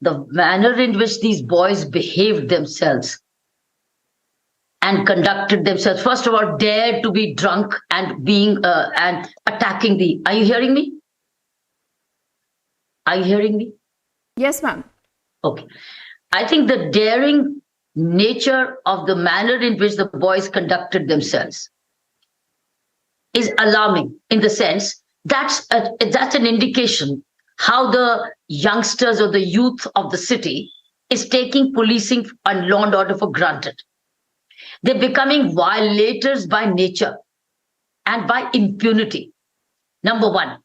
the manner in which these boys behaved themselves and conducted themselves. First of all, dared to be drunk and being and attacking the. Are you hearing me? Are you hearing me? Yes, ma'am. Okay. I think the daring nature of the manner in which the boys conducted themselves is alarming, in the sense that's an indication how the youngsters or the youth of the city is taking policing and law and order for granted. They're becoming violators by nature and by impunity. Number one,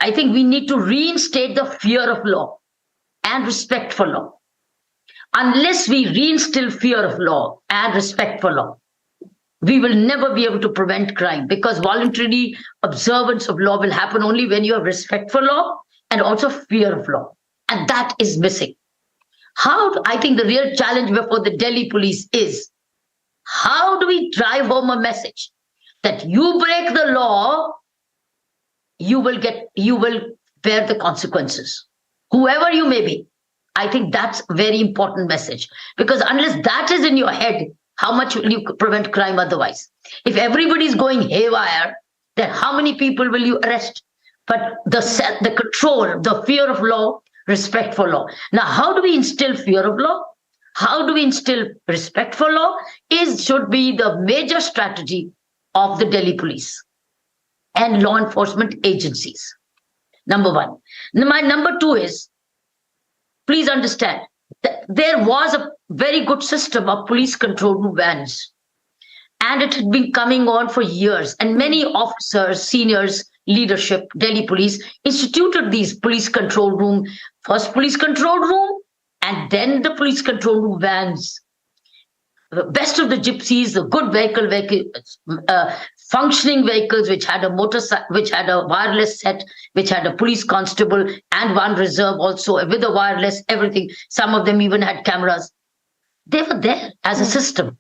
I think we need to reinstate the fear of law and respect for law. Unless we reinstill fear of law and respect for law, we will never be able to prevent crime, because voluntary observance of law will happen only when you have respect for law and also fear of law. And that is missing. I think the real challenge before the Delhi police is, how do we drive home a message that you break the law, you will bear the consequences, whoever you may be. I think that's a very important message, because unless that is in your head, how much will you prevent crime otherwise? If everybody's going haywire, then how many people will you arrest? But the control, the fear of law, respect for law. Now, how do we instill fear of law? How do we instill respect for law? Should be the major strategy of the Delhi police and law enforcement agencies. Number one. My number two is, please understand that there was a very good system of police control room vans, and it had been coming on for years. And many officers, seniors, leadership, Delhi police instituted these police control room, first police control room, and then the police control room vans. The best of the gypsies, the good vehicles, functioning vehicles which had a motorcycle, which had a wireless set, which had a police constable and one reserve also with a wireless, everything. Some of them even had cameras. They were there as a system.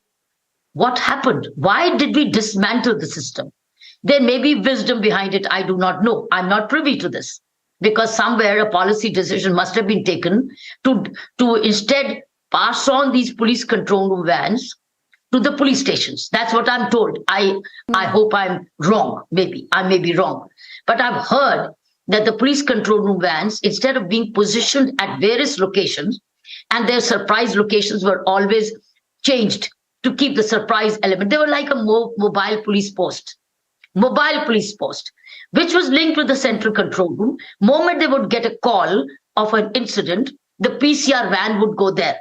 What happened? Why did we dismantle the system? There may be wisdom behind it. I do not know. I'm not privy to this, because somewhere a policy decision must have been taken to instead pass on these police control room vans to the police stations. That's what I'm told. I hope I'm wrong. Maybe I may be wrong, but I've heard that the police control room vans, instead of being positioned at various locations, and their surprise locations were always changed to keep the surprise element. They were like a mobile police post, which was linked with the central control room. Moment they would get a call of an incident, the PCR van would go there.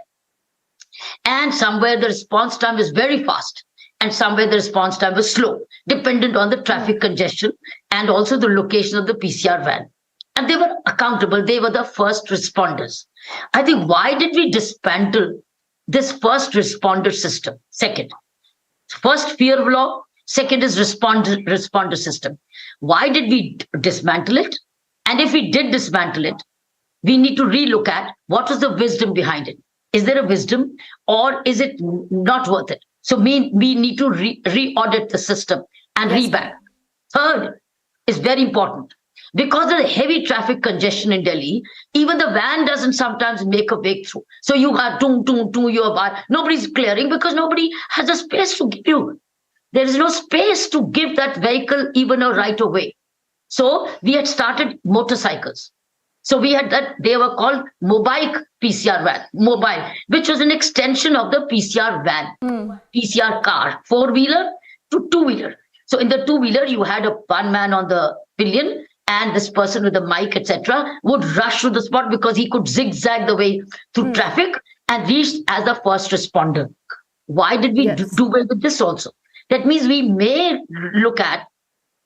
And somewhere the response time was very fast, and somewhere the response time was slow, dependent on the traffic congestion and also the location of the PCR van. And they were accountable. They were the first responders. I think, why did we dismantle this first responder system? Second, first, fear of law. Second is responder system. Why did we dismantle it? And if we did dismantle it, we need to relook at what was the wisdom behind it. Is there a wisdom, or is it not worth it? So we need to re-audit the system and revamp. Third is very important. Because of the heavy traffic congestion in Delhi, even the van doesn't sometimes make a way through. So you have nobody's clearing, because nobody has a space to give you. There is no space to give that vehicle even a right of way. So we had started motorcycles. So we had that, they were called mobile PCR van, which was an extension of the PCR van, PCR car, 4-wheeler to 2-wheeler. So in the 2-wheeler, you had one man on the pillion, and this person with the mic, etc., would rush to the spot because he could zigzag the way through traffic and reach as the first responder. Why did we do away with this also? That means we may look at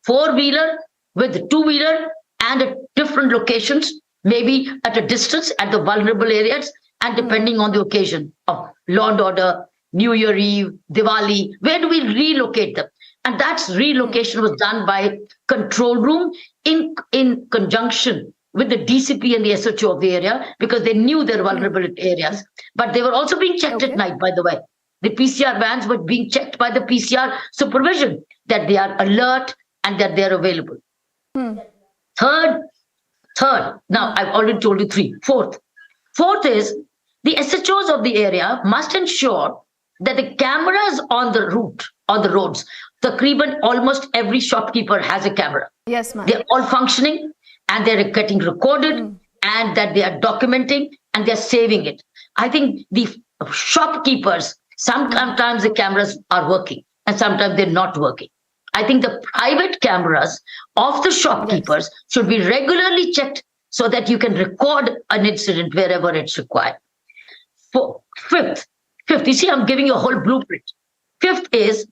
4-wheeler with 2-wheeler and at different locations, maybe at a distance at the vulnerable areas, and depending on the occasion of law and order, New Year Eve, Diwali, where do we relocate them? And that relocation was done by control room in conjunction with the DCP and the SHO of the area, because they knew their vulnerable areas. But they were also being checked at night, by the way. The PCR vans were being checked by the PCR supervision, that they are alert and that they are available. Third, now I've already told you 3. Fourth, Fourth is the SHOs of the area must ensure that the cameras on the roads, Takriban almost every shopkeeper has a camera. Yes, ma'am. They're all functioning and they're getting recorded and that they are documenting and they're saving it. I think the shopkeepers, sometimes the cameras are working and sometimes they're not working. I think the private cameras of the shopkeepers should be regularly checked so that you can record an incident wherever it's required. Fifth, you see, I'm giving you a whole blueprint. Fifth is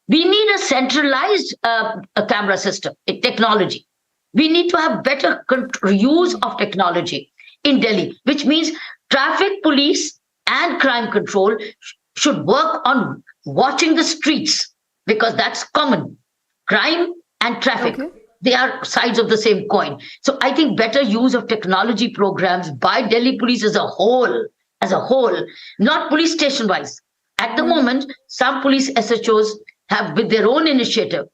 we need a centralized camera system, technology. We need to have better use of technology in Delhi, which means traffic police and crime control should work on watching the streets, because that's common. Crime and traffic, they are sides of the same coin. So I think better use of technology programs by Delhi police as a whole, not police station wise. At the moment, some police SHOs have, with their own initiative,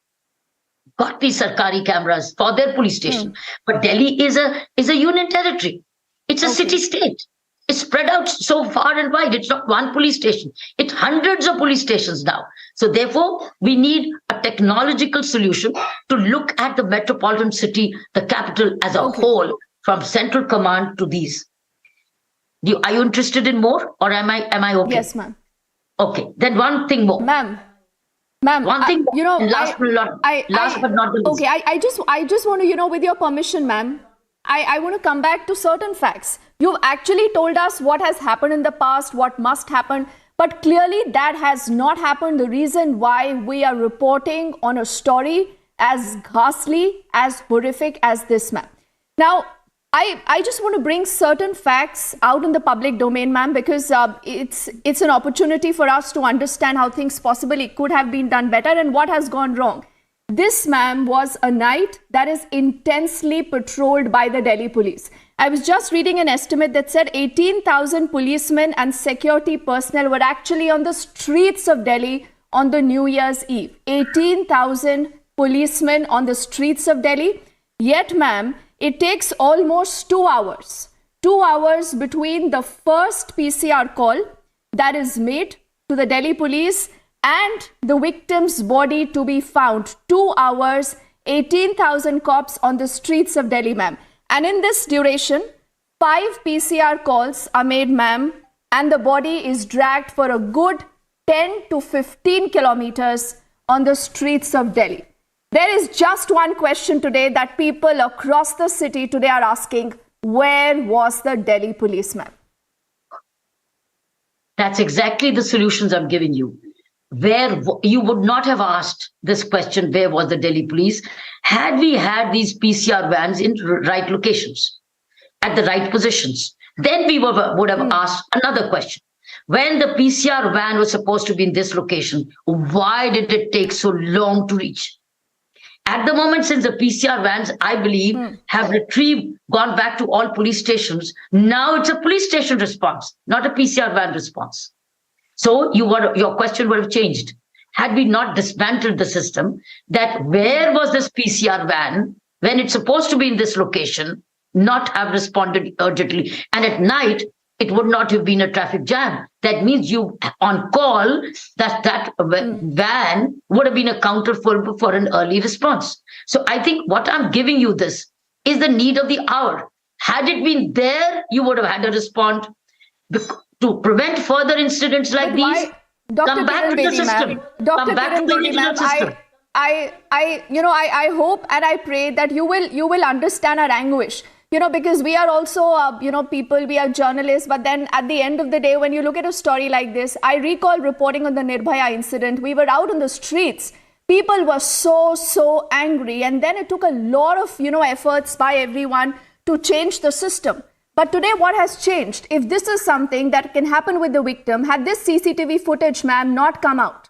got these Sarkari cameras for their police station. But Delhi is a union territory. It's a city-state. It's spread out so far and wide. It's not one police station. It's hundreds of police stations now. So therefore, we need a technological solution to look at the metropolitan city, the capital as a whole, from central command to these. Are you interested in more, or am I okay? Yes, ma'am. Okay, then one thing more. Ma'am, one thing, last but not the least. Okay, I just want to, with your permission, ma'am, I want to come back to certain facts. You've actually told us what has happened in the past, what must happen, but clearly that has not happened. The reason why we are reporting on a story as ghastly, as horrific as this, ma'am. Now, I just want to bring certain facts out in the public domain, ma'am, because it's an opportunity for us to understand how things possibly could have been done better and what has gone wrong. This, ma'am, was a night that is intensely patrolled by the Delhi police. I was just reading an estimate that said 18,000 policemen and security personnel were actually on the streets of Delhi on the New Year's Eve. 18,000 policemen on the streets of Delhi. Yet, ma'am, it takes almost 2 hours. 2 hours between the first PCR call that is made to the Delhi police and the victim's body to be found. 2 hours, 18,000 cops on the streets of Delhi, ma'am. And in this duration, 5 PCR calls are made, ma'am, and the body is dragged for a good 10 to 15 kilometers on the streets of Delhi. There is just one question today that people across the city today are asking: where was the Delhi police, ma'am? That's exactly the solutions I'm giving you. Where you would not have asked this question, where was the Delhi police, had we had these PCR vans in right locations, at the right positions. Then we would have asked another question. When the PCR van was supposed to be in this location, why did it take so long to reach? At the moment, since the PCR vans, I believe, have gone back to all police stations, now it's a police station response, not a PCR van response. So your question would have changed. Had we not dismantled the system, that where was this PCR van when it's supposed to be in this location, not have responded urgently. And at night, it would not have been a traffic jam. That means you on call, that van would have been accounted for an early response. So I think what I'm giving you this is the need of the hour. Had it been there, you would have had a response to prevent further incidents like these. Come back to the system. Come back to the original system. I hope and I pray that you will understand our anguish. Because we are also, people, we are journalists. But then at the end of the day, when you look at a story like this, I recall reporting on the Nirbhaya incident. We were out on the streets. People were so angry. And then it took a lot of, efforts by everyone to change the system. But today, what has changed? If this is something that can happen with the victim, had this CCTV footage, ma'am, not come out,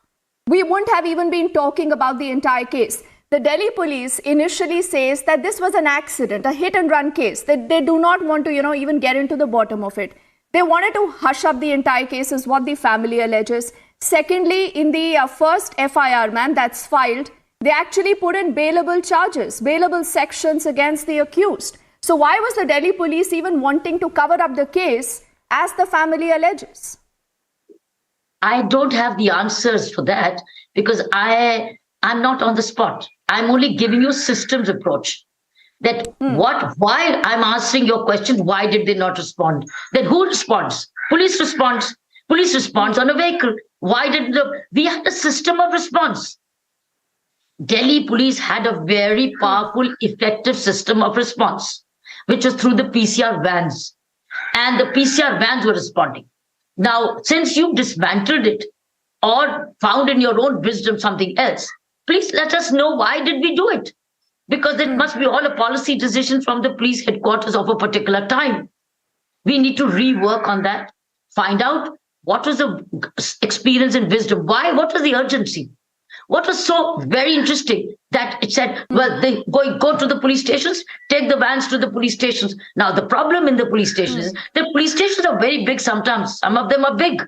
we wouldn't have even been talking about the entire case. The Delhi police initially says that this was an accident, a hit and run case, that they do not want to, even get into the bottom of it. They wanted to hush up the entire case is what the family alleges. Secondly, in the first FIR, ma'am, that's filed, they actually put in bailable charges, bailable sections against the accused. So why was the Delhi police even wanting to cover up the case as the family alleges? I don't have the answers for that because I'm not on the spot. I'm only giving you a systems approach. That why I'm answering your question, why did they not respond? Then who responds? Police responds. Police responds on a vehicle. Why did we had a system of response? Delhi police had a very powerful, effective system of response, which was through the PCR vans. And the PCR vans were responding. Now, since you dismantled it or found in your own wisdom something else, please let us know why did we do it? Because it must be all a policy decision from the police headquarters of a particular time. We need to rework on that, find out what was the experience and wisdom. Why? What was the urgency? What was so very interesting that it said, well, they go to the police stations, take the vans to the police stations. Now, the problem in the police stations is the police stations are very big sometimes. Some of them are big.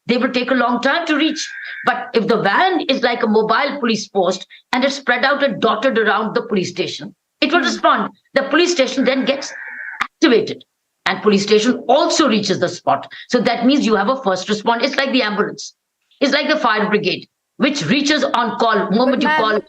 They will take a long time to reach. But if the van is like a mobile police post and it's spread out and dotted around the police station, it will respond. The police station then gets activated and police station also reaches the spot. So that means you have a first response. It's like the ambulance. It's like the fire brigade, which reaches on call, moment you call.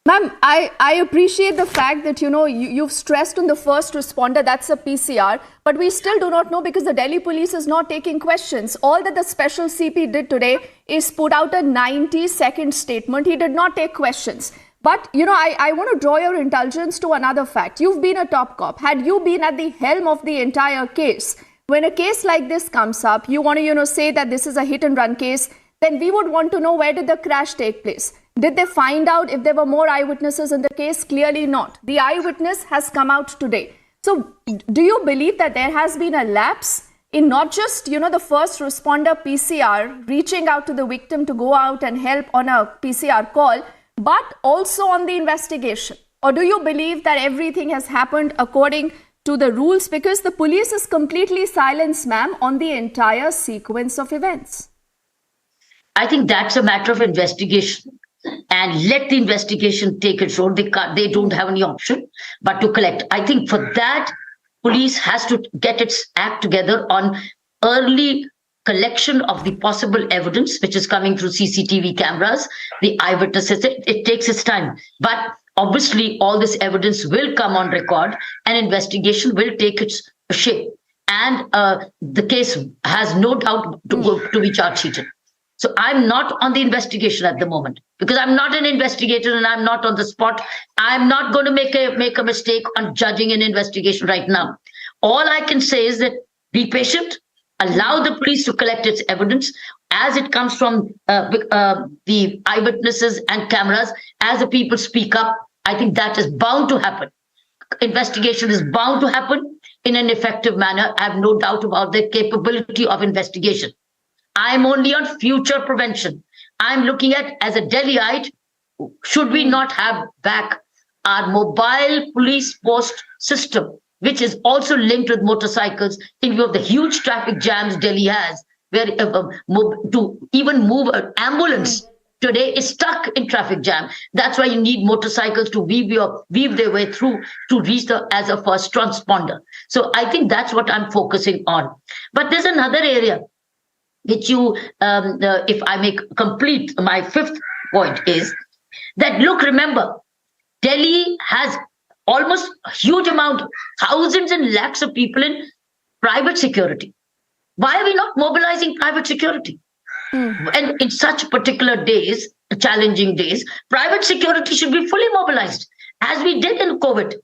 Ma'am, I appreciate the fact that, you've stressed on the first responder, that's a PCR, but we still do not know because the Delhi police is not taking questions. All that the special CP did today is put out a 90-second statement. He did not take questions. But, I want to draw your intelligence to another fact. You've been a top cop. Had you been at the helm of the entire case, when a case like this comes up, you want to, say that this is a hit and run case, then we would want to know where did the crash take place? Did they find out if there were more eyewitnesses in the case? Clearly not. The eyewitness has come out today. So do you believe that there has been a lapse in not just, the first responder PCR reaching out to the victim to go out and help on a PCR call, but also on the investigation? Or do you believe that everything has happened according to the rules? Because the police is completely silenced, ma'am, on the entire sequence of events. I think that's a matter of investigation. And let the investigation take its role. They don't have any option but to collect. I think for that, police has to get its act together on early collection of the possible evidence, which is coming through CCTV cameras, the eyewitnesses. It takes its time. But obviously, all this evidence will come on record and investigation will take its shape. And the case has no doubt to be charge sheeted. So I'm not on the investigation at the moment because I'm not an investigator and I'm not on the spot. I'm not going to make a mistake on judging an investigation right now. All I can say is that be patient, allow the police to collect its evidence as it comes from the eyewitnesses and cameras. As the people speak up, I think that is bound to happen. Investigation is bound to happen in an effective manner. I have no doubt about the capability of investigation. I'm only on future prevention. I'm looking at, as a Delhiite, should we not have back our mobile police post system, which is also linked with motorcycles in view of the huge traffic jams Delhi has, where to even move an ambulance today is stuck in traffic jam. That's why you need motorcycles to weave their way through to reach as a first transponder. So I think that's what I'm focusing on. But there's another area which if I make complete, my fifth point is that, look, remember, Delhi has almost a huge amount, thousands and lakhs of people in private security. Why are we not mobilizing private security? And in such particular days, challenging days, private security should be fully mobilized, as we did in COVID.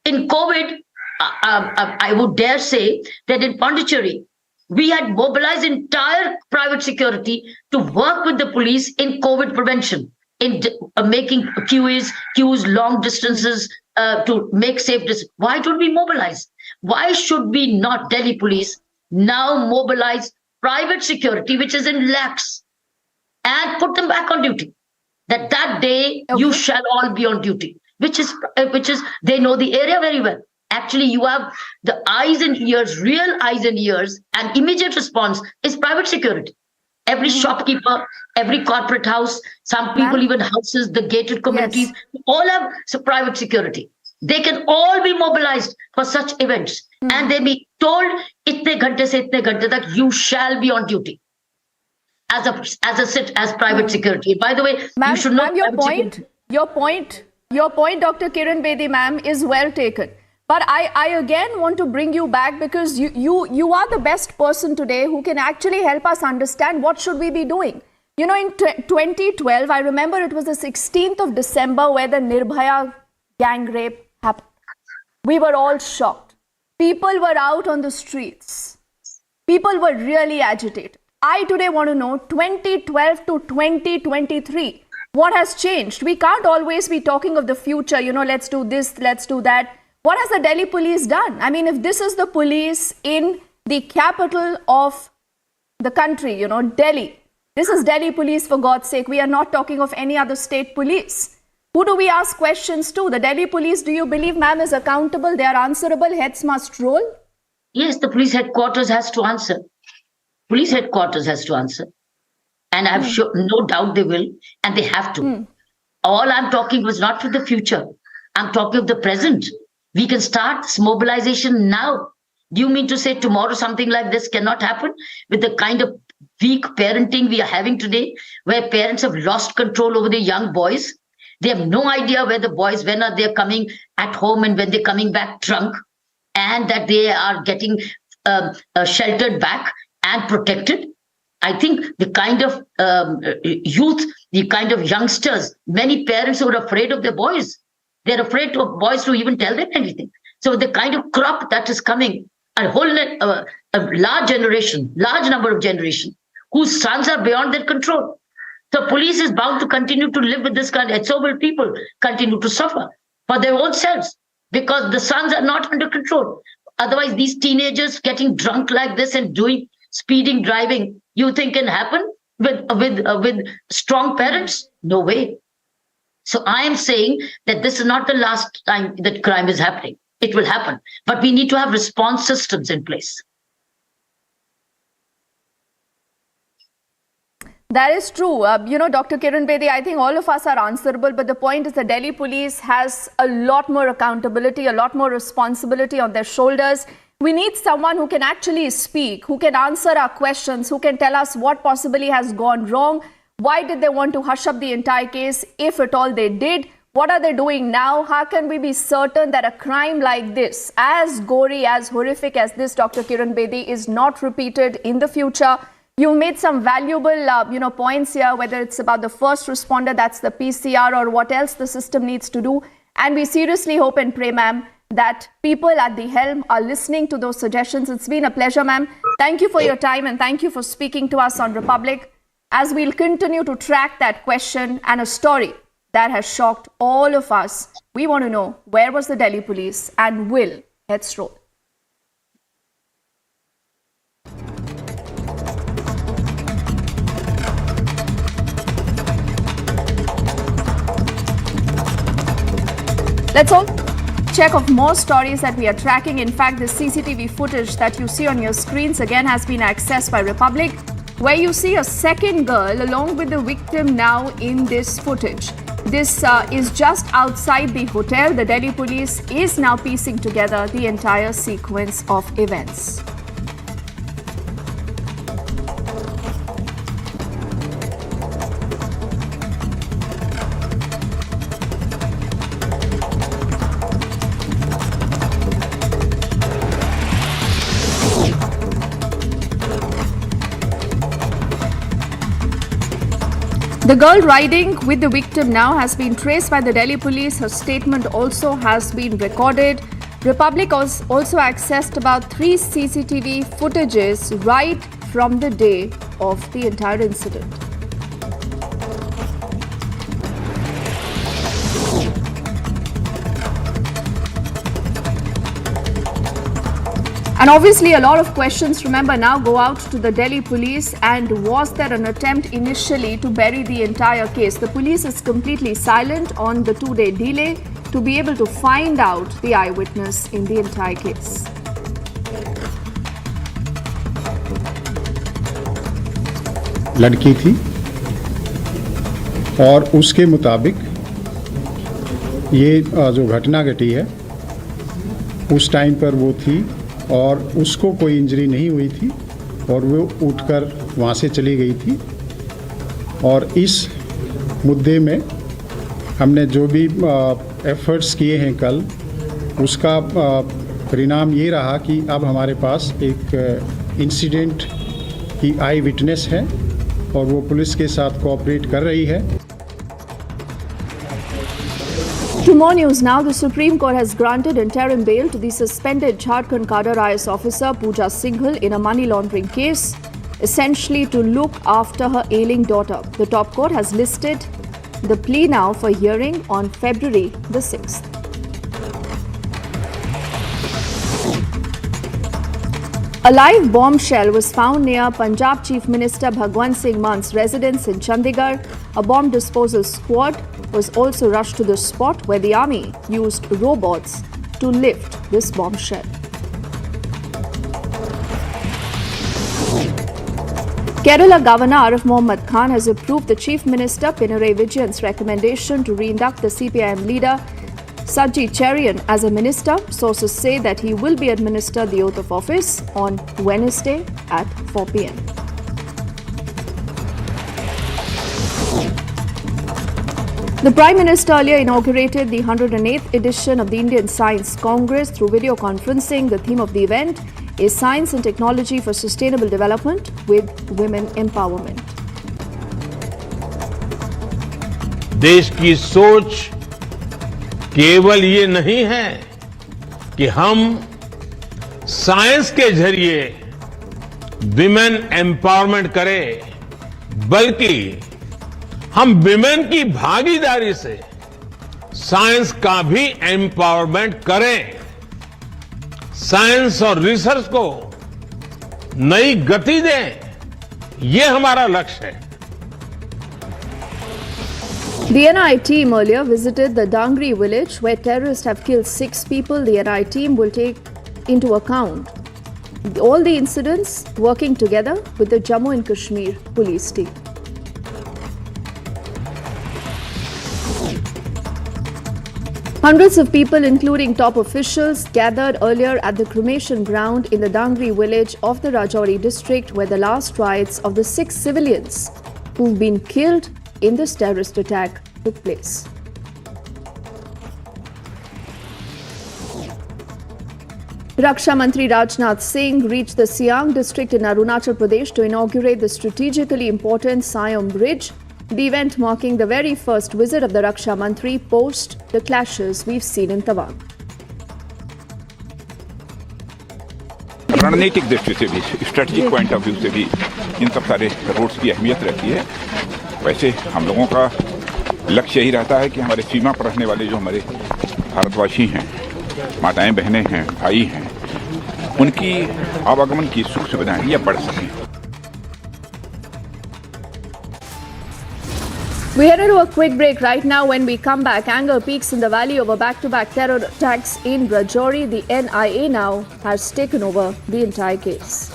In COVID, I would dare say that in Pondicherry, we had mobilized entire private security to work with the police in COVID prevention, in making queues, long distances to make safe distance. Why don't we mobilize? Why should we not, Delhi police, now mobilize private security, which is in lakhs, and put them back on duty? That day you shall all be on duty, which is they know the area very well. Actually, you have the eyes and ears, real eyes and ears, and immediate response is private security. Every shopkeeper, every corporate house, some people even houses, the gated communities, all have private security. They can all be mobilized for such events. And they be told, itne ghante se itne ghante tak you shall be on duty as private security. By the way, you should know your point, Dr. Kiran Bedi, ma'am, is well taken. But I again want to bring you back because you are the best person today who can actually help us understand what should we be doing. You know, in 2012, I remember it was the 16th of December where the Nirbhaya gang rape happened. We were all shocked. People were out on the streets. People were really agitated. I today want to know 2012 to 2023. What has changed? We can't always be talking of the future, you know, let's do this, let's do that. What has the Delhi police done? I mean, if this is the police in the capital of the country, you know, Delhi, this is Delhi police for God's sake. We are not talking of any other state police. Who do we ask questions to? The Delhi police, do you believe, ma'am, is accountable? They are answerable? Heads must roll? Yes, the police headquarters has to answer. Police headquarters has to answer. And I'm sure, no doubt they will, and they have to. All I'm talking was not for the future. I'm talking of the present. We can start this mobilization now. Do you mean to say tomorrow something like this cannot happen with the kind of weak parenting we are having today, where parents have lost control over their young boys? They have no idea where the boys, when are they coming at home and when they're coming back drunk, and that they are getting sheltered back and protected. I think the kind of youth, the kind of youngsters, many parents who are afraid of their boys. They're afraid of boys to even tell them anything. So the kind of crop that is coming, a large number of generation, whose sons are beyond their control. So police is bound to continue to live with this kind, and so will people continue to suffer for their own selves because the sons are not under control. Otherwise, these teenagers getting drunk like this and doing speeding, driving, you think can happen with strong parents? No way. So I am saying that this is not the last time that crime is happening. It will happen, but we need to have response systems in place. That is true. You know, Dr. Kiran Bedi, I think all of us are answerable, but the point is the Delhi police has a lot more accountability, a lot more responsibility on their shoulders. We need someone who can actually speak, who can answer our questions, who can tell us what possibly has gone wrong. Why did they want to hush up the entire case, if at all they did? What are they doing now? How can we be certain that a crime like this, as gory, as horrific as this, Dr. Kiran Bedi, is not repeated in the future? You made some valuable points here, whether it's about the first responder, that's the PCR, or what else the system needs to do. And we seriously hope and pray, ma'am, that people at the helm are listening to those suggestions. It's been a pleasure, ma'am. Thank you for your time and thank you for speaking to us on Republic, as we'll continue to track that question and a story that has shocked all of us. We want to know, where was the Delhi police and will heads roll? Let's all check of more stories that we are tracking. In fact, the CCTV footage that you see on your screens again has been accessed by Republic, where you see a second girl along with the victim now in this footage. This is just outside the hotel. The Delhi police is now piecing together the entire sequence of events. The girl riding with the victim now has been traced by the Delhi police. Her statement also has been recorded. Republic also accessed about 3 CCTV footages right from the day of the entire incident. And obviously a lot of questions, remember, now go out to the Delhi police. And was there an attempt initially to bury the entire case? The police is completely silent on the 2-day delay to be able to find out the eyewitness in the entire case. लड़की थी और उसके मुताबिक ये जो घटना घटी है उस टाइम पर वो थी और उसको कोई इंजरी नहीं हुई थी और वो उठकर वहाँ से चली गई थी। और इस मुद्दे में हमने जो भी एफर्ट्स किए हैं कल, उसका परिणाम ये रहा कि अब हमारे पास एक इंसिडेंट की आई विटनेस है और वो पुलिस के साथ कोऑपरेट कर रही है। To more news now, the Supreme Court has granted interim bail to the suspended Jharkhand Cadre IS officer Pooja Singhal in a money laundering case, essentially to look after her ailing daughter. The top court has listed the plea now for hearing on February the 6th. A live bombshell was found near Punjab Chief Minister Bhagwant Singh Man's residence in Chandigarh. A bomb disposal squad was also rushed to the spot where the army used robots to lift this bombshell. Kerala Governor Arif Mohammad Khan has approved the Chief Minister Pinarayi Vijayan's recommendation to reinduct the CPIM leader Saji Cherian as a minister. Sources say that he will be administered the oath of office on Wednesday at 4 p.m. The Prime Minister earlier inaugurated the 108th edition of the Indian Science Congress through video conferencing. The theme of the event is Science and Technology for Sustainable Development with Women Empowerment. देश की सोच केवल ये नहीं है कि हम science के जरिए विमेन एम्पावरमेंट करें, बल्कि हम विमेन की भागीदारी से साइंस का भी एम्पावरमेंट करें, साइंस और रिसर्च को नई गति दें, ये हमारा लक्ष्य है। The NI team earlier visited the Dangri village where terrorists have killed 6 people. The NI team will take into account all the incidents, working together with the Jammu and Kashmir police team. Hundreds of people, including top officials, gathered earlier at the cremation ground in the Dangri village of the Rajouri district, where the last rites of the 6 civilians who've been killed in this terrorist attack took place. Raksha Mantri Rajnath Singh reached the Siang district in Arunachal Pradesh to inaugurate the strategically important Siam Bridge, the event marking the very first visit of the Raksha Mantri post the clashes we've seen in Tawang. रणनीतिक दृष्टि से भी, strategic point of view से भी इन सब सारे roads की अहमियत रहती है। वैसे हम लोगों का लक्ष्य यही रहता है कि हमारे सीमा पर रहने वाले जो हमारे भारतवासी हैं, माताएं बहनें हैं, भाई हैं, उनकी आवागमन की सुख सुविधाएं ये बढ़ सकें। We head into a quick break right now. When we come back, anger peaks in the valley over back-to-back terror attacks in Rajouri. The NIA now has taken over the entire case.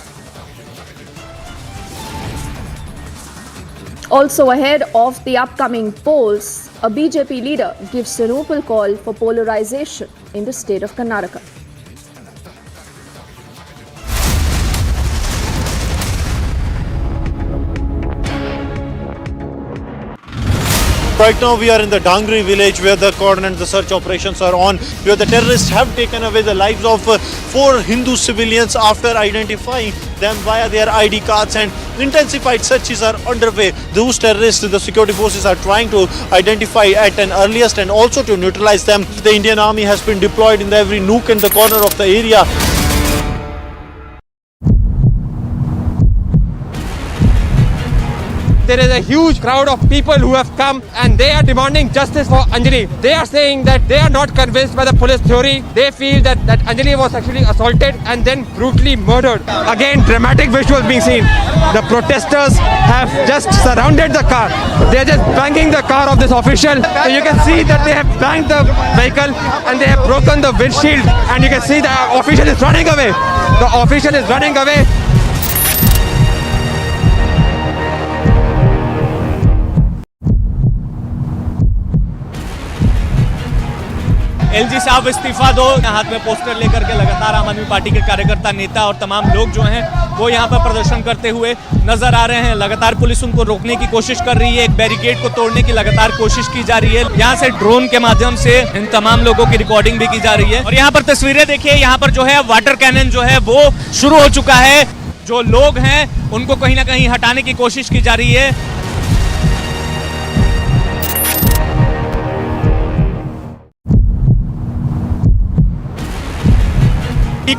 Also ahead of the upcoming polls, a BJP leader gives an open call for polarization in the state of Karnataka. Right now we are in the Dangri village where the cordon and the search operations are on, where the terrorists have taken away the lives of 4 Hindu civilians after identifying them via their ID cards, and intensified searches are underway. Those terrorists, the security forces are trying to identify at an earliest and also to neutralize them. The Indian Army has been deployed in every nook and the corner of the area. There is a huge crowd of people who have come and they are demanding justice for Anjali. They are saying that they are not convinced by the police theory. They feel that Anjali was actually assaulted and then brutally murdered. Again, dramatic visuals being seen. The protesters have just surrounded the car. They are just banging the car of this official. So you can see that they have banged the vehicle and they have broken the windshield, and you can see the official is running away. The official is running away. LG साहब इस्तीफा दो। हाथ में poster लेकर के लगातार आम आदमी पार्टी के कार्यकर्ता, नेता और तमाम लोग जो हैं वो यहाँ पर प्रदर्शन करते हुए नजर आ रहे हैं। लगातार पुलिस उनको रोकने की कोशिश कर रही है, एक बैरिकेड को तोड़ने की लगातार कोशिश की जा रही है। यहाँ से ड्रोन के माध्यम से इन तमाम लोगों की रिकॉर्डिंग भी की जा रही है। और यहाँ पर तस्वीरें देखिए, यहाँ पर जो है वाटर कैनन जो है वो शुरू हो चुका है। जो लोग हैं उनको कहीं ना कहीं हटाने की कोशिश की जा रही है।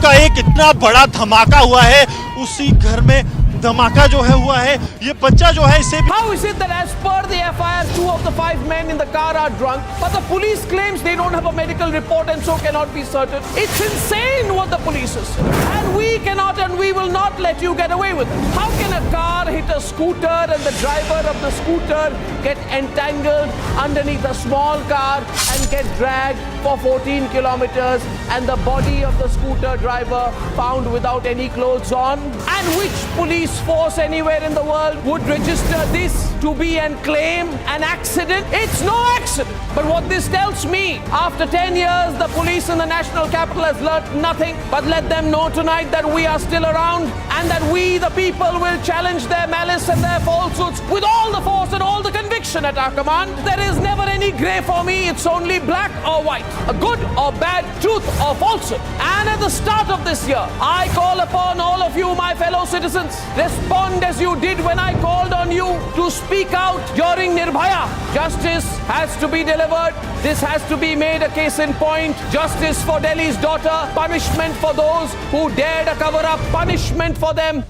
का एक इतना बड़ा धमाका हुआ है, उसी घर में धमाका जो है हुआ है। ये बच्चा जो है इसे How is it that as per the FIR 2 of the 5 men in the car are drunk, but the police claims they don't have a medical report and so cannot be certain? It's insane what the police is saying. And we cannot and we will not let you get away with it. How can a car hit a scooter and the driver of the scooter get entangled underneath a small car and get dragged for 14 kilometers and the body of the scooter driver found without any clothes on? And which police force anywhere in the world would register this to be and claim an accident? It's no accident. But what this tells me, after 10 years, the police in the national capital has learnt nothing. But let them know tonight that we are still around and that we, the people, will challenge their malice and their falsehoods with all the force and all the conviction at our command. There is never any grey for me. It's only black or white, a good or bad, truth or falsehood. And at the start of this year, I call upon all of you, my fellow citizens, respond as you did when I called on you to speak out during Nirbhaya. Justice has to be delivered. This has to be made a case in point. Justice for Delhi's daughter. Punishment for those who dared a cover up. Punishment for them.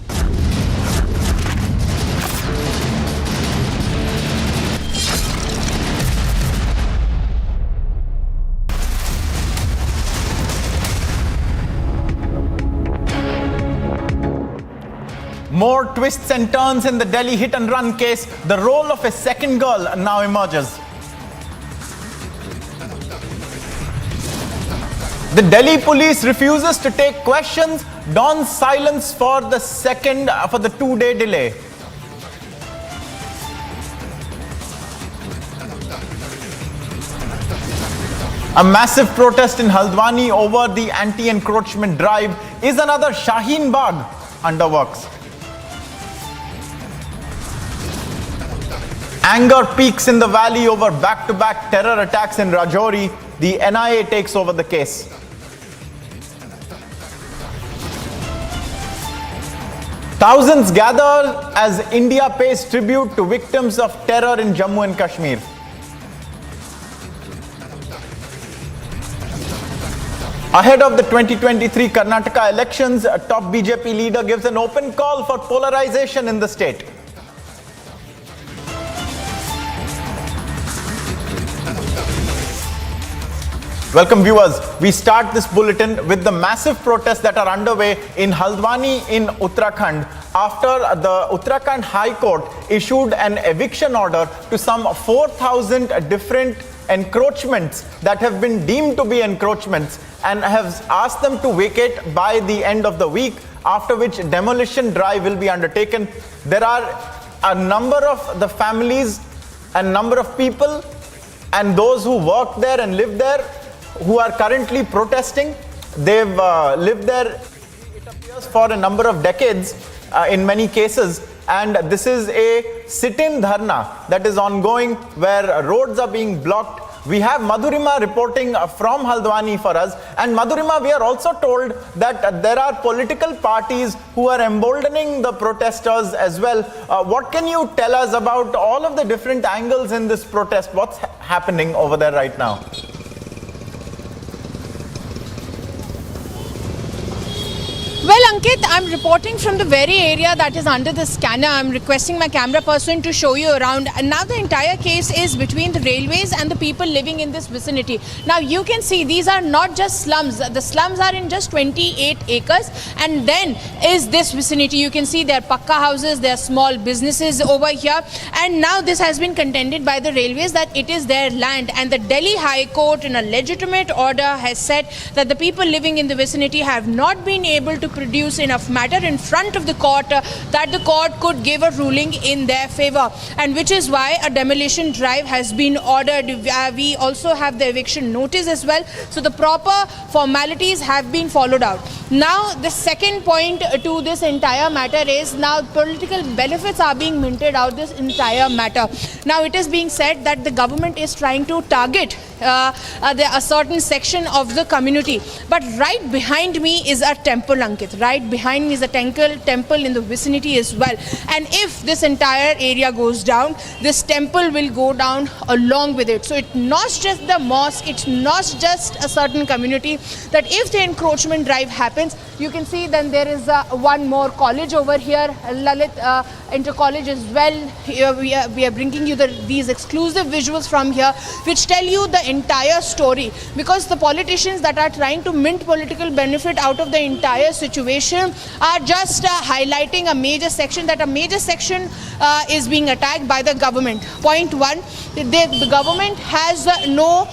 More twists and turns in the Delhi hit and run case. The role of a second girl now emerges. The Delhi police refuses to take questions, dons silence for the 2-day delay. A massive protest in Haldwani over the anti-encroachment drive is another Shaheen Bagh under works. Anger peaks in the valley over back-to-back terror attacks in Rajouri. The NIA takes over the case. Thousands gather as India pays tribute to victims of terror in Jammu and Kashmir. Ahead of the 2023 Karnataka elections, a top BJP leader gives an open call for polarization in the state. Welcome viewers, we start this bulletin with the massive protests that are underway in Haldwani in Uttarakhand after the Uttarakhand High Court issued an eviction order to some 4,000 different encroachments that have been deemed to be encroachments and has asked them to vacate by the end of the week, after which demolition drive will be undertaken. There are a number of the families and number of people and those who work there and live there who are currently protesting. They've lived there, it appears, for a number of decades in many cases, and this is a sit-in dharna that is ongoing where roads are being blocked. We have Madhurima reporting from Haldwani for us, and Madhurima, we are also told that there are political parties who are emboldening the protesters as well. What can you tell us about all of the different angles in this protest? What's happening over there right now? Well, Ankit, I'm reporting from the very area that is under the scanner. I'm requesting my camera person to show you around. And now the entire case is between the railways and the people living in this vicinity. Now you can see these are not just slums. The slums are in just 28 acres. And then is this vicinity. You can see there are pakka houses, there are small businesses over here. And now this has been contended by the railways that it is their land. And the Delhi High Court in a legitimate order has said that the people living in the vicinity have not been able to produce introduce enough matter in front of the court that the court could give a ruling in their favor, and which is why a demolition drive has been ordered. We also have the eviction notice as well, so the proper formalities have been followed out. Now the second point to this entire matter is, now political benefits are being minted out this entire matter. Now it is being said that the government is trying to target a certain section of the community, but right behind me is a temple, Ankit. Right behind me is a temple in the vicinity as well, and if this entire area goes down, this temple will go down along with it. So it's not just the mosque, it's not just a certain community, that if the encroachment drive happens, you can see then there is one more college over here, Lalit Inter College as well. We are bringing you these exclusive visuals from here which tell you the entire story, because the politicians that are trying to mint political benefit out of the entire situation are just highlighting a major section, that a major section is being attacked by the government. Point one, the government has no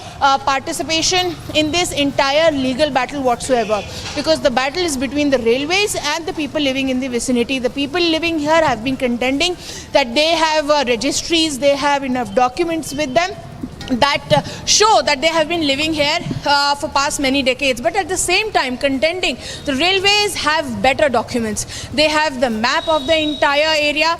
participation in this entire legal battle whatsoever, because the battle is between the railways and the people living in the vicinity. The people living here have been contending that they have registries, they have enough documents with them that show that they have been living here for past many decades, but at the same time contending the railways have better documents. They have the map of the entire area,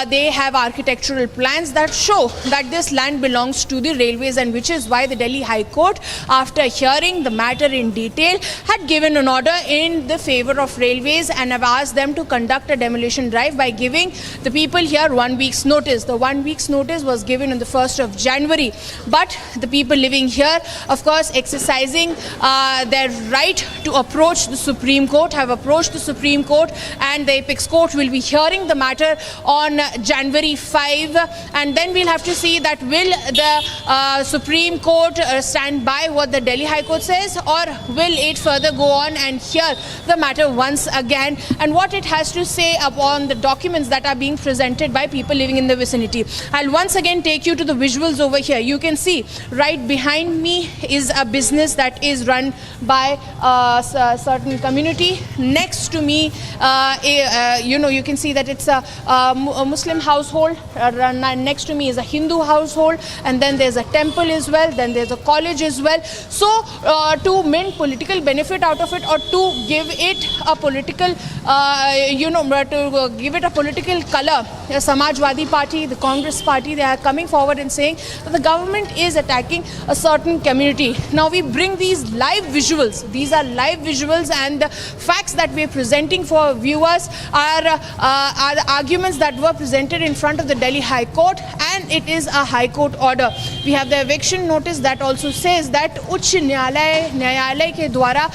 they have architectural plans that show that this land belongs to the railways, and which is why the Delhi High Court, after hearing the matter in detail, had given an order in the favor of railways and have asked them to conduct a demolition drive by giving the people here 1 week's notice. The 1 week's notice was given on the 1st of January. But the people living here, of course, exercising their right to approach the Supreme Court, have approached the Supreme Court, and the Apex Court will be hearing the matter on January 5. And then we'll have to see that will the Supreme Court stand by what the Delhi High Court says, or will it further go on and hear the matter once again, and what it has to say upon the documents that are being presented by people living in the vicinity. I'll once again take you to the visuals over here. You can see right behind me is a business that is run by a certain community. Next to me, you can see that it's a Muslim household. Next to me is a Hindu household, and then there's a temple as well, then there's a college as well. So to mint political benefit out of it, or to give it a political to give it a political color, the Samajwadi Party, the Congress Party, they are coming forward and saying that the government is attacking a certain community. Now we bring these live visuals. These are live visuals, and the facts that we are presenting for viewers are the arguments that were presented in front of the Delhi High Court, and it is a High Court order. We have the eviction notice that also says that उच्च न्यायालय के द्वारा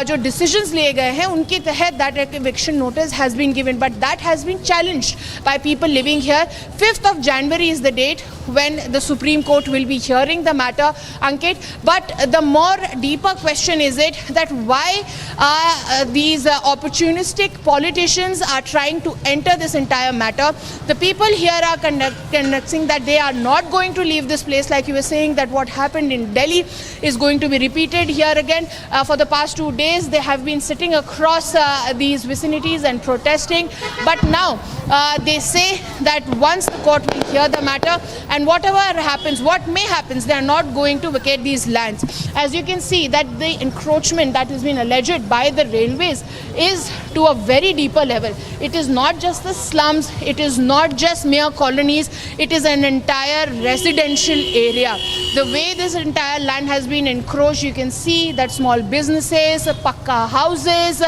जो decisions लिए गए हैं उनके तहत that eviction notice has been given, but that has been challenged by people living here. 5th of January is the date when the Supreme Court will be hearing the matter, Ankit. But the more deeper question is it that why these opportunistic politicians are trying to enter this entire matter. The people here are conducting that they are not going to leave this place, like you were saying, that what happened in Delhi is going to be repeated here again. For the past 2 days, they have been sitting across these vicinities and protesting. But now they say that once the court will hear the matter, and whatever happens, what may happen, they are not going to vacate these lands. As you can see that the encroachment that has been alleged by the railways is to a very deeper level. It is not just the slums, it is not just mere colonies, it is an entire residential area. The way this entire land has been encroached, you can see that small businesses, pakka houses,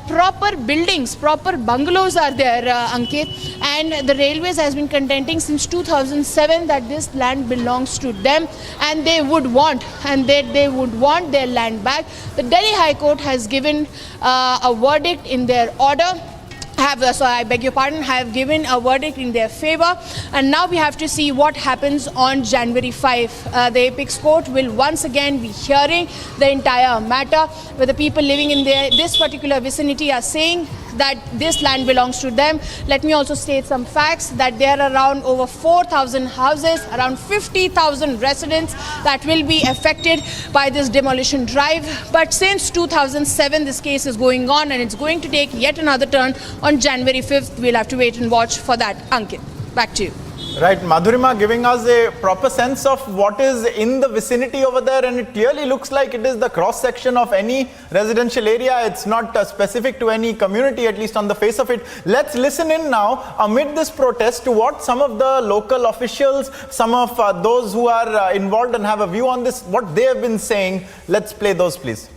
proper buildings, proper bungalows are there, Ankit. And the railways has been contending since 2007 that this land belongs to them, and they would want their land back. The Delhi High Court has given a verdict in their order I beg your pardon, have given a verdict in their favor. And now we have to see what happens on January 5. The Apex Court will once again be hearing the entire matter, where the people living in this particular vicinity are saying that this land belongs to them. Let me also state some facts, that there are around over 4,000 houses, around 50,000 residents that will be affected by this demolition drive. But since 2007, this case is going on, and it's going to take yet another turn on January 5th. We'll have to wait and watch for that. Ankit, back to you. Right, Madhurima giving us a proper sense of what is in the vicinity over there, and it clearly looks like it is the cross section of any residential area. It's not specific to any community, at least on the face of it. Let's listen in now amid this protest to what some of the local officials, some of those who are involved and have a view on this, what they have been saying. Let's play those, please.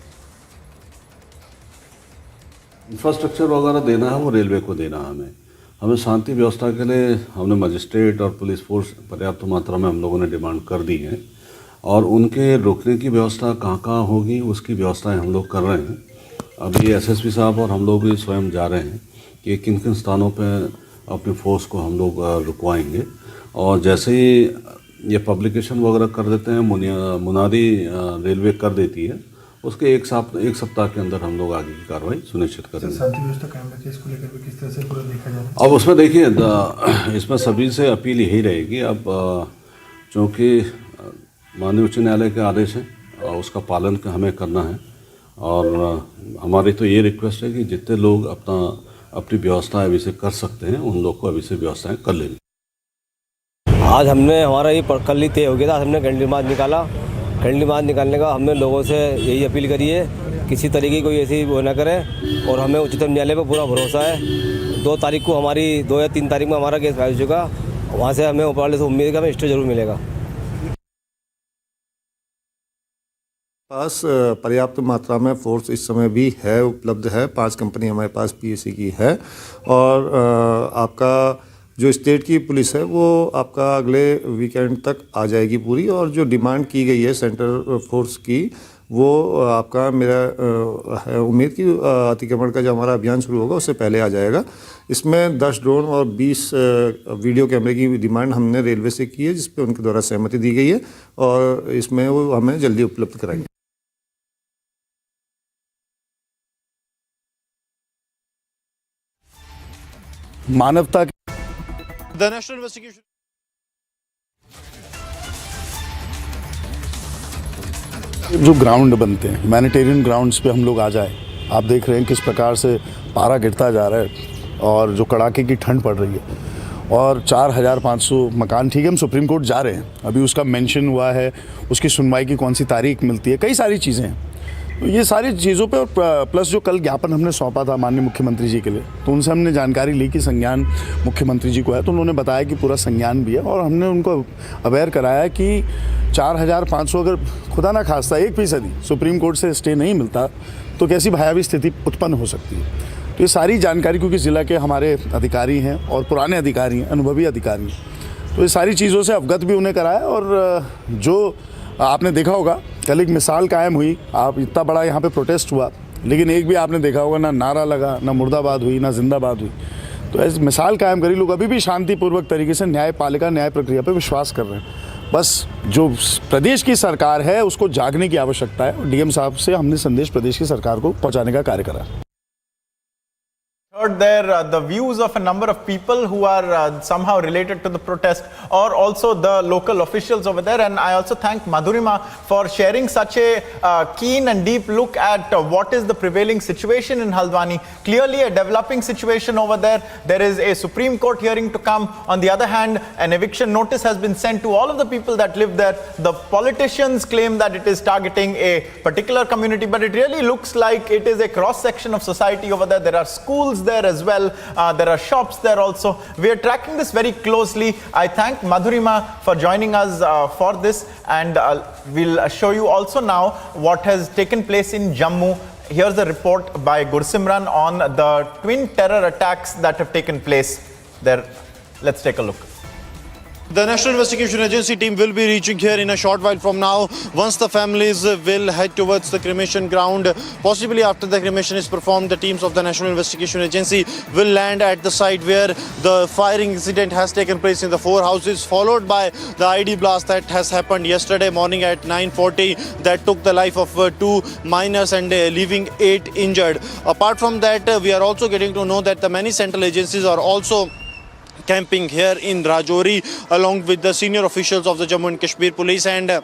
Infrastructure वगैरह देना है वो railway को देना है हमें शांति व्यवस्था के लिए हमने मजिस्ट्रेट और पुलिस फोर्स पर्याप्त मात्रा में हम लोगों ने डिमांड कर दी है और उनके रोकने की व्यवस्था कहाँ होगी उसकी व्यवस्थाएं हम लोग कर रहे हैं। अभी एसएसपी साहब और हम लोग भी स्वयं जा रहे हैं कि किन किन स्थानों पर अपनी फोर्स को हम लोग रुकवाएंगे और जैसे ही ये पब्लिकेशन वगैरह कर देते हैं, मुनादी रेलवे कर देती है, उसके एक सप्ताह के अंदर हम लोग आगे की कार्रवाई सुनिश्चित करेंगे। शांति व्यवस्था कायम रखने इसको लेकर किस तरह से पूरा देखा जा रहा है? अब उसमें देखिए, इसमें सभी से अपील यही रहेगी। अब चूँकि माननीय उच्च न्यायालय के आदेश हैं उसका पालन हमें करना है और हमारी तो ये रिक्वेस्ट है कि जितने लोग अपनी व्यवस्था अभी से कर सकते हैं उन लोग को अभी से व्यवस्थाएं कर लेंगे। आज हमने हमारा ये कल ही तय हो गया था, हमने कैंडल मार्च निकाला। कैंडल मार्च निकालने का हमने लोगों से यही अपील करी है किसी तरीके की कोई ऐसी वो ना करे और हमें उच्चतम न्यायालय पर पूरा भरोसा है। 2 तारीख को 2 या 3 तारीख में हमारा केस फाइल हो चुका, वहाँ से हमें ऊपर वाले से उम्मीद है कि हमें स्टे जरूर मिलेगा। पास पर्याप्त मात्रा में फोर्स इस समय भी है, उपलब्ध है। 5 कंपनी हमारे पास पीएससी की है और आपका जो स्टेट की पुलिस है वो आपका अगले वीकेंड तक आ जाएगी पूरी, और जो डिमांड की गई है सेंट्रल फोर्स की वो आपका मेरा है उम्मीद कि अतिक्रमण का जो हमारा अभियान शुरू होगा उससे पहले आ जाएगा। इसमें 10 ड्रोन और 20 वीडियो कैमरे की डिमांड हमने रेलवे से की है, जिस पे उनके द्वारा सहमति दी गई है और इसमें वो हमें जल्दी उपलब्ध कराएंगे। मानवता The National Investigation जो ग्राउंड बनते हैं, ह्यूमैनिटेरियन ग्राउंड्स पे हम लोग आ जाए। आप देख रहे हैं किस प्रकार से पारा गिरता जा रहा है और जो कड़ाके की ठंड पड़ रही है और 4500 मकान, ठीक है, हम सुप्रीम कोर्ट जा रहे हैं, अभी उसका मेंशन हुआ है, उसकी सुनवाई की कौन सी तारीख मिलती है, कई सारी चीज़ें हैं। तो ये सारी चीज़ों पे और प्लस जो कल ज्ञापन हमने सौंपा था माननीय मुख्यमंत्री जी के लिए, तो उनसे हमने जानकारी ली कि संज्ञान मुख्यमंत्री जी को है, तो उन्होंने बताया कि पूरा संज्ञान भी है और हमने उनको अवेयर कराया कि 4500 अगर खुदा ना खास्ता 1% सुप्रीम कोर्ट से स्टे नहीं मिलता तो कैसी भयावह स्थिति उत्पन्न हो सकती है। तो ये सारी जानकारी, क्योंकि ज़िला के हमारे अधिकारी हैं और पुराने अधिकारी हैं, अनुभवी अधिकारी हैं, तो ये सारी चीज़ों से अवगत भी उन्हें कराया। और जो आपने देखा होगा कल एक मिसाल कायम हुई, आप इतना बड़ा यहाँ पे प्रोटेस्ट हुआ लेकिन एक भी आपने देखा होगा ना नारा लगा, ना मुर्दाबाद हुई, ना जिंदाबाद हुई। तो ऐसी मिसाल कायम करी, लोग अभी भी शांतिपूर्वक तरीके से न्यायपालिका न्याय प्रक्रिया पे विश्वास कर रहे हैं। बस जो प्रदेश की सरकार है उसको जागने की आवश्यकता है और डीएम साहब से हमने संदेश प्रदेश की सरकार को पहुँचाने का कार्य करा। Heard there the views of a number of people who are somehow related to the protest, or also the local officials over there. And I also thank Madhurima for sharing such a keen and deep look at what is the prevailing situation in Haldwani. Clearly a developing situation over there. There is a Supreme Court hearing to come. On the other hand, an eviction notice has been sent to all of the people that live there. The politicians claim that it is targeting a particular community, but it really looks like it is a cross section of society over there. There are schools there as well, there are shops there also. We are tracking this very closely. I thank Madhurima for joining us for this, and we'll show you also now what has taken place in Jammu. Here's a report by Gruesome on the twin terror attacks that have taken place there. Let's take a look. The National Investigation Agency team will be reaching here in a short while from now. Once the families will head towards the cremation ground, possibly after the cremation is performed, the teams of the National Investigation Agency will land at the site where the firing incident has taken place in the 4 houses, followed by the ID blast that has happened yesterday morning at 9:40 that took the life of 2 minors and leaving 8 injured. Apart from that, we are also getting to know that the many central agencies are also camping here in Rajouri along with the senior officials of the Jammu and Kashmir police. And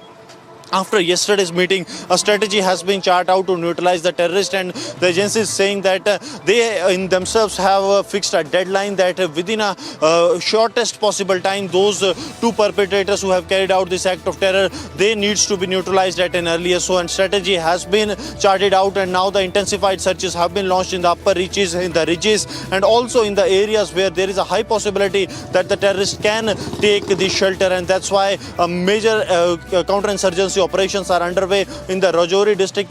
after yesterday's meeting, a strategy has been charted out to neutralize the terrorist, and the agency is saying that they in themselves have fixed a deadline that within a shortest possible time, those 2 perpetrators who have carried out this act of terror, they needs to be neutralized at an earlier. So, and strategy has been charted out, and now the intensified searches have been launched in the upper reaches, in the ridges, and also in the areas where there is a high possibility that the terrorist can take the shelter, and that's why a major counterinsurgency operations are underway in the Rajouri district.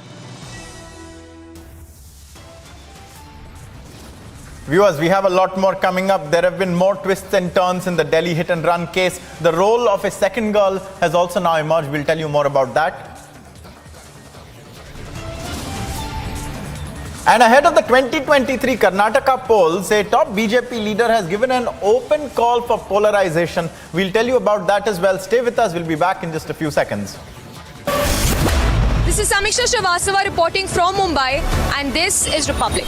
Viewers, we have a lot more coming up. There have been more twists and turns in the Delhi hit and run case. The role of a second girl has also now emerged. We'll tell you more about that. And ahead of the 2023 Karnataka polls, a top BJP leader has given an open call for polarization. We'll tell you about that as well. Stay with us. We'll be back in just a few seconds. This is Samiksha Srivastava reporting from Mumbai, and this is Republic.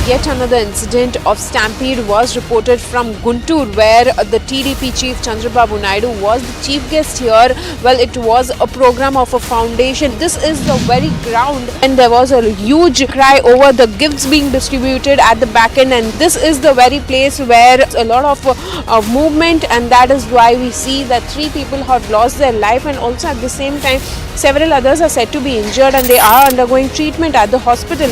Yet another incident of Stampede was reported from Guntur, where the TDP chief Chandrababu Naidu was the chief guest here. Well, it was a program of a foundation. This is the very ground, and there was a huge cry over the gifts being distributed at the back end, and this is the very place where a lot of movement, and that is why we see that 3 people have lost their life, and also at the same time several others are said to be injured, and they are undergoing treatment at the hospital.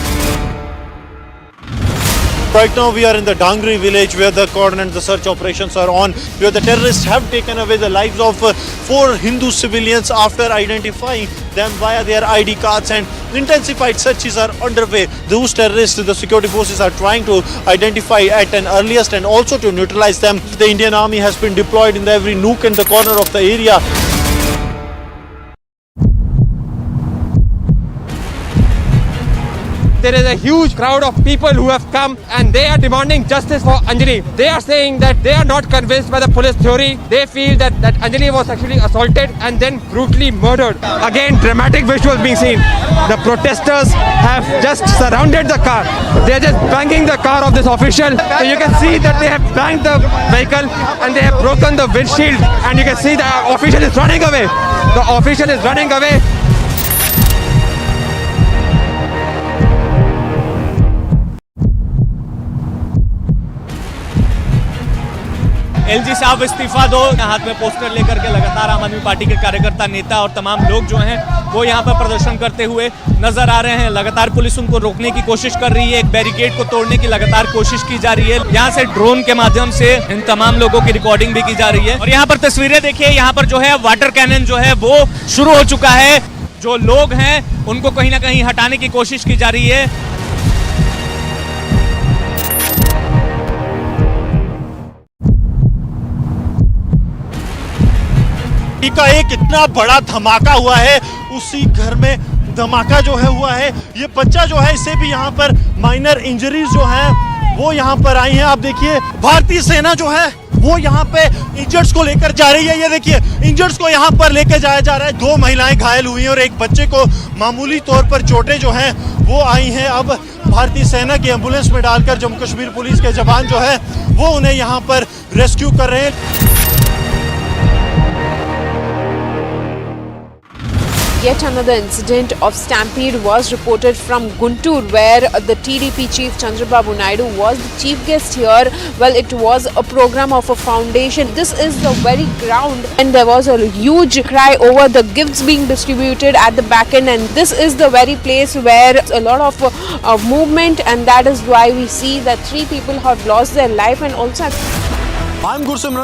Right now we are in the Dangri village where the cordon and the search operations are on, where the terrorists have taken away the lives of 4 Hindu civilians after identifying them via their ID cards, and intensified searches are underway. Those terrorists, the security forces are trying to identify at an earliest and also to neutralize them. The Indian Army has been deployed in every nook and the corner of the area. There is a huge crowd of people who have come, and they are demanding justice for Anjali. They are saying that they are not convinced by the police theory. They feel that Anjali was actually assaulted and then brutally murdered. Again, dramatic visuals being seen. The protesters have just surrounded the car. They are just banging the car of this official. So you can see that they have banged the vehicle and they have broken the windshield, and you can see the official is running away. The official is running away. LG साहब इस्तीफा दो, हाथ में poster लेकर के लगातार आम आदमी पार्टी के कार्यकर्ता, नेता और तमाम लोग जो हैं वो यहाँ पर प्रदर्शन करते हुए नजर आ रहे हैं। लगातार पुलिस उनको रोकने की कोशिश कर रही है, एक बैरिकेड को तोड़ने की लगातार कोशिश की जा रही है। यहाँ से ड्रोन के माध्यम से इन तमाम लोगों की रिकॉर्डिंग भी की जा रही है। और यहाँ पर तस्वीरें देखिए, यहाँ पर जो है वाटर कैनन जो है वो शुरू हो चुका है। जो लोग हैं उनको कहीं ना कहीं हटाने की कोशिश की जा रही है। का एक इतना बड़ा धमाका हुआ है, उसी घर में धमाका जो है हुआ है। ये बच्चा जो है, इसे भी यहाँ पर माइनर इंजरीज जो हैं वो यहाँ पर आई हैं। आप देखिए, भारतीय सेना जो है वो यहाँ पे इंजर्ड्स को लेकर जा रही है। ये देखिए, इंजर्ड्स को यहाँ पर लेकर जाया जा रहा है। 2 महिलाएं घायल हुई हैं और एक बच्चे को मामूली तौर पर चोटें जो हैं वो आई हैं। अब भारतीय सेना की एम्बुलेंस में डालकर जम्मू कश्मीर पुलिस के जवान जो है वो उन्हें यहाँ पर रेस्क्यू कर रहे हैं। Yet another incident of Stampede was reported from Guntur, where the TDP chief Chandrababu Naidu was the chief guest here. Well, it was a program of a foundation. This is the very ground, and there was a huge cry over the gifts being distributed at the back end, and this is the very place where a lot of movement, and that is why we see that 3 people have lost their life, and also I'm Gruesome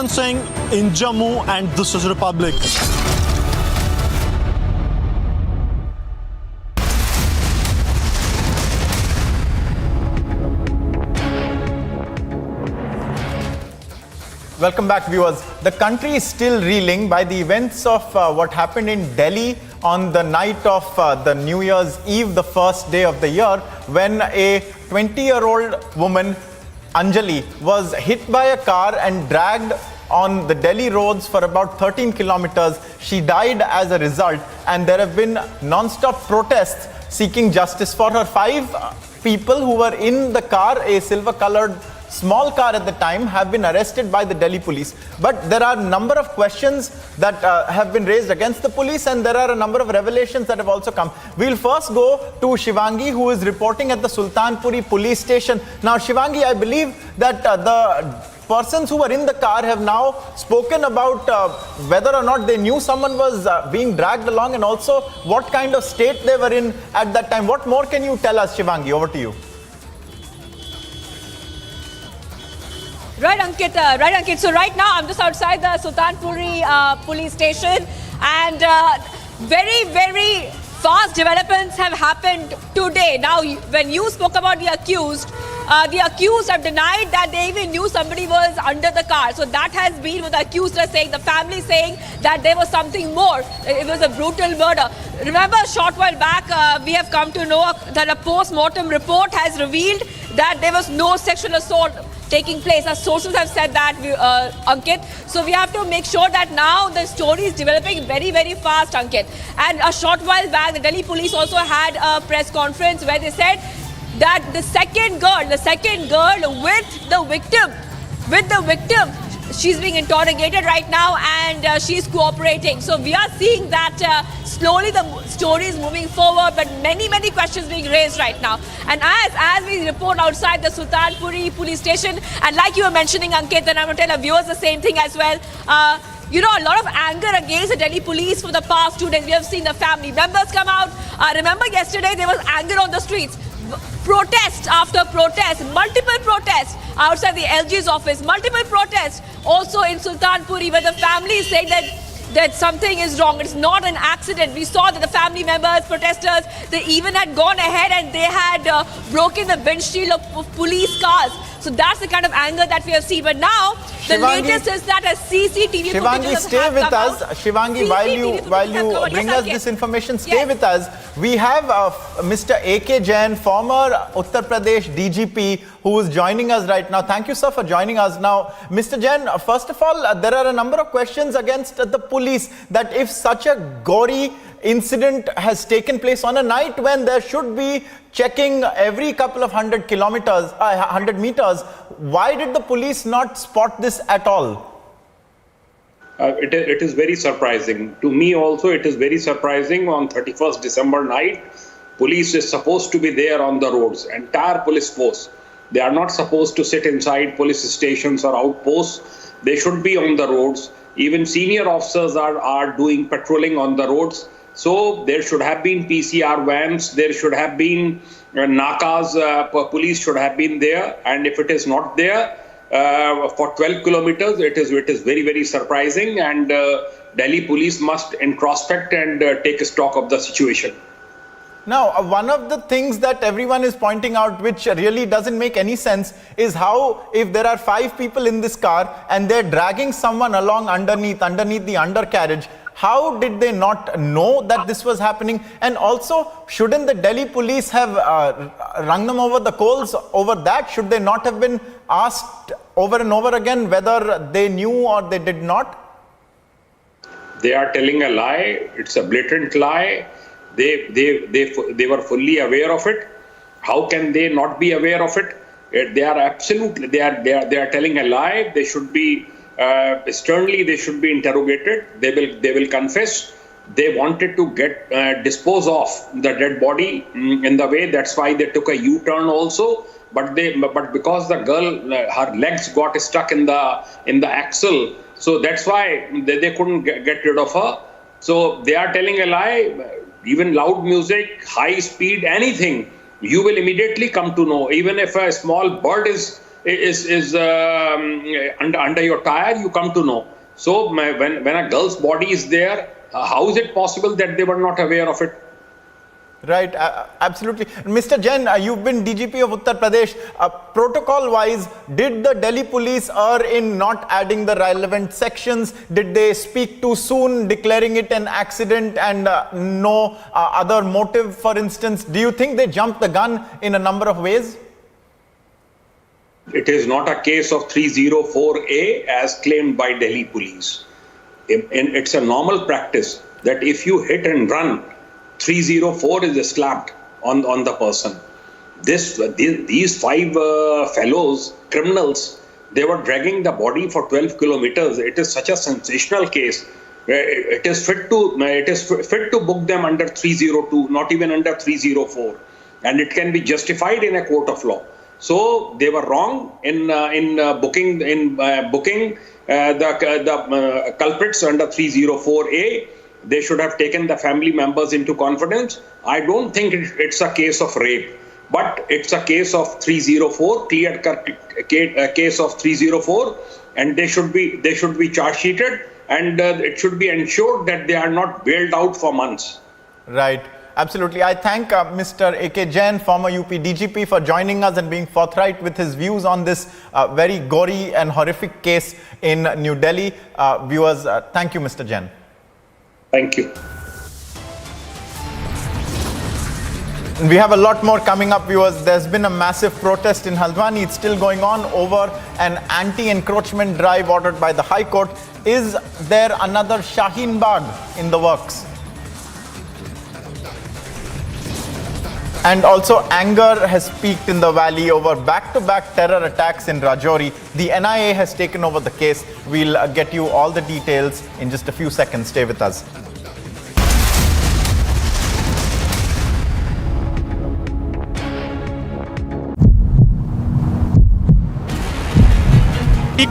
in Jammu, and this is Republic. Welcome back, viewers. The country is still reeling by the events of what happened in Delhi on the night of the New Year's Eve, the first day of the year, when a 20-year-old woman, Anjali, was hit by a car and dragged on the Delhi roads for about 13 kilometers. She died as a result, and there have been non-stop protests seeking justice for her. 5 people who were in the car, a silver-colored small car at the time, have been arrested by the Delhi police. But there are a number of questions that have been raised against the police, and there are a number of revelations that have also come. We'll first go to Shivangi, who is reporting at the Sultanpuri police station. Now, Shivangi, I believe that the persons who were in the car have now spoken about whether or not they knew someone was being dragged along, and also what kind of state they were in at that time. What more can you tell us, Shivangi? Over to you. Right, Ankit. So right now I'm just outside the Sultanpuri police station, and very, very fast developments have happened today. Now, when you spoke about the accused have denied that they even knew somebody was under the car. So that has been what the accused are saying. The family saying that there was something more. It was a brutal murder. Remember, a short while back, we have come to know that a post-mortem report has revealed that there was no sexual assault taking place. Our sources have said that, Ankit. So we have to make sure that now the story is developing very, very fast, Ankit. And a short while back, the Delhi police also had a press conference where they said that the second girl with the victim, she's being interrogated right now, and she's cooperating. So we are seeing that slowly the story is moving forward, but many, many questions being raised right now. And as we report outside the Sultanpuri police station, and like you were mentioning, Ankit, and I'm going to tell our viewers the same thing as well, a lot of anger against the Delhi police for the past 2 days. We have seen the family members come out. Remember yesterday there was anger on the streets. Protest after protest, multiple protests outside the LG's office, multiple protests also in Sultanpuri, where the family is saying that something is wrong. It's not an accident. We saw that the family members, protesters, they even had gone ahead and they had broken the windshield of police cars. So that's the kind of anger that we have seen. But now, the latest is that a CCTV Shivangi, stay with us. Shivangi, while you bring us this information, stay with us. We have Mr. A.K. Jain, former Uttar Pradesh DGP, who is joining us right now. Thank you, sir, for joining us. Now, Mr. Jain, first of all, there are a number of questions against the police that if such a gory incident has taken place on a night when there should be checking every couple of 100 meters, why did the police not spot this at all? It is very surprising. To me also, it is very surprising. On 31st December night, police is supposed to be there on the roads, entire police force. They are not supposed to sit inside police stations or outposts. They should be on the roads. Even senior officers are doing patrolling on the roads. So there should have been PCR vans, there should have been nakas, police should have been there. And if it is not there for 12 kilometers, it is very, very surprising. And Delhi police must introspect and take stock of the situation. Now, one of the things that everyone is pointing out, which really doesn't make any sense, is how if there are 5 people in this car and they're dragging someone along underneath the undercarriage, how did they not know that this was happening? And also, shouldn't the Delhi police have rung them over the coals over that? Should they not have been asked over and over again whether they knew or they did not? They are telling a lie. It's a blatant lie. They were fully aware of it. How can they not be aware of it? They are absolutely, they are telling a lie. They should be sternly, they should be interrogated. They will confess. They wanted to get dispose of the dead body in the way. That's why they took a U-turn also. But because the girl, her legs got stuck in the axle, so that's why they couldn't get rid of her. So they are telling a lie. Even loud music, high speed, anything, you will immediately come to know. Even if a small bird is under your tire, you come to know. So when a girl's body is there, how is it possible that they were not aware of it? Right, absolutely. Mr. Jain, you've been DGP of Uttar Pradesh. Protocol-wise, did the Delhi police err in not adding the relevant sections? Did they speak too soon, declaring it an accident and no other motive, for instance? Do you think they jumped the gun in a number of ways? It is not a case of 304A as claimed by Delhi police. It's a normal practice that if you hit and run, 304 is slapped on the person. These five fellows, criminals, they were dragging the body for 12 kilometers. It is such a sensational case. It is fit to book them under 302, not even under 304, and it can be justified in a court of law. So they were wrong in booking the culprits under 304A. They should have taken the family members into confidence. I don't think it's a case of rape, but it's a case of 304, clear-cut case of 304, and they should be charge-sheeted, and it should be ensured that they are not bailed out for months. Right. Absolutely. I thank Mr. A.K. Jain, former UP DGP, for joining us and being forthright with his views on this very gory and horrific case in New Delhi. Viewers, thank you, Mr. Jain. Thank you. We have a lot more coming up, viewers. There's been a massive protest in Haldwani. It's still going on over an anti-encroachment drive ordered by the High Court. Is there another Shaheen Bagh in the works? And also anger has peaked in the valley over back-to-back terror attacks in Rajouri. The NIA has taken over the case. We'll get you all the details in just a few seconds. Stay with us.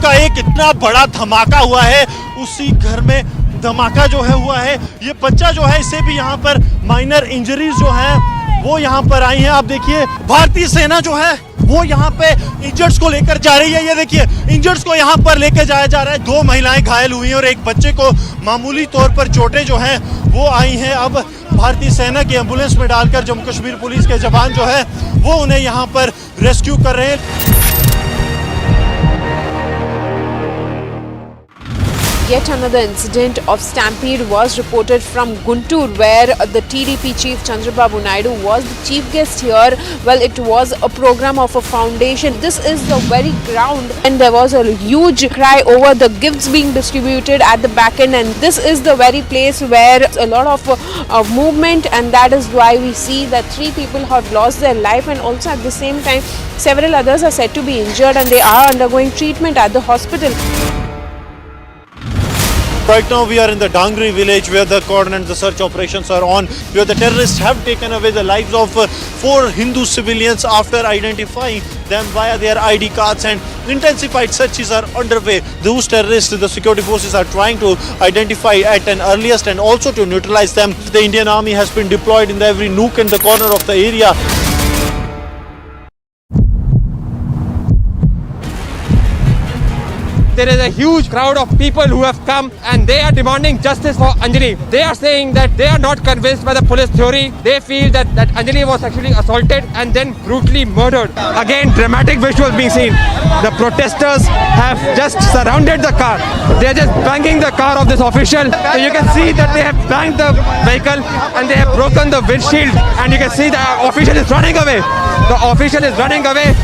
का एक इतना बड़ा धमाका हुआ है, उसी घर में धमाका जो है हुआ है। ये बच्चा जो है, इसे भी यहाँ पर माइनर इंजरीज जो है वो यहाँ पर आई हैं। आप देखिए, भारतीय सेना जो है वो यहाँ पे इंजर्ड्स को लेकर जा रही है। ये देखिए, इंजर्ड्स को यहाँ पर लेकर जाया जा रहा है। 2 महिलाएं घायल हुई हैं और एक बच्चे को मामूली तौर पर चोटें जो हैं वो आई हैं। अब भारतीय सेना की एम्बुलेंस में डालकर जम्मू कश्मीर पुलिस के जवान जो है वो उन्हें यहाँ पर रेस्क्यू कर रहे हैं। Yet another incident of stampede was reported from Guntur, where the TDP chief Chandrababu Naidu was the chief guest here. Well, it was a program of a foundation. This is the very ground, and there was a huge cry over the gifts being distributed at the back end, and this is the very place where a lot of movement, and that is why we see that 3 people have lost their life, and also at the same time several others are said to be injured, and they are undergoing treatment at the hospital. Right now we are in the Dangri village where the cordon and the search operations are on, where the terrorists have taken away the lives of 4 Hindu civilians after identifying them via their ID cards, and intensified searches are underway. Those terrorists, the security forces are trying to identify at an earliest and also to neutralize them. The Indian Army has been deployed in every nook and the corner of the area. There is a huge crowd of people who have come and they are demanding justice for Anjali. They are saying that they are not convinced by the police theory. They feel that Anjali was actually assaulted and then brutally murdered. Again, dramatic visuals being seen. The protesters have just surrounded the car. They are just banging the car of this official. So you can see that they have banged the vehicle and they have broken the windshield, and you can see the official is running away. The official is running away.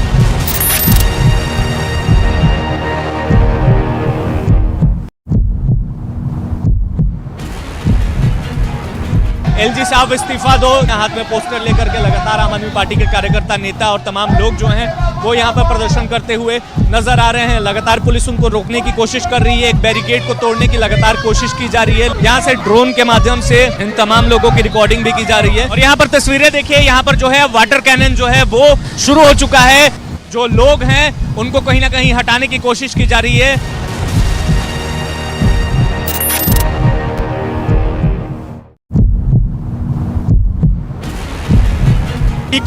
LG साहब इस्तीफा दो, हाथ में poster लेकर के लगातार आम आदमी पार्टी के कार्यकर्ता, नेता और तमाम लोग जो हैं वो यहाँ पर प्रदर्शन करते हुए नजर आ रहे हैं। लगातार पुलिस उनको रोकने की कोशिश कर रही है, एक बैरिकेड को तोड़ने की लगातार कोशिश की जा रही है। यहाँ से ड्रोन के माध्यम से इन तमाम लोगों की रिकॉर्डिंग भी की जा रही है। और यहाँ पर तस्वीरें देखिए, यहाँ पर जो है वाटर कैनन जो है वो शुरू हो चुका है। जो लोग हैं उनको कहीं ना कहीं हटाने की कोशिश की जा रही है।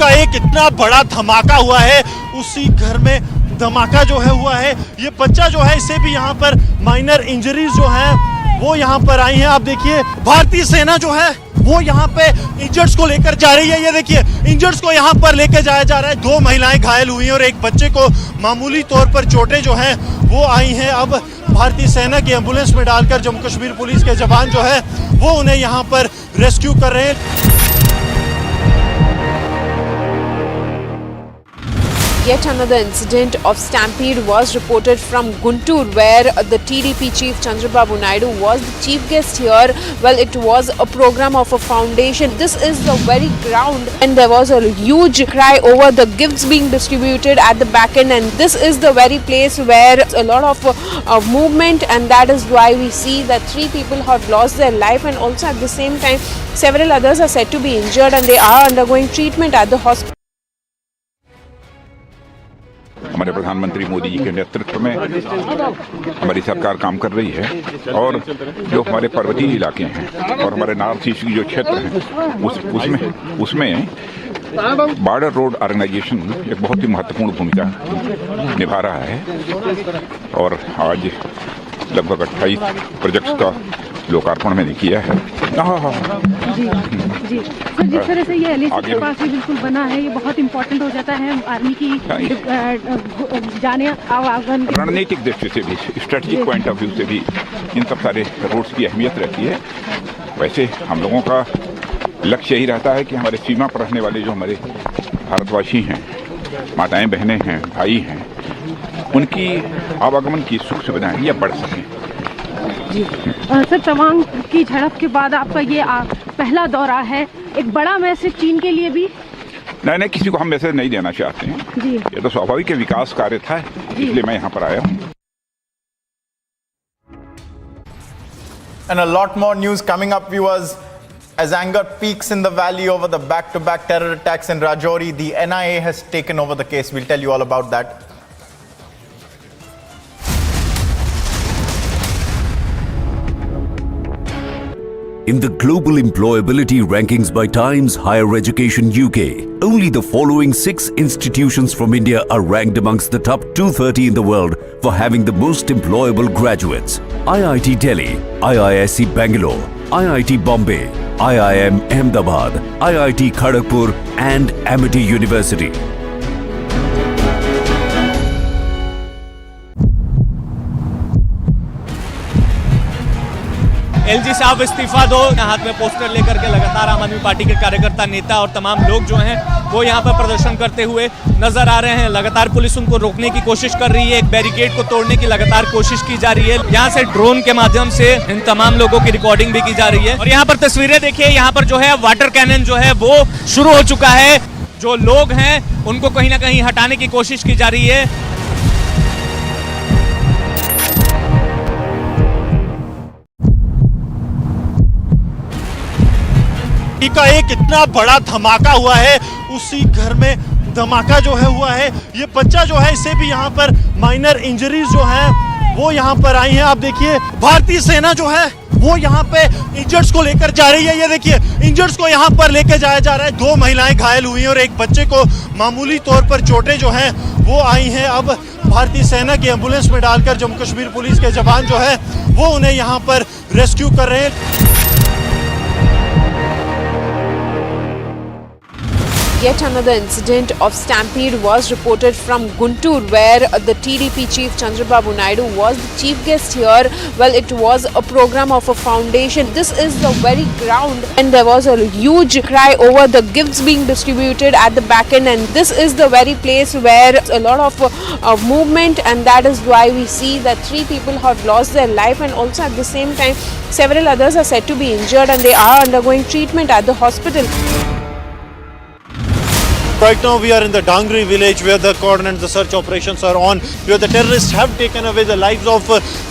का एक इतना बड़ा धमाका हुआ है, उसी घर में धमाका जो है हुआ है। ये बच्चा जो है, इसे भी यहाँ पर माइनर इंजरीज जो हैं वो यहाँ पर आई हैं। आप देखिए, भारतीय सेना जो है वो यहाँ पे इंजर्ड्स को लेकर जा रही है। ये देखिए इंजर्ड्स को यहाँ पर लेकर जाया जा रहा है। 2 महिलाएं घायल हुई हैं और एक बच्चे को मामूली तौर पर चोटें जो हैं वो आई हैं। अब भारतीय सेना की एम्बुलेंस में डालकर जम्मू कश्मीर पुलिस के जवान जो है वो उन्हें यहाँ पर रेस्क्यू कर रहे हैं। Yet another incident of stampede was reported from Guntur, where the TDP chief Chandrababu Naidu was the chief guest here. Well, it was a program of a foundation. This is the very ground, and there was a huge cry over the gifts being distributed at the back end, and this is the very place where a lot of movement, and that is why we see that 3 people have lost their life, and also at the same time several others are said to be injured and they are undergoing treatment at the hospital. हमारे प्रधानमंत्री मोदी जी के नेतृत्व में हमारी सरकार काम कर रही है और जो हमारे पर्वतीय इलाके हैं और हमारे नॉर्थ ईस्ट की जो क्षेत्र हैं उसमें बॉर्डर रोड ऑर्गेनाइजेशन एक बहुत ही महत्वपूर्ण भूमिका निभा रहा है और आज लगभग 28 प्रोजेक्ट्स का लोकार्पण मैंने किया है। जी जी सर, जिस तरह से ये एलएसी के पास भी बिल्कुल बना है, ये बहुत इम्पोर्टेंट हो जाता है आर्मी की जाने आवागमन रणनीतिक दृष्टि से भी, स्ट्रेटेजिक पॉइंट ऑफ व्यू से भी इन सब सारे रोड्स की अहमियत रहती है। वैसे हम लोगों का लक्ष्य यही रहता है कि हमारे सीमा पर रहने वाले जो हमारे भारतवासी हैं, माताएं बहनें हैं, भाई हैं, उनकी आवागमन की सुख सुविधाएं ये बढ़ सकें। जी सर, तवांग की झड़प के बाद आपका ये पहला दौरा है, एक बड़ा मैसेज चीन के लिए भी? नहीं, किसी को हम मैसेज नहीं देना चाहते हैं जी। ये तो स्वाभाविक विकास कार्य था, इसलिए मैं यहाँ पर आया हूँ। And a lot more news coming up, viewers. As anger peaks in the valley over the back-to-back terror attacks in Rajouri, the NIA has taken over the case. We'll tell you all about that. In the global employability rankings by Times Higher Education UK, only the following 6 institutions from India are ranked amongst the top 230 in the world for having the most employable graduates. IIT Delhi, IISc Bangalore, IIT Bombay, IIM Ahmedabad, IIT Kharagpur and Amity University. LG साहब इस्तीफा दो, हाथ में poster लेकर के लगातार आम आदमी पार्टी के कार्यकर्ता, नेता और तमाम लोग जो हैं वो यहाँ पर प्रदर्शन करते हुए नजर आ रहे हैं। लगातार पुलिस उनको रोकने की कोशिश कर रही है, एक बैरिकेड को तोड़ने की लगातार कोशिश की जा रही है। यहाँ से ड्रोन के माध्यम से इन तमाम लोगों की रिकॉर्डिंग भी की जा रही है। और यहाँ पर तस्वीरें देखिए, यहाँ पर जो है वाटर कैनन जो है वो शुरू हो चुका है। जो लोग हैं उनको कहीं ना कहीं हटाने की कोशिश की जा रही है। का एक इतना बड़ा धमाका हुआ है, उसी घर में धमाका जो है हुआ है। ये बच्चा जो है, इसे भी यहाँ पर माइनर इंजरीज जो हैं वो यहाँ पर आई हैं। आप देखिए भारतीय सेना जो है वो यहाँ पे इंजर्ड्स को लेकर जा रही है। ये देखिए इंजर्ड्स को यहाँ पर लेकर जाया जा रहा है। 2 महिलाएं घायल हुई हैं और एक बच्चे को मामूली तौर पर चोटें जो हैं वो आई हैं। अब भारतीय सेना की एम्बुलेंस में डालकर जम्मू कश्मीर पुलिस के जवान जो है वो उन्हें यहाँ पर रेस्क्यू कर रहे हैं। Yet another incident of stampede was reported from Guntur, where the TDP chief Chandrababu Naidu was the chief guest here. Well, it was a program of a foundation. This is the very ground, and there was a huge cry over the gifts being distributed at the back end, and this is the very place where a lot of movement, and that is why we see that 3 people have lost their life, and also at the same time several others are said to be injured and they are undergoing treatment at the hospital. Right now we are in the Dangri village where the cordon and the search operations are on, where the terrorists have taken away the lives of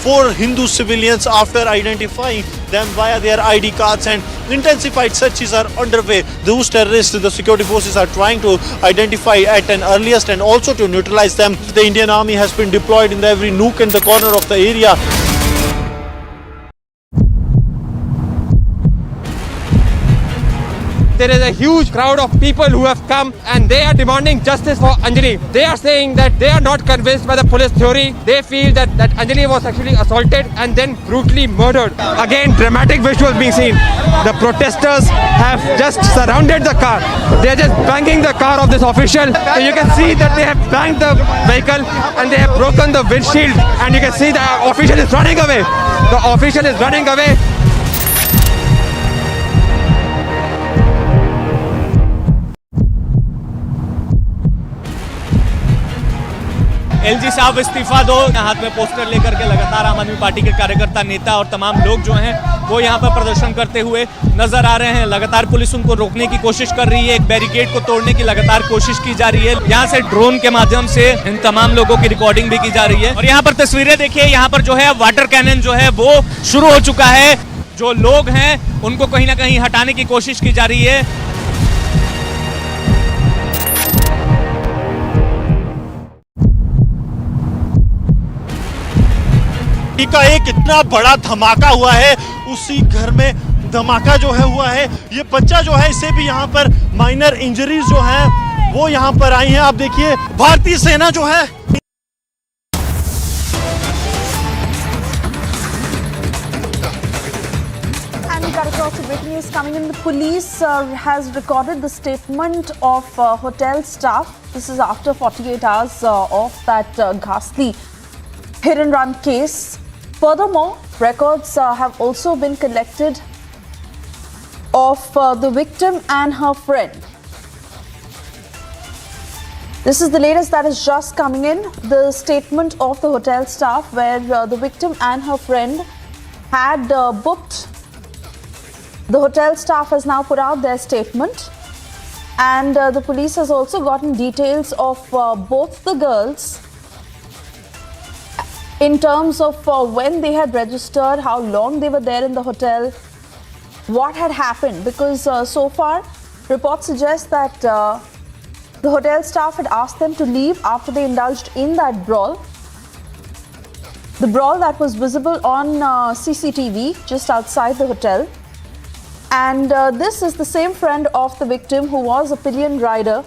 4 Hindu civilians after identifying them via their ID cards, and intensified searches are underway. Those terrorists, the security forces are trying to identify at an earliest and also to neutralize them. The Indian Army has been deployed in every nook and the corner of the area. there is a huge crowd of people who have come and they are demanding justice for Anjali. They are saying that they are not convinced by the police theory. They feel that Anjali was actually assaulted and then brutally murdered. Again, dramatic visuals being seen. The protesters have just surrounded the car. They are just banging the car of this official. And you can see that they have banged the vehicle and they have broken the windshield. And you can see the official is running away. The official is running away. LG साहब इस्तीफा दो, हाथ में poster लेकर के लगातार आम आदमी पार्टी के कार्यकर्ता, नेता और तमाम लोग जो हैं वो यहाँ पर प्रदर्शन करते हुए नजर आ रहे हैं। लगातार पुलिस उनको रोकने की कोशिश कर रही है, एक बैरिकेड को तोड़ने की लगातार कोशिश की जा रही है। यहाँ से ड्रोन के माध्यम से इन तमाम लोगों की रिकॉर्डिंग भी की जा रही है। और यहाँ पर तस्वीरें देखिए, यहाँ पर जो है वाटर कैनन जो है वो शुरू हो चुका है। जो लोग हैं उनको कहीं ना कहीं हटाने की कोशिश की जा रही है। का एक इतना बड़ा धमाका हुआ है, उसी घर में धमाका जो है हुआ है। ये बच्चा जो है इसे भी यहाँ पर माइनर इंजरीज जो है वो यहाँ पर आई हैं। आप देखिए भारतीय सेना जो है Breaking news coming in. The police has recorded the statement of hotel staff. This is after 48 hours of that ghastly hit and run case. Furthermore, records have also been collected of the victim and her friend. This is the latest that is just coming in. The statement of the hotel staff where the victim and her friend had booked. The hotel staff has now put out their statement, and the police has also gotten details of both the girls in terms of when they had registered, how long they were there in the hotel, what had happened, because so far reports suggest that the hotel staff had asked them to leave after they indulged in that brawl. The brawl that was visible on CCTV just outside the hotel. And this is the same friend of the victim who was a pillion rider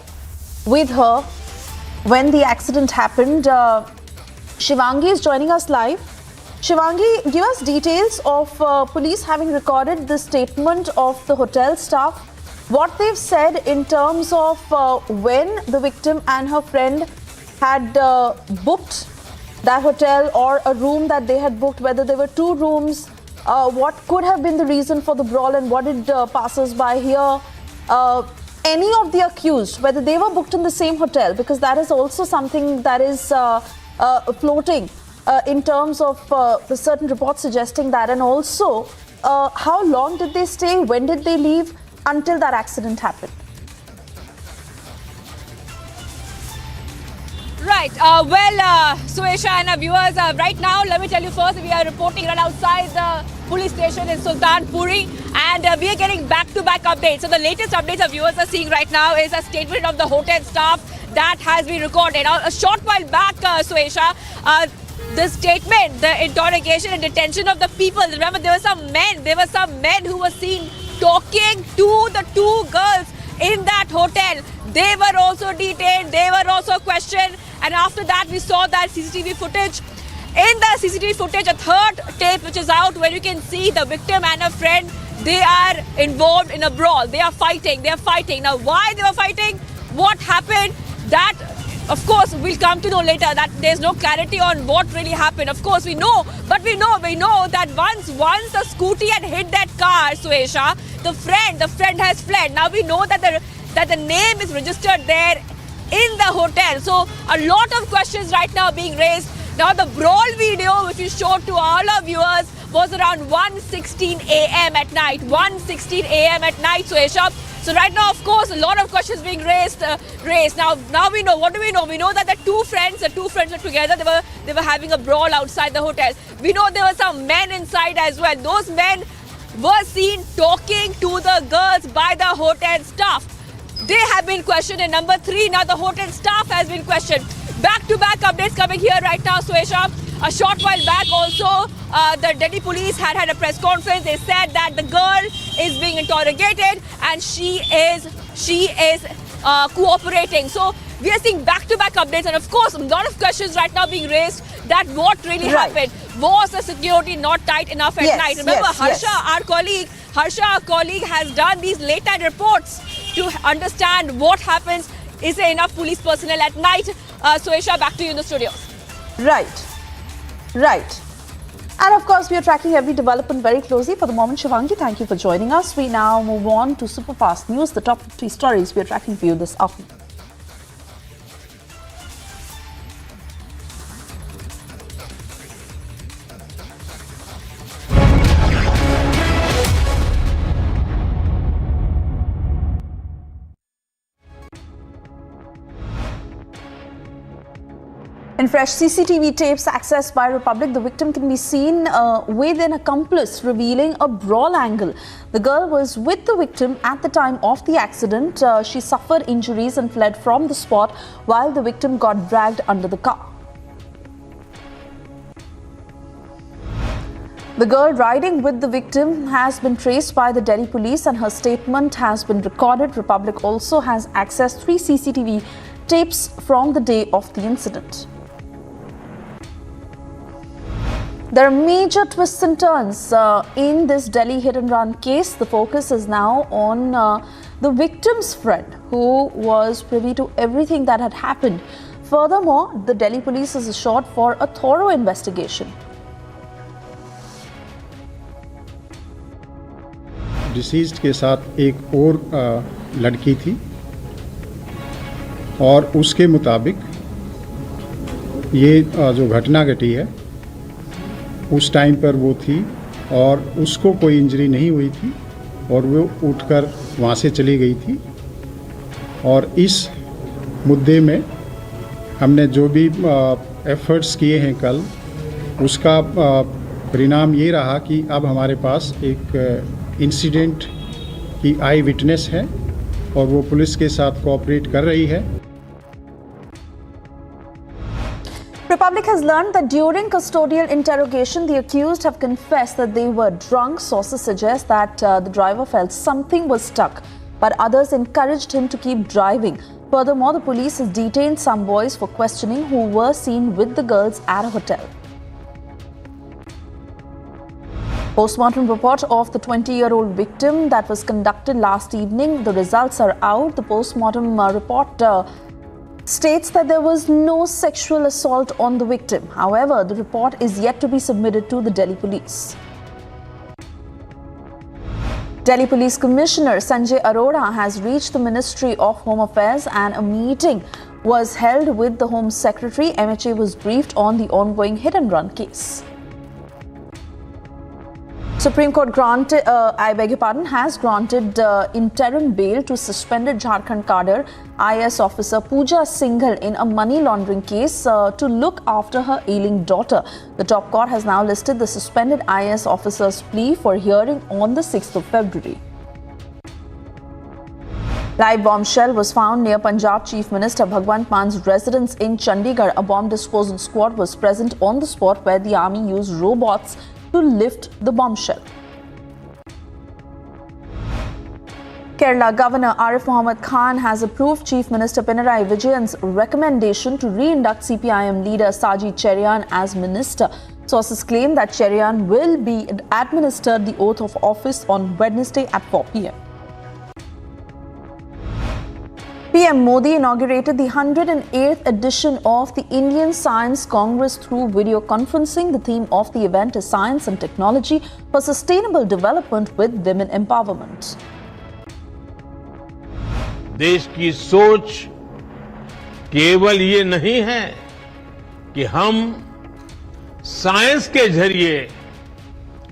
with her when the accident happened. Shivangi is joining us live. Shivangi, give us details of police having recorded the statement of the hotel staff, what they've said in terms of when the victim and her friend had booked that hotel or a room that they had booked, whether there were two rooms, what could have been the reason for the brawl and what did passers-by hear, any of the accused, whether they were booked in the same hotel, because that is also something that is floating in terms of certain reports suggesting that, and also how long did they stay, when did they leave until that accident happened? Right. Suesha and our viewers, right now, let me tell you first, we are reporting right outside the police station in Sultanpuri, and we are getting back-to-back updates. So the latest updates our viewers are seeing right now is a statement of the hotel staff that has been recorded. Now, a short while back, Suesha, the statement, the interrogation and detention of the people. Remember, there were some men who were seen talking to the two girls in that hotel. They were also detained, they were also questioned, and after that we saw that CCTV footage. In the CCTV footage, a third tape which is out where you can see the victim and her friend, they are involved in a brawl. They are fighting. Now, why they were fighting, what happened, that of course we'll come to know later, that there's no clarity on what really happened. Of course we know, but we know that once the scooty had hit that car, Suesha, the friend has fled. Now we know that the name is registered there in the hotel. So a lot of questions right now being raised. Now the brawl video which we showed to all our viewers was around 1:16 a.m. at night. 1:16 a.m. at night, Suesha. So right now, of course, a lot of questions being raised. Now we know. What do we know? We know that the two friends were together. They were having a brawl outside the hotel. We know there were some men inside as well. Those men were seen talking to the girls by the hotel staff. They have been questioned. And number 3, now the hotel staff has been questioned. Back-to-back updates coming here right now, Suesha. A short while back also, the Delhi police had a press conference. They said that the girl is being interrogated and she is cooperating. So we are seeing back-to-back updates, and of course, a lot of questions right now being raised that what really happened. Was the security not tight enough at night? Remember, Harsha, our colleague, has done these late-night reports to understand what happens. Is there enough police personnel at night? Suesha, back to you in the studios. Right. And of course, we are tracking every development very closely. For the moment, Shivangi, thank you for joining us. We now move on to Superfast News, the top 3 stories we are tracking for you this afternoon. In fresh CCTV tapes accessed by Republic, the victim can be seen with an accomplice revealing a brawl angle. The girl was with the victim at the time of the accident. She suffered injuries and fled from the spot while the victim got dragged under the car. The girl riding with the victim has been traced by the Delhi police and her statement has been recorded. Republic also has accessed 3 CCTV tapes from the day of the incident. There are major twists and turns in this Delhi hit-and-run case. The focus is now on the victim's friend, who was privy to everything that had happened. Furthermore, the Delhi police is assured for a thorough investigation. Deceased के साथ एक और लड़की थी और उसके मुताबिक ये जो घटना घटी है उस टाइम पर वो थी और उसको कोई इंजरी नहीं हुई थी और वो उठकर वहाँ से चली गई थी। और इस मुद्दे में हमने जो भी एफर्ट्स किए हैं कल, उसका परिणाम ये रहा कि अब हमारे पास एक इंसिडेंट की आई विटनेस है और वो पुलिस के साथ कोऑपरेट कर रही है। Republic has learned that during custodial interrogation, the accused have confessed that they were drunk. Sources suggest that the driver felt something was stuck, but others encouraged him to keep driving. Furthermore, the police has detained some boys for questioning who were seen with the girls at a hotel. Postmortem report of the 20-year-old victim that was conducted last evening. The results are out. The postmortem report states that there was no sexual assault on the victim. However, the report is yet to be submitted to the Delhi police. Delhi Police Commissioner Sanjay Arora has reached the Ministry of Home Affairs and a meeting was held with the Home Secretary. MHA was briefed on the ongoing hit-and-run case. Supreme Court has granted interim bail to suspended Jharkhand cadre IS officer Pooja Singhal in a money laundering case to look after her ailing daughter. The top court has now listed the suspended IS officer's plea for hearing on the 6th of February. Live bombshell was found near Punjab Chief Minister Bhagwant Man's residence in Chandigarh. A bomb disposal squad was present on the spot where the army used robots to lift the bombshell. Kerala Governor Arif Mohammed Khan has approved Chief Minister Pinarayi Vijayan's recommendation to re-induct CPIM leader Saji Cherian as minister. Sources claim that Cherian will be administered the oath of office on Wednesday at 4 p.m. PM Modi inaugurated the 108th edition of the Indian Science Congress through video conferencing. The theme of the event is Science and Technology for Sustainable Development with Women Empowerment. देश की सोच केवल ये नहीं है कि हम science के जरिए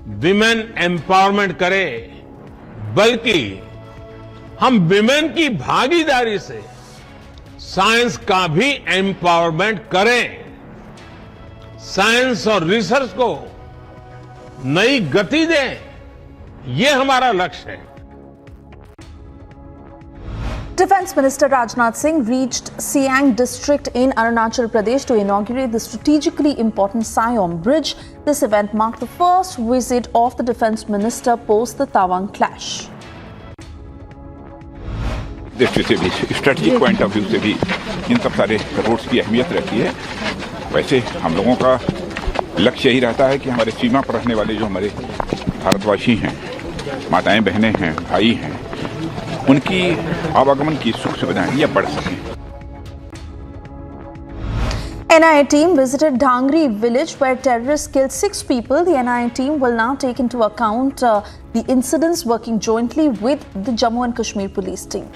विमेन एम्पावरमेंट करें, बल्कि हम विमेन की भागीदारी से साइंस का भी एम्पावरमेंट करें, साइंस और रिसर्च को नई गति दें, ये हमारा लक्ष्य है। Defence Minister Rajnath Singh reached Siang district in Arunachal Pradesh to inaugurate the strategically important Siam Bridge. This event marked the first visit of the Defence Minister post the Tawang clash. दृष्टि से भी strategic point of view से भी इन सब सारे roads की अहमियत रहती है। वैसे हम लोगों का लक्ष्य यही रहता है कि हमारे सीमा पर रहने वाले जो हमारे भारतवासी हैं, माताएं बहनें हैं, भाई हैं, उनकी आवागमन की सुख सुविधाएं ये बढ़ सकें। NIA team visited Dhangri village where terrorists killed 6 people. The NIA team will now take into account the incidents, working jointly with the Jammu and Kashmir police team.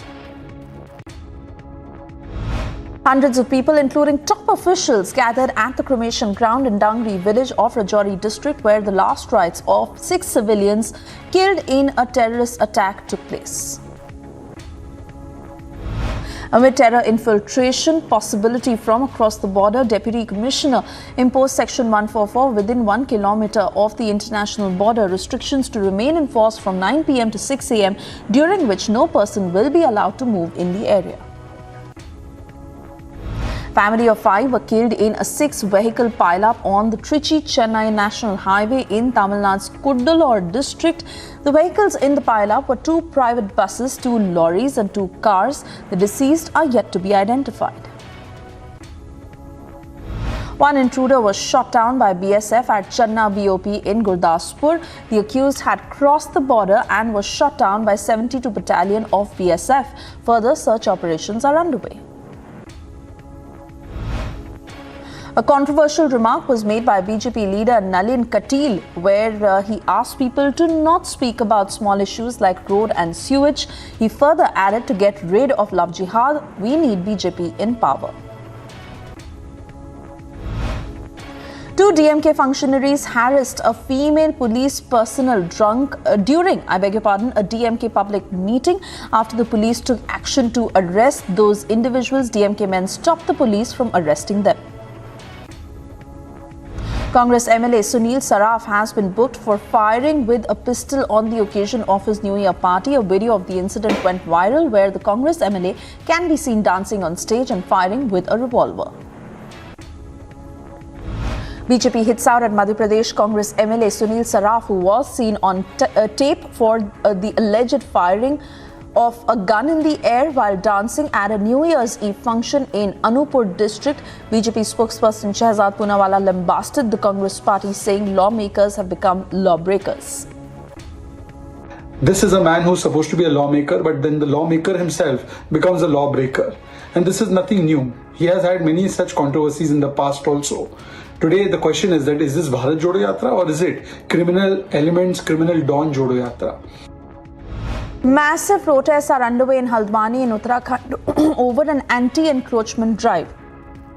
Hundreds of people, including top officials, gathered at the cremation ground in Dhangri village of Rajouri district, where the last rites of 6 civilians killed in a terrorist attack took place. Amid terror infiltration possibility from across the border, Deputy Commissioner imposed Section 144 within 1 kilometre of the international border. Restrictions to remain in force from 9 p.m. to 6 a.m., during which no person will be allowed to move in the area. Family of 5 were killed in a 6-vehicle pileup on the Trichy-Chennai National Highway in Tamil Nadu's Kuddalore district. The vehicles in the pileup were 2 private buses, 2 lorries and 2 cars. The deceased are yet to be identified. One intruder was shot down by BSF at Channa BOP in Gurdaspur. The accused had crossed the border and was shot down by 72 Battalion of BSF. Further search operations are underway. A controversial remark was made by BJP leader Nalin Katil, where he asked people to not speak about small issues like road and sewage. He further added, to get rid of love jihad, we need BJP in power. 2 DMK functionaries harassed a female police personnel during a DMK public meeting. After the police took action to arrest those individuals, DMK men stopped the police from arresting them. Congress MLA Sunil Saraf has been booked for firing with a pistol on the occasion of his New Year party. A video of the incident went viral, where the Congress MLA can be seen dancing on stage and firing with a revolver. BJP hits out at Madhya Pradesh Congress MLA Sunil Saraf, who was seen on tape for the alleged firing of a gun in the air while dancing at a New Year's Eve function in Anuppur district. BJP spokesperson Shehzad Poonawala lambasted the Congress party, saying lawmakers have become lawbreakers. This is a man who's supposed to be a lawmaker, but then the lawmaker himself becomes a lawbreaker. And this is nothing new. He has had many such controversies in the past also. Today the question is that, is this Bharat Jodo Yatra or is it criminal elements, criminal dawn Jodo Yatra? Massive protests are underway in Haldwani in Uttarakhand over an anti-encroachment drive.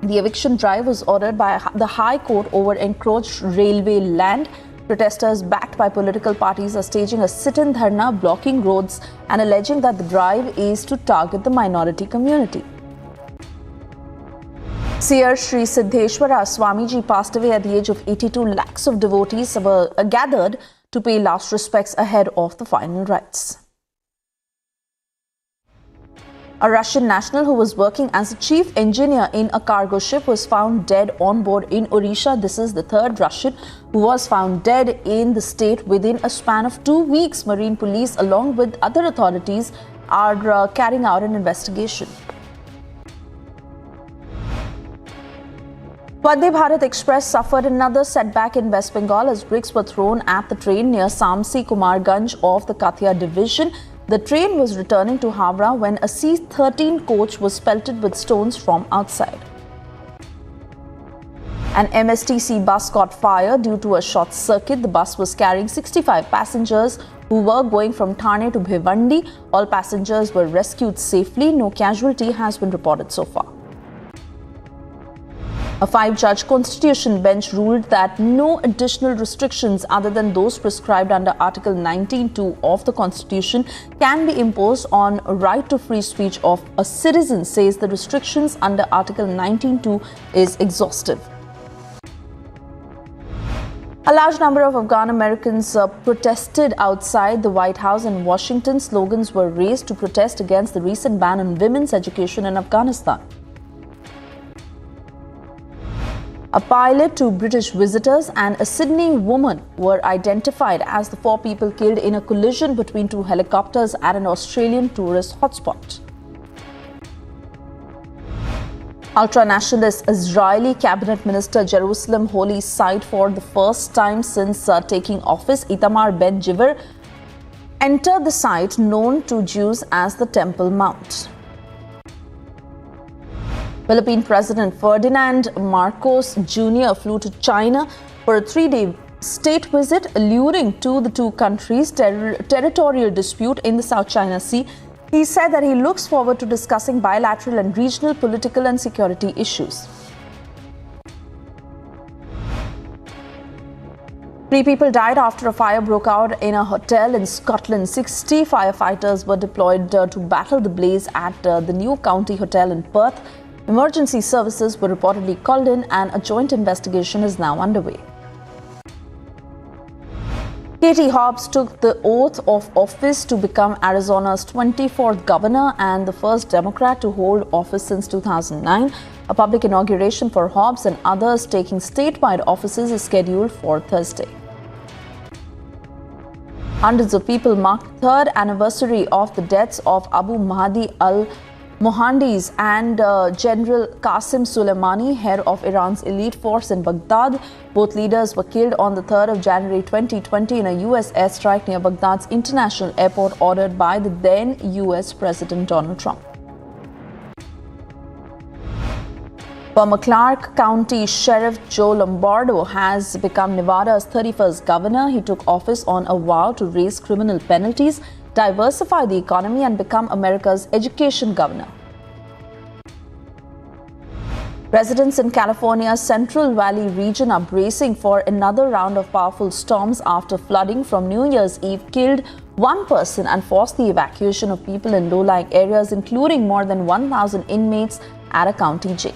The eviction drive was ordered by the High Court over encroached railway land. Protesters backed by political parties are staging a sit-in dharna, blocking roads and alleging that the drive is to target the minority community. Seer Sri Siddheshwara Swamiji passed away at the age of 82. Lakhs of devotees were gathered to pay last respects ahead of the final rites. A Russian national who was working as a chief engineer in a cargo ship was found dead on board in Odisha. This is the 3rd Russian who was found dead in the state within a span of 2 weeks. Marine police, along with other authorities, are carrying out an investigation. Vande Bharat Express suffered another setback in West Bengal as bricks were thrown at the train near Samsi Kumarganj of the Kathia division. The train was returning to Havra when a C-13 coach was pelted with stones from outside. An MSTC bus caught fire due to a short circuit. The bus was carrying 65 passengers who were going from Thane to Bhivandi. All passengers were rescued safely. No casualty has been reported so far. A 5-judge constitution bench ruled that no additional restrictions other than those prescribed under Article 19(2) of the Constitution can be imposed on right to free speech of a citizen, says the restrictions under Article 19(2) is exhaustive. A large number of Afghan Americans protested outside the White House in Washington. Slogans were raised to protest against the recent ban on women's education in Afghanistan. A pilot, 2 British visitors and a Sydney woman were identified as the 4 people killed in a collision between 2 helicopters at an Australian tourist hotspot. Ultra-nationalist Israeli cabinet minister Jerusalem Holy Site for the first time since taking office, Itamar Ben-Gvir entered the site known to Jews as the Temple Mount. Philippine President Ferdinand Marcos Jr. flew to China for a 3-day state visit, alluding to the 2 countries' territorial dispute in the South China Sea. He said that he looks forward to discussing bilateral and regional political and security issues. 3 people died after a fire broke out in a hotel in Scotland. 60 firefighters were deployed to battle the blaze at the New County Hotel in Perth. Emergency services were reportedly called in and a joint investigation is now underway. Katie Hobbs took the oath of office to become Arizona's 24th governor and the first Democrat to hold office since 2009. A public inauguration for Hobbs and others taking statewide offices is scheduled for Thursday. Hundreds of people marked the 3rd anniversary of the deaths of Abu Mahdi al-Mohandes and General Qasem Soleimani, head of Iran's elite force in Baghdad. Both leaders were killed on the 3rd of January 2020 in a U.S. airstrike near Baghdad's international airport ordered by the then U.S. President Donald Trump. Former Clark County Sheriff Joe Lombardo has become Nevada's 31st governor. He took office on a vow to raise criminal penalties, diversify the economy and become America's education governor. Residents in California's Central Valley region are bracing for another round of powerful storms after flooding from New Year's Eve killed 1 person and forced the evacuation of people in low-lying areas, including more than 1,000 inmates at a county jail.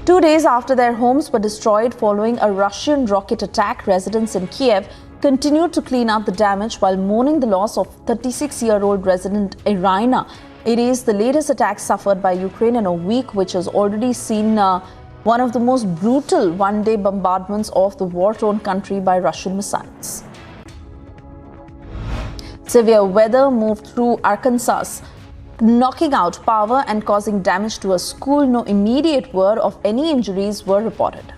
2 days after their homes were destroyed following a Russian rocket attack, residents in Kiev continued to clean up the damage while mourning the loss of 36-year-old resident Irina. It is the latest attack suffered by Ukraine in a week, which has already seen one of the most brutal one-day bombardments of the war-torn country by Russian missiles. Severe weather moved through Arkansas, knocking out power and causing damage to a school. No immediate word of any injuries were reported.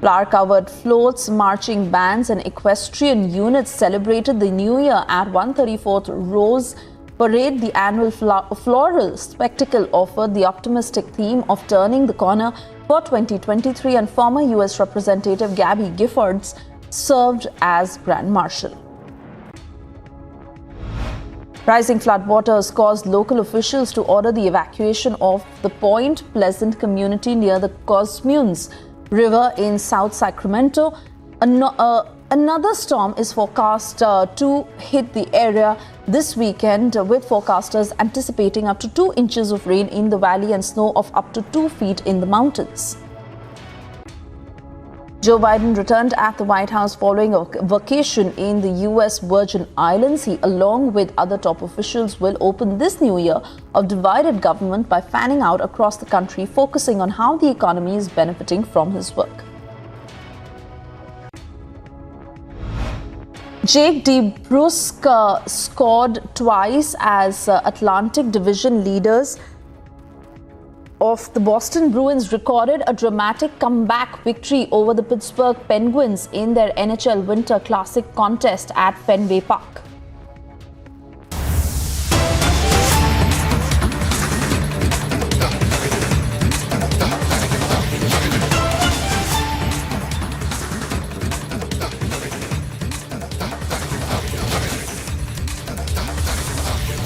Flower-covered floats, marching bands and equestrian units celebrated the New Year at 134th Rose Parade. The annual floral spectacle offered the optimistic theme of turning the corner for 2023, and former U.S. Representative Gabby Giffords served as Grand Marshal. Rising floodwaters caused local officials to order the evacuation of the Point Pleasant community near the Cosmunes River in South Sacramento. Another storm is forecast to hit the area this weekend, with forecasters anticipating up to 2 inches of rain in the valley and snow of up to 2 feet in the mountains. Joe Biden returned at the White House following a vacation in the U.S. Virgin Islands. He, along with other top officials, will open this new year of divided government by fanning out across the country, focusing on how the economy is benefiting from his work. Jake DeBrusque scored twice as Atlantic Division leaders of the Boston Bruins recorded a dramatic comeback victory over the Pittsburgh Penguins in their NHL Winter Classic contest at Fenway Park.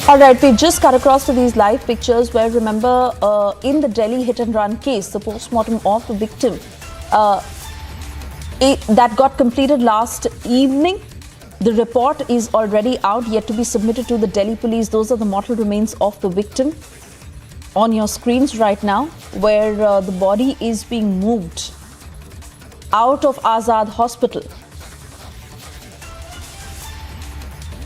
Alright, we just cut across to these live pictures where, remember, in the Delhi hit-and-run case, the post-mortem of the victim that got completed last evening. The report is already out, yet to be submitted to the Delhi police. Those are the mortal remains of the victim. on your screens right now, where the body is being moved out of Azad Hospital.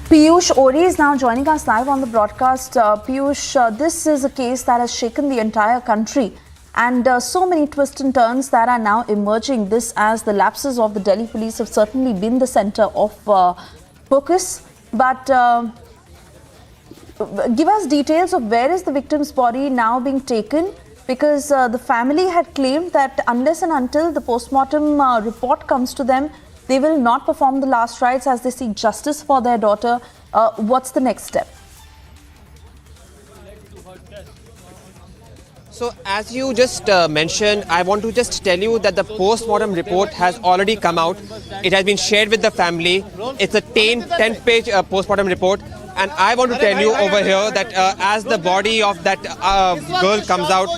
Piyush Ori is now joining us live on the broadcast. Piyush, this is a case that has shaken the entire country, and so many twists and turns that are now emerging. This, as the lapses of the Delhi police have certainly been the center of focus. But give us details of where is the victim's body now being taken, because the family had claimed that unless and until the postmortem report comes to them, they will not perform the last rites as they seek justice for their daughter. What's the next step? So as you just mentioned, I want to just tell you that the post-mortem report has already come out. It has been shared with the family. It's a 10-page post-mortem report. And I want to tell you over here that as the body of that girl comes out,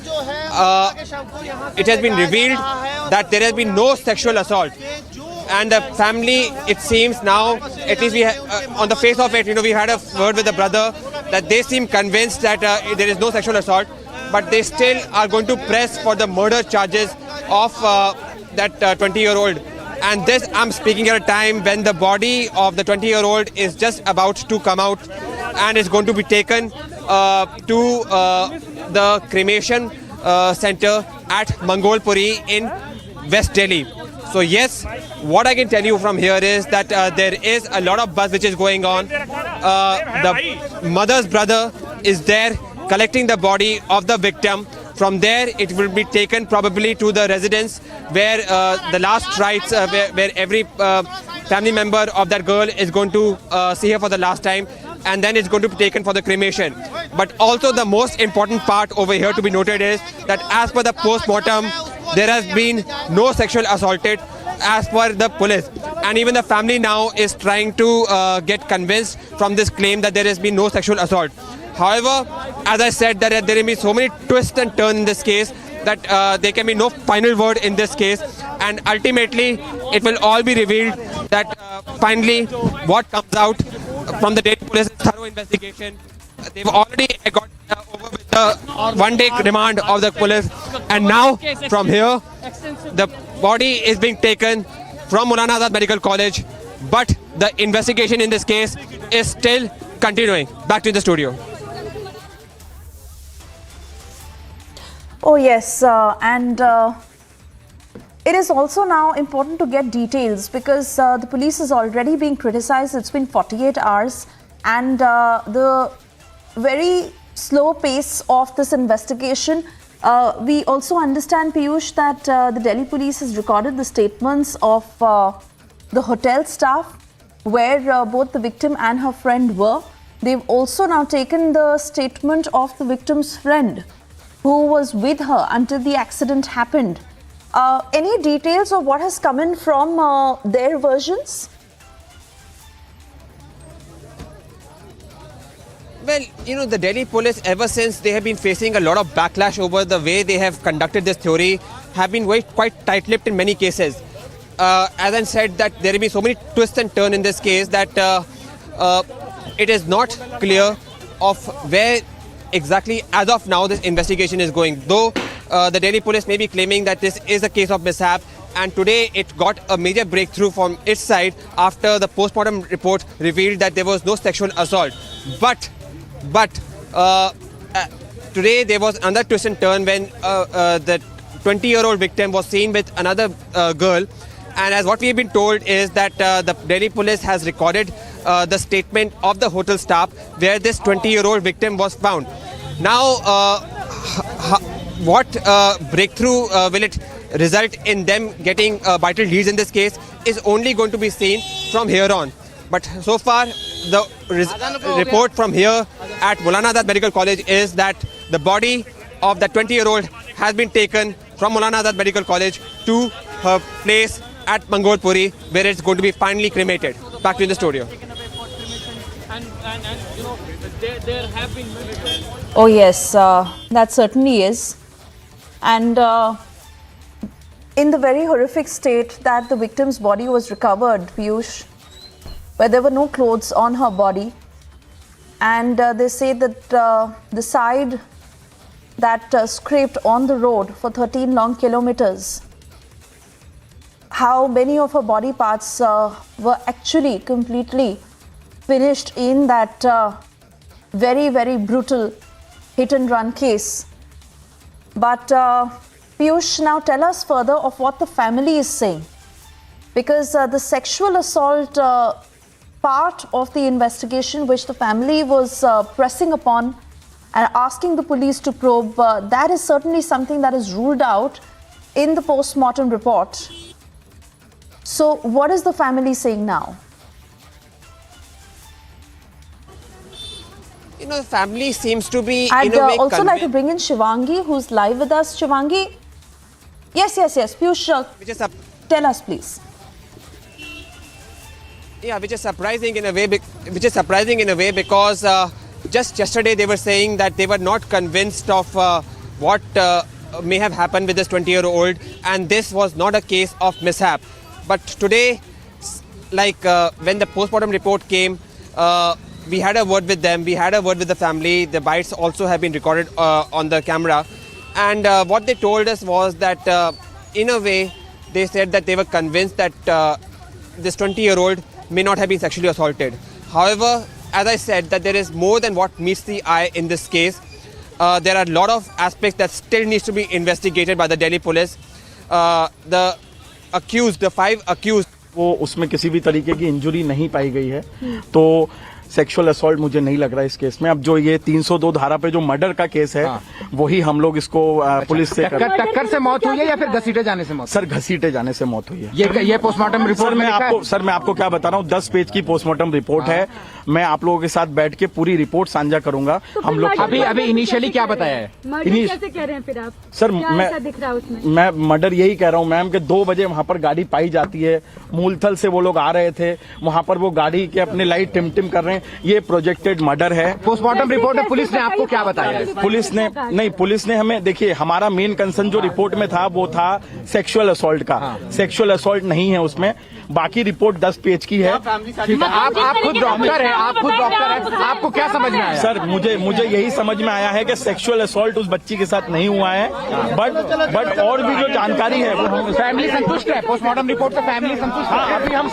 it has been revealed that there has been no sexual assault. And the family, it seems now, at least we on the face of it, we had a word with the brother that they seem convinced that there is no sexual assault, but they still are going to press for the murder charges of that 20-year-old. And this, I'm speaking at a time when the body of the 20-year-old is just about to come out and is going to be taken to the cremation center at Mangolpuri in West Delhi. So yes, what I can tell you from here is that there is a lot of buzz which is going on. The mother's brother is there collecting the body of the victim. From there, it will be taken probably to the residence where the last rites, where every family member of that girl is going to see her for the last time, and then it's going to be taken for the cremation. But also the most important part over here to be noted is that as per the post-mortem, there has been no sexual assaulted as per the police. And even the family now is trying to get convinced from this claim that there has been no sexual assault. However, as I said, that there will be so many twists and turns in this case that there can be no final word in this case. And ultimately, it will all be revealed that finally what comes out from the Delhi police thorough investigation. They've already got over with the one-day remand of the police. And now, from here, the body is being taken from Maulana Azad Medical College. But the investigation in this case is still continuing. Back to the studio. Oh yes, and it is also now important to get details, because the police is already being criticized. It's been 48 hours, and the very slow pace of this investigation. We also understand, Piyush, that the Delhi police has recorded the statements of the hotel staff where both the victim and her friend were. They've also now taken the statement of the victim's friend, who was with her until the accident happened. Any details of what has come in from their versions? Well, the Delhi police, ever since they have been facing a lot of backlash over the way they have conducted this theory, have been quite tight-lipped in many cases. As I said, that there have been so many twists and turns in this case that it is not clear of where exactly as of now this investigation is going. Though the Delhi police may be claiming that this is a case of mishap, and today it got a major breakthrough from its side after the postmortem report revealed that there was no sexual assault. But today there was another twist and turn when the 20-year-old victim was seen with another girl. And as what we have been told is that the Delhi police has recorded the statement of the hotel staff where this 20-year-old victim was found. Now, what breakthrough will it result in them getting vital leads in this case is only going to be seen from here on. But so far, the report from here at Maulana Azad Medical College is that the body of the 20-year-old has been taken from Maulana Azad Medical College to her place at Mangolpuri, where it's going to be finally cremated. Back to the studio. There have been... Oh yes, that certainly is. And in the very horrific state that the victim's body was recovered, Piyush, where there were no clothes on her body, and they say that the side that scraped on the road for 13 long kilometers. How many of her body parts were actually completely finished in that very, very brutal hit and run case. But Piyush, now tell us further of what the family is saying. Because the sexual assault part of the investigation, which the family was pressing upon and asking the police to probe, that is certainly something that is ruled out in the post-mortem report. So what is the family saying now? You know, the family seems to be I'd in a way also like to bring in Shivangi, who's live with us. Shivangi? Yes. Piyush, tell us, please. Yeah, which is surprising in a way. Because just yesterday they were saying that they were not convinced of what may have happened with this 20-year-old, and this was not a case of mishap. But today, when the postmortem report came, we had a word with them. We had a word with the family. The bites also have been recorded on the camera, and what they told us was that in a way they said that they were convinced that this 20-year-old may not have been sexually assaulted. However, as I said, that there is more than what meets the eye in this case. There are a lot of aspects that still needs to be investigated by the Delhi police. The accused, the 5 accused, वो उसमें किसी भी तरीके की injury नहीं पाई गई है, तो सेक्सुअल असॉल्ट मुझे नहीं लग रहा है इस केस में। अब जो ये 302 धारा पे जो मर्डर का केस है, वही हम लोग इसको पुलिस से टक्कर से मौत हुई है या फिर घसीटे जाने से मौत? सर, घसीटे जाने से मौत हुई है। ये पोस्टमार्टम रिपोर्ट मैं आपको क्या बता रहा हूँ, 10 पेज की पोस्टमार्टम रिपोर्ट है। मैं आप लोगों के साथ बैठ के पूरी रिपोर्ट साझा करूंगा। हम लोग अभी इनिशियली क्या बताया है? कैसे कह रहे हैं फिर आप? सर, मैं मर्डर यही कह रहा हूँ मैम कि 2 बजे वहाँ पर गाड़ी पाई जाती है, मूलथल से वो लोग आ रहे थे, वहाँ पर वो गाड़ी के अपने लाइट टिम कर रहे हैं। ये प्रोजेक्टेड मर्डर है। पोस्टमार्टम रिपोर्ट में पुलिस ने आपको क्या बताया? पुलिस ने हमें, देखिए, हमारा मेन कंसर्न जो रिपोर्ट में था वो था सेक्सुअल असॉल्ट का। सेक्सुअल असॉल्ट नहीं है उसमें, बाकी रिपोर्ट 10 पेज की है। आप खुद डॉक्टर हैं, आपको क्या समझ में आया? सर, मुझे यही समझ में आया है कि सेक्सुअल असॉल्ट उस बच्ची के साथ नहीं हुआ है, बट और भी जो जानकारी है वो फैमिली संतुष्ट है। पोस्टमार्टम रिपोर्ट पे फैमिली संतुष्ट है? अभी हम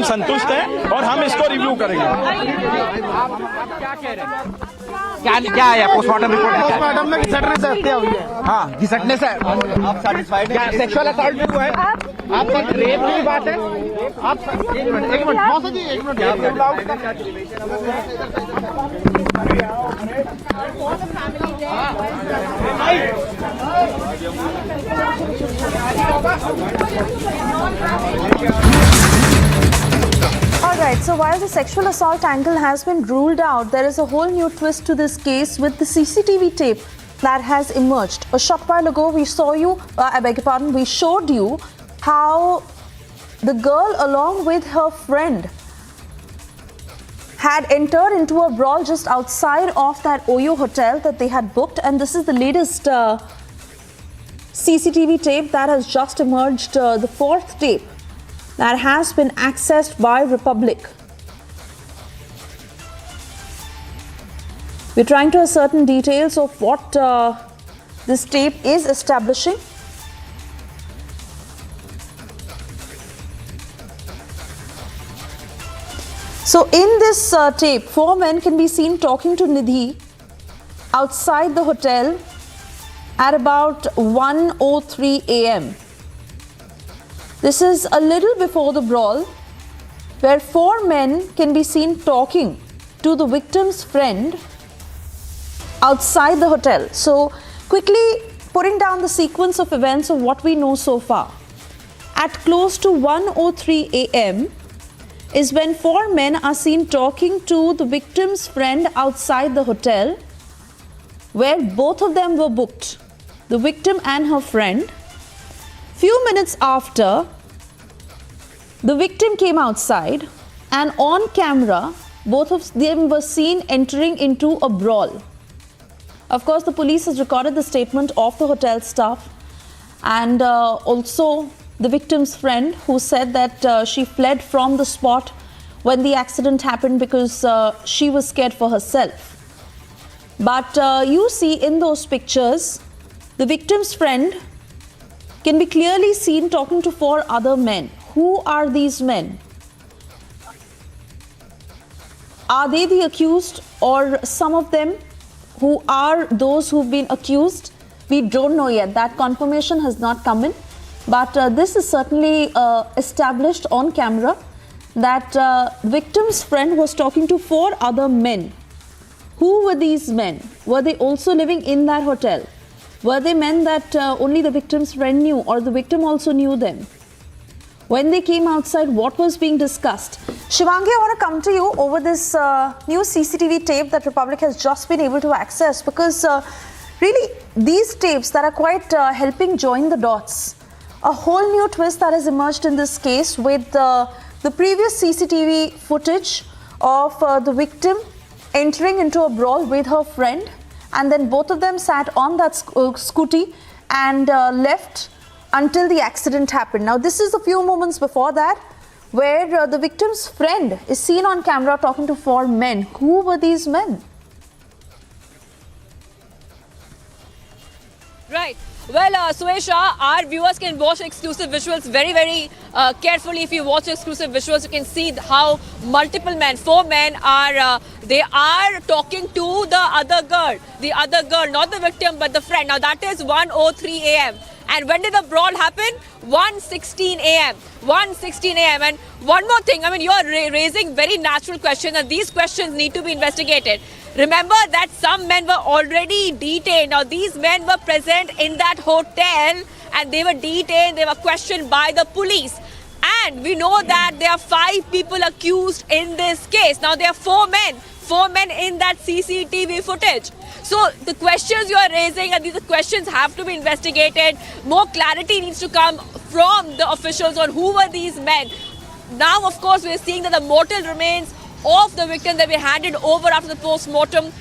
संतुष्ट हैं और हम इसको रिव्यू करेंगे। क्या कह रहे हैं? क्या है पोस्टमार्टम रिपोर्ट? पोस्टमार्टम में घिसटने से हत्या हुई है। हाँ, घिसटने से। आप सैटिस्फाइड हैं? सेक्सुअल असॉल्ट भी हुआ है? आपका रेप की बात है? आप एक मिनट मौसा जी, एक minute Alright, so while the sexual assault angle has been ruled out, there is a whole new twist to this case with the CCTV tape that has emerged. A short while ago, we showed you how the girl along with her friend had entered into a brawl just outside of that Oyo hotel that they had booked, and this is the latest CCTV tape that has just emerged, the 4th tape that has been accessed by Republic. We're trying to ascertain details of what this tape is establishing. So in this tape, 4 men can be seen talking to Nidhi outside the hotel at about 1:03 a.m. This is a little before the brawl, where 4 men can be seen talking to the victim's friend outside the hotel. So quickly putting down the sequence of events of what we know so far. At close to 1:03 a.m. is when 4 men are seen talking to the victim's friend outside the hotel, where both of them were booked, the victim and her friend. Few minutes after, the victim came outside, and on camera, both of them were seen entering into a brawl. Of course, the police has recorded the statement of the hotel staff and also the victim's friend, who said that she fled from the spot when the accident happened because she was scared for herself. But you see in those pictures, the victim's friend can be clearly seen talking to 4 other men. Who are these men? Are they the accused or some of them who are those who've been accused? We don't know yet. That confirmation has not come in. But this is certainly established on camera that victim's friend was talking to 4 other men. Who were these men? Were they also living in that hotel? Were they men that only the victim's friend knew, or the victim also knew them? When they came outside, what was being discussed? Shivangi, I want to come to you over this new CCTV tape that Republic has just been able to access, because really these tapes that are quite helping join the dots. A whole new twist that has emerged in this case with the previous CCTV footage of the victim entering into a brawl with her friend, and then both of them sat on that scooty and left until the accident happened. Now, this is a few moments before that, where the victim's friend is seen on camera talking to 4 men. Who were these men? Right. Well, Suesha, our viewers can watch exclusive visuals very carefully. If you watch exclusive visuals, you can see how multiple men, 4 men are, they are talking to the other girl, not the victim, but the friend. Now, that is 1:03 a.m. And when did the brawl happen? 1:16 a.m. 1:16 a.m. And one more thing, I mean, you're raising very natural questions, and these questions need to be investigated. Remember that some men were already detained. Now, these men were present in that hotel and they were detained, they were questioned by the police. And we know that there are 5 people accused in this case. Now, there are 4 men in that CCTV footage. So the questions you are raising, and these questions have to be investigated. More clarity needs to come from the officials on who were these men. Now, of course, we are seeing that the mortal remains of the victim that were handed over after the post-mortem.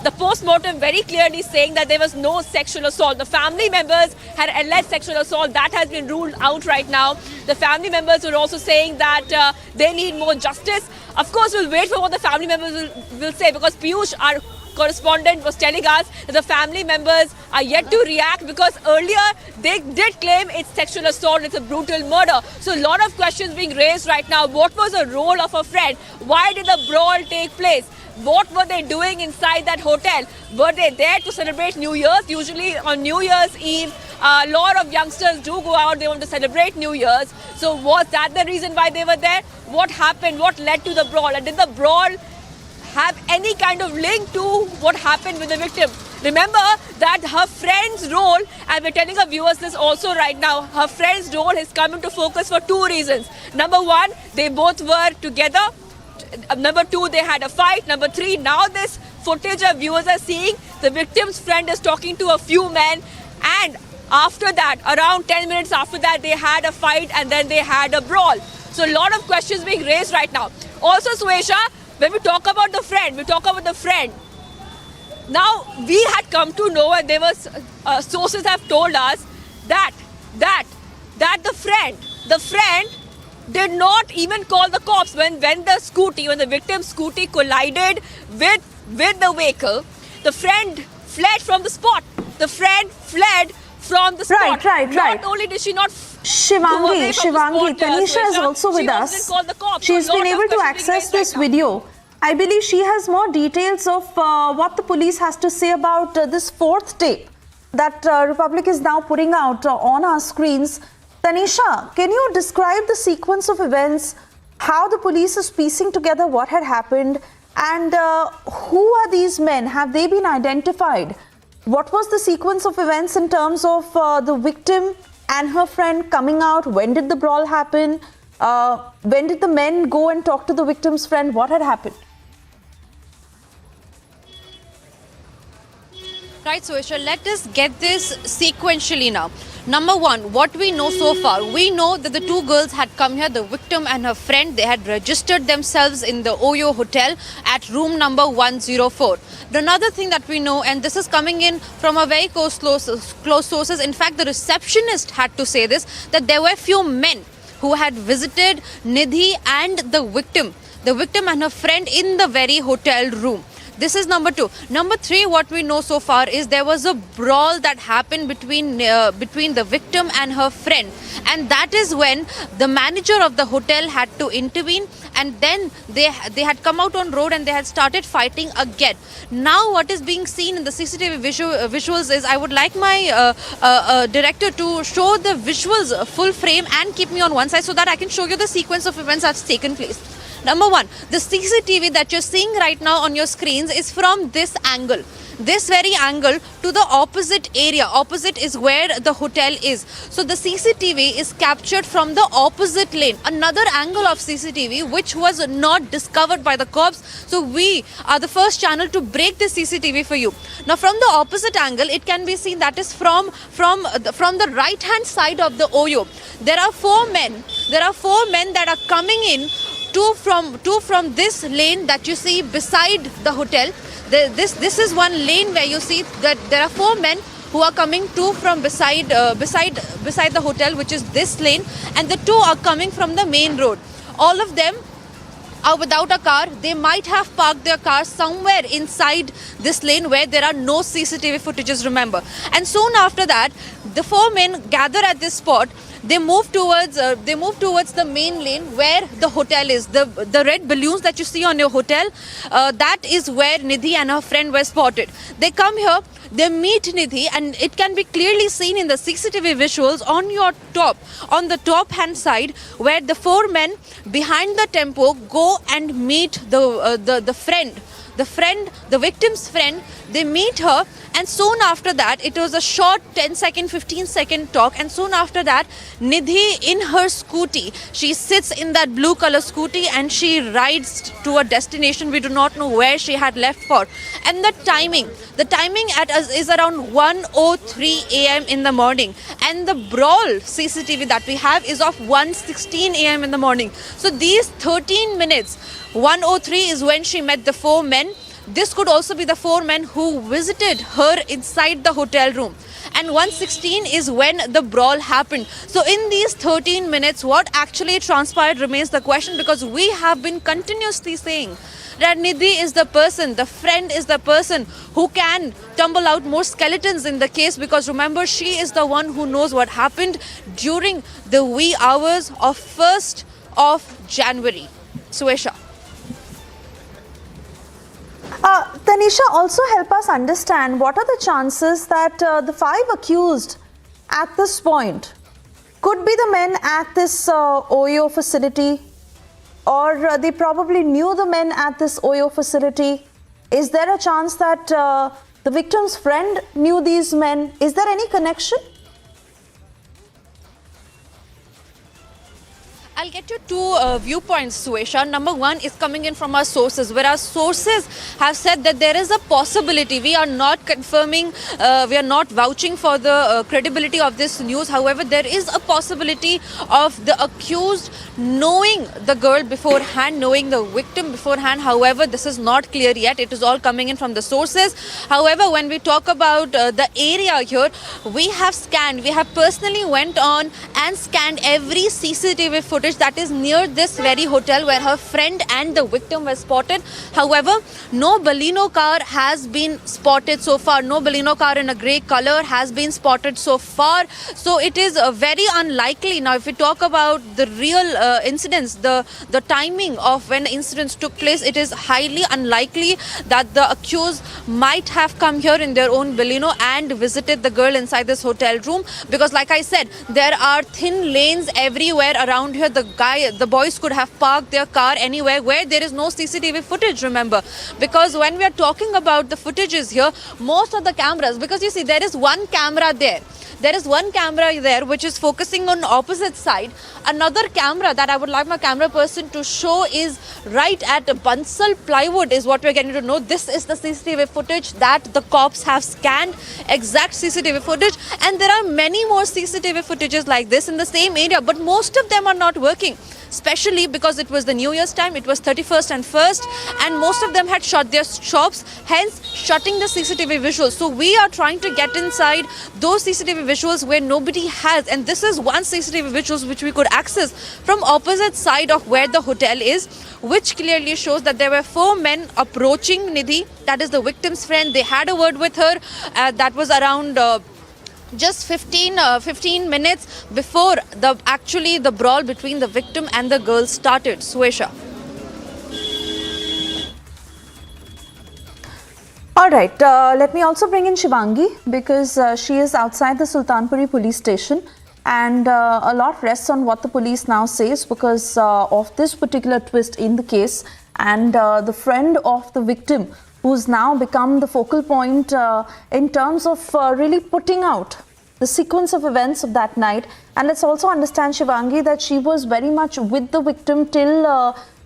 The post-mortem very clearly saying that there was no sexual assault. The family members had alleged sexual assault. That has been ruled out right now. The family members were also saying that they need more justice. Of course, we'll wait for what the family members will say, because Piyush, our correspondent, was telling us that the family members are yet to react, because earlier they did claim it's sexual assault, it's a brutal murder. So a lot of questions being raised right now. What was the role of a friend? Why did the brawl take place? What were they doing inside that hotel? Were they there to celebrate New Year's? Usually on New Year's Eve, a lot of youngsters do go out, they want to celebrate New Year's. So was that the reason why they were there? What happened? What led to the brawl? And did the brawl have any kind of link to what happened with the victim? Remember that her friend's role, and we're telling our viewers this also right now, her friend's role has come into focus for 2 reasons. Number 1, they both were together. Number 2, they had a fight. Number 3, now this footage our viewers are seeing, the victim's friend is talking to a few men, and after that, around 10 minutes after that, they had a fight and then they had a brawl. So a lot of questions being raised right now. Also, Suesha, when we talk about the friend, now we had come to know, and there was sources have told us that the friend did not even call the cops when the victim's scooty collided with the vehicle. The friend fled from the spot. Right. Not only did she not Shivangi, Tanisha is also with us. She's been able to access this video. I believe she has more details of what the police has to say about this 4th tape that Republic is now putting out on our screens. Tanisha, can you describe the sequence of events, how the police is piecing together what had happened, and who are these men? Have they been identified? What was the sequence of events in terms of the victim and her friend coming out? When did the brawl happen? When did the men go and talk to the victim's friend? What had happened? Right, Suesha, let us get this sequentially now. Number 1, what we know so far, we know that the 2 girls had come here, the victim and her friend. They had registered themselves in the Oyo hotel at room number 104. Another thing that we know, and this is coming in from a very close sources, in fact, the receptionist had to say this, that there were few men who had visited Nidhi and the victim and her friend in the very hotel room. This is number 2. Number 3, what we know so far is there was a brawl that happened between the victim and her friend, and that is when the manager of the hotel had to intervene, and then they had come out on road and they had started fighting again. Now what is being seen in the CCTV visuals is, I would like my director to show the visuals full frame and keep me on one side so that I can show you the sequence of events that's taken place. Number 1, the CCTV that you're seeing right now on your screens is from this angle. This very angle to the opposite area. Opposite is where the hotel is. So the CCTV is captured from the opposite lane. Another angle of CCTV which was not discovered by the cops. So we are the first channel to break the CCTV for you. Now from the opposite angle, it can be seen that is from the right hand side of the Oyo. There are 4 men. There are 4 men that are coming in. Two from this lane that you see beside the hotel. This is one lane where you see that there are 4 men who are coming, 2 from beside the hotel, which is this lane, and the 2 are coming from the main road. All of them are without a car. They might have parked their car somewhere inside this lane where there are no CCTV footages, remember. And soon after that, the 4 men gather at this spot. They move towards the main lane where the hotel is. The red balloons that you see on your hotel, that is where Nidhi and her friend were spotted. They come here, they meet Nidhi, and it can be clearly seen in the CCTV visuals on the top hand side, where the 4 men behind the tempo go and meet the friend. The victim's friend, they meet her, and soon after that, it was a short 10-second, 15-second talk, and soon after that, Nidhi in her scooty, she sits in that blue color scooty and she rides to a destination we do not know where she had left for. And the timing at us is around 1:03 a.m. in the morning, and the brawl CCTV that we have is of 1:16 a.m. in the morning. So these 13 minutes, 1:03 is when she met the 4 men. This could also be the 4 men who visited her inside the hotel room. And 1:16 is when the brawl happened. So in these 13 minutes, what actually transpired remains the question, because we have been continuously saying that Nidhi is the person, the friend is the person who can tumble out more skeletons in the case, because remember, she is the one who knows what happened during the wee hours of 1st of January. Suesha. Tanisha, also help us understand what are the chances that the 5 accused at this point could be the men at this Oyo facility, or they probably knew the men at this Oyo facility. Is there a chance that the victim's friend knew these men? Is there any connection? I'll get you 2 viewpoints, Suesha. Number 1 is coming in from our sources, where our sources have said that there is a possibility. We are not confirming, we are not vouching for the credibility of this news. However, there is a possibility of the accused knowing the girl beforehand, knowing the victim beforehand. However, this is not clear yet. It is all coming in from the sources. However, when we talk about the area here, we have personally went on and scanned every CCTV footage that is near this very hotel where her friend and the victim were spotted. However, no Baleno car has been spotted so far. No Baleno car in a grey color has been spotted so far. So it is very unlikely. Now, if we talk about the real incidents, the timing of when the incidents took place, it is highly unlikely that the accused might have come here in their own Baleno and visited the girl inside this hotel room, because like I said, there are thin lanes everywhere around here. The boys could have parked their car anywhere where there is no CCTV footage, remember, because when we are talking about the footages here, most of the cameras, because you see there is one camera there. There is one camera there which is focusing on opposite side. Another camera that I would like my camera person to show is right at Bansal Plywood is what we're getting to know. This is the CCTV footage that the cops have scanned, exact CCTV footage, and there are many more CCTV footages like this in the same area, but most of them are not working. especially because it was the New Year's time, it was 31st and 1st, and most of them had shut their shops, hence shutting the CCTV visuals. So we are trying to get inside those CCTV visuals where nobody has, and this is one CCTV visuals which we could access from opposite side of where the hotel is, which clearly shows that there were 4 men approaching Nidhi, that is the victim's friend. They had a word with her. That was around just 15 minutes before the brawl between the victim and the girl started. Swesha. All right, let me also bring in Shivangi, because she is outside the Sultanpuri police station, and a lot rests on what the police now says because of this particular twist in the case, and the friend of the victim who's now become the focal point in terms of really putting out the sequence of events of that night. And let's also understand, Shivangi, that she was very much with the victim till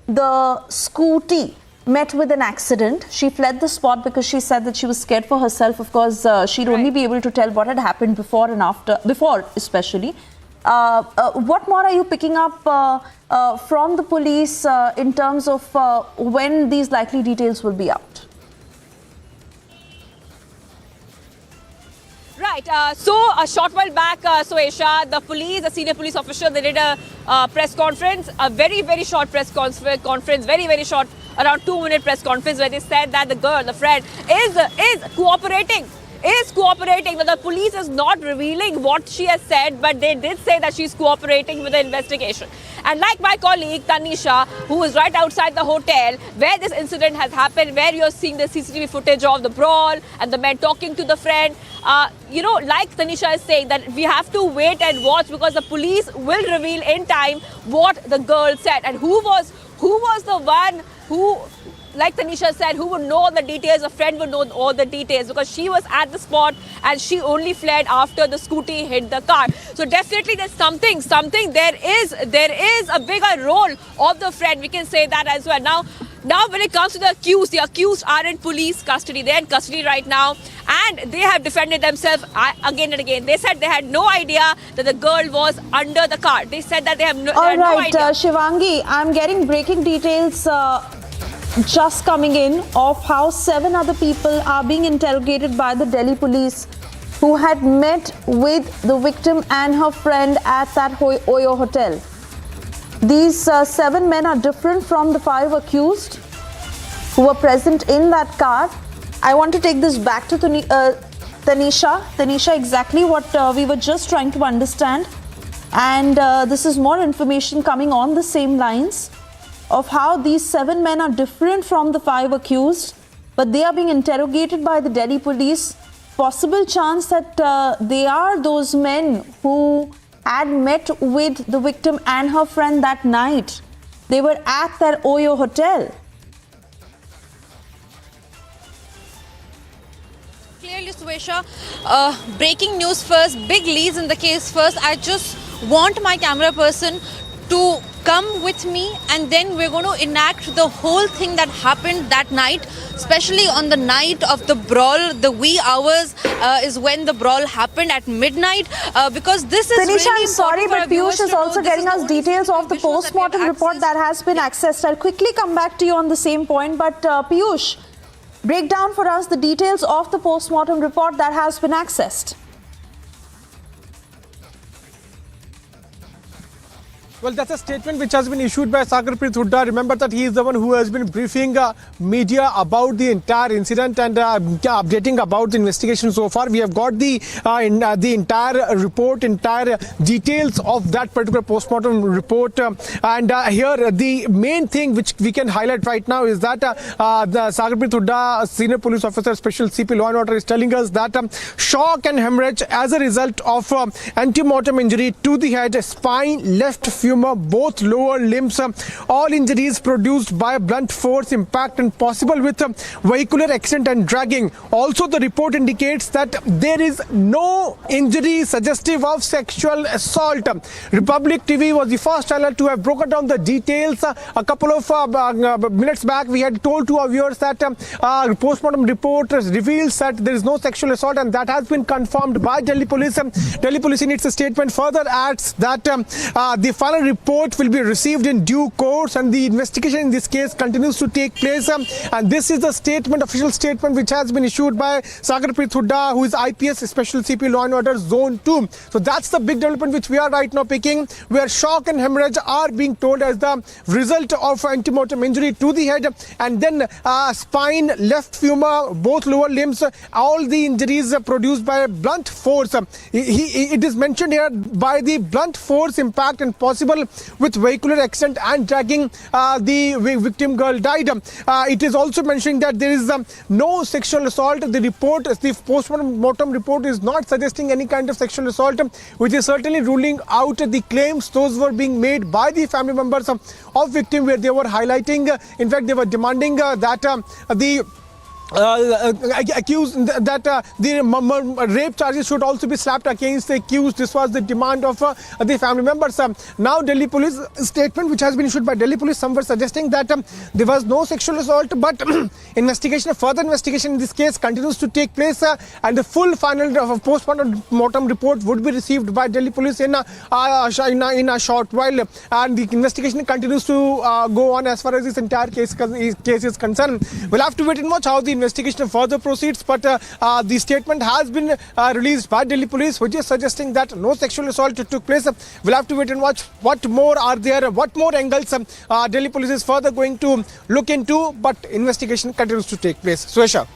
the scooty met with an accident. She fled the spot because she said that she was scared for herself. Of course, she'd only be able to tell what had happened before and after, before especially. What more are you picking up from the police in terms of when these likely details will be out? Right. So a short while back, Swesha, the police, a senior police official, they did a press conference, a very, very short press conference, very short, around 2-minute press conference, where they said that the girl, the friend, is cooperating. But the police is not revealing what she has said, but they did say that she's cooperating with the investigation. And like my colleague Tanisha, who is right outside the hotel where this incident has happened, where you're seeing the CCTV footage of the brawl and the men talking to the friend, like Tanisha is saying, that we have to wait and watch, because the police will reveal in time what the girl said and who was the one who, like Tanisha said, who would know all the details. A friend would know all the details, because she was at the spot and she only fled after the scooty hit the car. So definitely there's something. There is a bigger role of the friend. We can say that as well. Now when it comes to the accused are in police custody. They're in custody right now, and they have defended themselves again and again. They said they had no idea that the girl was under the car. They said that they had no idea. Shivangi, I'm getting breaking details just coming in of how 7 other people are being interrogated by the Delhi police who had met with the victim and her friend at that Oyo hotel. These 7 men are different from the 5 accused who were present in that car. I want to take this back to Tanisha. Tanisha, exactly what we were just trying to understand. And this is more information coming on the same lines of how these 7 men are different from the 5 accused, but they are being interrogated by the Delhi police. Possible chance that they are those men who had met with the victim and her friend that night. They were at that Oyo hotel. Clearly, Swesha, breaking news first, big leads in the case first. I just want my camera person to come with me, and then we're going to enact the whole thing that happened that night, especially on the night of the brawl. The wee hours is when the brawl happened, at midnight, because this is Tanisha, really I'm sorry, but Piyush is also getting us the details of the post-mortem report that has been accessed. I'll quickly come back to you on the same point, but Piyush, break down for us the details of the post-mortem report that has been accessed. Well, that's a statement which has been issued by Sagarpreet Hooda. Remember that he is the one who has been briefing media about the entire incident and updating about the investigation so far. We have got the entire report, entire details of that particular postmortem report. And here, the main thing which we can highlight right now is that the Sagarpreet Hooda, senior police officer, special CP law and order, is telling us that shock and hemorrhage as a result of antemortem injury to the head, spine, left femur, both lower limbs, all injuries produced by blunt force impact and possible with vehicular accident and dragging. Also, the report indicates that there is no injury suggestive of sexual assault. Republic TV was the first channel to have broken down the details. A couple of minutes back, we had told to our viewers that postmortem report reveals that there is no sexual assault, and that has been confirmed by Delhi police. Delhi police in its statement further adds that the final final report will be received in due course, and the investigation in this case continues to take place. And this is the statement, official statement, which has been issued by Sagarpreet Hooda, who is IPS Special CP Law and Order Zone 2. So that's the big development which we are right now picking, where shock and hemorrhage are being told as the result of antemortem injury to the head, and then spine, left femur, both lower limbs, all the injuries produced by blunt force. It is mentioned here by the blunt force impact and possible with vehicular accident and dragging the victim girl died. It is also mentioning that there is no sexual assault. The post-mortem report is not suggesting any kind of sexual assault, which is certainly ruling out the claims those were being made by the family members of victim, where they were highlighting, in fact they were demanding that the accused that the rape charges should also be slapped against the accused. This was the demand of the family members. Now Delhi police statement which has been issued by Delhi police, some were suggesting that there was no sexual assault, but further investigation in this case continues to take place, and the full final post-mortem report would be received by Delhi police in a short while, and the investigation continues to go on as far as this entire case is concerned. We'll have to wait and watch how the investigation further proceeds, but the statement has been released by Delhi police, which is suggesting that no sexual assault took place. We'll have to wait and watch what more are there, what more angles Delhi police is further going to look into, but investigation continues to take place. Suesha.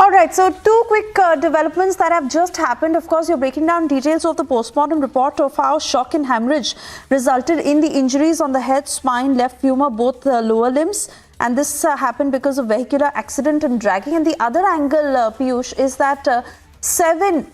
All right, so two quick developments that have just happened. Of course, you're breaking down details of the postmortem report of how shock and hemorrhage resulted in the injuries on the head, spine, left femur, both lower limbs. And this happened because of vehicular accident and dragging. And the other angle, Piyush, is that 7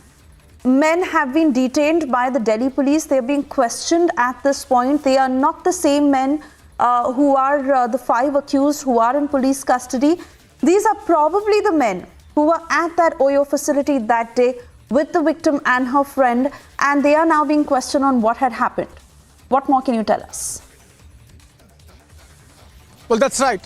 men have been detained by the Delhi police. They're being questioned at this point. They are not the same men who are the 5 accused who are in police custody. These are probably the men who were at that Oyo facility that day with the victim and her friend, and they are now being questioned on what had happened. What more can you tell us? Well, that's right.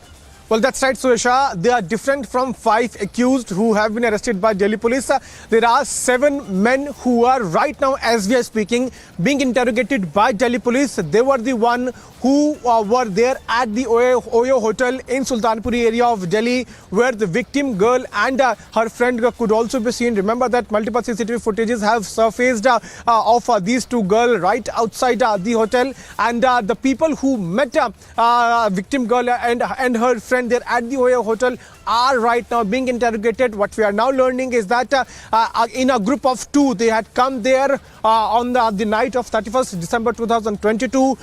Suesha. They are different from 5 accused who have been arrested by Delhi police. There are 7 men who are right now, as we are speaking, being interrogated by Delhi police. They were the one who were there at the Oyo hotel in Sultanpuri area of Delhi, where the victim girl and her friend could also be seen. Remember that multiple CCTV footages have surfaced of these 2 girls right outside the hotel, and the people who met victim girl and her friend there at the Oyo hotel are right now being interrogated. What we are now learning is that in a group of 2, they had come there on the night of 31st December 2022.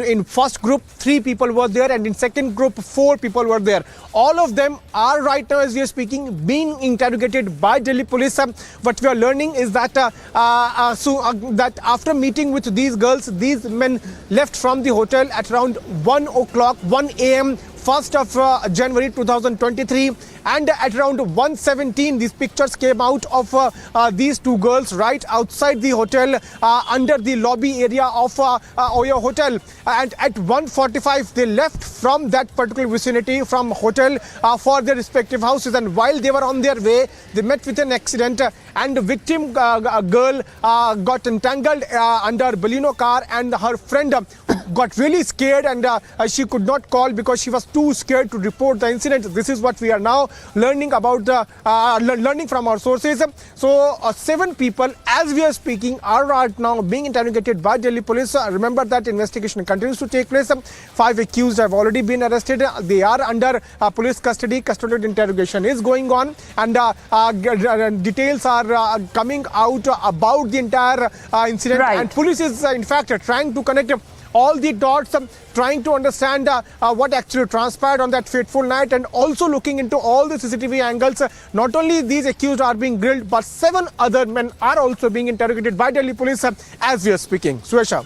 In first group, 3 people were there, and in second group, 4 people were there. All of them are right now, as we are speaking, being interrogated by Delhi police. What we are learning is that that after meeting with these girls, these men left from the hotel at around 1 a.m. 1st of January 2023, and at around 1:17 these pictures came out of these 2 girls right outside the hotel under the lobby area of Oyo hotel, and at 1:45 they left from that particular vicinity from hotel for their respective houses, and while they were on their way they met with an accident, and the victim girl got entangled under Baleno car, and her friend got really scared, and she could not call because she was too scared to report the incident. This is what we are now learning about learning from our sources. So 7 people, as we are speaking, are right now being interrogated by Delhi police. Remember that investigation continues to take place. 5 accused have already been arrested. They are under police custody. Custodial interrogation is going on, and details are coming out about the entire incident. Right. And police is in fact trying to connect all the dots, trying to understand what actually transpired on that fateful night, and also looking into all the CCTV angles. Not only these accused are being grilled, but 7 other men are also being interrogated by Delhi police as we are speaking. Suesha.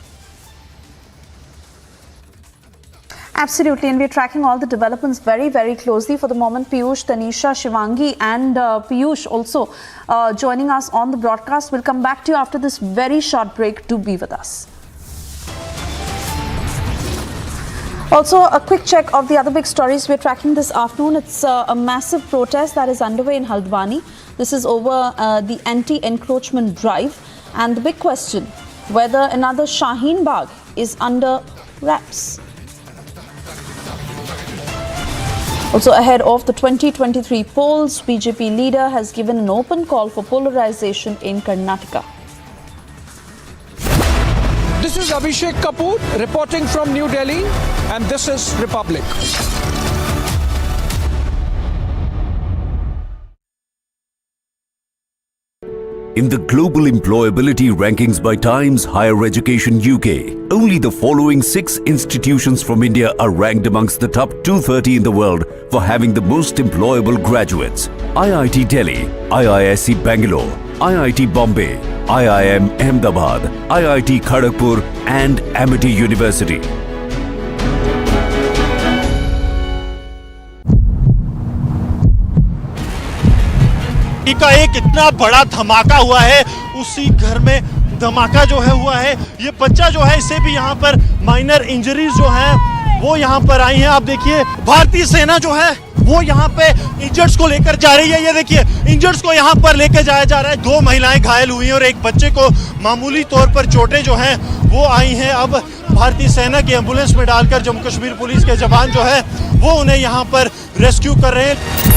Absolutely, and we're tracking all the developments very, very closely. For the moment, Piyush, Tanisha, Shivangi and Piyush also joining us on the broadcast. We'll come back to you after this very short break. Do be with us. Also, a quick check of the other big stories we're tracking this afternoon. It's a massive protest that is underway in Haldwani. This is over the anti-encroachment drive. And the big question, whether another Shaheen Bagh is under wraps. Also, ahead of the 2023 polls, BJP leader has given an open call for polarization in Karnataka. This is Abhishek Kapoor reporting from New Delhi, and this is Republic. In the global employability rankings by Times Higher Education UK, only the following 6 institutions from India are ranked amongst the top 230 in the world for having the most employable graduates. IIT Delhi, IISc Bangalore, IIT Bombay, IIM Ahmedabad, IIT Kharagpur and Amity University. का एक इतना बड़ा धमाका हुआ है, उसी घर में धमाका जो है हुआ है। ये बच्चा जो है, इसे भी यहाँ पर माइनर इंजरीज जो हैं वो यहाँ पर आई हैं। आप देखिए, भारतीय सेना जो है वो यहाँ पे इंजर्ड्स को लेकर जा रही है। ये देखिए, इंजर्ड्स को यहाँ पर लेकर जाया जा रहा है। 2 महिलाएं घायल हुई हैं और एक बच्चे को मामूली तौर पर चोटें जो हैं वो आई हैं। अब भारतीय सेना की एम्बुलेंस में डालकर जम्मू कश्मीर पुलिस के जवान जो है वो उन्हें यहाँ पर रेस्क्यू कर रहे हैं।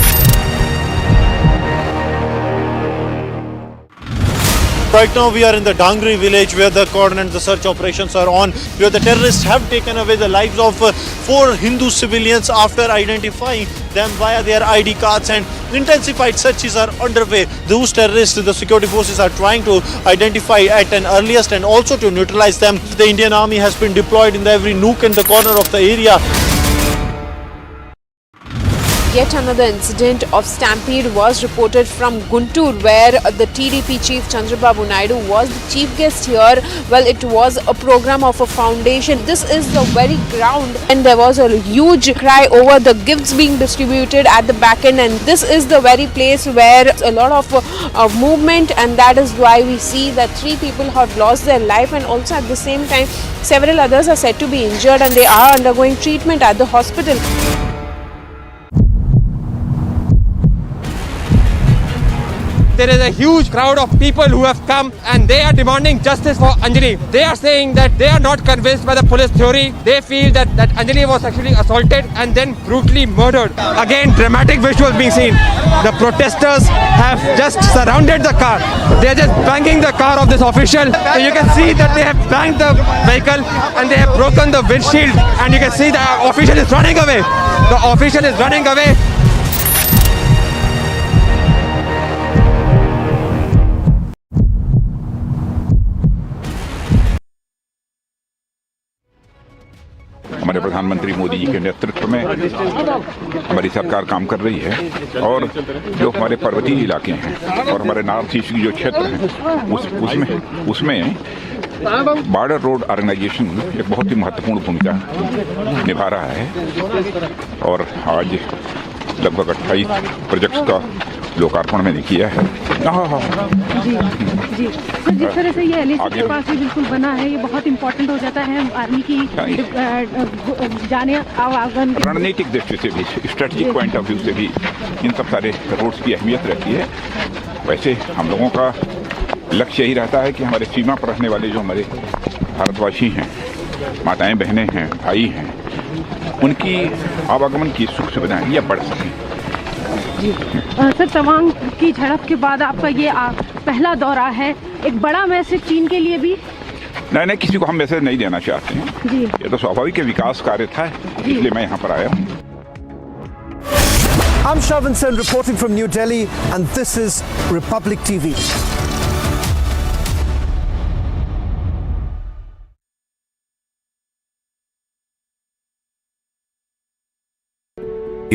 Right now we are in the Dangri village where the cordon and the search operations are on, where the terrorists have taken away the lives of 4 Hindu civilians after identifying them via their ID cards, and intensified searches are underway. Those terrorists, the security forces are trying to identify at an earliest and also to neutralize them. The Indian Army has been deployed in every nook and the corner of the area. Yet another incident of Stampede was reported from Guntur, where the TDP chief Chandrababu Naidu was the chief guest here. Well, it was a program of a foundation. This is the very ground, and there was a huge cry over the gifts being distributed at the back end, and this is the very place where a lot of movement, and that is why we see that 3 people have lost their life, and also at the same time several others are said to be injured and they are undergoing treatment at the hospital. There is a huge crowd of people who have come and they are demanding justice for Anjali. They are saying that they are not convinced by the police theory. They feel that Anjali was actually assaulted and then brutally murdered. Again, dramatic visuals being seen. The protesters have just surrounded the car. They are just banging the car of this official. So you can see that they have banged the vehicle and they have broken the windshield, and you can see the official is running away. The official is running away. हमारे प्रधानमंत्री मोदी जी के नेतृत्व में हमारी सरकार काम कर रही है, और जो हमारे पर्वतीय इलाके हैं और हमारे नॉर्थ ईस्ट की जो क्षेत्र हैं उसमें बॉर्डर रोड ऑर्गेनाइजेशन एक बहुत ही महत्वपूर्ण भूमिका निभा रहा है। और आज लगभग 28 प्रोजेक्ट्स का लोकार्पण मैंने किया है। जी सर, जिस तरह से ये एलएसी के पास भी बिल्कुल बना है, ये बहुत इम्पोर्टेंट हो जाता है आर्मी की जाने आवागमन। रणनीतिक दृष्टि से भी, स्ट्रेटेजिक पॉइंट ऑफ व्यू से भी इन सब सारे रोड्स की अहमियत रहती है। वैसे हम लोगों का लक्ष्य यही रहता है कि हमारे सीमा पर रहने वाले जो हमारे भारतवासी हैं, माताएं बहनें हैं, भाई हैं, उनकी आवागमन की सुख सुविधाएं यह बढ़ सकें। जी सर, तवांग की झड़प के बाद आपका ये पहला दौरा है, एक बड़ा मैसेज चीन के लिए भी? नहीं, किसी को हम मैसेज नहीं देना चाहते हैं जी। ये तो स्वाभाविक विकास कार्य था, इसलिए मैं यहाँ पर आया हूँ। I'm Shravan Sen reporting from New Delhi, and this is Republic TV.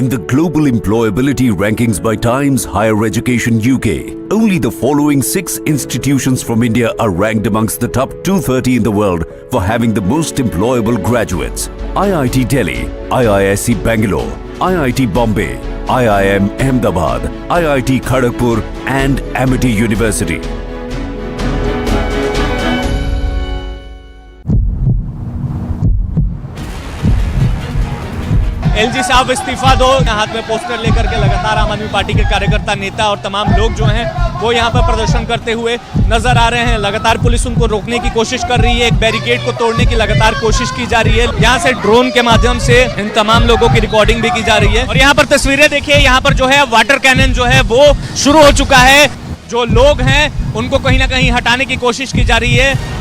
In the global employability rankings by Times Higher Education UK, only the following 6 institutions from India are ranked amongst the top 230 in the world for having the most employable graduates. IIT Delhi, IISc Bangalore, IIT Bombay, IIM Ahmedabad, IIT Kharagpur and Amity University. LG साहब इस्तीफा दो, हाथ में poster लेकर के लगातार आम आदमी पार्टी के कार्यकर्ता, नेता और तमाम लोग जो हैं वो यहाँ पर प्रदर्शन करते हुए नजर आ रहे हैं। लगातार पुलिस उनको रोकने की कोशिश कर रही है, एक बैरिकेड को तोड़ने की लगातार कोशिश की जा रही है। यहाँ से ड्रोन के माध्यम से इन तमाम लोगों की रिकॉर्डिंग भी की जा रही है। और यहाँ पर तस्वीरें देखिए, यहाँ पर जो है वाटर कैनन जो है वो शुरू हो चुका है। जो लोग हैं उनको कहीं ना कहीं हटाने की कोशिश की जा रही है।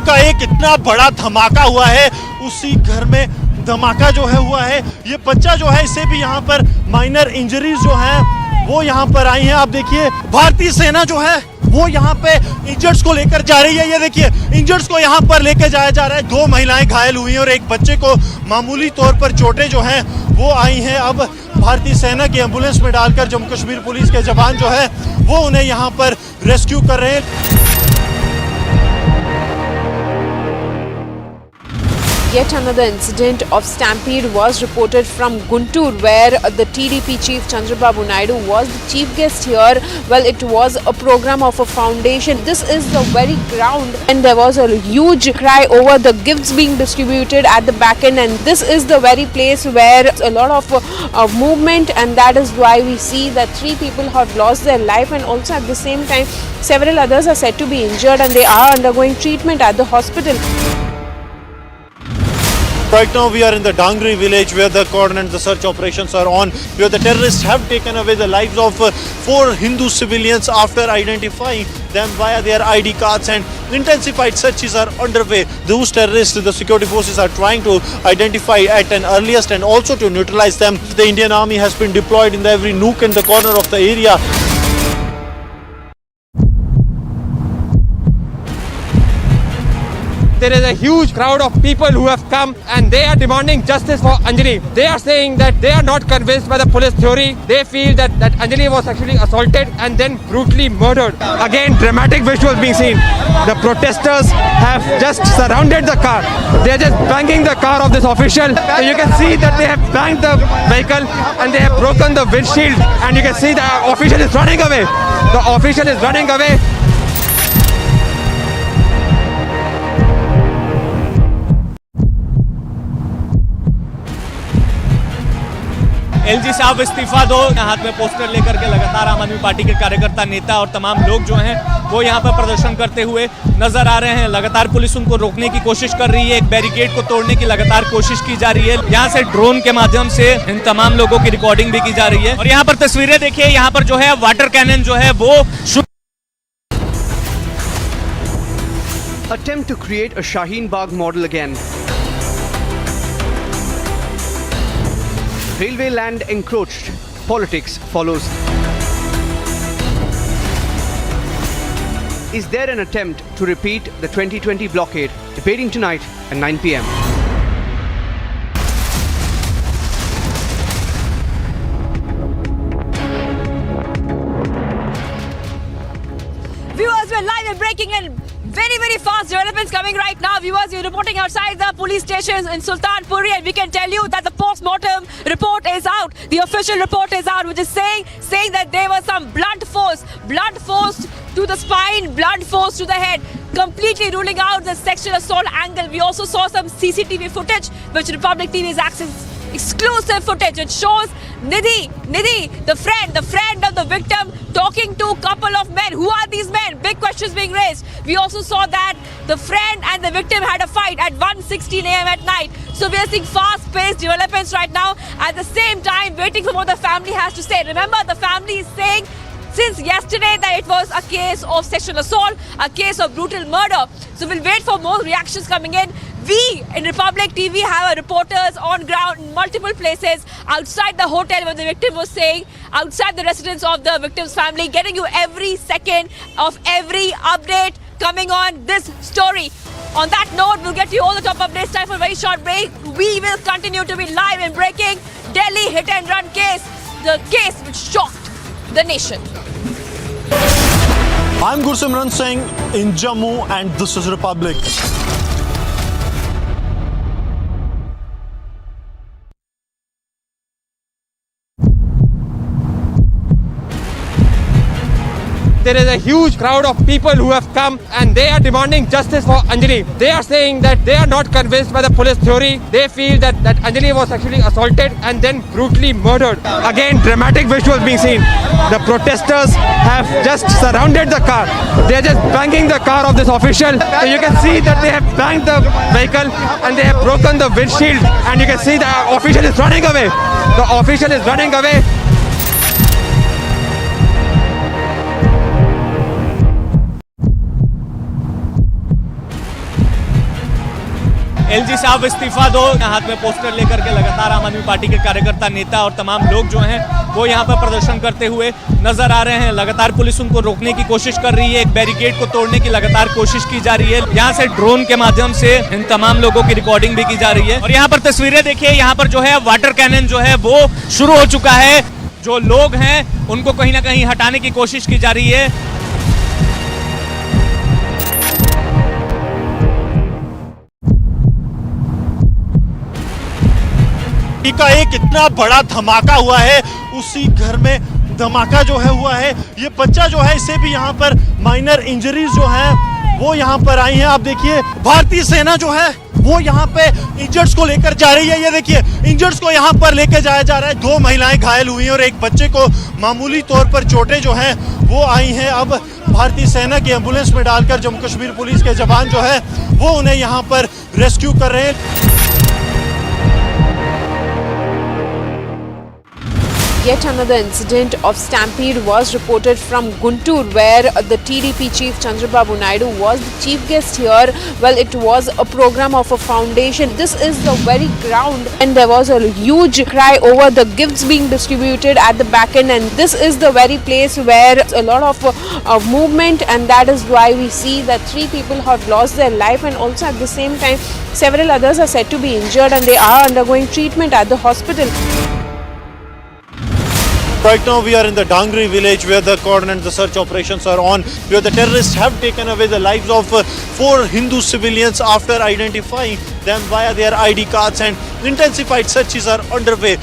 का एक इतना बड़ा धमाका हुआ है, उसी घर में धमाका जो है हुआ है। ये बच्चा जो है, इसे भी यहाँ पर माइनर इंजरीज जो हैं वो यहाँ पर आई हैं। आप देखिए, भारतीय सेना जो है वो यहाँ पे इंजर्ड्स को लेकर जा रही है। ये देखिए, इंजर्ड्स को यहाँ पर लेकर जाया जा रहा है। 2 महिलाएं घायल हुई हैं और एक बच्चे को मामूली तौर पर चोटें जो हैं वो आई हैं। अब भारतीय सेना की एम्बुलेंस में डालकर जम्मू कश्मीर पुलिस के जवान जो है वो उन्हें यहाँ पर रेस्क्यू कर रहे हैं। Yet another incident of Stampede was reported from Guntur, where the TDP chief Chandrababu Naidu was the chief guest here. Well, it was a program of a foundation. This is the very ground, and there was a huge cry over the gifts being distributed at the back end, and this is the very place where a lot of movement, and that is why we see that 3 people have lost their life, and also at the same time several others are said to be injured, and they are undergoing treatment at the hospital. Right now we are in the Dangri village where the coordinate the search operations are on, where the terrorists have taken away the lives of 4 Hindu civilians after identifying them via their ID cards, and intensified searches are underway. Those terrorists the security forces are trying to identify at an earliest and also to neutralize them. The Indian army has been deployed in every nook and the corner of the area. There is a huge crowd of people who have come and they are demanding justice for Anjali. They are saying that they are not convinced by the police theory. They feel that Anjali was actually assaulted and then brutally murdered. Again, dramatic visuals being seen. The protesters have just surrounded the car. They are just banging the car of this official. And you can see that they have banged the vehicle and they have broken the windshield. And you can see the official is running away. The official is running away. LG साहब इस्तीफा दो, हाथ में poster लेकर के लगातार आम आदमी पार्टी के कार्यकर्ता, नेता और तमाम लोग जो हैं वो यहाँ पर प्रदर्शन करते हुए नजर आ रहे हैं। लगातार पुलिस उनको रोकने की कोशिश कर रही है, एक बैरिकेड को तोड़ने की लगातार कोशिश की जा रही है। यहाँ से ड्रोन के माध्यम से इन तमाम लोगों की रिकॉर्डिंग भी की जा रही है। और यहाँ पर तस्वीरें देखिए, यहाँ पर जो है वाटर कैनन जो है वो Attempt to create a Shaheen Bagh model again. Railway land encroached. Politics follows. Is there an attempt to repeat the 2020 blockade? Debating tonight at 9 p.m. Viewers, we're live and breaking in. Very fast developments coming right now. Viewers, we're reporting outside the police stations in Sultanpuri, and we can tell you that the post-mortem report is out. The official report is out, which is saying that there was some blunt force to the spine, blunt force to the head, completely ruling out the sexual assault angle. We also saw some CCTV footage, which Republic TV is accessing. Exclusive footage. It shows Nidhi, the friend of the victim, talking to a couple of men. Who are these men? Big questions being raised. We also saw that the friend and the victim had a fight at 1:16 a.m. at night. So we are seeing fast-paced developments right now. At the same time, waiting for what the family has to say. Remember, the family is saying since yesterday that it was a case of sexual assault, a case of brutal murder. So we'll wait for more reactions coming in. We in Republic TV have our reporters on ground in multiple places outside the hotel where the victim was staying, outside the residence of the victim's family, getting you every second of every update coming on this story. On that note, we'll get you all the top updates. Time for a very short break. We will continue to be live and breaking Delhi hit and run case, the case which shocked the nation. I'm Gruesome Singh in Jammu, and this is Republic. there is a huge crowd of people who have come and they are demanding justice for Anjali. They are saying that they are not convinced by the police theory. They feel that Anjali was actually assaulted and then brutally murdered. Again, dramatic visuals being seen. The protesters have just surrounded the car. They are just banging the car of this official. So you can see that they have banged the vehicle and they have broken the windshield, and you can see the official is running away. The official is running away. LG साहब इस्तीफा दो, हाथ में poster लेकर के लगातार आम आदमी पार्टी के कार्यकर्ता, नेता और तमाम लोग जो हैं वो यहाँ पर प्रदर्शन करते हुए नजर आ रहे हैं। लगातार पुलिस उनको रोकने की कोशिश कर रही है, एक बैरिकेड को तोड़ने की लगातार कोशिश की जा रही है। यहाँ से ड्रोन के माध्यम से इन तमाम लोगों की रिकॉर्डिंग भी की जा रही है। और यहाँ पर तस्वीरें देखिए, यहाँ पर जो है वाटर कैनन जो है वो शुरू हो चुका है। जो लोग हैं उनको कहीं ना कहीं हटाने की कोशिश की जा रही है। का एक इतना बड़ा धमाका हुआ है, उसी घर में धमाका जो है हुआ है। ये बच्चा जो है, इसे भी यहाँ पर माइनर इंजरीज जो है वो यहाँ पर आई हैं। आप देखिए, भारतीय सेना जो है वो यहाँ पे इंजर्ड्स को लेकर जा रही है। ये देखिए, इंजर्ड्स को यहाँ पर लेकर जाया जा रहा है। 2 महिलाएं घायल हुई हैं और एक बच्चे को मामूली तौर पर चोटें जो हैं वो आई हैं। अब भारतीय सेना की एम्बुलेंस में डालकर जम्मू कश्मीर पुलिस के जवान जो है वो उन्हें यहाँ पर रेस्क्यू कर रहे हैं। Yet another incident of Stampede was reported from Guntur, where the TDP chief Chandrababu Naidu was the chief guest here. Well, it was a program of a foundation. This is the very ground, and there was a huge cry over the gifts being distributed at the back end, and this is the very place where a lot of movement, and that is why we see that 3 people have lost their life, and also at the same time several others are said to be injured and they are undergoing treatment at the hospital. Right now we are in the Dangri village where the cordon and the search operations are on, where the terrorists have taken away the lives of 4 Hindu civilians after identifying them via their ID cards, and intensified searches are underway.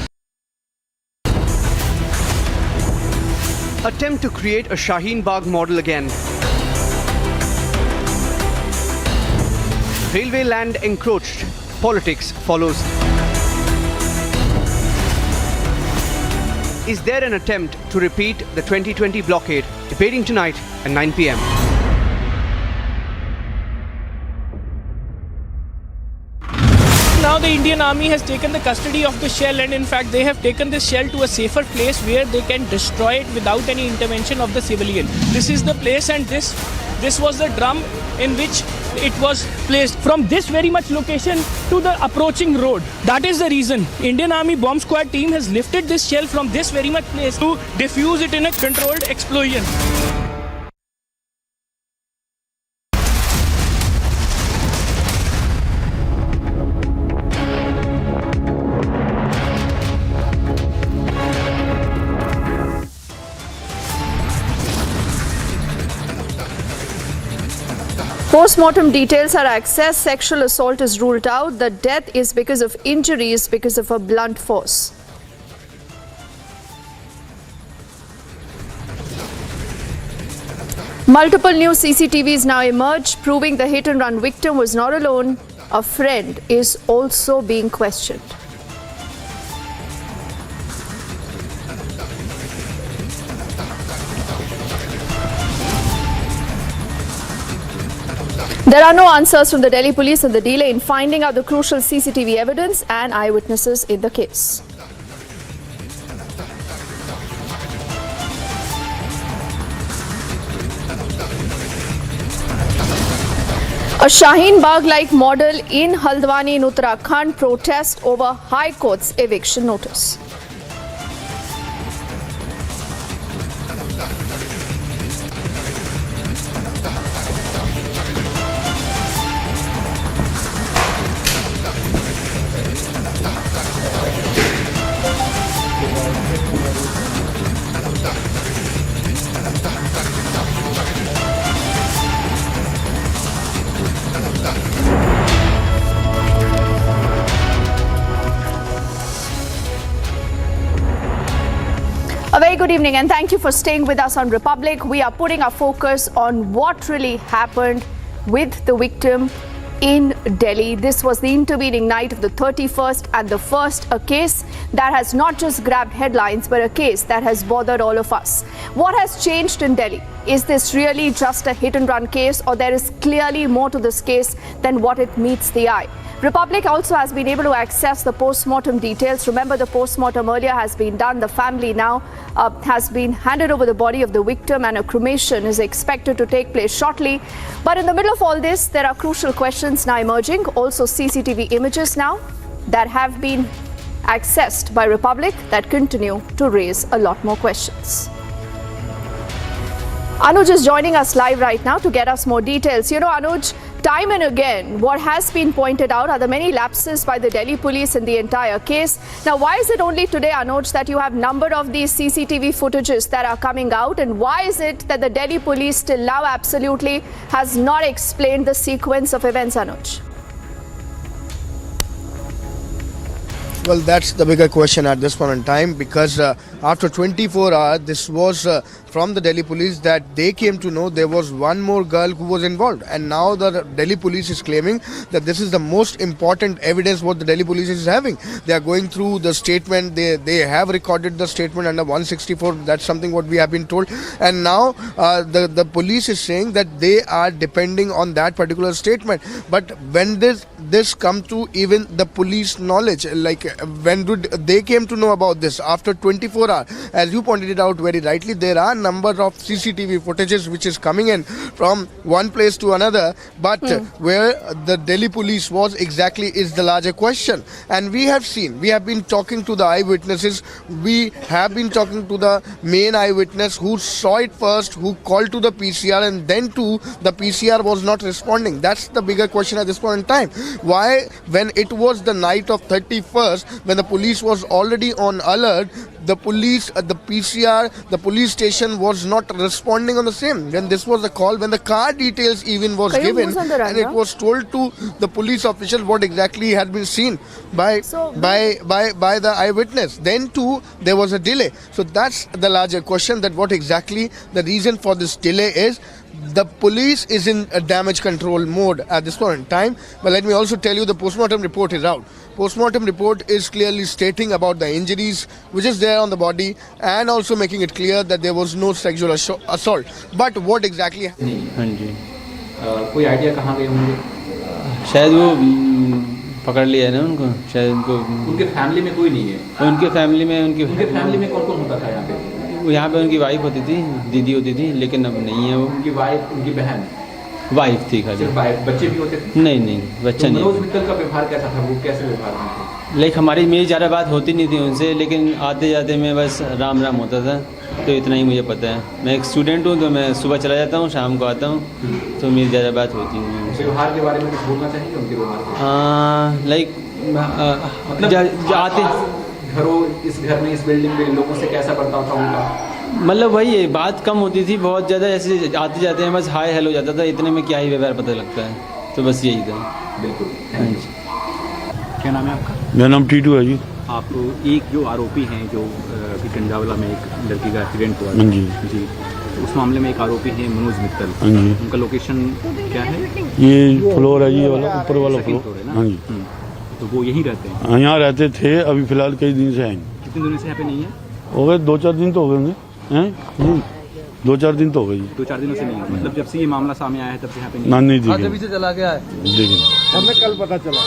Attempt to create a Shaheen Bagh model again. Railway land encroached. Politics follows. Is there an attempt to repeat the 2020 blockade? Debating tonight at 9 p.m. Now the Indian Army has taken the custody of the shell, and in fact they have taken this shell to a safer place where they can destroy it without any intervention of the civilian. This is the place, and this was the drum in which it was placed from this very much location to the approaching road. That is the reason Indian Army bomb squad team has lifted this shell from this very much place to defuse it in a controlled explosion. Post-mortem details are accessed. Sexual assault is ruled out. The death is because of injuries because of a blunt force. Multiple new CCTVs now emerge, proving the hit-and-run victim was not alone. A friend is also being questioned. There are no answers from the Delhi police on the delay in finding out the crucial CCTV evidence and eyewitnesses in the case. A Shaheen Bagh-like model in Haldwani in Uttarakhand, protest over High Court's eviction notice. A very good evening and thank you for staying with us on Republic. We are putting our focus on what really happened with the victim in Delhi. This was the intervening night of the 31st and the first, a case that has not just grabbed headlines but a case that has bothered all of us. What has changed in Delhi? Is this really just a hit and run case, or there is clearly more to this case than what it meets the eye? Republic also has been able to access the post-mortem details. Remember, the post-mortem earlier has been done. The family now has been handed over the body of the victim, and a cremation is expected to take place shortly. But in the middle of all this, there are crucial questions now emerging. Also CCTV images now that have been accessed by Republic that continue to raise a lot more questions. Anuj is joining us live right now to get us more details. You know, Anuj, time and again, what has been pointed out are the many lapses by the Delhi police in the entire case. Now, why is it only today, Anuj, that you have number of these CCTV footages that are coming out? And why is it that the Delhi police still now absolutely has not explained the sequence of events, Anuj? Well, that's the bigger question at this point in time, because after 24 hours, this was from the Delhi police that they came to know there was one more girl who was involved. And now the Delhi police is claiming that this is the most important evidence what the Delhi police is having. They are going through the statement. They have recorded the statement under 164. That's something what we have been told. And now the police is saying that they are depending on that particular statement. But when this come to even the police knowledge, like when they came to know about this after 24 hours, as you pointed it out very rightly, there are number of CCTV footages which is coming in from one place to another, but where the Delhi police was exactly is the larger question. And we have been talking to the eyewitnesses, we have been talking to the main eyewitness who saw it first, who called to the PCR, and then to the PCR was not responding. That's the bigger question at this point in time. Why, when it was the night of 31st, when the police was already on alert, the police, the PCR, the police station was not responding on the same. When this was the call, when the car details even was given, and it was told to the police official what exactly had been seen by the eyewitness. Then too, there was a delay. So that's the larger question, that what exactly the reason for this delay is. The police is in a damage control mode at this point in time. But let me also tell you, the postmortem report is out. Postmortem report is clearly stating about the injuries which is there on the body, and also making it clear that there was no sexual assault. But what exactly? हाँ जी, कोई idea कहाँ गए होंगे? शायद वो पकड़ लिया है ना उनको, शायद उनके फैमिली में कोई नहीं है। उनके फैमिली में कौन-कौन होता था यहाँ पे? यहाँ पे उनकी वाइफ होती थी, दीदी होती थी, लेकिन अब नहीं है वो। उनकी वाइफ, उनकी बहन वाइफ थी खाली। बच्चे भी होते थे? नहीं, बच्चा नहीं। मनोज मित्तल का व्यवहार कैसा था? वो कैसे व्यवहार में थे? लाइक मेरी ज़्यादा बात होती नहीं थी उनसे, लेकिन आते जाते मैं बस राम होता था, तो इतना ही मुझे पता है। मैं एक स्टूडेंट हूँ, तो मैं सुबह चला जाता हूँ, शाम को आता हूँ, तो मेरी ज़्यादा बात होती नहीं है। व्यवहार के बारे में कुछ बोलना चाहिए उनके व्यवहार? लाइक मतलब आते घरों, इस घर में, इस बिल्डिंग में लोगों से कैसा बर्ताव था उनका? मतलब वही है, बात कम होती थी, बहुत ज़्यादा ऐसे आते जाते हैं, बस हाय हेलो जाता था, इतने में क्या ही व्यवहार पता लगता है, तो बस यही था। बिल्कुल। क्या नाम है आपका? मेरा नाम टीटू है जी। आप एक जो आरोपी हैं, जो कंडावला में एक लड़की का एक्सीडेंट हुआ जी, उस मामले में एक आरोपी है मनोज मित्तल। हाँ जी। उनका लोकेशन क्या है? ये फ्लोर है जी, वाला ऊपर वाला फ्लोर है ना? हाँ जी। तो वो यहीं रहते हैं? हाँ, यहाँ रहते थे, अभी फिलहाल कई दिन से आएंगे। कितने दिनों से यहाँ पे नहीं है? हो गए 2-4 दिन तो हो गए हैं, 2-4 दिन तो हो गई। 2-4 दिनों से नहीं है, मतलब जब से ये मामला सामने आया है तब से यहाँ पे नहीं दिखे। जब से चला गया है, देखिए हमें कल पता चला।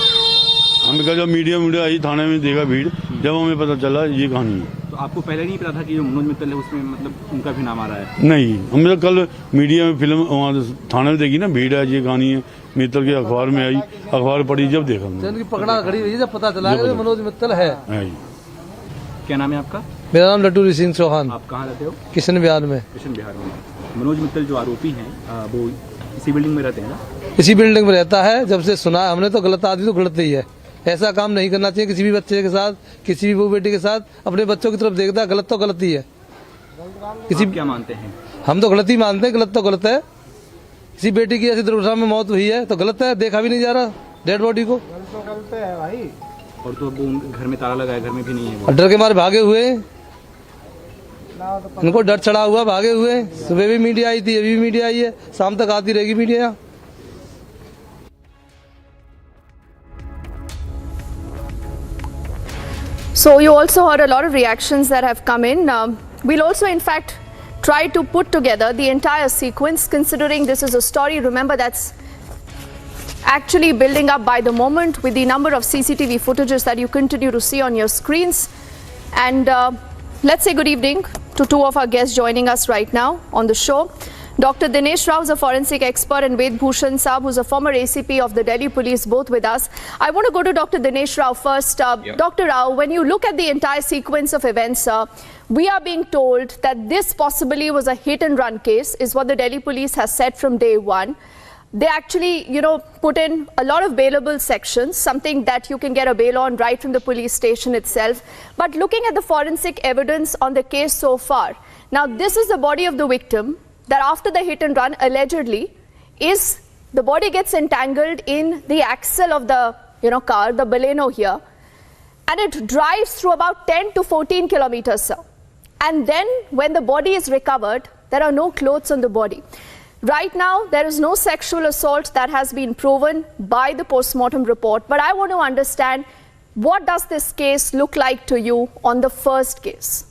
हमें कल जब मीडिया आई, थाने में देखा भीड़, जब हमें पता चला ये कहानी है। तो आपको पहले नहीं पता था कि जो मनोज मित्तल है उसमें मतलब उनका भी नाम आ रहा है? नहीं, हमें कल मीडिया में फिल्म वहाँ थाने में देखी ना, भीड़ है, ये कहानी है, मित्तल के अखबार में आई, अखबार पढ़ी, जब देखा उनकी पकड़ा खड़ी हुई, जब पता चला मनोज मित्तल है। क्या नाम है आपका? मेरा नाम लड्डू सिंह चौहान। आप कहाँ रहते हो? किशन बिहार में। किशन बिहार में। मनोज मित्तल जो आरोपी हैं, वो इसी बिल्डिंग में रहते हैं ना? इसी बिल्डिंग में रहता है, जब से सुना हमने तो गलत आदमी तो गलत ही है। ऐसा काम नहीं करना चाहिए किसी भी बच्चे के साथ, किसी भी बहू बेटी के साथ। अपने बच्चों की तरफ देखता है, गलत तो गलत ही है। किसी क्या मानते हैं? हम तो गलत ही मानते हैं, गलत तो गलत है। किसी बेटी की ऐसी दुर्घटना में मौत हुई है तो गलत है, देखा भी नहीं जा रहा डेड बॉडी को। गलत है भाई। और तो वो घर में ताला लगा है, घर में भी नहीं है, डर के मारे भागे हुए। इनको डर चढ़ा हुआ, भागे हुए। सुबह भी मीडिया आई थी, अभी भी मीडिया आई है, शाम तक आती रहेगी media. So you also heard a lot of reactions that have come in. We'll also, in fact, try to put together the entire sequence, considering this is a story, remember, that's actually building up by the moment with the number of CCTV footages that you continue to see on your screens. And let's say good evening to two of our guests joining us right now on the show. Dr. Dinesh Rao is a forensic expert, and Ved Bhushan Saab, who's a former ACP of the Delhi Police, both with us. I want to go to Dr. Dinesh Rao first. Dr. Rao, when you look at the entire sequence of events, we are being told that this possibly was a hit-and-run case, is what the Delhi Police has said from day one. They actually, put in a lot of bailable sections, something that you can get a bail on right from the police station itself. But looking at the forensic evidence on the case so far, now this is the body of the victim that after the hit and run, allegedly, is the body gets entangled in the axle of the car, the Baleno here, and it drives through about 10 to 14 kilometers, sir. And then when the body is recovered, there are no clothes on the body. Right now, there is no sexual assault that has been proven by the post-mortem report. But I want to understand, what does this case look like to you on the first case?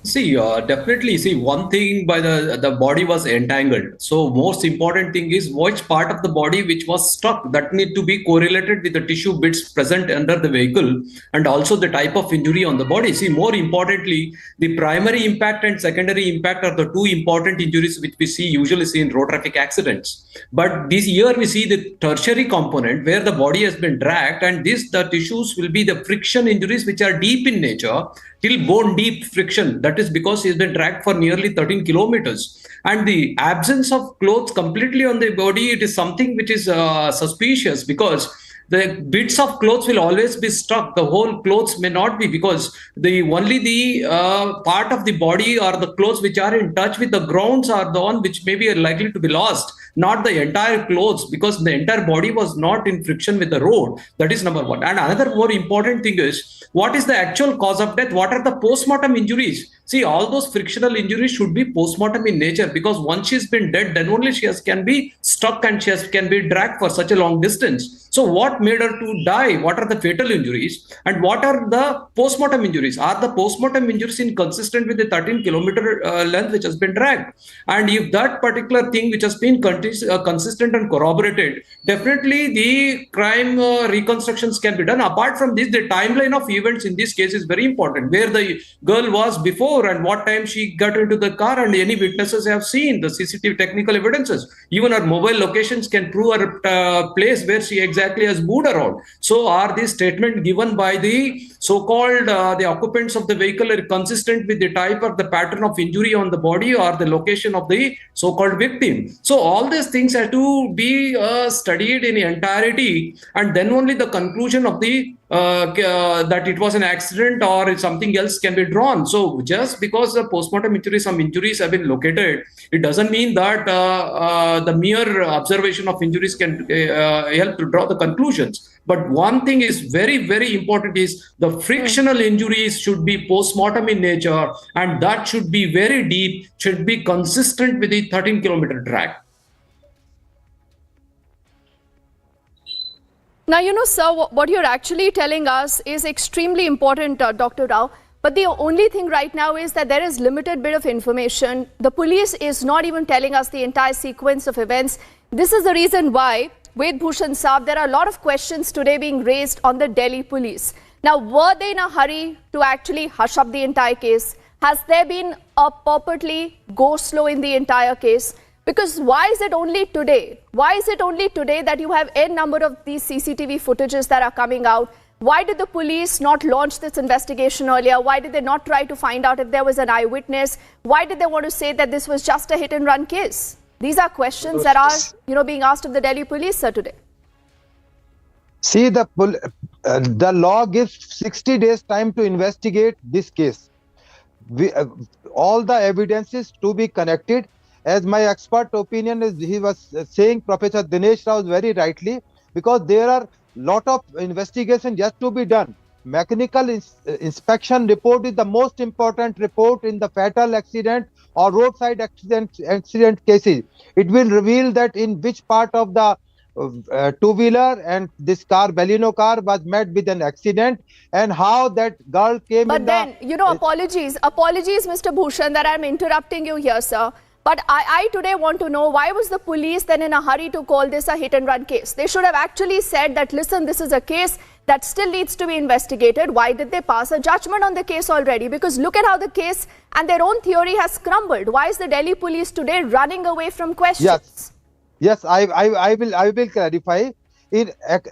See, definitely. See, one thing by the body was entangled. So most important thing is which part of the body which was stuck, that need to be correlated with the tissue bits present under the vehicle, and also the type of injury on the body. See, more importantly, the primary impact and secondary impact are the two important injuries which we usually see in road traffic accidents. But this year we see the tertiary component where the body has been dragged, and the tissues will be the friction injuries which are deep in nature, till bone deep friction. That is because he has been dragged for nearly 13 kilometers. And the absence of clothes completely on the body, it is something which is suspicious, because the bits of clothes will always be stuck. The whole clothes may not be, because only the part of the body or the clothes which are in touch with the grounds are the one which may be likely to be lost, not the entire clothes, because the entire body was not in friction with the road. That is number one. And another more important thing is, what is the actual cause of death? What are the post-mortem injuries? See, all those frictional injuries should be post-mortem in nature, because once she's been dead, then only she can be stuck and she can be dragged for such a long distance. So what made her to die? What are the fatal injuries? And what are the post-mortem injuries? Are the post-mortem injuries inconsistent with the 13-kilometer length which has been dragged? And if that particular thing which has been consistent and corroborated, definitely the crime reconstructions can be done. Apart from this, the timeline of events in this case is very important, where the girl was before and what time she got into the car, and any witnesses have seen the CCTV technical evidences. Even her mobile locations can prove her place where she exactly has moved around. So are these statements given by the so-called the occupants of the vehicle are consistent with the type of the pattern of injury on the body or the location of the so-called victim? So all these things have to be studied in entirety, and then only the conclusion of the that it was an accident or something else can be drawn. So just because the post-mortem injuries, some injuries have been located, it doesn't mean that the mere observation of injuries can help to draw the conclusions. But one thing is very, very important is the frictional injuries should be post-mortem in nature, and that should be very deep, should be consistent with the 13-kilometer drag. Now, sir, what you're actually telling us is extremely important, Dr. Rao. But the only thing right now is that there is limited bit of information. The police is not even telling us the entire sequence of events. This is the reason why, Ved Bhushan Saab, there are a lot of questions today being raised on the Delhi police. Now, were they in a hurry to actually hush up the entire case? Has there been a purportedly go slow in the entire case? Because why is it only today? Why is it only today that you have n number of these CCTV footages that are coming out? Why did the police not launch this investigation earlier? Why did they not try to find out if there was an eyewitness? Why did they want to say that this was just a hit and run case? These are questions that are, being asked of the Delhi police, sir, today. See, the law gives 60 days time to investigate this case. All the evidences to be connected. As my expert opinion is, he was saying, Professor Dinesh Rao very rightly, because there are lot of investigation yet to be done. mechanical inspection report is the most important report in the fatal accident or roadside accident cases. It will reveal that in which part of the two-wheeler and this car, Baleno car, was met with an accident, and how that girl came but in then, apologies, Mr. Bhushan, that I'm interrupting you here, sir. But I today want to know, why was the police then in a hurry to call this a hit-and-run case? They should have actually said that, listen, this is a case that still needs to be investigated. Why did they pass a judgment on the case already? Because look at how the case and their own theory has crumbled. Why is the Delhi police today running away from questions? Yes, I will clarify.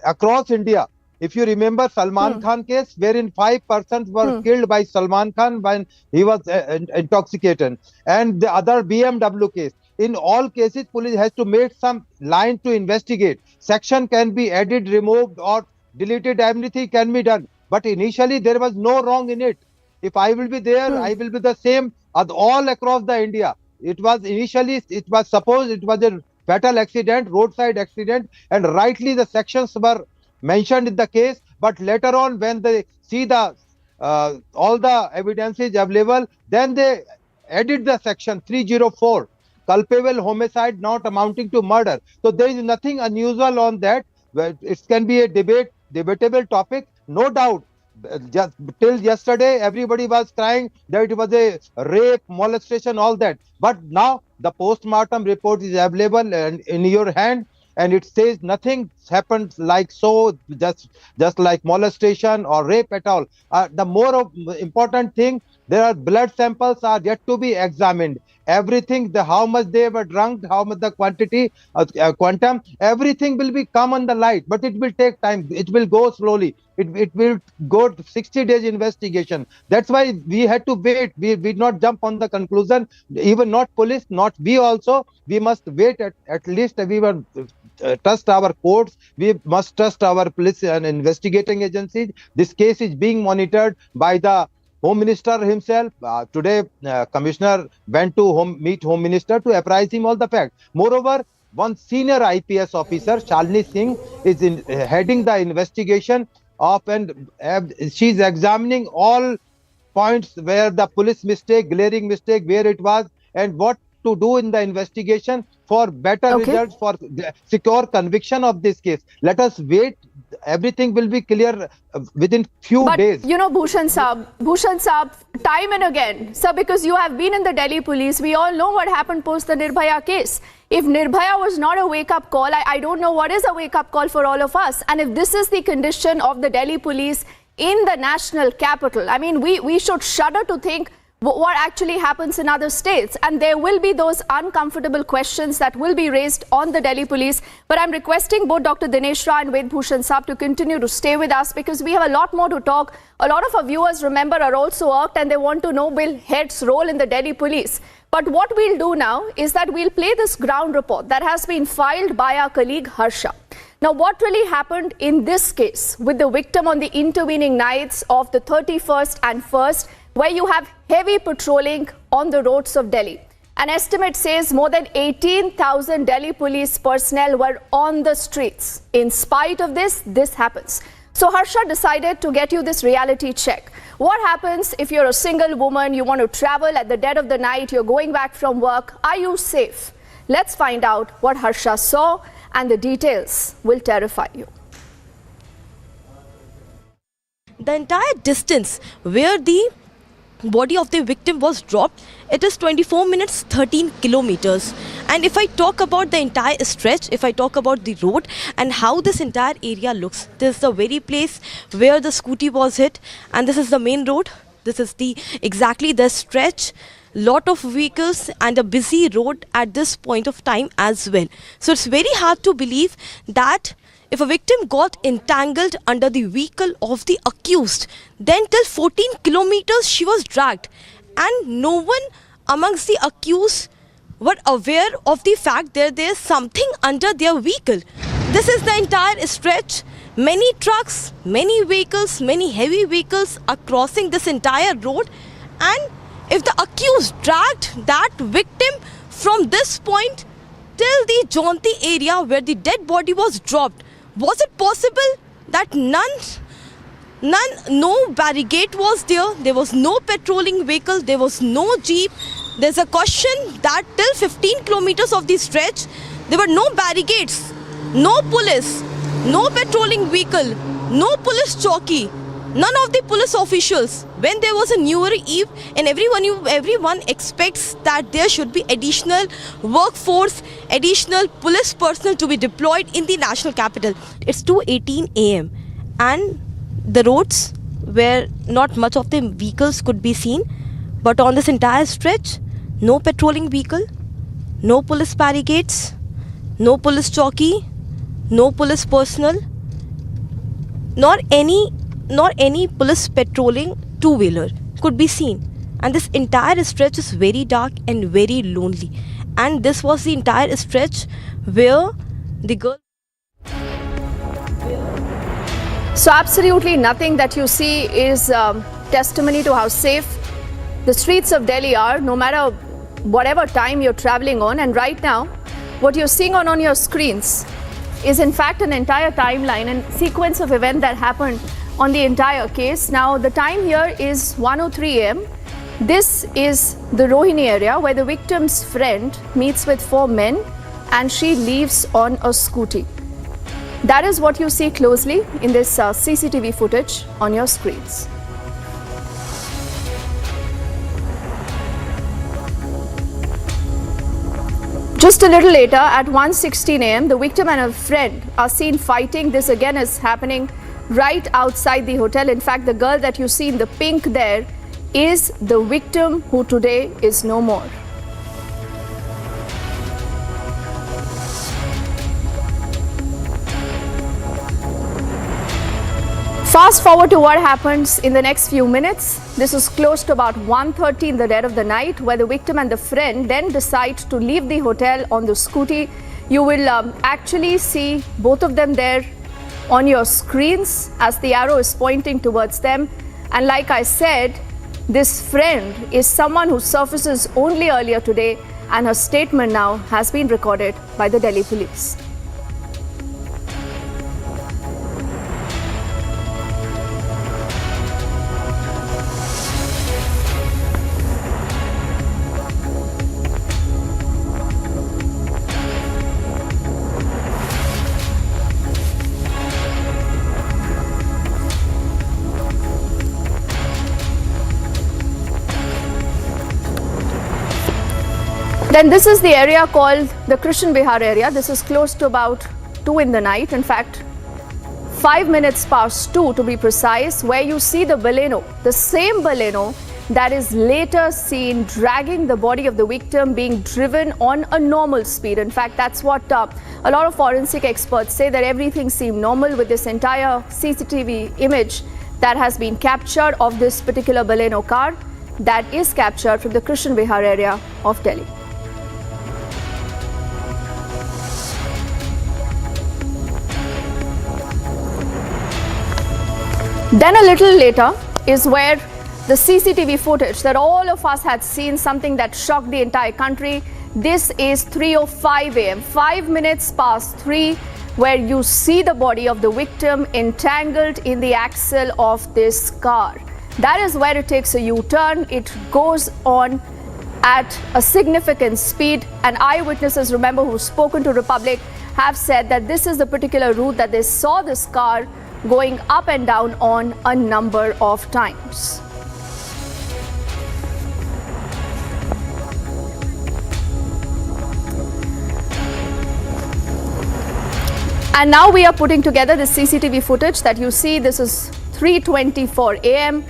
Across India, if you remember Salman Khan case, wherein 5 persons were killed by Salman Khan when he was intoxicated, and the other BMW case. In all cases, police has to make some line to investigate. Section can be added, removed, or deleted. Everything can be done. But initially, there was no wrong in it. If I will be there, I will be the same as all across the India. It was initially, it was supposed it was a fatal accident, roadside accident, and rightly the sections were mentioned in the case. But later on, when they see the all the evidence is available, then they added the section 304, culpable homicide not amounting to murder. So there is nothing unusual on that. It can be a debatable topic, no doubt. Just till yesterday, everybody was crying that it was a rape, molestation, all that. But now the post-mortem report is available and in your hand, and it says nothing happened like so, just like molestation or rape at all. The more important thing, there are blood samples are yet to be examined. Everything, how much they were drunk, how much the quantity, quantum, everything will be come on the light, but it will take time. It will go slowly. It will go to 60 days investigation. That's why we had to wait. We not jump on the conclusion. Even not police, not we also. We must wait at least. We will trust our courts. We must trust our police and investigating agencies. This case is being monitored by the Home Minister himself. Today, Commissioner went to meet Home Minister to apprise him all the facts. Moreover, one senior IPS officer, Shalini Singh, is heading the investigation of, and she's examining all points where the police mistake, glaring mistake, where it was, and what to do in the investigation for better results, for secure conviction of this case. Let us wait. Everything will be clear within few days. But, Bhushan Saab, time and again, sir, because you have been in the Delhi police, we all know what happened post the Nirbhaya case. If Nirbhaya was not a wake-up call, I don't know what is a wake-up call for all of us. And if this is the condition of the Delhi police in the national capital, I mean, we should shudder to think what actually happens in other states. And there will be those uncomfortable questions that will be raised on the Delhi police. But I'm requesting both Dr. Dinesh Rao and Ved Bhushan Saab to continue to stay with us, because we have a lot more to talk. A lot of our viewers, remember, are also irked and they want to know Will Head's role in the Delhi police. But what we'll do now is that we'll play this ground report that has been filed by our colleague Harsha. Now, what really happened in this case with the victim on the intervening nights of the 31st and 1st, where you have heavy patrolling on the roads of Delhi. An estimate says more than 18,000 Delhi police personnel were on the streets. In spite of this happens. So Harsha decided to get you this reality check. What happens if you're a single woman, you want to travel at the dead of the night, you're going back from work? Are you safe? Let's find out what Harsha saw, and the details will terrify you. The entire distance where the body of the victim was dropped, it is 24 minutes 13 kilometers. And if I talk about the entire stretch, if I talk about the road and how this entire area looks, this is the very place where the scooty was hit, and this is the main road. This is exactly the stretch. Lot of vehicles and a busy road at this point of time as well. So it's very hard to believe that if a victim got entangled under the vehicle of the accused, then till 14 kilometers she was dragged, and no one amongst the accused were aware of the fact that there is something under their vehicle. This is the entire stretch. Many trucks, many vehicles, many heavy vehicles are crossing this entire road, and if the accused dragged that victim from this point till the Jaunti area where the dead body was dropped, was it possible that none No barricade was there. There was no patrolling vehicle. There was no jeep. There's a question that till 15 kilometers of the stretch, there were no barricades, no police, no patrolling vehicle, no police chowki, none of the police officials. When there was a New Year Eve, and everyone expects that there should be additional workforce, additional police personnel to be deployed in the national capital. It's 2:18 a.m. and the roads where not much of the vehicles could be seen, but on this entire stretch, no patrolling vehicle, no police barricades, no police chowki, no police personnel, nor any police patrolling two-wheeler could be seen. And this entire stretch is very dark and very lonely. And this was the entire stretch where the girl... So absolutely nothing that you see is testimony to how safe the streets of Delhi are, no matter whatever time you're traveling on. And right now, what you're seeing on your screens is in fact an entire timeline and sequence of events that happened on the entire case. Now, the time here is 1:03 a.m. This is the Rohini area where the victim's friend meets with 4 men and she leaves on a scooty. That is what you see closely in this CCTV footage on your screens. Just a little later, at 1:16 a.m., the victim and her friend are seen fighting. This again is happening right outside the hotel. In fact, the girl that you see in the pink there is the victim who today is no more. Fast forward to what happens in the next few minutes. This is close to about 1:30 in the dead of the night, where the victim and the friend then decide to leave the hotel on the scooty. You will actually see both of them there on your screens as the arrow is pointing towards them. And like I said, this friend is someone who surfaces only earlier today, and her statement now has been recorded by the Delhi police. Then this is the area called the Krishan Vihar area. This is close to about 2 in the night. In fact, 5 minutes past 2 to be precise, where you see the Baleno, the same Baleno that is later seen dragging the body of the victim being driven on a normal speed. In fact, that's what a lot of forensic experts say, that everything seemed normal with this entire CCTV image that has been captured of this particular Baleno car that is captured from the Krishan Vihar area of Delhi. Then a little later is where the CCTV footage that all of us had seen, something that shocked the entire country. This is 3:05 a.m., 5 minutes past 3, where you see the body of the victim entangled in the axle of this car. That is where it takes a U-turn. It goes on at a significant speed, and eyewitnesses, remember, who've spoken to Republic, have said that this is the particular route that they saw this car going up and down on a number of times. And now we are putting together the CCTV footage that you see. This is 3:24 a.m.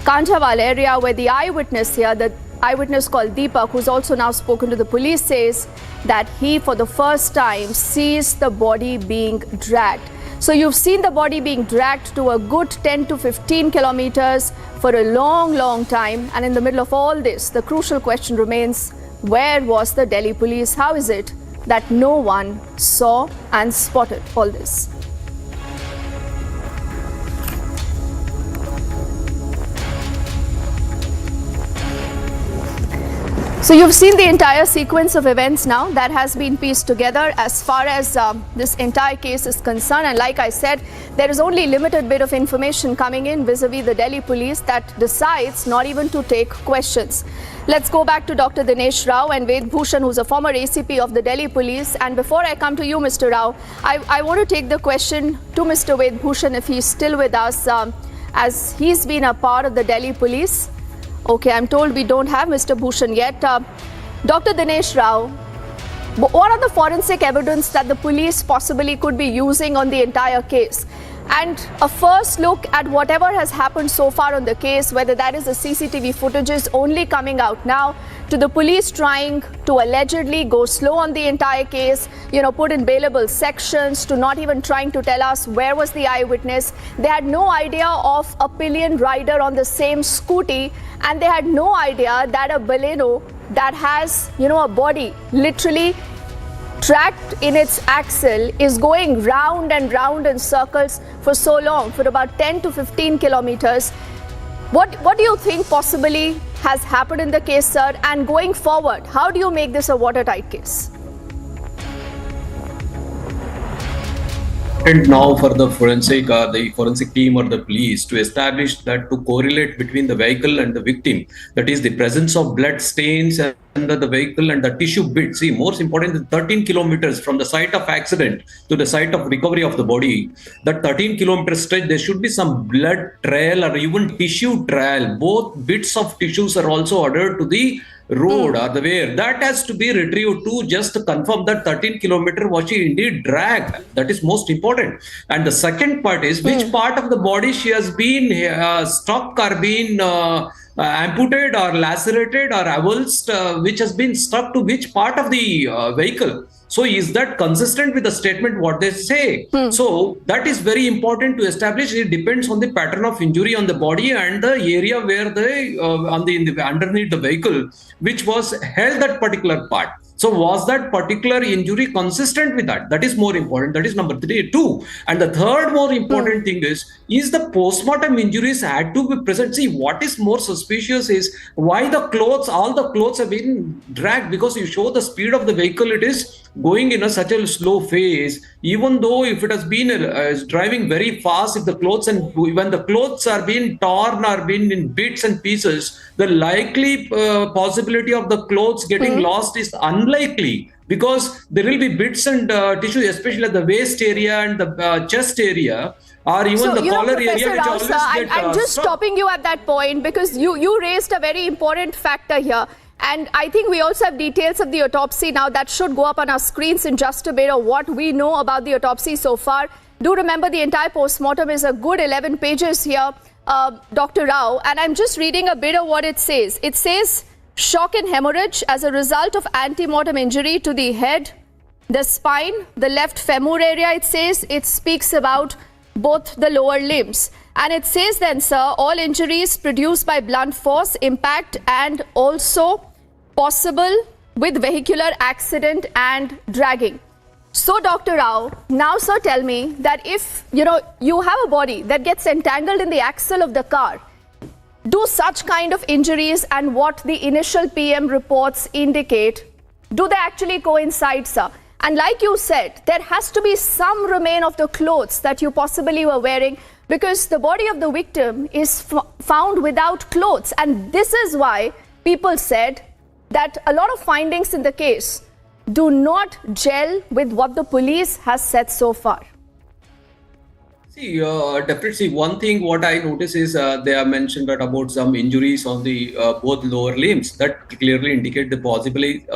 Kanjhawal area, where the eyewitness here, the eyewitness called Deepak, who's also now spoken to the police, says that he for the first time sees the body being dragged. So you've seen the body being dragged to a good 10 to 15 kilometers for a long, long time. And in the middle of all this, the crucial question remains, where was the Delhi police? How is it that no one saw and spotted all this? So you've seen the entire sequence of events now that has been pieced together as far as this entire case is concerned. And like I said, there is only limited bit of information coming in vis-a-vis the Delhi police that decides not even to take questions. Let's go back to Dr. Dinesh Rao and Ved Bhushan, who's a former ACP of the Delhi police. And before I come to you, Mr. Rao, I want to take the question to Mr. Ved Bhushan if he's still with us, as he's been a part of the Delhi police. Okay, I'm told we don't have Mr. Bhushan yet. Dr. Dinesh Rao, what are the forensic evidence that the police possibly could be using on the entire case? And a first look at whatever has happened so far on the case, whether that is the CCTV footages only coming out now, to the police trying to allegedly go slow on the entire case, put in bailable sections, to not even trying to tell us where was the eyewitness. They had no idea of a pillion rider on the same scooty, and they had no idea that a Baleno that has, a body literally tracked in its axle is going round and round in circles for so long, for about 10 to 15 kilometers. What do you think possibly has happened in the case, sir? And going forward, how do you make this a watertight case? And now for the forensic team or the police to establish that, to correlate between the vehicle and the victim, that is the presence of blood stains under the vehicle and the tissue bits. See, most important is 13 kilometers from the site of accident to the site of recovery of the body. That 13-kilometer stretch, there should be some blood trail or even tissue trail. Both bits of tissues are also ordered to the road or the way. That has to be retrieved to just confirm that 13-kilometer was she indeed dragged. That is most important. And the second part is which part of the body she has been struck or been amputated or lacerated or avulsed, which has been stuck to which part of the vehicle. So is that consistent with the statement what they say? So that is very important to establish. It depends on the pattern of injury on the body and the area where underneath the vehicle, which was held that particular part. So was that particular injury consistent with that? That is more important. That is number 2. And the third more important thing is the postmortem injuries had to be present. See, what is more suspicious is why all the clothes have been dragged, because you show the speed of the vehicle, it is going in such a slow phase. Even though if it has been driving very fast, if the clothes and when the clothes are being torn or been in bits and pieces, the likely possibility of the clothes getting lost is unlikely, because there will be bits and tissue, especially at the waist area and the chest area, or even the collar area, which always get I'm just stopping you at that point, because you raised a very important factor here. And I think we also have details of the autopsy now that should go up on our screens in just a bit, of what we know about the autopsy so far. Do remember the entire postmortem is a good 11 pages here, Dr. Rao. And I'm just reading a bit of what it says. It says shock and hemorrhage as a result of antemortem injury to the head, the spine, the left femur area. It speaks about both the lower limbs. And it says then, sir, all injuries produced by blunt force, impact, and also possible with vehicular accident and dragging. So, Dr. Rao, now, sir, tell me that if, you have a body that gets entangled in the axle of the car, do such kind of injuries and what the initial PM reports indicate, do they actually coincide, sir? And like you said, there has to be some remain of the clothes that you possibly were wearing, because the body of the victim is found without clothes. And this is why people said that a lot of findings in the case do not gel with what the police has said so far. See, definitely one thing what I notice is they have mentioned that about some injuries on the both lower limbs that clearly indicate the possibly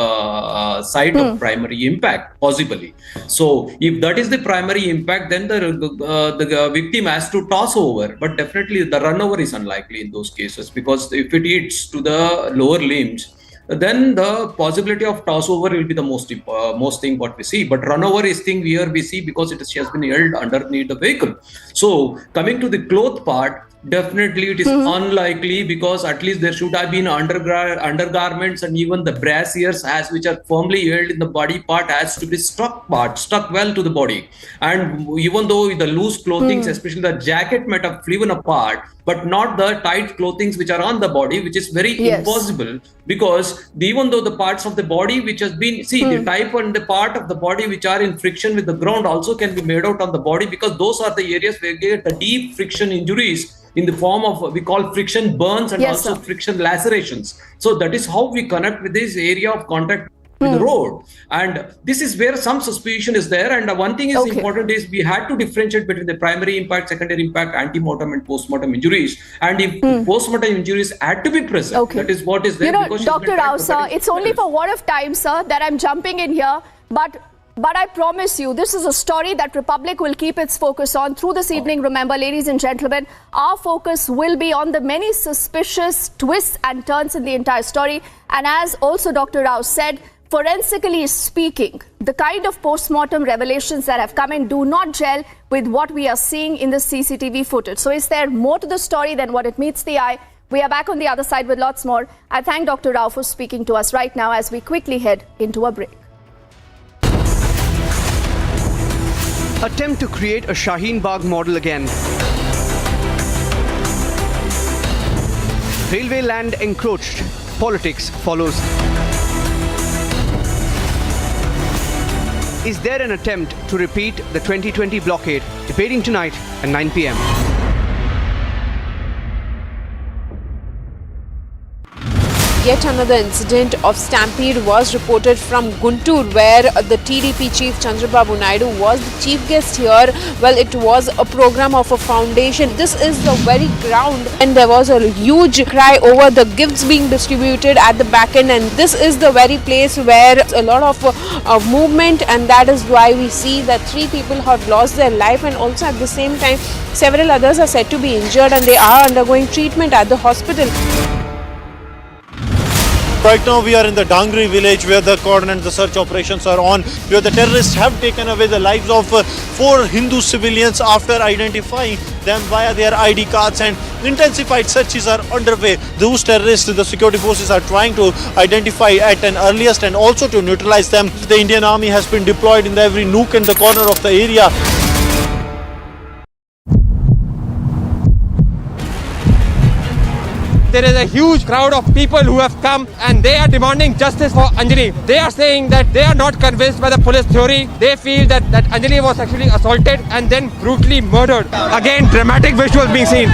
site of primary impact, possibly. So if that is the primary impact, then the victim has to toss over. But definitely the run over is unlikely in those cases, because if it hits to the lower limbs, then the possibility of toss over will be the most thing what we see. But run over is thing here we see because she has been held underneath the vehicle. So coming to the cloth part, Definitely, it is unlikely, because at least there should have been undergarments and even the brassiers, as which are firmly held in the body part, has to be stuck well to the body. And even though the loose clothing, especially the jacket, might have fallen apart, but not the tight clothing which are on the body, which is very impossible, because even though the parts of the body which has been, the type and the part of the body which are in friction with the ground also can be made out on the body, because those are the areas where you get the deep friction injuries in the form of, we call friction burns and also friction lacerations. So that is how we connect with this area of contact with the road. And this is where some suspicion is there. And one thing is important is we had to differentiate between the primary impact, secondary impact, ante-mortem and post-mortem injuries. And if post-mortem injuries had to be present, that is what is there. You know, Dr. Rao, sir, it's only for what of time, sir, that I'm jumping in here. But I promise you, this is a story that Republic will keep its focus on through this evening. Remember, ladies and gentlemen, our focus will be on the many suspicious twists and turns in the entire story. And as also Dr. Rao said, forensically speaking, the kind of post-mortem revelations that have come in do not gel with what we are seeing in the CCTV footage. So is there more to the story than what it meets the eye? We are back on the other side with lots more. I thank Dr. Rao for speaking to us right now as we quickly head into a break. Attempt to create a Shaheen Bagh model again. Railway land encroached. Politics follows. Is there an attempt to repeat the 2020 blockade? Debating tonight at 9 p.m. Yet another incident of Stampede was reported from Guntur, where the TDP chief Chandrababu Naidu was the chief guest here. Well, it was a program of a foundation. This is the very ground, and there was a huge cry over the gifts being distributed at the back end, and this is the very place where a lot of movement, and that is why we see that 3 people have lost their life, and also at the same time several others are said to be injured, and they are undergoing treatment at the hospital. Right now we are in the Dangri village where the cordon and the search operations are on, where the terrorists have taken away the lives of 4 Hindu civilians after identifying them via their ID cards, and intensified searches are underway. Those terrorists, the security forces are trying to identify at an earliest and also to neutralize them. The Indian Army has been deployed in every nook and the corner of the area. There is a huge crowd of people who have come and they are demanding justice for Anjali. They are saying that they are not convinced by the police theory. They feel that Anjali was actually assaulted and then brutally murdered. Again, dramatic visuals being seen.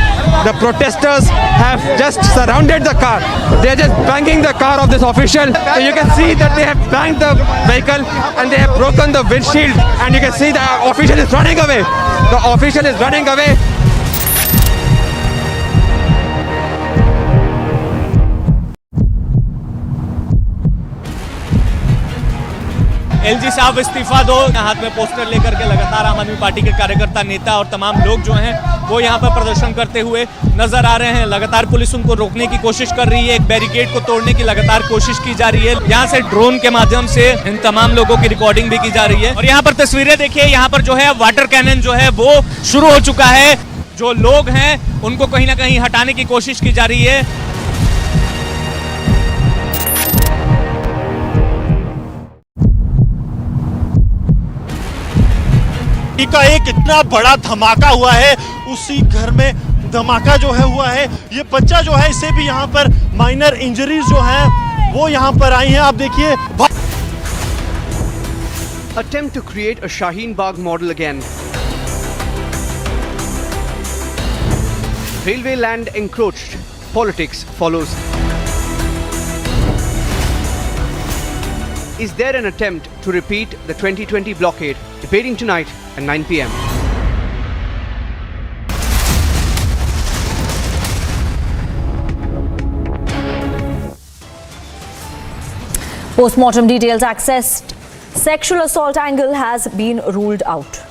The protesters have just surrounded the car. They are just banging the car of this official. So you can see that they have banged the vehicle and they have broken the windshield. And you can see the official is running away. The official is running away. LG साहब इस्तीफा दो, हाथ में poster लेकर के लगातार आम आदमी पार्टी के कार्यकर्ता, नेता और तमाम लोग जो हैं वो यहाँ पर प्रदर्शन करते हुए नजर आ रहे हैं। लगातार पुलिस उनको रोकने की कोशिश कर रही है, एक बैरिकेड को तोड़ने की लगातार कोशिश की जा रही है। यहाँ से ड्रोन के माध्यम से इन तमाम लोगों की रिकॉर्डिंग भी की जा रही है। और यहाँ पर तस्वीरें देखिए, यहाँ पर जो है वाटर कैनन जो है वो शुरू हो चुका है। जो लोग हैं उनको कहीं ना कहीं हटाने की कोशिश की जा रही है। का एक इतना बड़ा धमाका हुआ है, उसी घर में धमाका जो है हुआ है। ये बच्चा जो है, इसे भी यहाँ पर माइनर इंजरीज जो हैं वो यहाँ पर आई हैं। आप देखिए, Attempt to create a Shaheen Bagh model again. Railway land encroached. Politics follows. Is there an attempt to repeat the 2020 blockade? Debating tonight at 9 p.m. Post-mortem details accessed. Sexual assault angle has been ruled out.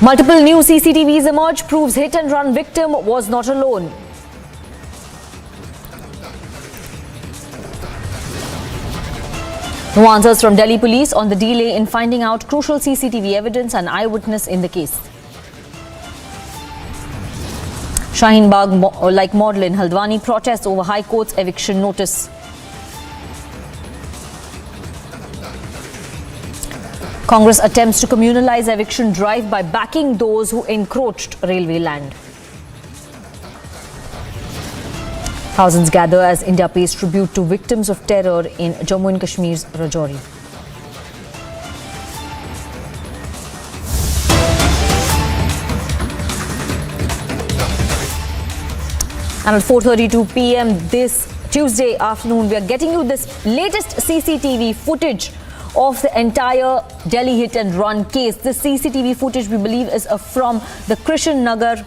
Multiple new CCTVs emerge, proves hit-and-run victim was not alone. No answers from Delhi police on the delay in finding out crucial CCTV evidence and eyewitness in the case. Shaheen Bagh-like model in Haldwani protests over High Court's eviction notice. Congress attempts to communalize eviction drive by backing those who encroached railway land. Thousands gather as India pays tribute to victims of terror in Jammu and Kashmir's Rajouri. And at 4:32 p.m. this Tuesday afternoon, we are getting you this latest CCTV footage of the entire Delhi hit and run case. This CCTV footage, we believe, is from the Krishan Nagar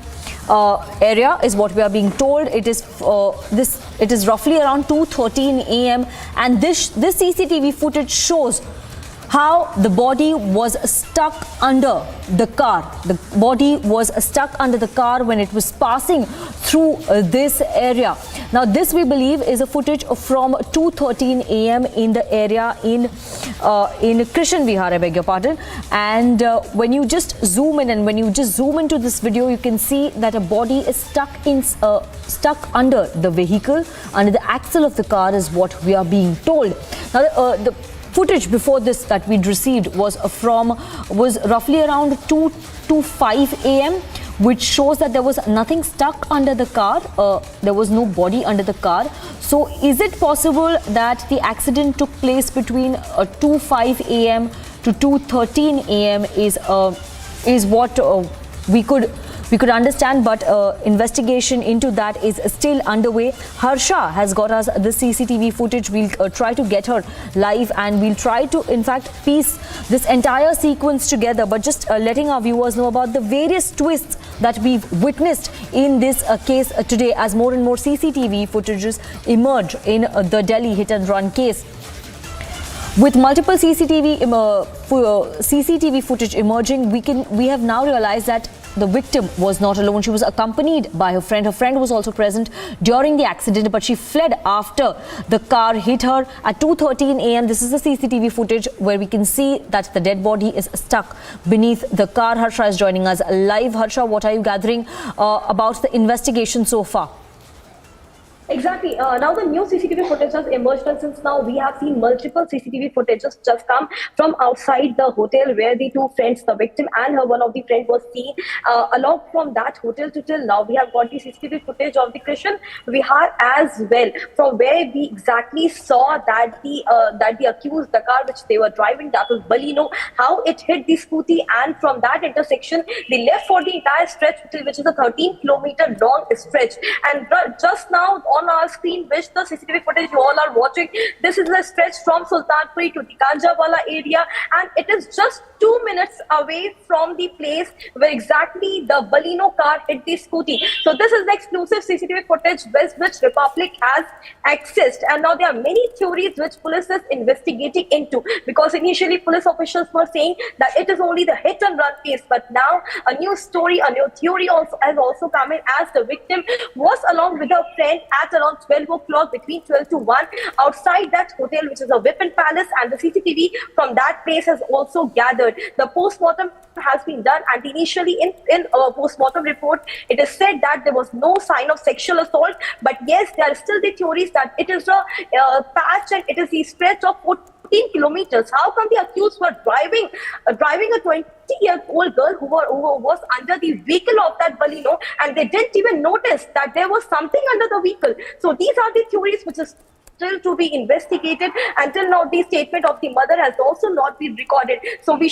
area, is what we are being told. It is it is roughly around 2:13 a.m. and this CCTV footage shows how the body was stuck under the car. The body was stuck under the car when it was passing through this area. Now, this we believe is a footage from 2:13 a.m. in the area in Krishan Vihar, I beg your pardon. And when you just zoom in and when you just zoom into this video, you can see that a body is stuck under the vehicle, under the axle of the car, is what we are being told. Now, the footage before this that we'd received was roughly around 2 to 5 a.m. which shows that there was nothing stuck under the car. There was no body under the car. So is it possible that the accident took place between 2:05 a.m. to 2:13 a.m. is what we could understand, but investigation into that is still underway. Harsha has got us the CCTV footage. We'll try to get her live and we'll try to, in fact, piece this entire sequence together. But just letting our viewers know about the various twists that we've witnessed in this case today as more and more CCTV footages emerge in the Delhi hit and run case. With multiple CCTV footage emerging, we have now realized that the victim was not alone. She was accompanied by her friend. Her friend was also present during the accident, but she fled after the car hit her at 2:13 a.m. This is the CCTV footage where we can see that the dead body is stuck beneath the car. Harsha is joining us live. Harsha, what are you gathering about the investigation so far? Exactly. Now the new CCTV footage has emerged, and since now we have seen multiple CCTV footages just come from outside the hotel where the two friends, the victim and one of the friend, was seen along from that hotel to till now. We have got the CCTV footage of the Krishan Vihar as well, from where we exactly saw that the accused, the car which they were driving, that was Baleno, how it hit the scooty, and from that intersection they left for the entire stretch, which is a 13-kilometer long stretch. And just now on our screen, which the CCTV footage you all are watching, this is the stretch from Sultanpuri to the Kanjawala area, and it is just 2 minutes away from the place where exactly the Baleno car hit the scooty. So this is the exclusive CCTV footage which Republic has accessed, and now there are many theories which police is investigating into, because initially police officials were saying that it is only the hit and run case, but now a new story, a new theory has also come in, as the victim was along with her friend at around 12 o'clock, between 12 to 1, outside that hotel, which is a Weapon Palace, and the CCTV from that place has also gathered. The post-mortem has been done, and initially in a post-mortem report, it is said that there was no sign of sexual assault, but yes, there are still the theories that it is a patch and it is the stretch of 14 kilometers. How come the accused were driving a 20-year-old girl who was under the vehicle of that Baleno, and they didn't even notice that there was something under the vehicle? So these are the theories which is still to be investigated. Until now, the statement of the mother has also not been recorded. So we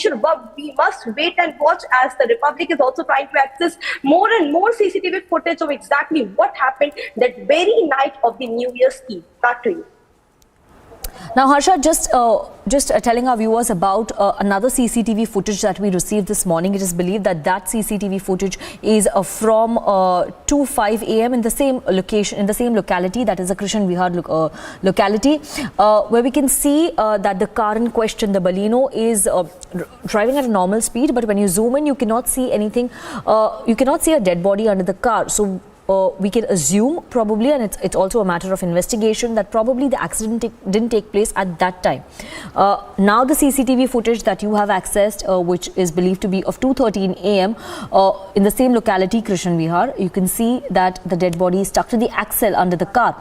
must wait and watch, as the Republic is also trying to access more and more CCTV footage of exactly what happened that very night of the New Year's Eve. Back to you. Now, Harsha, just telling our viewers about another CCTV footage that we received this morning. It is believed that CCTV footage is from 2:05 a.m. in the same location, in the same locality, that is the Krishan Vihar locality, where we can see that the car in question, the Baleno, is driving at a normal speed, but when you zoom in, you cannot see anything. You cannot see a dead body under the car. So we can assume probably, and it's also a matter of investigation, that probably the accident didn't take place at that time. Now the CCTV footage that you have accessed, which is believed to be of 2:13 a.m. In the same locality, Krishan Vihar, you can see that the dead body is stuck to the axle under the car.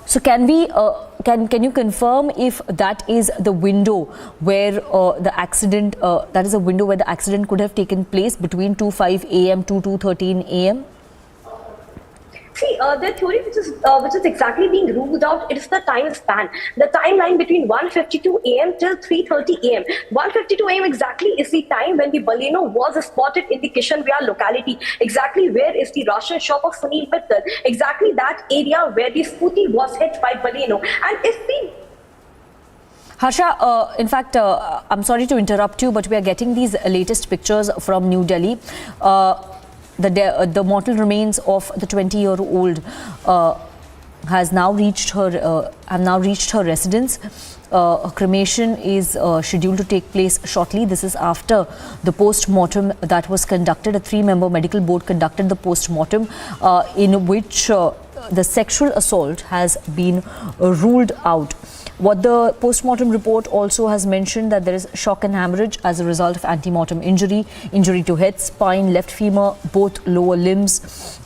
So can we can you confirm if that is the window where the accident that is a window where the accident could have taken place between 2:05 a.m. to 2:13 a.m.? See, the theory which is exactly being ruled out, it is the time span. The timeline between 1:52 a.m. till 3:30 a.m. 1:52 a.m. exactly is the time when the Baleno was spotted in the Kishan Vihar locality. Exactly where is the ration shop of Sunil Mittal. Exactly that area where the scooty was hit by Baleno. And if we Harsha, in fact, I'm sorry to interrupt you, but we are getting these latest pictures from New Delhi. The mortal remains of the 20-year-old have now reached her residence. A cremation is scheduled to take place shortly. This is after the post-mortem that was conducted. A 3-member medical board conducted the post-mortem in which the sexual assault has been ruled out. What the post-mortem report also has mentioned that there is shock and hemorrhage as a result of ante-mortem injury, injury to head, spine, left femur, both lower limbs.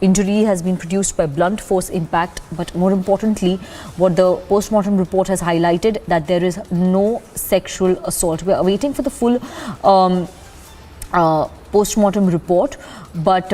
Injury has been produced by blunt force impact, but more importantly, what the post-mortem report has highlighted, that there is no sexual assault. We are waiting for the full post-mortem report, but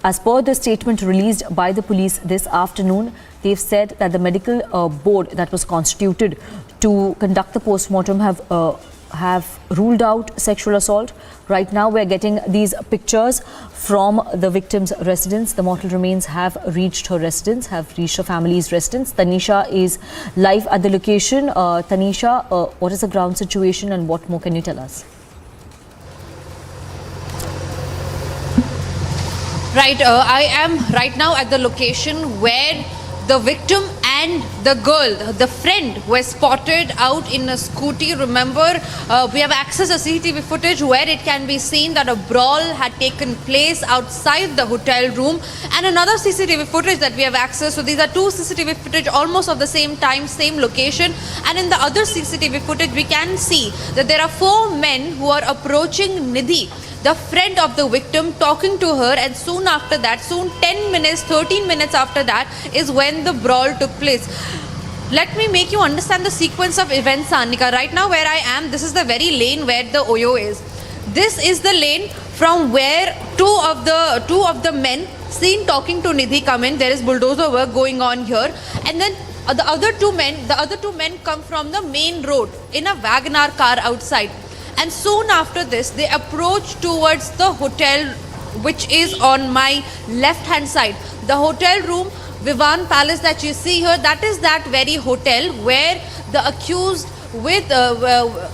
as per the statement released by the police this afternoon, they've said that the medical board that was constituted to conduct the post-mortem have ruled out sexual assault. Right now we're getting these pictures from the victim's residence. The mortal remains have reached her residence, have reached her family's residence. Tanisha is live at the location. Tanisha, what is the ground situation and what more can you tell us? Right, I am right now at the location where the victim and the girl, the friend, were spotted out in a scooty. Remember, we have access to CCTV footage where it can be seen that a brawl had taken place outside the hotel room, and another CCTV footage that we have access. So these are two CCTV footage almost of the same time, same location. And in the other CCTV footage, we can see that there are 4 men who are approaching Nidhi, the friend of the victim, talking to her, and soon after that, 13 minutes after that is when the brawl took place. Let me make you understand the sequence of events, Anika. Right now where I am, this is the very lane where the Oyo is. This is the lane from where two of the men seen talking to Nidhi come in. There is bulldozer work going on here, and then the other two men come from the main road in a Wagoner car outside. And soon after this, they approach towards the hotel, which is on my left hand side. The hotel room, Vivan Palace that you see here, that is that very hotel where the accused with,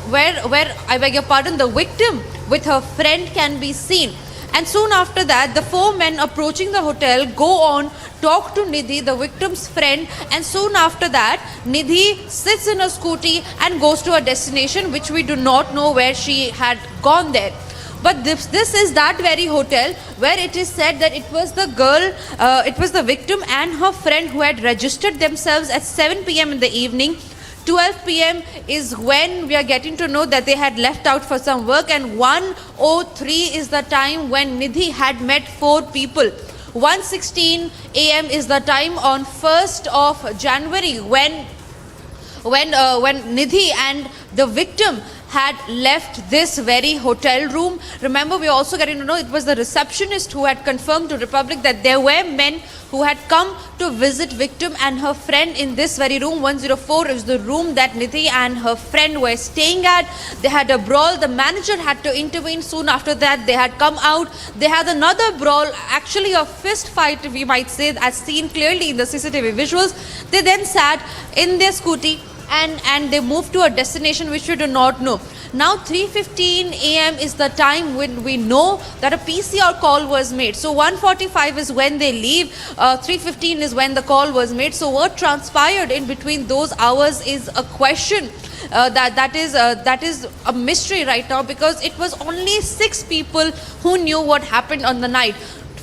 where I beg your pardon, the victim with her friend can be seen. And soon after that, the 4 men approaching the hotel go on, talk to Nidhi, the victim's friend, and soon after that, Nidhi sits in a scooty and goes to a destination which we do not know where she had gone there. But this is that very hotel where it is said that it was the girl, it was the victim and her friend who had registered themselves at 7 p.m. in the evening. 12 p.m. is when we are getting to know that they had left out for some work, and 1:03 is the time when Nidhi had met 4 people. 1:16 a.m. is the time on 1st of January when Nidhi and the victim had left this very hotel room. Remember, we are also getting to know it was the receptionist who had confirmed to Republic that there were men who had come to visit victim and her friend in this very room. 104 is the room that Nidhi and her friend were staying at. They had a brawl. The manager had to intervene. Soon after that, they had come out. They had another brawl, actually a fist fight, we might say, as seen clearly in the CCTV visuals. They then sat in their scooty and they moved to a destination which we do not know. Now 3:15 a.m. is the time when we know that a PCR call was made. So 1:45 is when they leave, 3:15 is when the call was made. So what transpired in between those hours is a question. That is a mystery right now, because it was only 6 people who knew what happened on the night.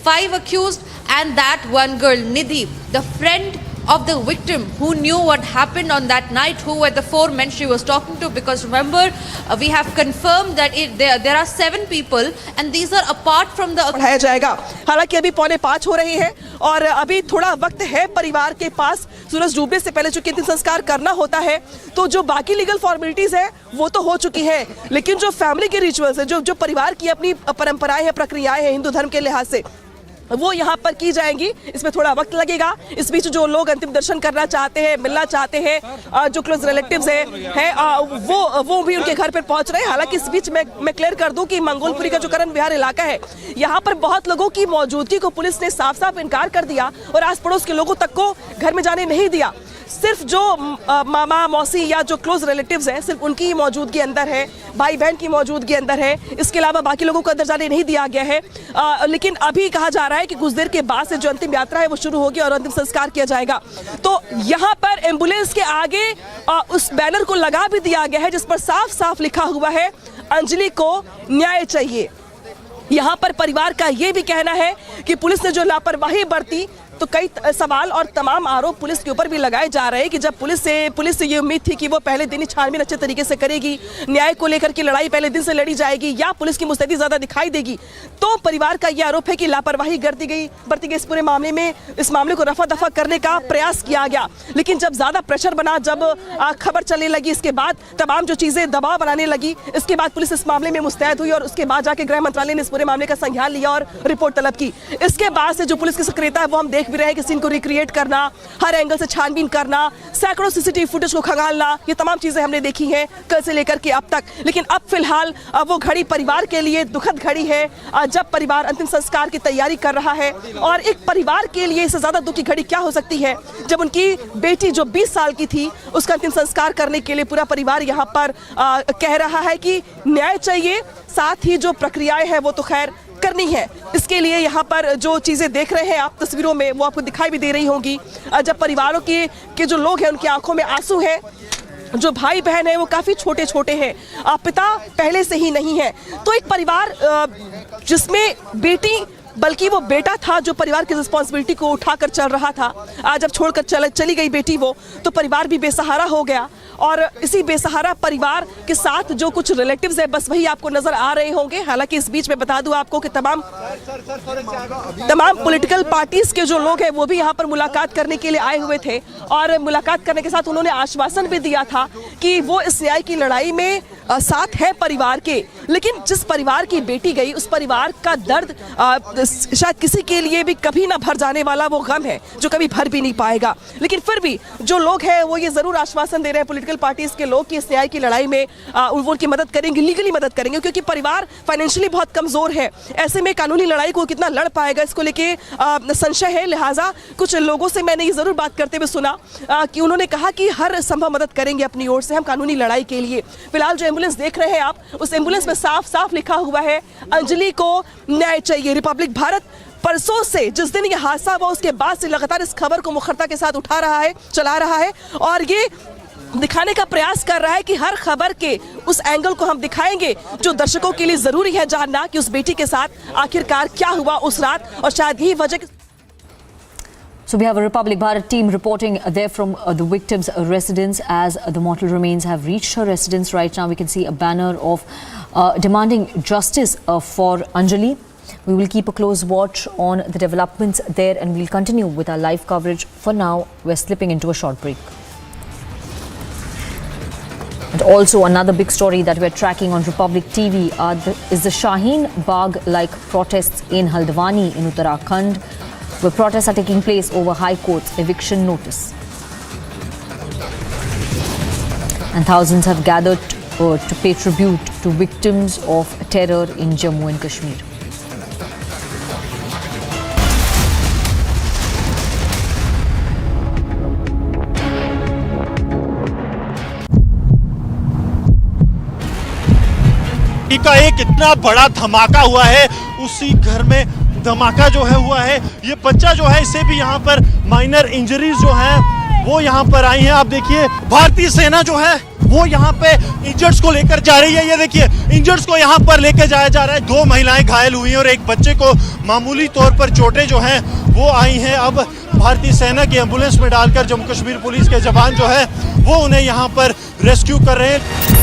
5 accused and that one girl, Nidhi, the friend of the victim who knew what happened on that night, who were the 4 men she was talking to, because remember we have confirmed that there are 7 people and these are apart from the बढ़ाया जाएगा। हालांकि अभी 4:45 हो रही है और अभी थोड़ा वक्त है परिवार के पास सूरज डूबने से पहले चूंकि अंतिम संस्कार करना होता है, तो जो बाकी लीगल फॉर्मेलिटीज है वो तो हो चुकी है, लेकिन जो फैमिली के रिचुअल्स है, जो परिवार की अपनी परंपराएं हैं, प्रक्रियाएं हैं हिंदू धर्म के लिहाज से, वो यहाँ पर की जाएंगी। इसमें थोड़ा वक्त लगेगा। इस बीच जो लोग अंतिम दर्शन करना चाहते हैं, मिलना चाहते हैं, जो क्लोज रिलेटिव्स हैं वो भी उनके घर पर पहुंच रहे हैं। हालांकि इस बीच मैं क्लियर कर दूं कि मंगोलपुरी का जो करण विहार इलाका है, यहाँ पर बहुत लोगों की मौजूदगी को पुलिस ने साफ साफ इनकार कर दिया और आस पड़ोस के लोगों तक को घर में जाने नहीं दिया। सिर्फ जो मामा मौसी या जो क्लोज रिलेटिव्स हैं सिर्फ उनकी ही मौजूदगी अंदर है, भाई बहन की मौजूदगी अंदर है, इसके अलावा बाकी लोगों को अंदर जाने नहीं दिया गया है। लेकिन अभी कहा जा रहा है कि कुछ देर के बाद से जो अंतिम यात्रा है वो शुरू होगी और अंतिम संस्कार किया जाएगा। तो यहाँ पर एम्बुलेंस के आगे उस बैनर को लगा भी दिया गया है जिस पर साफ साफ लिखा हुआ है अंजलि को न्याय चाहिए। यहाँ पर परिवार का ये भी कहना है कि पुलिस ने जो लापरवाही बरती, तो कई सवाल और तमाम आरोप पुलिस के ऊपर भी लगाए जा रहे हैं कि जब पुलिस से ये उम्मीद थी कि वो पहले दिन ही छानबीन अच्छे तरीके से करेगी, न्याय को लेकर की लड़ाई पहले दिन से लड़ी जाएगी या पुलिस की मुस्तैदी ज़्यादा दिखाई देगी, तो परिवार का ये आरोप है कि लापरवाही बरती गई इस पूरे मामले में। इस मामले को रफा दफा करने का प्रयास किया गया, लेकिन जब ज़्यादा प्रेशर बना, जब खबर चलने लगी, इसके बाद तमाम जो चीज़ें दबाव बनाने लगी, इसके बाद पुलिस इस मामले में मुस्तैद हुई और उसके बाद जाके गृह मंत्रालय ने इस पूरे मामले का संज्ञान लिया और रिपोर्ट तलब की। इसके बाद से जो पुलिस की सक्रियता है वो हम देख भी रहे हैं कि सीन को रिक्रिएट करना, हर एंगल से छानबीन करना, सैकड़ों सीसीटीवी फुटेज को खंगालना, ये तमाम चीजें हमने देखी हैं कल से लेकर के अब तक। लेकिन अब फिलहाल वो घड़ी परिवार के लिए दुखद घड़ी है जब परिवार अंतिम संस्कार की तैयारी कर रहा है। और एक परिवार के लिए इससे ज्यादा दुख की घड़ी क्या हो सकती है जब उनकी बेटी जो 20 साल की थी उसका अंतिम संस्कार करने के लिए पूरा परिवार यहाँ पर कह रहा है कि न्याय चाहिए, साथ ही जो प्रक्रियाएं हैं वो तो खैर करनी है। इसके लिए यहाँ पर जो चीज़ें देख रहे हैं आप तस्वीरों में वो आपको दिखाई भी दे रही होंगी। जब परिवारों के जो लोग हैं उनकी आंखों में आंसू हैं, जो भाई बहन है वो काफ़ी छोटे छोटे हैं, पिता पहले से ही नहीं है। तो एक परिवार जिसमें बेटी बल्कि वो बेटा था जो परिवार की रिस्पॉन्सिबिलिटी को उठाकर चल रहा था, आज जब छोड़कर चली गई बेटी वो, तो परिवार भी बेसहारा हो गया। और इसी बेसहारा परिवार के साथ जो कुछ रिलेटिव्स है बस वही आपको नजर आ रहे होंगे। हालांकि इस बीच में बता दूं आपको कि तमाम पॉलिटिकल पार्टीज के जो लोग हैं वो भी यहाँ पर मुलाकात करने के लिए आए हुए थे और मुलाकात करने के साथ उन्होंने आश्वासन भी दिया था कि वो इस न्याय की लड़ाई में साथ है परिवार के। लेकिन जिस परिवार की बेटी गई उस परिवार का दर्द शायद किसी के लिए भी कभी ना भर जाने वाला वो गम है जो कभी भर भी नहीं पाएगा। लेकिन फिर भी जो लोग हैं वो ये जरूर आश्वासन दे रहे हैं पॉलिटिकल पार्टीज के लोग कि इस न्याय की लड़ाई में वो उनकी मदद करेंगे, लीगली मदद करेंगे, क्योंकि परिवार फाइनेंशियली बहुत कमजोर है। ऐसे में कानूनी लड़ाई को कितना लड़ पाएगा इसको लेके संशय है। लिहाजा कुछ लोगों से मैंने ये जरूर बात करते हुए सुना कि उन्होंने कहा कि हर संभव मदद करेंगे अपनी ओर से हम कानूनी लड़ाई के लिए। फिलहाल जो एम्बुलेंस देख रहे हैं आप, उस एम्बुलेंस में साफ साफ लिखा हुआ है अंजलि को न्याय चाहिए। रिपब्लिक भारत परसों से जिस दिन ये हादसा हुआ उसके बाद से लगातार इस खबर को मुखरता के साथ उठा रहा है, चला रहा है और ये दिखाने का प्रयास कर रहा है कि हर खबर के उस एंगल को हम दिखाएंगे जो दर्शकों के लिए जरूरी है जानना कि उस बेटी के साथ आखिरकार क्या हुआ उस रात और शायद यही वजह। So we have a Republic Bharat team reporting there from the victim's residence as the mortal remains have reached her residence. Right now we can see a banner of demanding justice for Anjali. We will keep a close watch on the developments there and we'll continue with our live coverage. For now, we're slipping into a short break. And also another big story that we're tracking on Republic TV is the Shaheen Bagh-like protests in Haldwani in Uttarakhand, where protests are taking place over High Court's eviction notice. And thousands have gathered to pay tribute to victims of terror in Jammu and Kashmir. का एक इतना बड़ा धमाका हुआ है, उसी घर में धमाका जो है हुआ है। ये बच्चा जो है इसे भी यहाँ पर माइनर इंजरीज जो है वो यहाँ पर आई हैं। आप देखिए भारतीय सेना जो है वो यहाँ पे इंजर्ड्स को लेकर जा रही है। ये देखिए इंजर्ड्स को यहाँ पर लेकर जाया जा रहा है। 2 महिलाएं घायल हुई हैं और एक बच्चे को मामूली तौर पर चोटें जो हैं वो आई हैं। अब भारतीय सेना की एम्बुलेंस में डालकर जम्मू कश्मीर पुलिस के जवान जो है वो उन्हें यहाँ पर रेस्क्यू कर रहे हैं।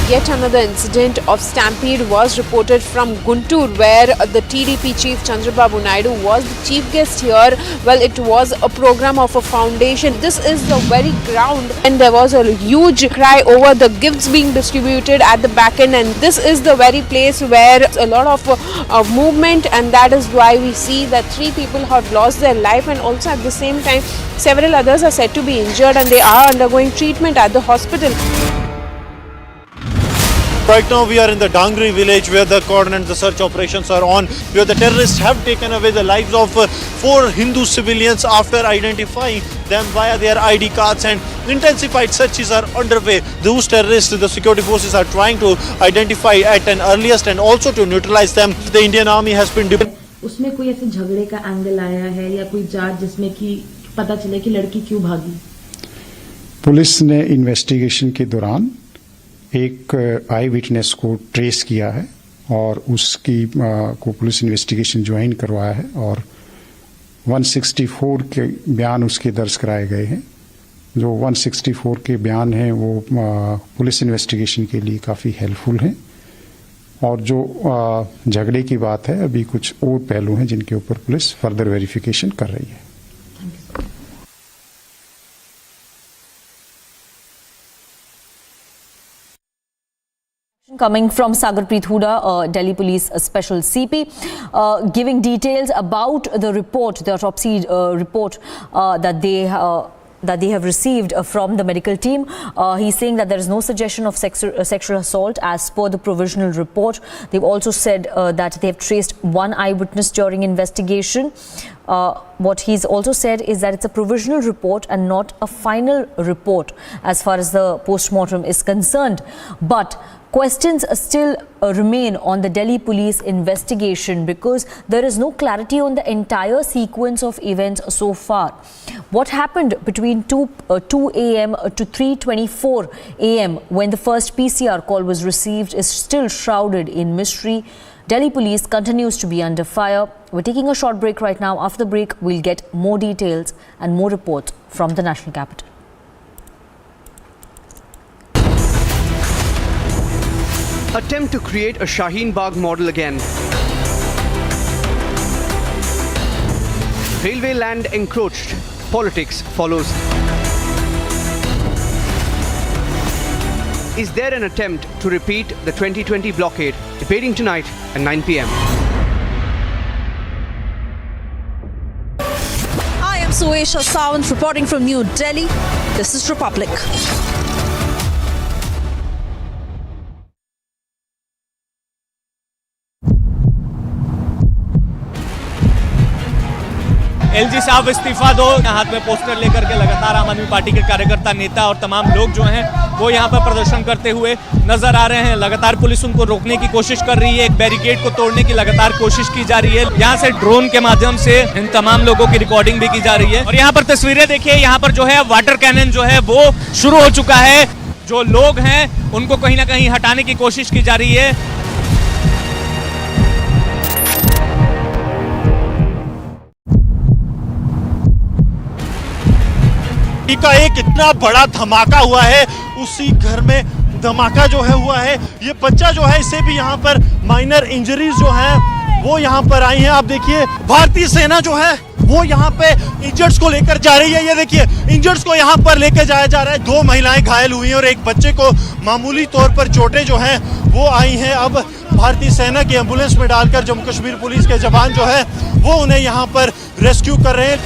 Yet another incident of stampede was reported from Guntur, where the TDP chief Chandrababu Naidu was the chief guest here. Well, it was a program of a foundation. This is the very ground, and there was a huge cry over the gifts being distributed at the back end, and this is the very place where a lot of movement, and that is why we see that 3 people have lost their life, and also at the same time several others are said to be injured, and they are undergoing treatment at the hospital. Right now we are in the Dangri village where the coordinate the search operations are on, where the terrorists have taken away the lives of 4 Hindu civilians after identifying them via their ID cards, and intensified searches are underway. Those terrorists, the security forces are trying to identify at an earliest and also to neutralize them. The Indian Army has been उसमें कोई ऐसे झगड़े का angle आया है या कोई जांच जिसमें कि पता चले कि लड़की क्यों भागी? पुलिस ने इन्वेस्टिगेशन के दौरान एक आई विटनेस को ट्रेस किया है और उसकी को पुलिस इन्वेस्टिगेशन ज्वाइन करवाया है और 164 के बयान उसके दर्ज कराए गए हैं। जो 164 के बयान हैं वो पुलिस इन्वेस्टिगेशन के लिए काफ़ी हेल्पफुल हैं और जो झगड़े की बात है अभी कुछ और पहलू हैं जिनके ऊपर पुलिस फर्दर वेरिफिकेशन कर रही है। Coming from Sagarpreet Huda, Delhi Police Special CP, giving details about the report, the autopsy report that they have received from the medical team. He's saying that there is no suggestion of sexual assault as per the provisional report. They've also said that they have traced 1 eyewitness during investigation. What he's also said is that it's a provisional report and not a final report as far as the post-mortem is concerned. But questions still remain on the Delhi police investigation because there is no clarity on the entire sequence of events so far. What happened between 2 a.m. to 3:24 a.m. when the first PCR call was received is still shrouded in mystery. Delhi police continues to be under fire. We're taking a short break right now. After the break, we'll get more details and more reports from the national capital. Attempt to create a Shaheen Bagh model again. Railway land encroached. Politics follows. Is there an attempt to repeat the 2020 blockade? Debating tonight at 9 p.m. I am Suesha Sawant reporting from New Delhi. This is Republic. LG साहब इस्तीफा दो, हाथ में poster लेकर के लगातार आम आदमी पार्टी के कार्यकर्ता, नेता और तमाम लोग जो हैं वो यहाँ पर प्रदर्शन करते हुए नजर आ रहे हैं। लगातार पुलिस उनको रोकने की कोशिश कर रही है, एक बैरिकेड को तोड़ने की लगातार कोशिश की जा रही है। यहाँ से ड्रोन के माध्यम से इन तमाम लोगों की रिकॉर्डिंग भी की जा रही है और यहाँ पर तस्वीरें देखिए, यहाँ पर जो है वाटर कैनन जो है वो शुरू हो चुका है। जो लोग हैं उनको कहीं ना कहीं हटाने की कोशिश की जा रही है। का एक इतना बड़ा धमाका हुआ है, उसी घर में धमाका जो है हुआ है। ये बच्चा जो है इसे भी यहाँ पर माइनर इंजरीज जो हैं वो यहाँ पर आई हैं। आप देखिए भारतीय सेना जो है वो यहाँ पे इंजर्ड्स को लेकर जा रही है। ये देखिए इंजर्ड्स को यहाँ पर लेकर जाया जा रहा है। 2 महिलाएं घायल हुई हैं और एक बच्चे को मामूली तौर पर चोटें जो हैं वो आई हैं। अब भारतीय सेना की एम्बुलेंस में डालकर जम्मू कश्मीर पुलिस के जवान जो है वो उन्हें यहाँ पर रेस्क्यू कर रहे हैं।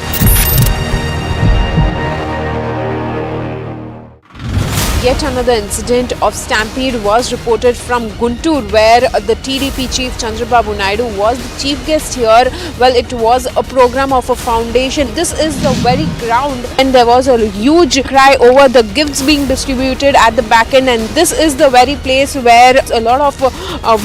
Yet another incident of stampede was reported from Guntur, where the TDP chief Chandrababu Naidu was the chief guest here. Well, it was a program of a foundation. This is the very ground, and there was a huge cry over the gifts being distributed at the back end, and this is the very place where a lot of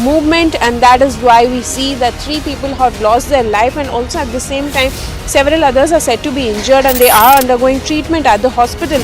movement, and that is why we see that 3 people have lost their life, and also at the same time several others are said to be injured and they are undergoing treatment at the hospital.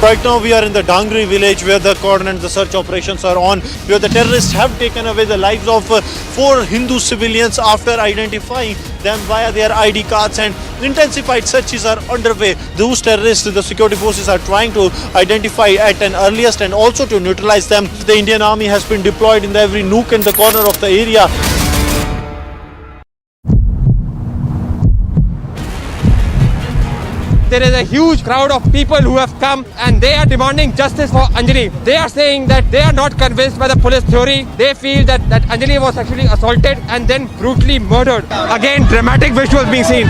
Right now we are in the Dangri village where the coordinate the search operations are on, where the terrorists have taken away the lives of 4 Hindu civilians after identifying them via their ID cards, and intensified searches are underway. Those terrorists the security forces are trying to identify at an earliest and also to neutralize them. The Indian Army has been deployed in every nook and the corner of the area. There is a huge crowd of people who have come and they are demanding justice for Anjali. They are saying that they are not convinced by the police theory. They feel that Anjali was actually assaulted and then brutally murdered. Again, dramatic visuals being seen.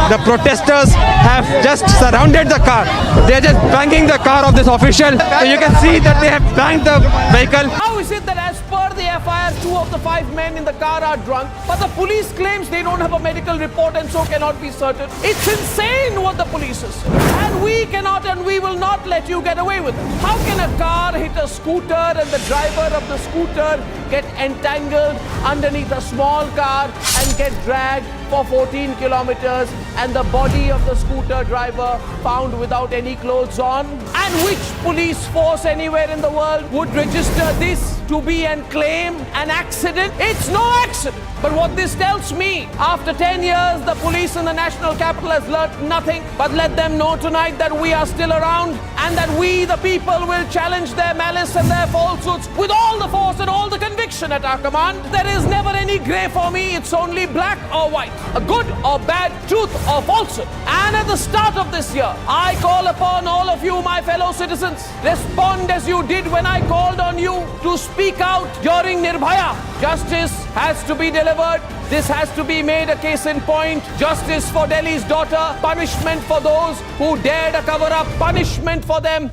The protesters have just surrounded the car. They are just banging the car of this official. So you can see that they have banged the vehicle. How is it that as per the FIR, 2 of the 5 men in the car are drunk, but the police claims they don't have a medical report and so cannot be certain? It's insane what the police is. And we cannot and we will not let you get away with it. How can a car hit a scooter and the driver of the scooter get entangled underneath a small car and get dragged for 14 kilometers, and the body of the scooter driver found without any clothes on? And which police force anywhere in the world would register this to be and claim an accident? It's no accident. But what this tells me, after 10 years, the police in the national capital has learnt nothing. But let them know tonight that we are still around and that we, the people, will challenge their malice and their falsehoods with all the force and all the conviction at our command. There is never any grey for me. It's only black or white, a good or bad, truth or falsehood. And at the start of this year, I call upon all of you, my fellow citizens, respond as you did when I called on you to speak out during Nirbhaya. Justice has to be delivered. This has to be made a case in point. Justice for Delhi's daughter, punishment for those who dare to cover up, punishment for them.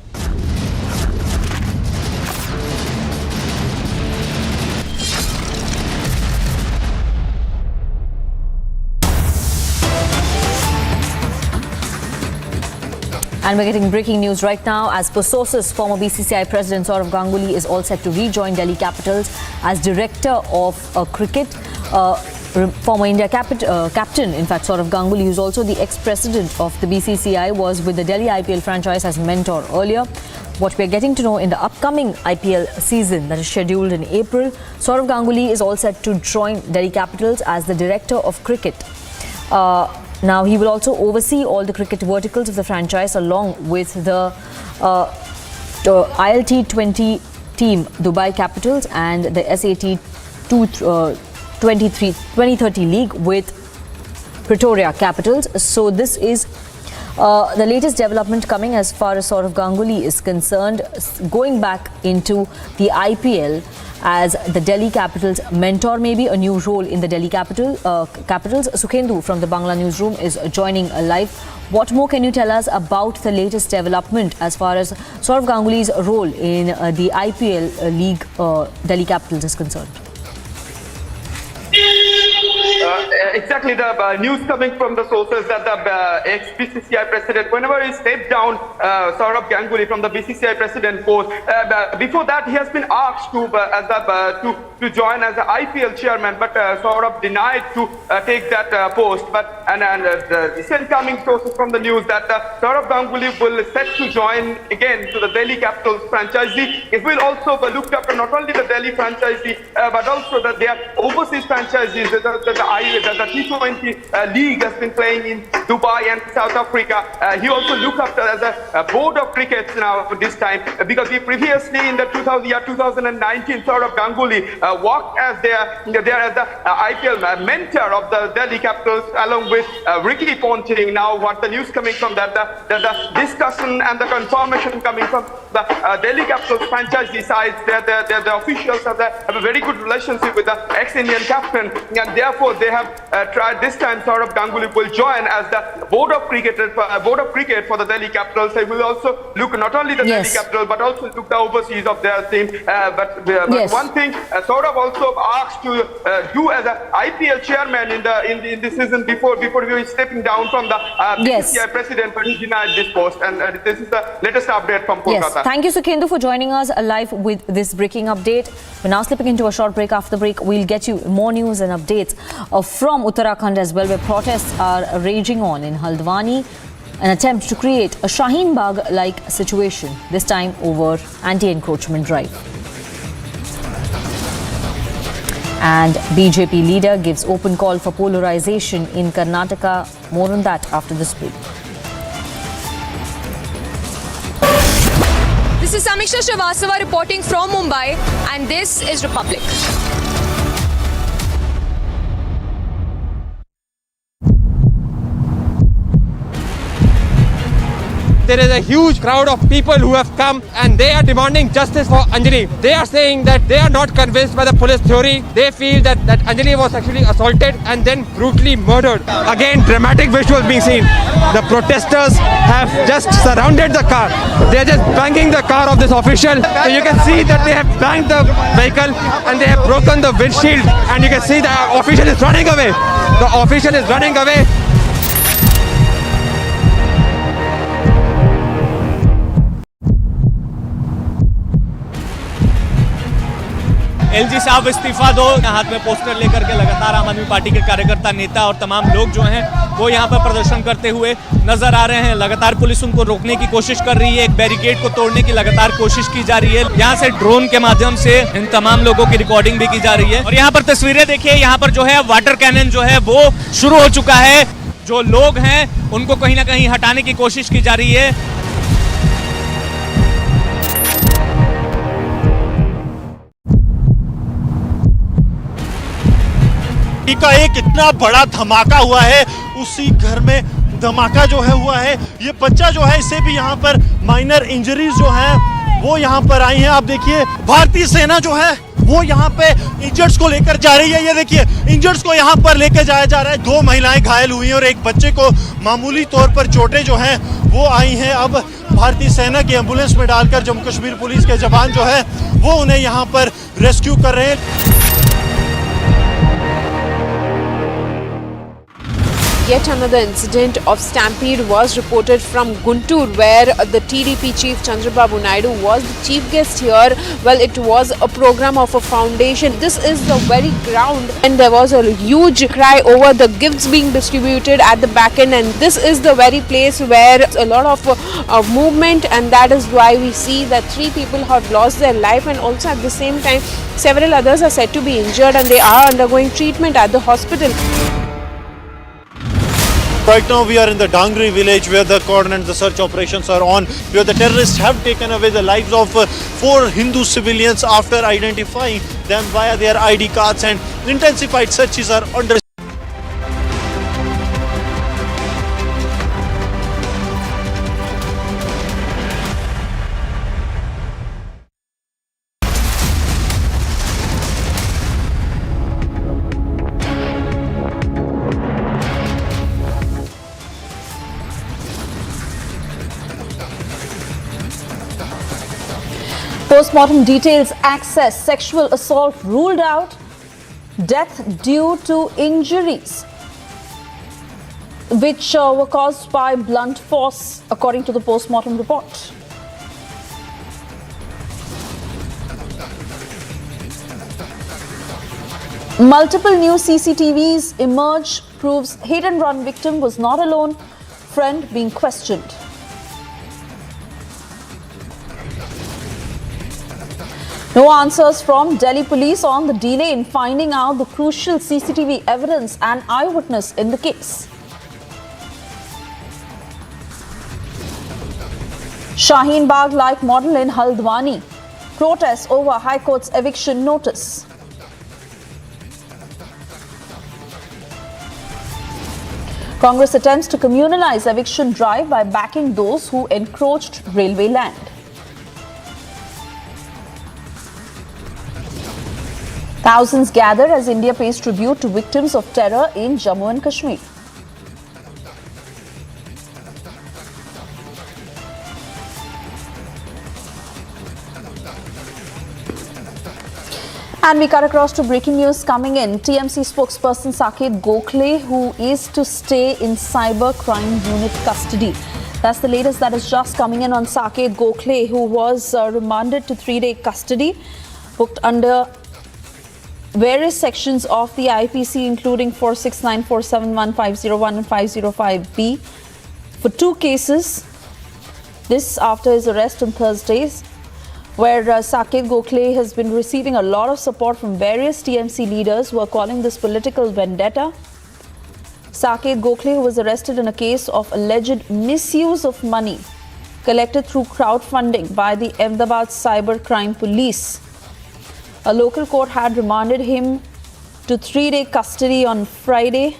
And we're getting breaking news right now. As per sources, former BCCI President Sourav Ganguly is all set to rejoin Delhi Capitals as director of cricket. Former India captain, in fact, Sourav Ganguly, who's also the ex-president of the BCCI, was with the Delhi IPL franchise as mentor earlier. What we're getting to know in the upcoming IPL season that is scheduled in April, Sourav Ganguly is all set to join Delhi Capitals as the director of cricket. Now, he will also oversee all the cricket verticals of the franchise along with the ILT20 team, Dubai Capitals, and the SAT 2030 League with Pretoria Capitals. So this is the latest development coming as far as Sourav Ganguly is concerned, going back into the IPL as the Delhi Capitals mentor, maybe a new role in the Delhi Capitals. Sukhendu from the Bangla newsroom is joining live. What more can you tell us about the latest development as far as Sourav Ganguly's role in the IPL League Delhi Capitals is concerned? Exactly, the news coming from the sources that the ex-BCCI president, whenever he stepped down, Sourav Ganguly from the BCCI president post, before that he has been asked to join as the IPL chairman, but Sourav denied to take that post. But the recent coming sources from the news that Sourav Ganguly will set to join again to the Delhi Capitals franchisee. It will also look after not only the Delhi franchisee but also their overseas franchisees. The T20 league has been playing in Dubai and South Africa. He also looked after as a board of cricket now this time, because he previously in the 2019 Sourav Ganguly worked as their IPL mentor of the Delhi Capitals along with Ricky Ponting. Now what the news coming from that the discussion and the confirmation coming from the Delhi Capitals franchisee side, the officials have a very good relationship with the ex-Indian captain, and therefore they have tried this time Saurabh Ganguly will join as the board of cricket for the Delhi Capitals. They will also look not only the Delhi Capital but also look the overseas of their team. But one thing, Saurabh also asked to do as an IPL chairman in this season before he was stepping down from the BCCI president, but he denied this post. And this is the latest update from Kolkata. Yes, thank you, Sukhendu, for joining us live with this breaking update. We're now slipping into a short break. After the break, we'll get you more news and updates from Uttarakhand as well, where protests are raging on in Haldwani. An attempt to create a Shaheen Bagh-like situation, this time over anti-encroachment drive. And BJP leader gives open call for polarization in Karnataka. More on that after this break. This is Samiksha Srivastava reporting from Mumbai, and this is Republic. There is a huge crowd of people who have come and they are demanding justice for Anjali. They are saying that they are not convinced by the police theory. They feel that Anjali was actually assaulted and then brutally murdered. Again, dramatic visuals being seen. The protesters have just surrounded the car. They are just banging the car of this official. So you can see that they have banged the vehicle and they have broken the windshield. And you can see the official is running away. The official is running away. LG साहब इस्तीफा दो, हाथ में poster लेकर के लगातार आम आदमी पार्टी के कार्यकर्ता, नेता और तमाम लोग जो हैं वो यहाँ पर प्रदर्शन करते हुए नजर आ रहे हैं। लगातार पुलिस उनको रोकने की कोशिश कर रही है, एक बैरिकेड को तोड़ने की लगातार कोशिश की जा रही है। यहाँ से ड्रोन के माध्यम से इन तमाम लोगों की रिकॉर्डिंग भी की जा रही है। और यहाँ पर तस्वीरें देखिए, यहाँ पर जो है वाटर कैनन जो है वो शुरू हो चुका है। जो लोग हैं उनको कहीं ना कहीं हटाने की कोशिश की जा रही है। का एक इतना बड़ा धमाका हुआ है, उसी घर में धमाका जो है हुआ है। ये बच्चा जो है, इसे भी यहाँ पर माइनर इंजरीज जो हैं वो यहाँ पर आई हैं। आप देखिए, भारतीय सेना जो है वो यहाँ पे इंजर्ड्स को लेकर जा रही है। ये देखिए, इंजर्ड्स को यहाँ पर लेकर जाया जा रहा है। 2 महिलाएं घायल हुई हैं और एक बच्चे को मामूली तौर पर चोटें जो हैं वो आई हैं। अब भारतीय सेना की एम्बुलेंस में डालकर जम्मू कश्मीर पुलिस के जवान जो है वो उन्हें यहाँ पर रेस्क्यू कर रहे हैं। Yet another incident of Stampede was reported from Guntur, where the TDP chief Chandrababu Naidu was the chief guest here. Well, it was a program of a foundation. This is the very ground, and there was a huge cry over the gifts being distributed at the back end, and this is the very place where a lot of movement, and that is why we see that 3 people have lost their life, and also at the same time several others are said to be injured and they are undergoing treatment at the hospital. Right now we are in the Dangri village where the cordon and the search operations are on, where the terrorists have taken away the lives of 4 Hindu civilians after identifying them via their ID cards, and intensified searches are under. Postmortem details access, sexual assault ruled out, death due to injuries which were caused by blunt force, according to the postmortem report. Multiple new CCTVs emerge, proves hit and run victim was not alone, friend being questioned. No answers from Delhi police on the delay in finding out the crucial CCTV evidence and eyewitness in the case. Shaheen Bagh-like model in Haldwani. Protests over High Court's eviction notice. Congress attempts to communalize eviction drive by backing those who encroached railway land. Thousands gather as India pays tribute to victims of terror in Jammu and Kashmir. And we cut across to breaking news coming in. TMC spokesperson Saket Gokhale, who is to stay in cyber crime unit custody. That's the latest that is just coming in on Saket Gokhale, who was remanded to 3-day custody, booked under various sections of the IPC, including 469, 471, 501 and 505B for 2 cases. This after his arrest on Thursdays, where Saket Gokhale has been receiving a lot of support from various TMC leaders who are calling this political vendetta. Saket Gokhale, who was arrested in a case of alleged misuse of money collected through crowdfunding by the Ahmedabad Cyber Crime Police. A local court had remanded him to 3-day custody on Friday.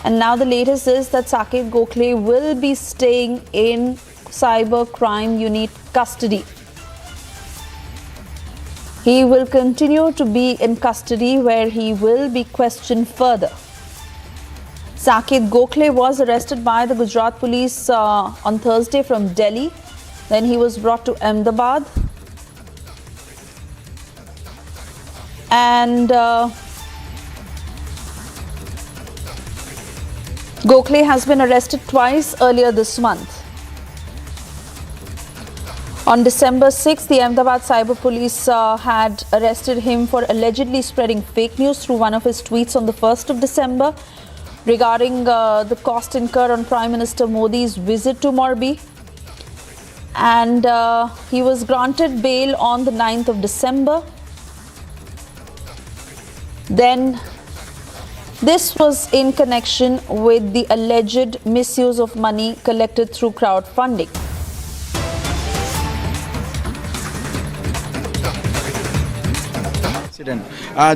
And now the latest is that Saket Gokhale will be staying in cyber crime unit custody. He will continue to be in custody, where he will be questioned further. Saket Gokhale was arrested by the Gujarat police on Thursday from Delhi. Then he was brought to Ahmedabad. And Gokhale has been arrested twice earlier this month. On December 6th, the Ahmedabad Cyber Police had arrested him for allegedly spreading fake news through one of his tweets on the 1st of December regarding the cost incurred on Prime Minister Modi's visit to Morbi. And he was granted bail on the 9th of December. Then this was in connection with the alleged misuse of money collected through crowdfunding.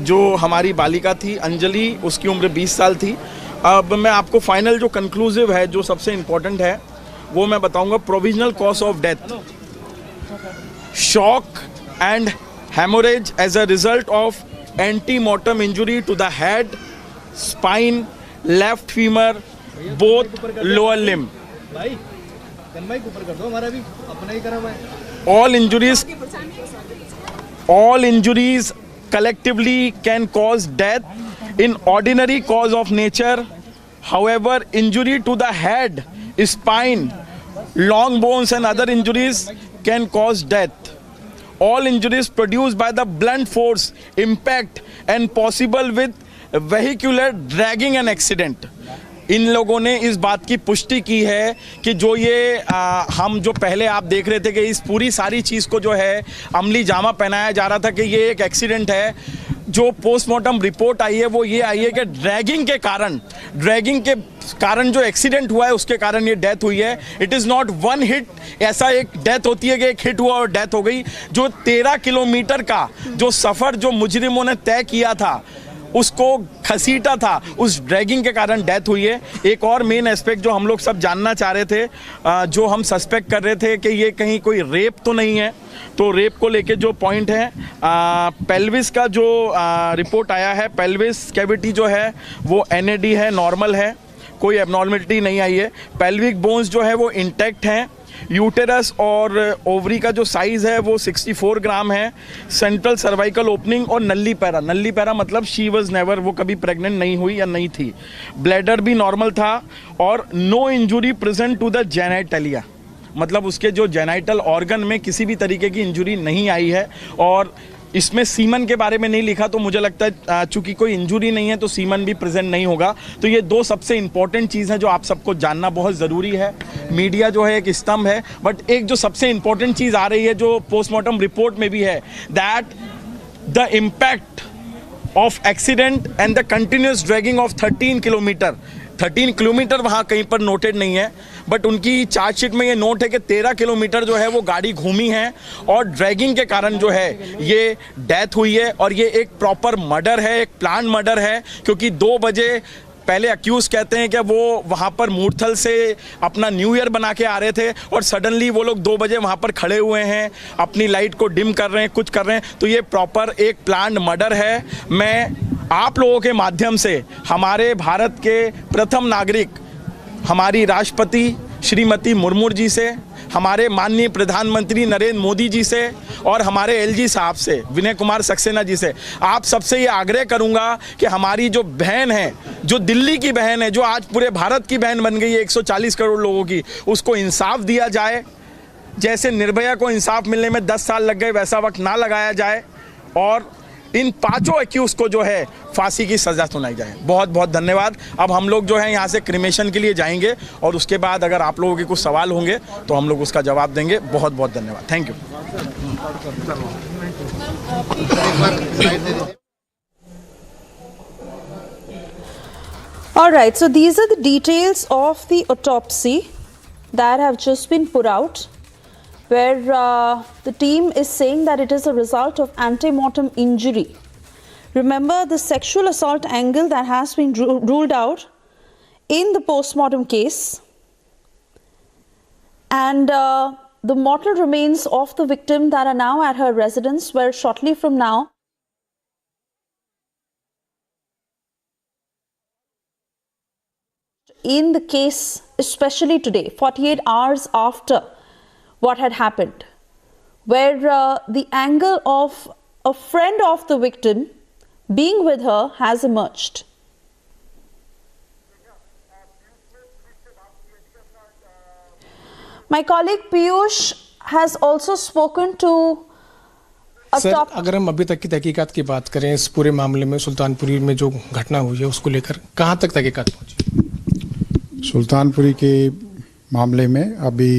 जो हमारी बालिका थी अंजलि, उसकी उम्र 20 साल थी। अब मैं आपको फाइनल जो कंक्लूसिव है, जो सबसे इम्पोर्टेंट है, वो मैं बताऊंगा। Provisional cause of death, shock and haemorrhage as a result of antemortem injury to the head, spine, left femur, both lower limb. All injuries collectively can cause death in ordinary cause of nature. However, injury to the head, spine, long bones and other injuries can cause death. All injuries produced by the blunt force, impact and possible with vehicular dragging and accident. इन लोगों ने इस बात की पुष्टि की है कि जो ये हम जो पहले आप देख रहे थे कि इस पूरी सारी चीज़ को जो है अमली जामा पहनाया जा रहा था कि ये एक एक्सीडेंट है। जो पोस्टमार्टम रिपोर्ट आई है वो ये आई है कि ड्रैगिंग के कारण जो एक्सीडेंट हुआ है उसके कारण ये डेथ हुई है। It is not one hit, ऐसा एक डेथ होती है कि एक हिट हुआ और डेथ हो गई। जो 13 किलोमीटर का जो सफ़र जो मुजरिमों ने तय किया था, उसको घसीटा था, उस ड्रैगिंग के कारण डेथ हुई है। एक और मेन एस्पेक्ट जो हम लोग सब जानना चाह रहे थे, जो हम सस्पेक्ट कर रहे थे कि ये कहीं कोई रेप तो नहीं है, तो रेप को लेके जो पॉइंट है, पेल्विस का जो रिपोर्ट आया है, पेल्विस कैविटी जो है वो NAD है, नॉर्मल है, कोई एबनॉर्मलिटी नहीं आई है। पेल्विक बोन्स जो है वो इंटैक्ट हैं। यूटेरस और ओवरी का जो साइज़ है वो 64 ग्राम है। सेंट्रल सर्वाइकल ओपनिंग और नल्ली पैरा मतलब शी वॉज नेवर, वो कभी प्रेग्नेंट नहीं हुई या नहीं थी। ब्लैडर भी नॉर्मल था और no injury present to the genitalia, मतलब उसके जो जेनाइटल ऑर्गन में किसी भी तरीके की इंजुरी नहीं आई है। और इसमें सीमन के बारे में नहीं लिखा, तो मुझे लगता है चूंकि कोई इंजुरी नहीं है तो सीमन भी प्रेजेंट नहीं होगा। तो ये दो सबसे इंपॉर्टेंट चीज़ हैं जो आप सबको जानना बहुत ज़रूरी है। मीडिया जो है एक स्तंभ है, बट एक जो सबसे इंपॉर्टेंट चीज़ आ रही है जो पोस्टमार्टम रिपोर्ट में भी है, that the impact of accident and the continuous dragging of 13 kilometre वहाँ कहीं पर नोटेड नहीं है, बट उनकी चार्जशीट में ये नोट है कि 13 किलोमीटर जो है वो गाड़ी घूमी है और ड्रैगिंग के कारण जो है ये डेथ हुई है। और ये एक प्रॉपर मर्डर है, एक प्लान मर्डर है, क्योंकि 2 बजे पहले अक्यूज कहते हैं कि वो वहाँ पर मूर्थल से अपना न्यू ईयर बना के आ रहे थे और सडनली वो लोग 2 बजे वहाँ पर खड़े हुए हैं, अपनी लाइट को डिम कर रहे हैं, कुछ कर रहे हैं। तो ये प्रॉपर एक प्लान्ड मर्डर है। मैं आप लोगों के माध्यम से हमारे भारत के प्रथम नागरिक हमारी राष्ट्रपति श्रीमती मुर्मू जी से, हमारे माननीय प्रधानमंत्री नरेंद्र मोदी जी से और हमारे एलजी साहब से, विनय कुमार सक्सेना जी से, आप सबसे ये आग्रह करूंगा कि हमारी जो बहन है, जो दिल्ली की बहन है, जो आज पूरे भारत की बहन बन गई है 140 करोड़ लोगों की, उसको इंसाफ दिया जाए। जैसे निर्भया को इंसाफ मिलने में 10 साल लग गए, वैसा वक्त ना लगाया जाए और इन 5 एक्यूज को जो है फांसी की सजा सुनाई जाए। बहुत बहुत धन्यवाद। अब हम लोग जो है यहाँ से क्रिमेशन के लिए जाएंगे और उसके बाद अगर आप लोगों के कुछ सवाल होंगे तो हम लोग उसका जवाब देंगे। बहुत बहुत धन्यवाद। Thank you. All right, so these are the details of the autopsy that have just been put out, where the team is saying that it is a result of antemortem injury. Remember the sexual assault angle that has been ruled out in the postmortem case, and the mortal remains of the victim that are now at her residence, where shortly from now in the case, especially today, 48 hours after what had happened, where the angle of a friend of the victim being with her has emerged. My colleague Piyush has also spoken to sir, अगर हम अभी तक की तहकीकात की बात करें इस पूरे मामले में, सुल्तानपुरी में जो घटना हुई है उसको लेकर कहां तक तहकीकात पहुंची? सुल्तानपुरी के मामले में अभी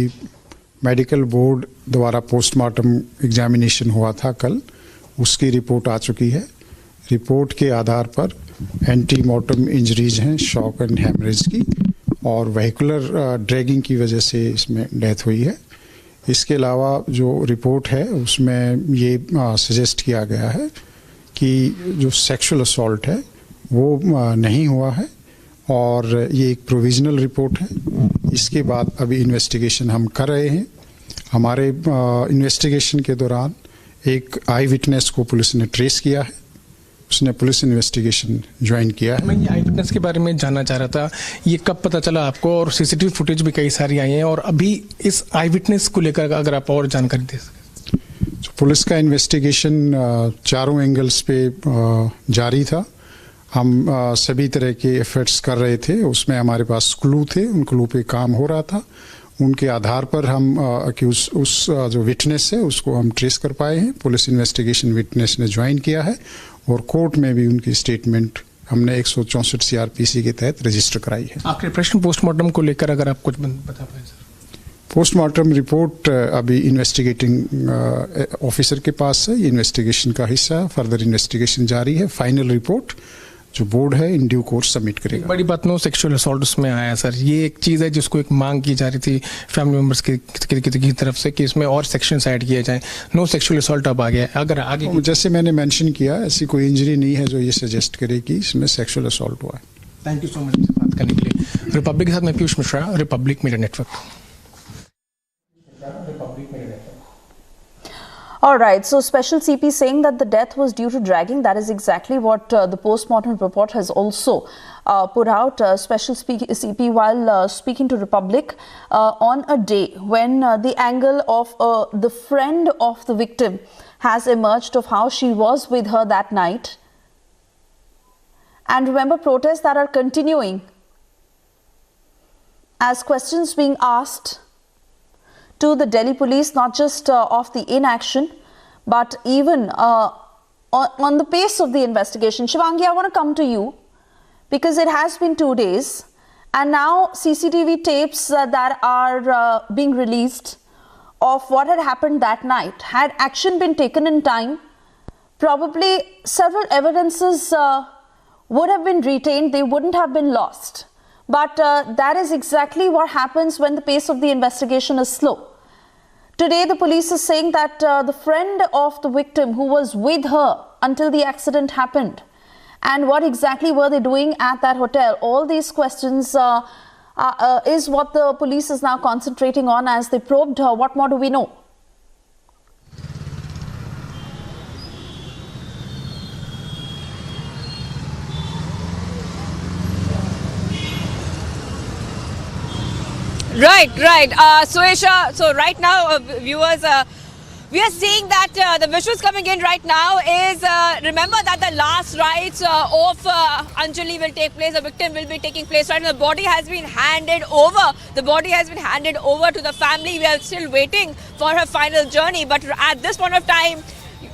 मेडिकल बोर्ड द्वारा पोस्टमार्टम एग्जामिनेशन हुआ था कल, उसकी रिपोर्ट आ चुकी है। रिपोर्ट के आधार पर एंटी मॉर्टम इंजरीज हैं, शॉक एंड हैमरेज की, और वेहिकुलर ड्रैगिंग की वजह से इसमें डेथ हुई है। इसके अलावा जो रिपोर्ट है उसमें ये सजेस्ट किया गया है कि जो सेक्सुअल असॉल्ट है वो नहीं हुआ है, और ये एक प्रोविजनल रिपोर्ट है। इसके बाद अभी इन्वेस्टिगेशन हम कर रहे हैं। हमारे इन्वेस्टिगेशन के दौरान एक आई विटनेस को पुलिस ने ट्रेस किया है, उसने पुलिस इन्वेस्टिगेशन ज्वाइन किया है। मैं ये आई विटनेस के बारे में जानना चाह रहा था, ये कब पता चला आपको? और सीसीटीवी फुटेज भी कई सारी आई हैं, और अभी इस आई विटनेस को लेकर अगर आप और जानकारी दे सकें। तो पुलिस का इन्वेस्टिगेशन चारों एंगल्स पे जारी था। हम सभी तरह के एफर्ट्स कर रहे थे, उसमें हमारे पास क्लू थे, उन क्लू पे काम हो रहा था। उनके आधार पर हम उस जो विटनेस है उसको हम ट्रेस कर पाए हैं। पुलिस इन्वेस्टिगेशन विटनेस ने ज्वाइन किया है और कोर्ट में भी उनकी स्टेटमेंट हमने 164 CRPC के तहत रजिस्टर कराई है। आखिरी प्रश्न, पोस्टमार्टम को लेकर अगर आप कुछ बता पाए सर। पोस्टमार्टम रिपोर्ट अभी इन्वेस्टिगेटिंग ऑफिसर के पास है, ये इन्वेस्टिगेशन का हिस्सा है। फर्दर इन्वेस्टिगेशन जारी है। फाइनल रिपोर्ट जो बोर्ड है इन ड्यू कोर्स सबमिट करेगा। बड़ी बात नो सेक्सुअल असॉल्ट उसमें आया सर, ये एक चीज़ है जिसको एक मांग की जा रही थी फैमिली मेंबर्स की तरफ से कि इसमें और सेक्शंस ऐड किए जाएं। नो सेक्सुअल असॉल्ट अब आ गया है। अगर आगे जैसे मैंने मेंशन किया, ऐसी कोई इंजरी नहीं है जो ये सजेस्ट करे कि इसमें सेक्सुअल असॉल्ट हुआ है। थैंक यू सो मच बात करने के लिए। रिपब्लिक के साथ मैं Piyush Mishra, Republic media network. All right, so special CP saying that the death was due to dragging. That is exactly what the postmortem report has also put out. Special CP while speaking to Republic on a day when the angle of the friend of the victim has emerged of how she was with her that night. And remember, protests that are continuing as questions being asked to the Delhi police, not just of the inaction, but even on the pace of the investigation. Shivangi, I want to come to you because it has been 2 days and now CCTV tapes that are being released of what had happened that night. Had action been taken in time, probably several evidences would have been retained, they wouldn't have been lost. But that is exactly what happens when the pace of the investigation is slow. Today, the police is saying that the friend of the victim who was with her until the accident happened And what exactly were they doing at that hotel? All these questions is what the police is now concentrating on as they probed her. What more do we know? Right. Suesha, so right now, viewers, we are seeing that the visuals coming in right now is, remember that the last rites of Anjali will take place, the victim will be taking place right now. The body has been handed over. The body has been handed over to the family. We are still waiting for her final journey. But at this point of time,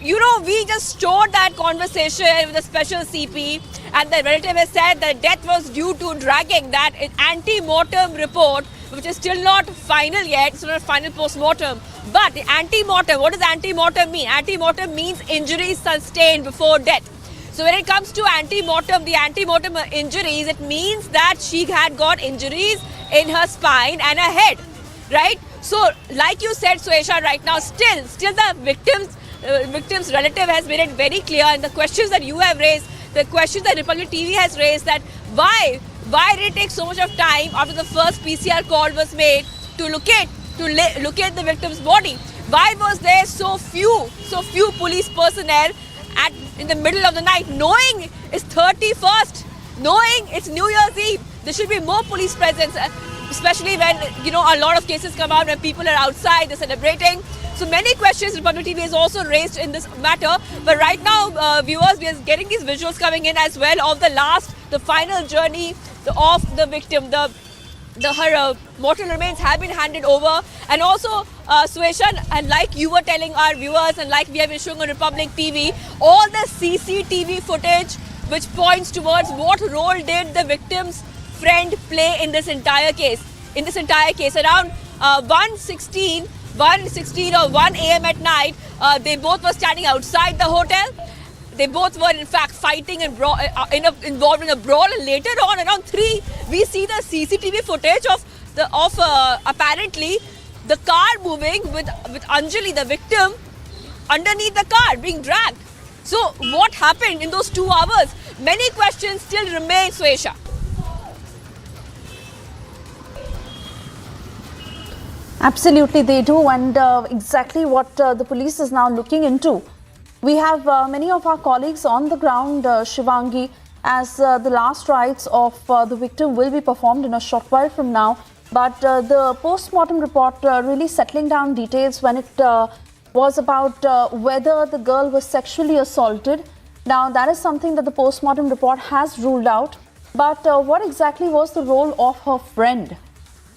you know, we just stored that conversation with a special CP, and the relative has said that death was due to dragging. That anti-mortem report, which is still not final yet, it's not a final post-mortem. But the anti-mortem, what does anti-mortem mean? Anti-mortem means injuries sustained before death. So when it comes to anti-mortem, the anti-mortem injuries, it means that she had got injuries in her spine and her head, right? So like you said, Suesha, right now, still the victim's relative has made it very clear, and the questions that you have raised, the questions that Republic TV has raised, that why did it take so much of time after the first PCR call was made to locate the victim's body? Why was there so few police personnel in the middle of the night, knowing it's 31st, knowing it's New Year's Eve? There should be more police presence, especially when, you know, a lot of cases come out when people are outside, they're celebrating. So many questions Republic TV has also raised in this matter. But right now, viewers, we are getting these visuals coming in as well of the final journey of the victim. Her mortal remains have been handed over. And also, Suesha, and like you were telling our viewers, and like we have been showing on Republic TV, all the CCTV footage which points towards what role did the victim's friend play in this entire case. Around 1:16 or 1 a.m. at night, they both were standing outside the hotel. They both were in fact fighting and involved in a brawl. And later on, around 3, we see the CCTV footage of apparently the car moving with Anjali, the victim, underneath the car being dragged. So what happened in those 2 hours? Many questions still remain, Suesha. Absolutely, they do, and exactly what the police is now looking into. We have many of our colleagues on the ground, Shivangi, as the last rites of the victim will be performed in a short while from now. But the post-mortem report really settling down details when it was about whether the girl was sexually assaulted. Now, that is something that the post-mortem report has ruled out. But what exactly was the role of her friend?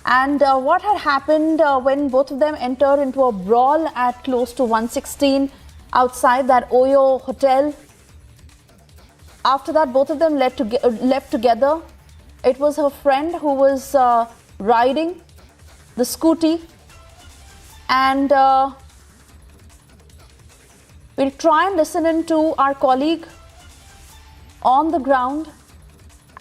And what had happened when both of them entered into a brawl at close to 1:16 outside that Oyo hotel? After that, both of them left together. It was her friend who was riding the scooty. And we'll try and listen in to our colleague on the ground.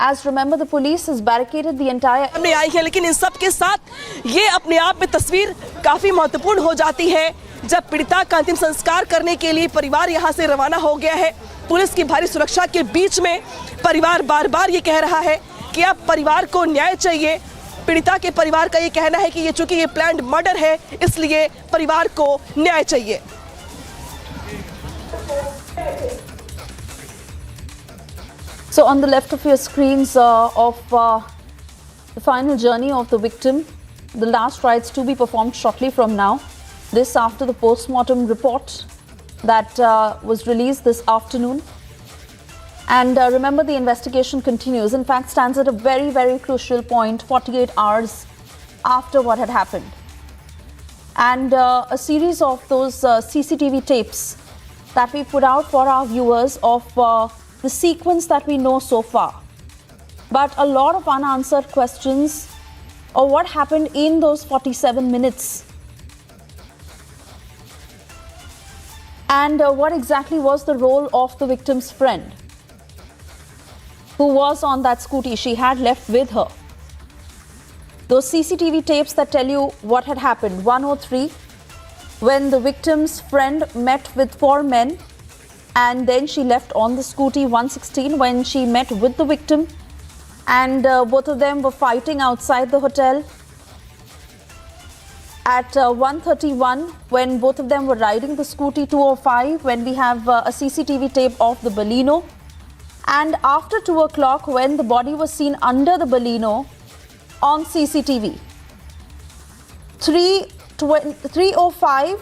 As remember, the police has barricaded the entire. सामने आई है, लेकिन इन सब के साथ ये अपने आप में तस्वीर काफी महत्वपूर्ण हो जाती है जब पीड़िता का अंतिम संस्कार करने के लिए परिवार यहां से रवाना हो गया है। पुलिस की भारी सुरक्षा के बीच में परिवार बार-बार ये कह रहा है कि अब परिवार को न्याय चाहिए। पीड़िता के परिवार का ये कहना है कि ये चूंकि ये प्लान्ड मर्डर है, इसलिए परिवार को न्याय चाहिए। So on the left of your screens of the final journey of the victim, the last rites to be performed shortly from now. This after the post-mortem report that was released this afternoon. And remember, the investigation continues. In fact, stands at a very, very crucial point, 48 hours after what had happened. And a series of those CCTV tapes that we put out for our viewers of the sequence that we know so far. But a lot of unanswered questions of what happened in those 47 minutes. And what exactly was the role of the victim's friend who was on that scooty she had left with her. Those CCTV tapes that tell you what had happened. 1:03, when the victim's friend met with 4 men and then she left on the scooty 1:16 when she met with the victim, and both of them were fighting outside the hotel. At 1:31 when both of them were riding the scooty, 2:05 when we have a CCTV tape of the Baleno, and after 2 o'clock when the body was seen under the Baleno on CCTV. 3:05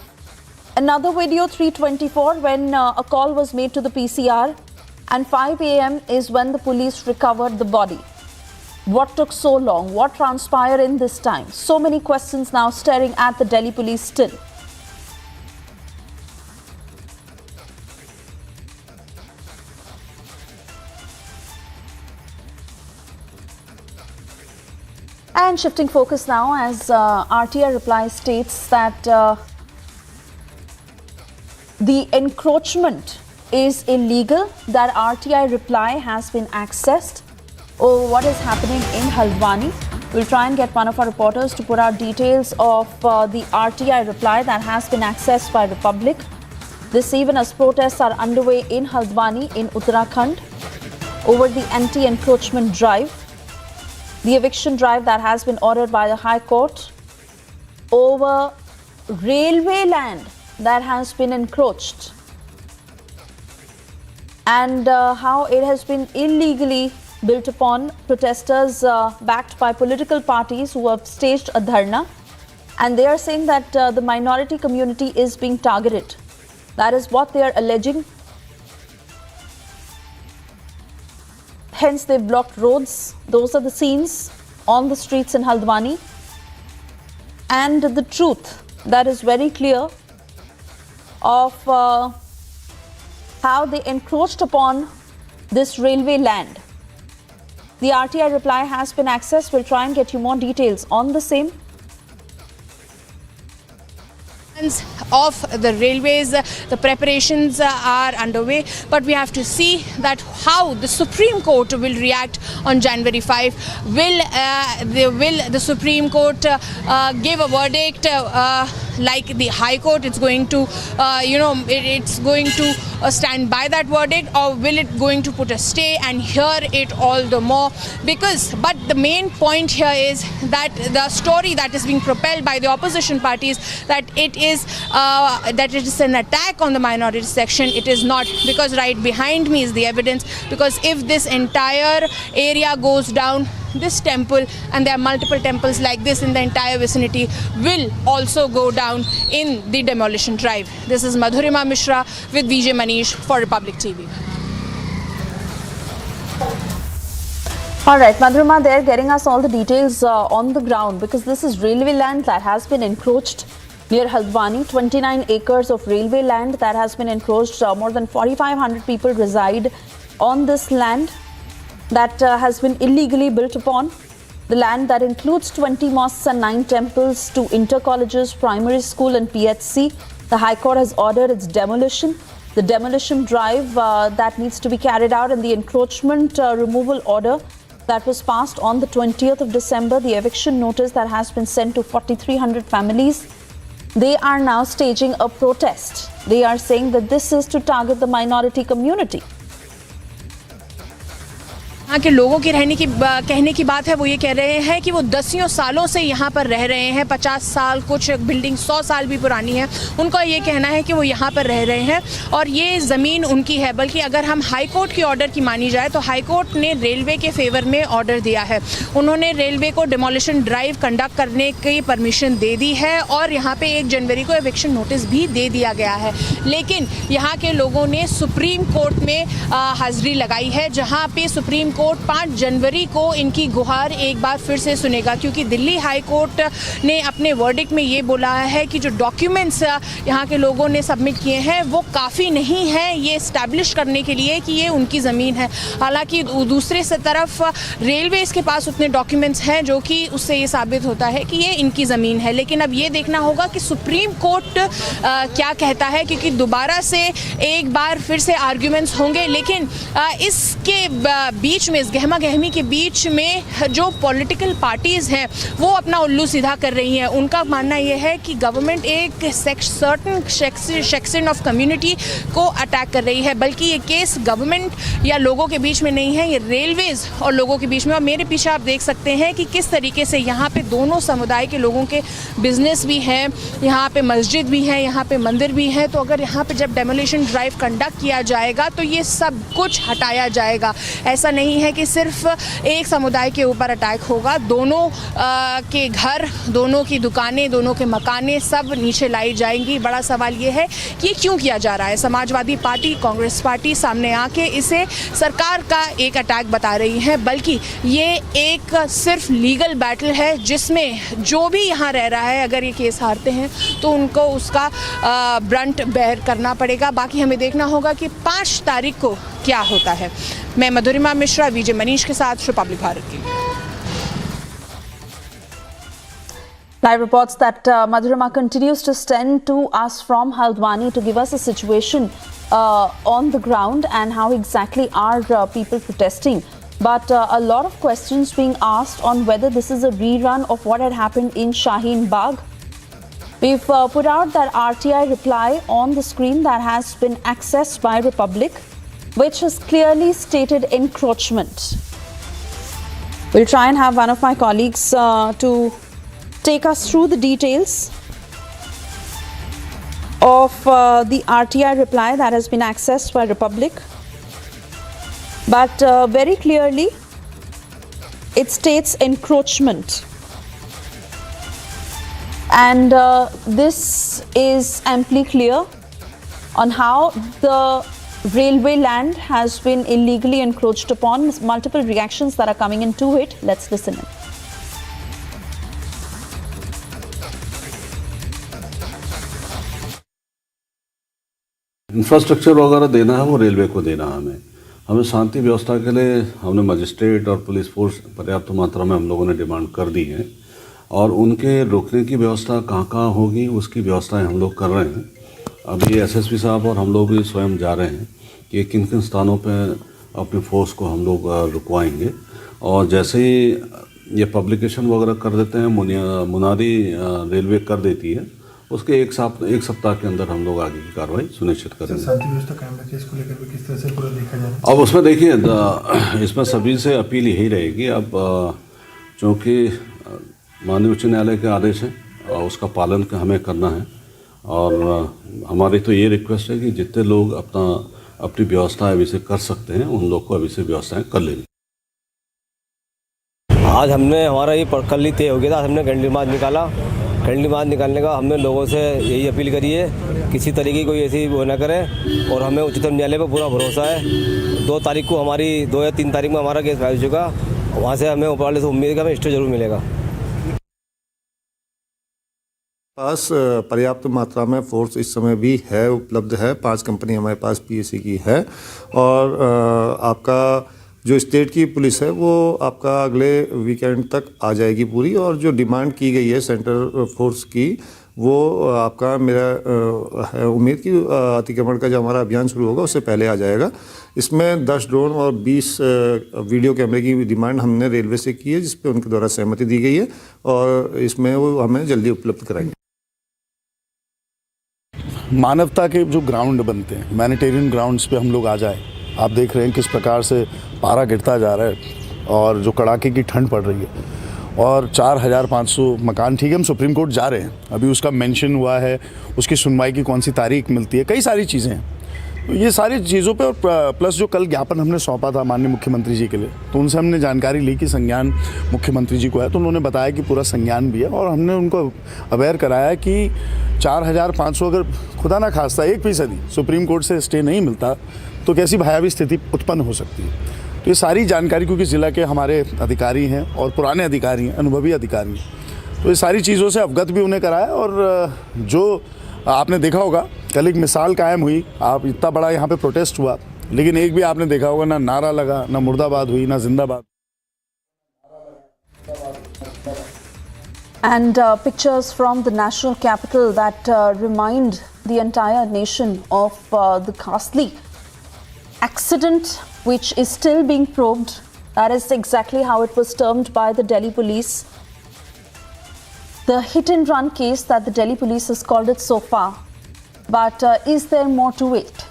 another video, 3:24 when a call was made to the PCR, and 5 a.m. is when the police recovered the body. What took so long? What transpired in this time? So many questions now staring at the Delhi police still. And shifting focus now, as RTI reply states that the encroachment is illegal, that RTI reply has been accessed over what is happening in Haldwani. We'll try and get one of our reporters to put out details of the RTI reply that has been accessed by the public. This even as protests are underway in Haldwani in Uttarakhand over the anti-encroachment drive, the eviction drive that has been ordered by the High Court over railway land that has been encroached, and how it has been illegally built upon. Protesters backed by political parties who have staged a dharna, and they are saying that the minority community is being targeted. That is what they are alleging. Hence, they've blocked roads. Those are the scenes on the streets in Haldwani. And the truth that is very clear of how they encroached upon this railway land. The RTI reply has been accessed. We'll try and get you more details on the same. Of the railways, the preparations are underway, but we have to see that how the Supreme Court will react on January 5. Will the Supreme Court give a verdict like the High Court? It's going to, it's going to stand by that verdict, or will it going to put a stay and hear it all the more? But the main point here is that the story that is being propelled by the opposition parties, that it is an attack on the minority section. It is not, because right behind me is the evidence. Because if this entire area goes down, this temple, and there are multiple temples like this in the entire vicinity, will also go down in the demolition drive. This is Madhurima Mishra with VJ Manish for Republic TV. All right, Madhurima, they're getting us all the details on the ground, because this is railway land that has been encroached near Haldwani. 29 acres of railway land that has been encroached. More than 4,500 people reside on this land that has been illegally built upon. The land that includes 20 mosques and 9 temples, 2 inter-colleges, primary school and PHC. The High Court has ordered its demolition. The demolition drive that needs to be carried out, and the encroachment removal order that was passed on the 20th of December. The eviction notice that has been sent to 4,300 families. They are now staging a protest. They are saying that this is to target the minority community. यहाँ के लोगों की कहने की बात है, वो ये कह रहे हैं कि वो दसियों सालों से यहाँ पर रह रहे हैं। 50 साल, कुछ बिल्डिंग 100 साल भी पुरानी है। उनका ये कहना है कि वो यहाँ पर रह रहे हैं और ये ज़मीन उनकी है। बल्कि अगर हम हाई कोर्ट के ऑर्डर की मानी जाए तो हाई कोर्ट ने रेलवे के फेवर में ऑर्डर दिया है। उन्होंने रेलवे को डिमोलिशन ड्राइव कंडक्ट करने की परमिशन दे दी है और यहाँ पे 1 जनवरी को एविक्शन नोटिस भी दे दिया गया है। लेकिन यहाँ के लोगों ने सुप्रीम कोर्ट में हाजिरी लगाई है, जहाँ पे सुप्रीम कोर्ट 5 जनवरी को इनकी गुहार एक बार फिर से सुनेगा, क्योंकि दिल्ली हाई कोर्ट ने अपने वर्डिक्ट में ये बोला है कि जो डॉक्यूमेंट्स यहाँ के लोगों ने सबमिट किए हैं वो काफ़ी नहीं है ये इस्टेब्लिश करने के लिए कि ये उनकी ज़मीन है। हालांकि दूसरे से तरफ रेलवेज़ के पास उतने डॉक्यूमेंट्स हैं जो कि उससे ये साबित होता है कि ये इनकी ज़मीन है। लेकिन अब ये देखना होगा कि सुप्रीम कोर्ट क्या कहता है, क्योंकि दोबारा से एक बार फिर से आर्ग्यूमेंट्स होंगे। लेकिन इसके बीच में में गहमा गहमी के बीच में जो पॉलिटिकल पार्टीज़ हैं वो अपना उल्लू सीधा कर रही हैं। उनका मानना ये है कि गवर्नमेंट एक सर्टन सेक्शन ऑफ कम्युनिटी को अटैक कर रही है, बल्कि ये केस गवर्नमेंट या लोगों के बीच में नहीं है, ये रेलवेज़ और लोगों के बीच में। और मेरे पीछे आप देख सकते हैं कि किस तरीके से यहाँ पे दोनों समुदाय के लोगों के बिजनेस भी हैं, यहाँ पे मस्जिद भी है, यहाँ पे मंदिर भी है। तो अगर यहाँ पे जब डेमोलिशन ड्राइव कंडक्ट किया जाएगा तो ये सब कुछ हटाया जाएगा। ऐसा नहीं है कि सिर्फ एक समुदाय के ऊपर अटैक होगा, दोनों के घर, दोनों की दुकानें, दोनों के मकानें सब नीचे लाई जाएंगी। बड़ा सवाल ये है कि क्यों किया जा रहा है। समाजवादी पार्टी, कांग्रेस पार्टी सामने आके इसे सरकार का एक अटैक बता रही है, बल्कि ये एक सिर्फ लीगल बैटल है जिसमें जो भी यहाँ रह रहा है, अगर ये केस हारते हैं तो उनको उसका ब्रंट बेयर करना पड़ेगा। बाकी हमें देखना होगा कि 5 तारीख को क्या होता है। मैं मधुरिमा मिश्रा, विजय मनीष के साथ, रिपब्लिक भारत की। Live reports that Madhurima continues to send to us from Haldwani to give us a situation on the ground and how exactly are people protesting. But a lot of questions being asked on whether this is a rerun of what had happened in Shaheen Bagh. We've put out that RTI reply on the screen that has been accessed by Republic, which has clearly stated encroachment. We'll try and have one of my colleagues to take us through the details of the RTI reply that has been accessed by Republic. But very clearly, it states encroachment. And this is amply clear on how the railway land has been illegally encroached upon. Multiple reactions that are coming into it. Let's listen in. Infrastructure वगैरह देना है वो railway को देना है। हमें शांति व्यवस्था के लिए हमने मजिस्ट्रेट और पुलिस फोर्स पर्याप्त मात्रा में हम लोगों ने डिमांड कर दी है और उनके रोकने की व्यवस्था कहाँ कहाँ होगी उसकी व्यवस्थाएं हम लोग कर रहे हैं। अभी एसएसपी साहब और हम लोग भी स्वयं जा रहे हैं कि किन किन स्थानों पर अपनी फोर्स को हम लोग रुकवाएंगे और जैसे ही ये पब्लिकेशन वगैरह कर देते हैं, मुनादी रेलवे कर देती है, उसके एक सप्ताह के अंदर हम लोग आगे की कार्रवाई सुनिश्चित करेंगे। शांति व्यवस्था कायम रखने इसको लेकर भी किस तरह से पूरा देखा जाए? अब उसमें देखिए, इसमें सभी से अपील यही रहेगी। अब चूँकि माननीय उच्च न्यायालय के आदेश हैं उसका पालन हमें करना है और हमारी तो ये रिक्वेस्ट है कि जितने लोग अपनी व्यवस्था अभी से कर सकते हैं उन लोग को अभी से व्यवस्थाएं कर लेनी। आज हमने हमारा ये कल ही तय हो गया था, हमने घंटी मार्च निकाला। घंटी मार्च निकालने का हमने लोगों से यही अपील करी है किसी तरीके की कोई ऐसी वो न करें और हमें उच्चतम न्यायालय पर पूरा भरोसा है। 2 तारीख को हमारी 2 या 3 तारीख में हमारा केस फैल चुका, वहाँ से हमें ऊपर वाले से उम्मीद है कि हमें स्टे जरूर मिलेगा। पास पर्याप्त मात्रा में फोर्स इस समय भी है, उपलब्ध है। 5 कंपनी हमारे पास पीएससी की है और आपका जो स्टेट की पुलिस है वो आपका अगले वीकेंड तक आ जाएगी पूरी और जो डिमांड की गई है सेंट्रल फोर्स की वो आपका मेरा है उम्मीद कि अतिक्रमण का जो हमारा अभियान शुरू होगा उससे पहले आ जाएगा। इसमें 10 ड्रोन और 20 वीडियो कैमरे की डिमांड हमने रेलवे से की है जिस पे उनके द्वारा सहमति दी गई है और इसमें वो हमें जल्दी उपलब्ध कराएंगे। मानवता के जो ग्राउंड बनते हैं, ह्यूमैनिटेरियन ग्राउंड्स पे हम लोग आ जाए। आप देख रहे हैं किस प्रकार से पारा गिरता जा रहा है और जो कड़ाके की ठंड पड़ रही है और 4500 मकान, ठीक है हम सुप्रीम कोर्ट जा रहे हैं, अभी उसका मेंशन हुआ है, उसकी सुनवाई की कौन सी तारीख मिलती है, कई सारी चीज़ें हैं। तो ये सारी चीज़ों पे और प्लस जो कल ज्ञापन हमने सौंपा था माननीय मुख्यमंत्री जी के लिए, तो उनसे हमने जानकारी ली कि संज्ञान मुख्यमंत्री जी को है, तो उन्होंने बताया कि पूरा संज्ञान भी है और हमने उनको अवेयर कराया कि 4500 अगर खुदा ना खास्ता 1% सुप्रीम कोर्ट से स्टे नहीं मिलता तो कैसी भयावह स्थिति उत्पन्न हो सकती है। तो ये सारी जानकारी, क्योंकि ज़िला के हमारे अधिकारी हैं और पुराने अधिकारी हैं, अनुभवी अधिकारी हैं, तो ये सारी चीज़ों से अवगत भी उन्हें कराया और जो आपने देखा होगा कल एक मिसाल कायम हुई। आप इतना बड़ा यहाँ पे प्रोटेस्ट हुआ लेकिन एक भी आपने देखा होगा ना नारा लगा, ना मुर्दाबाद हुई, ना जिंदाबाद। And pictures from the national capital that remind the entire nation of the ghastly accident which is still being probed That is exactly how it was termed by the Delhi police. The hit and run case that the Delhi police has called it so far. But is there more to it?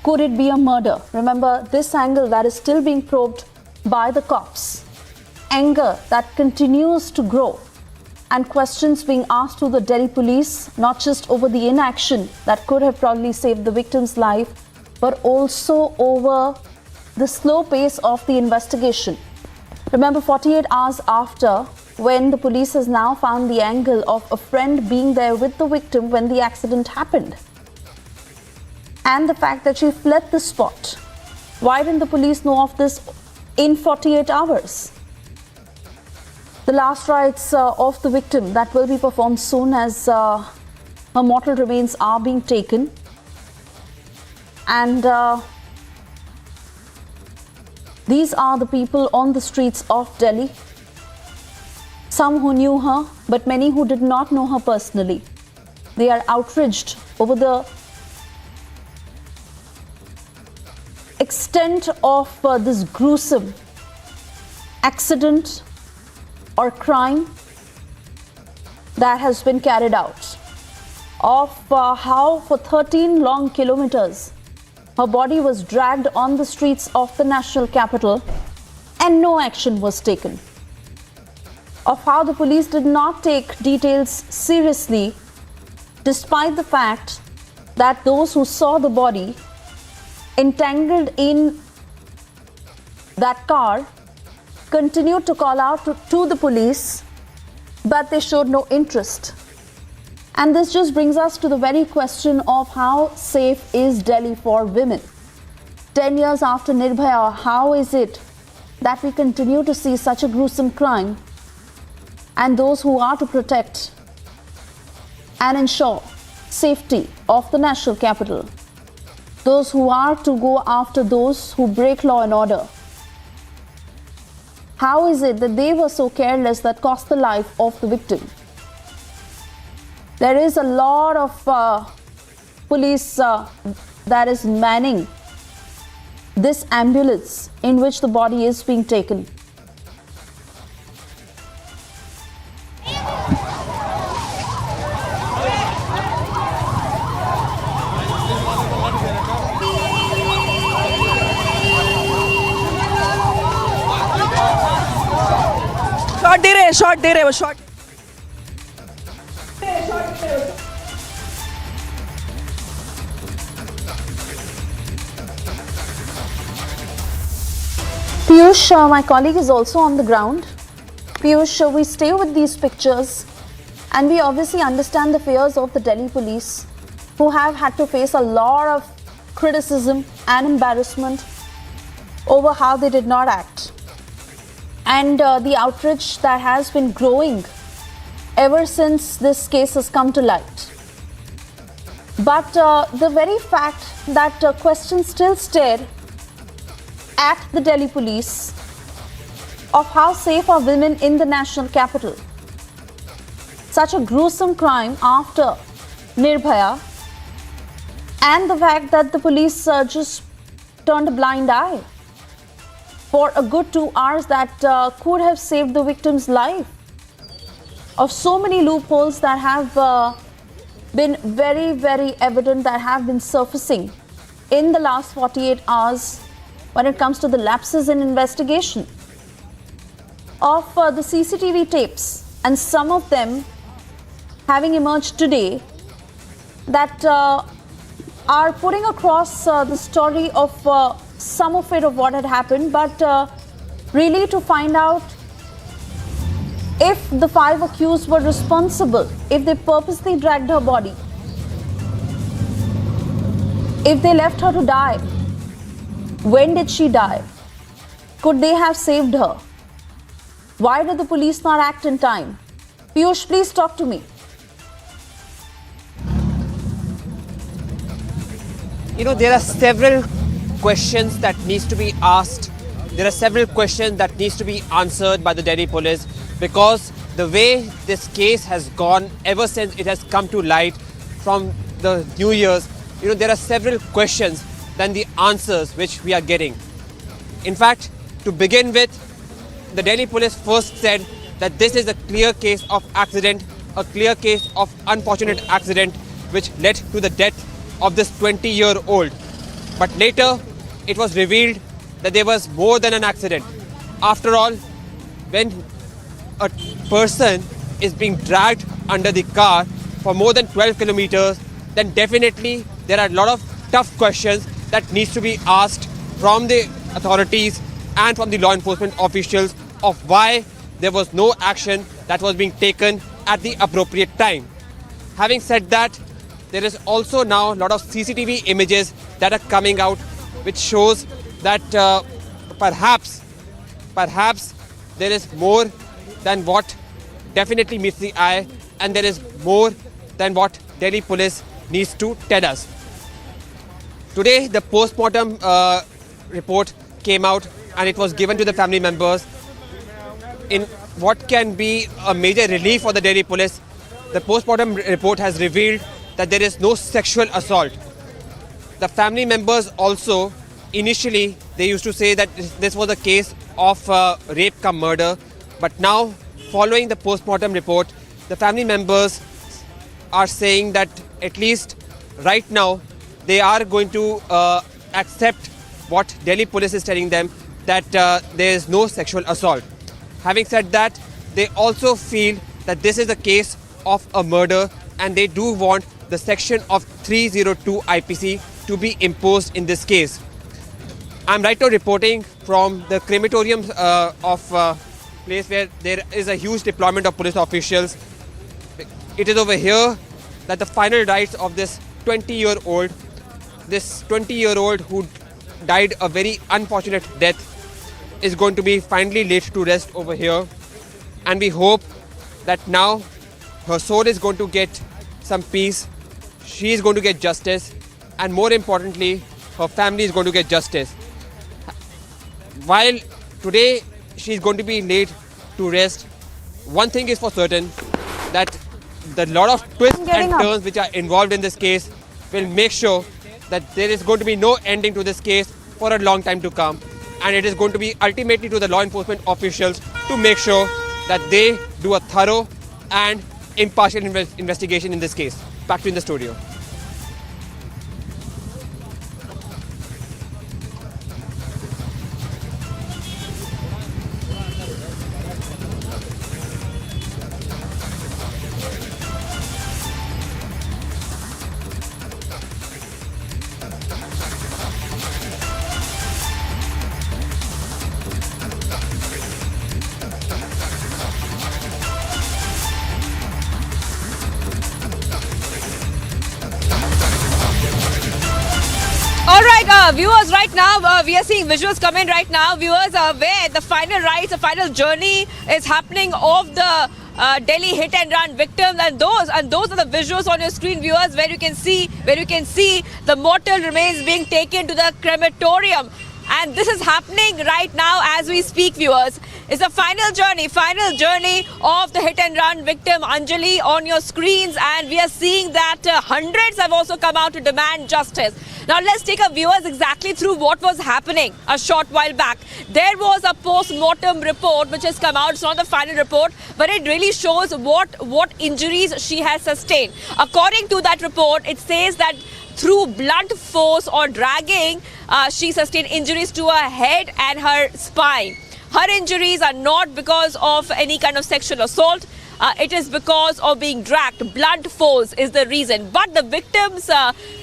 Could it be a murder? Remember, this angle that is still being probed by the cops. Anger that continues to grow. And questions being asked to the Delhi police, not just over the inaction that could have probably saved the victim's life, but also over the slow pace of the investigation. Remember, 48 hours after, when the police has now found the angle of a friend being there with the victim when the accident happened. And the fact that she fled the spot. Why didn't the police know of this in 48 hours? The last rites of the victim that will be performed soon as her mortal remains are being taken. And these are the people on the streets of Delhi. Some who knew her, but many who did not know her personally. They are outraged over the extent of this gruesome accident or crime that has been carried out. Of how for 13 long kilometers her body was dragged on the streets of the national capital and no action was taken. Of how the police did not take details seriously despite the fact that those who saw the body entangled in that car continued to call out to the police, but they showed no interest. And this just brings us to the very question of how safe is Delhi for women? 10 years after Nirbhaya, how is it that we continue to see such a gruesome crime? And those who are to protect and ensure safety of the national capital, those who are to go after those who break law and order, how is it that they were so careless that cost the life of the victim? There is a lot of police that is manning this ambulance in which the body is being taken. Shot दे रहे वो shot Piyush, my colleague, is also on the ground. Piyush, we stay with these pictures and we obviously understand the fears of the Delhi police, who have had to face a lot of criticism and embarrassment over how they did not act. And the outrage that has been growing ever since this case has come to light. But the very fact that questions still stare at the Delhi police of how safe are women in the national capital. Such a gruesome crime after Nirbhaya, and the fact that the police just turned a blind eye for a good 2 hours that could have saved the victim's life. Of so many loopholes that have been very, very evident, that have been surfacing in the last 48 hours when it comes to the lapses in investigation. Of the CCTV tapes, and some of them having emerged today, that are putting across the story of some of it, of what had happened, but really to find out if the 5 accused were responsible, if they purposely dragged her body, if they left her to die, when did she die? Could they have saved her? Why did the police not act in time? Piyush, please talk to me. You know, there are several questions that needs to be asked. There are several questions that needs to be answered by the Delhi police, because the way this case has gone ever since it has come to light from the New Year's, you know, there are several questions than the answers which we are getting. In fact, To begin with, the Delhi police first said that this is a clear case of accident, a clear case of unfortunate accident which led to the death of this 20-year-old. But later, it was revealed that there was more than an accident. After all, when a person is being dragged under the car for more than 12 kilometers, then definitely there are a lot of tough questions that needs to be asked from the authorities and from the law enforcement officials of why there was no action that was being taken at the appropriate time. Having said that, there is also now a lot of CCTV images that are coming out which shows that perhaps there is more than what definitely meets the eye, and there is more than what Delhi police needs to tell us. Today, the post-mortem report came out and it was given to the family members. In what can be a major relief for the Delhi police, the post-mortem report has revealed that there is no sexual assault. The family members also, initially, they used to say that this was a case of rape cum murder, but now, following the post-mortem report, the family members are saying that at least right now, they are going to accept what Delhi police is telling them, that there is no sexual assault. Having said that, they also feel that this is a case of a murder and they do want the section of 302 IPC to be imposed in this case. I'm right now reporting from the crematorium of place where there is a huge deployment of police officials. It is over here that the final rites of this 20-year-old who died a very unfortunate death is going to be finally laid to rest over here. And we hope that now her soul is going to get some peace, she is going to get justice, and more importantly, her family is going to get justice. While today she is going to be laid to rest, one thing is for certain, that the lot of twists and turns which are involved in this case will make sure that there is going to be no ending to this case for a long time to come. And it is going to be ultimately to the law enforcement officials to make sure that they do a thorough and impartial investigation in this case. Back to you in the studio. Viewers, right now we are seeing visuals come in right now. Viewers, where the final rites, the final journey is happening of the Delhi hit and run victims, and those are the visuals on your screen, viewers, where you can see the mortal remains being taken to the crematorium. And this is happening right now as we speak, viewers. It's the final journey of the hit and run victim Anjali on your screens, and we are seeing that hundreds have also come out to demand justice. Now let's take our viewers exactly through what was happening a short while back. There was a post-mortem report which has come out. It's not the final report, but it really shows what injuries she has sustained. According to that report, it says that through blunt force or dragging, she sustained injuries to her head and her spine. Her injuries are not because of any kind of sexual assault. It is because of being dragged. Blunt force is the reason. But the victims'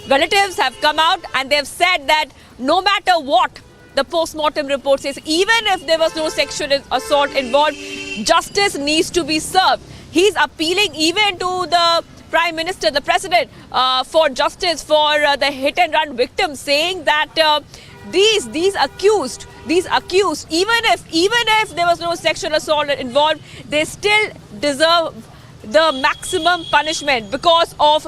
relatives have come out and they have said that no matter what the post-mortem report says, even if there was no sexual assault involved, justice needs to be served. He's appealing even to the Prime Minister, the President, for justice for the hit-and-run victims, saying that these accused, even if there was no sexual assault involved, they still deserve the maximum punishment because of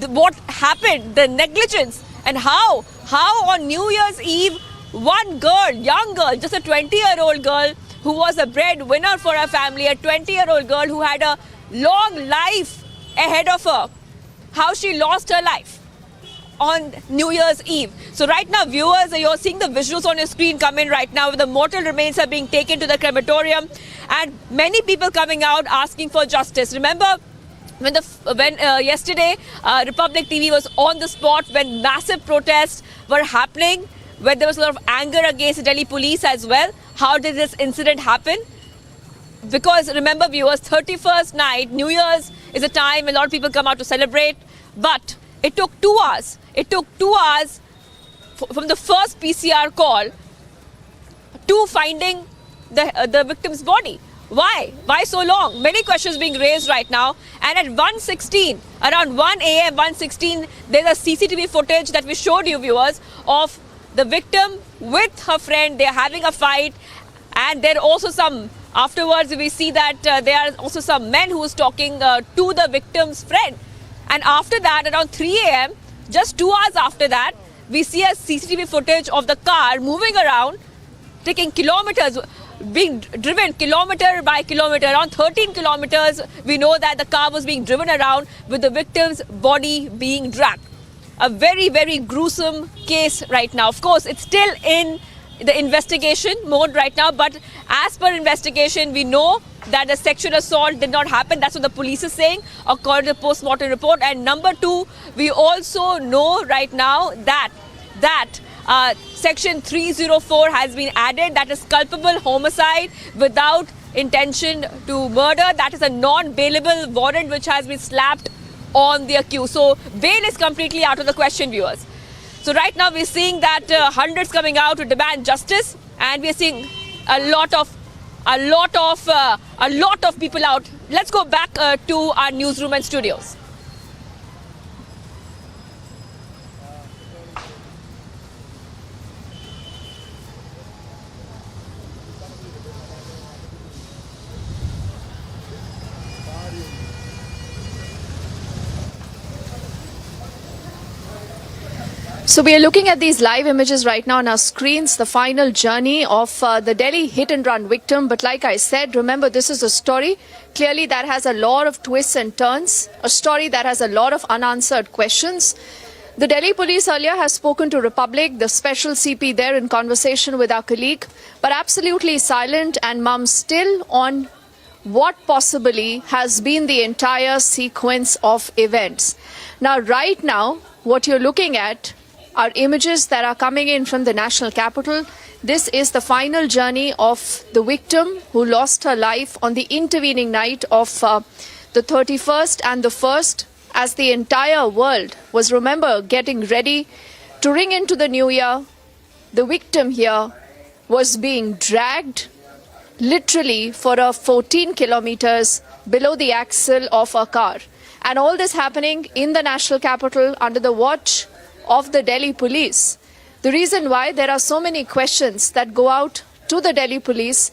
what happened, the negligence, and how on New Year's Eve, one girl, young girl, just a 20-year-old girl who was a breadwinner for her family, a 20-year-old girl who had a long life ahead of her, how she lost her life. on New Year's Eve. So right now, viewers, you're seeing the visuals on your screen come in right now. The mortal remains are being taken to the crematorium, and many people coming out asking for justice. Remember, when yesterday Republic TV was on the spot when massive protests were happening, where there was a lot of anger against the Delhi police as well. How did this incident happen? Because remember, viewers, 31st night, New Year's is a time when a lot of people come out to celebrate, but it took 2 hours. It took 2 hours from the first PCR call to finding the victim's body. Why? Why so long? Many questions being raised right now. And at 1:16, around 1 a.m., 1:16, there's a CCTV footage that we showed you, viewers, of the victim with her friend. They're having a fight, and there are also some, afterwards we see that there are also some men who is talking to the victim's friend. And after that, around 3 a.m., just 2 hours after that, we see a CCTV footage of the car moving around, taking kilometers, being driven kilometer by kilometer, around 13 kilometers. We know that the car was being driven around with the victim's body being dragged. A very, very gruesome case right now. Of course, it's still in the investigation mode right now, but as per investigation, we know that the sexual assault did not happen. That's what the police is saying, according to the post-mortem report. And number two, we also know right now that Section 304 has been added. That is culpable homicide without intention to murder. That is a non-bailable warrant which has been slapped on the accused. So bail is completely out of the question, viewers. So right now we're seeing that hundreds coming out to demand justice, and we're seeing a lot of people out. Let's go back to our newsroom and studios. So we are looking at these live images right now on our screens, the final journey of the Delhi hit and run victim. But like I said, remember, this is a story clearly that has a lot of twists and turns, a story that has a lot of unanswered questions. The Delhi police earlier has spoken to Republic, the special CP there, in conversation with our colleague, but absolutely silent and mum still on what possibly has been the entire sequence of events. Now, right now, what you're looking at are images that are coming in from the national capital. This is the final journey of the victim who lost her life on the intervening night of the 31st and the 1st, as the entire world was, remember, getting ready to ring into the new year. The victim here was being dragged literally for 14 kilometers below the axle of a car. And all this happening in the national capital under the watch of the Delhi police. The reason why there are so many questions that go out to the Delhi police,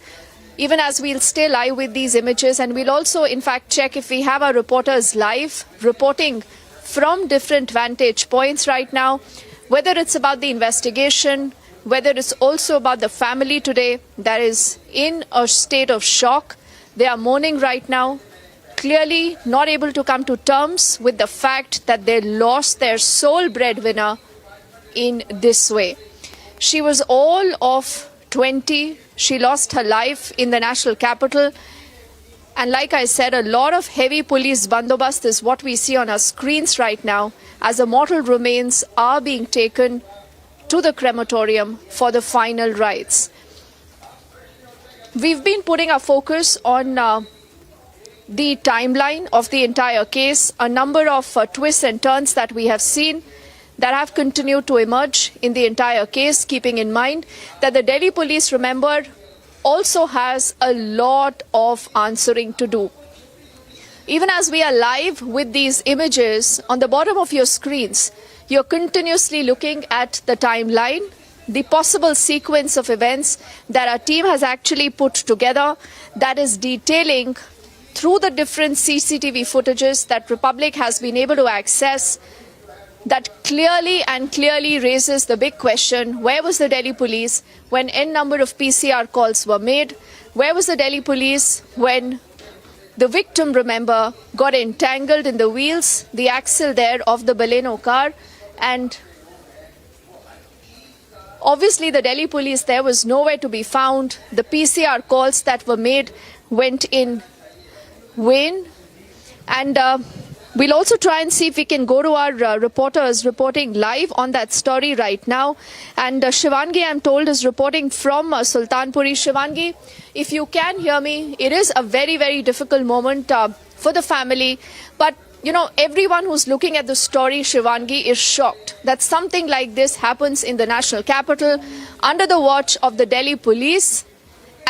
even as we'll stay live with these images, and we'll also in fact check if we have our reporters live reporting from different vantage points right now, whether it's about the investigation, whether it's also about the family today that is in a state of shock. They are mourning right now, clearly not able to come to terms with the fact that they lost their sole breadwinner in this way. She was all of 20. She lost her life in the national capital. And like I said, a lot of heavy police bandobast is what we see on our screens right now, as the mortal remains are being taken to the crematorium for the final rites. We've been putting our focus on the timeline of the entire case, a number of twists and turns that we have seen that have continued to emerge in the entire case, keeping in mind that the Delhi police, remember, also has a lot of answering to do. Even as we are live with these images, on the bottom of your screens, you're continuously looking at the timeline, the possible sequence of events that our team has actually put together that is detailing through the different CCTV footages that Republic has been able to access, that clearly raises the big question: where was the Delhi police when n number of PCR calls were made? Where was the Delhi police when the victim, remember, got entangled in the wheels, the axle there of the Baleno car, And obviously, the Delhi police there was nowhere to be found. The PCR calls that were made went in vain. And we'll also try and see if we can go to our reporters reporting live on that story right now. And Shivangi, I'm told, is reporting from Sultanpuri. Shivangi, if you can hear me, it is a very, very difficult moment for the family. But you know, everyone who's looking at the story, Shivangi, is shocked that something like this happens in the national capital under the watch of the Delhi police,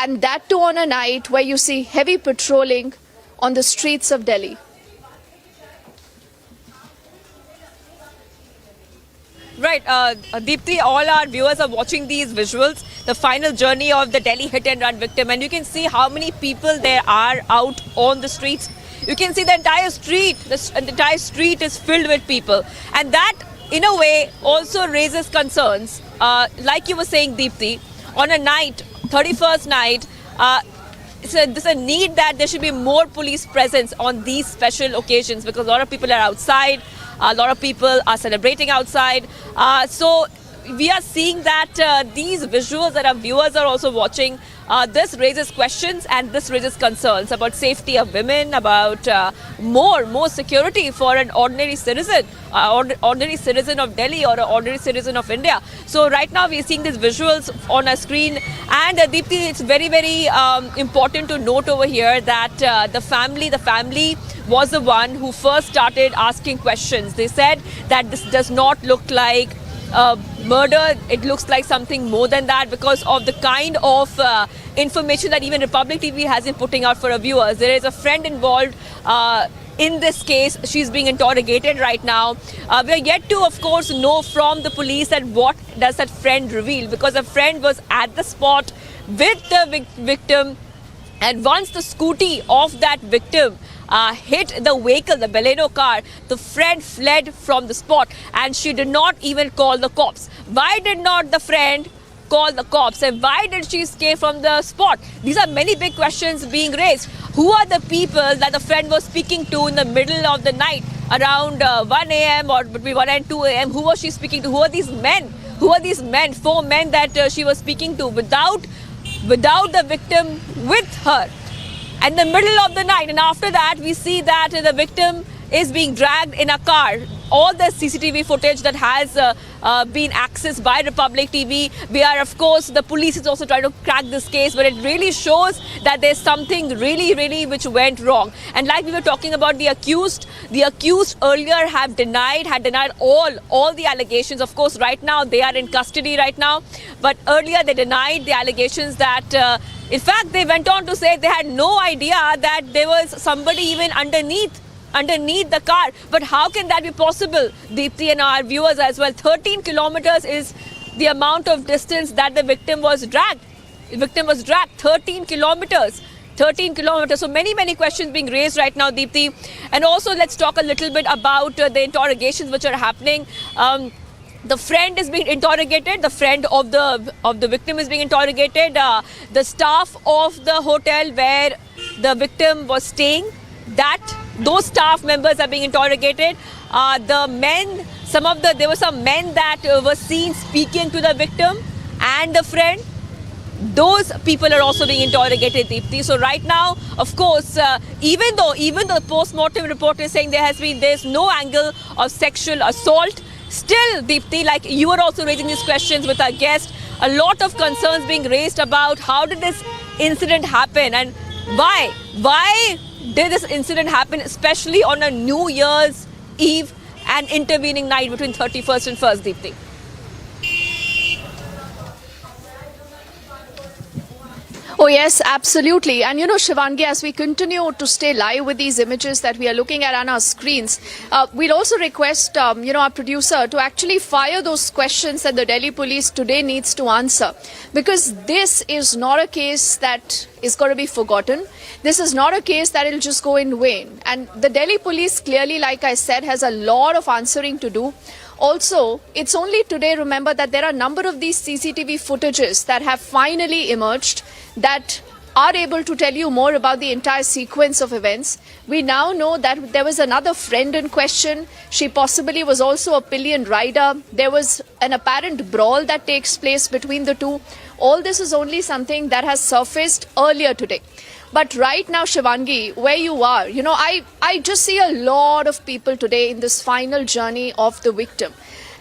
and that too on a night where you see heavy patrolling on the streets of Delhi. Right, Deepthi, all our viewers are watching these visuals, the final journey of the Delhi hit and run victim, and you can see how many people there are out on the streets. You can see the entire street is filled with people, and that in a way also raises concerns. Like you were saying, Deepthi, on a night, 31st night, there's a need that there should be more police presence on these special occasions, because a lot of people are outside, a lot of people are celebrating outside. So we are seeing that these visuals that our viewers are also watching, this raises questions and this raises concerns about safety of women, about more security for an ordinary citizen of Delhi or an ordinary citizen of India. So right now we are seeing these visuals on our screen, and Deepthi, it's very, very important to note over here that the family was the one who first started asking questions. They said that this does not look like murder, it looks like something more than that, because of the kind of information that even Republic TV has been putting out for our viewers. There is a friend involved in this case. She's being interrogated right now. We are yet to, of course, know from the police that what does that friend reveal, because a friend was at the spot with the victim, and once the scooty of that victim hit the vehicle, the Baleno car, the friend fled from the spot, and she did not even call the cops. Why did not the friend call the cops, and why did she escape from the spot? These are many big questions being raised. Who are the people that the friend was speaking to in the middle of the night, around 1 a.m. or between 1 and 2 a.m.? Who was she speaking to? Who are these men? Who are these men, 4 men that she was speaking to without the victim with her? In the middle of the night, and after that we see that the victim is being dragged in a car. All the CCTV footage that has been accessed by Republic TV, we are, of course, the police is also trying to crack this case, but it really shows that there's something really which went wrong. And like we were talking about the accused earlier had denied all the allegations. Of course, right now they are in custody right now, but earlier they denied the allegations that in fact, they went on to say they had no idea that there was somebody even underneath the car. But how can that be possible, Deepthi, and our viewers as well? 13 kilometers is the amount of distance that the victim was dragged. The victim was dragged 13 kilometers. 13 kilometers. So many questions being raised right now, Deepthi. And also, let's talk a little bit about the interrogations which are happening. The friend is being interrogated. The friend of the victim is being interrogated. The staff of the hotel where the victim was staying, those staff members are being interrogated. The men, there were some men that were seen speaking to the victim and the friend. Those people are also being interrogated, Deepthi. So right now, of course, even though the post-mortem report is saying there's no angle of sexual assault, still, Deepthi, like you were also raising these questions with our guest, a lot of concerns being raised about how did this incident happen and why did this incident happen, especially on a New Year's Eve and intervening night between 31st and 1st, Deepthi. Oh, yes, absolutely. And you know, Shivangi, as we continue to stay live with these images that we are looking at on our screens, we'll also request, our producer to actually fire those questions that the Delhi police today needs to answer. Because this is not a case that is going to be forgotten. This is not a case that will just go in vain. And the Delhi police clearly, like I said, has a lot of answering to do. Also, it's only today, remember, that there are a number of these CCTV footages that have finally emerged that are able to tell you more about the entire sequence of events. We now know that there was another friend in question. She possibly was also a pillion rider. There was an apparent brawl that takes place between the two. All this is only something that has surfaced earlier today. But right now, Shivangi, where you are, I just see a lot of people today in this final journey of the victim.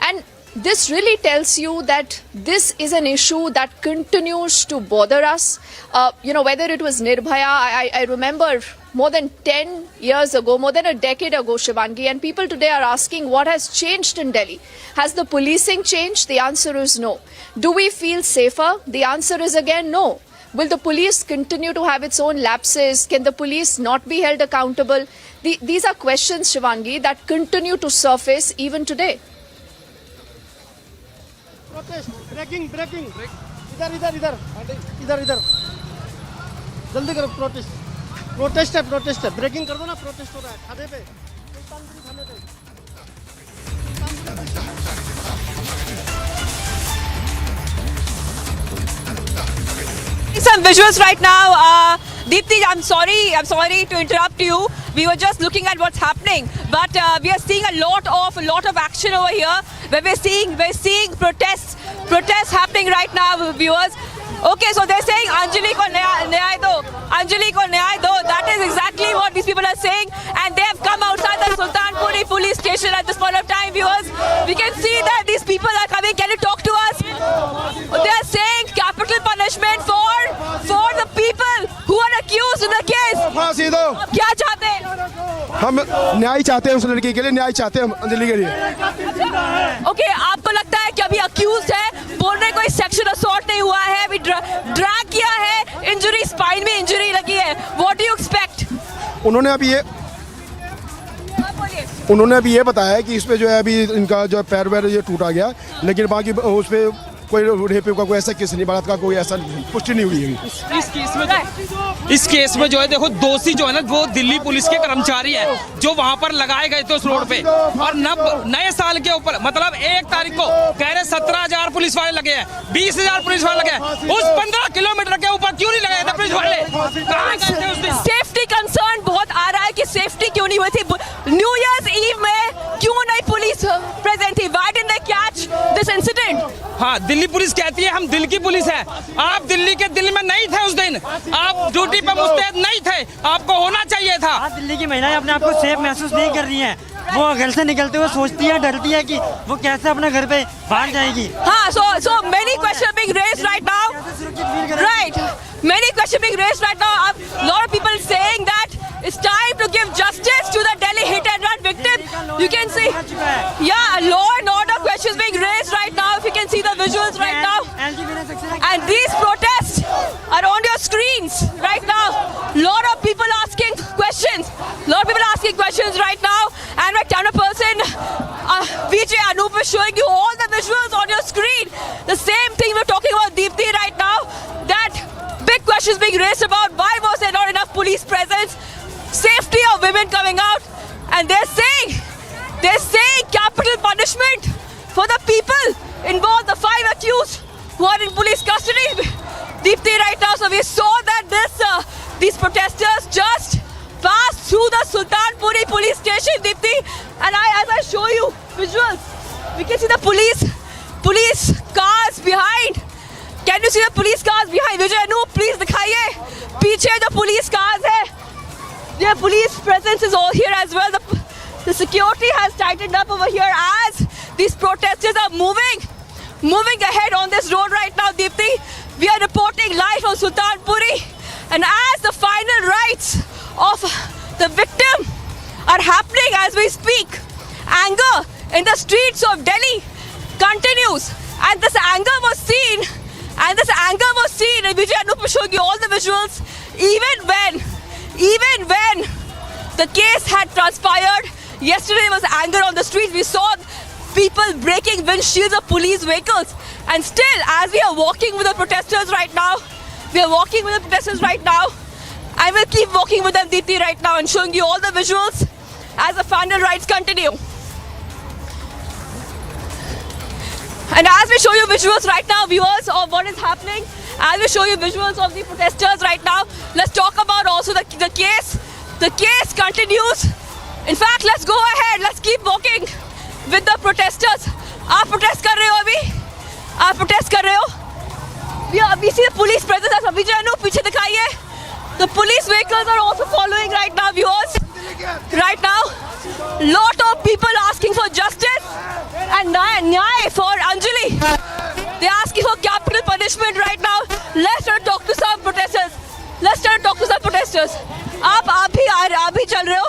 And this really tells you that this is an issue that continues to bother us. Whether it was Nirbhaya, I remember more than 10 years ago, more than a decade ago, Shivangi, and people today are asking what has changed in Delhi. Has the policing changed? The answer is no. Do we feel safer? The answer is again no. Will the police continue to have its own lapses? Can the police not be held accountable? These are questions, Shivangi, that continue to surface even today. Protest, breaking. इधर जल्दी करो protest है breaking कर दो ना protest हो रहा है थाने पे Some visuals right now. Deepti, I'm sorry to interrupt you. We were just looking at what's happening, but we are seeing a lot of action over here. Where we're seeing protests happening right now, viewers. Okay, so they're saying Anjali ko nyay do. That is exactly what these people are saying, and they have come outside the Sultanpuri police station at this point of time, viewers. We can see that these people are coming. Can you talk to us? They are saying capital punishment for the people who are accused in the case. फांसी दो. क्या चाहते हैं? हम न्याय चाहते हैं उस लड़की के लिए, न्याय चाहते हैं हम अंजलि के लिए. Okay, आपको लगता है कि अभी accused है, बोल रहे कोई sexual assault नहीं हुआ है, अभी ड्रैग किया है, इंजरी स्पाइन में इंजरी लगी है. What do you expect? उन्होंने अभी ये बताया है कि इसमें जो है अभी इनका जो पैर वैर ये टूटा गया, लेकिन बाकी उस पे कोई रेप का कोई ऐसा केस नहीं, बलात्कार कोई ऐसा पुष्टि नहीं हुई है. इस केस में जो है देखो दोषी जो है ना वो दिल्ली पुलिस के कर्मचारी है जो वहां पर लगाए गए थे उस रोड पे, और नए साल के ऊपर मतलब 1 तारीख को कह रहे 17,000 पुलिस वाले लगे हैं, 20,000 पुलिस वाले लगे हैं. उस 15 किलोमीटर के ऊपर क्यों नहीं लगाए थे पुलिस वाले? कहां गए थे उस दिन? सेफ्टी कंसर्न बहुत आ रहा है कि सेफ्टी क्यों नहीं हुई थी. न्यू ईयर्स ईव में क्यों नहीं पुलिस प्रेजेंट थी? Why didn't they catch this incident? हाँ, दिल्ली पुलिस कहती है हम दिल की पुलिस है. आप दिल्ली के दिल में नहीं थे उस दिन, आप ड्यूटी पे मुस्तैद नहीं थे, आपको होना चाहिए था. दिल्ली की महिलाएं अपने आप को सेफ महसूस नहीं कर रही हैं. वो घर से निकलते हुए सोचती है, डरती है कि वो कैसे अपने घर पे बाहर जाएगी. हाँ, so many questions being raised right now. Right, many questions being raised right now. A lot of people saying that it's time to give justice to the Delhi hit and run victim. You can see, yeah, law and order questions being raised right now. If you can see the visuals right now, and these protests are on your screens right now. Lot of people asking questions. Right now, and my camera person VJ Anup is showing you all the visuals on your screen. The same thing we're talking about Deepti right now. That big questions being raised about why was there not enough police presence, safety of women coming out, and they're saying capital punishment for the people involved, the 5 accused who are in police custody. Deepti right now, so we saw that these protesters just passed through the Sultanpuri police station, Deepti, and as I show you visuals, we can see the police cars behind. Can you see the police cars behind? Vijay Anup, please दिखाइए पीछे जो police cars है. Their police presence is all here as well. The security has tightened up over here as these protesters are moving ahead on this road right now, Deepti. We are reporting live from Sultanpuri, and as the final rites of the victim are happening as we speak, anger in the streets of Delhi continues, and this anger was seen, and Vijay Anup is showing you all the visuals, even when the case had transpired. Yesterday was anger on the streets. We saw people breaking windshields of police vehicles, and still as we are walking with the protesters right now, I will keep walking with them, Deepti, right now, and showing you all the visuals as the final rites continue. And as we show you visuals right now, viewers, of what is happening, As we show you visuals of the protesters right now, let's talk about also the case. The case continues. In fact, let's go ahead. Let's keep walking with the protesters. आप protest कर रहे हो अभी? आप protest कर रहे हो? We see the police presence as अभी जानो पीछे दिखाइए. The police vehicles are also following right now, viewers. Right now, lot of people asking for justice and nyay for Anjali. They're asking for capital punishment right now. Let's try to talk to some protesters. आप भी चल रहे हो?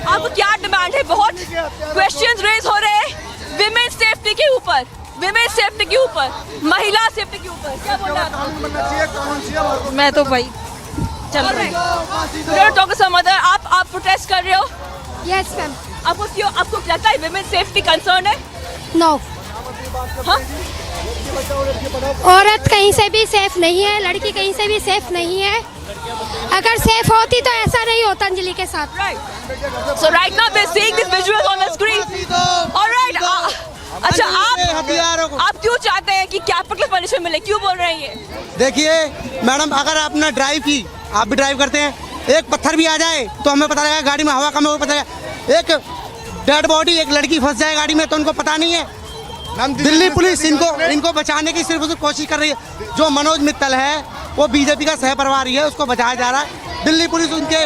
आपको क्या demand है? बहुत questions raise हो रहे हैं विमेन सेफ्टी के ऊपर, महिला सेफ्टी के ऊपर. क्या बोल रहे हैं? मैं तो भाई चल रही हूँ. Talk to some other. आप प्रोटेस्ट कर रहे हो? Yes ma'am. आपको लगता है विमेन सेफ्टी कंसर्न है? नो. हाँ? औरत कहीं से भी सेफ नहीं है, लड़की कहीं से भी सेफ नहीं है. अगर सेफ होती तो ऐसा नहीं होता अंजलि के साथ. Right. So right now we're seeing this visual on the screen. All right. अच्छा, आप क्यों चाहते हैं कि कैपिटल पनिशमेंट मिले? क्यों बोल रहे हैं ये? देखिए मैडम, अगर आपने ड्राइव की, आप भी ड्राइव करते हैं, एक पत्थर भी आ जाए तो हमें पता लगेगा गाड़ी में हवा कम है, वो पता लगेगा. एक डेड बॉडी, एक लड़की फंस जाए गाड़ी में तो उनको पता नहीं है. दिल्ली पुलिस इनको बचाने की सिर्फ कोशिश कर रही है. जो मनोज मित्तल है वो बीजेपी का सहप्रभारी है, उसको बचाया जा रहा है. दिल्ली पुलिस उनके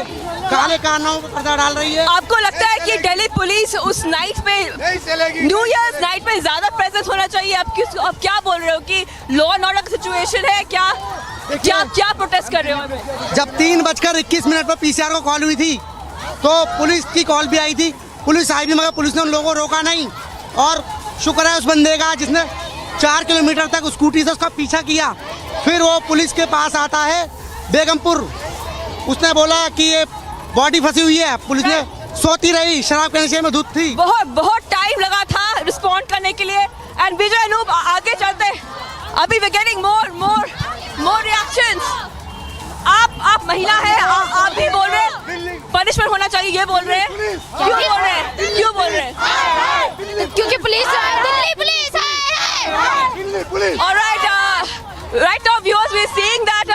काले कारनामों पर पर्दा डाल रही है. आपको लगता है कि दिल्ली पुलिस उस नाइट पे, न्यू ईयर्स नाइट पे ज्यादा प्रेजेंस होना चाहिए? आप क्या बोल रहे हो कि लॉ एंड ऑर्डर की सिचुएशन है क्या प्रोटेस्ट कर रहे हो? जब 3:21 पर पीसीआर को कॉल हुई थी तो पुलिस की कॉल भी आई थी, पुलिस आई भी, मगर पुलिस ने उन लोगों को रोका नहीं. और शुक्र है उस बंदे का जिसने 4 किलोमीटर तक स्कूटी से उसका पीछा किया. फिर वो पुलिस के पास आता है बेगमपुर. उसने बोला कि ये बॉडी फंसी हुई है. पुलिस ने सोती रही, शराब के नशे में धुत थी. बहुत टाइम लगा था रिस्पॉन्ड करने के लिए. एंड विजय अनूप आगे चलते, अभी वी गेटिंग मोर रिएक्शंस. आप महिला है, आप भी बोल रहे हैं पनिशमेंट होना चाहिए, ये बोल रहे हैं. क्यों बोल रहे हैं? क्योंकि पुलिस दिल्ली पुलिस है. All right, right now viewers, we're seeing that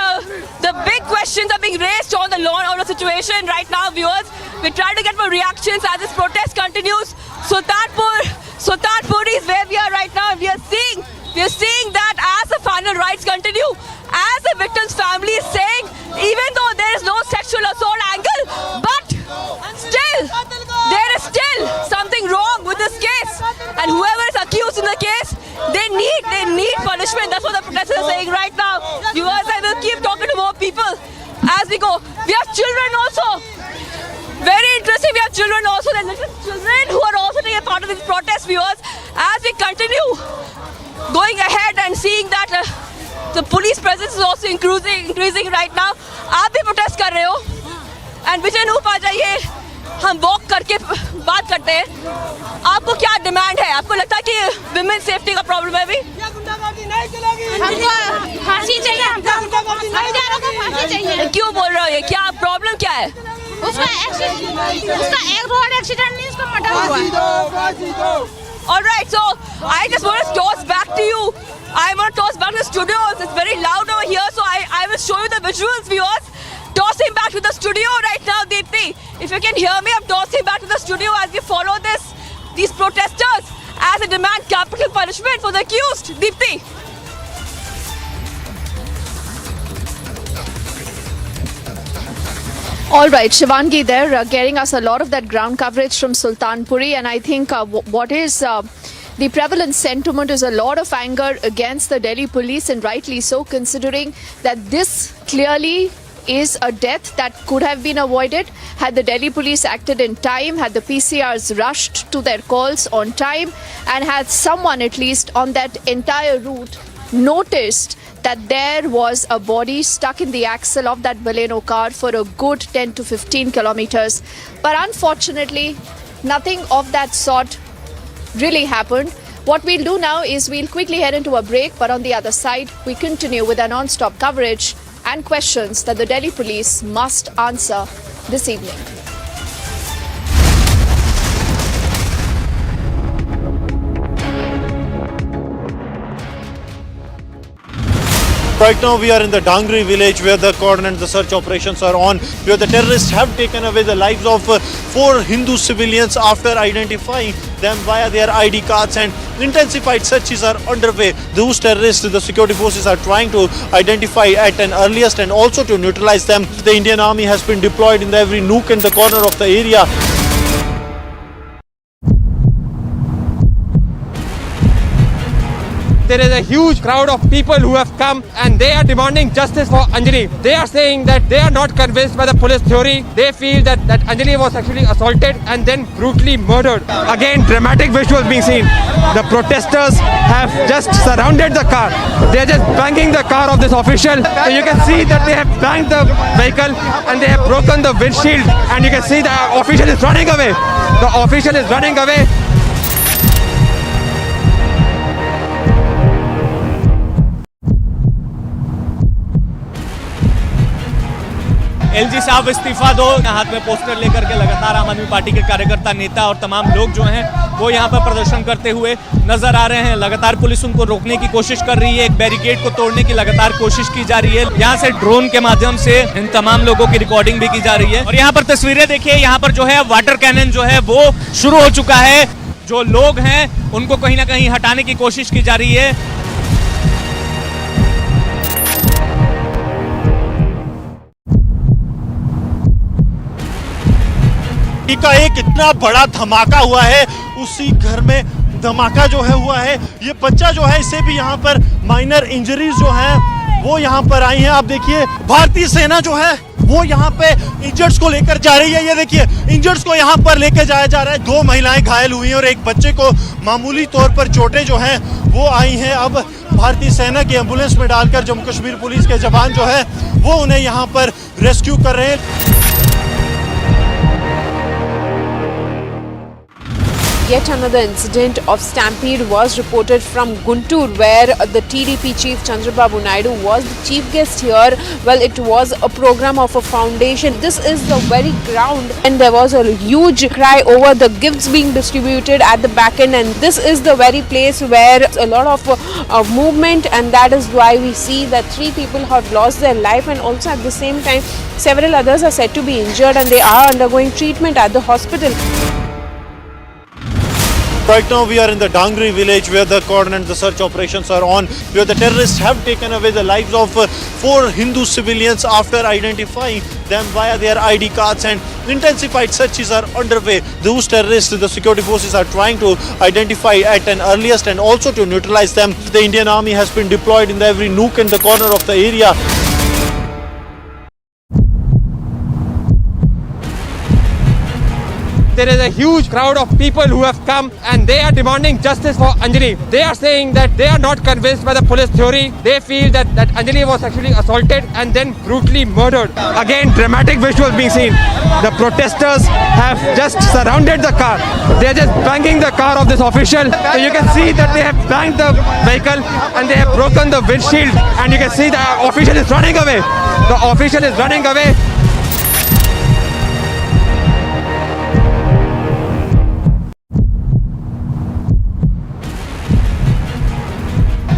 the big questions are being raised on the law and order situation right now, viewers. We're trying to get more reactions as this protest continues. Sultanpur is where we are right now. We are seeing that as the final rites continue, as the victim's family is saying, even though there is no sexual assault angle, but still there is still something wrong with this case, and whoever is accused in the case, they need punishment. That's what the protesters are saying right now. Viewers, I will keep talking to more people as we go. We have children also. Very interesting. We have children also. There are little children who are also taking part of this protest, viewers. As we continue going ahead and seeing that the police presence is also increasing right now. आप भी protest कर रहे हो? And विजय अनूप आ जाइए, हम walk करके बात करते हैं. आपको क्या डिमांड है? आपको लगता है कि विमेन सेफ्टी का प्रॉब्लम है अभी? हमको फांसी चाहिए, हमको फांसी चाहिए. क्यों बोल रहे हो ये? क्या प्रॉब्लम क्या है? उसका एक रोड एक्सीडेंट नहीं, उसका मर्डर हुआ. All right, so I just want to toss back to you. I want to toss back to the studios. It's very loud over here, so I will show you the visuals, viewers. Tossing back to the studio right now, Deepthi. If you can hear me, I'm tossing back to the studio as we follow these protesters as they demand capital punishment for the accused. Deepthi. All right, Shivangi there getting us a lot of that ground coverage from Sultanpuri, and I think what is the prevalent sentiment is a lot of anger against the Delhi police, and rightly so, considering that this clearly is a death that could have been avoided had the Delhi police acted in time, had the PCRs rushed to their calls on time, and had someone at least on that entire route noticed that there was a body stuck in the axle of that Baleno car for a good 10 to 15 kilometers. But unfortunately, nothing of that sort really happened. What we'll do now is we'll quickly head into a break, but on the other side, we continue with our non-stop coverage and questions that the Delhi police must answer this evening. Right now we are in the Dangri village where the cordon and the search operations are on, where the terrorists have taken away the lives of 4 Hindu civilians after identifying them via their ID cards, and intensified searches are underway. Those terrorists, the security forces are trying to identify at an earliest and also to neutralize them. The Indian Army has been deployed in every nook and the corner of the area. There is a huge crowd of people who have come and they are demanding justice for Anjali. They are saying that they are not convinced by the police theory. They feel that Anjali was actually assaulted and then brutally murdered. Again, dramatic visuals being seen. The protesters have just surrounded the car. They are just banging the car of this official. So you can see that they have banged the vehicle and they have broken the windshield, and you can see the official is running away. The official is running away. LG साहब इस्तीफा दो, हाथ में poster लेकर के लगातार आम आदमी पार्टी के कार्यकर्ता, नेता और तमाम लोग जो हैं वो यहाँ पर प्रदर्शन करते हुए नजर आ रहे हैं। लगातार पुलिस उनको रोकने की कोशिश कर रही है, एक बैरिकेड को तोड़ने की लगातार कोशिश की जा रही है। यहाँ से ड्रोन के माध्यम से इन तमाम लोगों की रिकॉर्डिंग भी की जा रही है। और यहाँ पर तस्वीरें देखिए, यहाँ पर जो है वाटर कैनन जो है वो शुरू हो चुका है। जो लोग हैं उनको कहीं ना कहीं हटाने की कोशिश की जा रही है। का एक इतना बड़ा धमाका हुआ है, उसी घर में धमाका जो है हुआ है। ये बच्चा जो है, इसे भी यहाँ पर माइनर इंजरीज जो हैं वो यहाँ पर आई हैं। आप देखिए, भारतीय सेना जो है वो यहाँ पे इंजर्ड्स को लेकर जा रही है। ये देखिए, इंजर्ड्स को यहाँ पर लेकर जाया जा रहा है। 2 महिलाएं घायल हुई हैं और एक बच्चे को मामूली तौर पर चोटें जो हैं वो आई हैं। अब भारतीय सेना की एम्बुलेंस में डालकर जम्मू कश्मीर पुलिस के जवान जो है वो उन्हें यहाँ पर रेस्क्यू कर रहे हैं। Yet another incident of Stampede was reported from Guntur, where the TDP chief Chandrababu Naidu was the chief guest here. Well, it was a program of a foundation. This is the very ground, and there was a huge cry over the gifts being distributed at the back end, and this is the very place where a lot of movement, and that is why we see that 3 people have lost their life, and also at the same time several others are said to be injured and they are undergoing treatment at the hospital. Right now we are in the Dangri village where the cordon and the search operations are on, where the terrorists have taken away the lives of 4 Hindu civilians after identifying them via their ID cards, and intensified searches are underway. Those terrorists, the security forces are trying to identify at an earliest and also to neutralize them. The Indian Army has been deployed in every nook and the corner of the area. There is a huge crowd of people who have come and they are demanding justice for Anjali. They are saying that they are not convinced by the police theory. They feel that Anjali was actually assaulted and then brutally murdered. Again, dramatic visuals being seen. The protesters have just surrounded the car. They are just banging the car of this official. So you can see that they have banged the vehicle and they have broken the windshield, and you can see the official is running away. The official is running away.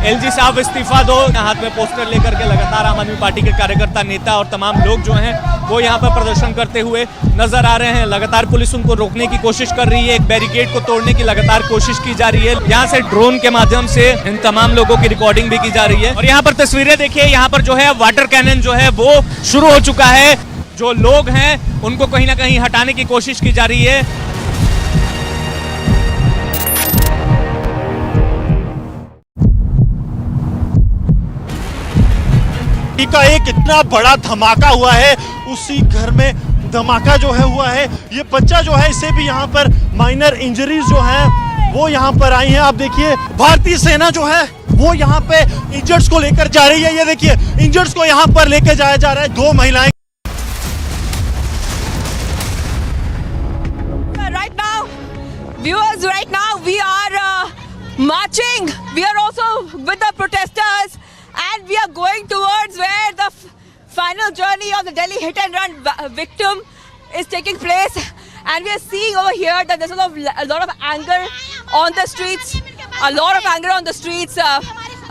LG साहब इस्तीफा दो, हाथ में poster लेकर के लगातार आम आदमी पार्टी के कार्यकर्ता, नेता और तमाम लोग जो हैं वो यहाँ पर प्रदर्शन करते हुए नजर आ रहे हैं। लगातार पुलिस उनको रोकने की कोशिश कर रही है, एक बैरिकेड को तोड़ने की लगातार कोशिश की जा रही है। यहाँ से ड्रोन के माध्यम से इन तमाम लोगों की रिकॉर्डिंग भी की जा रही है। और यहाँ पर तस्वीरें देखिए, यहाँ पर जो है वाटर कैनन जो है वो शुरू हो चुका है। जो लोग हैं उनको कहीं ना कहीं हटाने की कोशिश की जा रही है। का एक इतना बड़ा धमाका हुआ है, उसी घर में धमाका जो है हुआ है। ये बच्चा जो है, इसे भी यहाँ पर माइनर इंजरीज जो हैं वो यहाँ पर आई हैं। आप देखिए, भारतीय सेना जो है वो यहाँ पे इंजर्ड्स को लेकर जा रही है। ये देखिए, इंजर्ड्स को यहाँ पर लेकर जाया जा रहा है। 2 महिलाएं Viewers, right now we are marching. We are also with the protesters, and we are going towards where the final journey of the Delhi hit and run victim is taking place. And we are seeing over here that there's a lot of anger on the streets. A lot of anger on the streets.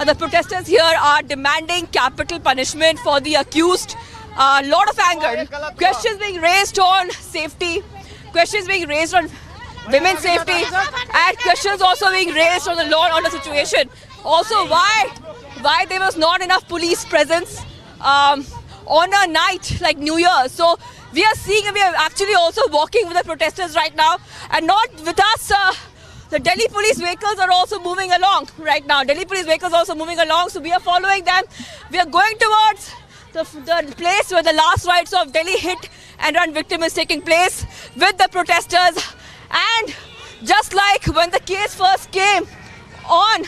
The protesters here are demanding capital punishment for the accused. A lot of anger. Questions being raised on safety, questions being raised on women's safety, and questions also being raised on the law and order situation. Also, why there was not enough police presence on a night like New Year. So we are actually also walking with the protesters right now, and not with us. The Delhi police vehicles are also moving along right now. Delhi police vehicles are also moving along, so we are following them. We are going towards the place where the last rites of Delhi hit and run victim is taking place with the protesters. And just like when the case first came on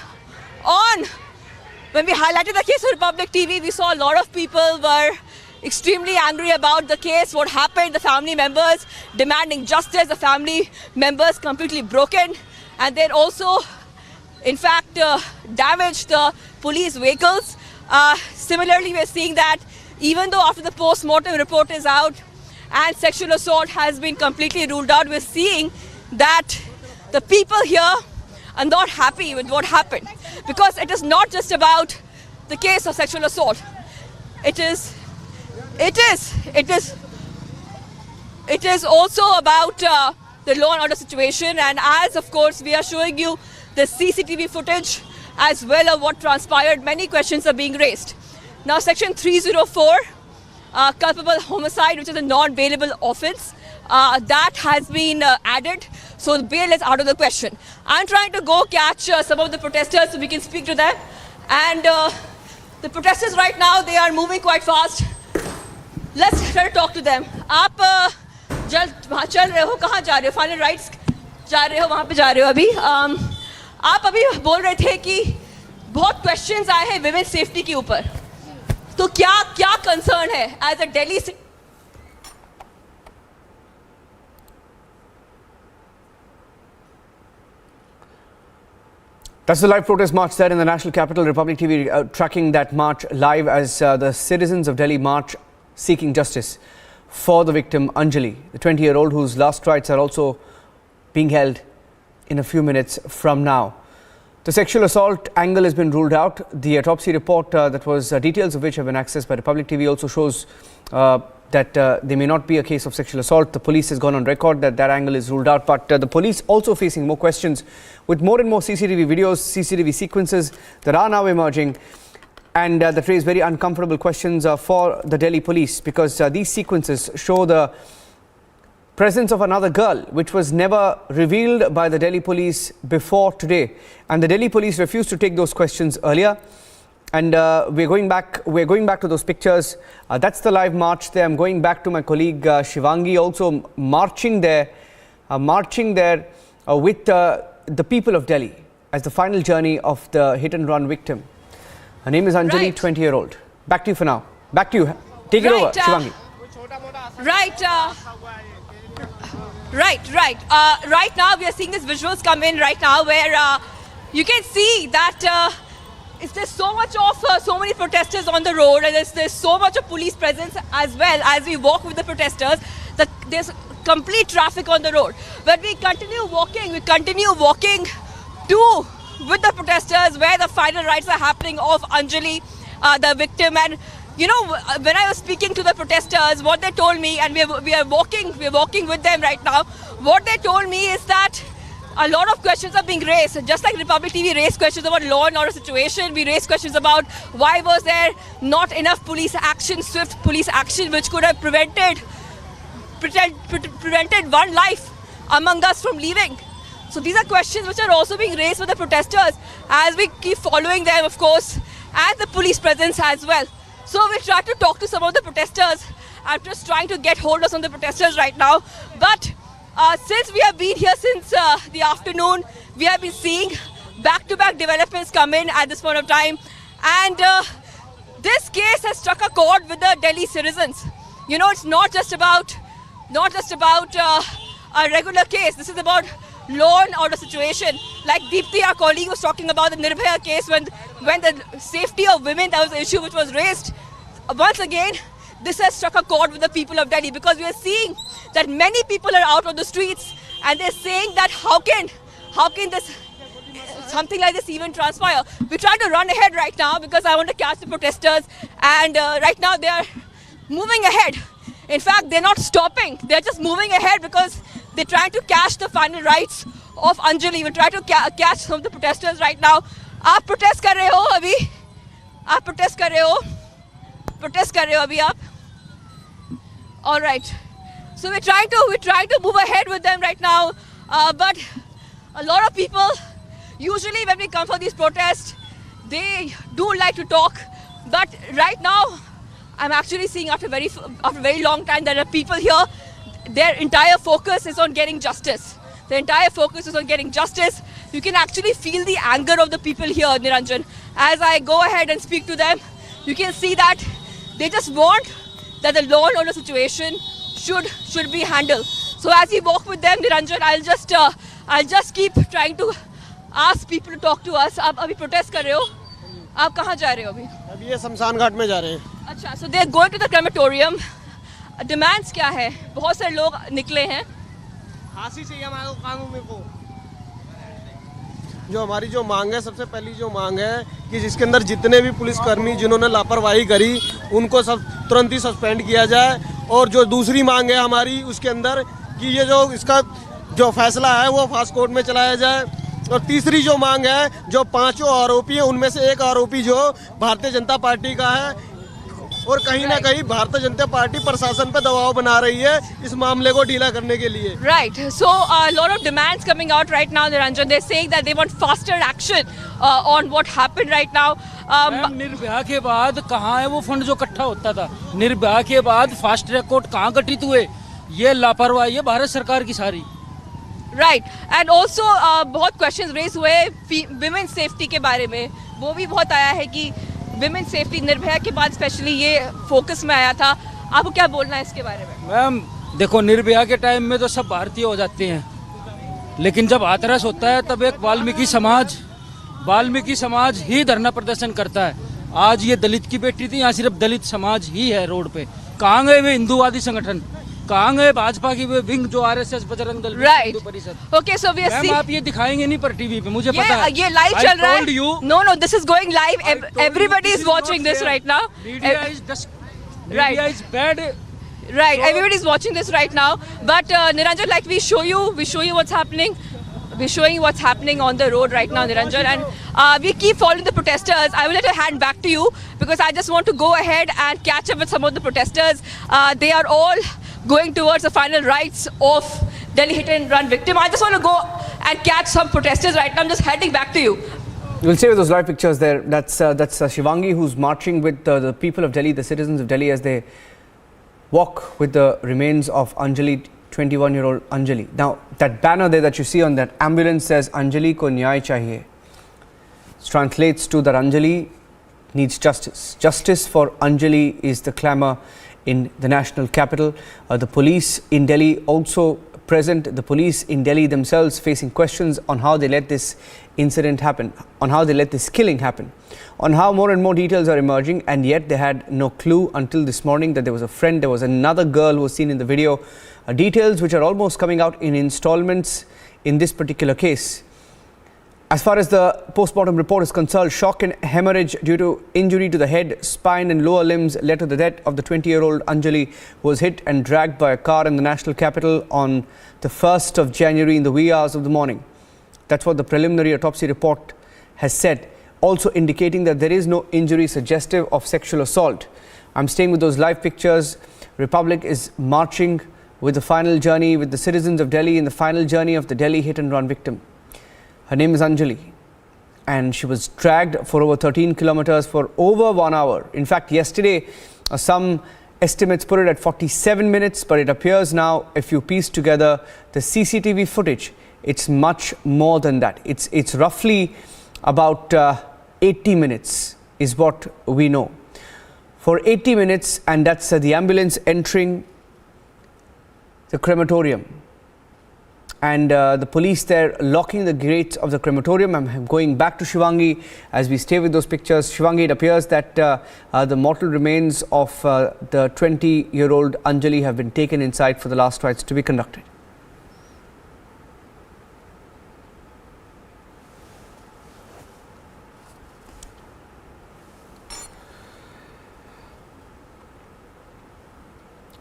when we highlighted the case on Republic TV, we saw a lot of people were extremely angry about the case, what happened, the family members demanding justice, the family members completely broken, and then also, in fact, damaged the police vehicles. Similarly, we're seeing that even though after the post-mortem report is out and sexual assault has been completely ruled out, we're seeing that the people here are not happy with what happened, because it is not just about the case of sexual assault. It is also about the law and order situation, and as of course we are showing you the CCTV footage as well of what transpired, many questions are being raised. Now section 304, culpable homicide, which is a non-bailable offence, that has been added, so the bail is out of the question. I'm trying to go catch some of the protesters so we can speak to them, and the protesters right now, they are moving quite fast. Let's try to talk to them. आप वहाँ चल रहे हो, कहाँ जा रहे हो? Final rights जा रहे हो, वहाँ पे जा रहे हो अभी? आप अभी बोल रहे थे कि बहुत क्वेश्चंस आए हैं विमेन सेफ्टी के ऊपर, तो क्या कंसर्न है as a Delhi? That's the live protest march there in the national capital. Republic TV tracking that march live as the citizens of Delhi march seeking justice for the victim Anjali, the 20-year-old whose last rites are also being held in a few minutes from now. The sexual assault angle has been ruled out. The autopsy report that was details of which have been accessed by Republic TV also shows that there may not be a case of sexual assault. The police has gone on record that angle is ruled out, but the police also facing more questions with more and more CCTV videos, CCTV sequences that are now emerging, and that raise very uncomfortable questions for the Delhi police, because these sequences show the presence of another girl which was never revealed by the Delhi police before today, and the Delhi police refused to take those questions earlier. And we're going back to those pictures. That's the live march there. I'm going back to my colleague Shivangi, also marching there with the people of Delhi as the final journey of the hit and run victim. Her name is Anjali, 20-year-old. Back to you for now. Back to you. Take it over, Shivangi. Right now we are seeing these visuals come in right now where you can see that there's so much of so many protesters on the road, and there's so much of police presence as well. As we walk with the protesters, there's complete traffic on the road. But we continue walking with the protesters where the final rites are happening of Anjali, the victim. And you know, when I was speaking to the protesters, what they told me, and we are walking with them right now, what they told me is that a lot of questions are being raised. Just like Republic TV raised questions about law and order situation, we raised questions about why was there not enough police action, swift police action, which could have prevented one life among us from leaving. So these are questions which are also being raised with the protesters as we keep following them, of course, and the police presence as well. So we'll try to talk to some of the protesters. I'm just trying to get hold of some of the protesters right now. But since we have been here since the afternoon, we have been seeing back-to-back developments come in at this point of time. And this case has struck a chord with the Delhi citizens. You know, it's not just about a regular case. This is about law and order situation. Like Deepthi, our colleague, was talking about the Nirbhaya case when the safety of women, that was the issue which was raised. Once again, this has struck a chord with the people of Delhi, because we are seeing that many people are out on the streets and they're saying that how can this something like this even transpire. We're trying to run ahead right now because I want to catch the protesters, and right now they are moving ahead. In fact, they're not stopping. They're just moving ahead because they're trying to catch the final rites of Anjali. We're trying to catch some of the protesters right now. आप protest कर रहे हो अभी? आप protest कर रहे हो? Protest कर रहे हो अभी आप? All right. So we're trying to move ahead with them right now, but a lot of people, usually when we come for these protests, they do like to talk. But right now, I'm actually seeing after a very long time that there are people here. Their entire focus is on getting justice. Their entire focus is on getting justice. You can actually feel the anger of the people here, Niranjan. As I go ahead and speak to them, you can see that they just want that the law and order situation should be handled. So as we walk with them, Niranjan, I'll just keep trying to ask people to talk to us. आप अभी protest कर रहे हो? आप कहाँ जा रहे हो अभी? अभी ये शमशान घाट में जा रहे हैं. अच्छा, so they're going to the crematorium. Demands क्या है? बहुत सारे लोग निकले हैं. फांसी चाहिए हमारे कानून को. जो हमारी जो मांग है, सबसे पहली जो मांग है कि जिसके अंदर जितने भी पुलिसकर्मी जिन्होंने लापरवाही करी उनको सब तुरंत ही सस्पेंड किया जाए. और जो दूसरी मांग है हमारी उसके अंदर कि ये जो इसका जो फैसला है वो फास्ट कोर्ट में चलाया जाए. और तीसरी जो मांग है, जो 5 आरोपी हैं उनमें से एक आरोपी जो भारतीय जनता पार्टी का है और कहीं ना कहीं भारतीय जनता पार्टी प्रशासन पर दबाव बना रही है इस मामले को ढीला करने के लिए. Right. So a lot of demands coming out right now, Niranjan. They're saying that they want faster action on what happened right now. Nirbhaya के बाद कहाँ है वो फंड जो इकट्ठा होता था? निर्भया के बाद फास्ट ट्रैक कोर्ट कहाँ गठित हुए? ये लापरवाही है भारत सरकार की सारी. Right. And also बहुत questions raised हुए women safety के बारे में. वो भी बहुत आया है कि women safety निर्भया के बाद स्पेशली ये फोकस में आया था. आपको क्या बोलना है इसके बारे में? मैम देखो, निर्भया के टाइम में तो सब भारतीय हो जाते हैं, लेकिन जब हाथरस होता है तब एक वाल्मीकि समाज ही धरना प्रदर्शन करता है. आज ये दलित की बेटी थी, यहाँ सिर्फ दलित समाज ही है रोड पे. कहाँ गए वे हिंदूवादी संगठन? कहाँ गए भाजपा की वे विंग जो RSS Bajrang Dal Hindu Parishad? Okay, so we are seeing. आप ये दिखाएंगे नहीं पर टीवी पे, मुझे पता है. ये लाइव चल रहा है. No, this is going live. Everybody is watching this right now. Media is bad. Right, everybody is watching this right now. But Niranjan, like we show you what's happening. We're showing you what's happening on the road right now, Niranjan, and we keep following the protesters. I will let her hand back to you because I just want to go ahead and catch up with some of the protesters. They are all going towards the final rites of Delhi hit and run victim. I just want to go and catch some protesters right now. I'm just heading back to you. We'll stay with those live pictures there. That's Shivangi, who's marching with the people of Delhi, the citizens of Delhi, as they walk with the remains of Anjali, 21-year-old Anjali. Now, that banner there that you see on that ambulance says Anjali ko nyay chahiye. It translates to that Anjali needs justice. Justice for Anjali is the clamour in the national capital. The police in Delhi also present. The police in Delhi themselves facing questions on how they let this incident happen, on how they let this killing happen, on how more and more details are emerging, and yet they had no clue until this morning that there was a friend, there was another girl who was seen in the video. Details which are almost coming out in installments in this particular case. As far as the post-mortem report is concerned, shock and hemorrhage due to injury to the head, spine and lower limbs led to the death of the 20-year-old Anjali, who was hit and dragged by a car in the national capital on the 1st of January in the wee hours of the morning. That's what the preliminary autopsy report has said, also indicating that there is no injury suggestive of sexual assault. I'm staying with those live pictures. Republic is marching with the final journey with the citizens of Delhi in the final journey of the Delhi hit and run victim. Her name is Anjali, and she was dragged for over 13 kilometers for over 1 hour. In fact, yesterday some estimates put it at 47 minutes, but it appears now, if you piece together the CCTV footage, it's much more than that. It's roughly about 80 minutes is what we know. For 80 minutes, and that's the ambulance entering the crematorium, and the police there locking the gates of the crematorium. I'm going back to Shivangi as we stay with those pictures. Shivangi, it appears that the mortal remains of the 20-year-old Anjali have been taken inside for the last rites to be conducted.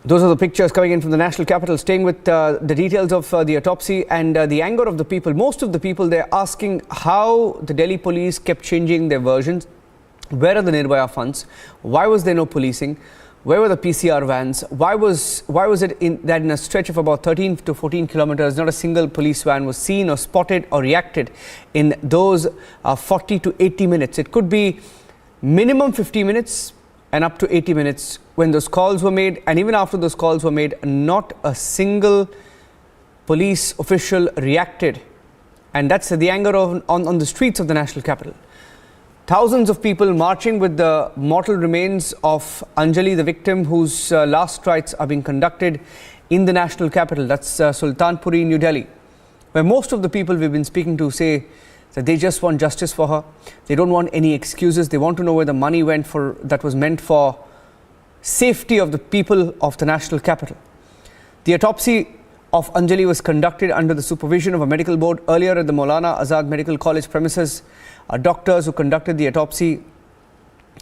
Those are the pictures coming in from the national capital. Staying with the details of the autopsy and the anger of the people. Most of the people, they're asking how the Delhi police kept changing their versions. Where are the Nirbhaya funds? Why was there no policing? Where were the PCR vans? Why was it that in a stretch of about 13 to 14 kilometers, not a single police van was seen or spotted or reacted in those 40 to 80 minutes? It could be minimum 50 minutes and up to 80 minutes when those calls were made, and even after those calls were made, not a single police official reacted. And that's the anger on the streets of the national capital. Thousands of people marching with the mortal remains of Anjali, the victim whose last rites are being conducted in the national capital. That's Sultanpuri, New Delhi, where most of the people we've been speaking to say that they just want justice for her. They don't want any excuses. They want to know where the money went for that was meant for safety of the people of the national capital. The autopsy of Anjali was conducted under the supervision of a medical board earlier at the Maulana Azad Medical College premises. Doctors who conducted the autopsy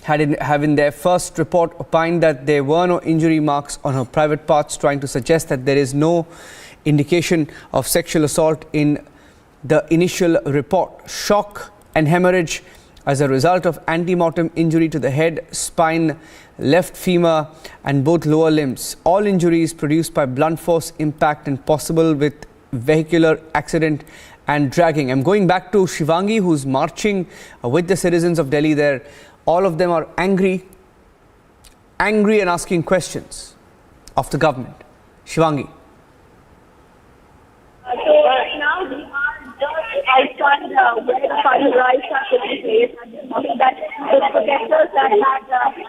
have in their first report opined that there were no injury marks on her private parts, trying to suggest that there is no indication of sexual assault in the initial report. Shock and hemorrhage as a result of ante-mortem injury to the head, spine, left femur and both lower limbs. All injuries produced by blunt force impact and possible with vehicular accident and dragging. I'm going back to Shivangi, who's marching with the citizens of Delhi there. All of them are angry and asking questions of the government. Shivangi. So now we are just outside where the final rites are taking place, and that the protesters that had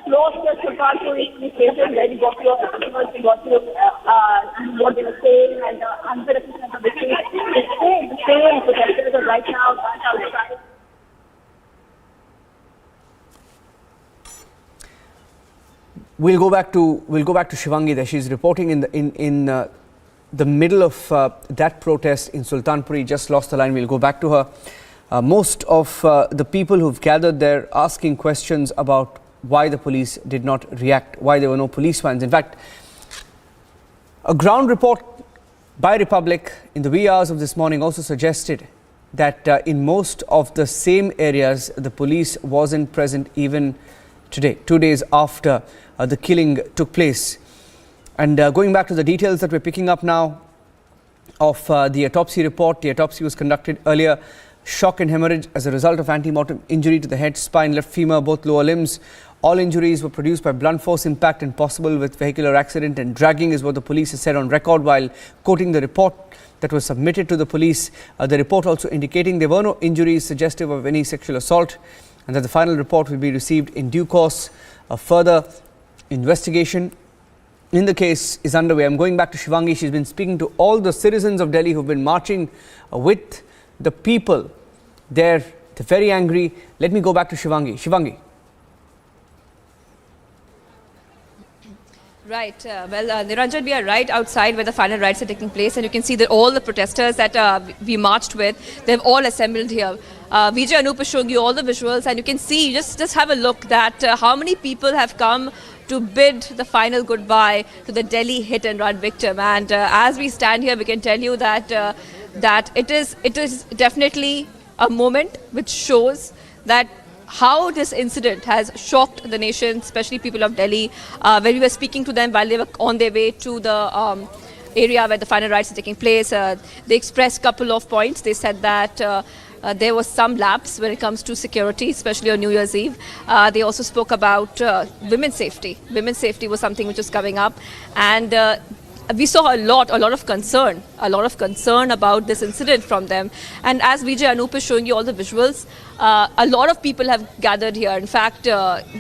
closed the Sultanpuri police station, where we got to what they were saying, and the unprecedented of the case. The same protesters are right now outside. We'll go back to Shivangi there. She's reporting in the middle of that protest in Sultanpuri. Just lost the line. We'll go back to her. Most of the people who've gathered there asking questions about why the police did not react, why there were no police vans. In fact, a ground report by Republic in the wee hours of this morning also suggested that in most of the same areas, the police wasn't present even today, 2 days after the killing took place. And going back to the details that we're picking up now of the autopsy report, the autopsy was conducted earlier. Shock and hemorrhage as a result of ante-mortem injury to the head, spine, left femur, both lower limbs. All injuries were produced by blunt force impact and possible with vehicular accident and dragging is what the police has said on record while quoting the report that was submitted to the police. The report also indicating there were no injuries suggestive of any sexual assault and that the final report will be received in due course. A further investigation in the case is underway. I'm going back to Shivangi. She's been speaking to all the citizens of Delhi who've been marching with the people. They're very angry. Let me go back to Shivangi. Shivangi. Right. Niranjan, we are right outside where the final rites are taking place, and you can see that all the protesters that we marched with, they've all assembled here. Vijay Anup is showing you all the visuals, and you can see, just have a look that how many people have come to bid the final goodbye to the Delhi hit-and-run victim. And as we stand here, we can tell you that that it is definitely a moment which shows that how this incident has shocked the nation, especially people of Delhi. When we were speaking to them while they were on their way to the area where the final rites are taking place, they expressed a couple of points. They said that there was some lapse when it comes to security, especially on New Year's Eve. They also spoke about women's safety. Women's safety was something which was coming up, and we saw a lot of concern about this incident from them. And as Vijay Anup is showing you all the visuals, a lot of people have gathered here. In fact,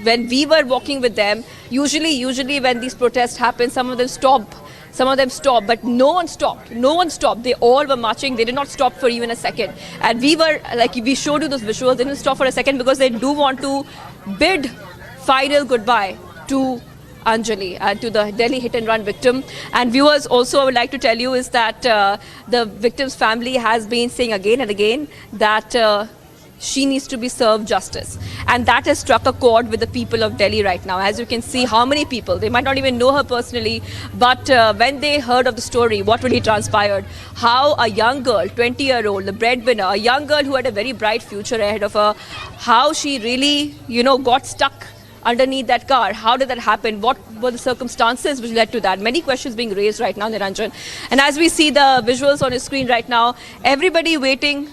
when we were walking with them, usually when these protests happen, some of them stop, but no one stopped. They all were marching. They did not stop for even a second. And we were, like we showed you those visuals, they didn't stop for a second because they do want to bid final goodbye to Anjali and to the Delhi hit-and-run victim. And viewers, also I would like to tell you is that the victim's family has been saying again and again that she needs to be served justice. and that has struck a chord with the people of Delhi right now. As you can see, how many people, they might not even know her personally, but when they heard of the story, what really transpired, how a young girl, 20-year-old, the breadwinner, a young girl who had a very bright future ahead of her, how she really, got stuck underneath that car. How did that happen? What were the circumstances which led to that? Many questions being raised right now, Niranjan. And as we see the visuals on the screen right now, everybody waiting.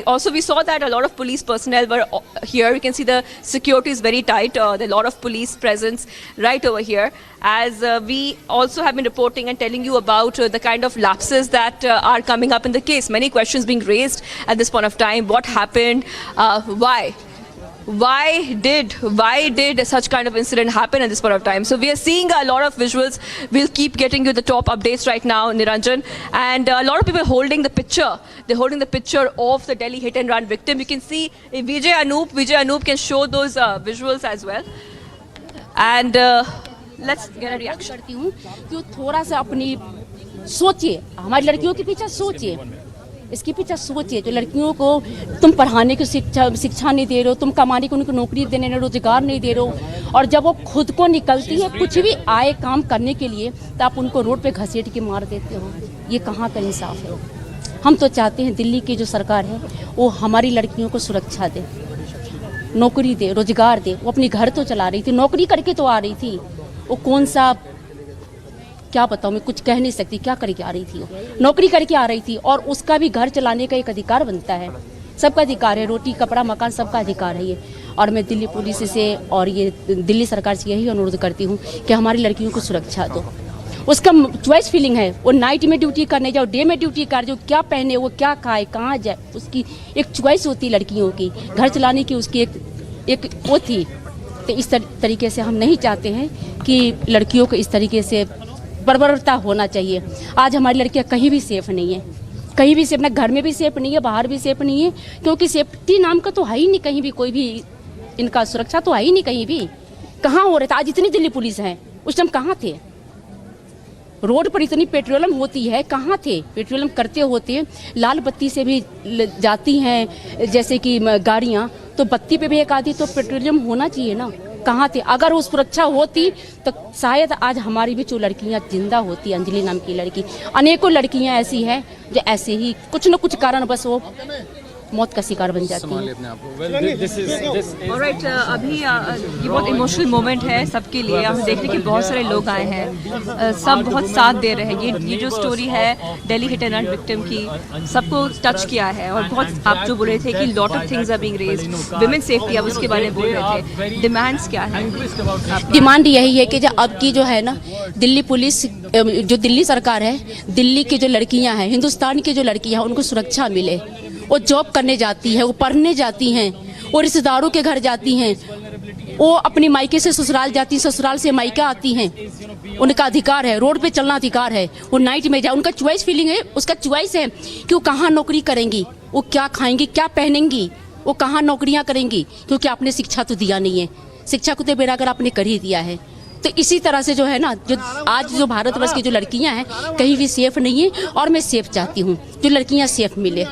Also, we saw that a lot of police personnel were here. You can see the security is very tight. There are a lot of police presence right over here. As we also have been reporting and telling you about the kind of lapses that are coming up in the case. Many questions being raised at this point of time. What happened? Why? Why did such kind of incident happen at this point of time? So we are seeing a lot of visuals. We'll keep getting you the top updates right now, Niranjan. And a lot of people holding the picture. They're holding the picture of the Delhi hit and run victim. You can see Vijay Anup can show those visuals as well. And let's get a reaction. थोड़ा सा अपनी सोचिए, हमारी लड़कियों के पीछे सोचिए, इसके पीछे सोचिए। जो लड़कियों को तुम पढ़ाने की शिक्षा नहीं दे रहे हो, तुम कमाने को उनको नौकरी देने में रोजगार नहीं दे रहे हो, और जब वो खुद को निकलती है कुछ भी आए काम करने के लिए तो आप उनको रोड पे घसीट के मार देते हो। ये कहाँ का इंसाफ है? हम तो चाहते हैं दिल्ली की जो सरकार है वो हमारी लड़कियों को सुरक्षा दे, नौकरी दे, रोजगार दे। वो अपनी घर तो चला रही थी, नौकरी करके तो आ रही थी, वो कौन सा क्या बताऊँ, मैं कुछ कह नहीं सकती क्या करके आ रही थी। वो नौकरी करके आ रही थी और उसका भी घर चलाने का एक अधिकार बनता है, सबका अधिकार है, रोटी कपड़ा मकान सबका अधिकार है ये। और मैं दिल्ली पुलिस से और ये दिल्ली सरकार से यही अनुरोध करती हूँ कि हमारी लड़कियों को सुरक्षा दो। उसका चॉइस फीलिंग है, वो नाइट में ड्यूटी करने जाओ, डे में ड्यूटी कर जाओ, क्या पहने, वो क्या खाए, कहाँ जाए, उसकी एक चॉइस होती है लड़कियों की, घर चलाने की उसकी एक वो थी। तो इस तरीके से हम नहीं चाहते हैं कि लड़कियों को इस तरीके से बर्बरता होना चाहिए। आज हमारी लड़कियां कहीं भी सेफ नहीं है, कहीं भी सेफ, ना घर में भी सेफ नहीं है, बाहर भी सेफ नहीं है, क्योंकि सेफ्टी नाम का तो है ही नहीं कहीं भी, कोई भी इनका सुरक्षा तो है ही नहीं कहीं भी। कहाँ हो रहे थे? आज इतनी दिल्ली पुलिस है, उस टाइम कहाँ थे? रोड पर इतनी पेट्रोलियम होती है, कहाँ थे? पेट्रोलियम करते होते लाल बत्ती से भी जाती हैं जैसे कि गाड़ियाँ, तो बत्ती पे भी एक आधी तो पेट्रोलियम होना चाहिए ना, कहाँ थे? अगर वो सुरक्षा होती तो शायद आज हमारी भी जो लड़कियाँ जिंदा होती। अंजलि नाम की लड़की, अनेकों लड़कियाँ ऐसी हैं जो ऐसे ही कुछ न कुछ कारण बस वो मौत का शिकार बन जाती है। ऑलराइट, अभी ये बहुत इमोशनल मोमेंट है सबके लिए। हम देखने के बहुत सारे लोग आए हैं, सब बहुत साथ दे रहे हैं। ये जो स्टोरी है Delhi hit and run victim की, सबको टच किया है। और बहुत आप जो बोल रहे थे कि lot of things are being raised, women safety, अब उसके बारे में बोल रहे थे। डिमांड्स क्या है? डिमांड यही है कि जो अब की जो है ना दिल्ली पुलिस, जो दिल्ली सरकार है, दिल्ली की जो लड़कियाँ हैं, हिंदुस्तान की जो लड़कियाँ हैं, उनको सुरक्षा मिले। वो जॉब करने जाती हैं, वो पढ़ने जाती हैं, वो रिश्तेदारों के घर जाती हैं, वो अपनी मायके से ससुराल जाती हैं, ससुराल से मायका आती हैं। उनका अधिकार है, रोड पे चलना अधिकार है। वो नाइट में जाए, उनका चॉइस फीलिंग है, उसका चॉइस है कि वो कहाँ नौकरी करेंगी, वो क्या खाएंगी, क्या पहनेंगी, वो कहाँ नौकरियाँ करेंगी, क्योंकि आपने शिक्षा तो दिया नहीं है। शिक्षा को तो बेरागर आपने कर ही दिया है। तो इसी तरह से जो है ना, जो आज जो भारतवर्ष की जो लड़कियां हैं कहीं भी सेफ नहीं है, और मैं सेफ चाहती हूँ, जो लड़कियां सेफ मिले।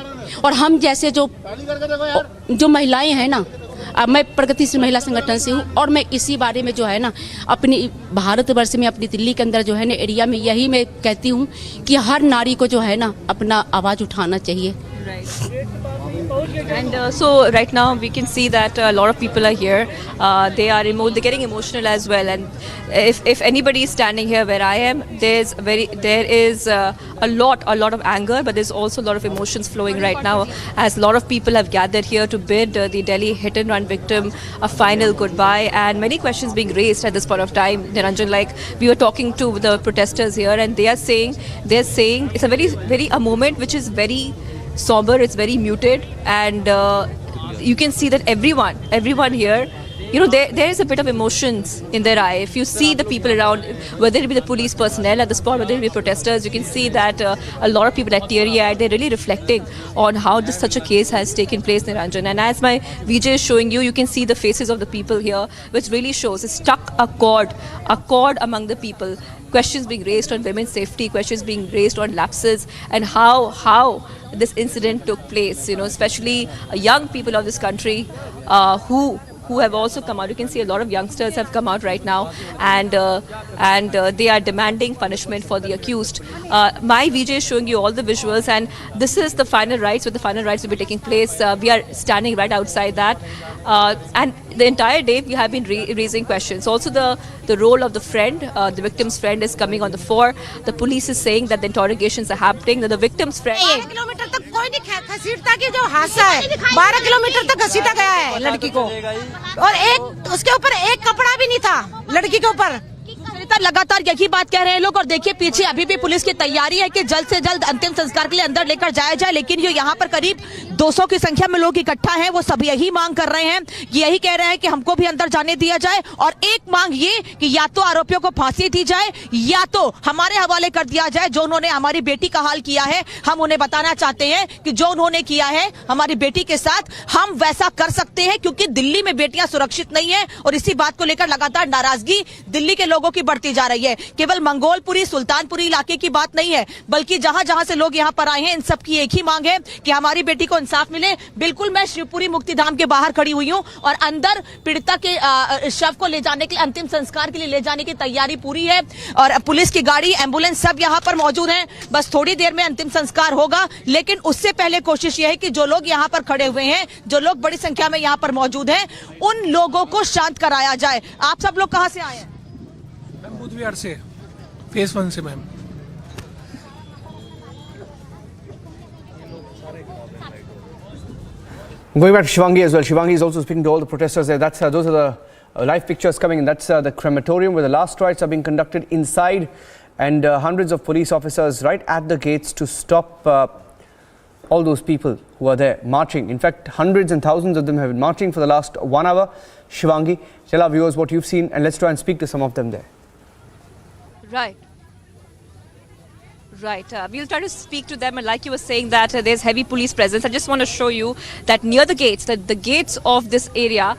और हम जैसे जो महिलाएं हैं ना, मैं प्रगतिशील महिला संगठन से हूँ, और मैं इसी बारे में जो है ना अपनी भारतवर्ष में, अपनी दिल्ली के अंदर जो है ना एरिया में, यही मैं कहती हूँ कि हर नारी को जो है ना अपना आवाज़ उठाना चाहिए। And so right now we can see that a lot of people are here. They're getting emotional as well. And if anybody is standing here where I am, there is a lot of anger, but there's also a lot of emotions flowing right now, as a lot of people have gathered here to bid the Delhi hit and run victim a final goodbye, and many questions being raised at this point of time. Niranjan, like we were talking to the protesters here, and they're saying it's a moment which is very somber, it's very muted, and you can see that everyone here, there is a bit of emotions in their eye. If you see the people around, whether it be the police personnel at the spot, whether it be protesters, you can see that a lot of people are teary-eyed. They're really reflecting on how such a case has taken place, Niranjan. And as my VJ is showing you, you can see the faces of the people here, which really shows it's struck a chord among the people. questions being raised on women's safety, questions being raised on lapses, and how this incident took place. You know, especially young people of this country who have also come out. You can see a lot of youngsters have come out right now, and they are demanding punishment for the accused. My VJ is showing you all the visuals, and this is the final rites, where the final rites will be taking place. We are standing right outside that, and the entire day we have been raising questions. Also, the role of the friend, the victim's friend, is coming on the fore. The police is saying that the interrogations are happening. That the victim's friend. 12 kilometre तक कोई नहीं घसीटता कि जो हादसा है 12 kilometre तक घसीटा गया है लड़की को, और एक उसके ऊपर एक कपड़ा भी नहीं था लड़की के ऊपर। लगातार यही बात कह रहे हैं लोग, और देखिए पीछे अभी भी पुलिस की तैयारी है कि जल्द से जल्द अंतिम संस्कार के लिए अंदर लेकर जाया जाए। लेकिन जो यहाँ पर करीब 200 की संख्या में लोग इकट्ठा हैं, वो सब यही मांग कर रहे हैं, यही कह रहे हैं कि हमको भी अंदर जाने दिया जाए, और एक मांग ये कि या तो आरोपियों को फांसी दी जाए या तो हमारे हवाले कर दिया जाए। जो उन्होंने हमारी बेटी का हाल किया है, हम उन्हें बताना चाहते हैं कि जो उन्होंने किया है हमारी बेटी के साथ, हम वैसा कर सकते हैं, क्योंकि दिल्ली में बेटियां सुरक्षित नहीं है। और इसी बात को लेकर लगातार नाराजगी दिल्ली के लोगों की बढ़ती जा रही है। केवल मंगोलपुरी, सुल्तानपुरी इलाके की बात नहीं है, बल्कि जहां जहां से लोग यहां पर आए हैं, इन सब की एक ही मांग है कि हमारी बेटी को इंसाफ मिले। बिल्कुल मैं शिवपुरी मुक्तिधाम के बाहर खड़ी हुई हूं, और अंदर पीड़िता के शव को ले जाने के लिए, अंतिम संस्कार के लिए ले जाने की तैयारी पूरी है, और पुलिस की गाड़ी, एम्बुलेंस सब यहां पर मौजूद हैं। बस थोड़ी देर में अंतिम संस्कार होगा, लेकिन उससे पहले कोशिश यह है कि जो लोग यहां पर खड़े हुए हैं, जो लोग बड़ी संख्या में यहां पर मौजूद हैं, उन लोगों को शांत कराया जाए। आप सब लोग कहां से आए हैं? बुध विहार से, फेज 1 से ma'am. Going back to Shivangi as well. Shivangi is also speaking to all the protesters there. Those are the live pictures coming in. That's the crematorium where the last rites are being conducted inside, and hundreds of police officers right at the gates to stop all those people who are there marching. In fact, hundreds and thousands of them have been marching for the last 1 hour. Shivangi, tell our viewers what you've seen, and let's try and speak to some of them there. Right. We'll try to speak to them, and like you were saying that there's heavy police presence. I just want to show you that near the gates, the gates of this area,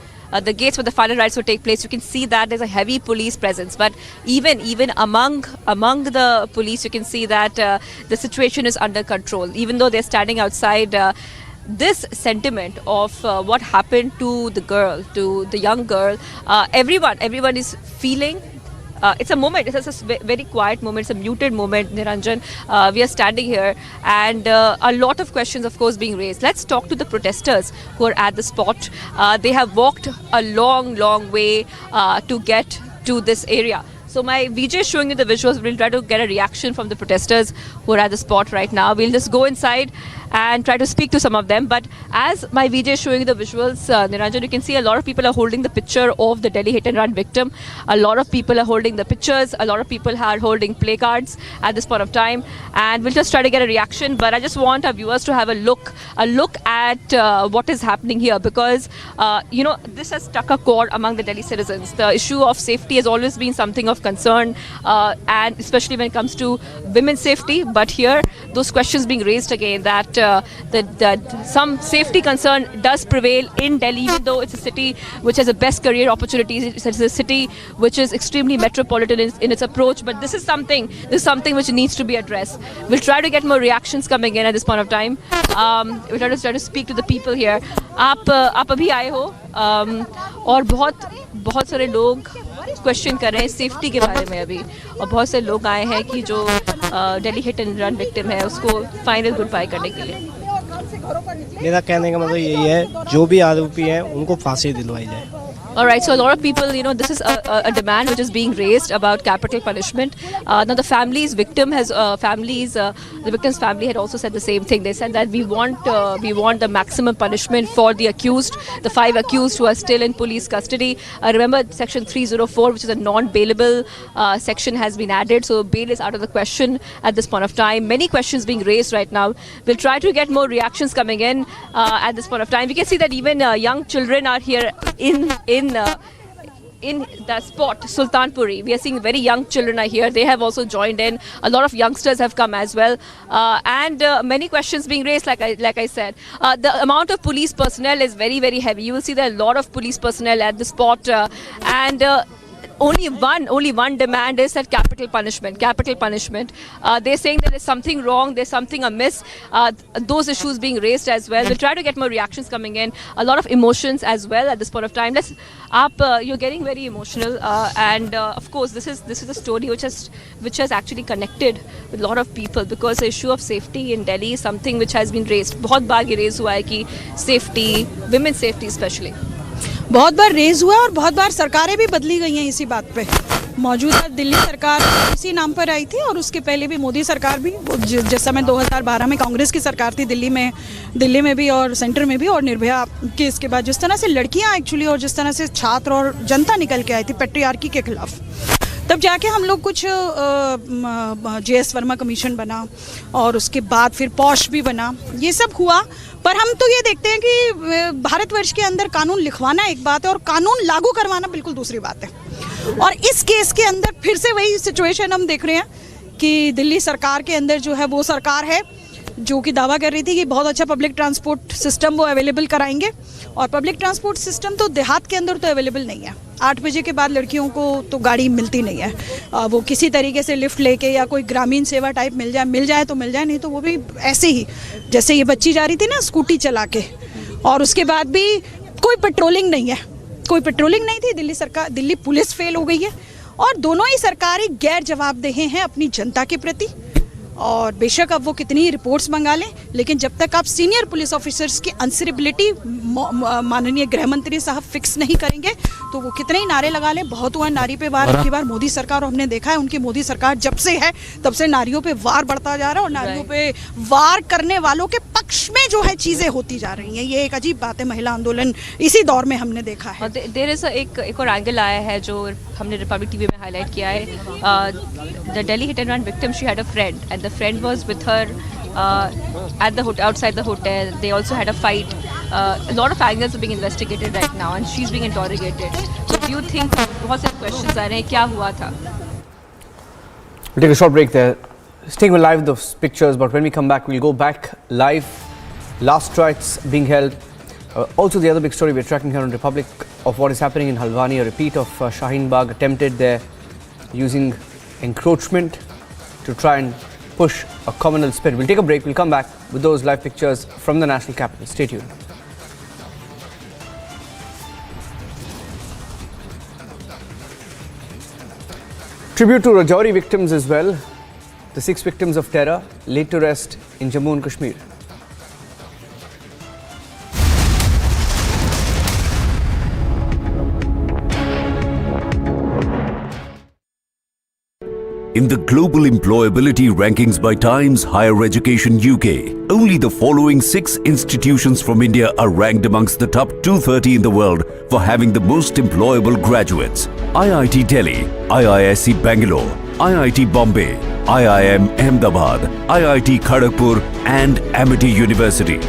the gates where the final rites will take place, you can see that there's a heavy police presence. But even among the police, you can see that the situation is under control. Even though they're standing outside, this sentiment of what happened to the girl, to the young girl, everyone is feeling. It's a moment, it's a very quiet moment, it's a muted moment, Niranjan. We are standing here, and a lot of questions, of course, being raised. Let's talk to the protesters who are at the spot. They have walked a long way to get to this area. So my VJ is showing you the visuals. We'll try to get a reaction from the protesters who are at the spot right now. We'll just go inside and try to speak to some of them. But as my VJ is showing you the visuals, Niranjan, you can see a lot of people are holding the picture of the Delhi hit and run victim. A lot of people are holding the pictures. A lot of people are holding placards at this point of time. And we'll just try to get a reaction. But I just want our viewers to have a look at what is happening here, because this has struck a chord among the Delhi citizens. The issue of safety has always been something of concern, and especially when it comes to women's safety. But here, those questions being raised again, that some safety concern does prevail in Delhi, even though it's a city which has the best career opportunities. It's a city which is extremely metropolitan in its approach. But this is something which needs to be addressed. We'll try to get more reactions coming in at this point of time. We'll try to speak to the people here. आप अभी आए हो, और बहुत सारे लोग question कर रहे हैं सेफ्टी के बारे में अभी, और बहुत से लोग आए हैं कि जो Delhi hit and run victim है उसको फाइनल गुड बाय करने के लिए। मेरा कहने का मतलब यही है, जो भी आरोपी हैं उनको फांसी दिलवाई जाए। All right, so a lot of people, this is a demand which is being raised about capital punishment. Now the victim's family had also said the same thing. They said that we want the maximum punishment for the accused, the 5 accused who are still in police custody. Remember, section 304, which is a non-bailable section, has been added, so bail is out of the question at this point of time. Many questions being raised right now. We'll try to get more reactions coming in at this point of time. We can see that even young children are here in the spot, Sultanpuri. We are seeing very young children are here. They have also joined in. A lot of youngsters have come as well. And many questions being raised, like I said. The amount of police personnel is very, very heavy. You will see there are a lot of police personnel at the spot. And only one demand is that capital punishment. They're saying that there's something wrong, there's something amiss. Those issues being raised as well. We'll try to get more reactions coming in. A lot of emotions as well at this point of time. You're getting very emotional, and of course this is a story which has actually connected with a lot of people, because the issue of safety in Delhi is something which has been raised. बहुत बार ये raise हुआ है कि safety, women's safety especially. बहुत बार raise हुआ और बहुत बार सरकारें भी बदली गई हैं इसी बात पे। मौजूदा दिल्ली सरकार इसी नाम पर आई थी और उसके पहले भी मोदी सरकार भी, जिस समय 2012 में कांग्रेस की सरकार थी दिल्ली में भी और सेंटर में भी, और निर्भया केस के बाद जिस तरह से लड़कियां एक्चुअली और जिस तरह से छात्र और जनता निकल के आई थी पैट्रियार्की के खिलाफ, तब जाके हम लोग कुछ JS वर्मा कमीशन बना और उसके बाद फिर पॉश भी बना, ये सब हुआ। पर हम तो ये देखते हैं कि भारतवर्ष के अंदर कानून लिखवाना एक बात है और कानून लागू करवाना बिल्कुल दूसरी बात है। और इस केस के अंदर फिर से वही सिचुएशन हम देख रहे हैं कि दिल्ली सरकार के अंदर जो है वो सरकार है जो कि दावा कर रही थी कि बहुत अच्छा पब्लिक ट्रांसपोर्ट सिस्टम वो अवेलेबल कराएंगे, और पब्लिक ट्रांसपोर्ट सिस्टम तो देहात के अंदर तो अवेलेबल नहीं है। 8 बजे के बाद लड़कियों को तो गाड़ी मिलती नहीं है। वो किसी तरीके से लिफ्ट लेके या कोई ग्रामीण सेवा टाइप मिल जाए तो मिल जाए, नहीं तो वो भी ऐसे ही जैसे ये बच्ची जा रही थी ना स्कूटी चला के, और उसके बाद भी कोई पेट्रोलिंग नहीं थी। दिल्ली पुलिस फेल हो गई है और दोनों ही सरकारें गैर जवाबदेह हैं अपनी जनता के प्रति। और बेशक अब वो कितनी रिपोर्ट्स मंगा लें, लेकिन जब तक आप सीनियर पुलिस ऑफिसर्स की आंसरेबिलिटी माननीय गृह मंत्री साहब फिक्स नहीं करेंगे तो वो कितने ही नारे लगा लें। बहुत हुआ नारी पे वार, अब की बार मोदी सरकार, और हमने देखा है उनकी मोदी सरकार जब से है तब से नारियों पे वार बढ़ता जा रहा है और नारियों पे वार करने वालों के पक्ष में जो है चीजें होती जा रही हैं। ये एक अजीब बात है, महिला आंदोलन इसी दौर में हमने देखा है। देयर इज एक और एंगल आया है जो हमने रिपब्लिक टीवी में हाईलाइट किया है। The Delhi hit and run victim, she had a friend and the friend was with her at the outside the hotel. They also had a fight. A lot of angles are being investigated right now and she's being interrogated. So do you think बहुत सारे questions आ रहे हैं, क्या हुआ था? We'll take a short break there. Staying live those pictures, but when we come back we'll go back live. Last rites being held. Also the other big story we're tracking here on Republic of what is happening in Haldwani, a repeat of Shaheen Bagh attempted there using encroachment to try and push a communal spirit. We'll take a break. We'll come back with those live pictures from the national capital. Stay tuned. Tribute to Rajouri victims as well. The 6 victims of terror laid to rest in Jammu and Kashmir. In the global employability rankings by Times Higher Education UK, only the following 6 institutions from India are ranked amongst the top 230 in the world for having the most employable graduates. IIT Delhi, IISc Bangalore, IIT Bombay, IIM Ahmedabad, IIT Kharagpur and Amity University.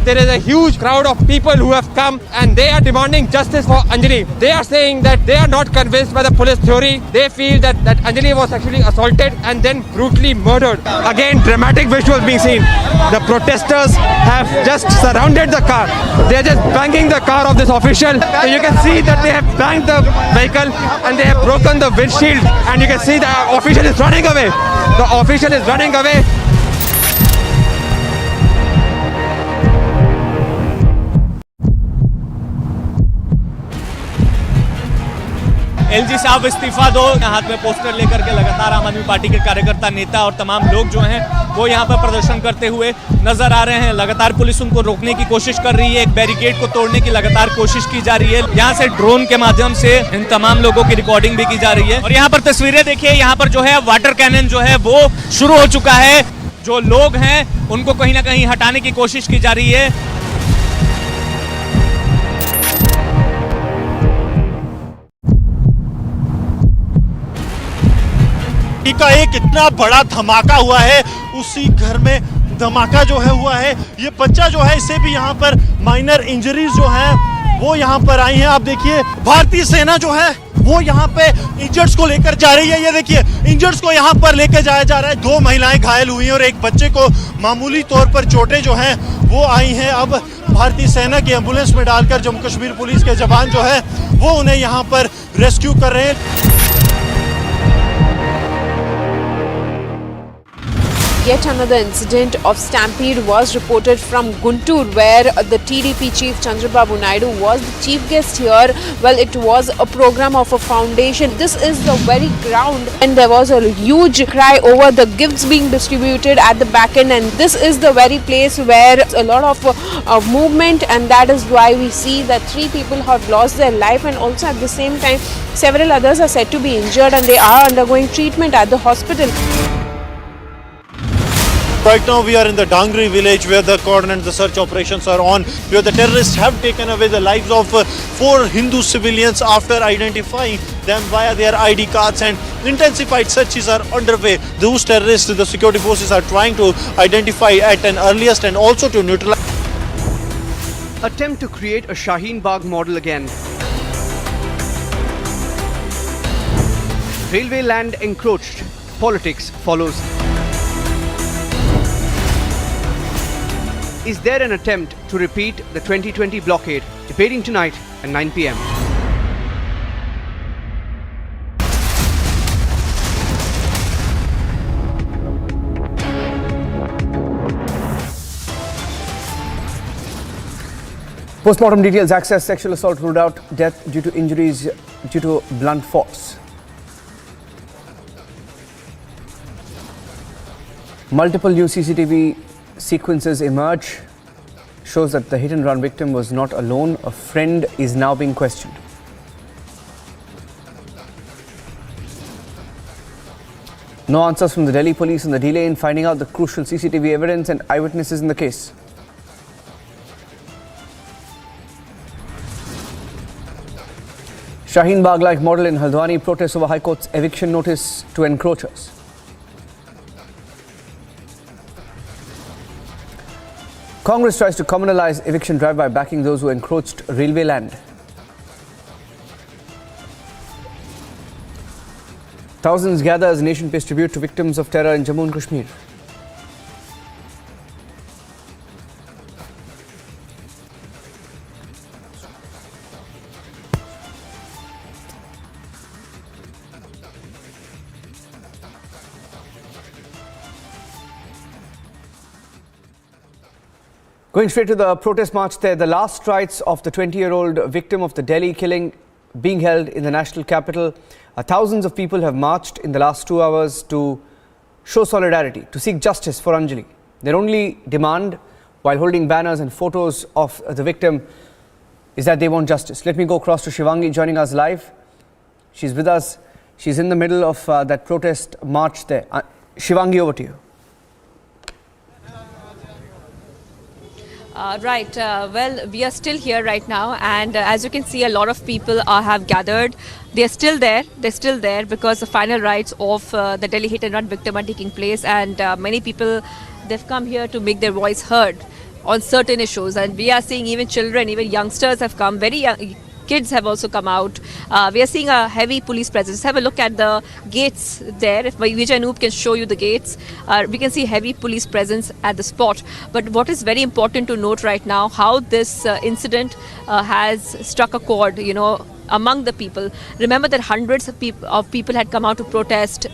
There is a huge crowd of people who have come and they are demanding justice for Anjali. They are saying that they are not convinced by the police theory. They feel that Anjali was actually assaulted and then brutally murdered. Again, dramatic visuals being seen. The protesters have just surrounded the car. They are just banging the car of this official. You can see that they have banged the vehicle and they have broken the windshield. And you can see the official is running away. The official is running away. LG साहब इस्तीफा दो, हाथ में poster लेकर के लगातार आम आदमी पार्टी के कार्यकर्ता, नेता और तमाम लोग जो हैं वो यहाँ पर प्रदर्शन करते हुए नजर आ रहे हैं। लगातार पुलिस उनको रोकने की कोशिश कर रही है, एक बैरिकेड को तोड़ने की लगातार कोशिश की जा रही है। यहाँ से ड्रोन के माध्यम से इन तमाम लोगों की रिकॉर्डिंग भी की जा रही है। और यहाँ पर तस्वीरें देखिए, यहाँ पर जो है वाटर कैनन जो है वो शुरू हो चुका है। जो लोग हैं उनको कहीं ना कहीं हटाने की कोशिश की जा रही है। का एक इतना बड़ा धमाका हुआ है, उसी घर में धमाका जो है हुआ है। ये बच्चा जो है इसे भी यहाँ पर माइनर इंजरीज जो है वो यहाँ पर आई हैं। आप देखिए भारतीय सेना जो है वो यहाँ पे इंजर्ड्स को लेकर जा रही है। ये देखिए इंजर्ड्स को यहाँ पर लेकर जाया जा रहा है। 2 महिलाएं घायल हुई हैं और एक बच्चे को मामूली तौर पर चोटें जो हैं वो आई हैं। अब भारतीय सेना की एम्बुलेंस में डालकर जम्मू कश्मीर पुलिस के जवान जो है वो उन्हें यहाँ पर रेस्क्यू कर रहे हैं। Yet another incident of stampede was reported from Guntur, where the TDP chief Chandrababu Naidu was the chief guest here. Well, it was a program of a foundation. This is the very ground, and there was a huge cry over the gifts being distributed at the back end, and this is the very place where a lot of movement, and that is why we see that 3 people have lost their life, and also at the same time several others are said to be injured, and they are undergoing treatment at the hospital. Right now we are in the Dangri village where the cordon and the search operations are on, where the terrorists have taken away the lives of 4 Hindu civilians after identifying them via their ID cards, and intensified searches are underway. Those terrorists, the security forces are trying to identify at an earliest and also to neutralize. Attempt to create a Shaheen Bagh model again. Railway land encroached. Politics follows. Is there an attempt to repeat the 2020 blockade? Debating tonight at 9 p.m. Postmortem details: access, sexual assault ruled out, death due to injuries due to blunt force. Multiple new CCTV sequences emerge, shows that the hit and run victim was not alone. A friend is now being questioned. No answers from the Delhi police on the delay in finding out the crucial CCTV evidence and eyewitnesses in the case. Shaheen Bagh-like model in Haldwani, protests over High Court's eviction notice to encroachers. Congress tries to communalize eviction drive by backing those who encroached railway land. Thousands gather as the nation pays tribute to victims of terror in Jammu and Kashmir. Going straight to the protest march there, the last rites of the 20-year-old victim of the Delhi killing being held in the national capital. Thousands of people have marched in the last 2 hours to show solidarity, to seek justice for Anjali. Their only demand, while holding banners and photos of the victim, is that they want justice. Let me go across to Shivangi joining us live. She's with us. She's in the middle of that protest march there. Shivangi, over to you. Right. Well, we are still here right now, and as you can see, a lot of people have gathered. They are still there. They're still there because the final rites of the Delhi hit and run victim are taking place, and many people, they've come here to make their voice heard on certain issues. And we are seeing even children, even youngsters have come. Very young kids have also come out. We are seeing a heavy police presence. Have a look at the gates there. If Vijay Anoop can show you the gates, we can see heavy police presence at the spot. But what is very important to note right now, how this incident has struck a chord, you know, among the people. Remember that hundreds of people had come out to protest,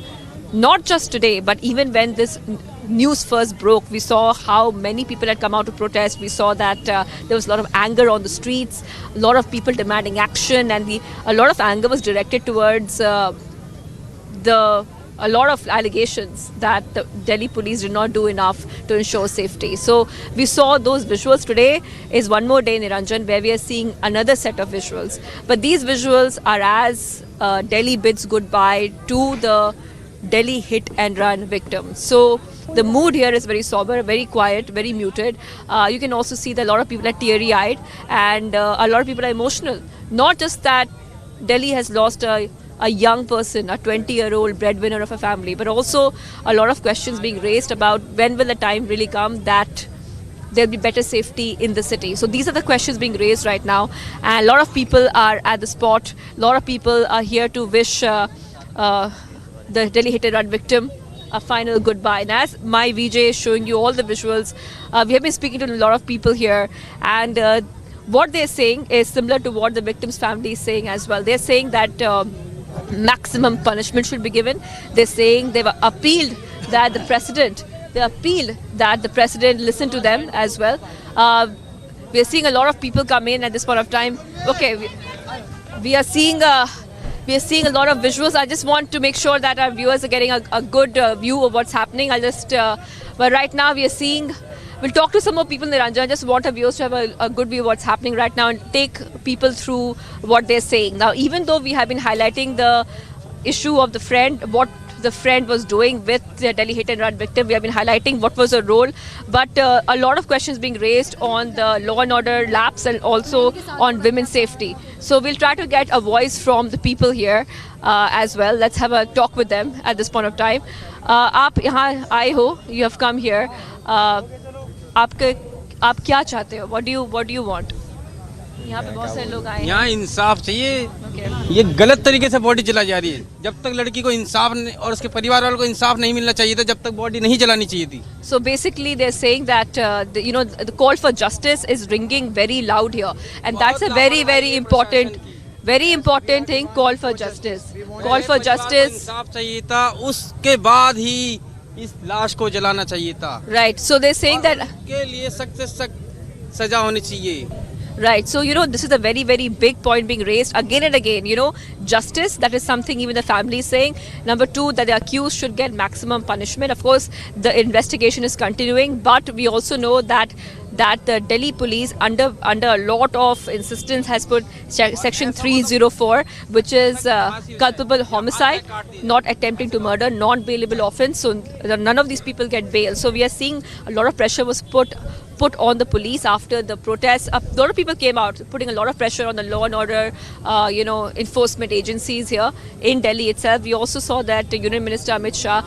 not just today, but even when this news first broke, we saw how many people had come out to protest. We saw that there was a lot of anger on the streets, a lot of people demanding action, and a lot of anger was directed towards a lot of allegations that the Delhi police did not do enough to ensure safety. So we saw those visuals. Today is one more day in Niranjan where we are seeing another set of visuals. But these visuals are as Delhi bids goodbye to the Delhi hit and run victims. So the mood here is very sober, very quiet, very muted. You can also see that a lot of people are teary-eyed, and a lot of people are emotional. Not just that Delhi has lost a young person, a 20-year-old breadwinner of a family, but also a lot of questions being raised about when will the time really come that there'll be better safety in the city. So these are the questions being raised right now, and a lot of people are at the spot. A lot of people are here to wish the Delhi hit and run victim a final goodbye. And as my VJ is showing you all the visuals, we have been speaking to a lot of people here, and what they're saying is similar to what the victim's family is saying as well. They're saying that maximum punishment should be given. They're saying they've appealed that the president, listen to them as well. We are seeing a lot of people come in at this point of time. Okay, we are seeing a lot of visuals. I just want to make sure that our viewers are getting a good view of what's happening. But right now we are seeing. We'll talk to some more people, Niranjan. I just want our viewers to have a good view of what's happening right now and take people through what they're saying. Now, even though we have been highlighting the issue of the friend, what the friend was doing with the Delhi hit and run victim, we have been highlighting what was her role. But a lot of questions being raised on the law and order lapse and also on women's safety. So we'll try to get a voice from the people here as well. Let's have a talk with them at this point of time. आप यहाँ आए हो, you have come here. आप क्या चाहते हो? What do you want? यहाँ पे बहुत सारे लोग आए हैं। यहाँ इंसाफ चाहिए। ये गलत तरीके से बॉडी जलाई जा रही है। जब तक लड़की को इंसाफ और उसके परिवार वालों को इंसाफ नहीं मिलना चाहिए था, जब तक बॉडी नहीं जलानी चाहिए थी। So basically they're saying that the call for justice is ringing very loud here, and that's a very important thing. Call for justice. Call for justice. इंसाफ चाहिए था, उसके बाद ही इस लाश को जलाना चाहिए था। Right. So they're saying that के लिए सख्त से सख्त सजा होनी चाहिए। Right. So, this is a very big point being raised again and again. Justice, that is something even the family is saying. Number two, that the accused should get maximum punishment. Of course, the investigation is continuing, but we also know that the Delhi police, under a lot of insistence, has put section 304, which is culpable homicide, not attempting to murder, non-bailable offence. So none of these people get bail. So we are seeing a lot of pressure was put on the police after the protests. A lot of people came out, putting a lot of pressure on the law and order, enforcement agencies here in Delhi itself. We also saw that Union Minister Amit Shah,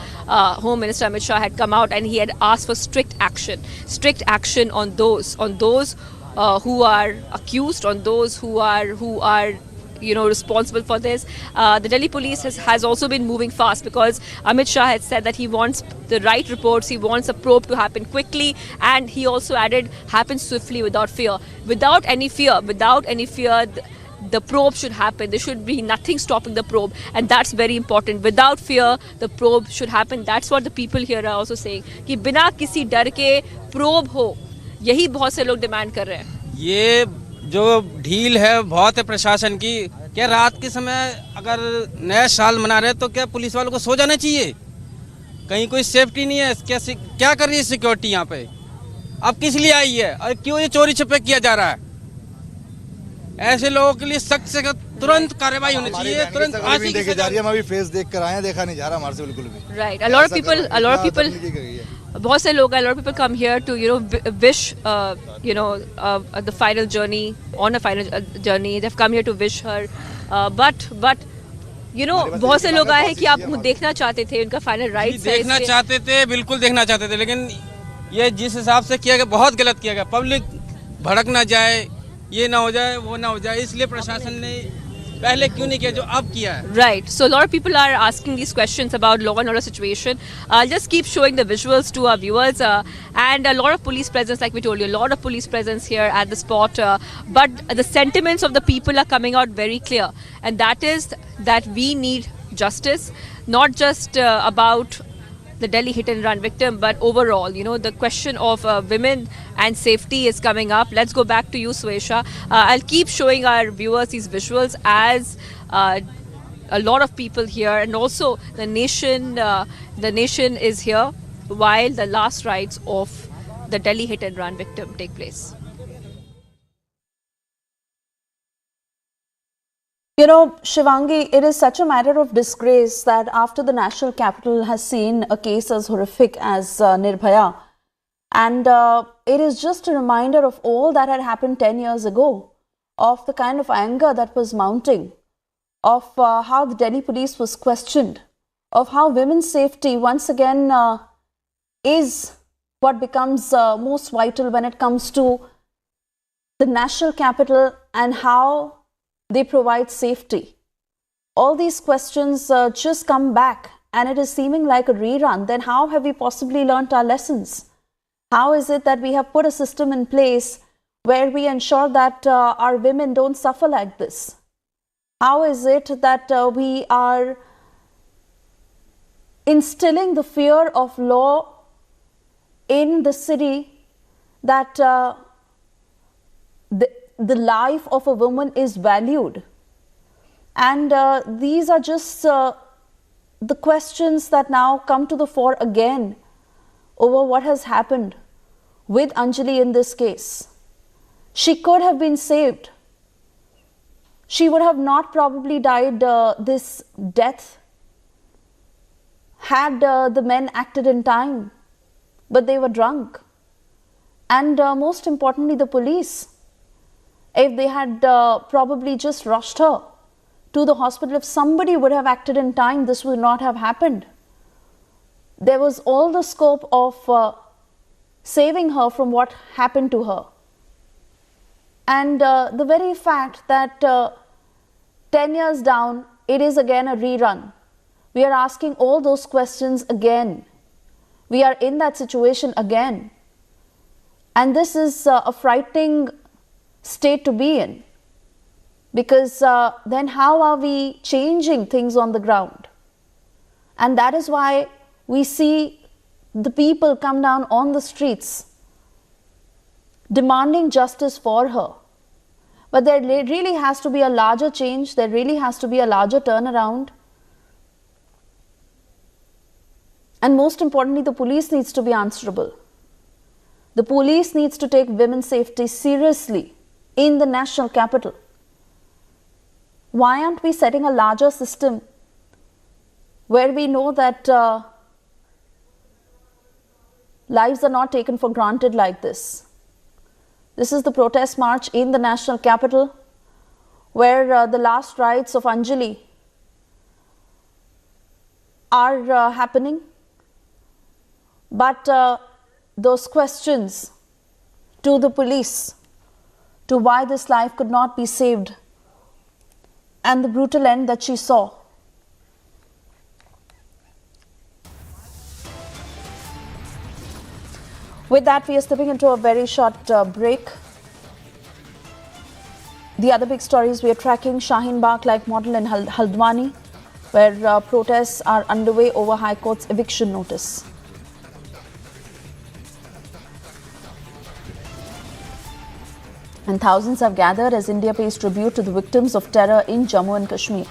Home Minister Amit Shah, had come out and he had asked for strict action on those who are accused, on those who are responsible for this. The Delhi police has also been moving fast, because Amit Shah had said that he wants the right reports, he wants a probe to happen quickly, and he also added happen swiftly without fear. Without any fear, the probe should happen. There should be nothing stopping the probe, and that's very important. Without fear, the probe should happen. That's what the people here are also saying, कि बिना किसी डर के probe हो, यही बहुत से लोग डिमांड कर रहे हैं। ये जो ढील है बहुत है प्रशासन की। क्या रात के समय अगर नया साल मना रहे तो क्या पुलिस वालों को सो जाना चाहिए? कहीं कोई सेफ्टी नहीं है? क्या कर रही है सिक्योरिटी यहाँ पे? अब किस लिए आई है और क्यों ये चोरी छुपे किया जा रहा है? ऐसे लोगों के लिए सख्त से तुरंत कार्रवाई होनी चाहिए, तुरंत फांसी की सजा। हम अभी फेस देख कर आए हैं, देखा नहीं जा रहा हमारे से बिल्कुल भी। Right. A lot of people बहुत से लोग, a lot of people come here to wish the final journey, on a final journey. They've come here to wish her, but बहुत से लोग आए हैं कि आप देखना चाहते थे उनका फाइनल राइट्स है। देखना चाहते थे, बिल्कुल देखना चाहते थे, लेकिन ये जिस हिसाब से किया गया बहुत गलत किया गया। पब्लिक भड़क ना जाए, ये ना हो जाए, वो ना हो जाए, इसलिए प्रशासन ने पहले क्यों नहीं किया जो अब किया है? Right. So a lot of people are asking these questions about law and order situation. I'll just keep showing the visuals to our viewers, and a lot of police presence, like we told you, a lot of police presence here at the spot. But the sentiments of the people are coming out very clear, and that is that we need justice, not just about the Delhi hit and run victim, but overall, the question of women and safety is coming up. Let's go back to you, Swesha. I'll keep showing our viewers these visuals as a lot of people here, and also the nation is here while the last rites of the Delhi hit and run victim take place. Shivangi, it is such a matter of disgrace that after the national capital has seen a case as horrific as Nirbhaya, and it is just a reminder of all that had happened 10 years ago, of the kind of anger that was mounting, of how the Delhi police was questioned, of how women's safety once again is what becomes most vital when it comes to the national capital and how they provide safety. All these questions just come back and it is seeming like a rerun, then how have we possibly learnt our lessons? How is it that we have put a system in place where we ensure that our women don't suffer like this? How is it that we are instilling the fear of law in the city, that the life of a woman is valued? And these are just the questions that now come to the fore again over what has happened with Anjali in this case. She could have been saved. She would have not probably died this death had the men acted in time, but they were drunk. And most importantly, the police, if they had probably just rushed her to the hospital, if somebody would have acted in time, this would not have happened. There was all the scope of saving her from what happened to her. And the very fact that 10 years down, it is again a rerun. We are asking all those questions again. We are in that situation again. And this is a frightening state to be in. Because then how are we changing things on the ground? And that is why we see the people come down on the streets demanding justice for her. But there really has to be a larger change. There really has to be a larger turnaround. And most importantly, the police needs to be answerable. The police needs to take women's safety seriously in the national capital. Why aren't we setting a larger system where we know that lives are not taken for granted like this? This is the protest march in the national capital where the last rites of Anjali are happening. But those questions to the police, to why this life could not be saved, and the brutal end that she saw. With that, we are stepping into a very short break. The other big stories we are tracking: Shaheen Bagh-like model in Haldwani, where protests are underway over High Court's eviction notice. And thousands have gathered as India pays tribute to the victims of terror in Jammu and Kashmir.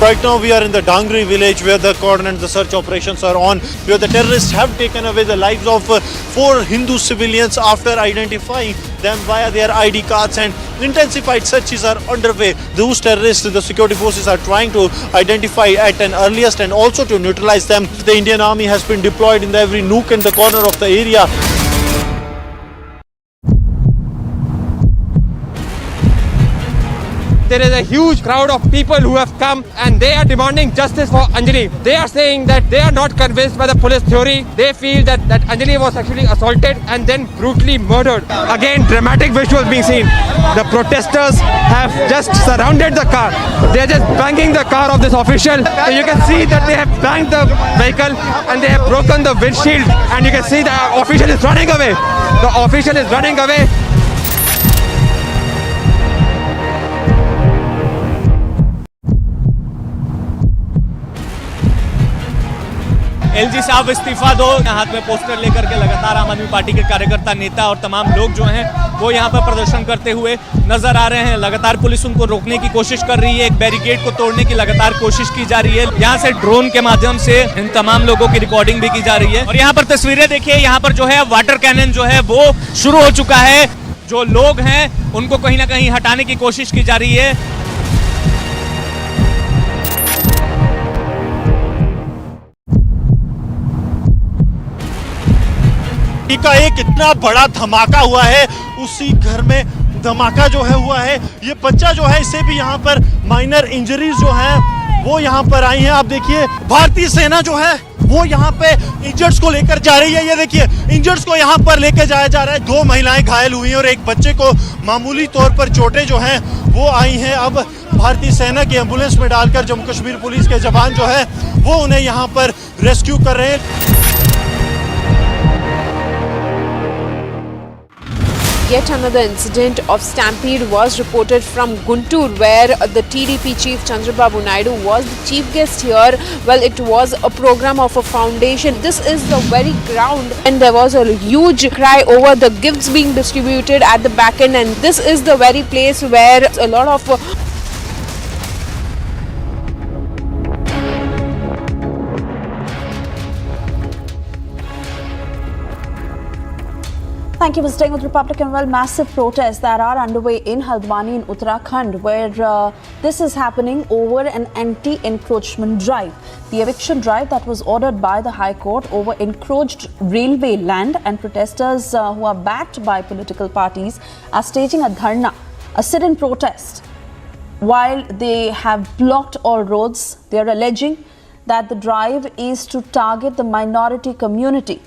Right now we are in the Dangri village where the cordon and the search operations are on, where the terrorists have taken away the lives of 4 Hindu civilians after identifying them via their ID cards, and intensified searches are underway. Those terrorists, the security forces are trying to identify at an earliest and also to neutralize them. The Indian Army has been deployed in every nook and the corner of the area. There is a huge crowd of people who have come and they are demanding justice for Anjali. They are saying that they are not convinced by the police theory. They feel that Anjali was actually assaulted and then brutally murdered. Again, dramatic visuals being seen. The protesters have just surrounded the car. They are just banging the car of this official. You can see that they have banged the vehicle and they have broken the windshield, and you can see the official is running away. The official is running away. LG साहब इस्तीफा दो, हाथ में poster लेकर के लगातार आम आदमी पार्टी के कार्यकर्ता, नेता और तमाम लोग जो हैं वो यहाँ पर प्रदर्शन करते हुए नजर आ रहे हैं। लगातार पुलिस उनको रोकने की कोशिश कर रही है, एक बैरिकेड को तोड़ने की लगातार कोशिश की जा रही है। यहाँ से ड्रोन के माध्यम से इन तमाम लोगों की रिकॉर्डिंग भी की जा रही है। और यहाँ पर तस्वीरें देखिए, यहाँ पर जो है वाटर कैनन जो है वो शुरू हो चुका है। जो लोग हैं उनको कहीं ना कहीं हटाने की कोशिश की जा रही है। का एक इतना बड़ा धमाका हुआ है, उसी घर में धमाका जो है हुआ है। ये बच्चा जो है इसे भी यहाँ पर माइनर इंजरीज जो है वो यहाँ पर आई हैं। आप देखिए भारतीय सेना जो है वो यहाँ पे इंजर्ड्स को लेकर जा रही है। ये देखिए इंजर्ड्स को यहाँ पर लेकर जाया जा रहा है। 2 महिलाएं घायल हुई हैं और एक बच्चे को मामूली तौर पर चोटें जो हैं वो आई हैं। अब भारतीय सेना की एम्बुलेंस में डालकर जम्मू कश्मीर पुलिस के जवान जो है वो उन्हें यहाँ पर रेस्क्यू कर रहे हैं। Yet another incident of Stampede was reported from Guntur, where the TDP chief Chandrababu Naidu was the chief guest here. Well, it was a program of a foundation. This is the very ground, and there was a huge cry over the gifts being distributed at the back end, and this is the very place where a lot of Thank you for staying with Republic. And well, massive protests that are underway in Haldwani in Uttarakhand, where this is happening over an anti-encroachment drive. The eviction drive that was ordered by the High Court over encroached railway land, and protesters who are backed by political parties are staging a dharna, a sit-in protest. While they have blocked all roads, they are alleging that the drive is to target the minority community.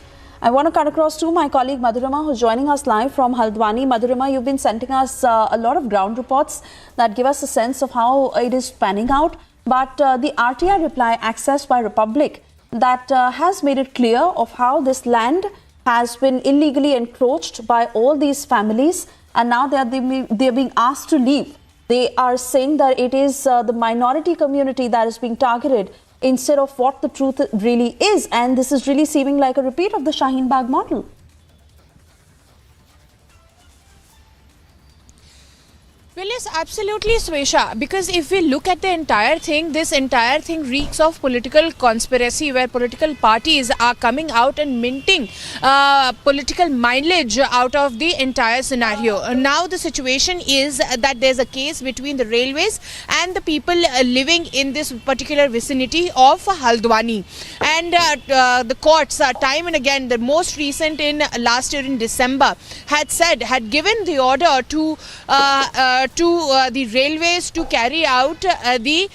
I want to cut across to my colleague Madhurima, who's joining us live from Haldwani. Madhurima, you've been sending us a lot of ground reports that give us a sense of how it is panning out. But the RTI reply accessed by Republic that has made it clear of how this land has been illegally encroached by all these families, and now they're being asked to leave. They are saying that it is the minority community that is being targeted instead of what the truth really is. And this is really seeming like a repeat of the Shaheen Bagh model. Well, yes, absolutely, Swesha, because if we look at the entire thing, this entire thing reeks of political conspiracy, where political parties are coming out and minting political mileage out of the entire scenario. Now the situation is that there's a case between the railways and the people living in this particular vicinity of Haldwani, and the courts time and again, the most recent in last year in December, had given the order to the railways to carry out the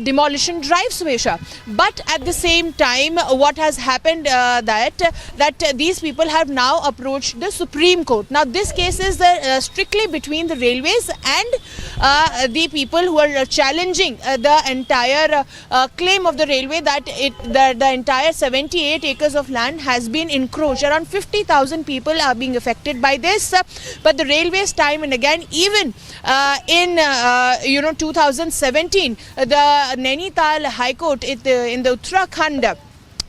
demolition drive, Swesha. But at the same time, what has happened that these people have now approached the Supreme Court. Now this case is strictly between the railways and the people who are challenging the entire claim of the railway that the entire 78 acres of land has been encroached. Around 50,000 people are being affected by this, but the railways time and again, even in 2017, the Nainital High Court in the Uttarakhand,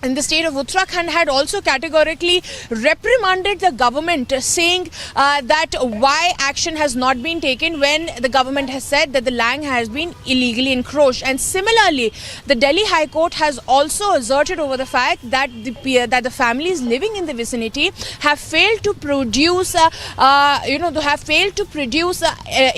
in the state of Uttarakhand, had also categorically reprimanded the government, saying that why action has not been taken when the government has said that the land has been illegally encroached. And similarly, the Delhi High Court has also asserted over the fact that the families living in the vicinity have failed to produce,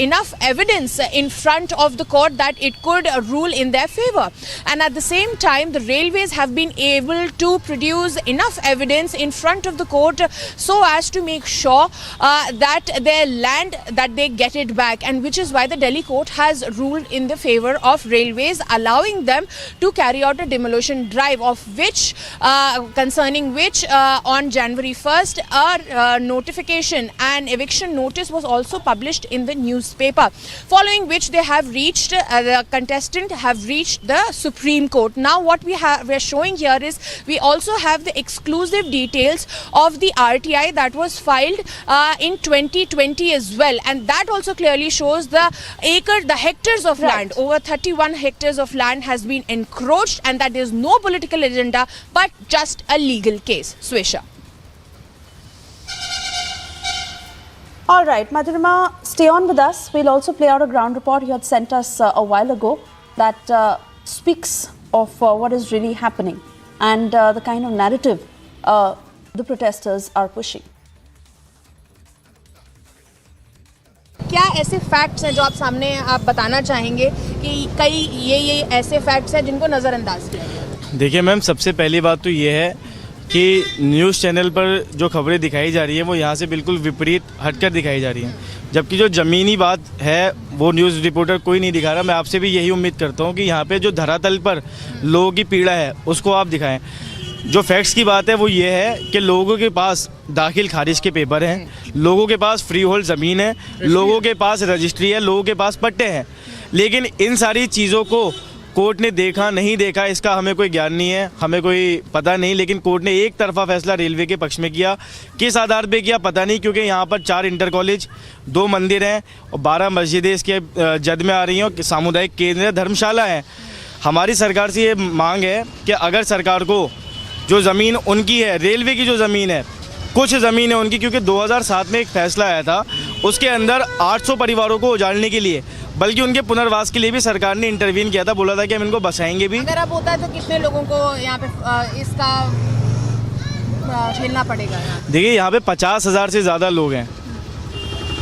enough evidence in front of the court that it could rule in their favor. And at the same time, the railways have been able to produce enough evidence in front of the court so as to make sure that their land, that they get it back, and which is why the Delhi court has ruled in the favor of railways, allowing them to carry out a demolition drive, of which concerning which on January 1st a notification and eviction notice was also published in the newspaper, following which they have reached the contestant have reached the Supreme Court. Now what we are showing here is we also have the exclusive details of the RTI that was filed in 2020 as well, and that also clearly shows the hectares of land. Over 31 hectares of land has been encroached, and that is no political agenda but just a legal case. Swesha. All right, Madhurima, stay on with us. We'll also play out a ground report you had sent us a while ago that speaks of what is really happening and the kind of narrative the protesters are pushing. क्या ऐसे facts हैं जो आप सामने आप बताना चाहेंगे कि कई ये ऐसे फैक्ट्स हैं जिनको नज़रअंदाज किया गया? देखिए मैम, सबसे पहली बात तो ये है कि न्यूज़ चैनल पर जो खबरें दिखाई जा रही हैं वो यहाँ से बिल्कुल विपरीत हटकर दिखाई जा रही हैं। जबकि जो ज़मीनी बात है वो न्यूज़ रिपोर्टर कोई नहीं दिखा रहा। मैं आपसे भी यही उम्मीद करता हूँ कि यहाँ पे जो धरातल पर लोगों की पीड़ा है उसको आप दिखाएं। जो फैक्ट्स की बात है वो ये है कि लोगों के पास दाखिल खारिज के पेपर हैं, लोगों के पास फ्री होल्ड ज़मीन है, लोगों के पास रजिस्ट्री है, लोगों के पास पट्टे हैं, लेकिन इन सारी चीज़ों को कोर्ट ने देखा नहीं देखा इसका हमें कोई ज्ञान नहीं है, हमें कोई पता नहीं। लेकिन कोर्ट ने एक तरफा फैसला रेलवे के पक्ष में किया। किस आधार पे किया पता नहीं, क्योंकि यहाँ पर 4 इंटर कॉलेज, 2 मंदिर हैं और 12 मस्जिदें इसके जद में आ रही हैं और सामुदायिक केंद्र, धर्मशाला है। हमारी सरकार से ये मांग है कि अगर सरकार को जो ज़मीन उनकी है, रेलवे की जो ज़मीन है, कुछ ज़मीन है उनकी, क्योंकि 2007 में एक फैसला आया था उसके अंदर 800 परिवारों को उजाड़ने के लिए, बल्कि उनके पुनर्वास के लिए भी सरकार ने इंटरवीन किया था, बोला था कि हम इनको बसाएंगे भी। अगर अब होता है तो कितने लोगों को यहाँ पे इसका झेलना पड़ेगा? देखिए यहाँ पे 50,000 से ज़्यादा लोग हैं।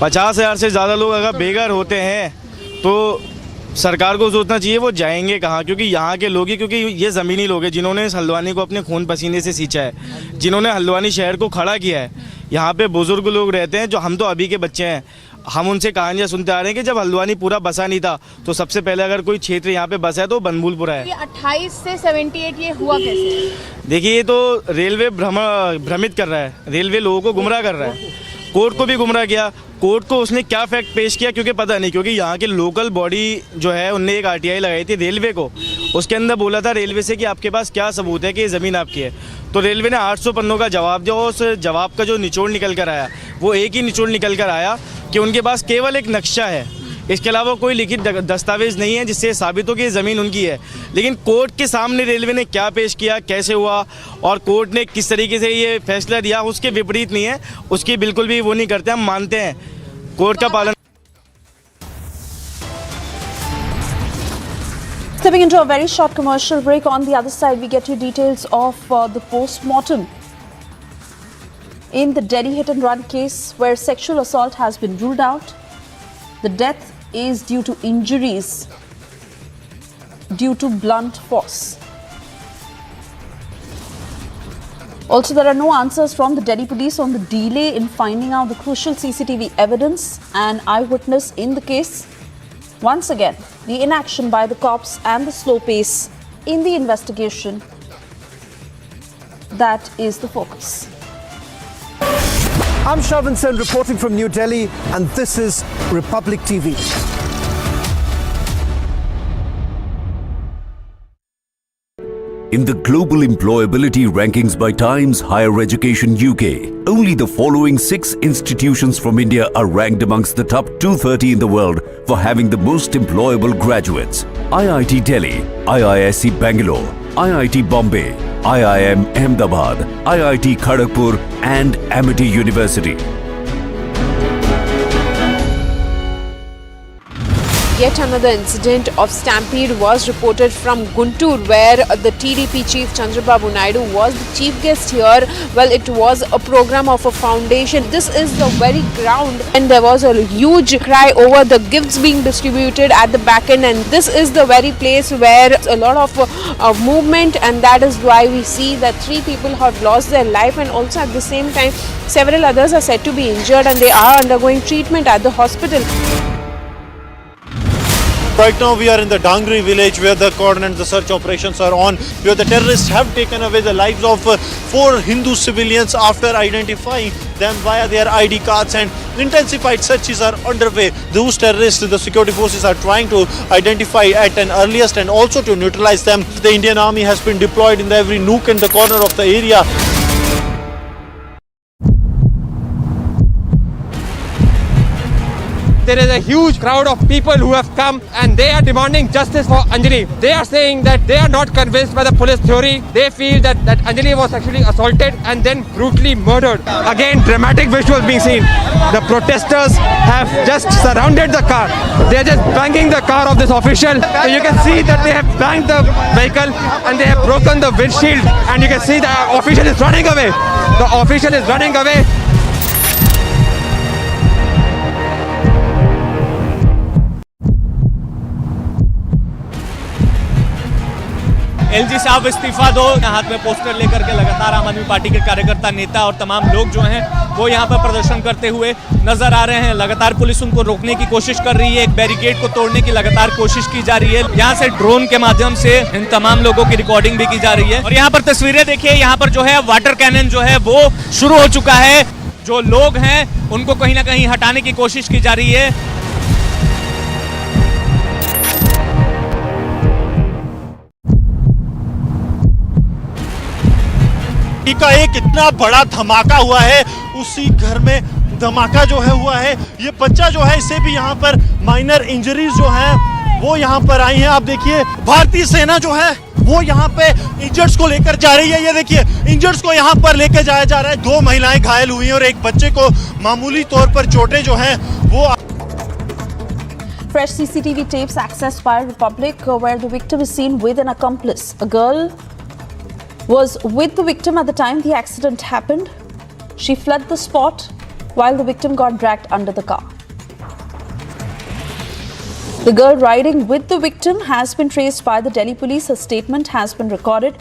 50,000 से ज़्यादा लोग अगर बेघर होते हैं तो सरकार को सोचना चाहिए वो जाएंगे कहाँ, क्योंकि यहाँ के लोग ही, क्योंकि ये ज़मीनी लोग हैं जिन्होंने इस हल्द्वानी को अपने खून पसीने से सींचा है, जिन्होंने हल्द्वानी शहर को खड़ा किया है। यहाँ पे बुजुर्ग लोग रहते हैं जो हम तो अभी के बच्चे हैं, हम उनसे कहानियाँ सुनते आ रहे हैं कि जब हल्द्वानी पूरा बसा नहीं था तो सबसे पहले अगर कोई क्षेत्र यहाँ पे बसा है तो बनभूलपुरा है। 28 से 78 ये हुआ कैसे? देखिए ये तो रेलवे भ्रमित कर रहा है, रेलवे लोगों को गुमराह कर रहा है, कोर्ट को भी गुमराह किया। कोर्ट को उसने क्या फैक्ट पेश किया क्योंकि पता नहीं, क्योंकि यहाँ के लोकल बॉडी जो है उनने एक RTI लगाई थी रेलवे को, उसके अंदर बोला था रेलवे से कि आपके पास क्या सबूत है कि ये ज़मीन आपकी है। तो रेलवे ने 800 पन्नों का जवाब दिया और उस जवाब का जो निचोड़ निकल कर आया वो एक ही निचोड़ निकल कर आया कि उनके पास केवल एक नक्शा है, इसके अलावा कोई लिखित दस्तावेज नहीं है जिससे साबित हो कि ये ज़मीन उनकी है। लेकिन कोर्ट के सामने रेलवे ने क्या पेश किया, कैसे हुआ और कोर्ट ने किस तरीके से ये फैसला दिया उसके विपरीत नहीं है, उसकी बिल्कुल भी वो नहीं करते। हम मानते हैं कोर्ट का पालन। Stepping into a very short commercial break. On the other side, we get you details of the post-mortem in the Delhi hit and run case where sexual assault has been ruled out. The death is due to injuries due to blunt force. Also, there are no answers from the Delhi police on the delay in finding out the crucial CCTV evidence and eyewitness in the case. Once again, the inaction by the cops and the slow pace in the investigation, that is the focus. I'm Shravan Sen reporting from New Delhi, and this is Republic TV. In the global employability rankings by Times Higher Education UK, only the following 6 institutions from India are ranked amongst the top 230 in the world for having the most employable graduates. IIT Delhi, IISc Bangalore, IIT Bombay, IIM Ahmedabad, IIT Kharagpur and Amity University. Yet another incident of Stampede was reported from Guntur, where the TDP chief Chandrababu Naidu was the chief guest here. Well, it was a program of a foundation. This is the very ground, and there was a huge cry over the gifts being distributed at the back end, and this is the very place where a lot of movement, and that is why we see that 3 people have lost their life, and also at the same time several others are said to be injured and they are undergoing treatment at the hospital. Right now we are in the Dangri village where the cordon and the search operations are on, where the terrorists have taken away the lives of 4 Hindu civilians after identifying them via their ID cards, and intensified searches are underway. Those terrorists, the security forces are trying to identify at an earliest and also to neutralize them. The Indian Army has been deployed in every nook and the corner of the area. There is a huge crowd of people who have come and they are demanding justice for Anjali. They are saying that they are not convinced by the police theory. They feel that Anjali was actually assaulted and then brutally murdered. Again, dramatic visuals being seen. The protesters have just surrounded the car. They are just banging the car of this official. So you can see that they have banged the vehicle and they have broken the windshield. And you can see the official is running away. The official is running away. LG साहब इस्तीफा दो, हाथ में poster लेकर के लगातार आम आदमी पार्टी के कार्यकर्ता, नेता और तमाम लोग जो हैं वो यहाँ पर प्रदर्शन करते हुए नजर आ रहे हैं। लगातार पुलिस उनको रोकने की कोशिश कर रही है, एक बैरिकेड को तोड़ने की लगातार कोशिश की जा रही है। यहाँ से ड्रोन के माध्यम से इन तमाम लोगों की रिकॉर्डिंग भी की जा रही है। और यहाँ पर तस्वीरें देखिए, यहाँ पर जो है वाटर कैनन जो है वो शुरू हो चुका है। जो लोग हैं उनको कहीं ना कहीं हटाने की कोशिश की जा रही है। का एक इतना बड़ा धमाका हुआ है, उसी घर में धमाका जो है हुआ है। ये बच्चा जो है, इसे भी यहाँ पर माइनर इंजरीज जो है वो यहाँ पर आई हैं। आप देखिए, भारतीय सेना जो है वो यहाँ पे इंजर्ड्स को लेकर जा रही है। ये देखिए, इंजर्ड्स को यहाँ पर लेकर जाया जा रहा है। 2 महिलाएं घायल हुई हैं और एक बच्चे को मामूली तौर पर चोटें जो हैं वो। Fresh CCTV tapes accessed by Republic where the victim is seen with an accomplice. A girl was with the victim at the time the accident happened. She fled the spot while the victim got dragged under the car. The girl riding with the victim has been traced by the Delhi police. Her statement has been recorded,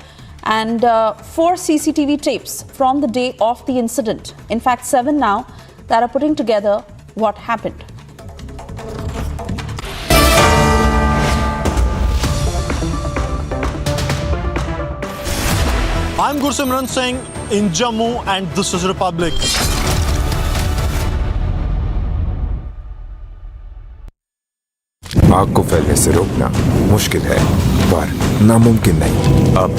and 4 CCTV tapes from the day of the incident. In fact, 7 now that are putting together what happened. I'm Gruesome saying in Jammu, and this is Republic. आग को फैलने से रोकना मुश्किल है, पर नामुमकिन नहीं। अब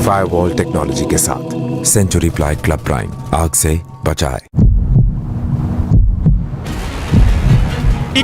फायरवॉल टेक्नोलॉजी के साथ सेंचुरी प्लाई क्लब प्राइम आग से बचाए।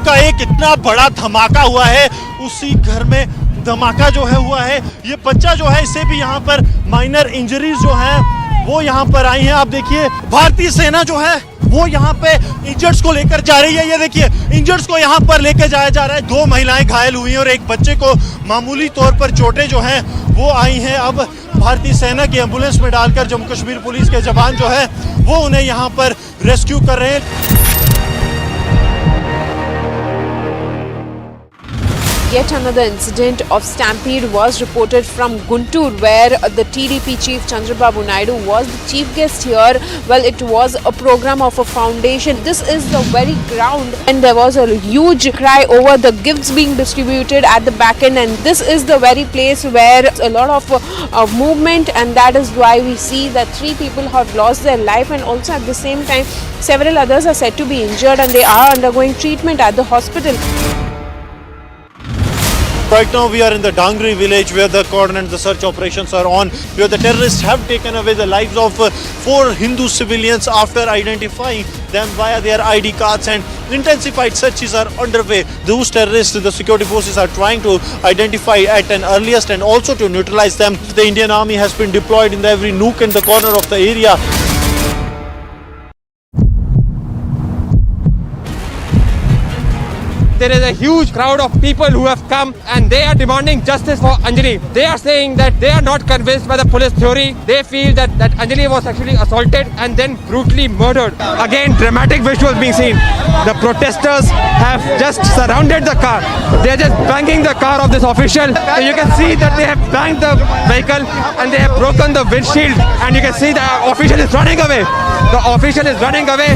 का एक इतना बड़ा धमाका हुआ है, उसी घर में धमाका जो है हुआ है। ये बच्चा जो है, इसे भी यहाँ पर माइनर इंजरीज जो हैं वो यहाँ पर आई हैं। आप देखिए, भारतीय सेना जो है वो यहाँ पे इंजर्ड्स को लेकर जा रही है। ये देखिए, इंजर्ड्स को यहाँ पर लेकर जाया जा रहा है। 2 महिलाएं घायल हुई हैं और एक बच्चे को मामूली तौर पर चोटें जो हैं वो आई हैं। अब भारतीय सेना की एम्बुलेंस में डालकर जम्मू कश्मीर पुलिस के जवान जो है वो उन्हें यहाँ पर रेस्क्यू कर रहे हैं। Yet another incident of Stampede was reported from Guntur, where the TDP chief Chandrababu Naidu was the chief guest here. Well, it was a program of a foundation. This is the very ground, and there was a huge cry over the gifts being distributed at the back end, and this is the very place where a lot of movement, and that is why we see that 3 people have lost their life, and also at the same time several others are said to be injured, and they are undergoing treatment at the hospital. Right now we are in the Dangri village where the cordon and the search operations are on, where the terrorists have taken away the lives of 4 Hindu civilians after identifying them via their ID cards, and intensified searches are underway. Those terrorists, the security forces are trying to identify at an earliest and also to neutralize them. The Indian Army has been deployed in every nook and the corner of the area. There is a huge crowd of people who have come and they are demanding justice for Anjali. They are saying that they are not convinced by the police theory. They feel that Anjali was actually assaulted and then brutally murdered. Again, dramatic visuals being seen. The protesters have just surrounded the car. They are just banging the car of this official. You can see that they have banged the vehicle and they have broken the windshield, and you can see the official is running away. The official is running away.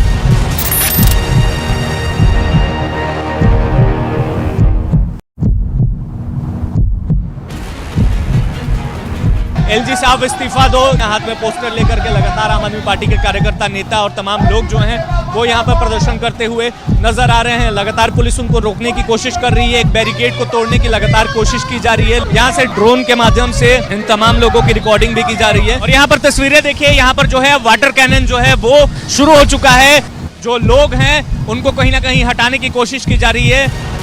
LG साहब इस्तीफा दो, हाथ में poster लेकर के लगातार आम आदमी पार्टी के कार्यकर्ता, नेता और तमाम लोग जो हैं वो यहाँ पर प्रदर्शन करते हुए नजर आ रहे हैं। लगातार पुलिस उनको रोकने की कोशिश कर रही है, एक बैरिकेड को तोड़ने की लगातार कोशिश की जा रही है। यहाँ से ड्रोन के माध्यम से इन तमाम लोगों की रिकॉर्डिंग भी की जा रही है। और यहाँ पर तस्वीरें देखिए, यहाँ पर जो है वाटर कैनन जो है वो शुरू हो चुका है। जो लोग हैं उनको कहीं ना कहीं हटाने की कोशिश की जा रही है।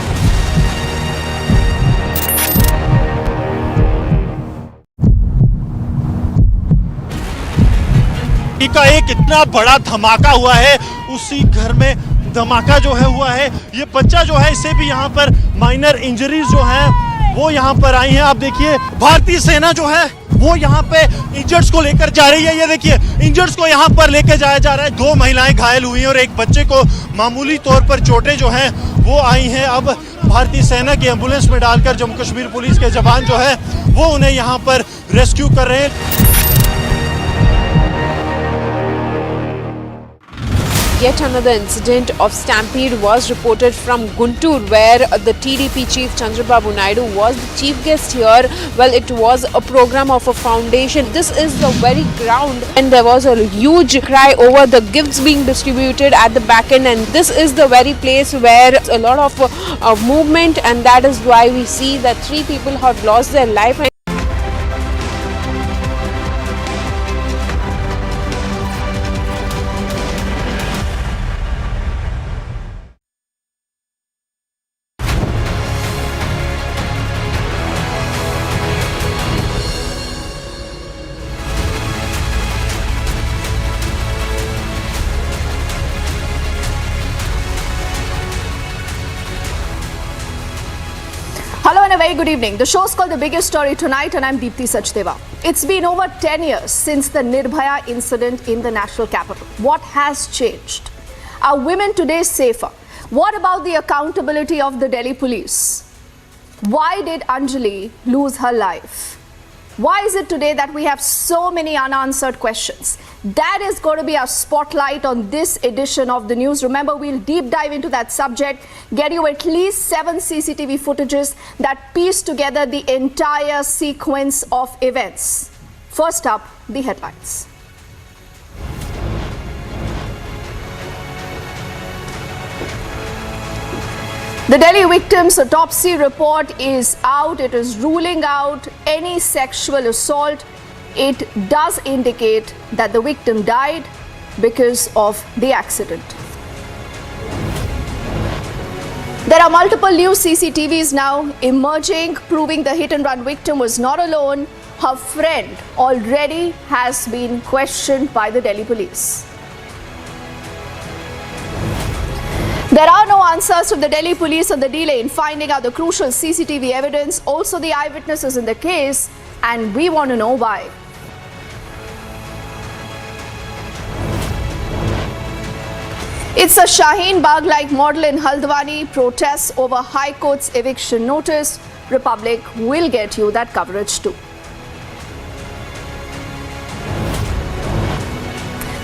का एक इतना बड़ा धमाका हुआ है, उसी घर में धमाका जो है हुआ है। ये बच्चा जो है, इसे भी यहाँ पर माइनर इंजरीज जो हैं वो यहाँ पर आई हैं। आप देखिए, भारतीय सेना जो है वो यहाँ पे इंजर्ड्स को लेकर जा रही है। ये देखिए इंजर्ड्स को यहाँ पर लेकर जाया जा रहा है। 2 महिलाएं घायल हुई हैं और एक बच्चे को मामूली तौर पर चोटें जो हैं वो आई हैं। अब भारतीय सेना की एम्बुलेंस में डालकर जम्मू कश्मीर पुलिस के जवान जो है वो उन्हें यहाँ पर रेस्क्यू कर रहे हैं। Yet another incident of Stampede was reported from Guntur, where the TDP chief Chandrababu Naidu was the chief guest here. Well, it was a program of a foundation. This is the very ground, and there was a huge cry over the gifts being distributed at the back end, and this is the very place where a lot of movement, and that is why we see that 3 people have lost their life. Hello and a very good evening. The show's called The Biggest Story Tonight and I'm Deepthi Sachdeva. It's been over 10 years since the Nirbhaya incident in the national capital. What has changed? Are women today safer? What about the accountability of the Delhi police? Why did Anjali lose her life? Why is it today that we have so many unanswered questions? That is going to be our spotlight on this edition of the news. Remember, we'll deep dive into that subject, get you at least 7 CCTV footages that piece together the entire sequence of events. First up, the headlines. The Delhi victim's autopsy report is out. It is ruling out any sexual assault. It does indicate that the victim died because of the accident. There are multiple new CCTVs now emerging, proving the hit-and-run victim was not alone. Her friend already has been questioned by the Delhi police. There are no answers from the Delhi police on the delay in finding out the crucial CCTV evidence, also the eyewitnesses in the case, and we want to know why. It's a Shaheen Bagh-like model in Haldwani, protests over High Court's eviction notice. Republic will get you that coverage too.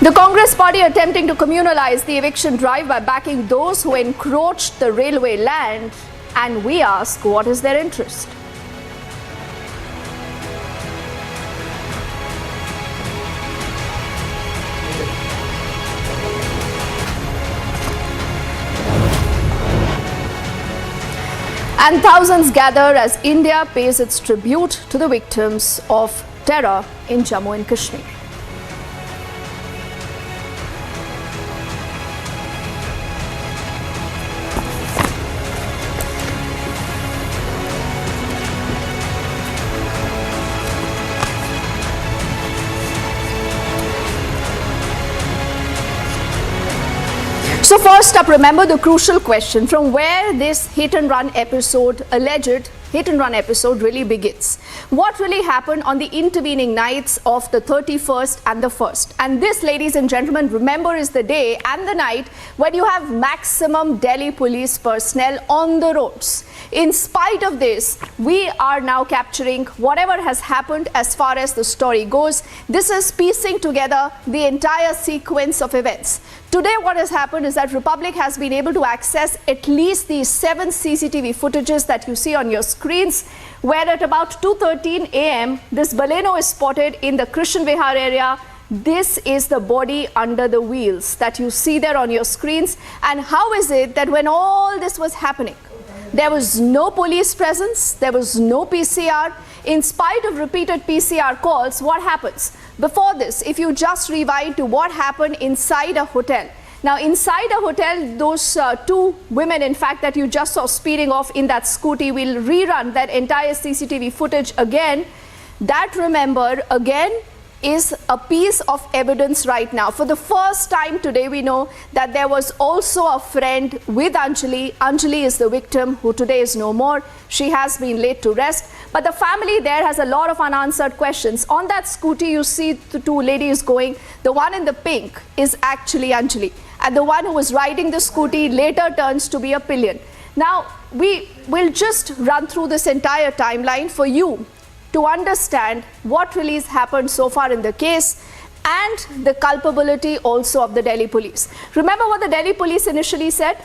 The Congress party attempting to communalize the eviction drive by backing those who encroached the railway land, and we ask, what is their interest? And thousands gather as India pays its tribute to the victims of terror in Jammu and Kashmir. So first up, remember the crucial question from where this hit-and-run episode, alleged hit-and-run episode really begins. What really happened on the intervening nights of the 31st and the 1st? And this, ladies and gentlemen, remember, is the day and the night when you have maximum Delhi police personnel on the roads. In spite of this, we are now capturing whatever has happened as far as the story goes. This is piecing together the entire sequence of events. Today, what has happened is that Republic has been able to access at least these 7 CCTV footages that you see on your screens, where at about 2:13 a.m., this Baleno is spotted in the Krishan Vihar area. This is the body under the wheels that you see there on your screens. And how is it that when all this was happening, there was no police presence, there was no PCR? In spite of repeated PCR calls, what happens? Before this, if you just rewind to what happened inside a hotel. Now, inside a hotel, those 2 women, in fact, that you just saw speeding off in that scooty, will rerun that entire CCTV footage again. That, remember, again, is a piece of evidence right now. For the first time today, we know that there was also a friend with Anjali. Anjali is the victim who today is no more. She has been laid to rest. But the family there has a lot of unanswered questions. On that scooty, you see the two ladies going. The one in the pink is actually Anjali. And the one who was riding the scooty later turns to be a pillion. Now, we will just run through this entire timeline for you to understand what really has happened so far in the case and the culpability also of the Delhi police. Remember what the Delhi police initially said?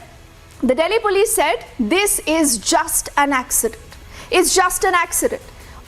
The Delhi police said, this is just an accident. It's just an accident.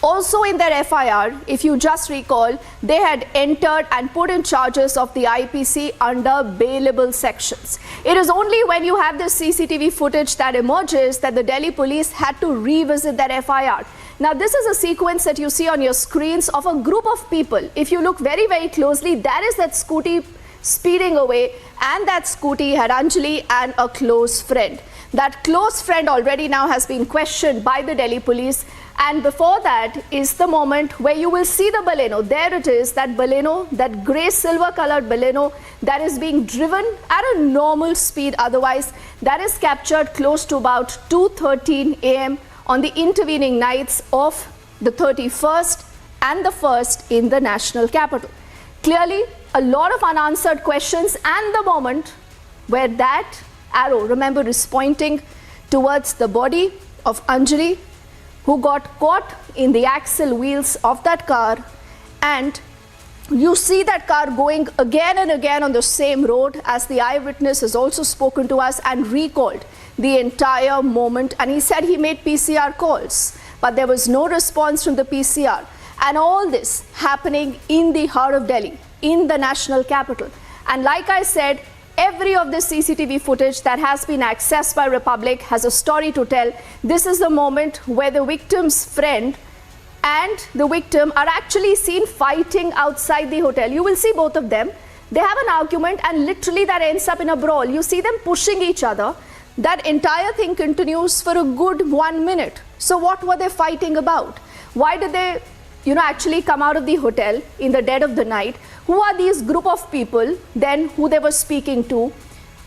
Also in their FIR, if you just recall, they had entered and put in charges of the IPC under bailable sections. It is only when you have this CCTV footage that emerges that the Delhi police had to revisit their FIR. Now, this is a sequence that you see on your screens of a group of people. If you look very, very closely, that is that scooty speeding away, and that scooty had Anjali and a close friend. That close friend already now has been questioned by the Delhi police, and before that is the moment where you will see the Baleno. There it is, that Baleno, that grey silver colored Baleno that is being driven at a normal speed otherwise, that is captured close to about 2:13 a.m. on the intervening nights of the 31st and the 1st in the national capital. Clearly, a lot of unanswered questions, and the moment where that arrow, remember, is pointing towards the body of Anjali, who got caught in the axle wheels of that car, and you see that car going again and again on the same road, as the eyewitness has also spoken to us and recalled the entire moment, and he said he made PCR calls, but there was no response from the PCR. And all this happening in the heart of Delhi, in the national capital. And like I said, every of this CCTV footage that has been accessed by Republic has a story to tell. This is the moment where the victim's friend and the victim are actually seen fighting outside the hotel. You will see both of them. They have an argument, and literally that ends up in a brawl. You see them pushing each other. That entire thing continues for a good 1 minute. So what were they fighting about? Why did they, actually come out of the hotel in the dead of the night? Who are these group of people then who they were speaking to?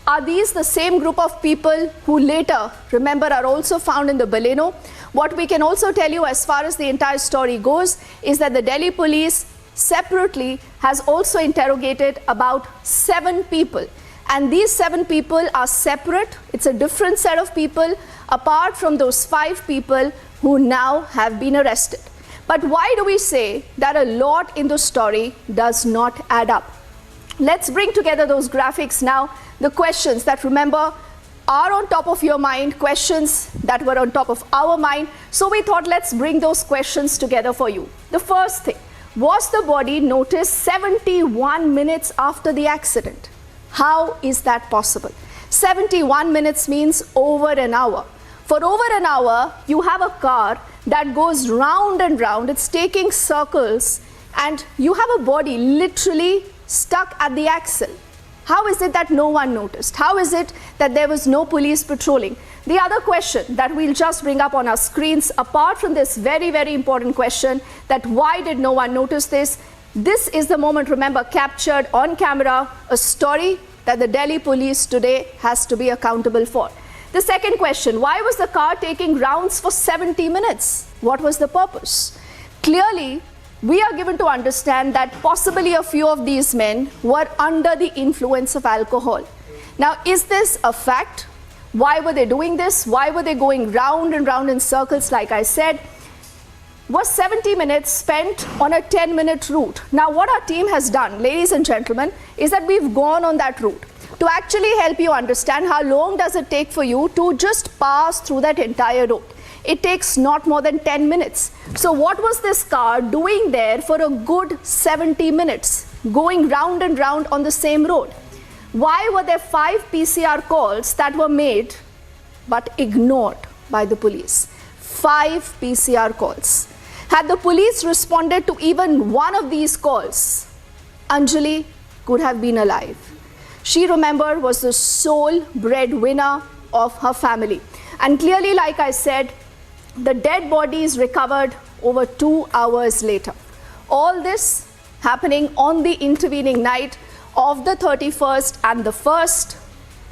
Are these the same group of people who later, remember, are also found in the Baleno? What we can also tell you as far as the entire story goes is that the Delhi police separately has also interrogated about 7 people. And these 7 people are separate. It's a different set of people apart from those 5 people who now have been arrested. But why do we say that a lot in the story does not add up? Let's bring together those graphics now. The questions that, remember, are on top of your mind, questions that were on top of our mind. So we thought, let's bring those questions together for you. The first thing, was the body noticed 71 minutes after the accident? How is that possible? 71 minutes means over an hour. For over an hour, you have a car that goes round and round. It's taking circles, and you have a body literally stuck at the axle. How is it that no one noticed? How is it that there was no police patrolling? The other question that we'll just bring up on our screens, apart from this very, very important question that why did no one notice this? This is the moment, remember, captured on camera, a story that the Delhi police today has to be accountable for. The second question, why was the car taking rounds for 70 minutes? What was the purpose? Clearly, we are given to understand that possibly a few of these men were under the influence of alcohol. Now, is this a fact? Why were they doing this? Why were they going round and round in circles, like I said? Was 70 minutes spent on a 10-minute route. Now, what our team has done, ladies and gentlemen, is that we've gone on that route to actually help you understand how long does it take for you to just pass through that entire road. It takes not more than 10 minutes. So what was this car doing there for a good 70 minutes, going round and round on the same road? Why were there 5 PCR calls that were made but ignored by the police? 5 PCR calls. Had the police responded to even one of these calls, Anjali could have been alive. She, remember, was the sole breadwinner of her family. And clearly, like I said, the dead body is recovered over 2 hours later. All this happening on the intervening night of the 31st and the 1st,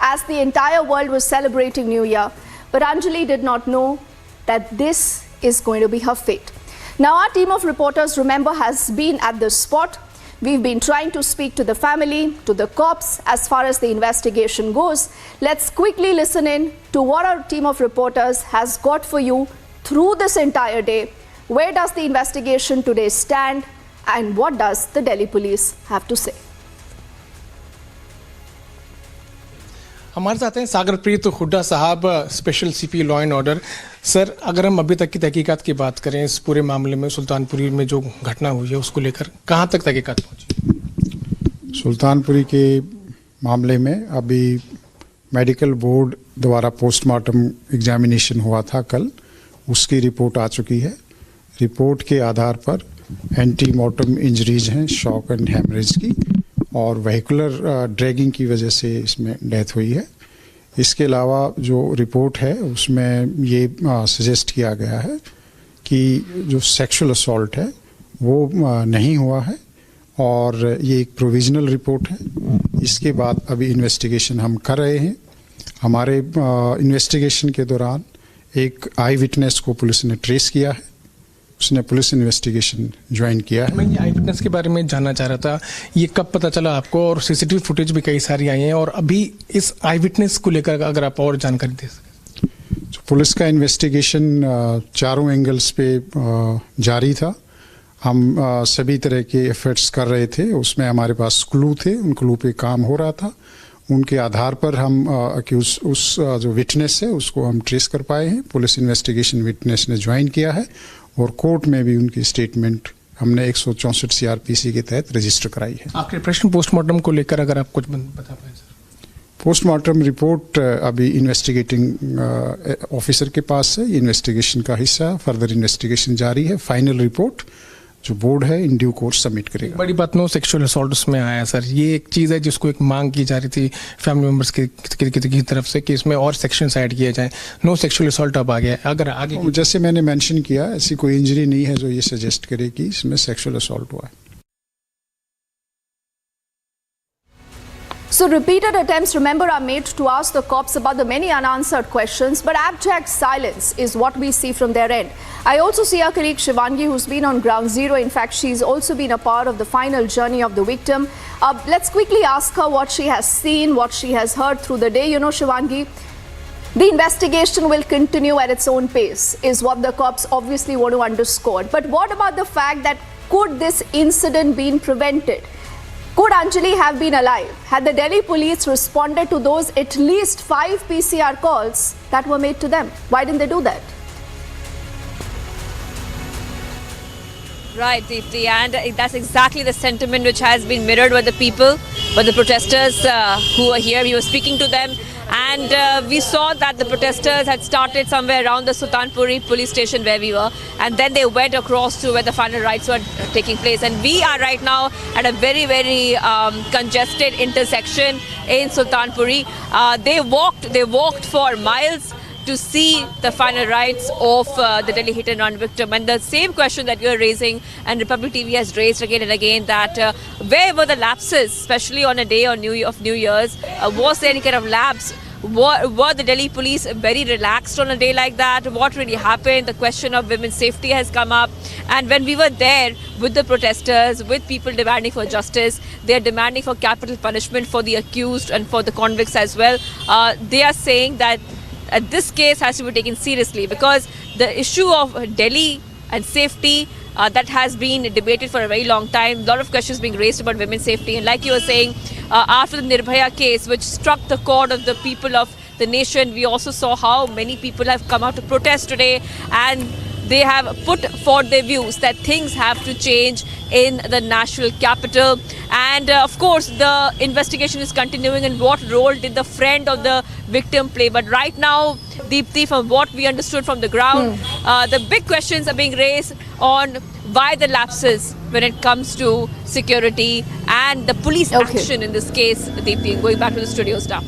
as the entire world was celebrating New Year. But Anjali did not know that this is going to be her fate. Now, our team of reporters, remember, has been at the spot. We've been trying to speak to the family, to the cops, as far as the investigation goes. Let's quickly listen in to what our team of reporters has got for you through this entire day. Where does the investigation today stand, and what does the Delhi police have to say? हमारे साथ हैं सागरप्रीत हुड्डा साहब, special CP law and order. Sir, अगर हम अभी तक की तहकीकात की बात करें इस पूरे मामले में, सुल्तानपुरी में जो घटना हुई है उसको लेकर कहां तक तहकीकात पहुंची? सुल्तानपुरी के मामले में अभी मेडिकल बोर्ड द्वारा पोस्टमार्टम एग्जामिनेशन हुआ था कल, उसकी रिपोर्ट आ चुकी है। रिपोर्ट के आधार पर एंटी मॉर्टम इंजरीज हैं, शॉक एंड हैमरेज की, और वेहिकुलर ड्रैगिंग की वजह से इसमें डेथ हुई है। इसके अलावा जो रिपोर्ट है उसमें ये सजेस्ट किया गया है कि जो सेक्सुअल असॉल्ट है वो नहीं हुआ है, और ये एक प्रोविजनल रिपोर्ट है। इसके बाद अभी इन्वेस्टिगेशन हम कर रहे हैं। हमारे इन्वेस्टिगेशन के दौरान एक आई विटनेस को पुलिस ने ट्रेस किया है, उसने पुलिस इन्वेस्टिगेशन ज्वाइन किया है। मैं ये आई विटनेस के बारे में जानना चाह रहा था, ये कब पता चला आपको? और सीसीटीवी फुटेज भी कई सारी आई हैं, और अभी इस आई विटनेस को लेकर अगर आप और जानकारी दे सकें। तो पुलिस का इन्वेस्टिगेशन चारों एंगल्स पे जारी था। हम सभी तरह के एफर्ट्स कर रहे थे, उसमें हमारे पास क्लू थे, उन क्लू पे काम हो रहा था। उनके आधार पर हम अक्यूज उस जो विटनेस है उसको हम ट्रेस कर पाए हैं। पुलिस इन्वेस्टिगेशन विटनेस ने ज्वाइन किया है, और कोर्ट में भी उनकी स्टेटमेंट हमने 164 सीआरपीसी के तहत रजिस्टर कराई है। आखिरी प्रश्न, पोस्टमार्टम को लेकर अगर आप कुछ बता पाए सर। पोस्टमार्टम रिपोर्ट अभी इन्वेस्टिगेटिंग ऑफिसर के पास है, इन्वेस्टिगेशन का हिस्सा, फर्दर इन्वेस्टिगेशन जारी है। फाइनल रिपोर्ट जो बोर्ड है इन ड्यू कोर्स सबमिट करेगा। बड़ी बात, नो सेक्सुअल असॉल्ट उसमें आया सर, ये एक चीज़ है जिसको एक मांग की जा रही थी फैमिली मेंबर्स की तरफ से कि इसमें और सेक्शंस ऐड किए जाएं। नो सेक्सुअल असॉल्ट अब आ गया है। अगर आगे, जैसे मैंने मेंशन किया, ऐसी कोई इंजरी नहीं है जो ये सजेस्ट करे कि इसमें सेक्सुअल असॉल्ट हुआ है। So repeated attempts, remember, are made to ask the cops about the many unanswered questions, but abject silence is what we see from their end. I also see our colleague Shivangi, who's been on ground zero. In fact, she's also been a part of the final journey of the victim. Let's quickly ask her what she has seen, what she has heard through the day. You know, Shivangi, the investigation will continue at its own pace, is what the cops obviously want to underscore. But what about the fact that could this incident been prevented? Could Anjali have been alive had the Delhi police responded to those at least 5 PCR calls that were made to them? Why didn't they do that? Right, Deepthi, and that's exactly the sentiment which has been mirrored by the people, by the protesters who are here. We were speaking to them, and we saw that the protesters had started somewhere around the Sultanpuri police station where we were, and then they went across to where the final rites were taking place. And we are right now at a very, very congested intersection in Sultanpuri. They walked for miles to see the final rites of the Delhi hit and run victim. And the same question that you're raising, and Republic TV has raised again and again, that where were the lapses, especially on a day of New Year's? Was there any kind of lapse? Were the Delhi police very relaxed on a day like that? What really happened? The question of women's safety has come up. And when we were there with the protesters, with people demanding for justice, they are demanding for capital punishment for the accused and for the convicts as well. They are saying that this case has to be taken seriously, because the issue of Delhi and safety that has been debated for a very long time. A lot of questions being raised about women's safety, and like you were saying, after the Nirbhaya case, which struck the chord of the people of the nation, we also saw how many people have come out to protest today, and they have put forward their views that things have to change in the national capital. And of course, the investigation is continuing, and what role did the friend of the victim play? But right now, Deepthi, from what we understood from the ground, the big questions are being raised on why the lapses when it comes to security and the police action in this case. Deepthi, going back to the studios now.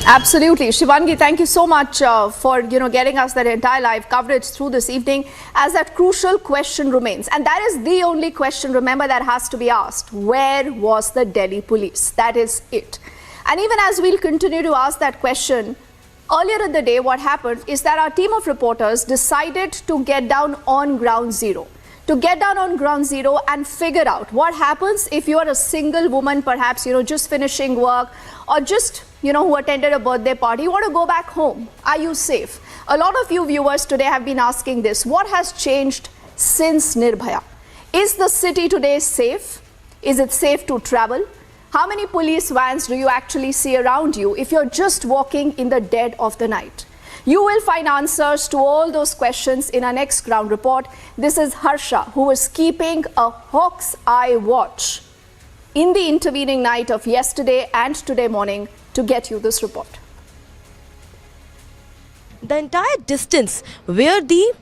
Absolutely. Shivangi, thank you so much for getting us that entire live coverage through this evening, as that crucial question remains. And that is the only question, remember, that has to be asked. Where was the Delhi police? That is it. And even as we'll continue to ask that question, earlier in the day what happened is that our team of reporters decided to get down on ground zero. To get down on ground zero and figure out what happens if you are a single woman, perhaps, just finishing work, or just, who attended a birthday party, you want to go back home. Are you safe? A lot of you viewers today have been asking this. What has changed since Nirbhaya? Is the city today safe? Is it safe to travel? How many police vans do you actually see around you if you're just walking in the dead of the night? You will find answers to all those questions in our next ground report. This is Harsha, who is keeping a hawk's eye watch in the intervening night of yesterday and today morning to get you this report. The entire distance where the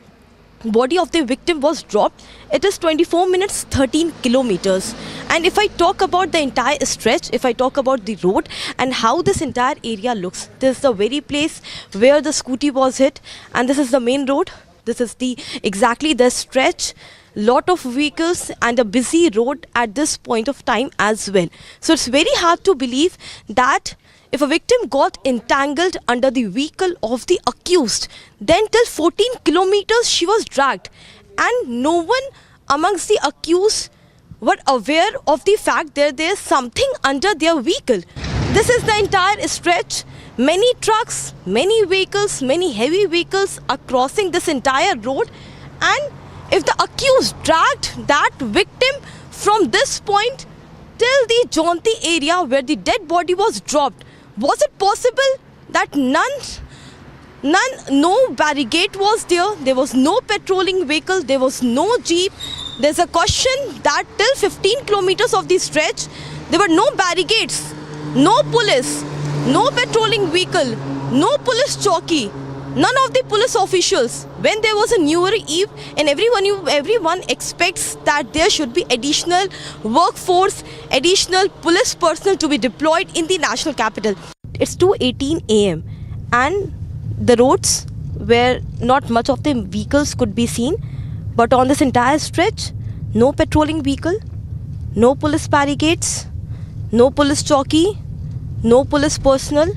body of the victim was dropped, it is 24 minutes 13 kilometers. And if I talk about the entire stretch, if I talk about the road and how this entire area looks, this is the very place where the scooty was hit, and this is the main road. This is exactly the stretch. Lot of vehicles and a busy road at this point of time as well. So it's very hard to believe that if a victim got entangled under the vehicle of the accused, then till 14 kilometers she was dragged, and no one amongst the accused were aware of the fact that there is something under their vehicle. This is the entire stretch. Many trucks, many vehicles, many heavy vehicles are crossing this entire road, and if the accused dragged that victim from this point till the Jaunti area where the dead body was dropped, was it possible that no barricade was there, there was no patrolling vehicle, there was no jeep? There's a question that till 15 kilometers of the stretch, there were no barricades, no police, no patrolling vehicle, no police chowki, none of the police officials. When there was a New Year Eve, and everyone expects that there should be additional workforce, additional police personnel to be deployed in the national capital. It's 2:18 a.m. and the roads where not much of the vehicles could be seen, but on this entire stretch, no patrolling vehicle, no police barricades, no police chowki, no police personnel,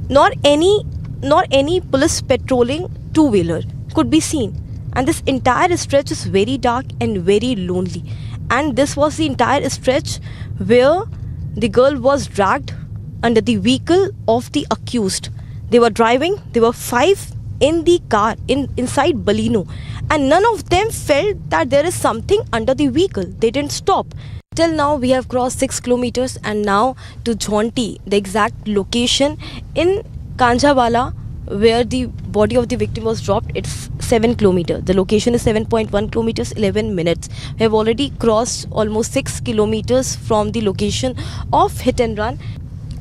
nor any police patrolling two-wheeler could be seen. And this entire stretch is very dark and very lonely. And this was the entire stretch where the girl was dragged under the vehicle of the accused. They were driving, there were 5 in the car, inside Baleno, and none of them felt that there is something under the vehicle. They didn't stop. Till now we have crossed 6 kilometers and now to Jaunti, the exact location in Kanjhawala where the body of the victim was dropped. It's 7 kilometers. The location is 7.1 kilometers, 11 minutes. We have already crossed almost 6 kilometers from the location of hit and run.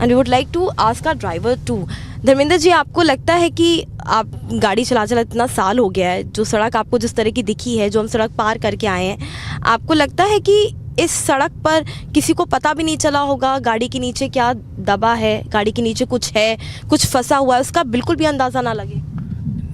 And we would like to ask our driver too. Dharmendra ji, आपको लगता है कि आप गाड़ी चला इतना साल हो गया है, जो सड़क आपको जिस तरह की दिखी है, जो हम सड़क पार करके आए हैं, आपको लगता है कि इस सड़क पर किसी को पता भी नहीं चला होगा गाड़ी के नीचे क्या दबा है, गाड़ी के नीचे कुछ है, कुछ फंसा हुआ है, उसका बिल्कुल भी अंदाज़ा ना लगे?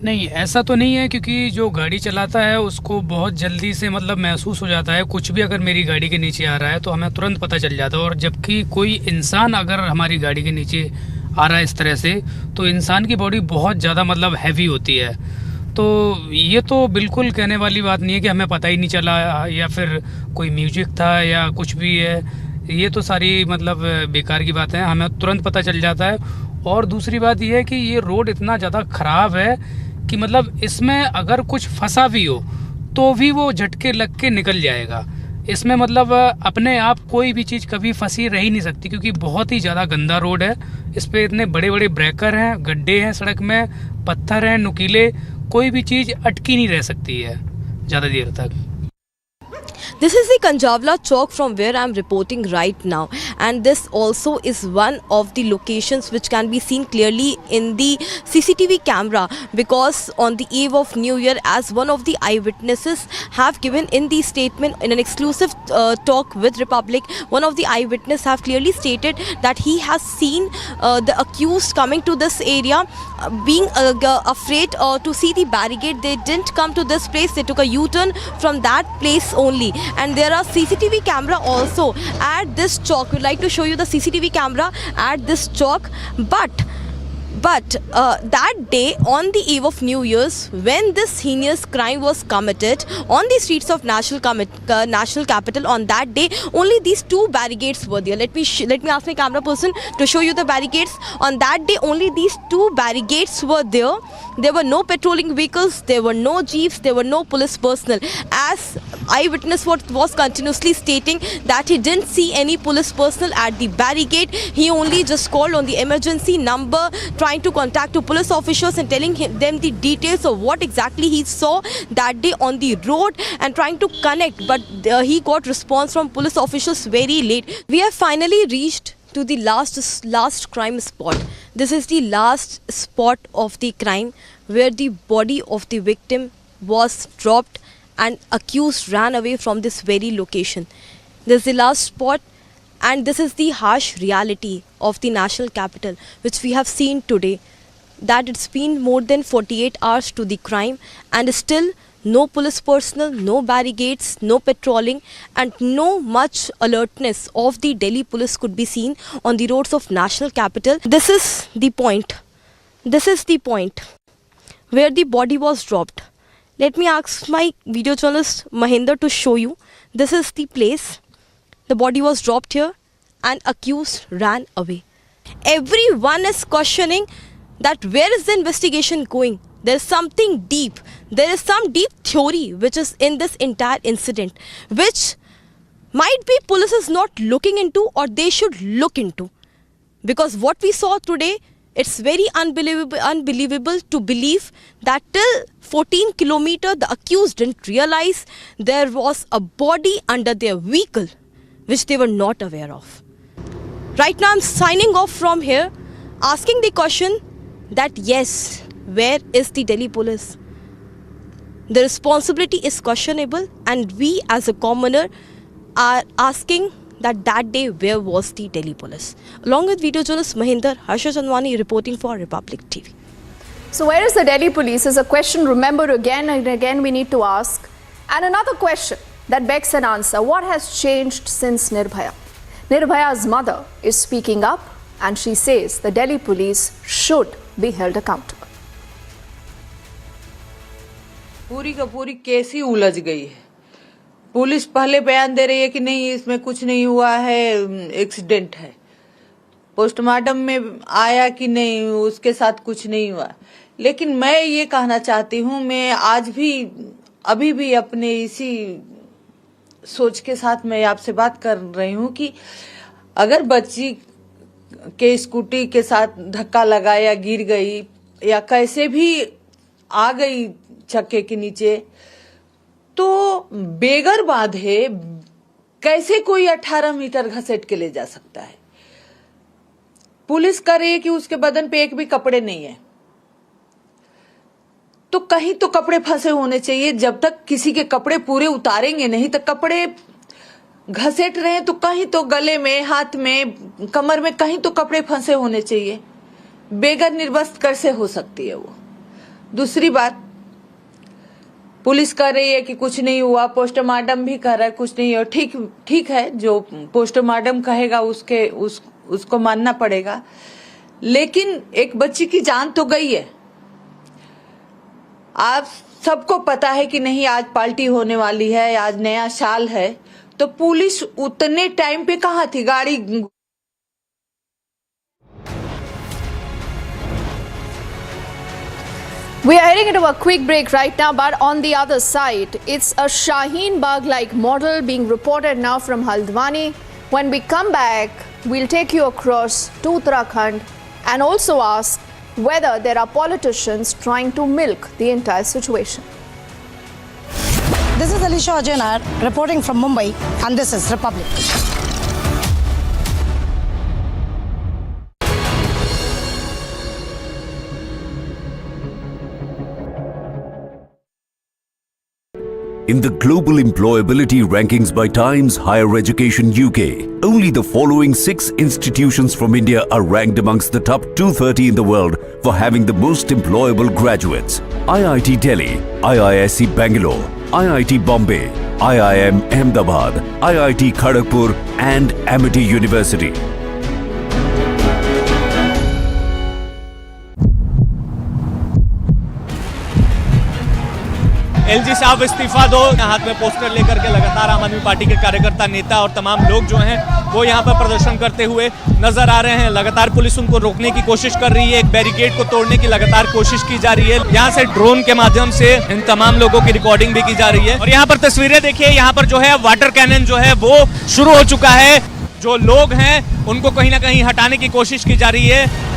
नहीं, ऐसा तो नहीं है, क्योंकि जो गाड़ी चलाता है उसको बहुत जल्दी से महसूस हो जाता है। कुछ भी अगर मेरी गाड़ी के नीचे आ रहा है तो हमें तुरंत पता चल जाता है। और जबकि कोई इंसान अगर हमारी गाड़ी के नीचे आ रहा है इस तरह से, तो इंसान की बॉडी बहुत ज़्यादा हैवी होती है। तो ये तो बिल्कुल कहने वाली बात नहीं है कि हमें पता ही नहीं चला या फिर कोई म्यूजिक था या कुछ भी है। ये तो सारी बेकार की बात है, हमें तुरंत पता चल जाता है। और दूसरी बात ये है कि ये रोड इतना ज़्यादा ख़राब है कि इसमें अगर कुछ फंसा भी हो तो भी वो झटके लग के निकल जाएगा। इसमें अपने आप कोई भी चीज़ कभी फंसी रह ही नहीं सकती, क्योंकि बहुत ही ज़्यादा गंदा रोड है। इस पर इतने बड़े बड़े ब्रेकर हैं, गड्ढे हैं सड़क में, पत्थर हैं नुकीले, कोई भी चीज़ अटकी नहीं रह सकती है ज़्यादा देर तक। This is the Kanjavla Chowk from where I am reporting right now, and this also is one of the locations which can be seen clearly in the CCTV camera, because on the eve of New Year, as one of the eyewitnesses have given in the statement in an exclusive talk with Republic, one of the eyewitnesses have clearly stated that he has seen the accused coming to this area, being afraid to see the barricade. They didn't come to this place, they took a U-turn from that place only. And there are CCTV camera also at this chalk. We'd like to show you the CCTV camera at this chalk. But that day, on the eve of New Year's, when this heinous crime was committed on the streets of national capital, on that day, only these two barricades were there. Let me ask my camera person to show you the barricades. On that day, only these two barricades were there. There were no patrolling vehicles, there were no jeeps, there were no police personnel. As eyewitness was continuously stating that he didn't see any police personnel at the barricade. He only just called on the emergency number, trying to contact to police officials and telling them the details of what exactly he saw that day on the road and trying to connect, but he got response from police officials very late. We have finally reached to the last crime spot. This is the last spot of the crime where the body of the victim was dropped and accused ran away from this very location. This is the last spot, and this is the harsh reality of the national capital, which we have seen today, that it's been more than 48 hours to the crime and still no police personnel, no barricades, no patrolling, and no much alertness of the Delhi police could be seen on the roads of national capital. This is the point. This is the point where the body was dropped. Let me ask my video journalist Mahinder to show you. This is the place. The body was dropped here and accused ran away. Everyone is questioning that where is the investigation going? There is something deep. There is some deep theory which is in this entire incident, which might be police is not looking into, or they should look into. Because what we saw today, it's very unbelievable to believe that till 14 kilometers the accused didn't realize there was a body under their vehicle which they were not aware of. Right now I'm signing off from here, asking the question that yes, where is the Delhi police? The responsibility is questionable, and we as a commoner are asking that day where was the Delhi police? Along with video journalist Mahinder, Haldwani reporting for Republic TV. So where is the Delhi police is a question, remember, again and again we need to ask. And another question that begs an answer: what has changed since Nirbhaya? Nirbhaya's mother is speaking up, and she says the Delhi police should be held accountable. पूरी का पूरी case ही उलझ गई है। Police पहले बयान दे रही है कि नहीं, इसमें कुछ नहीं हुआ है, एक्सीडेंट है। पोस्टमार्टम में आया कि नहीं, उसके साथ कुछ नहीं हुआ। लेकिन मैं ये कहना चाहती हूँ, मैं आज भी अभी भी अपने इसी सोच के साथ मैं आपसे बात कर रही हूँ कि अगर बच्ची के स्कूटी के साथ धक्का लगा या गिर गई या कैसे भी आ गई चक्के के नीचे, तो बेगर बांधे कैसे कोई 18 मीटर घसीट के ले जा सकता है? पुलिस कह रही है कि उसके बदन पे एक भी कपड़े नहीं है, तो कहीं तो कपड़े फंसे होने चाहिए। जब तक किसी के कपड़े पूरे उतारेंगे नहीं, तो कपड़े घसीट रहे हैं तो कहीं तो गले में, हाथ में, कमर में कहीं तो कपड़े फंसे होने चाहिए। बेगर निर्वस्त्र कैसे हो सकती है वो? दूसरी बात, पुलिस कह रही है कि कुछ नहीं हुआ, पोस्टमार्टम भी कह रहा है कुछ नहीं हुआ। ठीक है, जो पोस्टमार्टम कहेगा उसको मानना पड़ेगा, लेकिन एक बच्ची की जान तो गई है। आप सबको पता है कि नहीं, आज पार्टी होने वाली है, आज नया साल है, तो पुलिस उतने टाइम पे कहाँ थी? गाड़ी We are heading into a quick break right now, but on the other side, it's a Shaheen Bagh-like model being reported now from Haldwani. When we come back, we'll take you across to Uttarakhand and also ask whether there are politicians trying to milk the entire situation. This is Alisha Ajanar reporting from Mumbai, and this is Republic. In the global employability rankings by Times Higher Education UK, only the following 6 institutions from India are ranked amongst the top 230 in the world for having the most employable graduates. IIT Delhi, IISc Bangalore, IIT Bombay, IIM Ahmedabad, IIT Kharagpur and Amity University. LG साहब इस्तीफा दो, हाथ में poster लेकर के लगातार आम आदमी पार्टी के कार्यकर्ता, नेता और तमाम लोग जो हैं वो यहाँ पर प्रदर्शन करते हुए नजर आ रहे हैं। लगातार पुलिस उनको रोकने की कोशिश कर रही है, एक बैरिकेड को तोड़ने की लगातार कोशिश की जा रही है। यहाँ से ड्रोन के माध्यम से इन तमाम लोगों की रिकॉर्डिंग भी की जा रही है। और यहाँ पर तस्वीरें देखिए, यहाँ पर जो है वाटर कैनन जो है वो शुरू हो चुका है। जो लोग हैं उनको कहीं ना कहीं हटाने की कोशिश की जा रही है।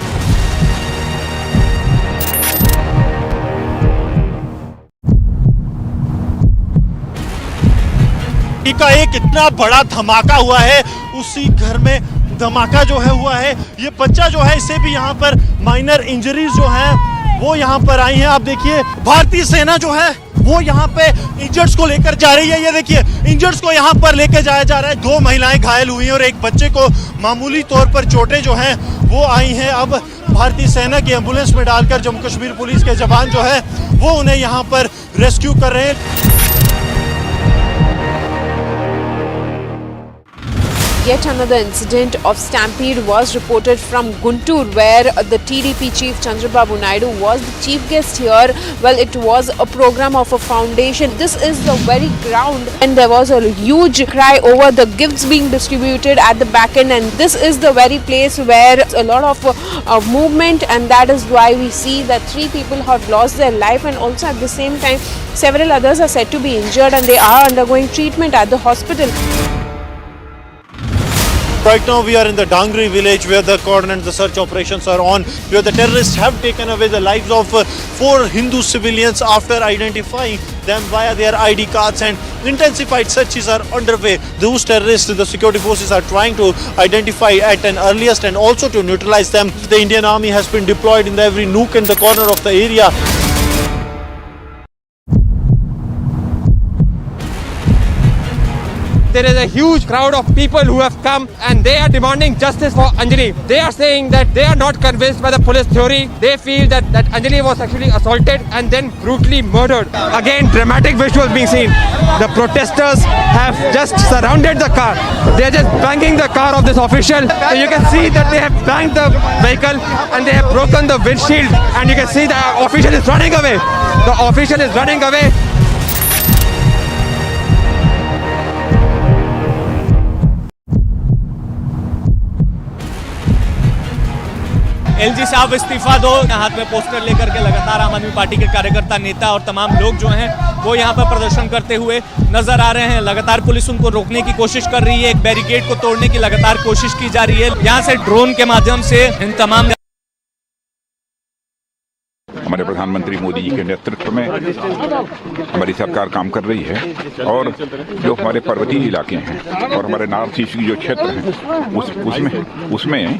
का एक इतना बड़ा धमाका हुआ है, उसी घर में धमाका जो है हुआ है। ये बच्चा जो है, इसे भी यहाँ पर माइनर इंजरीज जो हैं वो यहाँ पर आई हैं। आप देखिए, भारतीय सेना जो है वो यहाँ पे इंजर्ड्स को लेकर जा रही है। ये देखिए, इंजर्ड्स को यहाँ पर लेकर जाया जा रहा है। 2 महिलाएं घायल हुई हैं और एक बच्चे को मामूली तौर पर चोटें जो हैं वो आई हैं। अब भारतीय सेना की एम्बुलेंस में डालकर जम्मू कश्मीर पुलिस के जवान जो है वो उन्हें यहाँ पर रेस्क्यू कर रहे हैं। Yet another incident of Stampede was reported from Guntur, where the TDP chief Chandrababu Naidu was the chief guest here. Well, it was a program of a foundation. This is the very ground, and there was a huge cry over the gifts being distributed at the back end, and this is the very place where a lot of movement, and that is why we see that 3 people have lost their life, and also at the same time several others are said to be injured, and they are undergoing treatment at the hospital. Right now we are in the Dangri village where the cordon and the search operations are on, where the terrorists have taken away the lives of 4 Hindu civilians after identifying them via their ID cards, and intensified searches are underway. Those terrorists, the security forces are trying to identify at an earliest and also to neutralize them. The Indian army has been deployed in every nook and the corner of the area. There is a huge crowd of people who have come and they are demanding justice for Anjali. They are saying that they are not convinced by the police theory. They feel that Anjali was actually assaulted and then brutally murdered. Again, dramatic visuals being seen. The protesters have just surrounded the car. They are just banging the car of this official. You can see that they have banged the vehicle and they have broken the windshield, and you can see the official is running away. The official is running away. LG साहब इस्तीफा दो, हाथ में poster लेकर के लगातार आम आदमी पार्टी के कार्यकर्ता, नेता और तमाम लोग जो हैं वो यहाँ पर प्रदर्शन करते हुए नजर आ रहे हैं। लगातार पुलिस उनको रोकने की कोशिश कर रही है, एक बैरिकेड को तोड़ने की लगातार कोशिश की जा रही है। यहाँ से ड्रोन के माध्यम से इन तमाम हमारे प्रधानमंत्री मोदी जी के नेतृत्व में हमारी सरकार काम कर रही है, और जो हमारे पर्वतीय इलाके हैं और हमारे नॉर्थ ईस्ट की जो क्षेत्र हैं उसमें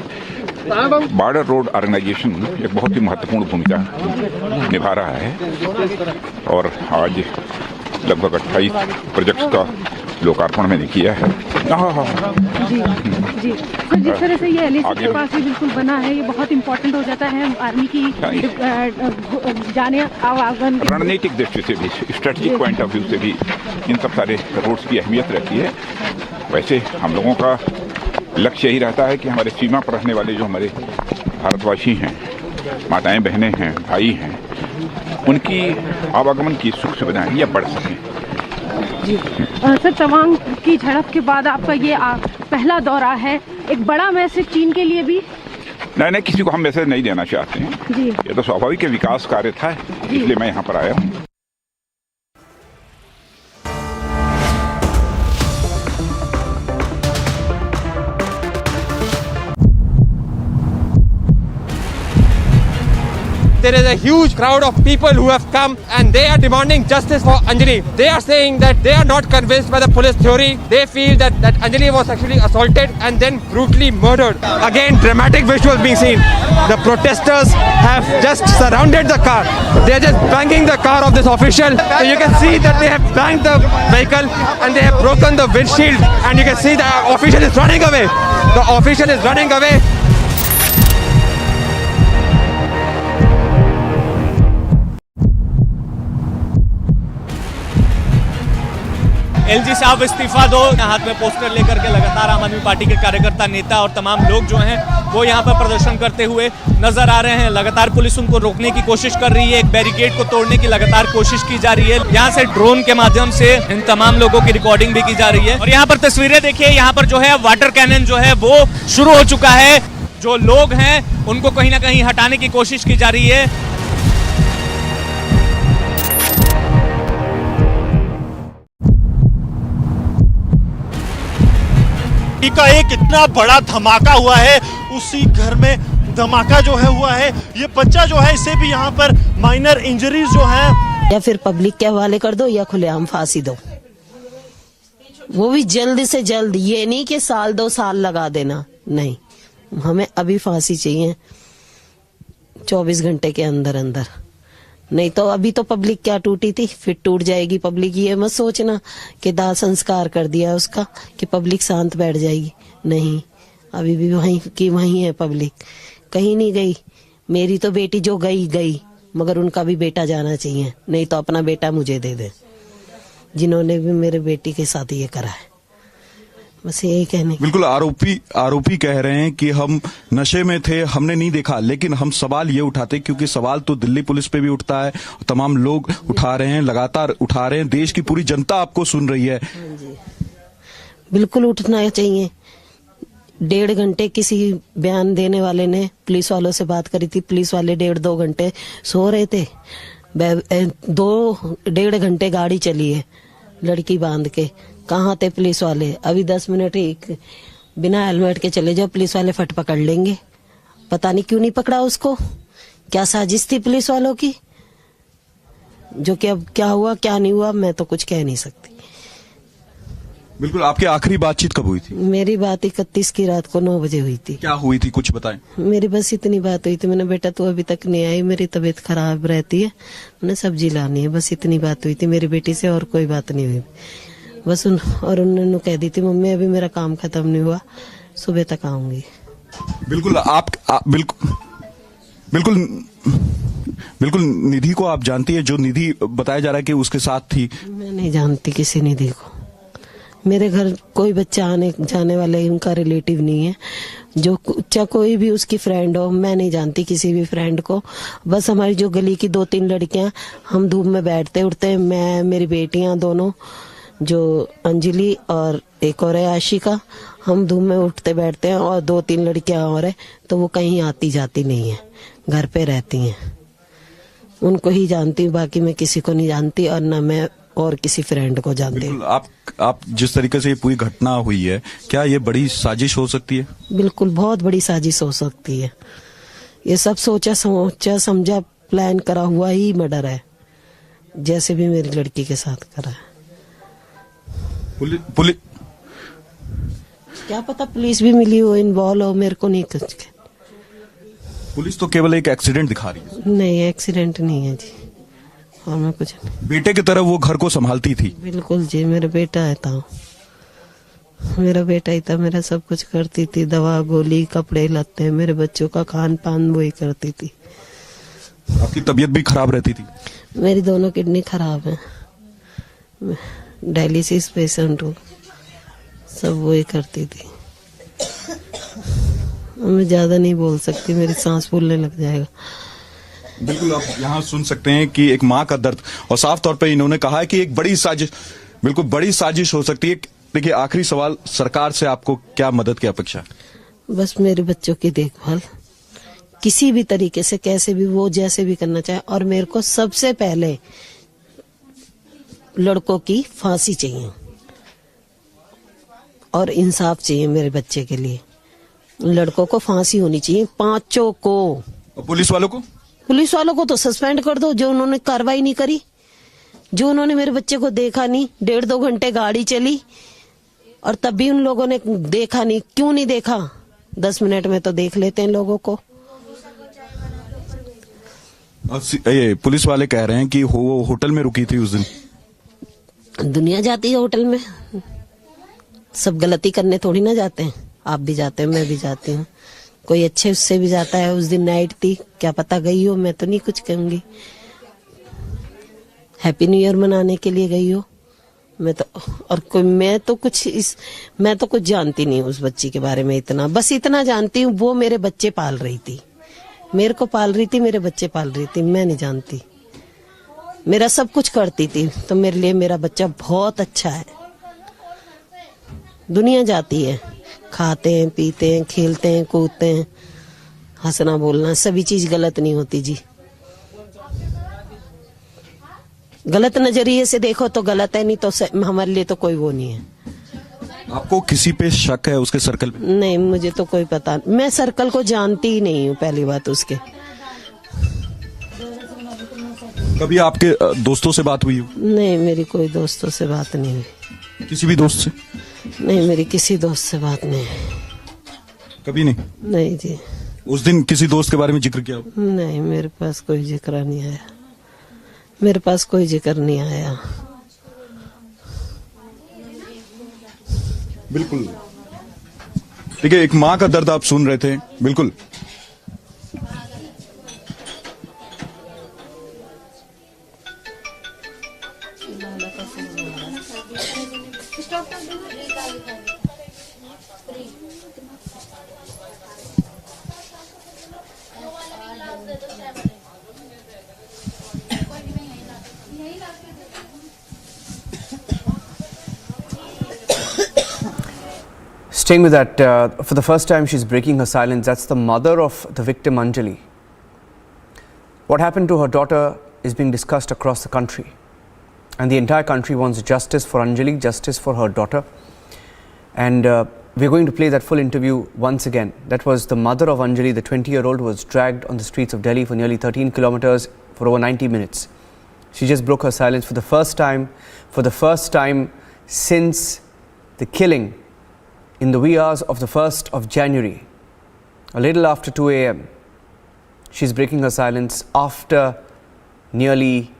बॉर्डर रोड ऑर्गेनाइजेशन एक बहुत ही महत्वपूर्ण भूमिका निभा रहा है। और आज लगभग 28 प्रोजेक्ट्स का लोकार्पण मैंने किया है। जी सर, जिस तरह से ये एलएसी के पास ही बिल्कुल बना है, ये बहुत इम्पोर्टेंट हो जाता है आर्मी की जाने आवागमन। रणनीतिक दृष्टि से भी, स्ट्रेटेजिक पॉइंट ऑफ व्यू से भी इन सब सारे रोड्स की अहमियत रहती है। वैसे हम लोगों का लक्ष्य यही रहता है कि हमारे सीमा पर रहने वाले जो हमारे भारतवासी हैं, माताएं बहनें हैं, भाई हैं, उनकी आवागमन की सुख सुविधाएं या बढ़ सकें। जी सर, तवांग की झड़प के बाद आपका ये पहला दौरा है, एक बड़ा मैसेज चीन के लिए भी? नहीं, किसी को हम मैसेज नहीं देना चाहते हैं जी। ये तो स्वाभाविक विकास कार्य था, इसलिए मैं यहाँ पर आया हूँ। there is a huge crowd of people who have come and they are demanding justice for Anjali. They are saying that they are not convinced by the police theory. They feel that Anjali was actually assaulted and then brutally murdered. Again, dramatic visuals being seen. The protesters have just surrounded the car. They are just banging the car of this official. So you can see that they have banged the vehicle and they have broken the windshield, and you can see the official is running away. The official is running away. LG साहब इस्तीफा दो, हाथ में poster लेकर के लगातार आम आदमी पार्टी के कार्यकर्ता, नेता और तमाम लोग जो हैं वो यहाँ पर प्रदर्शन करते हुए नजर आ रहे हैं। लगातार पुलिस उनको रोकने की कोशिश कर रही है, एक बैरिकेड को तोड़ने की लगातार कोशिश की जा रही है। यहाँ से ड्रोन के माध्यम से इन तमाम लोगों की रिकॉर्डिंग भी की जा रही है। और यहाँ पर तस्वीरें देखिए, यहाँ पर जो है वाटर कैनन जो है वो शुरू हो चुका है। जो लोग हैं उनको कहीं ना कहीं हटाने की कोशिश की जा रही है। का एक इतना बड़ा धमाका हुआ है, उसी घर में धमाका जो है हुआ है। ये बच्चा जो है इसे भी यहाँ पर माइनर इंजरीज जो है, या फिर पब्लिक के हवाले कर दो या खुलेआम फांसी दो, वो भी जल्द से जल्द। ये नहीं कि साल 2 साल लगा देना, नहीं, हमें अभी फांसी चाहिए 24 घंटे के अंदर अंदर। नहीं तो अभी तो पब्लिक क्या टूटी थी, फिर टूट जाएगी पब्लिक। ये मत सोचना कि दाह संस्कार कर दिया उसका कि पब्लिक शांत बैठ जाएगी, नहीं, अभी भी वहीं की वहीं है पब्लिक, कहीं नहीं गई। मेरी तो बेटी जो गई, मगर उनका भी बेटा जाना चाहिए, नहीं तो अपना बेटा मुझे दे दे, जिन्होंने भी मेरे बेटी के साथ ये करा है। बस यही कहने। बिल्कुल, आरोपी कह रहे हैं कि हम नशे में थे, हमने नहीं देखा, लेकिन हम सवाल ये उठाते, क्योंकि सवाल तो दिल्ली पुलिस पे भी उठता है, तमाम लोग उठा रहे हैं, लगातार उठा रहे हैं, देश की पूरी जनता आपको सुन रही है। बिल्कुल उठना चाहिए। 1.5 घंटे किसी बयान देने वाले ने पुलिस वालों से बात करी थी, पुलिस वाले 1.5-2 घंटे सो रहे थे। 1.5 घंटे गाड़ी चली है लड़की बांध के, कहाँ थे पुलिस वाले? अभी 10 मिनट ही बिना हेलमेट के चले जाओ, पुलिस वाले फट पकड़ लेंगे। पता नहीं क्यों नहीं पकड़ा उसको, क्या साजिश थी पुलिस वालों की? जो कि अब क्या हुआ क्या नहीं हुआ मैं तो कुछ कह नहीं सकती। बिल्कुल, आपकी आखिरी बातचीत कब हुई थी? मेरी बात 31 की रात को 9 बजे हुई थी। क्या हुई थी, कुछ बताएं। मेरी बस इतनी बात हुई थी, मैंने बेटा तू अभी तक नहीं आई, मेरी तबीयत खराब रहती है, मैंने सब्जी लानी है, बस इतनी बात हुई थी मेरी बेटी से, और कोई बात नहीं हुई। बस और उन्होंने कह दी थी मम्मी अभी मेरा काम खत्म नहीं हुआ, सुबह तक आऊंगी। बिल्कुल, बिल्कुल निधि को आप जानती है, जो निधि बताया जा रहा है कि उसके साथ थी? मैं नहीं जानती किसी निधि को। मेरे घर कोई बच्चा आने जाने वाला उनका रिलेटिव नहीं है, जो चाहे कोई भी उसकी फ्रेंड हो, मैं नहीं जानती किसी भी फ्रेंड को। बस हमारी जो गली की 2-3 लड़कियां, हम धूप में बैठते उठते, मैं मेरी बेटियां दोनों, जो अंजलि और एक और है आशिका, हम धूप में उठते बैठते हैं, और 2-3 लड़कियां और है, तो वो कहीं आती जाती नहीं है, घर पे रहती हैं, उनको ही जानती हूँ, बाकी मैं किसी को नहीं जानती, और न मैं और किसी फ्रेंड को जानती हूँ। आप जिस तरीके से ये पूरी घटना हुई है, क्या ये बड़ी साजिश हो सकती है? बिल्कुल, बहुत बड़ी साजिश हो सकती है। ये सब सोचा समझा प्लान करा हुआ ही मर्डर है, जैसे भी मेरी लड़की के साथ करा है। पुलिस क्या पता पुलिस भी मिली हो, इन्वॉल्व हो, मेरे को नहीं कुछ। पुलिस तो केवल एक एक्सीडेंट दिखा रही है। नहीं, एक्सीडेंट नहीं है जी, और मैं कुछ नहीं। बेटे की तरह वो घर को संभालती थी? बिल्कुल जी, मेरा बेटा है था, मेरा बेटा ही था, मेरा सब कुछ करती थी, दवा गोली कपड़े लत्ते, मेरे बच्चों का खान पान वही करती थी। आपकी तबीयत भी खराब रहती थी? मेरी दोनों किडनी खराब है, डायलिसिस पेशेंट हूँ, सब वही करती थी। मैं ज्यादा नहीं बोल सकती, मेरी सांस फूलने लग जाएगा। बिल्कुल, आप यहाँ सुन सकते हैं कि एक माँ का दर्द, और साफ तौर पे इन्होंने कहा है कि एक बड़ी साजिश, बिल्कुल बड़ी साजिश हो सकती है। देखिए, आखिरी सवाल, सरकार से आपको क्या मदद की अपेक्षा? बस मेरे बच्चों की देखभाल किसी भी तरीके से, कैसे भी, वो जैसे भी करना चाहे, और मेरे को सबसे पहले लड़कों की फांसी चाहिए और इंसाफ चाहिए मेरे बच्चे के लिए। लड़कों को फांसी होनी चाहिए, 5 को। और पुलिस वालों को? पुलिस वालों को तो सस्पेंड कर दो, जो उन्होंने कार्रवाई नहीं करी, जो उन्होंने मेरे बच्चे को देखा नहीं। 1.5-2 घंटे गाड़ी चली और तब भी उन लोगों ने देखा नहीं। क्यों नहीं देखा? 10 मिनट में तो देख लेते हैं लोगों को। ये पुलिस वाले कह रहे हैं कि वो होटल में रुकी थी उस दिन। दुनिया जाती है होटल में, सब गलती करने थोड़ी ना जाते हैं। आप भी जाते हैं, मैं भी जाती हूँ, कोई अच्छे उससे भी जाता है। उस दिन नाइट थी, क्या पता गई हो, मैं तो नहीं कुछ कहूंगी। हैप्पी न्यू ईयर मनाने के लिए गई हो, मैं तो, और कोई मैं तो कुछ जानती नहीं उस बच्ची के बारे में। इतना बस इतना जानती हूँ, वो मेरे बच्चे पाल रही थी, मेरे को पाल रही थी, मेरे बच्चे पाल रही थी। मैं नहीं जानती, मेरा सब कुछ करती थी, तो मेरे लिए मेरा बच्चा बहुत अच्छा है। दुनिया जाती है, खाते हैं, पीते हैं, खेलते हैं, कूदते हैं, हंसना बोलना, सभी चीज गलत नहीं होती जी। गलत नजरिए से देखो तो गलत है, नहीं तो हमारे लिए तो कोई वो नहीं है। आपको किसी पे शक है उसके सर्कल पे? नहीं, मुझे तो कोई पता नहीं, मैं सर्कल को जानती ही नहीं हूँ, पहली बात उसके। कभी आपके दोस्तों से बात हुई हो? नहीं, मेरी कोई दोस्तों से बात नहीं हुई। किसी भी दोस्त से? नहीं, मेरी किसी दोस्त से बात नहीं। कभी नहीं? नहीं जी। उस दिन किसी दोस्त के बारे में जिक्र किया? नहीं, मेरे पास कोई जिक्र नहीं आया, मेरे पास कोई जिक्र नहीं आया। बिल्कुल ठीक है, एक माँ का दर्द आप सुन रहे थे। बिल्कुल Staying with that, for the first time she's breaking her silence. That's the mother of the victim, Anjali. What happened to her daughter is being discussed across the country, and the entire country wants justice for Anjali, justice for her daughter. And we're going to play that full interview once again. That was the mother of Anjali, the 20-year-old who was dragged on the streets of Delhi for nearly 13 kilometers for over 90 minutes. She just broke her silence for the first time since the killing in the wee hours of the 1st of January, a little after 2 a.m. She's breaking her silence after nearly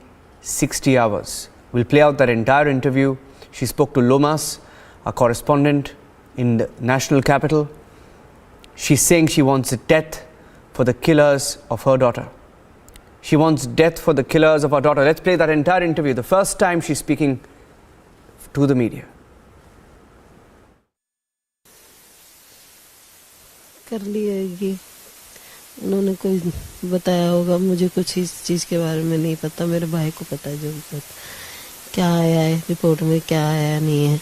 60 hours. We'll play out that entire interview. She spoke to Lomas, a correspondent in the national capital. She's saying she wants death for the killers of her daughter. She wants death for the killers of her daughter. Let's play that entire interview, the first time she's speaking to the media. कर लिया ये, उन्होंने कोई बताया होगा, मुझे कुछ इस चीज़ के बारे में नहीं पता, मेरे भाई को पता है जो भी क्या आया है रिपोर्ट में, क्या आया नहीं है,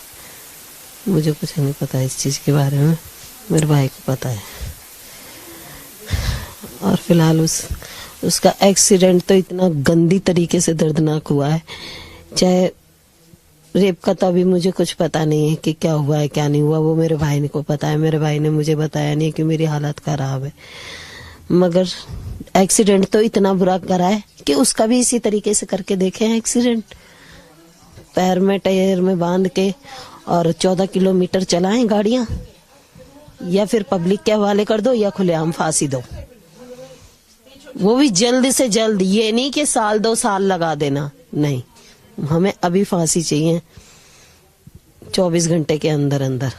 मुझे कुछ नहीं पता इस चीज़ के बारे में, मेरे भाई को पता है। और फिलहाल उसका एक्सीडेंट तो इतना गंदी तरीके से दर्दनाक हुआ है, चाहे रेप का तो अभी मुझे कुछ पता नहीं है कि क्या हुआ है क्या नहीं हुआ, वो मेरे भाई को पता है, मेरे भाई ने मुझे बताया नहीं कि मेरी हालत खराब है। मगर एक्सीडेंट तो इतना बुरा करा है कि उसका भी इसी तरीके से करके देखे हैं एक्सीडेंट, पैर में टायर में बांध के और 14 किलोमीटर चलाएं गाड़ियां, या फिर पब्लिक के हवाले कर दो या खुलेआम फांसी दो, वो भी जल्द से जल्द। ये नहीं कि 1-2 साल लगा देना, नहीं, हमें अभी फांसी चाहिए 24 घंटे के अंदर अंदर।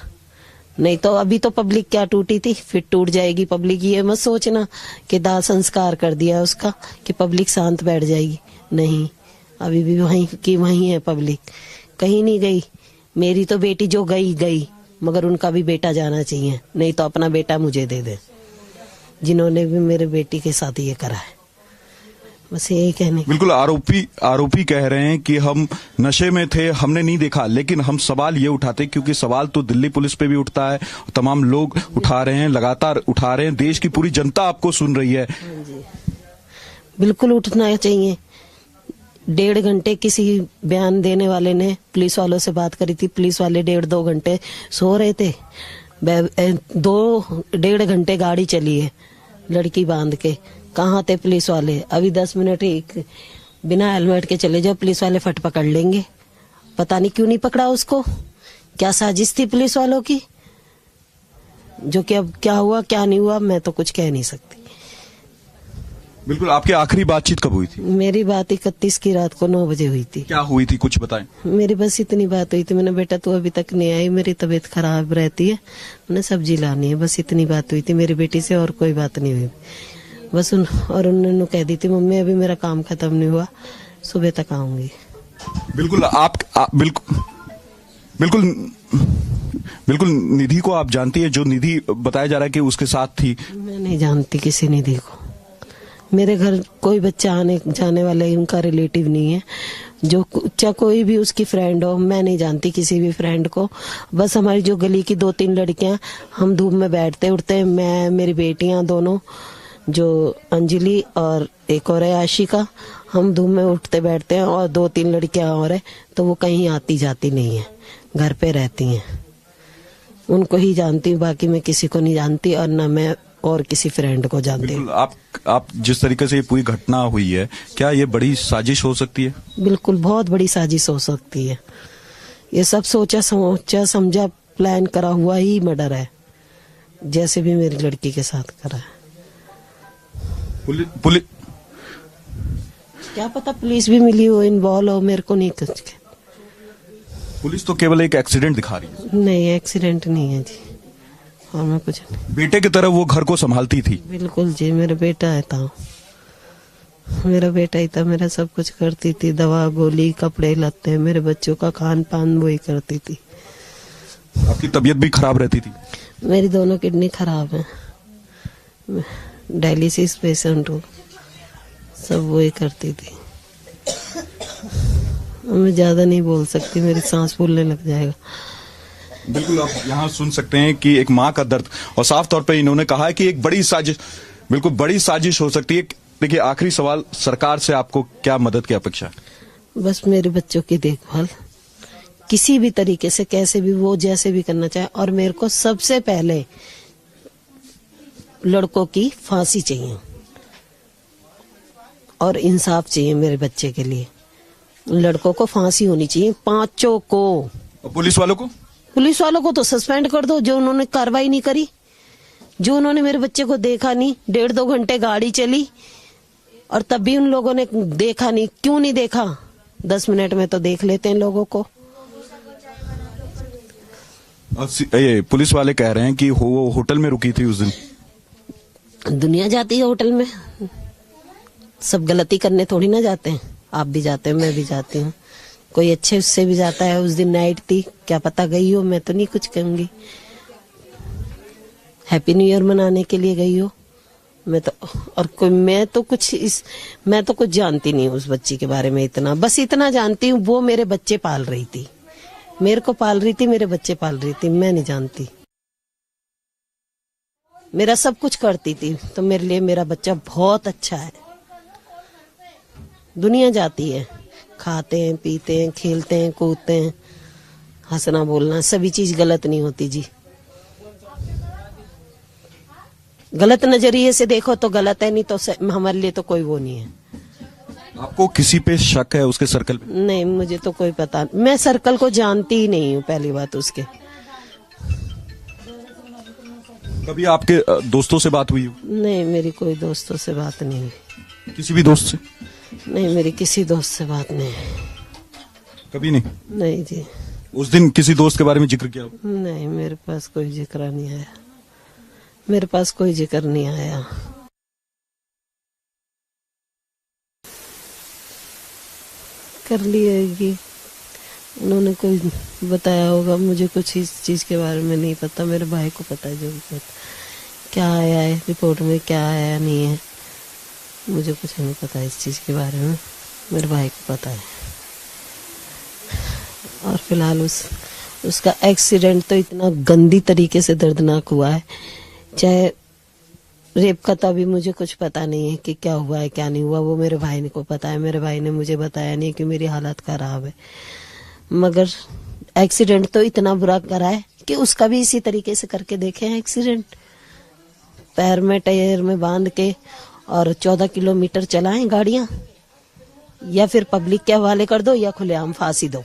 नहीं तो अभी तो पब्लिक क्या टूटी थी, फिर टूट जाएगी पब्लिक। ये मत सोचना कि दाह संस्कार कर दिया उसका कि पब्लिक शांत बैठ जाएगी, नहीं, अभी भी वहीं की वहीं है पब्लिक, कहीं नहीं गई। मेरी तो बेटी जो गई, मगर उनका भी बेटा जाना चाहिए, नहीं तो अपना बेटा मुझे दे दे, जिन्होंने भी मेरे बेटी के साथ ये करा है, बस यही कहने। बिल्कुल, आरोपी कह रहे हैं कि हम नशे में थे, हमने नहीं देखा, लेकिन हम सवाल ये उठाते, क्योंकि सवाल तो दिल्ली पुलिस पे भी उठता है, तमाम लोग उठा रहे हैं, लगातार उठा रहे हैं, देश की पूरी जनता आपको सुन रही है। जी, बिल्कुल उठना चाहिए। 1.5 घंटे किसी बयान देने वाले ने पुलिस वालों से बात करी थी, पुलिस वाले 1.5-2 घंटे सो रहे थे, 1.5 घंटे गाड़ी चली है लड़की बांध के, कहाँ थे पुलिस वाले? अभी 10 मिनट एक बिना हेलमेट के चले जाओ, पुलिस वाले फट पकड़ लेंगे। पता नहीं क्यों नहीं पकड़ा उसको, क्या साजिश थी पुलिस वालों की? जो कि अब क्या हुआ क्या नहीं हुआ मैं तो कुछ कह नहीं सकती। बिल्कुल। आपकी आखिरी बातचीत कब हुई थी? मेरी बात 31 की रात को 9 बजे हुई थी। क्या हुई थी, कुछ बताएं। मेरी बस इतनी बात हुई थी, मैंने बेटा तू अभी तक नहीं आई, मेरी तबीयत खराब रहती है, मैंने सब्जी लानी है, बस इतनी बात हुई थी मेरी बेटी से, और कोई बात नहीं हुई। बस उन्होंने कह दी थी मम्मी अभी मेरा काम खत्म नहीं हुआ, सुबह तक आऊंगी। बिल्कुल। बिल्कुल निधि को आप जानती है, जो निधि बताया जा रहा है कि उसके साथ थी? मैं नहीं जानती किसी निधि को। मेरे घर कोई बच्चा आने जाने वाला उनका रिलेटिव नहीं है, जो चाहे कोई भी उसकी फ्रेंड हो, मैं नहीं जानती किसी भी फ्रेंड को। बस हमारी जो गली की 2-3 लड़कियां, हम धूप में बैठते उठते, मैं मेरी बेटियां दोनों, जो अंजलि और एक और है आशिका, हम धूप में उठते बैठते हैं, और 2-3 लड़कियां और है, तो वो कहीं आती जाती नहीं है, घर पे रहती हैं। उनको ही जानती हूँ, बाकी मैं किसी को नहीं जानती, और न मैं और किसी फ्रेंड को जानती हूँ। आप जिस तरीके से ये पूरी घटना हुई है, क्या ये बड़ी साजिश हो सकती है? बिल्कुल, बहुत बड़ी साजिश हो सकती है। ये सब सोचा समझा प्लान करा हुआ ही मर्डर है, जैसे भी मेरी लड़की के साथ करा है। पुलिस क्या पता पुलिस भी मिली हो, इन्वॉल्व हो, मेरे को नहीं कुछ। पुलिस तो केवल एक एक्सीडेंट दिखा रही है। नहीं, एक्सीडेंट नहीं है जी, और मैं कुछ नहीं। बेटे की तरह वो घर को संभालती थी? बिल्कुल जी, मेरा बेटा है था, मेरा बेटा ही था, मेरा सब कुछ करती थी, दवा गोली कपड़े लत्ते, मेरे बच्चों का खान पान वही करती थी। आपकी तबीयत भी खराब रहती थी? मेरी दोनों किडनी खराब है, डायलिसिस पेशेंट हूँ, सब वही करती थी। मैं ज्यादा नहीं बोल सकती, मेरी सांस फूलने लग जाएगा। बिल्कुल। आप यहाँ सुन सकते हैं कि एक माँ का दर्द, और साफ तौर पे इन्होंने कहा है कि एक बड़ी साजिश, बिल्कुल बड़ी साजिश हो सकती है। देखिए, आखिरी सवाल, सरकार से आपको क्या मदद की अपेक्षा है? बस मेरे बच्चों की देखभाल किसी भी तरीके से, कैसे भी, वो जैसे भी करना चाहे, और मेरे को सबसे पहले लड़कों की फांसी चाहिए और इंसाफ चाहिए मेरे बच्चे के लिए। लड़कों को फांसी होनी चाहिए, 5 को। और पुलिस वालों को? पुलिस वालों को तो सस्पेंड कर दो, जो उन्होंने कार्रवाई नहीं करी, जो उन्होंने मेरे बच्चे को देखा नहीं। 1.5-2 घंटे गाड़ी चली और तब भी उन लोगों ने देखा नहीं। क्यों नहीं देखा? 10 मिनट में तो देख लेते हैं लोगों को। ये पुलिस वाले कह रहे हैं कि वो होटल में रुकी थी उस दिन। दुनिया जाती है होटल में, सब गलती करने थोड़ी ना जाते हैं। आप भी जाते हैं, मैं भी जाती हूँ, कोई अच्छे उससे भी जाता है। उस दिन नाइट थी, क्या पता गई हो, मैं तो नहीं कुछ कहूंगी। हैप्पी न्यू ईयर मनाने के लिए गई हो, मैं तो, और कोई मैं तो कुछ जानती नहीं उस बच्ची के बारे में। इतना, बस इतना जानती हूँ, वो मेरे बच्चे पाल रही थी, मेरे को पाल रही थी, मेरे बच्चे पाल रही थी, मैं नहीं जानती। मेरा सब कुछ करती थी, तो मेरे लिए मेरा बच्चा बहुत अच्छा है। दुनिया जाती है, खाते हैं, पीते हैं, खेलते हैं, कूदते हैं, हंसना बोलना, सभी चीज गलत नहीं होती जी। गलत नजरिए से देखो तो गलत है, नहीं तो हमारे लिए तो कोई वो नहीं है। आपको किसी पे शक है उसके सर्कल पे? नहीं, मुझे तो कोई पता नहीं, मैं सर्कल को जानती ही नहीं हूँ, पहली बात उसके। कभी आपके दोस्तों से बात हुई हो? नहीं, मेरी कोई दोस्तों से बात नहीं हुई। किसी भी दोस्त से? नहीं, मेरी किसी दोस्त से बात नहीं। कभी नहीं? नहीं जी। उस दिन किसी दोस्त के बारे में जिक्र किया हो? नहीं, मेरे पास कोई जिक्र नहीं आया, मेरे पास कोई जिक्र नहीं आया। कर लिएगी, उन्होंने कोई बताया होगा, मुझे कुछ इस चीज के बारे में नहीं पता। मेरे भाई को पता है, जो भी पता क्या आया है रिपोर्ट में, क्या आया नहीं है, मुझे कुछ नहीं पता इस चीज के बारे में, मेरे भाई को पता है। और फिलहाल उसका एक्सीडेंट तो इतना गंदी तरीके से दर्दनाक हुआ है, चाहे रेप का, तभी मुझे कुछ पता नहीं है कि क्या हुआ है क्या नहीं हुआ, वो मेरे भाई को पता है। मेरे भाई ने मुझे बताया नहीं कि मेरी हालत खराब है, मगर एक्सीडेंट तो इतना बुरा करा है कि उसका भी इसी तरीके से करके देखे हैं एक्सीडेंट, पैर में टायर में बांध के और 14 किलोमीटर चलाएं गाड़ियां, या फिर पब्लिक के हवाले कर दो या खुलेआम फांसी दो,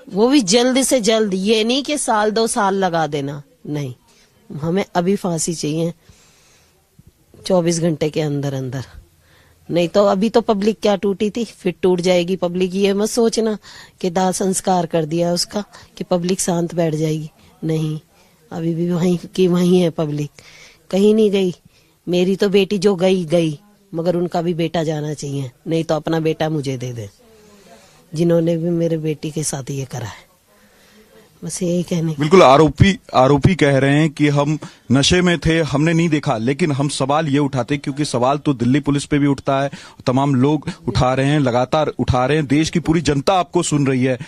वो भी जल्द से जल्द। ये नहीं कि साल 2 साल लगा देना, नहीं, हमें अभी फांसी चाहिए 24 घंटे के अंदर अंदर। नहीं तो अभी तो पब्लिक क्या टूटी थी, फिर टूट जाएगी पब्लिक। ये मत सोचना कि दाह संस्कार कर दिया उसका कि पब्लिक शांत बैठ जाएगी, नहीं, अभी भी वहीं की वहीं है पब्लिक, कहीं नहीं गई। मेरी तो बेटी जो गई, मगर उनका भी बेटा जाना चाहिए, नहीं तो अपना बेटा मुझे दे दे, जिन्होंने भी मेरे बेटी के साथ ये करा है। बस यही कहने। बिल्कुल, आरोपी कह रहे हैं कि हम नशे में थे, हमने नहीं देखा, लेकिन हम सवाल ये उठाते, क्योंकि सवाल तो दिल्ली पुलिस पे भी उठता है, तमाम लोग उठा रहे हैं, लगातार उठा रहे हैं, देश की पूरी जनता आपको सुन रही है।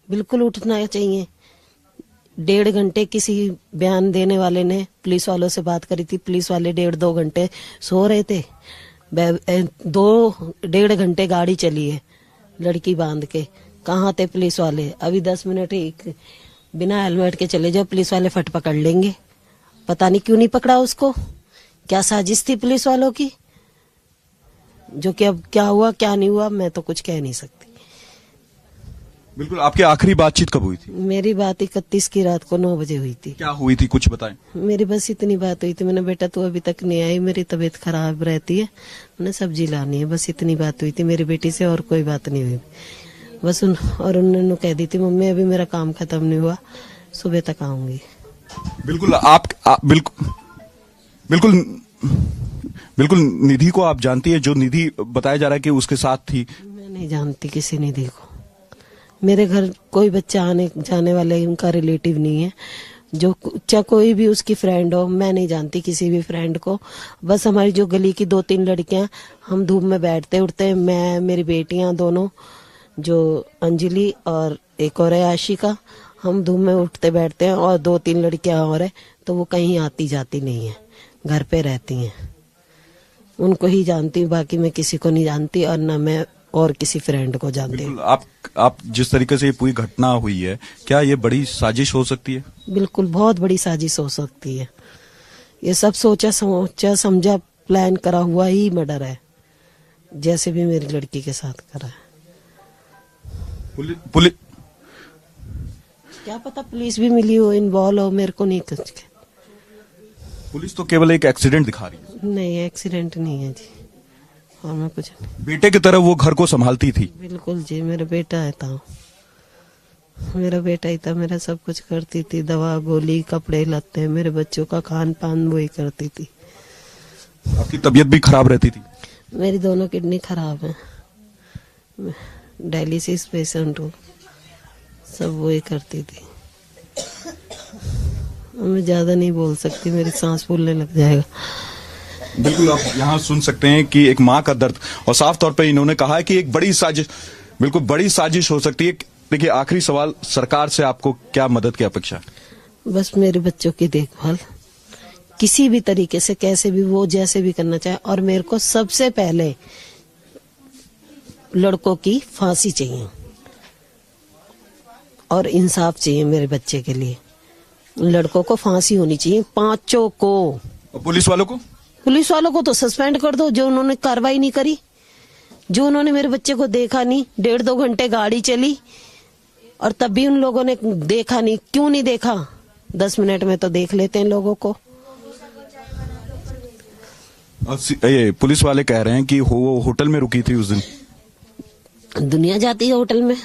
बिल्कुल उठना चाहिए। 1.5 घंटे किसी बयान देने वाले ने पुलिस वालों से बात करी थी, पुलिस वाले 1.5-2 घंटे सो रहे थे, 1.5 घंटे गाड़ी चली है लड़की बांध के, कहाँ थे पुलिस वाले? अभी 10 मिनट ही बिना हेलमेट के चले जाओ, पुलिस वाले फट पकड़ लेंगे। पता नहीं क्यों नहीं पकड़ा उसको, क्या साजिश थी पुलिस वालों की? जो कि अब क्या हुआ क्या नहीं हुआ मैं तो कुछ कह नहीं सकती। बिल्कुल, आपकी आखिरी बातचीत कब हुई थी? मेरी बात 31 की रात को 9 बजे हुई थी। क्या हुई थी, कुछ बताएं। मेरी बस इतनी बात हुई थी, मैंने बेटा तू अभी तक नहीं आई, मेरी तबीयत खराब रहती है, मैंने सब्जी लानी है, बस इतनी बात हुई थी मेरी बेटी से, और कोई बात नहीं हुई। बस और उन्होंने कह दी थी मम्मी अभी मेरा काम खत्म नहीं हुआ, सुबह तक आऊंगी। बिल्कुल, बिल्कुल निधि को आप जानती है, जो निधि बताया जा रहा है कि उसके साथ थी? मैं नहीं जानती किसी निधि को, मेरे घर कोई बच्चा आने जाने वाले उनका रिलेटिव नहीं है, जो चाहे कोई भी उसकी फ्रेंड हो, मैं नहीं जानती किसी भी फ्रेंड को। बस हमारी जो गली की 2-3 लड़कियां, हम धूप में बैठते उठते, मैं मेरी बेटियां दोनों, जो अंजलि और एक और है आशिका, हम धूप में उठते बैठते हैं, और 2-3 लड़कियां और है, तो वो कहीं आती जाती नहीं है, घर पे रहती हैं, उनको ही जानती हूँ, बाकी मैं किसी को नहीं जानती, और न मैं और किसी फ्रेंड को जानती हूँ। आप जिस तरीके से ये पूरी घटना हुई है, क्या ये बड़ी साजिश हो सकती है? बिल्कुल, बहुत बड़ी साजिश हो सकती है। ये सब सोचा समझा प्लान करा हुआ ही मर्डर है, जैसे भी मेरी लड़की के साथ करा है। पुलिस क्या पता पुलिस भी मिली हो, इन्वॉल्व हो, मेरे को नहीं कुछ। पुलिस तो केवल एक एक्सीडेंट दिखा रही है। नहीं, एक्सीडेंट नहीं है जी, और मैं कुछ नहीं। बेटे की तरह वो घर को संभालती थी? बिल्कुल जी, मेरा बेटा है था, मेरा बेटा ही था, मेरा सब कुछ करती थी, दवा गोली कपड़े लत्ते, मेरे बच्चों का खान पान वही करती थी। आपकी तबीयत भी खराब रहती थी? मेरी दोनों किडनी खराब है, डायलिसिस पेशेंट हूँ, सब वही करती थी। मैं ज्यादा नहीं बोल सकती, मेरी सांस फूलने लग जाएगा। बिल्कुल, आप यहाँ सुन सकते हैं कि एक माँ का दर्द, और साफ तौर पे इन्होंने कहा है कि एक बड़ी साजिश, बिल्कुल बड़ी साजिश हो सकती है। देखिए, आखिरी सवाल, सरकार से आपको क्या मदद की अपेक्षा? बस मेरे बच्चों की देखभाल किसी भी तरीके से, कैसे भी, वो जैसे भी करना चाहे, और मेरे को सबसे पहले लड़कों की फांसी चाहिए और इंसाफ चाहिए मेरे बच्चे के लिए। लड़कों को फांसी होनी चाहिए, 5 को। और पुलिस वालों को? पुलिस वालों को तो सस्पेंड कर दो, जो उन्होंने कार्रवाई नहीं करी, जो उन्होंने मेरे बच्चे को देखा नहीं। 1.5-2 घंटे गाड़ी चली और तब भी उन लोगों ने देखा नहीं। क्यों नहीं देखा? 10 मिनट में तो देख लेते हैं लोगों को। ये पुलिस वाले कह रहे हैं कि वो होटल में रुकी थी उस दिन। दुनिया जाती है होटल में,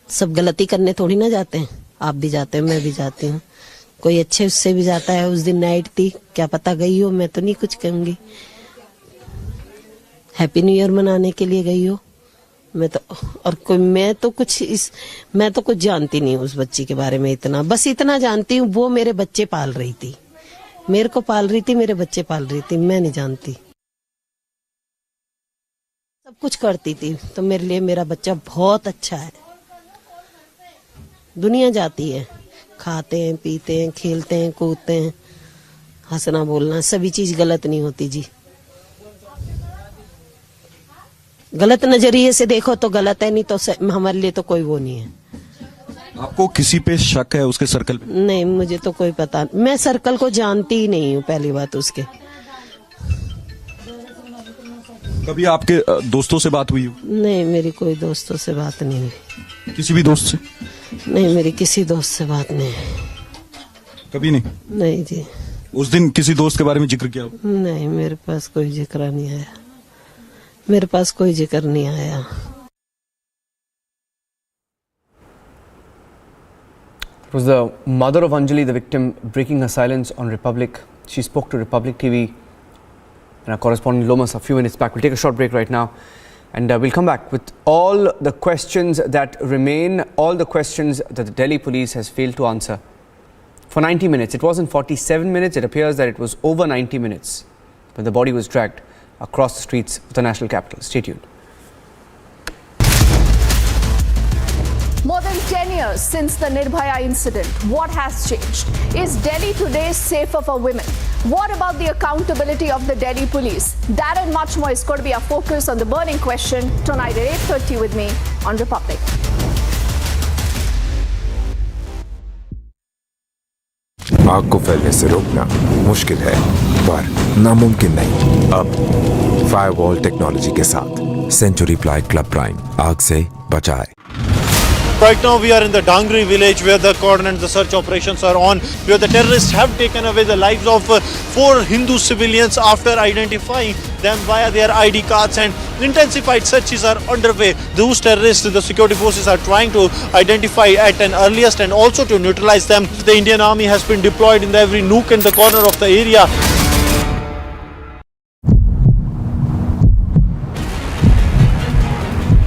सब गलती करने थोड़ी ना जाते हैं। आप भी जाते हैं, मैं भी जाती हूँ, कोई अच्छे उससे भी जाता है। उस दिन नाइट थी, क्या पता गई हो, मैं तो नहीं कुछ कहूंगी। हैप्पी न्यू ईयर मनाने के लिए गई हो, मैं तो, और कोई मैं तो कुछ जानती नहीं उस बच्ची के बारे में। इतना, बस इतना जानती हूँ, वो मेरे बच्चे पाल रही थी, मेरे को पाल रही थी, मेरे बच्चे पाल रही थी, मैं नहीं जानती। सब कुछ करती थी, तो मेरे लिए मेरा बच्चा बहुत अच्छा है। दुनिया जाती है, खाते हैं, पीते हैं, खेलते हैं, कूदते हैं, हंसना बोलना, सभी चीज गलत नहीं होती जी। गलत नजरिए से देखो तो गलत है, नहीं तो हमारे लिए तो कोई वो नहीं है। आपको किसी पे शक है उसके सर्कल पे? नहीं, मुझे तो कोई पता नहीं। मैं सर्कल को जानती ही नहीं हूँ, पहली बात उसके। कभी आपके दोस्तों से बात हुई हो? नहीं, मेरी कोई दोस्तों से बात नहीं हुई। किसी भी दोस्त से? नहीं, मेरी किसी दोस्त से बात नहीं। कभी नहीं? नहीं जी। उस दिन किसी दोस्त के बारे में जिक्र किया हो? नहीं, मेरे पास कोई जिक्र नहीं आया। मेरे पास कोई जिक्र नहीं आया। It was the mother of Anjali, the victim, breaking her silence on Republic. She spoke to Republic TV and our correspondent Lomas a few minutes back. We'll take a short break right now and we'll come back with all the questions that remain, all the questions that the Delhi police has failed to answer. For 90 minutes. It wasn't 47 minutes. It appears that it was over 90 minutes when the body was dragged across the streets of the national capital. Stay tuned. More than 10 years since the Nirbhaya incident, what has changed? Is Delhi today safer for women? What about the accountability of the Delhi police? That and much more is going to be our focus on the burning question tonight at 8:30 with me on Republic. आग को फैलने से रोकना मुश्किल है, पर नामुमकिन नहीं। अब फायरवॉल टेक्नोलॉजी के साथ सेंचुरी प्लाई क्लब प्राइम आग से बचाए। Right now we are in the Dangri village where the cordon and the search operations are on, where the terrorists have taken away the lives of 4 Hindu civilians after identifying them via their ID cards, and intensified searches are underway. Those terrorists, the security forces are trying to identify at an earliest and also to neutralize them. The Indian Army has been deployed in every nook and the corner of the area.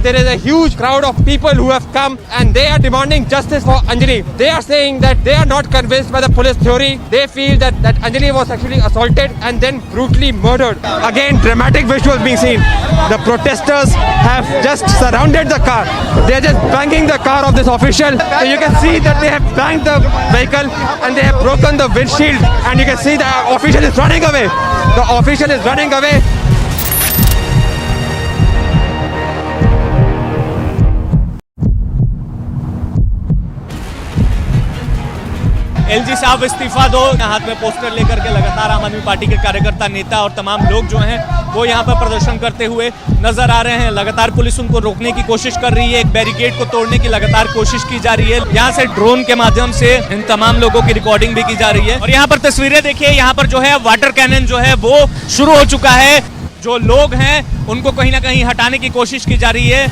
There is a huge crowd of people who have come and they are demanding justice for Anjali. They are saying that they are not convinced by the police theory. They feel that Anjali was actually assaulted and then brutally murdered. Again, dramatic visuals being seen. The protesters have just surrounded the car. They are just banging the car of this official. So you can see that they have banged the vehicle and they have broken the windshield. And you can see the official is running away. The official is running away. LG साहब इस्तीफा दो, हाथ में poster लेकर के लगातार आम आदमी पार्टी के कार्यकर्ता, नेता और तमाम लोग जो हैं वो यहाँ पर प्रदर्शन करते हुए नजर आ रहे हैं। लगातार पुलिस उनको रोकने की कोशिश कर रही है, एक बैरिकेड को तोड़ने की लगातार कोशिश की जा रही है। यहाँ से ड्रोन के माध्यम से इन तमाम लोगों की रिकॉर्डिंग भी की जा रही है। और यहाँ पर तस्वीरें देखिए, यहाँ पर जो है वाटर कैनन जो है वो शुरू हो चुका है। जो लोग हैं उनको कहीं ना कहीं हटाने की कोशिश की जा रही है।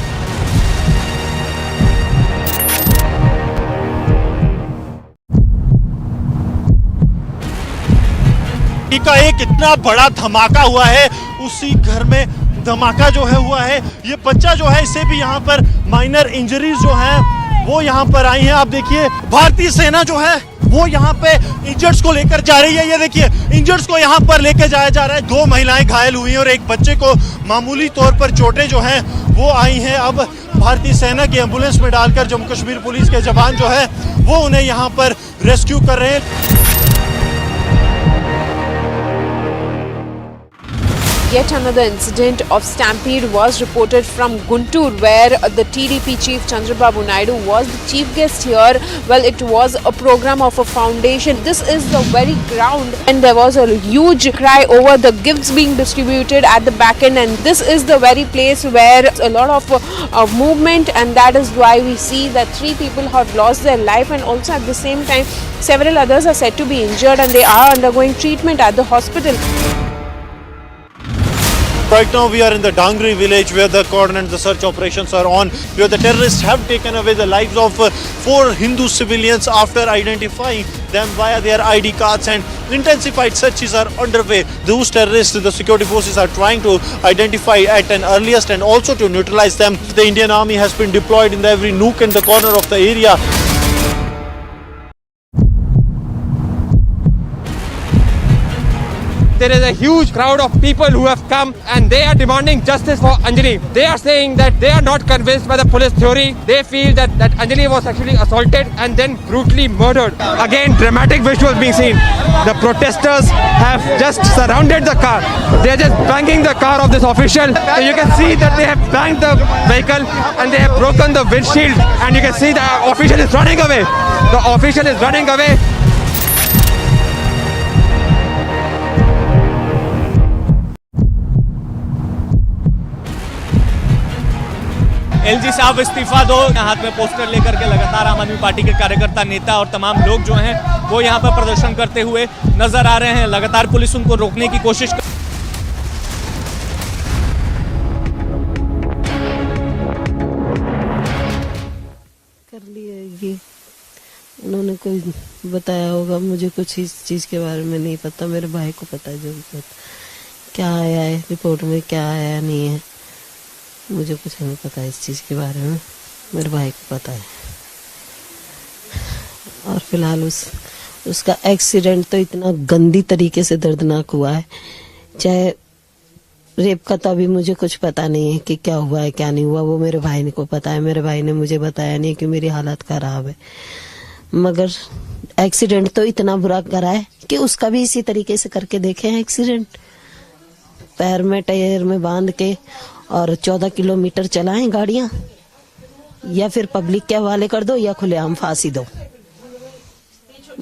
का एक इतना बड़ा धमाका हुआ है, उसी घर में धमाका जो है हुआ है। ये बच्चा जो है, इसे भी यहाँ पर माइनर इंजरीज जो हैं वो यहाँ पर आई हैं। आप देखिए, भारतीय सेना जो है वो यहाँ पे इंजर्ड्स को लेकर जा रही है। ये देखिए, इंजर्ड्स को यहाँ पर लेकर जाया जा रहा है। 2 महिलाएं घायल हुई हैं और एक बच्चे को मामूली तौर पर चोटें जो हैं वो आई हैं। अब भारतीय सेना की एम्बुलेंस में डालकर जम्मू कश्मीर पुलिस के जवान जो है वो उन्हें यहाँ पर रेस्क्यू कर रहे हैं। Yet another incident of Stampede was reported from Guntur, where the TDP chief Chandrababu Naidu was the chief guest here. Well, it was a program of a foundation. This is the very ground, and there was a huge cry over the gifts being distributed at the back end, and this is the very place where a lot of movement, and that is why we see that 3 people have lost their life, and also at the same time several others are said to be injured and they are undergoing treatment at the hospital. Right now we are in the Dangri village where the cordon and the search operations are on, where the terrorists have taken away the lives of 4 Hindu civilians after identifying them via their ID cards, and intensified searches are underway. Those terrorists, the security forces are trying to identify at an earliest and also to neutralize them. The Indian Army has been deployed in every nook and the corner of the area. There is a huge crowd of people who have come and they are demanding justice for Anjali. They are saying that they are not convinced by the police theory. They feel that Anjali was actually assaulted and then brutally murdered. Again, dramatic visuals being seen. The protesters have just surrounded the car. They are just banging the car of this official. So you can see that they have banged the vehicle and they have broken the windshield. And you can see the official is running away. The official is running away. LG साहब इस्तीफा दो, हाथ में poster लेकर के लगातार आम आदमी पार्टी के कार्यकर्ता, नेता और तमाम लोग जो हैं वो यहाँ पर प्रदर्शन करते हुए नजर आ रहे हैं। लगातार पुलिस उनको रोकने की कोशिश कर ली है। उन्होंने कोई बताया होगा, मुझे कुछ इस चीज़ के बारे में नहीं पता, मेरे भाई को पता है जो भी पता क्या आया है रिपोर्ट में, क्या आया नहीं है, मुझे कुछ नहीं पता इस चीज़ के बारे में, मेरे भाई को पता है। और फिलहाल उसका एक्सीडेंट तो इतना गंदी तरीके से दर्दनाक हुआ है, चाहे रेप का तो अभी मुझे कुछ पता नहीं है कि क्या हुआ है क्या नहीं हुआ, वो मेरे भाई को पता है। मेरे भाई ने मुझे बताया नहीं कि मेरी हालत खराब है, मगर एक्सीडेंट तो इतना बुरा करा है कि उसका भी इसी तरीके से करके देखे हैं एक्सीडेंट, पैर में टायर में बांध के और 14 किलोमीटर चलाएं गाड़ियां, या फिर पब्लिक के हवाले कर दो या खुलेआम फांसी दो,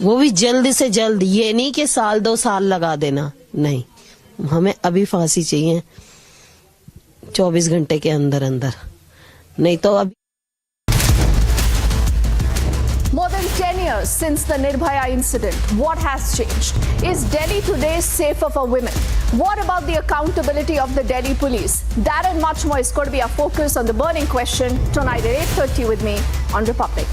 वो भी जल्द से जल्द। ये नहीं कि साल 2 साल लगा देना, नहीं, हमें अभी फांसी चाहिए 24 घंटे के अंदर अंदर, नहीं तो अभी। More than 10 years since the Nirbhaya incident, what has changed? Is Delhi today safer for women? What about the accountability of the Delhi police? That and much more is going to be our focus on the burning question tonight at 8:30 with me on Republic.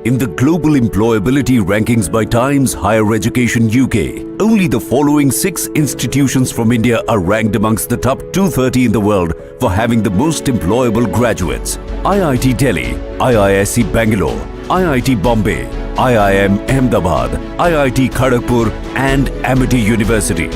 In the global employability rankings by Times Higher Education UK, only the following 6 institutions from India are ranked amongst the top 230 in the world for having the most employable graduates. IIT Delhi, IISc Bangalore, IIT Bombay, IIM Ahmedabad, IIT Kharagpur and Amity University.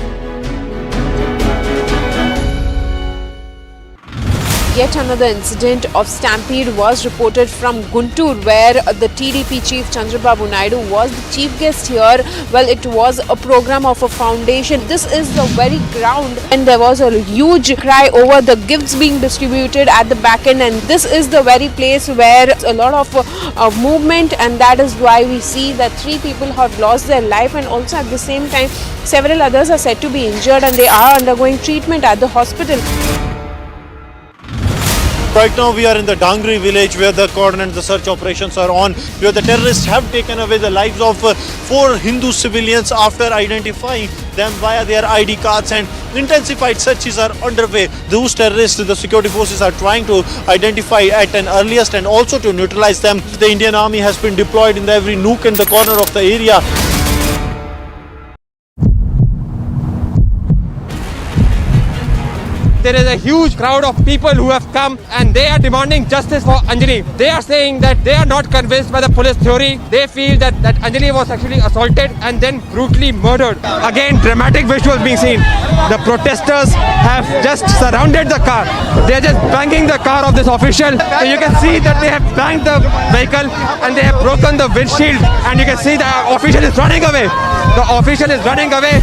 Yet another incident of Stampede was reported from Guntur, where the TDP chief Chandrababu Naidu was the chief guest here. Well, it was a program of a foundation. This is the very ground, and there was a huge cry over the gifts being distributed at the back end, and this is the very place where a lot of movement, and that is why we see that 3 people have lost their life, and also at the same time several others are said to be injured and they are undergoing treatment at the hospital. Right now we are in the Dangri village where the cordon and the search operations are on, where the terrorists have taken away the lives of 4 Hindu civilians after identifying them via their ID cards, and intensified searches are underway. Those terrorists, the security forces are trying to identify at an earliest and also to neutralize them. The Indian Army has been deployed in every nook and the corner of the area. There is a huge crowd of people who have come and they are demanding justice for Anjali. They are saying that they are not convinced by the police theory. They feel that Anjali was actually assaulted and then brutally murdered. Again, dramatic visuals being seen. The protesters have just surrounded the car. They are just banging the car of this official. So you can see that they have banged the vehicle and they have broken the windshield, and you can see the official is running away. The official is running away.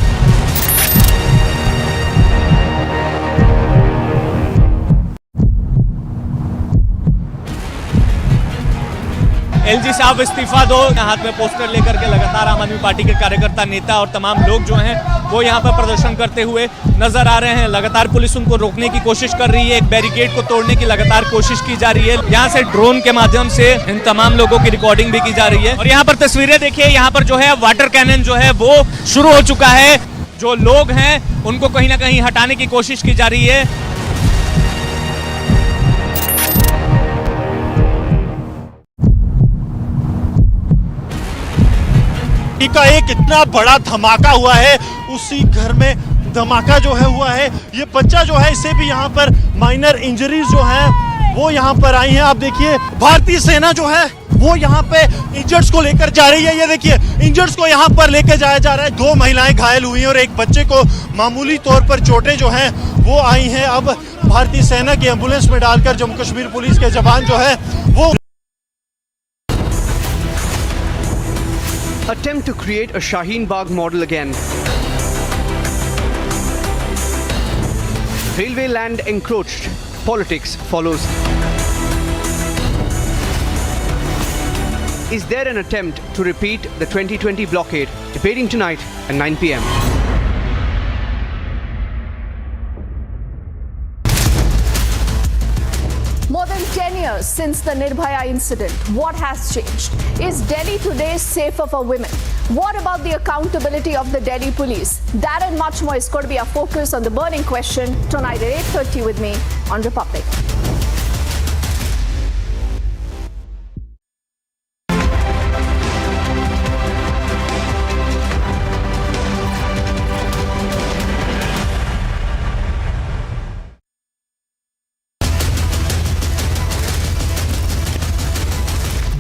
LG साहब इस्तीफा दो, हाथ में poster लेकर के लगातार आम आदमी पार्टी के कार्यकर्ता, नेता और तमाम लोग जो हैं वो यहाँ पर प्रदर्शन करते हुए नजर आ रहे हैं। लगातार पुलिस उनको रोकने की कोशिश कर रही है, एक बैरिकेड को तोड़ने की लगातार कोशिश की जा रही है। यहाँ से ड्रोन के माध्यम से इन तमाम लोगों की रिकॉर्डिंग भी की जा रही है। और यहाँ पर तस्वीरें देखिए, यहाँ पर जो है वाटर कैनन जो है वो शुरू हो चुका है। जो लोग हैं उनको कहीं ना कहीं हटाने की कोशिश की जा रही है। का एक इतना बड़ा धमाका हुआ है, उसी घर में धमाका जो है हुआ है। ये बच्चा जो है, इसे भी यहाँ पर माइनर इंजरीज जो है वो यहाँ पर आई हैं। आप देखिए, भारतीय सेना जो है वो यहाँ पे इंजर्ड्स को लेकर जा रही है। ये देखिए इंजर्ड्स को यहाँ पर लेकर जाया जा रहा है। 2 महिलाएं घायल हुई हैं और एक बच्चे को मामूली तौर पर चोटें जो हैं वो आई हैं। अब भारतीय सेना की एम्बुलेंस में डालकर जम्मू कश्मीर पुलिस के जवान जो है वो Attempt to create a Shaheen Bagh model again. Railway land encroached. Politics follows. Is there an attempt to repeat the 2020 blockade? Debating tonight at 9 p.m. More than 10 years since the Nirbhaya incident, what has changed? Is Delhi today safer for women? What about the accountability of the Delhi police? That and much more is going to be our focus on the burning question tonight at 8:30 with me on Republic.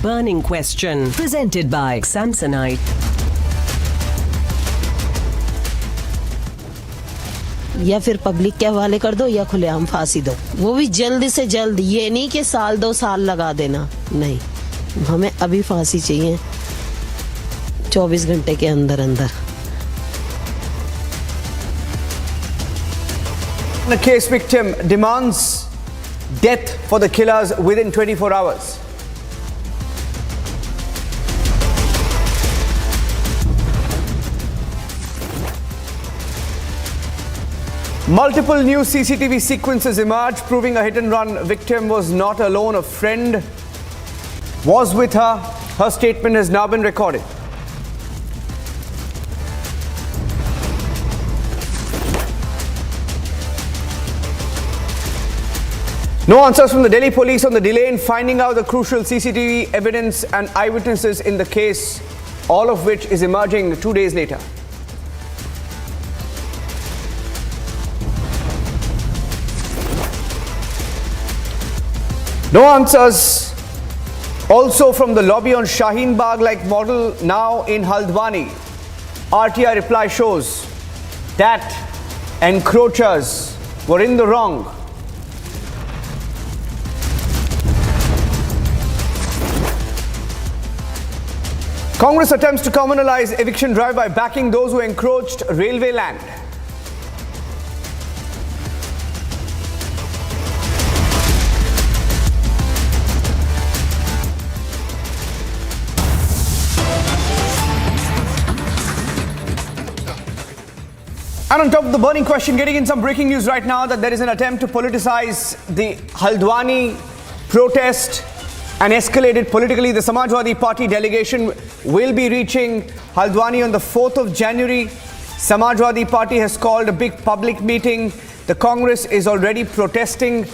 Burning question presented by Samsonite. या फिर public के हवाले कर दो या खुलेआम फांसी दो, वो भी जल्द से जल्द। ये नहीं कि साल 2 साल लगा देना, नहीं, हमें अभी फांसी चाहिए 24 घंटे के अंदर अंदर। The case victim demands death for the killers within 24 hours. Multiple new CCTV sequences emerged proving a hit-and-run victim was not alone. A friend was with her. Her statement has now been recorded. No answers from the Delhi police on the delay in finding out the crucial CCTV evidence and eyewitnesses in the case, all of which is emerging 2 days later. No answers also from the lobby on Shaheen Bagh-like model now in Haldwani. RTI reply shows that encroachers were in the wrong. Congress attempts to communalize eviction drive by backing those who encroached railway land. And on top of the burning question, getting in some breaking news right now that there is an attempt to politicize the Haldwani protest and escalate it politically. The Samajwadi Party delegation will be reaching Haldwani on the 4th of January. Samajwadi Party has called a big public meeting. The Congress is already protesting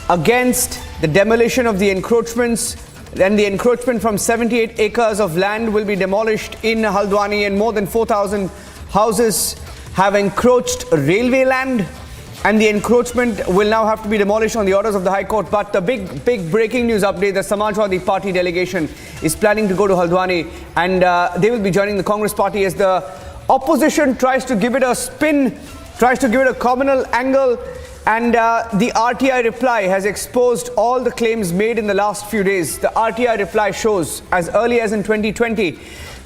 against the demolition of the encroachments. Then the encroachment from 78 acres of land will be demolished in Haldwani, and more than 4,000 houses have encroached railway land, and the encroachment will now have to be demolished on the orders of the High Court. But the big breaking news update, the Samajwadi Party delegation is planning to go to Haldwani, and they will be joining the Congress Party as the opposition tries to give it a spin, tries to give it a communal angle. And the RTI reply has exposed all the claims made in the last few days. The RTI reply shows as early as in 2020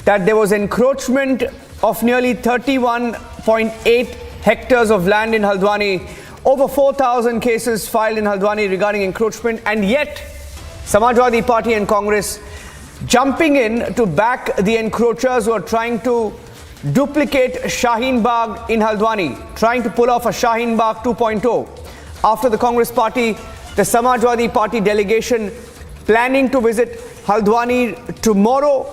that there was encroachment of nearly 31.8 hectares of land in Haldwani. Over 4,000 cases filed in Haldwani regarding encroachment, and yet Samajwadi Party and Congress jumping in to back the encroachers who are trying to duplicate Shaheen Bagh in Haldwani, trying to pull off a Shaheen Bagh 2.0. After the Congress Party, the Samajwadi Party delegation planning to visit Haldwani tomorrow.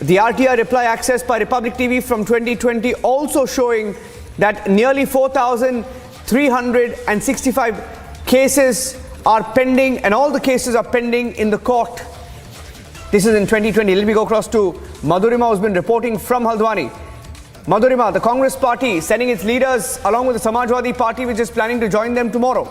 The RTI reply accessed by Republic TV from 2020 also showing that nearly 4,365 cases are pending, and all the cases are pending in the court. This is in 2020. Let me go across to Madhurima, who's been reporting from Haldwani. Madhurima, the Congress Party sending its leaders along with the Samajwadi Party, which is planning to join them tomorrow.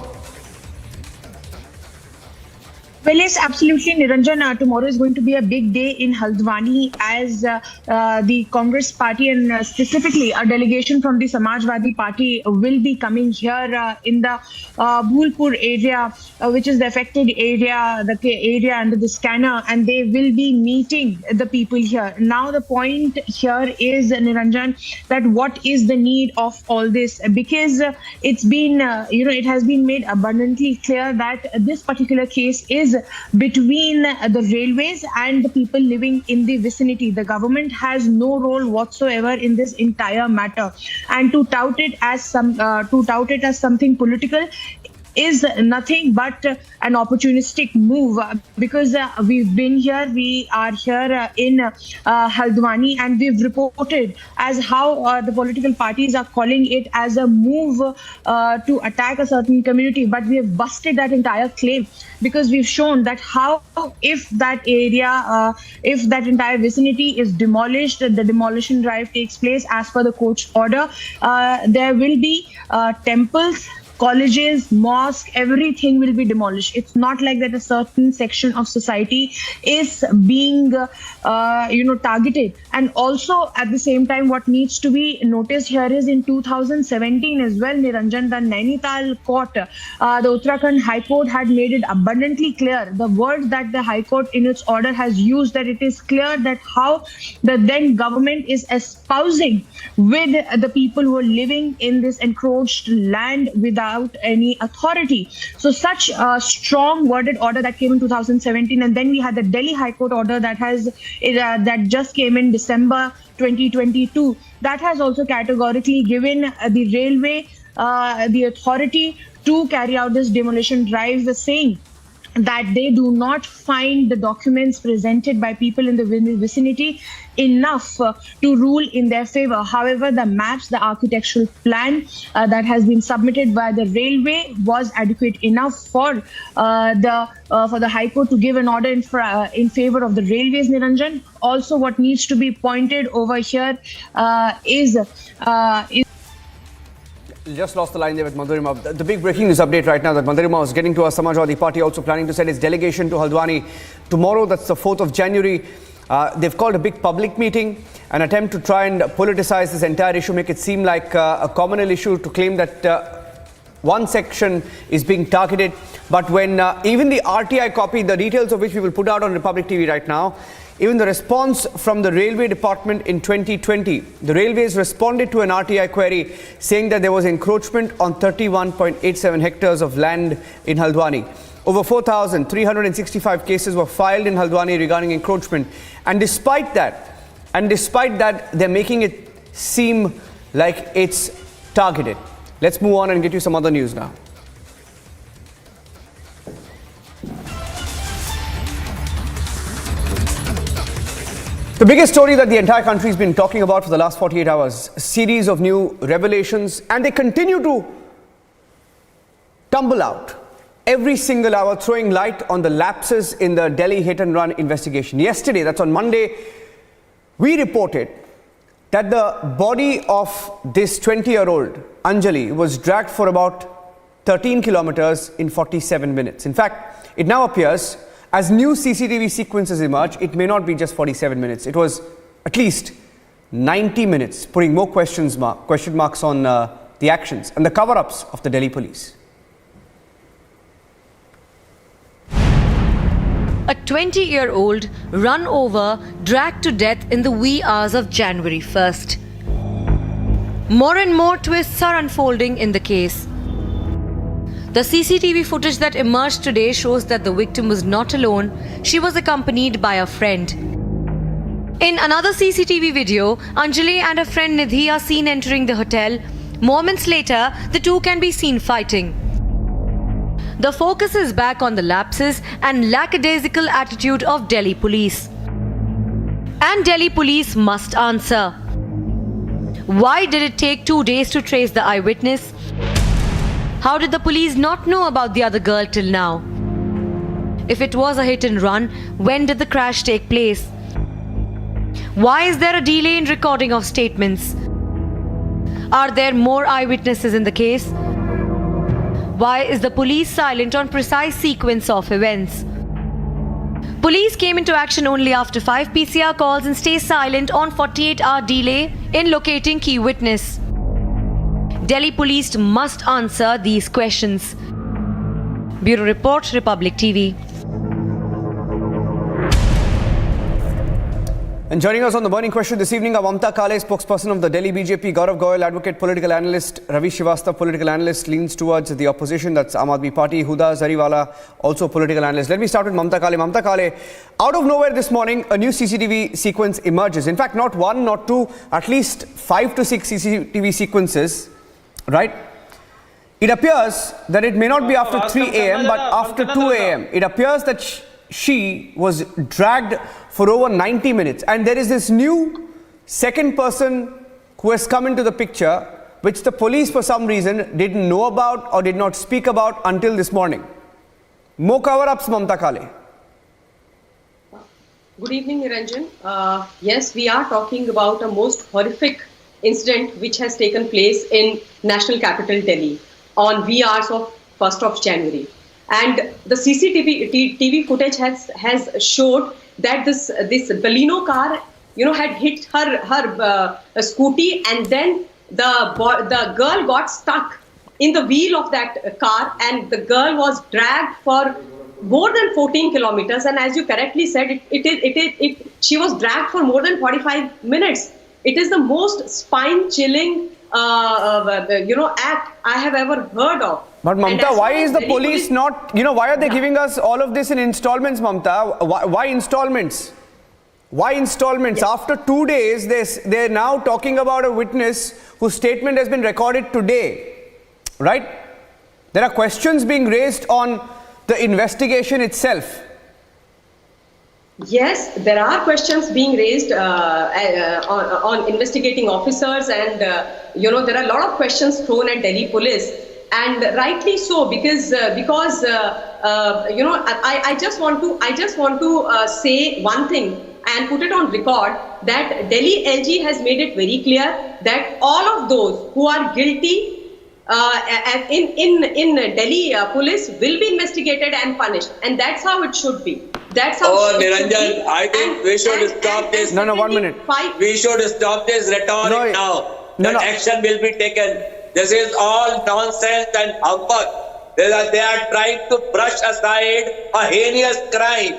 Well, yes, absolutely, Niranjan. Tomorrow is going to be a big day in Haldwani as the Congress party and specifically a delegation from the Samajwadi party will be coming here in the Bhulpur area, which is the affected area, the area under the scanner, and they will be meeting the people here. Now, the point here is, Niranjan, that what is the need of all this? Because it's been, it has been made abundantly clear that this particular case is between the railways and the people living in the vicinity. The government has no role whatsoever in this entire matter, and to tout it as something political is nothing but an opportunistic move, because we are here in Haldwani, and we've reported as how the political parties are calling it as a move to attack a certain community, but we have busted that entire claim, because we've shown that how if that area, if that entire vicinity is demolished, the demolition drive takes place as per the court's order, there will be temples, colleges, mosques, everything will be demolished. It's not like that a certain section of society is being, targeted. And also at the same time, what needs to be noticed here is in 2017 as well, Niranjan, the Nainital court, the Uttarakhand High Court had made it abundantly clear. The word that the High Court in its order has used, that it is clear that how the then government is espousing with the people who are living in this encroached land without any authority. So such a strong worded order that came in 2017, and then we had the Delhi High Court order that just came in December 2022. That has also categorically given the railway the authority to carry out this demolition drive, saying that they do not find the documents presented by people in the vicinity enough to rule in their favor. However, the maps, the architectural plan that has been submitted by the railway was adequate enough for the High Court to give an order in favor of the railways, Niranjan. Also, what needs to be pointed over here is just lost the line there with Madhurima. The big breaking news update right now that Madhurima was getting to our Samajwadi party, also planning to send its delegation to Haldwani tomorrow. That's the 4th of January. They've called a big public meeting, an attempt to try and politicize this entire issue, make it seem like a communal issue, to claim that one section is being targeted. But when even the RTI copy, the details of which we will put out on Republic TV right now, even the response from the railway department in 2020, the railways responded to an RTI query saying that there was encroachment on 31.87 hectares of land in Haldwani. Over 4,365 cases were filed in Haldwani regarding encroachment. And despite that, they're making it seem like it's targeted. Let's move on and get you some other news now. The biggest story that the entire country has been talking about for the last 48 hours, a series of new revelations, and they continue to tumble out every single hour, throwing light on the lapses in the Delhi hit-and-run investigation. Yesterday, that's on Monday, we reported that the body of this 20-year-old, Anjali, was dragged for about 13 kilometers in 47 minutes. In fact, it now appears, as new CCTV sequences emerge, it may not be just 47 minutes. It was at least 90 minutes, putting more question marks on the actions and the cover-ups of the Delhi police. A 20-year-old run over, dragged to death in the wee hours of January 1st. More and more twists are unfolding in the case. The CCTV footage that emerged today shows that the victim was not alone. She was accompanied by a friend. In another CCTV video, Anjali and her friend Nidhi are seen entering the hotel. Moments later, the two can be seen fighting. The focus is back on the lapses and lackadaisical attitude of Delhi police. And Delhi police must answer. Why did it take 2 days to trace the eyewitness? How did the police not know about the other girl till now? If it was a hit and run, when did the crash take place? Why is there a delay in recording of statements? Are there more eyewitnesses in the case? Why is the police silent on precise sequence of events? Police came into action only after 5 PCR calls and stay silent on 48-hour delay in locating key witness. Delhi police must answer these questions. Bureau Report, Republic TV. And joining us on the burning question this evening are Mamta Kale, spokesperson of the Delhi BJP, Gaurav Goyal, advocate, political analyst, Ravi Srivastava, political analyst, leans towards the opposition, that's Aam Aadmi Party, Huda Zariwala, also political analyst. Let me start with Mamta Kale. Mamta Kale, out of nowhere this morning, a new CCTV sequence emerges. In fact, not one, not two, at least 5 to 6 CCTV sequences, right? It appears that it may not be after 3 a.m. but after 2 a.m. It appears that she was dragged for over 90 minutes. And there is this new second person who has come into the picture, which the police for some reason didn't know about or did not speak about until this morning. More cover-ups, Mamta Kale. Good evening, Niranjan. Yes, we are talking about a most horrific incident which has taken place in National Capital Delhi on wee hours of 1st of January. And the CCTV footage has showed that this Baleno car, had hit her scooty, and then the girl got stuck in the wheel of that car, and the girl was dragged for more than 14 kilometers. And as you correctly said, she was dragged for more than 45 minutes. It is the most spine-chilling act I have ever heard of. But Mamta, why is the police not, why are they giving us all of this in installments, Mamta? Why installments? Why installments? Yes. After 2 days, they're now talking about a witness whose statement has been recorded today, right? There are questions being raised on the investigation itself. Yes, there are questions being raised on investigating officers, and there are a lot of questions thrown at Delhi police, and rightly so, because I just want to say one thing and put it on record, that Delhi LG has made it very clear that all of those who are guilty in Delhi police will be investigated and punished, and that's how it should be. That's how Niranjan, I think we should stop this. No, 1 minute. We should stop this rhetoric now. Action will be taken. This is all nonsense and humbug. They are trying to brush aside a heinous crime.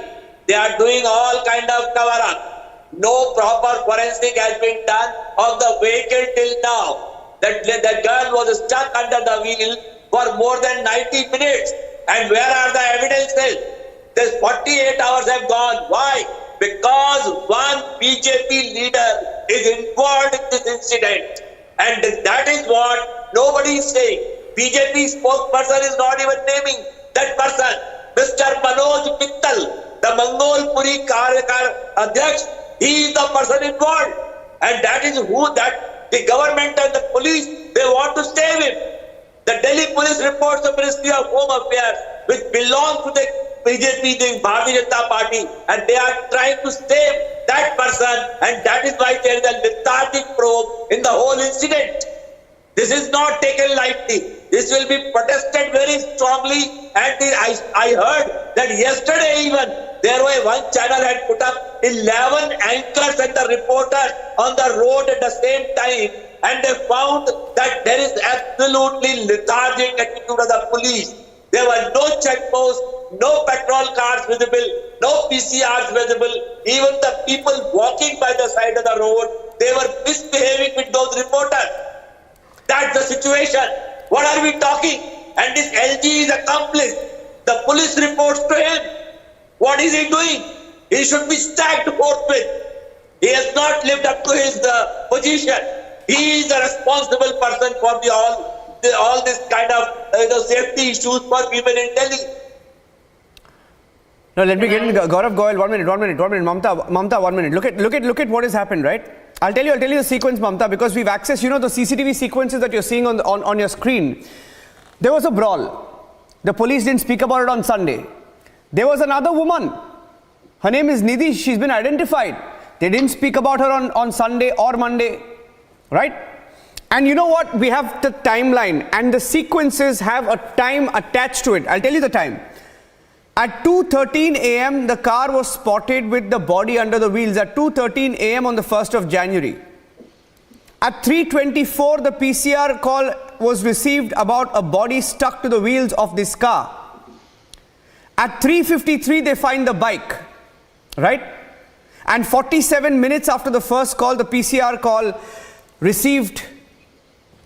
They are doing all kind of cover-up. No proper forensic has been done of the vehicle till now. That girl was stuck under the wheel for more than 90 minutes. And where are the evidences? This 48 hours have gone. Why? Because one BJP leader is involved in this incident. And that is what nobody is saying. BJP spokesperson is not even naming that person. Mr. Manoj Mittal, the Mangolpuri Adhyaksh, he is the person involved. And that is who the government and the police, they want to save him. The Delhi police reports the Ministry of Home Affairs, which belongs to the BJP, the Bharatiya Janata Party, and they are trying to save that person, and that is why there is a lethargic probe in the whole incident. This is not taken lightly. This will be protested very strongly, and I heard that yesterday even there was one channel had put up 11 anchors and the reporters on the road at the same time, and they found that there is absolutely lethargic attitude of the police. There were no checkposts, no patrol cars visible, no PCRs visible. Even the people walking by the side of the road, they were misbehaving with those reporters. That's the situation. What are we talking? And this LG is accomplice. The police reports to him. What is he doing? He should be sacked forthwith. He has not lived up to his position. He is the responsible person for all this kind of safety issues for women in Delhi. Now let me get in. Gaurav Goyal, 1 minute. Mamta, 1 minute. Look at what has happened, right? I'll tell you the sequence, Mamta, because we've accessed, the CCTV sequences that you're seeing on your screen. There was a brawl. The police didn't speak about it on Sunday. There was another woman. Her name is Nidhi. She's been identified. They didn't speak about her on Sunday or Monday, right? And you know what? We have the timeline, and the sequences have a time attached to it. I'll tell you the time. At 2:13 a.m., the car was spotted with the body under the wheels at 2:13 a.m. on the 1st of January. At 3:24, the PCR call was received about a body stuck to the wheels of this car. At 3:53, they find the bike, right? And 47 minutes after the first call, the PCR call received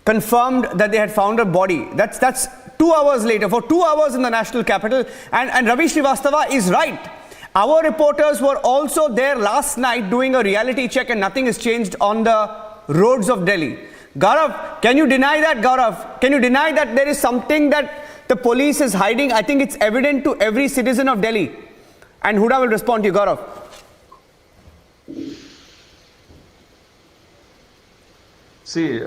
confirmed that they had found a body. That's 2 hours later, for 2 hours in the national capital. And Ravi Srivastava is right. Our reporters were also there last night doing a reality check, and nothing has changed on the roads of Delhi. Gaurav, can you deny that, Gaurav? Can you deny that there is something that the police is hiding? I think it's evident to every citizen of Delhi. And Huda will respond to you, Gaurav. See,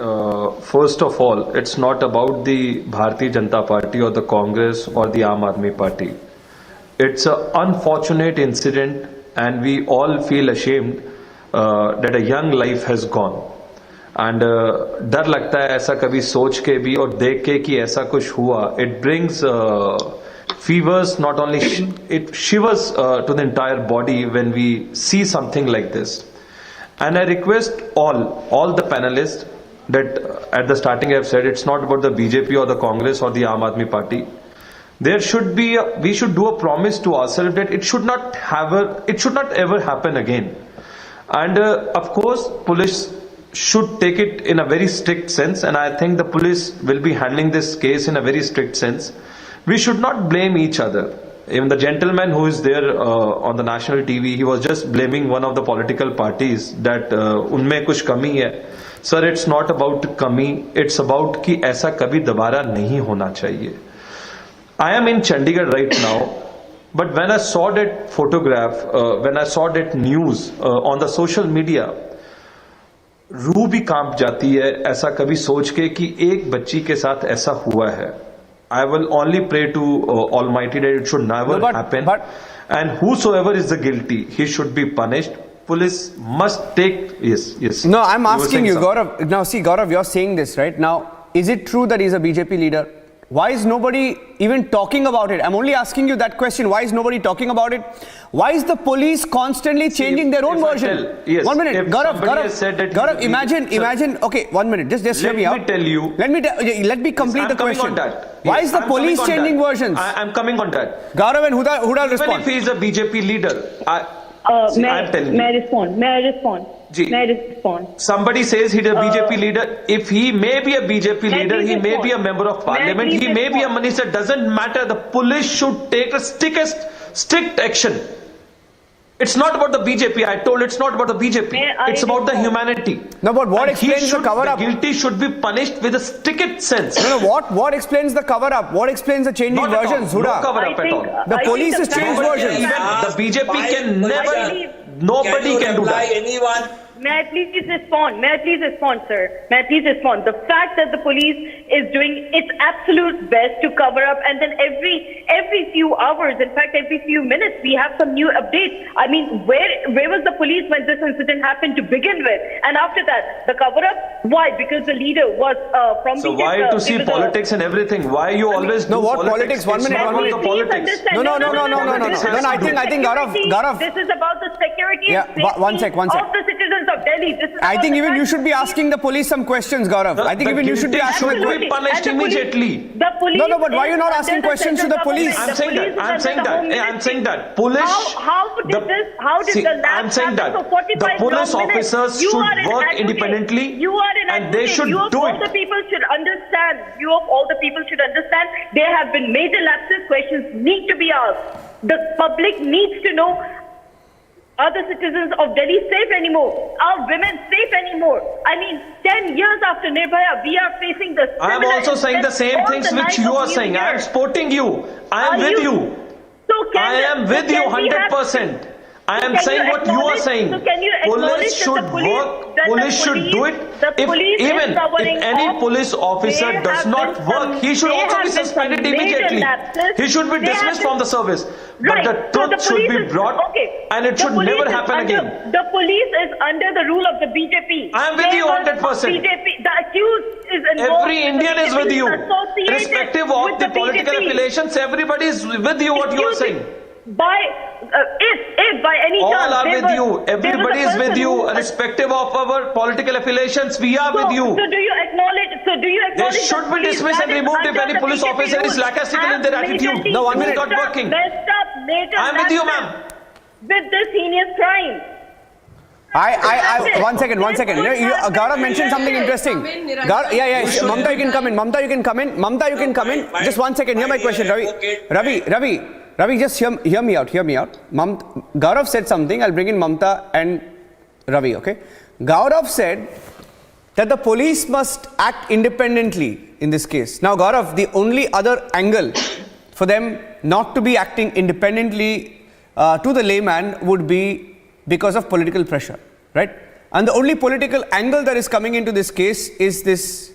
first of all, it's not about the Bharatiya Janata Party or the Congress or the Aam Aadmi Party. It's an unfortunate incident, and we all feel ashamed that a young life has gone. And डर लगता है ऐसा कभी सोच के भी और देख के कि ऐसा कुछ हुआ. It brings fevers, not only it shivers to the entire body when we see something like this. And I request all the panelists that at the starting I have said it's not about the BJP or the Congress or the Aam Aadmi Party. There should be we should do a promise to ourselves that it should not ever happen again. And of course, police should take it in a very strict sense, and I think the police will be handling this case in a very strict sense. We should not blame each other. Even the gentleman who is there on the national TV, he was just blaming one of the political parties that unme kuch kami hai. Sir, it's not about kami, it's about ki aisa kabhi dobara nahi hona chahiye. I am in Chandigarh right now, but when I saw that photograph, when I saw that news on the social media, रूह भी कांप जाती है ऐसा कभी सोच के कि एक बच्ची के साथ ऐसा हुआ है. I will only pray to Almighty that it should never happen. And whosoever is the guilty, he should be punished. Police must take yes. No, I'm asking you, Gaurav. Now, see, Gaurav, you're saying this right now. Is it true that he's a BJP leader? Why is nobody even talking about it? I'm only asking you that question. Why is nobody talking about it? Why is the police constantly changing their own version? Yes, 1 minute, Gaurav, imagine. Okay, 1 minute. Just hear me out. Let me tell you. Let me complete the question. On that. Why is the police changing versions? I'm coming on that. Gaurav and Huda respond. Even if he is a BJP leader, I'm telling you. May I respond? Somebody says he's a BJP leader. If he may be a BJP leader, he may be a member of parliament, he may be a minister, doesn't matter. The police should take a strict action. It's not about the BJP. I told it's not about the BJP. It's about the humanity. No, but what explains the cover-up? The guilty should be punished with a strict sense. No, what explains the cover-up? What explains the changing versions, Huda? No cover-up at all. The police has changed versions. Even the BJP can never... Nobody can do that. May I please respond? Sir? May I please respond? The fact that the police is doing its absolute best to cover up, and then every few hours, in fact, every few minutes, we have some new updates. I mean, where was the police when this incident happened to begin with? And after that, the cover up? Why? Because the leader was from. So why to see politics and everything? Why you always do politics? 1 minute. No. I think Gaurav. This is about the security and safety one sec. of the citizens of Delhi. I think even you should be asking the police some questions, Gaurav. I think even you should be asking them. Should be punished immediately. No, but why are you not asking questions to the police? I'm saying that. Police. How did the lab happen for 45 the police officers should work independently. You are an and they should do it. All the people should understand. There have been major lapses. Questions need to be asked. The public needs to know. Are the citizens of Delhi safe anymore? Are women safe anymore? I mean, 10 years after Nirbhaya, we are facing the similar. I am also saying the same things which you are saying. I am supporting you. I am with you. I am with you 100%. I am saying what you are saying. Police should work. Police should do it. Even if any police officer does not work, he should also be suspended immediately. He should be dismissed from the service. But the truth should be brought, and it should never happen again. The police is under the rule of the BJP. I am with you 100%. BJP. The accused is every Indian is with you, irrespective of the political affiliations. Everybody is with you. What you are saying? If by any all chance are with you. Everybody is with you, irrespective of our political affiliations. We are with you. So do you acknowledge? They should be dismissed and removed if any police officer is lackadaisical in their attitude. No, 1 minute. Not working. I am with you, ma'am. With this heinous crime. One second. Gaurav mentioned something interesting. Mamta, you can come in. Mamta, you can come in. Just 1 second. Hear my question, Ravi, just hear me out. Gaurav said something. I'll bring in Mamta and Ravi, okay? Gaurav said that the police must act independently in this case. Now, Gaurav, the only other angle for them not to be acting independently to the layman would be because of political pressure, right? And the only political angle that is coming into this case is this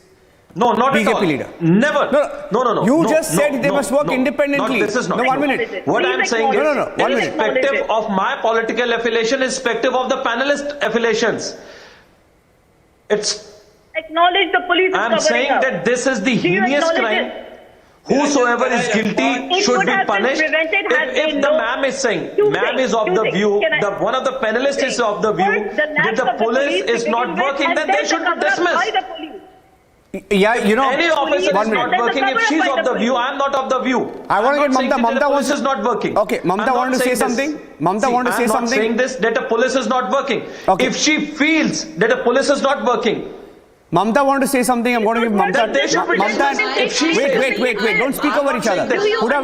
not BJP at all. leader. Never. No. You just said they must work independently. This is not. No, 1 minute. What I'm saying is, irrespective minute. of my political affiliation, irrespective of the panelist affiliations, it's. Acknowledge the police. I'm saying that this is the heinous crime. Whosoever is guilty should be punished. If the ma'am is saying, ma'am is of the view, one of the panelists is of the view that the police is not working, then they should be dismissed. Yeah, you know, any officer is not working. If she's of the view, I'm not of the view. I want to get Mamta. Mamta police is not working. Okay, Mamta wanted to say something. Mamta wanted to say something. I'm not saying this that a police is not working. Okay. If she feels that a police is not working, Mamta wanted to say something. I'm going to give Mamta. Wait. Don't speak over each other. Huda,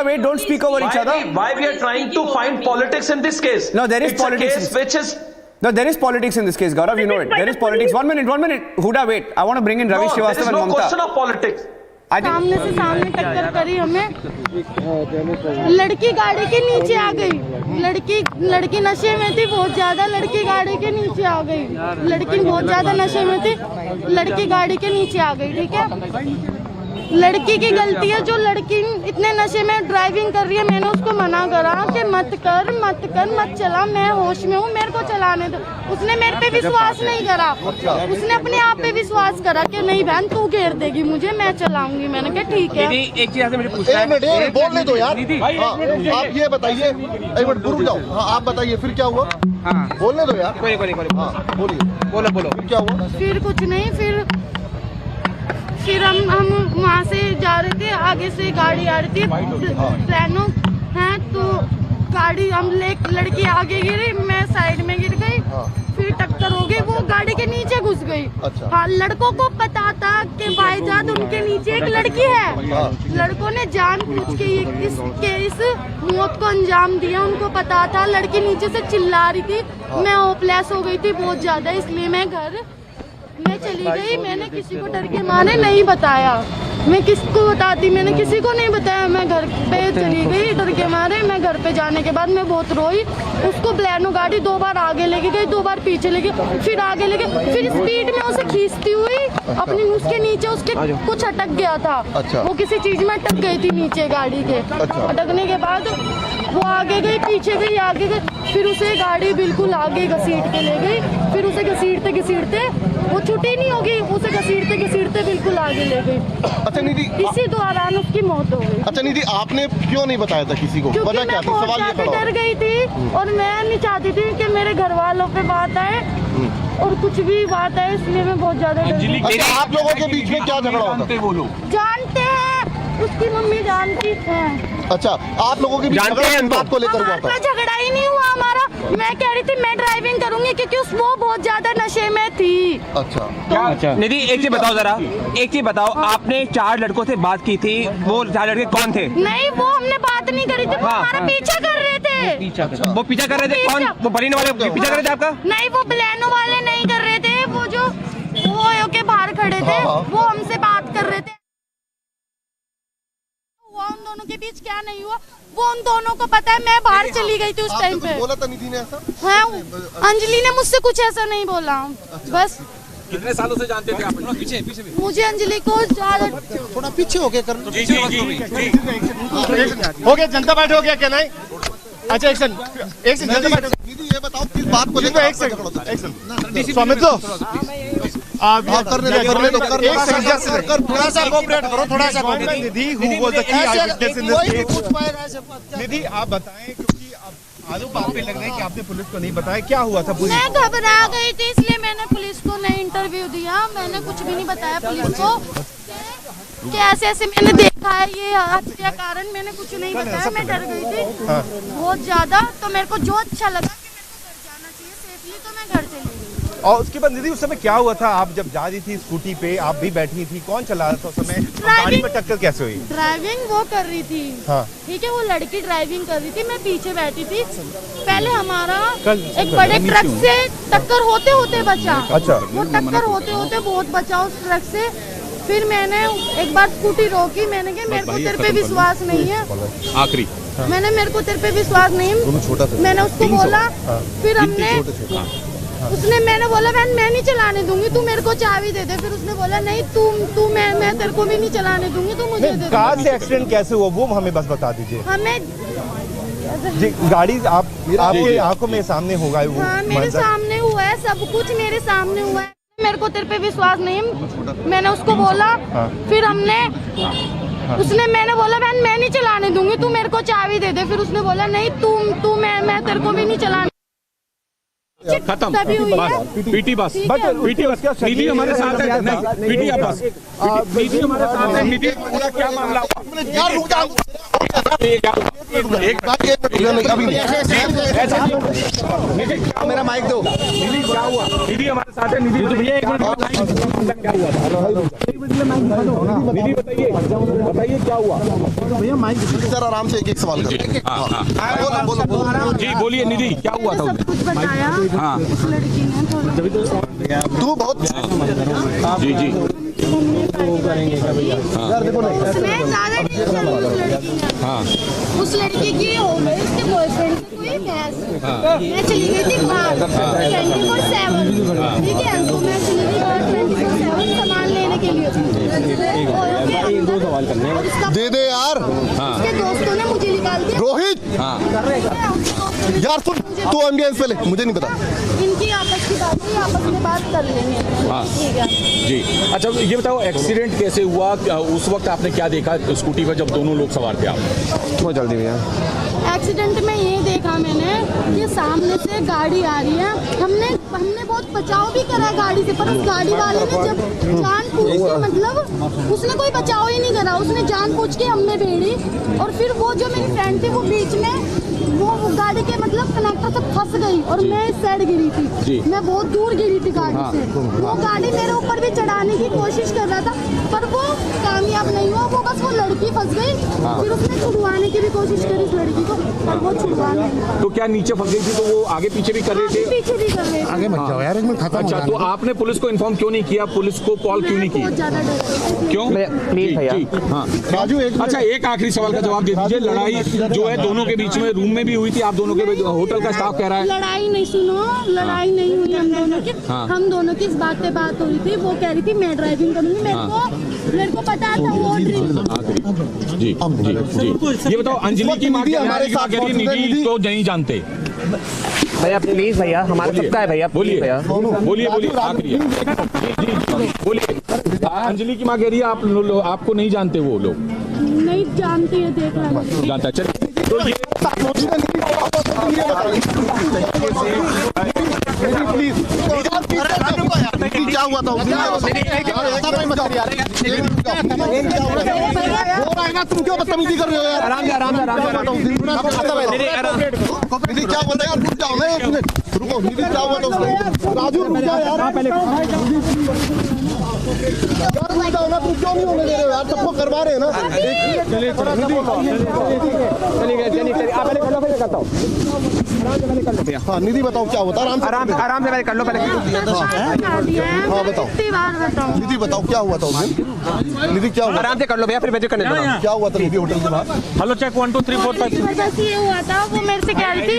wait. Don't speak over each other. Why we are trying to find politics in this case? No, there is politics. No, there is politics in this case, Gaurav. You know it. There is politics. 1 minute. Huda, wait. I want to bring in Ravi Srivastava and Mamta. There is no question of politics. सामने से सामने टक्कर करी हमें, लड़की गाड़ी के नीचे आ गई, लड़की नशे में थी बहुत ज्यादा, लड़की गाड़ी के नीचे आ गई, लड़की बहुत ज्यादा नशे में थी, लड़की गाड़ी के नीचे आ गई, ठीक है। लड़की की गलती है जो लड़की इतने नशे में ड्राइविंग कर रही है, मैंने उसको मना करा कि मत चला, मैं होश में हूँ, मेरे को चलाने दो। उसने मेरे पे विश्वास नहीं करा, उसने अपने आप पे विश्वास करा कि नहीं बहन तू घेर देगी मुझे, मैं चलाऊंगी। मैंने कहा ठीक है। एक चीज मुझे पूछना है, बोलने दो यार। आप ये बताइए, एक मिनट रुक जाओ। हाँ, आप बताइए फिर क्या हुआ? बोलने दो यार। कोई बोलिए। बोलो क्या हुआ? फिर कुछ नहीं, फिर हम वहाँ से जा रहे थे, आगे से गाड़ी आ रही थी, प्लानो है तो गाड़ी लड़की आगे गिरी, मैं साइड में गिर गई, फिर टक्कर हो गई, वो गाड़ी के नीचे घुस गई। हाँ, लड़कों को पता था कि भाईजान उनके नीचे एक लड़की है, लड़कों ने जानबूझ के इस मौत को अंजाम दिया, उनको पता था। लड़की नीचे से चिल्ला रही थी, मैं होपलेस हो गई थी बहुत ज्यादा, इसलिए मैं चली गई। मैंने किसी को डर के मारे नहीं बताया, मैं किसको बताती, मैंने किसी को नहीं बताया। मैं घर पे चली गई डर के मारे। मैं घर पे जाने के बाद मैं बहुत रोई। उसको प्लानो गाड़ी 2 बार आगे लेके गई, 2 बार पीछे लेके, फिर आगे लेके, फिर स्पीड में उसे खींचती हुई अपनी उसके नीचे उसके कुछ अटक गया था। वो किसी चीज में अटक गई थी नीचे गाड़ी के। अटकने के बाद वो आगे गई, पीछे गई, आगे गई, फिर उसे गाड़ी बिल्कुल आगे घसीट के ले गई। फिर उसे घसीटते वो छुट्टी नहीं होगी, उसे घसीटते बिल्कुल आगे ले गई। अच्छा निधि, इसी दौरान उसकी मौत हो गई। अच्छा निधि, आपने क्यों नहीं बताया था किसी को? वजह क्या थी? सवाल ये खड़ा डर गई थी और मैं नहीं चाहती थी कि मेरे घर वालों पे बात आए और कुछ भी बात आए, इसलिए मैं बहुत ज्यादा डर गई। अच्छा, आप लोगों के बीच में क्या झगड़ा होता है? जानते हैं, उसकी मम्मी जानती है। अच्छा, आप लोगों के बीच में बात को लेकर हुआ था? झगड़ा ही नहीं हुआ हमारा। मैं कह रही थी मैं ड्राइविंग करूंगी क्योंकि वो बहुत ज्यादा नशे में थी। अच्छा। निधि, एक चीज बताओ, आपने 4 लड़कों से बात की थी, वो 4 लड़के कौन थे? नहीं, वो हमने बात नहीं करी थी, वो हमारा पीछा कर रहे थे। वो पीछा कर रहे थे? कौन? वो बरीन वाले पीछा कर रहे थे आपका? नहीं, वो प्लानो वाले नहीं कर रहे थे, वो जो वो के बाहर खड़े थे, वो हमसे बात कर रहे थे। उन दोनों के बीच क्या नहीं हुआ वो उन दोनों को पता है। मैं बाहर चली गई थी उस टाइम पे। बोला था निधि ने ऐसा? हाँ, अंजलि ने मुझसे कुछ ऐसा नहीं बोला। बस कितने सालों से जानते थे आप? पीछे मुझे अंजलि को थोड़ा पीछे हो गया हो गया, जनता पार्टी हो गया क्या? नहीं, अच्छा एक सेकंड, निधि ये बताओ किस बात को लेकर? स्वामित्व आप करने दो थोड़ा सा कोऑपरेट करो, थोड़ा सा cooperate. Nidhi who was the key eye witness in this case? Nidhi आप बताएं, क्योंकि आरोप आप पे लग रहे हैं कि आपने पुलिस को नहीं बताया, क्या हुआ था? पूरी मैं घबरा गई थी, इसलिए मैंने पुलिस को नहीं इंटरव्यू दिया। मैंने कुछ भी नहीं बताया पुलिस को कि ऐसे ऐसे मैंने देखा है ये हत्या कारण। मैंने कुछ नहीं बताया, मैं डर गई थी बहुत ज्यादा। तो मेरे को जो अच्छा लगा कि मेरे को घर जाना चाहिए सेफली, तो मैं घर चली गई। और उसके बाद निधि उस समय क्या हुआ था? आप जब जा रही थी स्कूटी पे, आप भी बैठी थी, कौन चला रहा था उस समय? गाड़ी में टक्कर कैसे हुई? ड्राइविंग वो कर रही थी, हाँ ठीक है, वो लड़की ड्राइविंग कर रही थी, मैं पीछे बैठी थी। पहले हमारा एक बड़े ट्रक से टक्कर होते होते बचा। अच्छा। वो टक्कर होते होते बहुत बचा उस ट्रक से। फिर मैंने एक बार स्कूटी रोकी, मैंने कहा मेरे को तेरे पे विश्वास नहीं है। आखिरी मेरे को तेरे पे विश्वास नहीं, मैंने उसको बोला। फिर हमने मैंने बोला मैं नहीं चलाने दूंगी, तू मेरे को चाबी दे दे। फिर उसने बोला नहीं तू मैं तेरे को भी नहीं चलाने दूंगी, तू मुझे दे दे। कार से एक्सीडेंट कैसे हुआ वो हमें बस बता दीजिए। हमें जी गाड़ी आपके आंखों में सामने होगा वो? हाँ मेरे सामने हुआ है, सब कुछ मेरे सामने हुआ है। मेरे को तेरे पे विश्वास नहीं, मैंने उसको बोला। फिर मैंने बोला मैं नहीं चलाने दूंगी, तू मेरे को चाबी दे दे। फिर उसने बोला नहीं तू मैं तेरे को भी नहीं चलाने। खत्म पीटी बस क्या निधि हमारे साथ है? नहीं पीटी बस निधि हमारे साथ है। निधि पूरा क्या मामला हुआ? मेरा माइक दो। निधि क्या हुआ? निधि हमारे साथ है। निधि तो भैया एक मिनट क्या हुआ था? निधि बताइए क्या हुआ? भैया माइक सर आराम से एक सवाल करें। बोलो जी, बोलिए निधि क्या हुआ था? कुछ बताया उस लड़की ने, तू बहुत जी उस लड़की की हो गई उसके बॉयफ्रेंड से कोई बहस। मैं चली गई थी बाहर 24/7, ठीक है, तो मैं चली गई बाहर 24/7 सामान लेने के लिए। दे दे यार। उसके दोस्तों ने मुझे निकाल दिया। रोहित यार सुन, तू एम्बियंस पे ले, मुझे नहीं पता। इनकी आपस की बात है, आपस में बात कर लेंगे। ठीक है जी। अच्छा ये बताओ एक्सीडेंट कैसे हुआ? उस वक्त आपने क्या देखा स्कूटी पर जब दोनों लोग सवार थे आप? बहुत जल्दी भैया। एक्सीडेंट में ये देखा मैंने कि सामने से गाड़ी आ रही है। हमने बहुत बचाव भी करा गाड़ी से, पर उस गाड़ी वाले ने जब जानबूझ के मतलब उसने कोई बचाव ही नहीं करा, उसने जानबूझ के हमें बेड़ी। और फिर वो जो मेरी फ्रेंड थी वो बीच में वो गाड़ी के मतलब कनेक्टर से फंस गई और मैं इस साइड गिरी थी। मैं बहुत दूर गिरी थी गाड़ी से। वो गाड़ी मेरे ऊपर भी चढ़ाने की कोशिश कर रहा था, पर वो कामयाब नहीं हुआ। वो बस वो लड़की फंस गई। फिर उसने छुड़वाने की भी कोशिश करी इस लड़की को, पर वो छुड़वा नहीं। तो क्या नीचे फंस गई थी तो वो आगे पीछे भी कर रहे थे? पीछे भी कर रहे थे। आगे मत जाओ यार, एक मिनट खत्म। अच्छा तो आपने पुलिस को इन्फॉर्म क्यों नहीं किया? पुलिस को कॉल क्यों नहीं की? बहुत ज्यादा डर क्यों? प्लीज भैया। हाँ राजू अच्छा एक आखिरी सवाल का जवाब दे दीजिए। लड़ाई जो है दोनों के बीच में रूम में भी हुई थी, आप दोनों के होटल का स्टाफ कह रहा है? लड़ाई नहीं, सुनो, लड़ाई नहीं हुई हम दोनों की। हम दोनों की इस बात पे बात हो रही थी। वो कह रही थी मैं ड्राइविंग करूंगी, मेरे को पता था वो जी। ये बताओ अंजलि की माँ हमारे साथ निधि तो नहीं जानते भैया? प्लीज भैया, हमारा सबका है भैया। बोलिए बोलिए आखिरी बोलिए। अंजलि की माँ कह रही है आपको नहीं जानते वो लोग? नहीं जानती है, देख रहा है। जानता चल तो ये क्या हुआ था? तुम क्यों बदतमीजी कर रहे हो यार? आराम से क्या बोल रहे हो यार? रुक जाओ ना एक मिनट, रुको। निधि क्या हुआ था उसको? राजू रुक जाओ यार, पहले रुक जाओ ना। तुम क्यों नहीं होने दे रहे हो यार? सबको करवा रहे हैं ना। चलिए आप पहले कर लो, फिर करता हूँ। हाँ निधि बताओ क्या होता है? आराम से पहले कर लो। पहले हाँ बताओ निधि, बताओ क्या हुआ था उस दिन? निधि क्या हुआ? आराम से कर लो भैया, फिर भेजो करने दो। क्या हुआ था निधि होटल के बाहर? हेलो चेक 1 2 3 4 5 ये हुआ था, वो मेरे से कह रही थी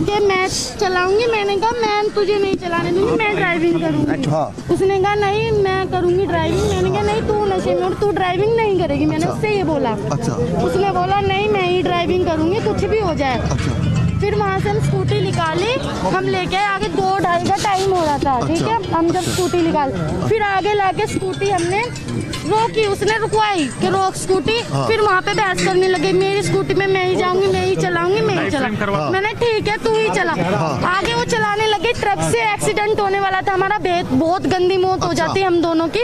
कि मैं चलाऊंगी। मैंने कहा मैं तुझे नहीं चलाने दूंगी, मैं ड्राइविंग करूंगी। उसने कहा नहीं मैं करूंगी ड्राइविंग। मैंने कहा नहीं तू नशे में और तू ड्राइविंग नहीं करेगी। मैंने उससे ये बोला। उसने बोला नहीं मैं ही ड्राइविंग करूंगी, कुछ भी हो जाए। फिर वहाँ से हम स्कूटी निकाली, हम लेके आगे 2-2:30 का टाइम हो रहा था, ठीक है। हम जब स्कूटी निकाल फिर आगे लाके स्कूटी हमने रोकी, उसने रुकवाई कि रोक स्कूटी। फिर वहाँ पे बहस करने लगे, मेरी स्कूटी में मैं ही जाऊंगी, मैं ही चलाऊंगी, मैं ही चला। मैंने ठीक है तू ही चला। आगे वो चलाने लगे, ट्रक से एक्सीडेंट होने वाला था हमारा, बहुत गंदी मौत हो जाती हम दोनों की।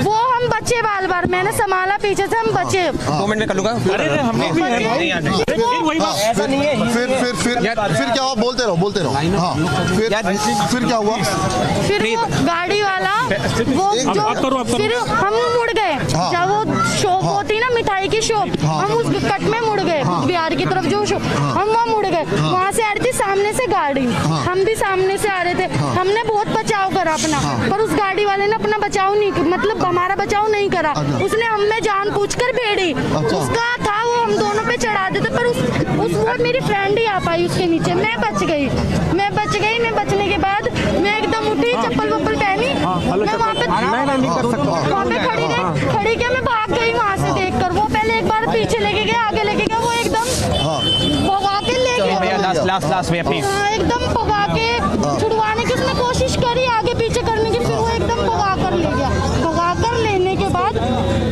वो हम बचे बाल बार, मैंने संभाला पीछे से, हम बचे। 2 मिनट में कर लूंगा। फिर क्या हुआ? बोलते रहो। हाँ, फिर क्या हुआ? फिर वो गाड़ी वाला वो जो फिर हम मुड़ गए, जब वो शॉप होती ना मिठाई की शॉप, हम उस कट में मुड़ गए, बिहार की तरफ जो शॉप, हम वहाँ मुड़ गए। वहाँ से आ रही थी सामने से गाड़ी, हम भी सामने से आ रहे थे। हमने बहुत बचाव करा अपना, पर उस गाड़ी वाले ने अपना बचाव नहीं, मतलब हमारा बचाव नहीं करा। उसने हमें जानबूझकर बेड़ी, उसका था वो हम दोनों पे चढ़ा देते, पर उस वो मेरी फ्रेंड ही आ पाई उसके नीचे। मैं बच गई। मैं बचने के बाद मैं एकदम उठी, चप्पल वप्पल पहनी, मैं वहाँ पे खड़ी के मैं भाग गई वहाँ से देखकर। वो पहले एक बार पीछे लेके गया, आगे लेके गया, वो एकदम भगा के ले गया। लास्ट में अपनी एकदम भगा के छुड़वाने की उसने कोशिश करी, आगे पीछे करने की, फिर वो एकदम भगा कर ले गया। भगा कर लेने के बाद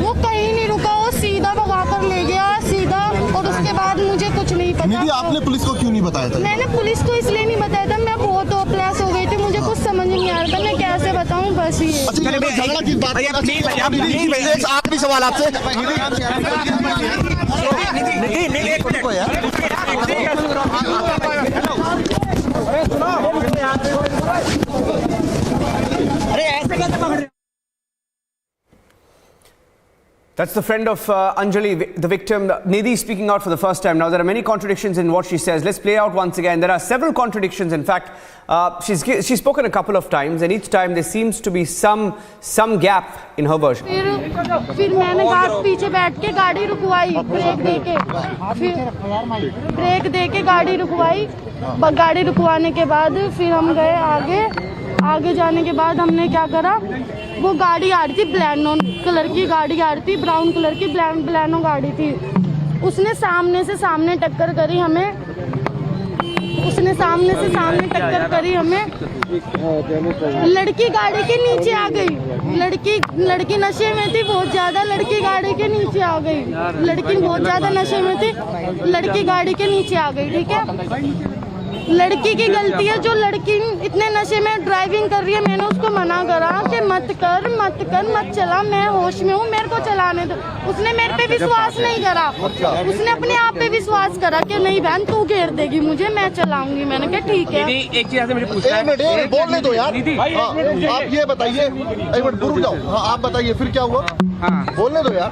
वो कहीं नहीं रुका, वो सीधा भगा कर ले गया सीधा। और उसके बाद मुझे कुछ नहीं पता। निधि, आपने पुलिस को क्यों नहीं बताया था? मैंने पुलिस को इसलिए नहीं बताया था, मैं बहुत होपलेस हो गई थी, मुझे कुछ समझ नहीं आ रहा था मैं कैसे बताऊं, बस ये। झगड़ा की बात, आखिरी सवाल आपसे। That's the friend of Anjali, the victim, Nidhi, speaking out for the first time. Now, there are many contradictions in what she says. Let's play out once again. There are several contradictions. In fact, she's spoken a couple of times, and each time there seems to be some gap in her version. फिर मैंने पीछे बैठ के गाड़ी रुकवाई, break दे के गाड़ी रुकवाई। गाड़ी रुकवाने के बाद फिर हम गए आगे जाने के बाद हमने क्या करा, वो गाड़ी आ रही थी ब्लैनो कलर की गाड़ी आ रही थी, ब्राउन कलर की ब्लैनो गाड़ी थी। उसने सामने से सामने टक्कर करी हमें, लड़की गाड़ी के नीचे आ गई। लड़की नशे में थी बहुत ज्यादा, लड़की गाड़ी के नीचे आ गई। लड़की बहुत ज्यादा नशे में थी, लड़की गाड़ी के नीचे आ गई, ठीक है। लड़की की गलती है, जो लड़की इतने नशे में ड्राइविंग कर रही है। मैंने उसको मना करा कि मत चला, मैं होश में हूँ, मेरे को चलाने दो। उसने मेरे पे विश्वास नहीं करा, उसने अपने आप पे विश्वास करा कि नहीं बहन तू घेर देगी मुझे, मैं चलाऊंगी। मैंने कहा ठीक है। एक मिनट बोलने दो यार। आप ये बताइए, एक मिनट रुक जाओ। हाँ, आप बताइए फिर क्या हुआ? बोलने दो यार।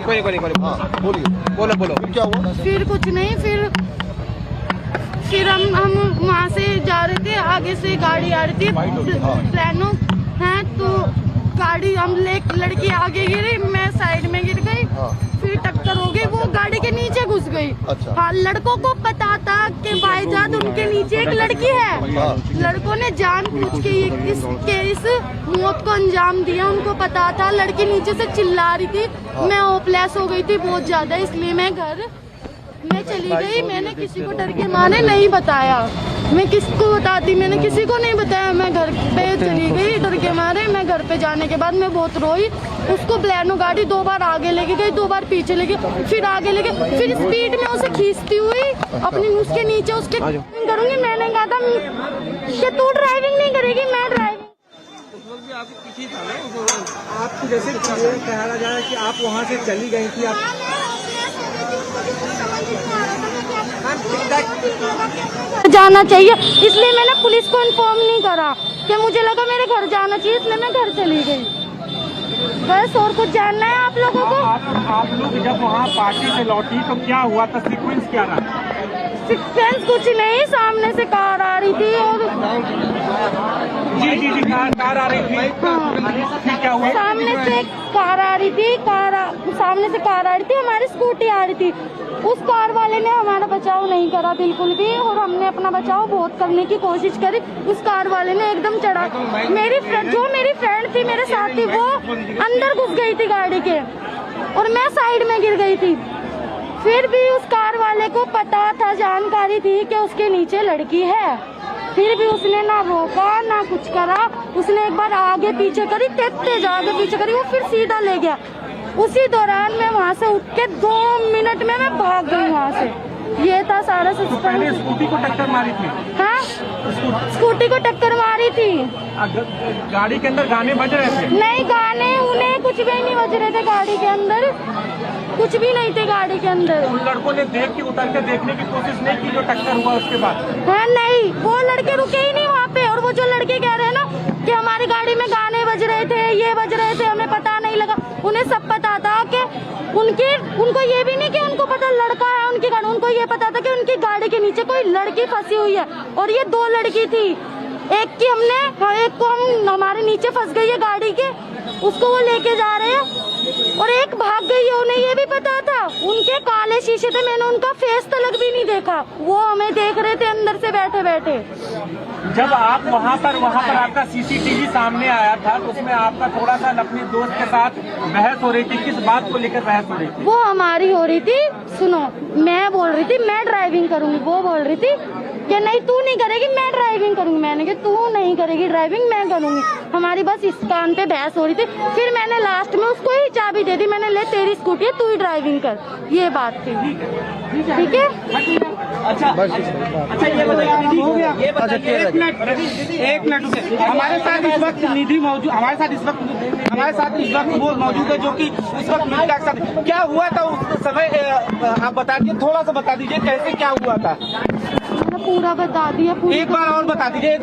बोलिए। बोलो। फिर क्या हुआ? फिर कुछ नहीं, फिर हम वहाँ से जा रहे थे, आगे से गाड़ी आ रही थी प्लानो है, तो गाड़ी लड़की आगे गिरी, मैं साइड में गिर गई। फिर टक्कर हो गई, वो गाड़ी के नीचे घुस गई। हाँ, लड़कों को पता था कि भाईजान उनके नीचे एक लड़की है। लड़कों ने जानबूझ के इस मौत को अंजाम दिया, उनको पता था। लड़की नीचे से चिल्ला रही थी, मैं होपलेस हो गई थी बहुत ज्यादा, इसलिए मैं घर में चली गई। मैंने किसी को डर के मारे नहीं बताया, मैं किसको बताती, मैंने किसी को नहीं बताया। मैं घर पे चली गई डर के मारे। मैं घर पे जाने के बाद मैं बहुत रोई। उसको ब्लैनो गाड़ी 2 बार आगे लेके गई, 2 बार पीछे लेके, फिर आगे लेके, फिर स्पीड में उसे खींचती हुई अपनी उसके नीचे उसके करूंगी। मैंने कहा था कि तू ड्राइविंग नहीं करेगी, मैं ड्राइविंग। आपको जैसे कहा जा रहा है कि आप वहाँ से चली गई थी, जाना चाहिए, इसलिए मैंने पुलिस को इन्फॉर्म नहीं करा कि मुझे लगा मेरे घर जाना चाहिए, इसलिए मैं घर चली गई। बस और कुछ जानना है आप लोगों को? आप लोग जब वहाँ पार्टी से लौटी तो क्या हुआ था, सीक्वेंस क्या रहा? सीक्वेंस कुछ नहीं, सामने से कार आ रही थी और जी कार आ रही थी। क्या हुआ? सामने से कार आ रही थी, हमारी स्कूटी आ रही थी। उस कार वाले ने हमारा बचाव नहीं करा बिल्कुल भी, और हमने अपना बचाव बहुत करने की कोशिश करी। उस कार वाले ने एकदम चढ़ा, मेरी फ्रेंड थी मेरे साथ थी, वो अंदर घुस गई थी गाड़ी के, और मैं साइड में गिर गई थी। फिर भी उस कार वाले को पता था, जानकारी थी कि उसके नीचे लड़की है, फिर भी उसने ना रोका ना कुछ करा। उसने एक बार आगे पीछे करी, तेज आगे पीछे करी, वो फिर सीधा ले गया। उसी दौरान मैं वहाँ से उठ के 2 मिनट में मैं भाग गई वहाँ से। ये था सारा सिस्टम। पहले स्कूटी को टक्कर मारी थी? हाँ, स्कूटी को टक्कर मारी थी। गाड़ी के अंदर गाने बज रहे थे? नहीं, गाने उन्हें कुछ भी नहीं बज रहे थे गाड़ी के अंदर, कुछ भी नहीं थे गाड़ी के अंदर। उन लड़कों ने देख के उतर के देखने की कोशिश नहीं की जो टक्कर हुआ उसके बाद? है नहीं, वो लड़के रुके ही नहीं वहाँ पे। और वो जो लड़के कह रहे हैं ना कि हमारी गाड़ी में गाने बज रहे थे, ये बज रहे थे, हमें पता नहीं लगा। उन्हें सब पता था कि उनको ये भी नहीं कि उनको पता लड़का है उनकी गाड़ी, उनको ये पता था कि उनकी गाड़ी के नीचे कोई लड़की फंसी हुई है। और ये 2 लड़की थी, एक को हमारे नीचे फंस गई है गाड़ी के, उसको वो लेके जा रहे हैं, और एक भाग गई है। उन्हें ये भी पता था, उनके काले शीशे थे, मैंने उनका फेस तलक भी नहीं देखा, वो हमें देख रहे थे अंदर से बैठे बैठे। जब आप वहाँ पर आपका सीसीटीवी सामने आया था तो उसमें आपका थोड़ा सा अपने दोस्त के साथ बहस हो रही थी, किस बात को लेकर बहस हो रही थी? वो हमारी हो रही थी, सुनो, मैं बोल रही थी मैं ड्राइविंग करूंगी, वो बोल रही थी कि नहीं तू नहीं करेगी, मैं ड्राइविंग करूंगी। मैंने कहा तू नहीं करेगी ड्राइविंग, मैं करूंगी। हमारी बस इस कान पे बहस हो रही थी। फिर मैंने लास्ट में उसको ही चाबी दे दी, मैंने ले तेरी स्कूटी है, तू ही ड्राइविंग कर, ये बात थी। ठीक है, अच्छा ये बताइए, एक मिनट हमारे साथ इस वक्त निधि मौजूद, हमारे साथ इस वक्त वो मौजूद है जो कि उस वक्त निधि के साथ क्या हुआ था उस समय, आप बता दीजिए, थोड़ा सा बता दीजिए कैसे क्या हुआ था? पूरा बता दिया, एक बार और बता दीजिए।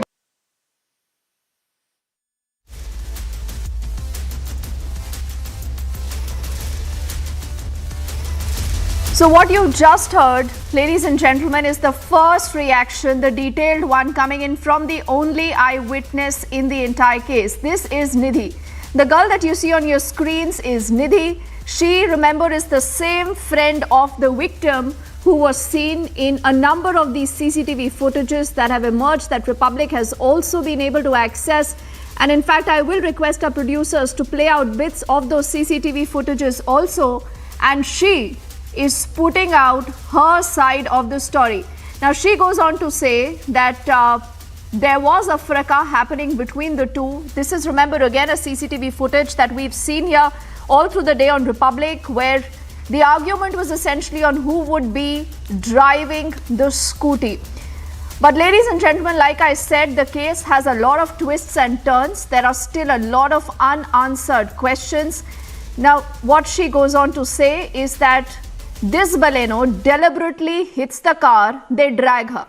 So what you just heard, ladies and gentlemen, is the first reaction, the detailed one coming in from the only eyewitness in the entire case. This is Nidhi. The girl that you see on your screens is Nidhi. She, remember, is the same friend of the victim who was seen in a number of these CCTV footages that have emerged that Republic has also been able to access. And in fact, I will request our producers to play out bits of those CCTV footages also. And she is putting out her side of the story. Now, she goes on to say that there was a fracas happening between the two. This is, remember, again a CCTV footage that we've seen here all through the day on Republic, where the argument was essentially on who would be driving the scooty. But ladies and gentlemen, like I said, the case has a lot of twists and turns. There are still a lot of unanswered questions. Now, what she goes on to say is that this Baleno deliberately hits the car, they drag her.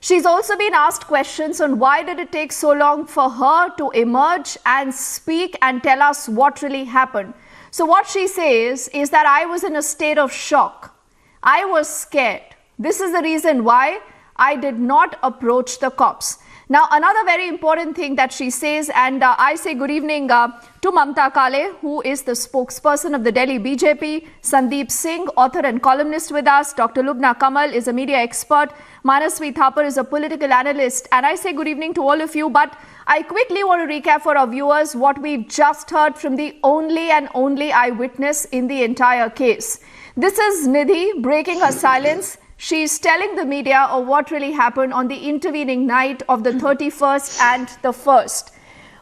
She's also been asked questions on why did it take so long for her to emerge and speak and tell us what really happened. So what she says is that I was in a state of shock. I was scared. This is the reason why I did not approach the cops. Now, another very important thing that she says, and I say good evening to Mamta Kale, who is the spokesperson of the Delhi BJP, Sandeep Singh, author and columnist with us, Dr. Lubna Kamal is a media expert, Manasvi Thapar is a political analyst, and I say good evening to all of you, but I quickly want to recap for our viewers what we've just heard from the only and only eyewitness in the entire case. This is Nidhi breaking her silence. She's telling the media of what really happened on the intervening night of the 31st and the 1st.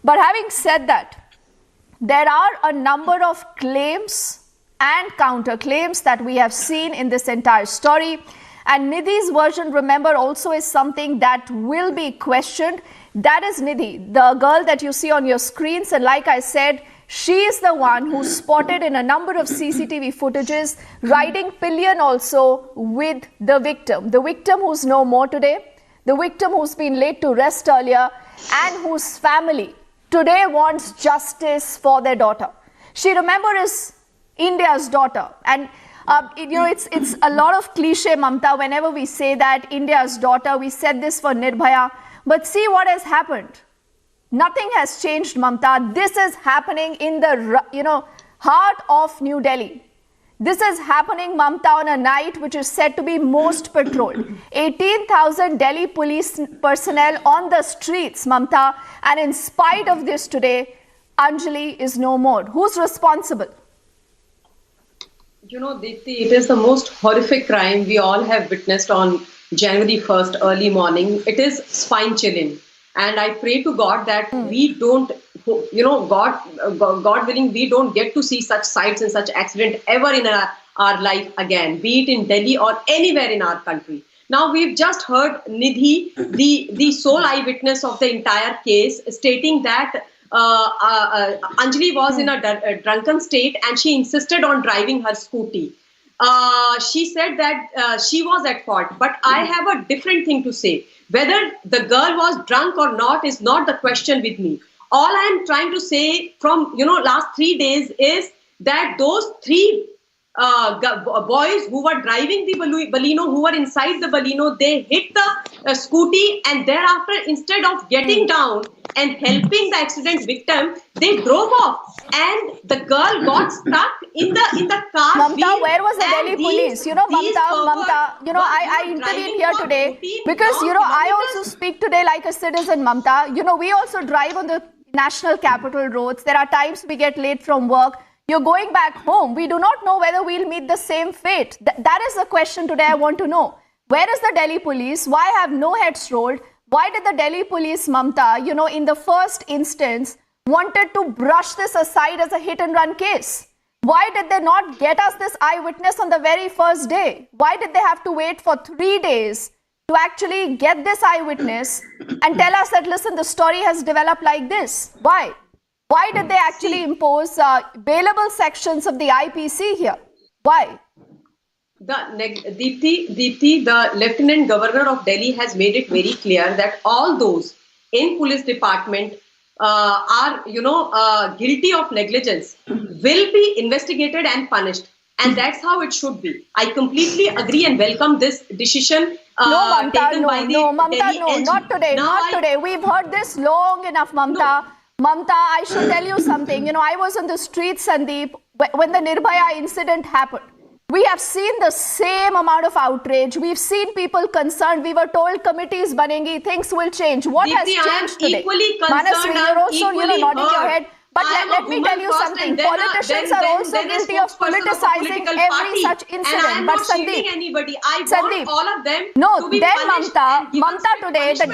But having said that, there are a number of claims and counterclaims that we have seen in this entire story. And Nidhi's version, remember, also is something that will be questioned. That is Nidhi, the girl that you see on your screens. And like I said, she is the one who spotted in a number of CCTV footages riding pillion also with the victim who's no more today, the victim who's been laid to rest earlier, and whose family today wants justice for their daughter. She, remember, is India's daughter. And it's a lot of cliche, Mamta, whenever we say that India's daughter. We said this for Nirbhaya, but see what has happened. Nothing has changed, Mamta. This is happening in the, heart of New Delhi. This is happening, Mamta, on a night which is said to be most patrolled. 18,000 Delhi police personnel on the streets, Mamta. And in spite of this today, Anjali is no more. Who's responsible? You know, Deepthi, it is the most horrific crime we all have witnessed on January 1st, early morning. It is spine chilling. And I pray to God that we don't, God willing, we don't get to see such sights and such accident ever in our life again, be it in Delhi or anywhere in our country. Now, we've just heard Nidhi, the sole eyewitness of the entire case, stating that Anjali was in a drunken state and she insisted on driving her scooty. She said that she was at fault, but I have a different thing to say. Whether the girl was drunk or not is not the question with me. All I am trying to say from last 3 days is that those three boys who were driving the Baleno, who were inside the Baleno, they hit the scooty, and thereafter, instead of getting down and helping the accident victim, they drove off, and the girl got stuck in the car. Mamta, where was the Delhi police? Mamta, I intervene here today because, I also speak today like a citizen, Mamta. We also drive on the national capital roads. There are times we get late from work. You're going back home. We do not know whether we'll meet the same fate. That is the question today I want to know. Where is the Delhi police? Why have no heads rolled? Why did the Delhi police, Mamta, in the first instance, wanted to brush this aside as a hit and run case? Why did they not get us this eyewitness on the very first day? Why did they have to wait for 3 days to actually get this eyewitness and tell us that, listen, the story has developed like this? Why? Why did they actually impose bailable sections of the IPC here? Why? Deepthi, the Lieutenant Governor of Delhi has made it very clear that all those in police department are, guilty of negligence will be investigated and punished. And that's how it should be. I completely agree and welcome this decision taken by the Delhi LG. Not today, not today. We've heard this long enough, Mamta. Mamta, I should tell you something. I was on the streets, Sandeep, when the Nirbhaya incident happened. We have seen the same amount of outrage. We've seen people concerned. We were told committees banengi, things will change. What has changed today? Manasvi, you're also nodding your head. But let me tell you something. Politicians are also guilty of politicizing every such incident. But Sandeep, all of them. No, then Mamta today, the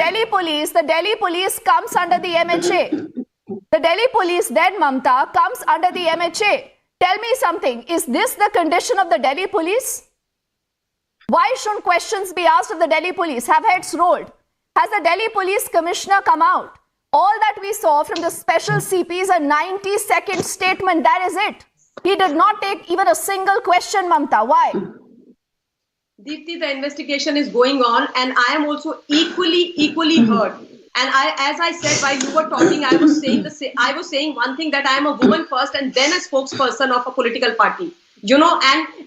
Delhi police comes under the MHA. The Delhi police then, Mamta, comes under the MHA. Tell me something. Is this the condition of the Delhi police? Why shouldn't questions be asked of the Delhi police? Have heads rolled? Has the Delhi police commissioner come out? All that we saw from the special CP is a 90-second statement. That is it. He did not take even a single question, Mamta. Why? Deepthi, the investigation is going on, and I am also equally hurt. And as I said while you were talking, I was saying one thing, that I am a woman first and then a spokesperson of a political party. And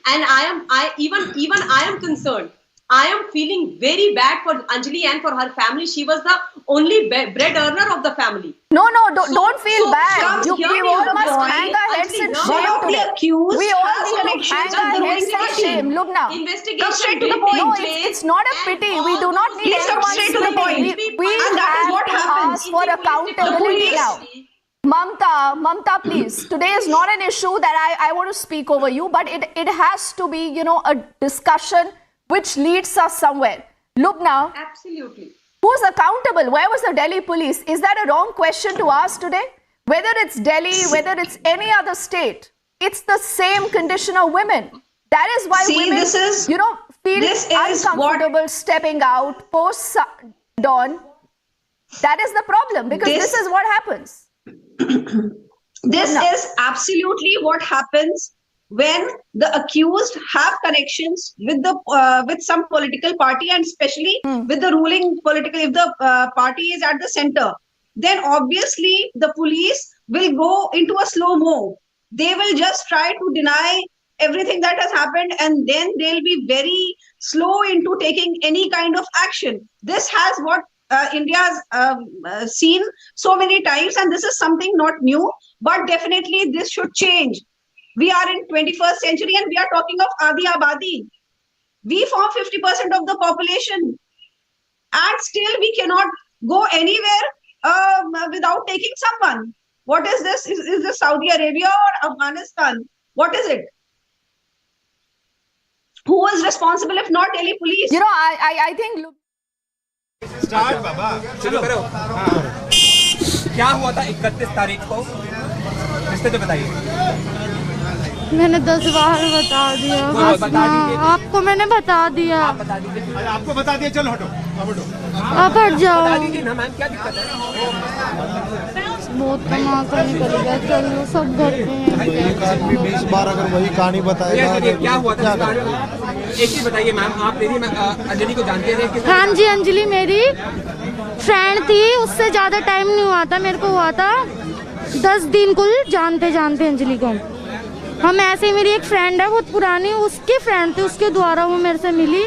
I am concerned. I am feeling very bad for Anjali and for her family. She was the only bread earner of the family. No, don't feel bad. We all must hang our heads in shame today. We all need to hang our heads in shame. Look now. Come straight to the point. No, it's not a pity. We do not need anyone's pity. We have to ask for accountability now. Mamta, please. Today is not an issue that I want to speak over you, but it has to be, a discussion which leads us somewhere. Look now. Absolutely. Who's accountable? Where was the Delhi police? Is that a wrong question to ask today? Whether it's Delhi, whether it's any other state, it's the same condition of women. That is why women, feel uncomfortable stepping out post-dawn. That is the problem, because this is what happens. This is absolutely what happens when the accused have connections with some political party, and especially with the ruling political, if the party is at the center, then obviously the police will go into a slow-mo. They will just try to deny everything that has happened, and then they'll be very slow into taking any kind of action. This has what India has seen so many times, and this is something not new, but definitely this should change. We are in 21st century and we are talking of Adi Abadi. We form 50% of the population, and still we cannot go anywhere without taking someone. What is this? Is this Saudi Arabia or Afghanistan? What is it? Who was responsible if not Delhi police? You know, I think. Look, start बाबा चलो करो। क्या हुआ था 31 तारीख को? रिश्ते तो बताइए। मैंने 10 बार बता दिया। आपको मैंने बता दिया। आप बता दीजिए। आपको बता दिया, चलो हटो, अब हटो। आप हट जाओ। बता दीजिए ना मैम, क्या दिक्कत है? बहुत धमाका निकल गया, चलो सब घर पे हैं। एक आदमी 20 बार अगर वही कहानी बताएगा तो क्या हुआ था? एक चीज बताइए मैम, आप मेरी अंजलि को जानते थे? हाँ जी, अंजलि मेरी फ्रेंड थी, उससे ज्यादा टाइम नहीं हुआ था, मेरे को हुआ था 10 दिन कुल जानते जानते अंजलि को। हम ऐसे ही, मेरी एक फ्रेंड है बहुत पुरानी, उसकी फ्रेंड थी, उसके द्वारा वो मेरे से मिली,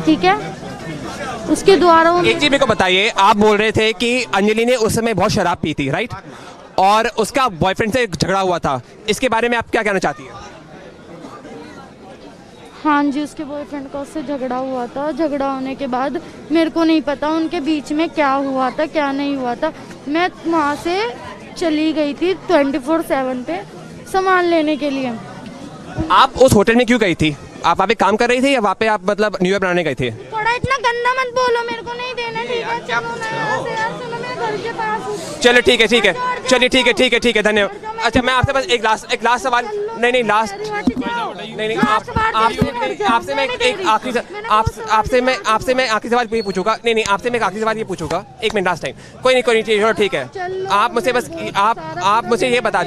ठीक है, उसके द्वारा वो। एक चीज मेरे को बताइए, आप बोल रहे थे कि अंजलि ने उस समय बहुत शराब पी थी, राइट? और उसका बॉयफ्रेंड से झगड़ा हुआ था, इसके बारे में आप क्या कहना चाहती हैं? हाँ जी, उसके बॉयफ्रेंड का उससे झगड़ा हुआ था। झगड़ा होने के बाद मेरे को नहीं पता उनके बीच में क्या हुआ था क्या नहीं हुआ था। मैं वहाँ से चली गई थी 24/7 पे सामान लेने के लिए। आप उस होटल में क्यों गई थी? आप वहाँ पे काम कर रही थी या वहाँ पे आप मतलब न्यू ईयर बनाने गए थे? थोड़ा इतना गंदा मत बोलो, मेरे को नहीं देना, ठीक है? चलो ना यहाँ से यार, चलो मेरे घर के पास हूँ। चलो ठीक है, ठीक है, चलिए ठीक है, ठीक है, ठीक है, धन्यवाद। अच्छा, मैं आपसे बस एक लास्ट सवाल, नहीं लास्ट, नहीं आपसे मैं एक आखिरी आपसे मैं आखिरी सवाल ये पूछूंगा, नहीं आपसे मैं एक आखिरी सवाल ये पूछूंगा, 1 मिनट लास्ट टाइम। कोई नहीं चलो ठीक है। आप मुझे बस आप मुझे ये बता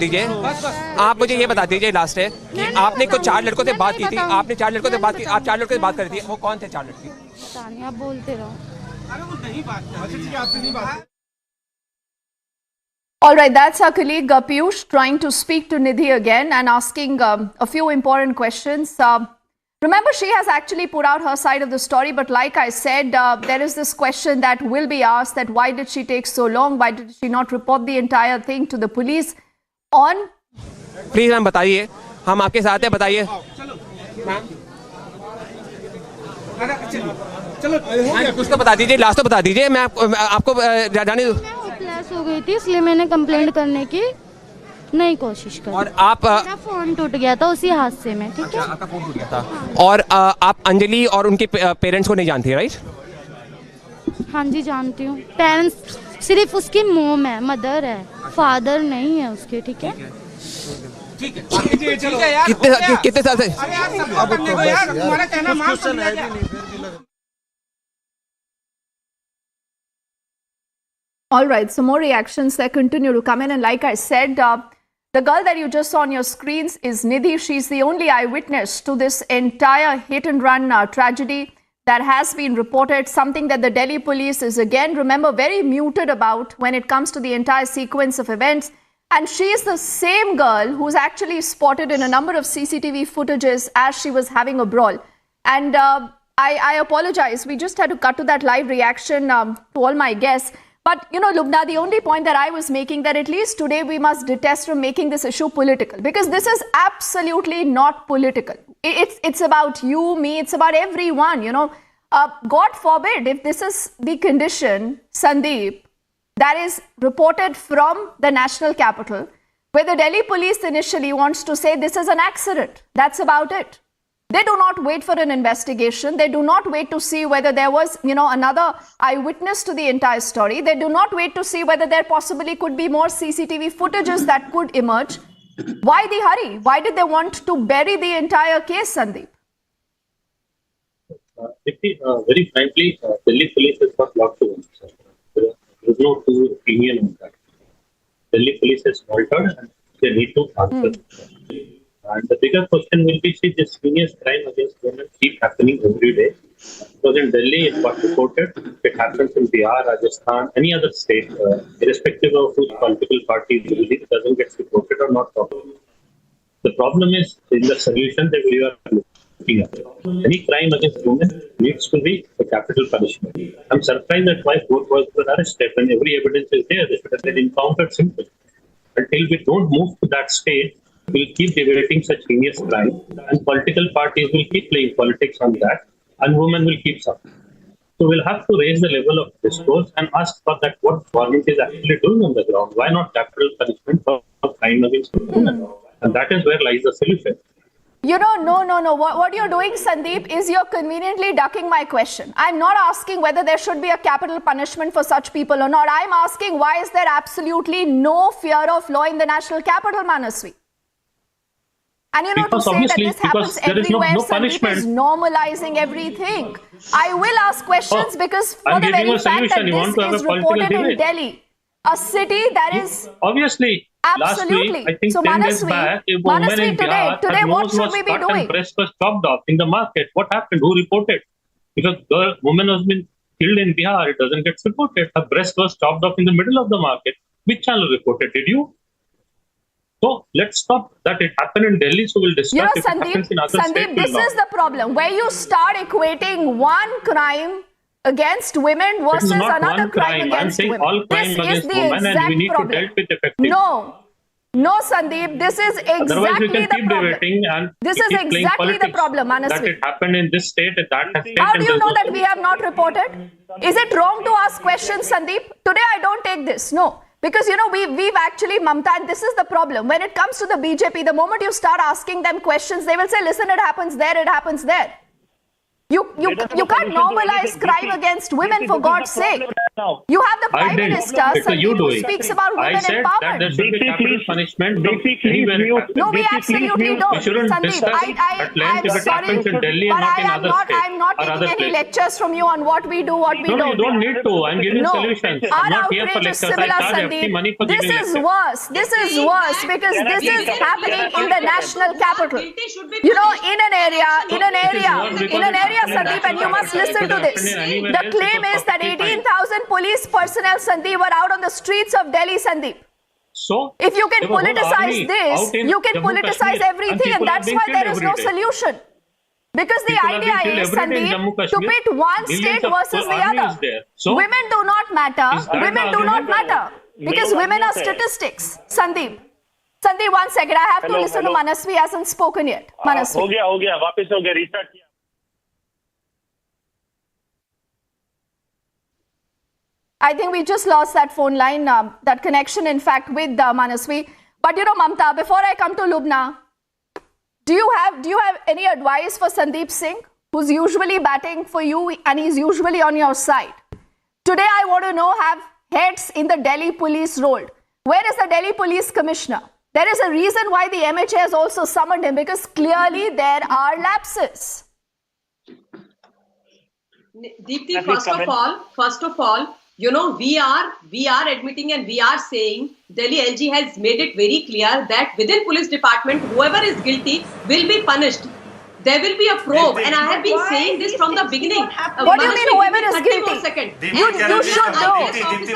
दीजिए, लास्ट है कि आपने कुछ 4 लड़कों से बात की थी, आपने 4 लड़कों से बात की, आप 4 लड़कों से बात कर रही थी, वो कौन थे 4 लड़की? पता नहीं, आप बोलते रहो। अरे वो नहीं बात कर, अच्छा ठीक है, आपसे नहीं बात। all right, that's our colleague Piyush trying to speak to Nidhi again and asking a few important questions. Remember, she has actually put out her side of the story, but like I said, there is this question that will be asked, that why did she take so long? Why did she not report the entire thing to the police? On please ma'am बताइए, हम आपके साथ हैं, बताइए ma'am. चलो कुछ तो बता दीजिए, लास्ट तो बता दीजिए, मैं आपको जाने दूं। होपलेस हो गई थी, इसलिए मैंने कंप्लेंट करने की नहीं कोशिश करी। और आप मेरा फोन टूट गया था उसी हादसे में, ठीक है? आपका फोन टूट गया था। और आप अंजलि और उनके पेरेंट्स को नहीं जानती, राइट? हाँ जी, जानती हूँ। पेरेंट्स सिर्फ उसकी मोम है, मदर है, फादर नहीं है उसके, ठीक है? ठीक है यार, कितने साल से? All right, so more reactions that continue to come in, and like I said, the girl that you just saw on your screens is Nidhi. She's the only eyewitness to this entire hit and run tragedy that has been reported, something that the Delhi police is again, remember, very muted about when it comes to the entire sequence of events. And she is the same girl who's actually spotted in a number of CCTV footages as she was having a brawl. And I apologize, we just had to cut to that live reaction to all my guests. But, you know, Lubna, the only point that I was making, that at least today we must detest from making this issue political, because this is absolutely not political. It's about you, me, it's about everyone, you know. God forbid, if this is the condition, Sandeep, that is reported from the national capital, where the Delhi police initially wants to say this is an accident. That's about it. They do not wait for an investigation. They do not wait to see whether there was, you know, another eyewitness to the entire story. They do not wait to see whether there possibly could be more CCTV footages that could emerge. Why the hurry? Why did they want to bury the entire case, Sandeep? Very frankly, Delhi police has got lots to answer. There is no two opinion on that. Delhi police has faltered and they need to answer. And the bigger question will be, see, this heinous crime against women keep happening every day. Because in Delhi, it got reported. It happens in Bihar, Rajasthan, any other state, irrespective of which political party is ruling, it doesn't get reported or not talked about. The problem is in the solution that we are looking at. Any crime against women needs to be a capital punishment. I'm surprised that why both was arrested when every evidence is there. They should have been encountered simply. Until we don't move to that state, we'll keep debating such heinous crime, and political parties will keep playing politics on that, and women will keep suffering. So we'll have to raise the level of discourse and ask for that what government is actually doing on the ground. Why not capital punishment for crime against women? And that is where lies the solution. No. What you're doing, Sandeep, is you're conveniently ducking my question. I'm not asking whether there should be a capital punishment for such people or not. I'm asking why is there absolutely no fear of law in the national capital, Manasvi? And to say that this happens everywhere, Sandeep is normalizing everything. I will ask questions because for the very fact that this is reported in Delhi, a city that is... Obviously. Absolutely. Last week, I think so 10 days back, a woman in Bihar, today what should we be doing? Her breast was chopped off in the market. What happened? Who reported? Because the woman has been killed in Bihar, it doesn't get reported. Her breast was chopped off in the middle of the market. Which channel reported? Did you? So let's stop that. It happened in Delhi, so we'll discuss if it happens in other states. Sandeep, this is the problem. Where you start equating one crime against women versus another crime against women. All crime against women, and we need to deal with effectively. No, Sandeep, this is exactly the problem. Otherwise, we can keep debating and this is exactly the problem, Manasvi. That it happened in this state, that has taken. How do you know that we have not reported? Is it wrong to ask questions, Sandeep? Today, I don't take this. No. Because, we've actually, Mamta, and this is the problem. When it comes to the BJP, the moment you start asking them questions, they will say, listen, it happens there, it happens there. You can't normalize crime against women, for God's sake. You have the Prime Minister, Sandeep, who speaks about women empowerment. That there should be capital punishment. No, we absolutely don't. Sandeep, I'm sorry, but I'm not taking any lectures from you on what we do, what we don't. No, you don't need to. I'm giving solutions. I'm not here for lectures. I charge FT money for giving lectures. This is worse because this is happening in the national capital. In an area, Sandeep, and you must listen to this. The claim is that 18,000 police personnel, Sandeep, were out on the streets of Delhi, Sandeep. So, if you can politicize this, you can politicize everything, and that's why there is no solution. Because the idea is, Sandeep, to pit one state versus the other. Women do not matter. Women do not matter. Because women are statistics, Sandeep. Sandeep, 1 second. I have to listen to Manasvi. Hasn't spoken yet. Manasvi. हो गया वापस हो गया restart किया I think we just lost that phone line, that connection, in fact, with Manasvi. But Mamta, before I come to Lubna, do you have any advice for Sandeep Singh, who's usually batting for you and he's usually on your side? Today, I want to know, have heads in the Delhi police rolled? Where is the Delhi police commissioner? There is a reason why the MHA has also summoned him, because clearly there are lapses. Deepti, first of all, we are admitting and we are saying Delhi LG has made it very clear that within police department, whoever is guilty will be punished. There will be a probe, and I have been saying this from the beginning. What do you mean whoever is guilty? You should know.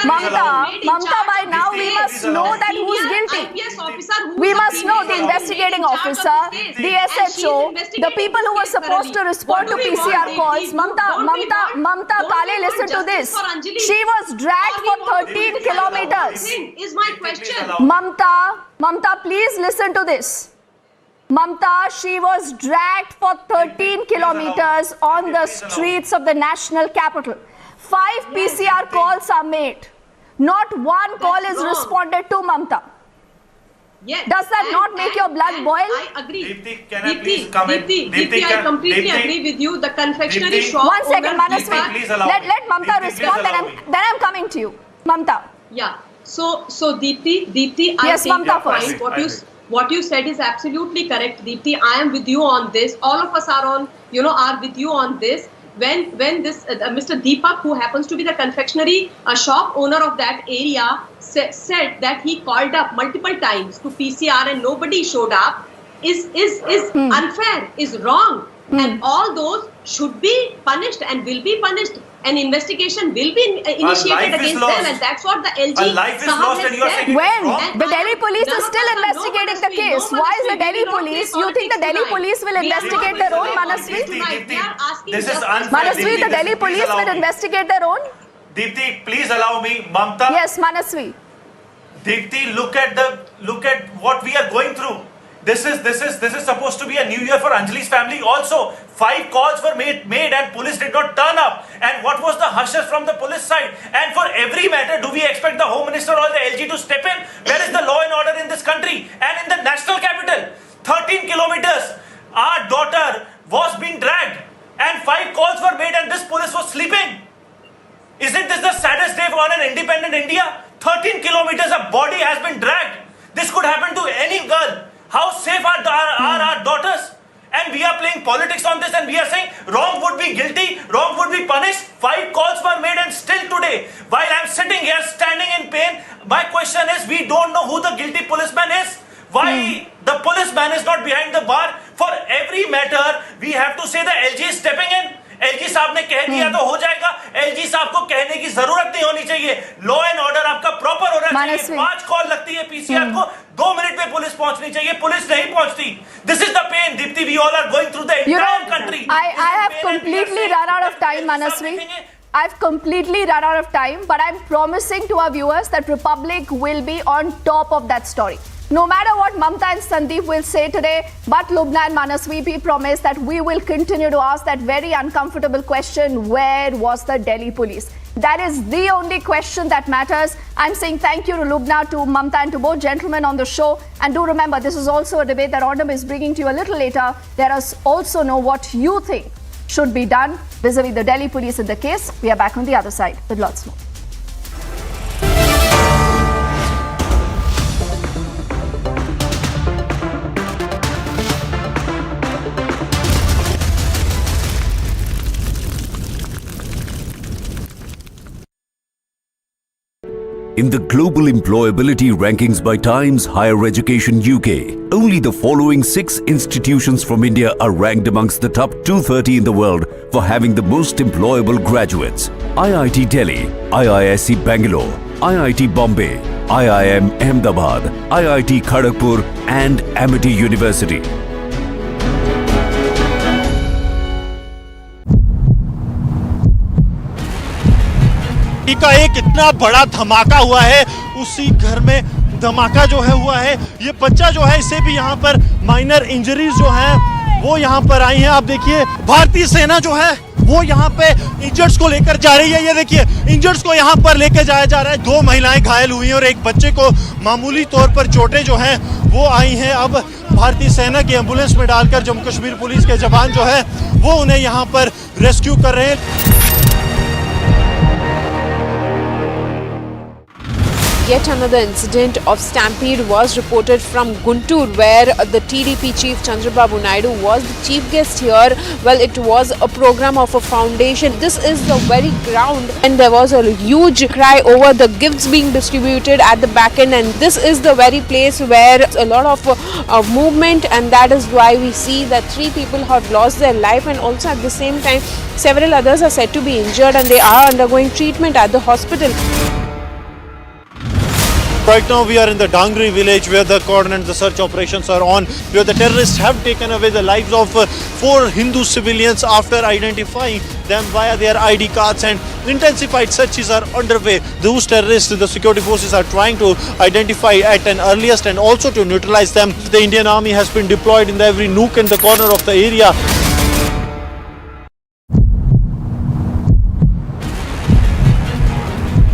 Mamta, by now we must know that who's guilty. We must know the investigating officer, the SHO, the people who were supposed to respond to PCR calls. Mamta, Kale, listen to this. She was dragged for 13 kilometers. Is my question. Mamta, please listen to this. Mamta, she was dragged for 13 kilometers on the streets of the national capital. 5 PCR calls are made. Not one call is responded to, Mamta. Yes. Does that not make your blood boil? I agree. Deepti, can I please come in? Deepti, I completely agree with you. The confectionery shop. 1 second, Manasvi. Let Mamta respond, then I'm coming to you. Mamta. Yeah. So Deepti, I yes, think Mamta first. What you said is absolutely correct, Deepti. I am with you on this. All of us are with you on this. When this Mr. Deepak, who happens to be the confectionery shop owner of that area, said that he called up multiple times to PCR and nobody showed up, is unfair, is wrong, and all those should be punished and will be punished. An investigation will be initiated against them, and that's what the LG Sahab has said. When the Delhi police is still investigating the case, why is the Delhi police? You think the Delhi police will investigate their own, Manasvi? This is unfair. Manasvi, the Delhi police will investigate their own? Deepti, please allow me. Mamta. Yes, Manasvi. Deepti, look at what we are going through. This is supposed to be a new year for Anjali's family also. 5 calls were made and police did not turn up. And what was the hushes from the police side? And for every matter, do we expect the Home Minister or the LG to step in? Where is the law and order in this country? And in the national capital, 13 kilometers. 13 kilometers a body has been dragged. This could happen to any girl. How safe are our daughters? And we are playing politics on this, and we are saying wrong would be guilty, wrong would be punished. 5 calls were made, and still today, while I'm sitting here standing in pain, my question is, we don't know who the guilty policeman is. Why the policeman is not behind the bar? For every matter, we have to say the LG is stepping in. LG साहब ने कह दिया तो हो जाएगा. LG साहब को कहने की जरूरत नहीं होनी चाहिए. लॉ एंड ऑर्डर आपका प्रॉपर होना चाहिए. 5 कॉल लगती है पीसीआर को, 2 मिनट में पुलिस पहुंचनी चाहिए. पुलिस नहीं पहुंचती. This is the pain, Dipti. We all are going through the entire country. I have completely run out of time, Manasvi. I've completely run out of time, but I'm promising to our viewers that Republic will be on top of that story. No matter what Mamta and Sandeep will say today, but Lubna and Manasvi, we promise that we will continue to ask that very uncomfortable question, where was the Delhi police? That is the only question that matters. I'm saying thank you to Lubna, to Mamta, and to both gentlemen on the show. And do remember, this is also a debate that Autumn is bringing to you a little later. Let us also know what you think should be done vis-a-vis the Delhi police in the case. We are back on the other side with lots more. In the global employability rankings by Times Higher Education UK, only the following 6 institutions from India are ranked amongst the top 230 in the world for having the most employable graduates. IIT Delhi, IISc Bangalore, IIT Bombay, IIM Ahmedabad, IIT Kharagpur and Amity University. का एक इतना बड़ा धमाका हुआ है, उसी घर में धमाका जो है हुआ है. ये बच्चा जो है, इसे भी यहाँ पर माइनर इंजरीज जो हैं वो यहाँ पर आई हैं. आप देखिए, भारतीय सेना जो है वो यहाँ पे इंजर्ड्स को लेकर जा रही है. ये देखिए, इंजर्ड्स को यहाँ पर लेकर जाया जा रहा है. 2 महिलाएं घायल हुई हैं और एक बच्चे को मामूली तौर पर चोटें जो हैं वो आई हैं. अब भारतीय सेना की एम्बुलेंस में डालकर जम्मू कश्मीर पुलिस के जवान जो है वो उन्हें यहाँ पर रेस्क्यू कर रहे हैं. Yet another incident of Stampede was reported from Guntur, where the TDP chief Chandrababu Naidu was the chief guest here. Well, it was a program of a foundation. This is the very ground, and there was a huge cry over the gifts being distributed at the back end, and this is the very place where a lot of movement, and that is why we see that 3 people have lost their life, and also at the same time several others are said to be injured, and they are undergoing treatment at the hospital. Right now we are in the Dangri village where the cordon and the search operations are on, where the terrorists have taken away the lives of 4 Hindu civilians after identifying them via their ID cards, and intensified searches are underway. Those terrorists, the security forces are trying to identify at an earliest and also to neutralize them. The Indian Army has been deployed in every nook and the corner of the area.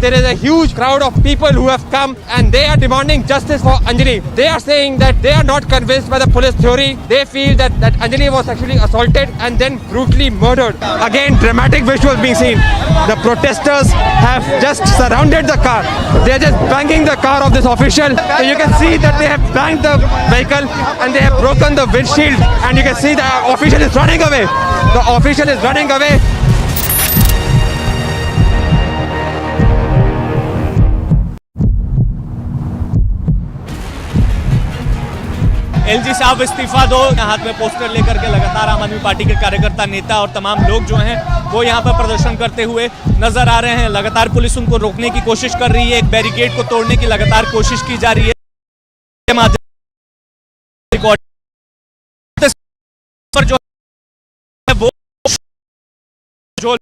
There is a huge crowd of people who have come, and they are demanding justice for Anjali. They are saying that they are not convinced by the police theory. They feel that Anjali was actually assaulted and then brutally murdered. Again, dramatic visuals being seen. The protesters have just surrounded the car. They are just banging the car of this official. So you can see that they have banged the vehicle and they have broken the windshield. And you can see the official is running away. The official is running away. LG साहब इस्तीफा दो, हाथ में poster लेकर के लगातार आम आदमी पार्टी के कार्यकर्ता, नेता और तमाम लोग जो हैं वो यहाँ पर प्रदर्शन करते हुए नजर आ रहे हैं. लगातार पुलिस उनको रोकने की कोशिश कर रही है. एक बैरिकेड को तोड़ने की लगातार कोशिश की जा रही है. पर जो है वो जो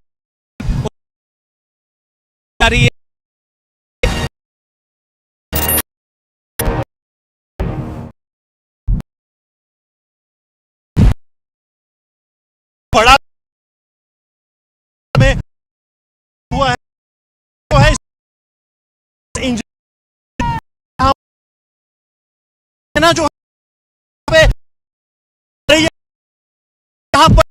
जा रही है बड़ा में हुआ है, तो है ना जो पे यहाँ पर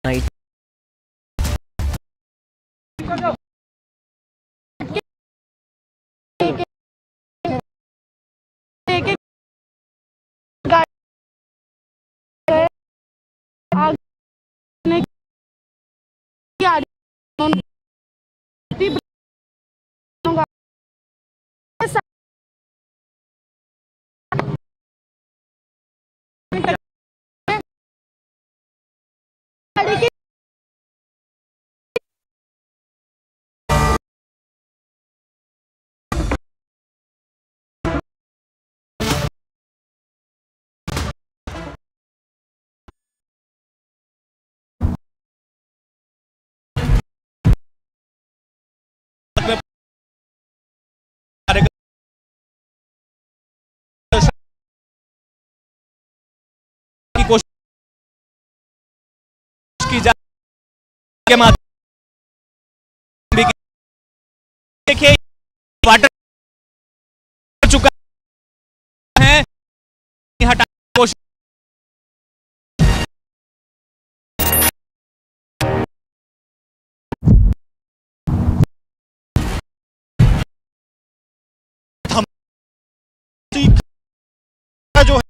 night. की कोशिश की जा के माध्यम भी देखिए वाटर चुका है हटाने की कोशिश जो है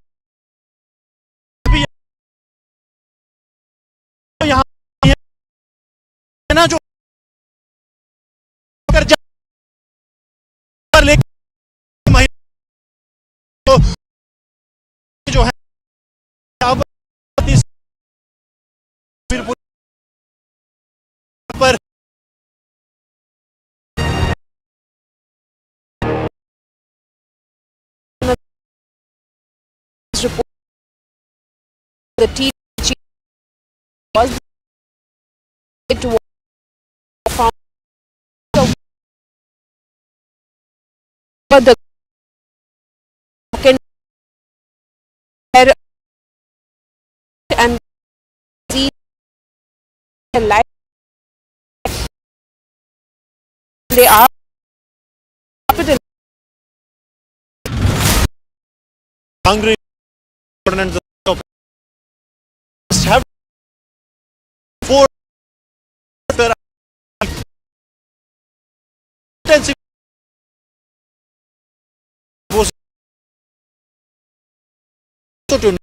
यहाँ है ना जो अगर लेके तो जो है अब फिर पर report the teaching was it was found but the and see the life they are hungry opponents must have four intensive was so to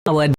our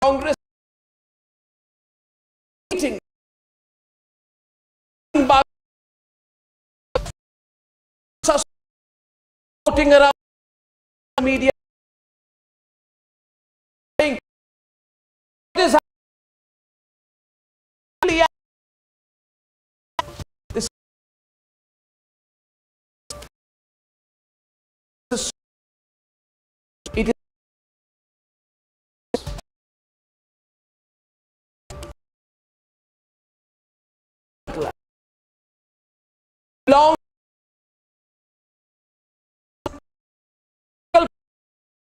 Congress meeting floating around the media saying what is happening. This is it is long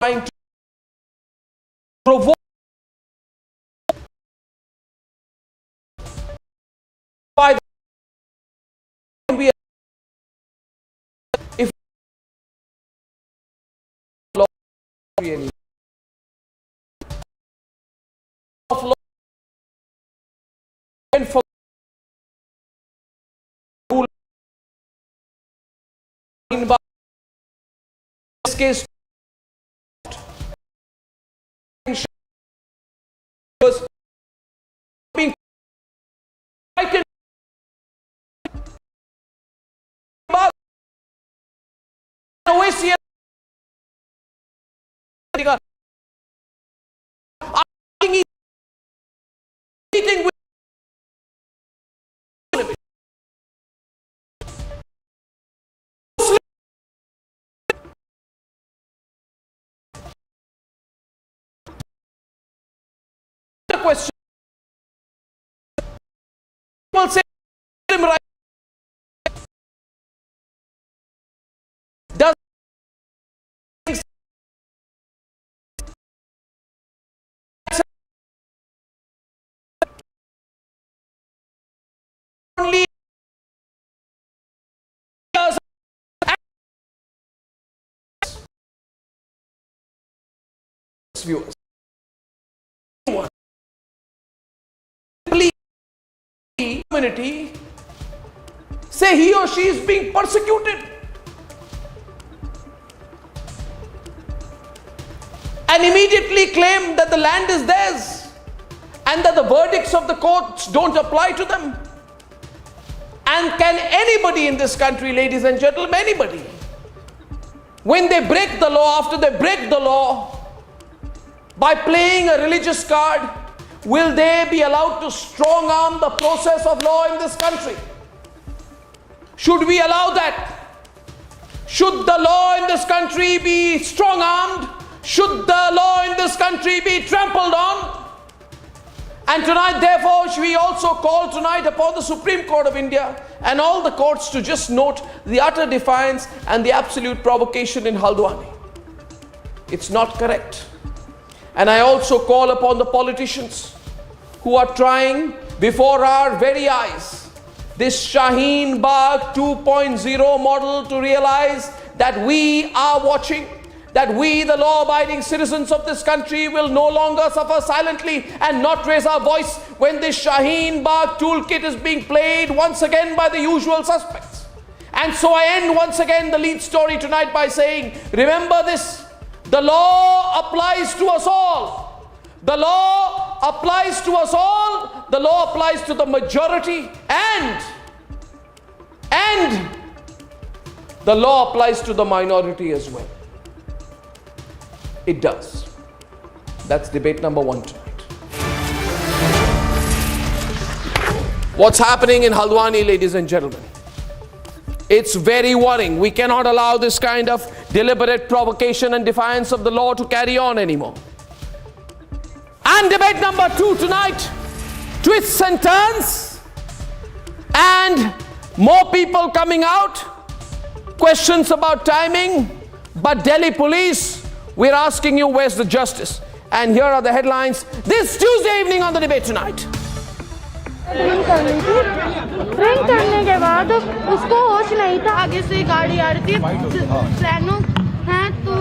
trying to provoke by the we if law really of law and for rule in this case was being frightened about Oasis eating with the question people say him right does only viewers community say he or she is being persecuted and immediately claim that the land is theirs and that the verdicts of the courts don't apply to them. And can anybody in this country, ladies and gentlemen, anybody, when they break the law, after they break the law by playing a religious card, will they be allowed to strong arm the process of law in this country? Should we allow that? Should the law in this country be strong armed? Should the law in this country be trampled on? And tonight, therefore, we also call tonight upon the Supreme Court of India and all the courts to just note the utter defiance and the absolute provocation in Haldwani. It's not correct. And I also call upon the politicians who are trying before our very eyes this Shaheen Bagh 2.0 model to realize that we are watching, that we, the law-abiding citizens of this country, will no longer suffer silently and not raise our voice when this Shaheen Bagh toolkit is being played once again by the usual suspects. And so I end once again the lead story tonight by saying, remember this, the law applies to us all. The law applies to us all. The law applies to the majority and the law applies to the minority as well. It does. That's debate number one tonight. What's happening in Haldwani, ladies and gentlemen? It's very worrying. We cannot allow this kind of deliberate provocation and defiance of the law to carry on anymore. And debate number two tonight, twists and turns, and more people coming out, questions about timing, but Delhi police, we're asking you, where's the justice? And here are the headlines this Tuesday evening on the debate tonight. Drink कर ली थी, drink करने के बाद उसको होश नहीं था, आगे से गाड़ी आ रही थी, प्लानो है तो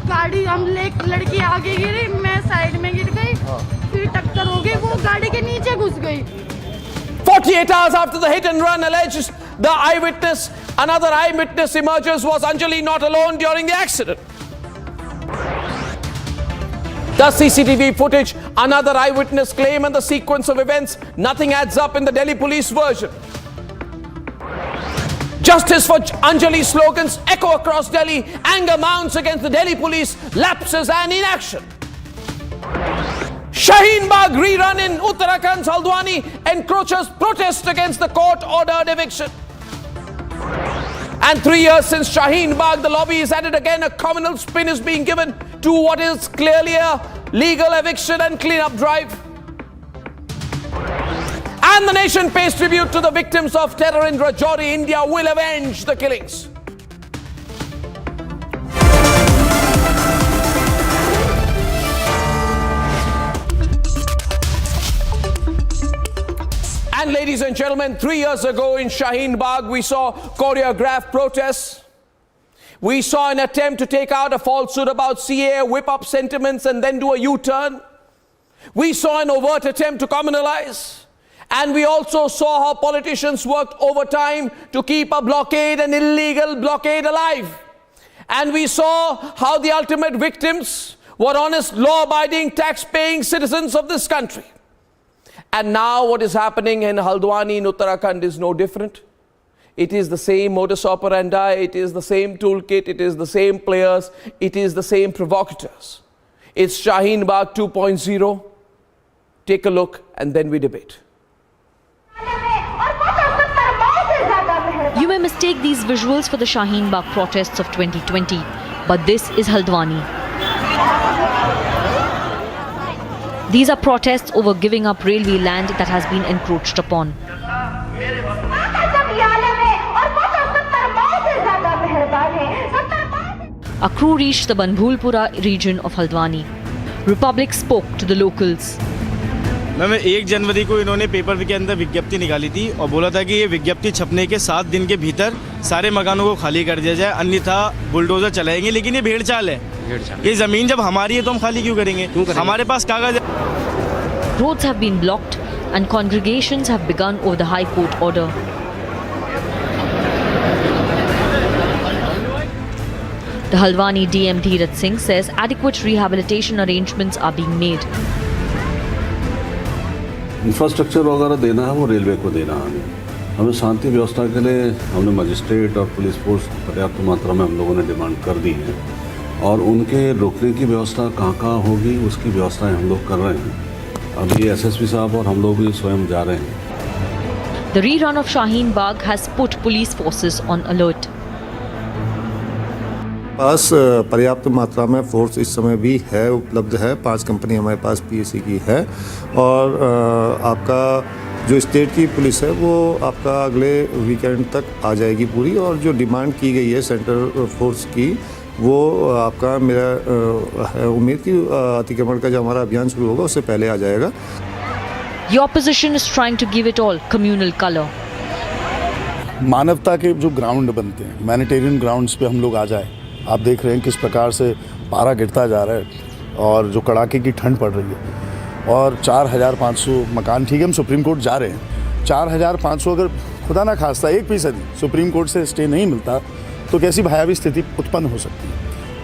गाड़ी हम लड़की आगे गिरी, मैं साइड में गिर गई, फिर टक्कर हो गई, वो गाड़ी के नीचे घुस गई. 48 hours after the hit and run alleges the eyewitness, another eyewitness emerges. Was Anjali not alone during the accident? The CCTV footage, another eyewitness claim, and the sequence of events, nothing adds up in the Delhi police version. Justice for Anjali slogans echo across Delhi. Anger mounts against the Delhi police, lapses and inaction. Shaheen Bagh rerun in Uttarakhand's Haldwani encroaches protest against the court-ordered eviction. And 3 years since Shaheen Bagh, the lobby is at it again. A communal spin is being given to what is clearly a legal eviction and clean-up drive. And the nation pays tribute to the victims of terror in Rajouri. India will avenge the killings. And ladies and gentlemen, 3 years ago in Shaheen Bagh, we saw choreographed protests. We saw an attempt to take out a falsehood about CA, whip up sentiments and then do a U-turn. We saw an overt attempt to communalize. And we also saw how politicians worked overtime to keep a blockade, an illegal blockade, alive. And we saw how the ultimate victims were honest, law-abiding, tax-paying citizens of this country. And now what is happening in Haldwani in Uttarakhand is no different. It is the same modus operandi, it is the same toolkit, it is the same players, it is the same provocateurs. It's Shaheen Bagh 2.0. Take a look and then we debate. You may mistake these visuals for the Shaheen Bagh protests of 2020, but this is Haldwani. These are protests over giving up railway land that has been encroached upon. A crew reached the Banbhulpura region of Haldwani. Republic spoke to the locals. Ma'am 1 जनवरी को इन्होंने paper के अंदर विज्ञप्ति निकाली थी और बोला था कि ये विज्ञप्ति छपने के 7 दिन के भीतर सारे मकानों को खाली कर दिया जाए, अन्यथा बुलडोजर चलाएंगे। लेकिन ये भेड़चाल है। ये ज़मीन जब हमारी है तो हम खाली क्यों करेंगे? हमारे पास कागज है। Roads have been blocked and congregations have begun over the High Court order. The Haldwani DM Dheeraj Singh says adequate rehabilitation arrangements are being made. Infrastructure वगैरह देना है वो रेलवे को देना है। हमें शांति व्यवस्था के लिए हमने मजिस्ट्रेट और पुलिस फोर्स पर्याप्त मात्रा में हम लोगों ने डिमांड कर दी है और उनके रोकने की व्यवस्था कहाँ होगी उसकी व्यवस्थाएं हम लोग कर रहे हैं। अभी एसएसपी साहब और हम लोग भी स्वयं जा रहे हैं। The rerun of Shaheen Bagh has put police forces on alert. पास पर्याप्त मात्रा में फोर्स इस समय भी है, उपलब्ध है। 5 कंपनी हमारे पास पीएससी की है और आपका जो स्टेट की पुलिस है वो आपका अगले वीकेंड तक आ जाएगी पूरी, और जो डिमांड की गई है सेंट्रल फोर्स की वो आपका मेरा है उम्मीद कि अतिक्रमण का जो हमारा अभियान शुरू होगा उससे पहले आ जाएगा। The opposition is trying to give it all communal color. मानवता के जो ग्राउंड बनते हैं, ह्यूमैनिटेरियन ग्राउंड्स पे हम लोग आ जाए। आप देख रहे हैं किस प्रकार से पारा गिरता जा रहा है और जो कड़ाके की ठंड पड़ रही है और 4500 मकान, ठीक है हम सुप्रीम कोर्ट जा रहे हैं, 4500 अगर खुदा ना खास्ता 1% सुप्रीम कोर्ट से स्टे नहीं मिलता तो कैसी भयावह स्थिति उत्पन्न हो सकती है।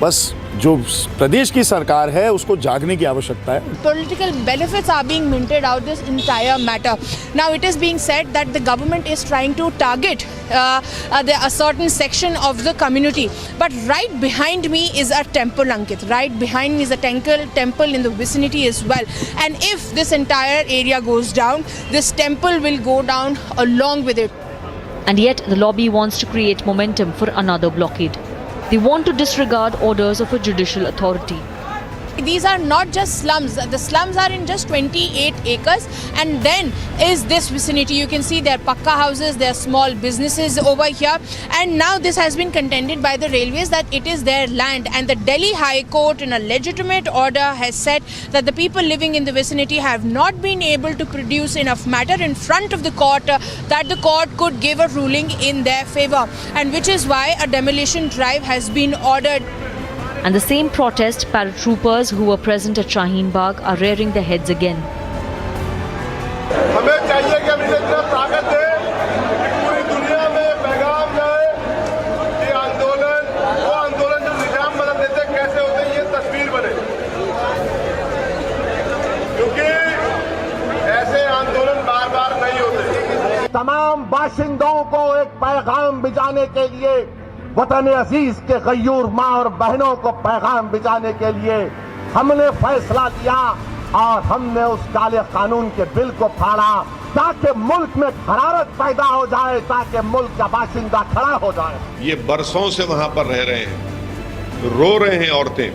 बस जो प्रदेश की सरकार है उसको जागने की आवश्यकता है। Political benefits are being minted out this entire matter. Now it is being said that the government is trying to target a certain section of the community. But right behind me is a temple, Ankit. Right behind me is a temple in the vicinity as well. And if this entire area goes down, this temple will go down along with it. And yet the lobby wants to create momentum for another blockade. They want to disregard orders of a judicial authority. These are not just slums. The slums are in just 28 acres, and then is this vicinity. You can see there are pakka houses, there are small businesses over here, and now this has been contended by the railways that it is their land, and the Delhi High Court in a legitimate order has said that the people living in the vicinity have not been able to produce enough matter in front of the court that the court could give a ruling in their favor, and which is why a demolition drive has been ordered. And the same protest, paratroopers who were present at Shaheen Bagh are rearing their heads again. तमाम बाशिंदों को एक पैगाम भिजाने के लिए, वतन अजीज के गयूर माँ और बहनों को पैगाम भिजाने के लिए हमने फैसला लिया और हमने उस काले कानून के बिल को फाड़ा ताकि मुल्क में हरारत पैदा हो जाए, ताकि मुल्क का बाशिंदा खड़ा हो जाए। ये बरसों से वहां पर रह रहे हैं, रो रहे हैं, औरतें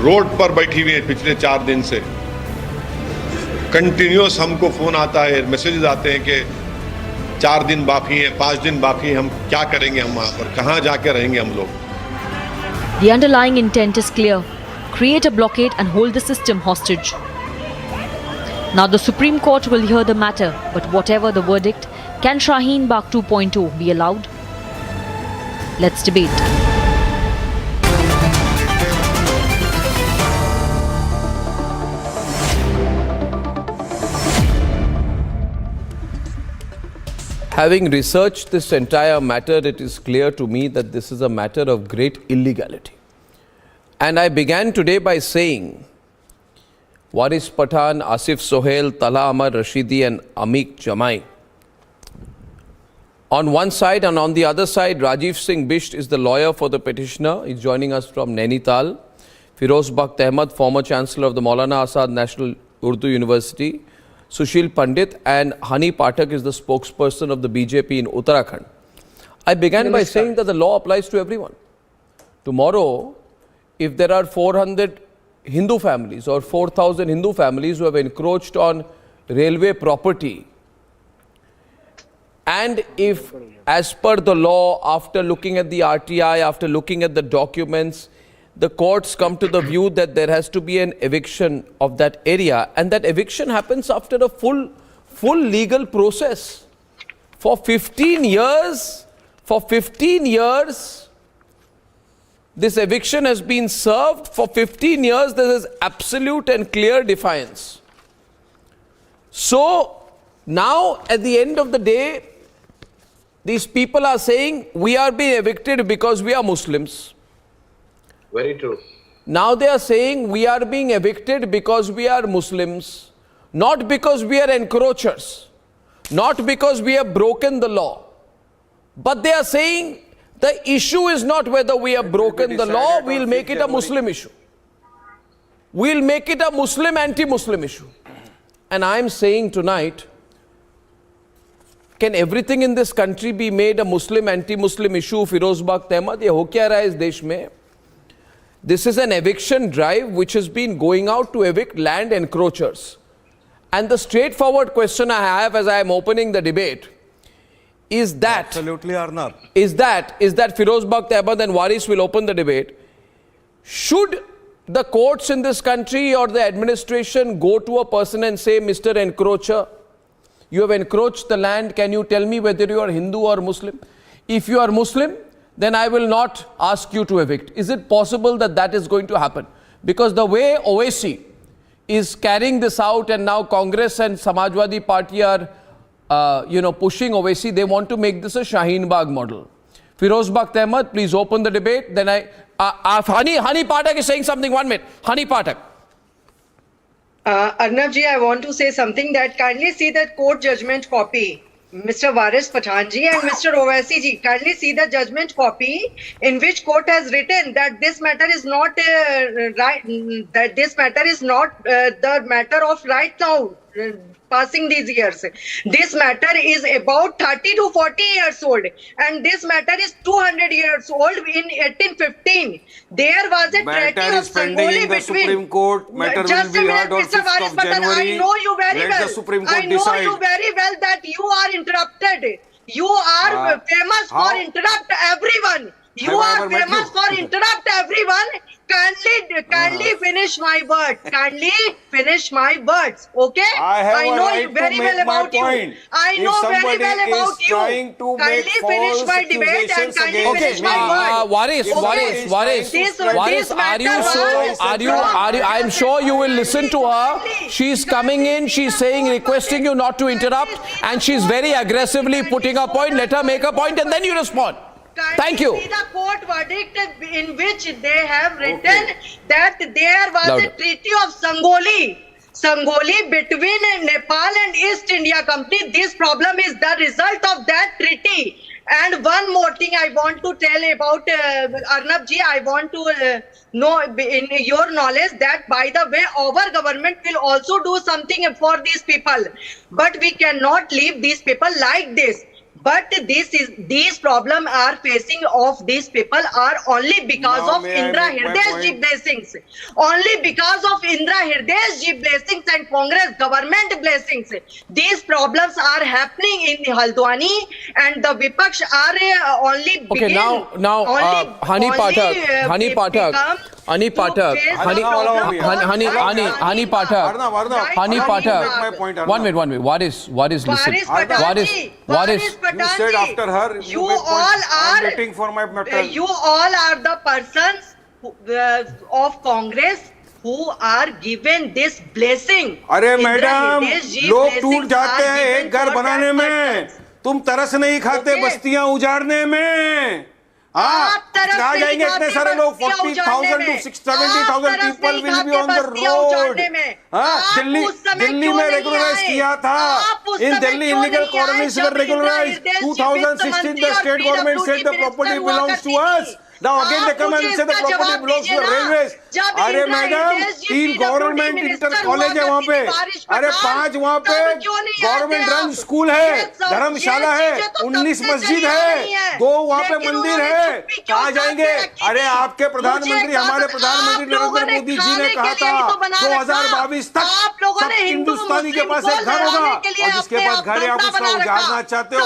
रोड पर बैठी हुई हैं पिछले 4 दिन से। कंटिन्यूअस हमको फोन आता है, मैसेजेस आते हैं कि 4 दिन बाकी हैं, 5 दिन बाकी हैं, हम क्या करेंगे, हम वहां पर कहां जाके रहेंगे हम लोग। The underlying intent is clear: create a blockade and hold the system hostage. Now the Supreme Court will hear the matter, but whatever the verdict, can Shaheen Bagh 2.0 be allowed? Let's debate. Having researched this entire matter, it is clear to me that this is a matter of great illegality. And I began today by saying, Waris Pathan, Asif Sohail, Tala Amar Rashidi and Amik Jamai. On one side, and on the other side, Rajiv Singh Bisht is the lawyer for the petitioner. He's joining us from Nainital. Firoz Bakht Ahmed, former Chancellor of the Maulana Azad National Urdu University. Sushil Pandit, and Hani Pathak is the spokesperson of the BJP in Uttarakhand. I began by saying that the law applies to everyone. Tomorrow, if there are 400 Hindu families or 4,000 Hindu families who have encroached on railway property, and if, as per the law, after looking at the RTI, after looking at the documents, the courts come to the view that there has to be an eviction of that area, and that eviction happens after a full legal process. For 15 years, this eviction has been served. For 15 years, there is absolute and clear defiance. So now, at the end of the day, these people are saying, we are being evicted because we are Muslims. Very true. Now they are saying we are being evicted because we are Muslims, not because we are encroachers, not because we have broken the law. But they are saying the issue is not whether we have broken the law, we'll make it a Muslim issue. We'll make it a Muslim anti-Muslim issue. And I am saying tonight, can everything in this country be made a Muslim anti-Muslim issue? Firoz Bakht Ahmed, ye ho kya raha hai is desh mein? This is an eviction drive which has been going out to evict land encroachers. And the straightforward question I have as I am opening the debate is that... Absolutely, Arnab. Is that Firoz Bakht Ahmed and Waris will open the debate. Should the courts in this country or the administration go to a person and say, Mr. Encroacher, you have encroached the land, can you tell me whether you are Hindu or Muslim? If you are Muslim, then I will not ask you to evict. Is it possible that that is going to happen? Because the way Owaisi is carrying this out, and now Congress and Samajwadi Party are, pushing Owaisi, they want to make this a Shaheen Bagh model. Firoz Bakht Ahmed, please open the debate. Then Hani Pathak is saying something. 1 minute. Hani Pathak. Arnab ji, I want to say something. That kindly see that court judgment copy. Mr. Waris Pathan ji and Mr. Owaisi ji, kindly see the judgment copy in which court has written that this matter is not right. That this matter is not the matter of right now. Passing these years, this matter is about 30 to 40 years old, and this matter is 200 years old. In 1815, there was a treaty of Sangoli between. Supreme Court. Matter will be heard on 5th of January. I know you very Let well. the Supreme Court I know decide. you very well that you are interrupted. You are famous for interrupt everyone. You are famous for interrupt everyone. Kindly finish my words. Kindly finish my words. Okay? I know you very well about you. I know very well about you. Kindly finish my debate and kindly finish my words. Waris, I'm sure you will listen to her. She's coming in, she's saying, requesting you not to interrupt, and she's very aggressively putting her point. Let her make a point and then you respond. Thank you. See the court verdict in which they have written that there was a treaty of Sangoli. Sangoli between Nepal and East India Company. This problem is the result of that treaty. And one more thing I want to tell about Arnab ji, I want to know in your knowledge that by the way our government will also do something for these people, but we cannot leave these people like this. But these problems are facing of these people are only because of Indra Hirdesh ji blessings. Only because of Indra Hirdesh ji blessings and Congress government blessings. These problems are happening in Haldwani, and the Vipaksh are only okay. Now, Honey Pathak, One minute. What is listen? You said after her, you all are waiting for my matter. You all are the persons of Congress who are given this blessing. अरे madam, लोग टूट जाते हैं एक घर बनाने में, तुम तरस नहीं खाते बस्तियां उजाड़ने में। कहाँ जाएंगे इतने सारे लोग? 40,000 to 70,000 people will be on the road. Delhi में रेगुलराइज किया था. In Delhi, illegal colonies were regularized. 2016, the state government said the property belongs to us. Now again they come and say the property belongs to the railways. अरे madam, 3 government inter college है वहाँ पे, अरे 5 वहाँ पे government run school है, धर्मशाला है, 19 मस्जिद है, 2 वहाँ पे मंदिर है. कहाँ जाएंगे? अरे आपके प्रधानमंत्री, हमारे प्रधानमंत्री नरेंद्र मोदी जी ने कहा था 2022 तक सब हिंदुस्तानी के पास एक घर होगा, और जिसके पास घर है आप उसका उजाड़ना चाहते हो.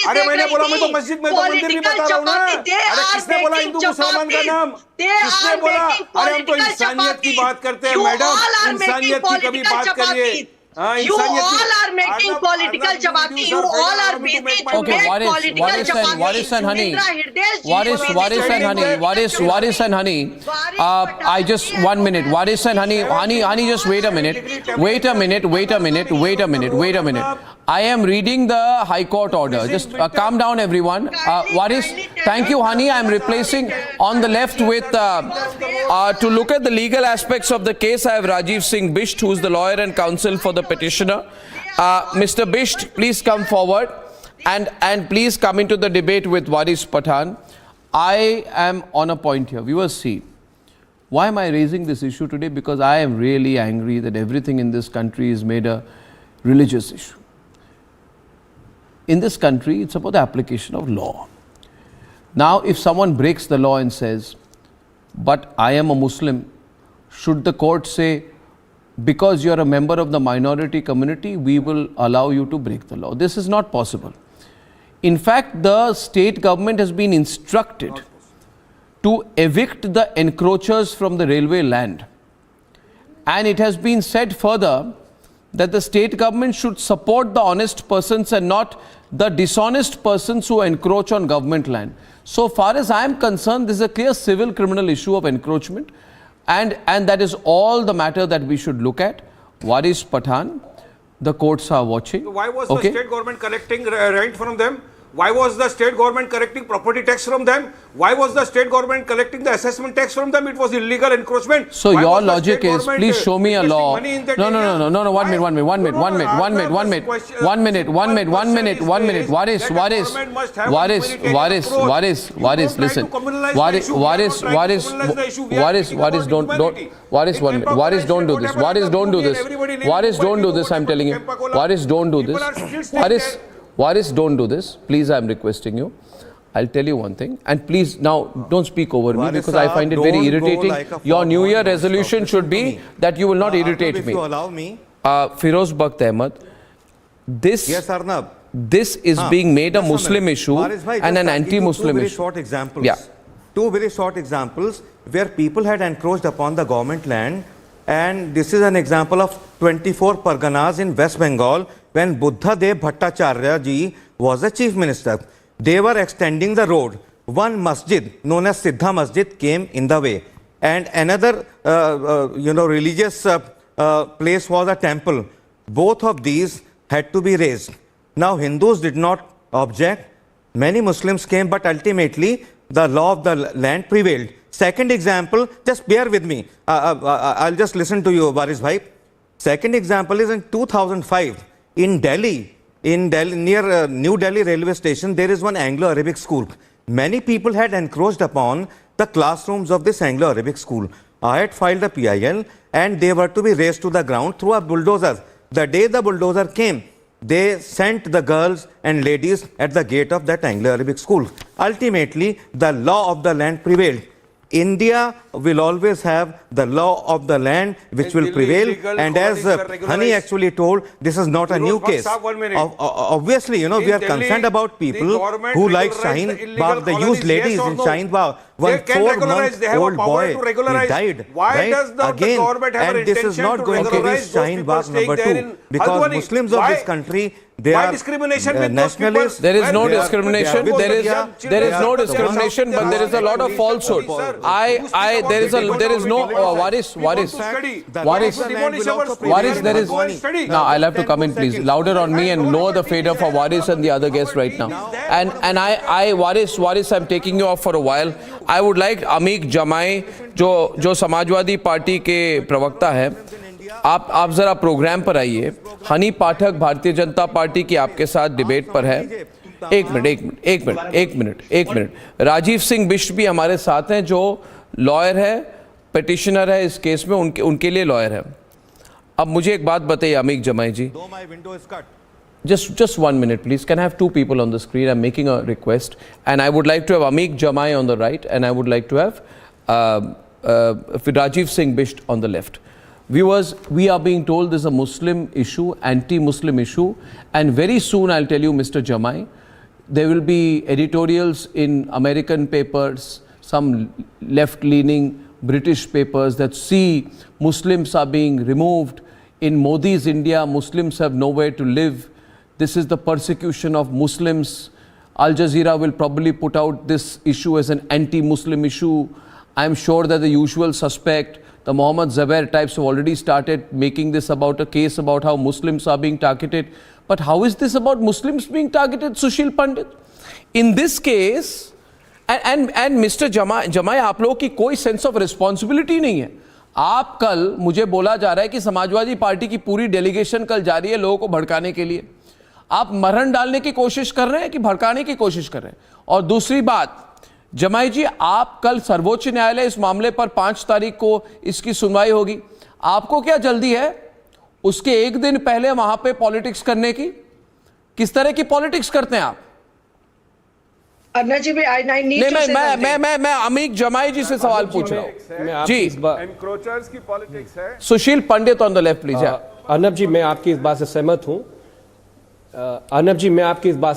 अरे मैंने बोला मैं तो मस्जिद में तो मंदिर भी बता रहा हूँ ना. अरे किसने बोला हिंदू मुसलमान का नाम? किसने बोला? अरे हम तो इंसानियत की बात करते हैं मैडम, इंसानियत की कभी बात करिए. You all are making political chapati. You all are busy to make political chapati. What is honey? I just 1 minute. What is honey? Honey, just wait a minute. I am reading the High Court order. Just calm down, everyone. Thank you, honey. I am replacing on the left with, to look at the legal aspects of the case, I have Rajiv Singh Bisht, who is the lawyer and counsel for the petitioner. Mr. Bisht, please come forward and please come into the debate with Waris Pathan. I am on a point here. Viewers, see, why am I raising this issue today? Because I am really angry that everything in this country is made a religious issue. In this country, it's about the application of law. Now, if someone breaks the law and says, but I am a Muslim, should the court say, because you are a member of the minority community, we will allow you to break the law? This is not possible. In fact, the state government has been instructed to evict the encroachers from the railway land. And it has been said further that the state government should support the honest persons and not the dishonest persons who encroach on government land. So far as I am concerned, this is a clear civil criminal issue of encroachment, and that is all the matter that we should look at. Waris Pathan, the courts are watching. So why was the state government collecting rent from them? Why was the state government collecting property tax from them? Why was the state government collecting the assessment tax from them? It was illegal encroachment. So why your logic is, please show me a law. No, 1 minute. Waris, listen. Waris, don't do this. I'm telling you. Waris, don't do this. Waris, don't do this. Please, I am requesting you. I'll tell you one thing. And please, now, don't speak over me because I find it very irritating. Your New Year resolution should be that you will not irritate me. If you allow me. Firoz Bakht Ahmed, this is being made a Muslim issue and an anti-Muslim issue. Two very short examples where people had encroached upon the government land. And this is an example of 24 Parganas in West Bengal when Buddha Dev Bhattacharya ji was the chief minister. They were extending the road. One masjid known as Siddha Masjid came in the way. And another, religious place was a temple. Both of these had to be razed. Now Hindus did not object. Many Muslims came, but ultimately the law of the land prevailed. Second example, just bear with me. I'll just listen to you, Waris Bhai. Second example is in 2005 in Delhi, near New Delhi railway station, there is one Anglo-Arabic school. Many people had encroached upon the classrooms of this Anglo-Arabic school. I had filed a PIL and they were to be razed to the ground through a bulldozer. The day the bulldozer came, they sent the girls and ladies at the gate of that Anglo-Arabic school. Ultimately, the law of the land prevailed. India will always have the law of the land which will prevail, and as Hani actually told, this is not a new case. Obviously, you know, we are concerned about people who like Shaheen Bagh. They used ladies in Shaheen Bagh. One 4-month-old boy, he died. Why does the government have an this is not going against Shaheen Bagh #2, because Muslims of this country, they are nationalists. There is no discrimination. There is no discrimination, but there is a lot of falsehood. There is no Waris. There is. Now I'll have to come in, please. Louder on me and lower the fader for Waris and the other guests right now. And Waris, I'm taking you off for a while. I would like अमीक जमाई जो Samajwadi party के प्रवक्ता है, आप जरा programme पर आइए। हनी पाठक Bharatiya Janata party की आपके साथ डिबेट पर है। एक मिनट। राजीव सिंह बिष्ट भी हमारे साथ हैं जो लॉयर है, पिटिशनर है इस केस में, उनके लिए लॉयर है। अब मुझे एक बात बताइए अमीक जमाई जी, just 1 minute please. Can I have 2 people on the screen? I'm making a request, and I would like to have Ameek Jamai on the right, and I would like to have Rajiv Singh Bisht on the left. Viewers, we are being told this is a Muslim issue, anti-Muslim issue, and very soon I'll tell you, Mr. Jamai, there will be editorials in American papers, some left-leaning British papers that see Muslims are being removed. In Modi's India, Muslims have nowhere to live. This is the persecution of Muslims. Al Jazeera will probably put out this issue as an anti-Muslim issue. I'm sure that the usual suspect, the Mohammed Zaber types, have already started making this about a case about how Muslims are being targeted. But how is this about Muslims being targeted, Sushil Pandit? In this case, and Mr. Jamai, आप लोगों की कोई sense of responsibility नहीं है। आप कल, मुझे बोला जा रहा है कि समाजवादी पार्टी की पूरी डेलीगेशन कल जा रही है लोगों को भड़काने के लिए। आप मरहम डालने की कोशिश कर रहे हैं कि भड़काने की कोशिश कर रहे हैं? और दूसरी बात, जमाई जी, आप कल सर्वोच्च न्यायालय इस मामले पर 5 तारीख को इसकी सुनवाई होगी। आपको क्या जल्दी है उसके एक दिन पहले वहां पे पॉलिटिक्स करने की? किस तरह की पॉलिटिक्स करते हैं आप? मैं अमीक जमाई जी से सवाल पूछ रहा हूं जी। एनक्रोचर्स की पॉलिटिक्स है। Sushil Pandit on the left please. Arnab ji, मैं आपकी इस बात से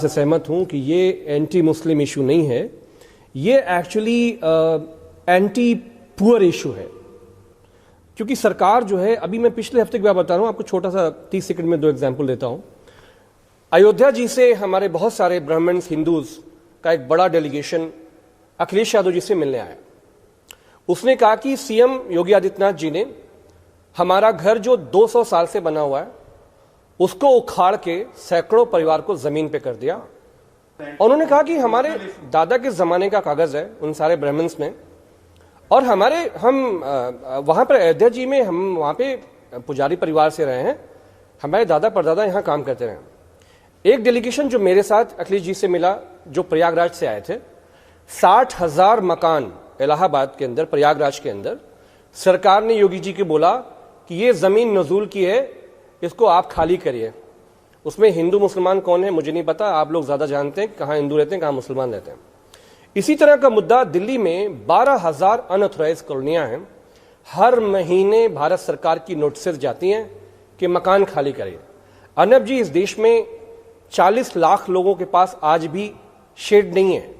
सहमत हूं कि ये एंटी मुस्लिम इशू नहीं है, ये एक्चुअली एंटी पुअर इशू है। क्योंकि सरकार जो है, अभी मैं पिछले हफ्ते की बात बता रहा हूं आपको, छोटा सा 30 सेकंड में 2 एग्जांपल देता हूं। अयोध्या जी से हमारे बहुत सारे ब्राह्मण्स, हिंदूज का एक बड़ा डेलीगेशन अखिलेश यादव जी से मिलने आया। उसने कहा कि सीएम योगी आदित्यनाथ जी ने हमारा घर जो 200 साल से बना हुआ है उसको उखाड़ के सैकड़ों परिवार को जमीन पे कर दिया। और उन्होंने कहा कि हमारे दादा के जमाने का कागज है उन सारे ब्राह्मण्स में, और हम वहां पर अयोध्या जी में, हम वहां पे पुजारी परिवार से रहे हैं, हमारे दादा परदादा यहां काम करते रहे। एक डेलीगेशन जो मेरे साथ अखिलेश जी से मिला, जो प्रयागराज से आए थे, 60,000 मकान इलाहाबाद के अंदर, प्रयागराज के अंदर, सरकार ने योगी जी को बोला कि ये जमीन नजूल की है, इसको आप खाली करिए। उसमें हिंदू मुसलमान कौन है मुझे नहीं पता, आप लोग ज्यादा जानते हैं कहां हिंदू रहते हैं कहां मुसलमान रहते हैं। इसी तरह का मुद्दा दिल्ली में 12,000 अनऑथराइज्ड कॉलोनियां हैं। हर महीने भारत सरकार की नोटिस जाती हैं कि मकान खाली करिए। अर्नब जी, इस देश में 40 लाख लोगों के पास आज भी शेड नहीं है,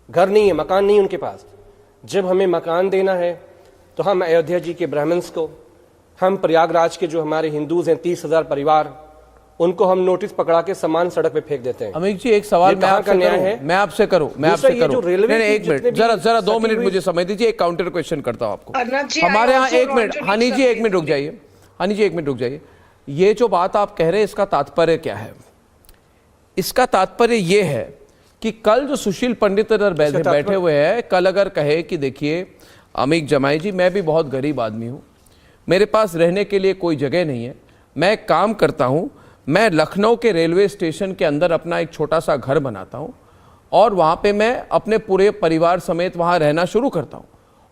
घर नहीं है, मकान नहीं है उनके पास। जब हमें मकान देना है तो हम अयोध्या जी के ब्राह्मण्स को, हम प्रयागराज के जो हमारे हिंदूज हैं 30,000 परिवार, उनको हम नोटिस पकड़ा के सामान सड़क पे फेंक देते हैं। अमीक जी, एक सवाल मैं आपसे करूं। एक मिनट, जरा 2 मिनट मुझे समय दीजिए, एक काउंटर क्वेश्चन करता हूं आपको। हमारे यहाँ 1 मिनट, हनी जी 1 मिनट रुक जाइए। हनी जी 1 मिनट रुक जाइए। ये जो बात आप कह रहे हैं, इसका तात्पर्य क्या है? इसका तात्पर्य ये है कि कल जो सुशील पंडित बैठे हुए हैं, कल अगर कहे कि देखिए अमीक जमाई जी, मैं भी बहुत गरीब आदमी हूं, मेरे पास रहने के लिए कोई जगह नहीं है, मैं एक काम करता हूँ, मैं लखनऊ के रेलवे स्टेशन के अंदर अपना एक छोटा सा घर बनाता हूँ और वहाँ पे मैं अपने पूरे परिवार समेत वहाँ रहना शुरू करता हूँ।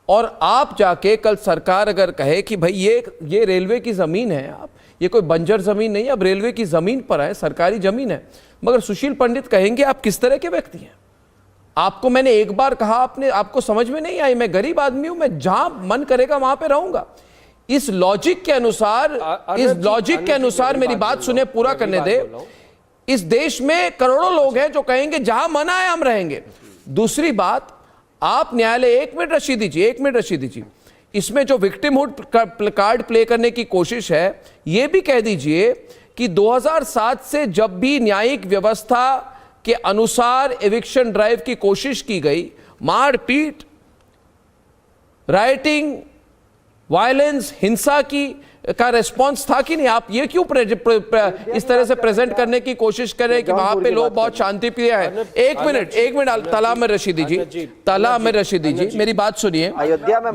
और आप जाके कल सरकार अगर कहे कि भाई ये रेलवे की ज़मीन है, आप ये कोई बंजर ज़मीन नहीं है, अब रेलवे की ज़मीन पर है, सरकारी ज़मीन है, मगर सुशील पंडित कहेंगे आप किस तरह के व्यक्ति हैं? आपको मैंने एक बार कहा, आपको समझ में नहीं आई, मैं गरीब आदमी हूं, मैं जहां मन करेगा वहां पे रहूंगा। इस लॉजिक के अनुसार मेरी बात सुने, पूरा करने दे। इस देश में करोड़ों लोग हैं जो कहेंगे जहां मन आए हम रहेंगे। दूसरी बात, आप न्यायालय, एक मिनट रशीद दीजिए, इसमें जो विक्टिमहुड कार्ड प्ले करने की कोशिश है, यह भी कह दीजिए कि 2007 से जब भी न्यायिक व्यवस्था के अनुसार एविक्शन ड्राइव की कोशिश की गई, मारपीट, राइटिंग, वायलेंस, हिंसा का रेस्पॉन्स था कि नहीं? आप ये क्यों इस तरह से प्रेजेंट करने की कोशिश कर रहे हैं कि वहां पे लोग बहुत शांति प्रिय हैं? एक मिनट तला में रशीदी जी, मेरी बात सुनिए। अयोध्या में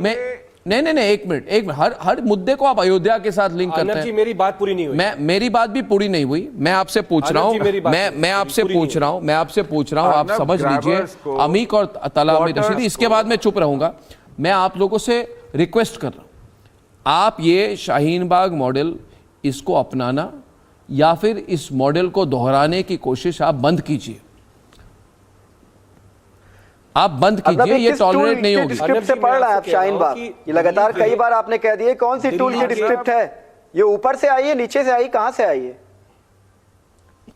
नहीं, एक मिनट, हर मुद्दे को आप अयोध्या के साथ लिंक करते हैं। मेरी बात पूरी नहीं हुई। मेरी बात भी पूरी नहीं हुई। मैं आपसे पूछ रहा हूँ, मैं आपसे पूछ रहा हूँ, आप समझ लीजिए। अमीक और तला में रशीदी, इसके बाद मैं चुप रहूंगा। मैं आप लोगों से रिक्वेस्ट कर रहा हूं, आप ये शाहीन बाग मॉडल इसको अपनाना या फिर इस मॉडल को दोहराने की कोशिश आप बंद कीजिए। आप बंद कीजिए, ये टॉलरेट नहीं होगी। स्क्रिप्ट से पढ़ रहा है आप शाहीन बाग, ये लगातार कई बार आपने कह दिया, कौन सी टूल की स्क्रिप्ट है? ये ऊपर से आई है, नीचे से आई, कहां से आई है?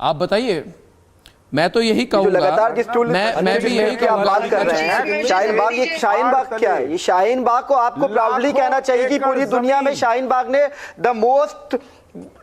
आप बताइए। मैं तो यही कहूंगा, लगातार जिस टूल मैं भी यही की आप बात कर रहे हैं। शाहीन बाग, ये शाहीन बाग क्या है? ये शाहीन बाग को आपको प्राउडली कहना चाहिए कि पूरी दुनिया में शाहीन बाग ने the most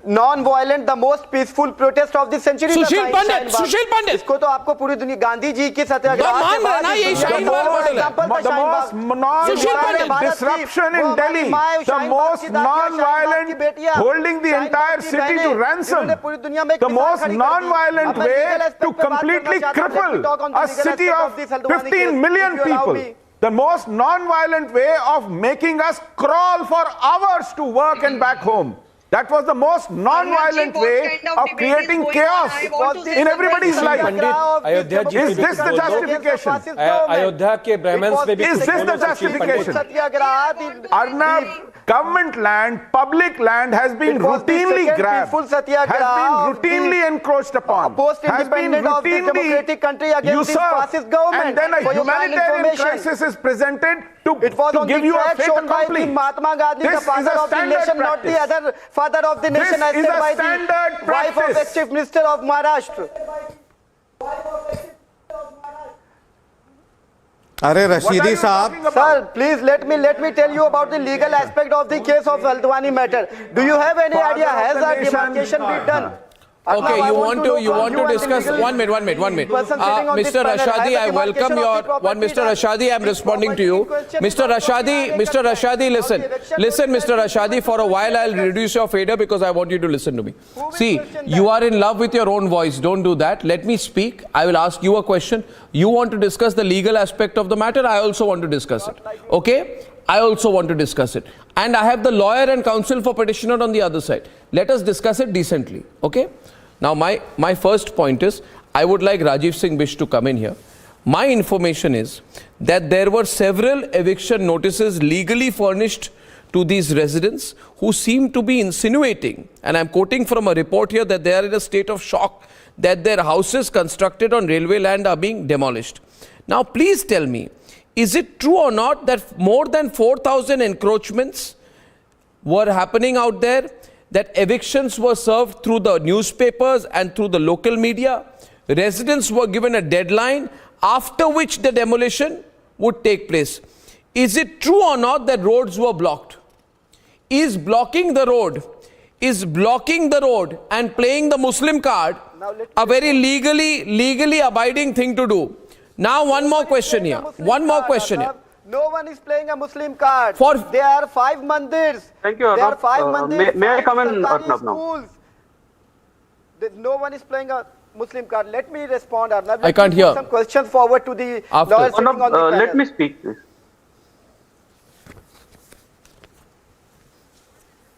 non-violent, the most peaceful protest of the century. सुशील पंडित, इसको तो आपको पूरी दुनिया, गांधी जी के सत्याग्रह मान रहा ना, यही शाहीन बाग मॉडल है। The most non-violent disruption in Delhi, the most non-violent holding the entire city to ransom, the most non-violent way to completely cripple a city of 15 million people, the most non-violent way of making us crawl for hours to work and back home. That was the most non-violent way of creating chaos in everybody's life. Is this the justification? Ayodhya के Brahmins में भी Is this the justification? Arnab, government land, public land has been routinely grabbed, has been routinely encroached upon, has been routinely usurped, and then a humanitarian crisis is presented to give you a fait accompli. This is a standard practice. Father of the nation, as said by the wife of ex-chief minister of Maharashtra. अरे रशीदी साहब, sir, please let me tell you about the legal aspect of the case of Haldwani matter. Do you have any idea? Has a demarcation been done? Okay, you want to discuss. One minute. Mr. Rashadi, I welcome your one. Mr. Rashadi, I'm responding to you. Mr. Rashadi, listen, Mr. Rashadi. For a while, I'll reduce your fader because I want you to listen to me. See, you are in love with your own voice. Don't do that. Let me speak. I will ask you a question. You want to discuss the legal aspect of the matter. I also want to discuss it. Okay? I also want to discuss it. And I have the lawyer and counsel for petitioner on the other side. Let us discuss it decently. Okay? Now, my first point is, I would like Rajiv Singh Bish to come in here. My information is that there were several eviction notices legally furnished to these residents who seem to be insinuating, and I'm quoting from a report here, that they are in a state of shock that their houses constructed on railway land are being demolished. Now, please tell me, is it true or not that more than 4,000 encroachments were happening out there? That evictions were served through the newspapers and through the local media. Residents were given a deadline after which the demolition would take place. Is it true or not that roads were blocked? Is blocking the road and playing the Muslim card a very legally abiding thing to do? Now one more question here. No one is playing a Muslim card. There are 5 mandirs. Thank you, There are 5 mandirs. May I come in, Arnab, now? No one is playing a Muslim card. Let me respond, Arnab. I can't hear. Some questions forward to the After. lawyers sitting on the panel. Let me speak, please.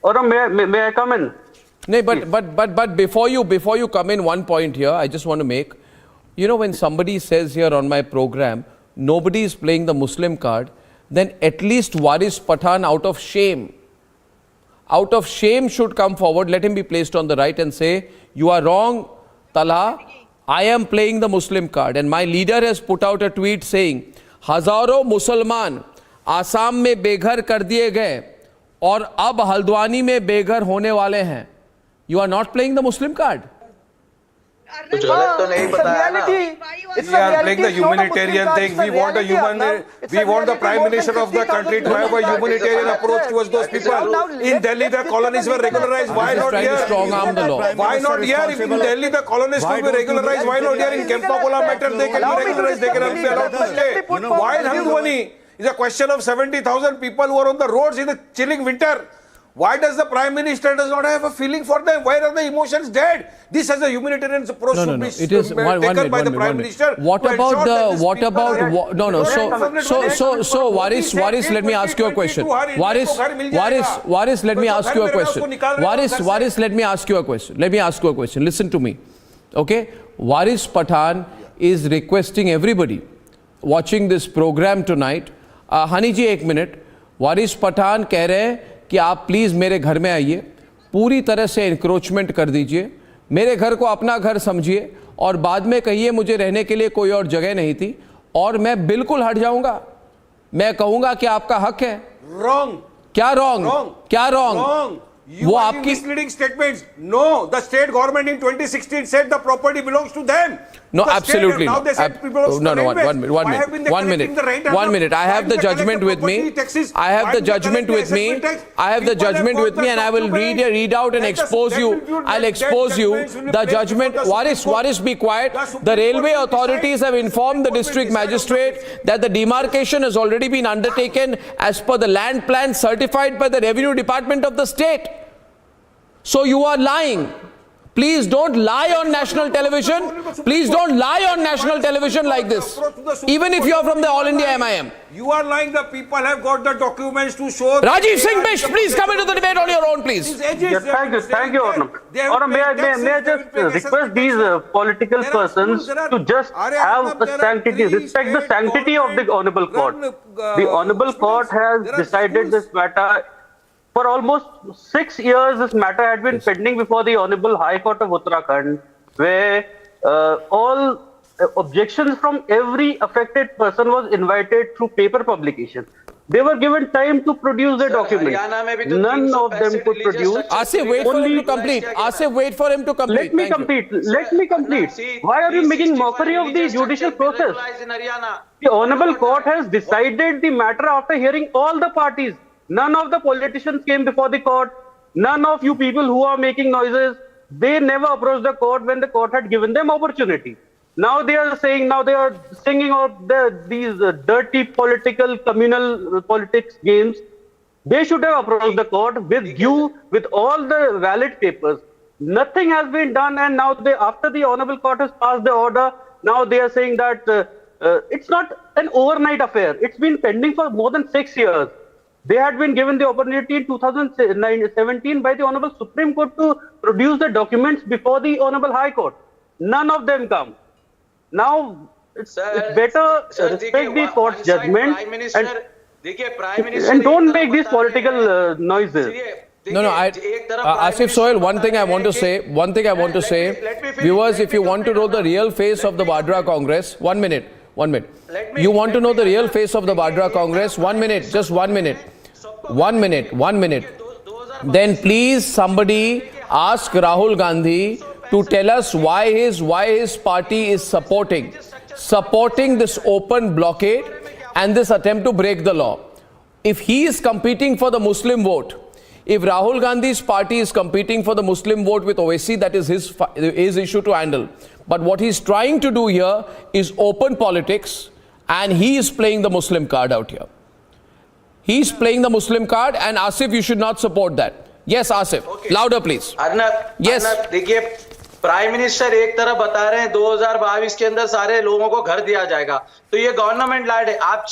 Or may I come in? No, but before you come in, one point here I just want to make. You know, when somebody says here on my program, nobody is playing the Muslim card, then at least Waris Pathan out of shame should come forward, let him be placed on the right and say, you are wrong, Talha, I am playing the Muslim card. And my leader has put out a tweet saying, हजारों मुसलमान आसाम में बेघर कर दिए गए और अब हल्द्वानी में बेघर होने वाले हैं. You are not playing the Muslim card. कुछ गलत तो नहीं बताया ना. We are playing the humanitarian thing. We want the Prime Minister of the country to have a humanitarian approach towards those people. In Delhi, the colonies were regularized. Why not here? Strong arm the law. Why not here? If in Delhi the colonies could be regularized, why not here in Kempakola matter they can be regularized? They can be allowed to stay. Why in Haldwani? It's a question of 70,000 people who are on the roads in the chilling winter. Why does the Prime Minister does not have a feeling for them? Why are the emotions dead? This as a humanitarian approach should be taken by the Prime Minister. What about So Waris, let me ask you a question. Waris, let me ask you a question. Waris, let me ask you a question. Listen to me. Okay? Waris Pathan is requesting everybody watching this program tonight. Hani ji, एक minute. वारिस पठान कह रहे हैं कि आप please मेरे घर में आइए, पूरी तरह से एनक्रोचमेंट कर दीजिए, मेरे घर को अपना घर समझिए और बाद में कहिए मुझे रहने के लिए कोई और जगह नहीं थी और मैं बिल्कुल हट जाऊंगा. मैं कहूंगा कि आपका हक है. Wrong. क्या रॉन्ग? क्या रॉन्ग? वो आपकी misleading statements. No, the state government in 2016 said the property belongs to them. No, absolutely. One minute. I have the judgment with me. I have the judgment with me, and I will read out and expose you. I'll expose you. The judgment. Waris, be quiet. The railway authorities have informed the district magistrate that the demarcation has already been undertaken as per the land plan certified by the Revenue Department of the state. So you are lying. Please don't lie on national television. Please don't lie on national television like this. Even if you are from the All India MIM. You are lying. The people have got the documents to show. Rajiv Singh Bish, please come into the debate on your own, please. Yes, thank you, Or may I just request these political persons to just have a sanctity, respect the sanctity of the Honorable Court. The Honorable Court has decided this matter. For almost 6 years, this matter had been pending before the Honorable High Court of Uttarakhand, where all objections from every affected person was invited through paper publication. They were given time to produce their documents. None of them could produce. Asif, wait for him to complete. Asif, wait for him to complete. Let me complete. Why are you making mockery of the judicial process? The Honorable Court has decided the matter after hearing all the parties. None of the politicians came before the court. None of you people who are making noises, they never approached the court when the court had given them opportunity. Now they are saying, singing of these dirty political, communal politics games. They should have approached the court with all the valid papers. Nothing has been done, and now after the Honorable Court has passed the order, now they are saying that it's not an overnight affair. It's been pending for more than 6 years. They had been given the opportunity in 2017 by the Honorable Supreme Court to produce the documents before the Honorable High Court. None of them come. Now, it's better respect the court's judgment and don't make these political noises. No, Asif Sohail, one thing I want to say, viewers, if you want to know the real face of the Vadra Congress, 1 minute. You want to know the real face of the Vadra Congress? 1 minute, just 1 minute. 1 minute. Then please somebody ask Rahul Gandhi to tell us why his party is supporting this open blockade and this attempt to break the law. If he is competing for the Muslim vote, if Rahul Gandhi's party is competing for the Muslim vote with Owaisi, that is his issue to handle. But what he's trying to do here is open politics, and he is playing the Muslim card out here. He's playing the Muslim card, and Asif, you should not support that. Yes, Asif. Okay. Louder, please. Arnab, yes. Arnab, देखिए, prime minister एक तरफ बता रहे हैं 2022 के अंदर सारे लोगों को घर दिया जाएगा, तो ये गवर्नमेंट लैंड है। आप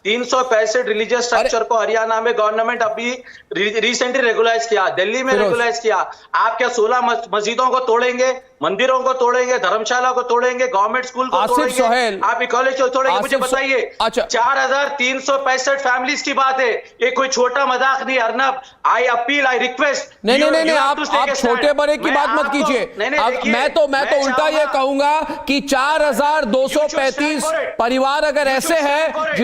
365 रिलीजियस स्ट्रक्चर को हरियाणा में गवर्नमेंट अभी रिसेंटली रेगुलाइज किया, दिल्ली में रेगुलाइज किया। आप क्या 16 मस्जिदों को तोड़ेंगे, मंदिरों को तोड़ेंगे, धर्मशाला को तोड़ेंगे, गवर्नमेंट स्कूल को तोड़ेंगे, आप कॉलेज को तोड़ेंगे? मुझे बताइए। 4365 फैमिलीज की बात है, ये कोई छोटा मजाक नहीं। Arnab, I appeal, I request. नहीं, आप छोटे बड़े की बात मत कीजिए। मैं तो उल्टा ये कहूंगा कि 4235 परिवार अगर ऐसे हैं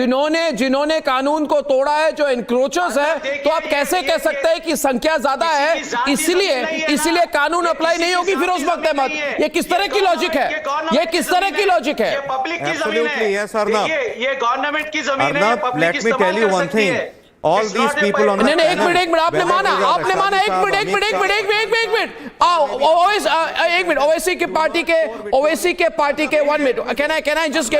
जिन्होंने कानून को तोड़ा है, जो एनक्रोचर्स है, तो आप कैसे कह सकते हैं कि संख्या ज्यादा है इसलिए कानून अप्लाई नहीं होगी? फिरोज बख्त अहमद, ये किस तरह की लॉजिक है? ये किस तरह की लॉजिक है? पब्लिक की जमीन है, ये गवर्नमेंट की जमीन है, पब्लिक इस्तेमाल कर सकती है। All these people on the नहीं, एक मिनट, आपने माना, एक मिनट, ओवैसी के पार्टी के 1 minute, can I just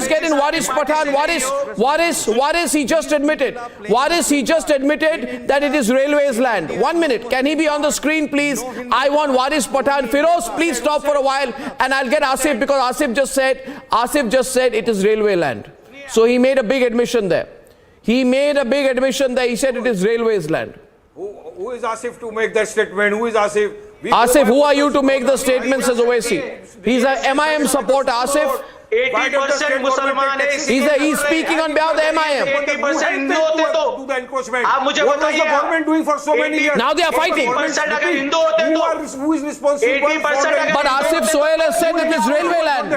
get in Waris Pathan? Waris, he just admitted that it is railways land. 1 minute, can he be on the screen please? I want Waris Pathan. Firoz, please stop for a while and I'll get Asif, because Asif just said it is railway land. So he made a big admission there. He said it is railways land. Who is Asif to make that statement? Who is Asif? Asif, who are you to make the statements as Owaisi? He's a MIM supporter. Asif, 80% मुसलमान है। he's speaking on behalf of the MIM. 80% Hindu होते तो आप मुझे बताइए। What was the government doing for so many years? Now they are fighting. 80% अगर हिंदू होते तो who is responsible? 80% But Asif Sohail has said it is railway land.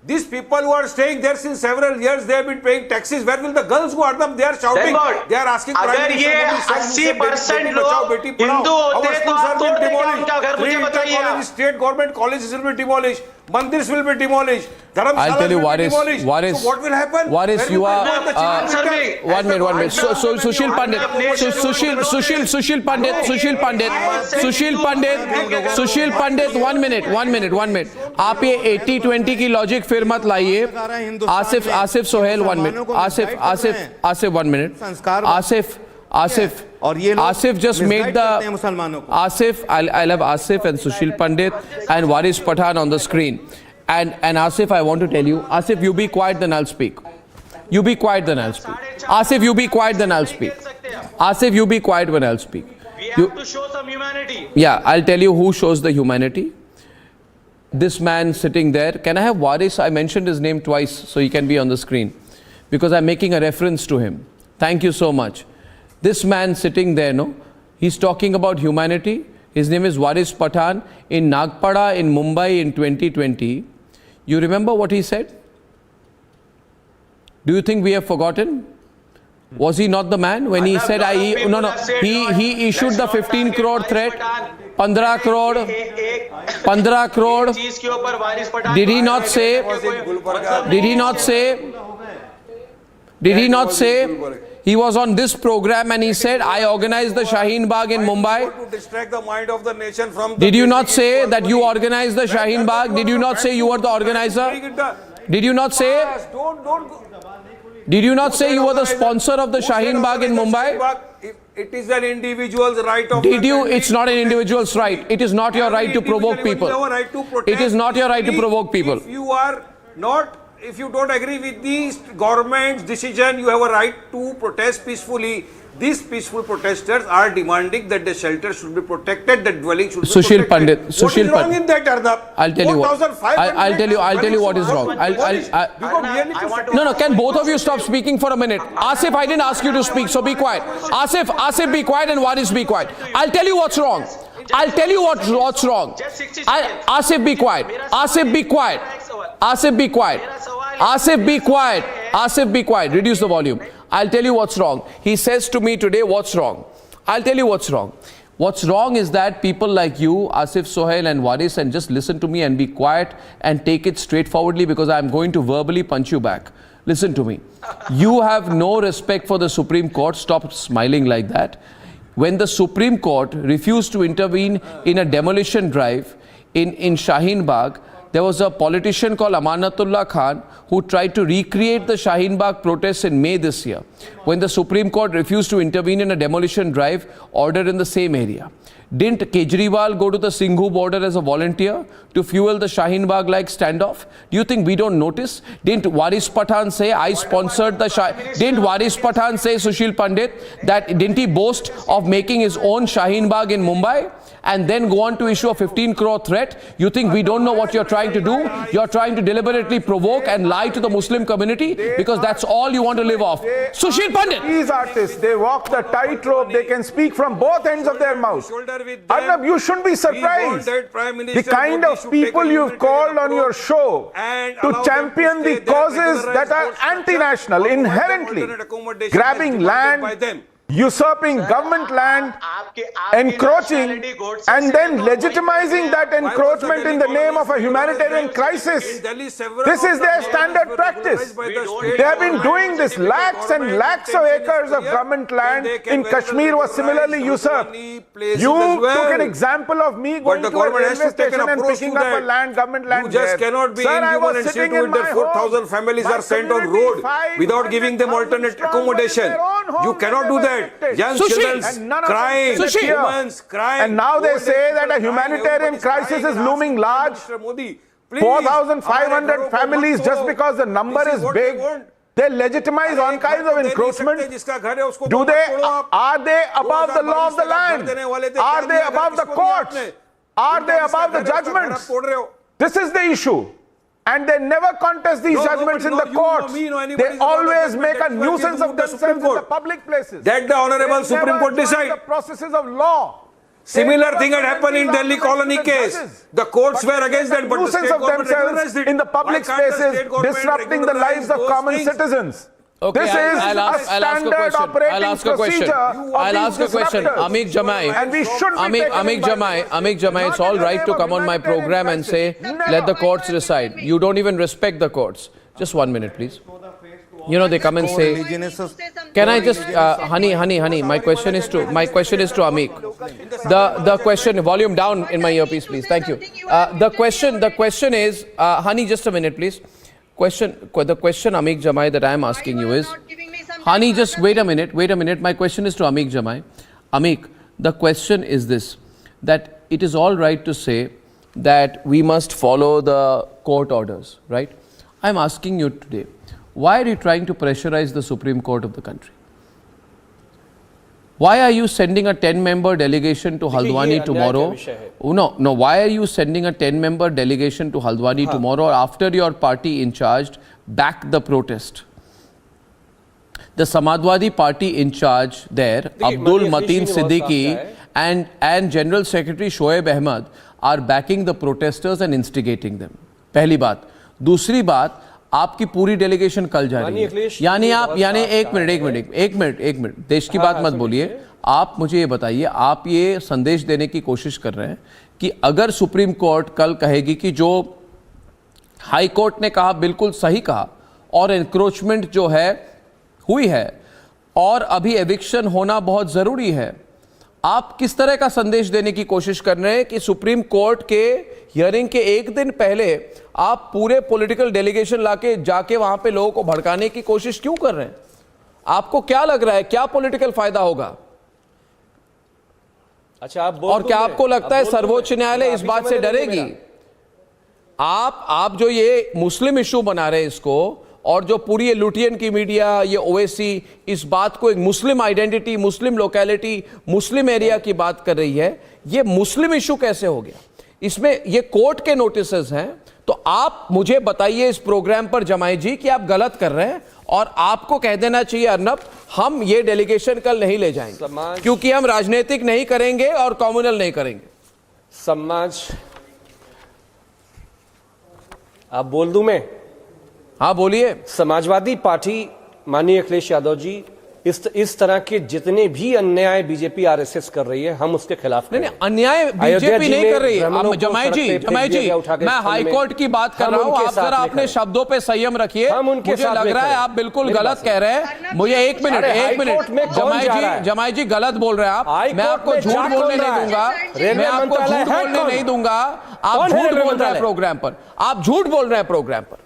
These people who are staying there since several years, they have been paying taxes. Where will the girls go? They are shouting. They are asking. अगर ये 80% लोग हिंदू होते तो आप तोड़ देंगे उनका घर? मुझे बताइए। State government colleges will be demolished. Mandirs will be demolished. I'll tell you, Waris. So what will happen? Waris, you are. 1 minute. So Sushil Pandit. Sushil Pandit. 1 minute. आप ये 80-20 की लॉजिक फिर मत लाइए। Asif Sohail 1 minute. Asif 1 minute. Asif just made the I'll have Asif and Sushil Pandit and Waris Pathan on the screen. And Asif, I want to tell you, Asif, you be quiet, then I'll speak. You be quiet, then I'll speak. Asif, you be quiet, then I'll speak. Asif, you be quiet when I'll speak. We have to show some humanity. Yeah, I'll tell you who shows the humanity. This man sitting there. Can I have Waris? I mentioned his name twice, so he can be on the screen, because I'm making a reference to him. Thank you so much. This man sitting there, he's talking about humanity. His name is Waris Pathan. In Nagpada in Mumbai in 2020, you remember what he said? Do you think we have forgotten? Was he not the man when he said, he issued the 15 crore threat, 15 crore. Did he not say, he was on this program and he said, I organized the Shaheen Bagh in Mumbai. To distract the mind of the nation from Did you not say that you organized the Shaheen Bagh? Did you not say you were the organizer? Did you not say? Did you not say you were the sponsor of the Shaheen Bagh in Mumbai? It is an individual's right of. Did you? It's not an individual's right. It is not your right to provoke people. It is not your right to provoke people. If you don't agree with the government's decision, you have a right to protest peacefully. These peaceful protesters are demanding that the shelter should be protected, the dwelling should be protected. Pandit, what is wrong in that, Arnab? I'll tell you what. I'll tell you what is wrong. No. Can both of you stop speaking for a minute? Asif, I didn't ask you to speak, so be quiet. Asif, be quiet, and Waris, be quiet. I'll tell you what's wrong. Asif, be quiet. Asif, be quiet. Reduce the volume. I'll tell you what's wrong. He says to me today, what's wrong? I'll tell you what's wrong. What's wrong is that people like you, Asif Sohail and Waris, and just listen to me and be quiet and take it straightforwardly, because I'm going to verbally punch you back. Listen to me. You have no respect for the Supreme Court. Stop smiling like that. When the Supreme Court refused to intervene in a demolition drive in Shaheen Bagh, there was a politician called Amanatullah Khan who tried to recreate the Shaheen Bagh protests in May this year, when the Supreme Court refused to intervene in a demolition drive ordered in the same area. Didn't Kejriwal go to the Singhu border as a volunteer to fuel the Shaheen Bagh-like standoff? Do you think we don't notice? Didn't Waris Pathan say, I sponsored the Didn't Waris Pathan say, Sushil Pandit, that didn't he boast of making his own Shaheen Bagh in Mumbai and then go on to issue a 15 crore threat? You think we don't know what you're trying to do? You're trying to deliberately provoke and lie to the Muslim community because that's all you want to live off. Sushil Pandit! These artists, they walk the tightrope, they can speak from both ends of their mouth. Arnab, you shouldn't be surprised. The kind of people you've called on your show to champion the causes that are anti-national, inherently grabbing land, usurping government land, encroaching, and then legitimizing that encroachment in the name of a humanitarian crisis. This is their standard practice. They have been doing this. Lakhs and lakhs of acres of government land in Kashmir was similarly usurped. You took an example of me going to a railway station and picking up a land, government land. You just cannot be inhuman and see to it that 4,000 families are sent on road without giving them alternate accommodation. You cannot do that. Young children crying, women's crying. And now they say that a humanitarian crisis is looming large. 4,500 families just because the number is big. They legitimize all kinds of encroachment. Are they above the law of the land? Are they above the courts? Are they above the judgments? This is the issue. And they never contest these judgments in the courts. They always make a nuisance of themselves in the public places. Let the Honorable Supreme Court decide. The processes of law. Similar thing had happened in Delhi colony case. The courts were against that, but the state government recognized it. In the public spaces, disrupting the lives of common citizens. Okay, this is a standard operating procedure. I'll ask a question. Amik Jamai. And we shouldn't Amik Jamai, it's all right to come on my program and say, let the courts decide. You don't even respect the courts. Just 1 minute, please. You know, they come and say, can I just, honey, my question is to Amik. The question, volume down in my earpiece, please. Thank you. The question is, honey, just a minute, please. The question, Amik Jamai, that I am asking you is, honey, just wait a minute. My question is to Amik Jamai. Amik, the question is this, that it is all right to say that we must follow the court orders, right? I'm asking you today, why are you trying to pressurize the Supreme Court of the country? Why are you sending a 10-member delegation to Haldwani tomorrow? No. Why are you sending a 10-member delegation to Haldwani tomorrow after your party in charge backed the protest? The Samadwadi party in charge there, Abdul Mateen Siddiqui and General Secretary Shoaib Ahmed are backing the protesters and instigating them. पहली बात. दूसरी बात, आपकी पूरी delegation कल जा रही है, यानी एक मिनट देश की बात मत बोलिए. आप मुझे ये बताइए, आप ये संदेश देने की कोशिश कर रहे हैं कि अगर सुप्रीम कोर्ट कल कहेगी कि जो हाई कोर्ट ने कहा बिल्कुल सही कहा और एनक्रोचमेंट जो है हुई है और अभी एविक्शन होना बहुत जरूरी है, आप किस तरह का संदेश देने की कोशिश कर रहे हैं कि सुप्रीम कोर्ट के हियरिंग के एक दिन पहले आप पूरे पॉलिटिकल डेलीगेशन लाके जाके वहां पे लोगों को भड़काने की कोशिश क्यों कर रहे हैं? आपको क्या लग रहा है, क्या पॉलिटिकल फायदा होगा? अच्छा, और क्या आपको लगता है सर्वोच्च न्यायालय इस बात से डरेगी? आप जो ये मुस्लिम इशू बना रहे हैं इसको, और जो पूरी ये लुटियन की मीडिया, ये ओवैसी इस बात को एक मुस्लिम आइडेंटिटी, मुस्लिम लोकेलिटी, मुस्लिम एरिया की बात कर रही है, ये मुस्लिम इशू कैसे हो गया? इसमें ये कोर्ट के नोटिसेस हैं. तो आप मुझे बताइए इस प्रोग्राम पर जमाई जी कि आप गलत कर रहे हैं, और आपको कह देना चाहिए अर्नब, हम ये डेलीगेशन कल नहीं ले जाएंगे क्योंकि हम राजनीतिक नहीं करेंगे और कम्युनल नहीं करेंगे. समाज, आप बोल दूं मैं? हाँ बोलिए. समाजवादी पार्टी, माननीय अखिलेश यादव जी, इस तरह के जितने भी अन्याय बीजेपी आरएसएस कर रही है, हम उसके खिलाफ नहीं, अन्याय बीजेपी नहीं कर रही है। जमाई जी, मैं हाई कोर्ट की बात कर रहा हूं। आप जरा अपने शब्दों पे संयम रखिए। मुझे लग रहा है आप बिल्कुल गलत कह रहे हैं। मुझे एक मिनट, जमाई जी गलत बोल रहे हैं आप। मैं आपको झूठ बोलने नहीं दूंगा, मैं आपको झूठ बोलने नहीं दूंगा। आप झूठ बोल रहे हैं प्रोग्राम पर, आप झूठ बोल रहे हैं प्रोग्राम पर,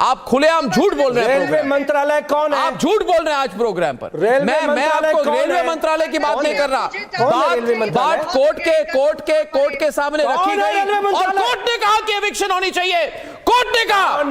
आप खुलेआम झूठ बोल रहे हैं। रेलवे मंत्रालय कौन है? आप झूठ बोल रहे हैं आज प्रोग्राम पर। मैं आपको रेलवे मंत्रालय की बात नहीं कर रहा। बात कोर्ट के सामने रखी गई और कोर्ट ने कहा कि एविक्शन होनी चाहिए। कोर्ट ने कहा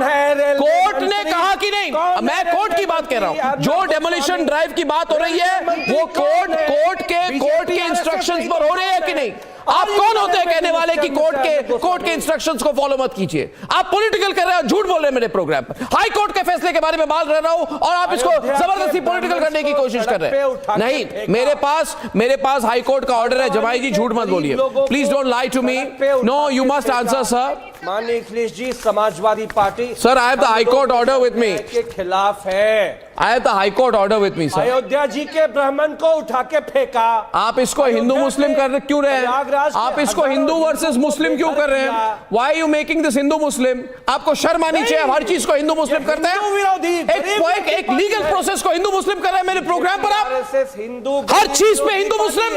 कि नहीं, मैं कोर्ट की बात कर रहा हूं। जो डेमोलिशन ड्राइव की बात हो रही है वो कोर्ट के इंस्ट्रक्शंस पर हो रही है कि नहीं? आप कौन होते हैं कहने वाले कि कोर्ट के इंस्ट्रक्शंस को फॉलो मत कीजिए? आप पॉलिटिकल कर रहे हो, झूठ बोल रहे हैं मेरे प्रोग्राम पर। हाई कोर्ट के फैसले के बारे में बात कर रहा हूं और आप इसको जबरदस्ती पॉलिटिकल करने की कोशिश कर रहे हैं। नहीं, मेरे पास हाई कोर्ट का ऑर्डर है। जमाई जी झूठ मत बोलिए, please don't lie to me. No, you must answer sir. माननीय Akhilesh ji, Samajwadi party sir, I have the high court order with me, के खिलाफ है। I have the high court order with me sir. Ayodhya ji के ब्राह्मण को उठा के फेंका। आप इसको हिंदू मुस्लिम कर क्यों रहे हैं? आप इसको हिंदू वर्सेस मुस्लिम क्यों कर रहे हैं? Why you making this Hindu Muslim? आपको शर्म आनी चाहिए। हर चीज को हिंदू मुस्लिम करते हैं। एक लीगल प्रोसेस को हिंदू मुस्लिम कर रहे हैं मेरे प्रोग्राम पर। आप हर चीज पे Hindu Muslim.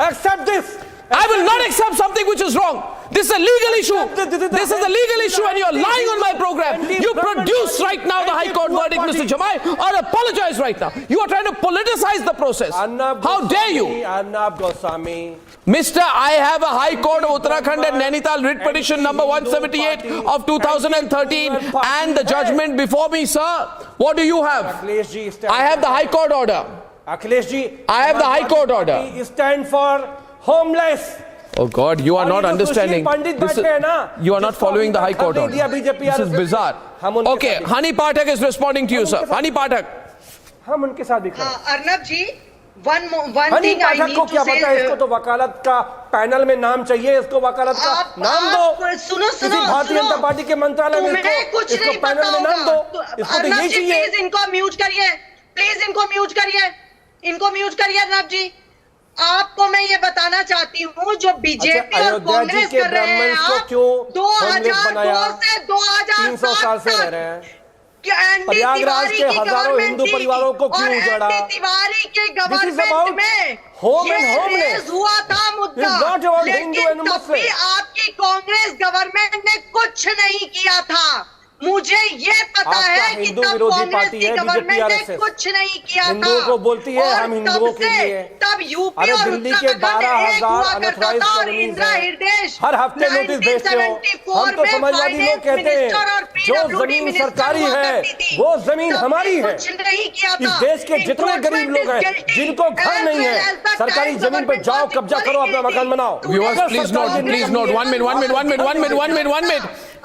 Accept this. I will not accept something which is wrong. This is a legal issue. This is a legal issue and you are lying on my program. You produce right now the High Court verdict, Mr. Jamai, or apologize right now. You are trying to politicize the process. How dare you? Arnab Goswami. Mister, I have a High Court of Uttarakhand and Nainital writ petition number 178 of 2013 and the judgment before me, sir. What do you have? I have the High Court order. Akhilesh ji, I have the High Court order. Stand for homeless. Oh God, you are not understanding. You are not following the High Court order. This is bizarre. Okay, Hani Pathak is responding to you, sir. Hani Pathak. हम उनके साथ भी खड़े। अर्नब जी, one thing I need को to क्या say, पता है? इसको तो वकालत का पैनल में नाम चाहिए। इसको वकालत का नाम दो। सुनो भारतीय जनता पार्टी के मंत्रालय में इसको पैनल में नाम दो। इसको तो यही चाहिए। प्लीज इनको म्यूट करिए, इनको म्यूट करिए अर्नब जी। आपको मैं ये बताना चाहती हूँ, जो बीजेपी और कांग्रेस कर रहे हैं, आप 2002 से 300 साल से रह रहे हैं। प्रयागराज के हजारों हिंदू परिवारों को क्यों उजाड़ा? तिवारी के गवर्नमेंट में ये रेज हुआ था मुद्दा, लेकिन तब भी आपकी कांग्रेस गवर्नमेंट ने कुछ नहीं किया था। मुझे ये पता है कि तब कांग्रेस की गवर्नमेंट ने कुछ नहीं किया था। हिंदुओं को बोलती है हम हिंदुओं के लिए। तब यूपी और दिल्ली के 12,000 अनऑथराइज्ड कॉलोनीज हर हफ्ते नोटिस भेजते हो। हम तो समाजवादी लोग कहते हैं जो जमीन सरकारी है वो जमीन हमारी है। इस देश के जितने गरीब लोग हैं जिनको घर नहीं है, सरकारी जमीन पर जाओ, कब्जा करो, अपना मकान बनाओ। Please note.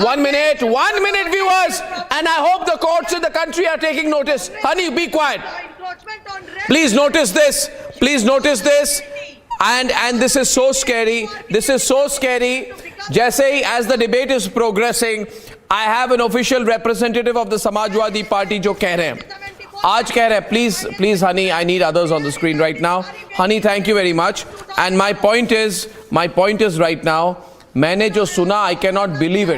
1 minute, viewers, and I hope the courts in the country are taking notice. Honey, be quiet. Please notice this. And this is so scary. Jaise hi, as the debate is progressing, I have an official representative of the Samajwadi Party जो कह रहे हैं, आज कह रहे हैं, please honey, I need others on the screen right now. Honey, thank you very much. And my point is right now, मैंने जो सुना, I cannot believe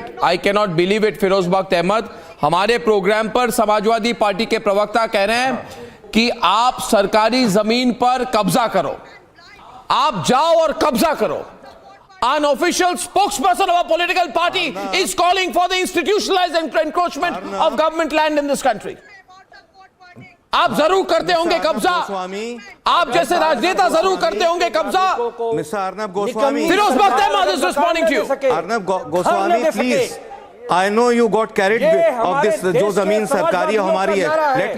it. Firoz Bakht Ahmad हमारे प्रोग्राम पर समाजवादी पार्टी के प्रवक्ता कह रहे हैं कि आप सरकारी जमीन पर कब्जा करो, आप जाओ और कब्जा करो। An official spokesperson of a political party is calling for the institutionalized encroachment of government land in this country. आप जरूर करते होंगे कब्जा, आप जैसे राजनेता जरूर करते होंगे कब्जा। Mister Arnab Goswami, Firoz Bakht Ahmed is responding to you. Arnab Goswami, please, I know you got carried of this, जो जमीन सरकारी हमारी है। Let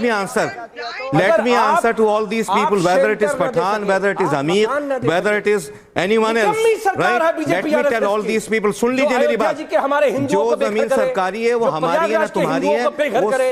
me answer to all these people, whether it is Pathan, whether it is Amir, whether it is anyone else, right? Let me tell all these people, सुन लीजिए मेरी बात, जो जमीन सरकारी है वो हमारी है ना तुम्हारी है,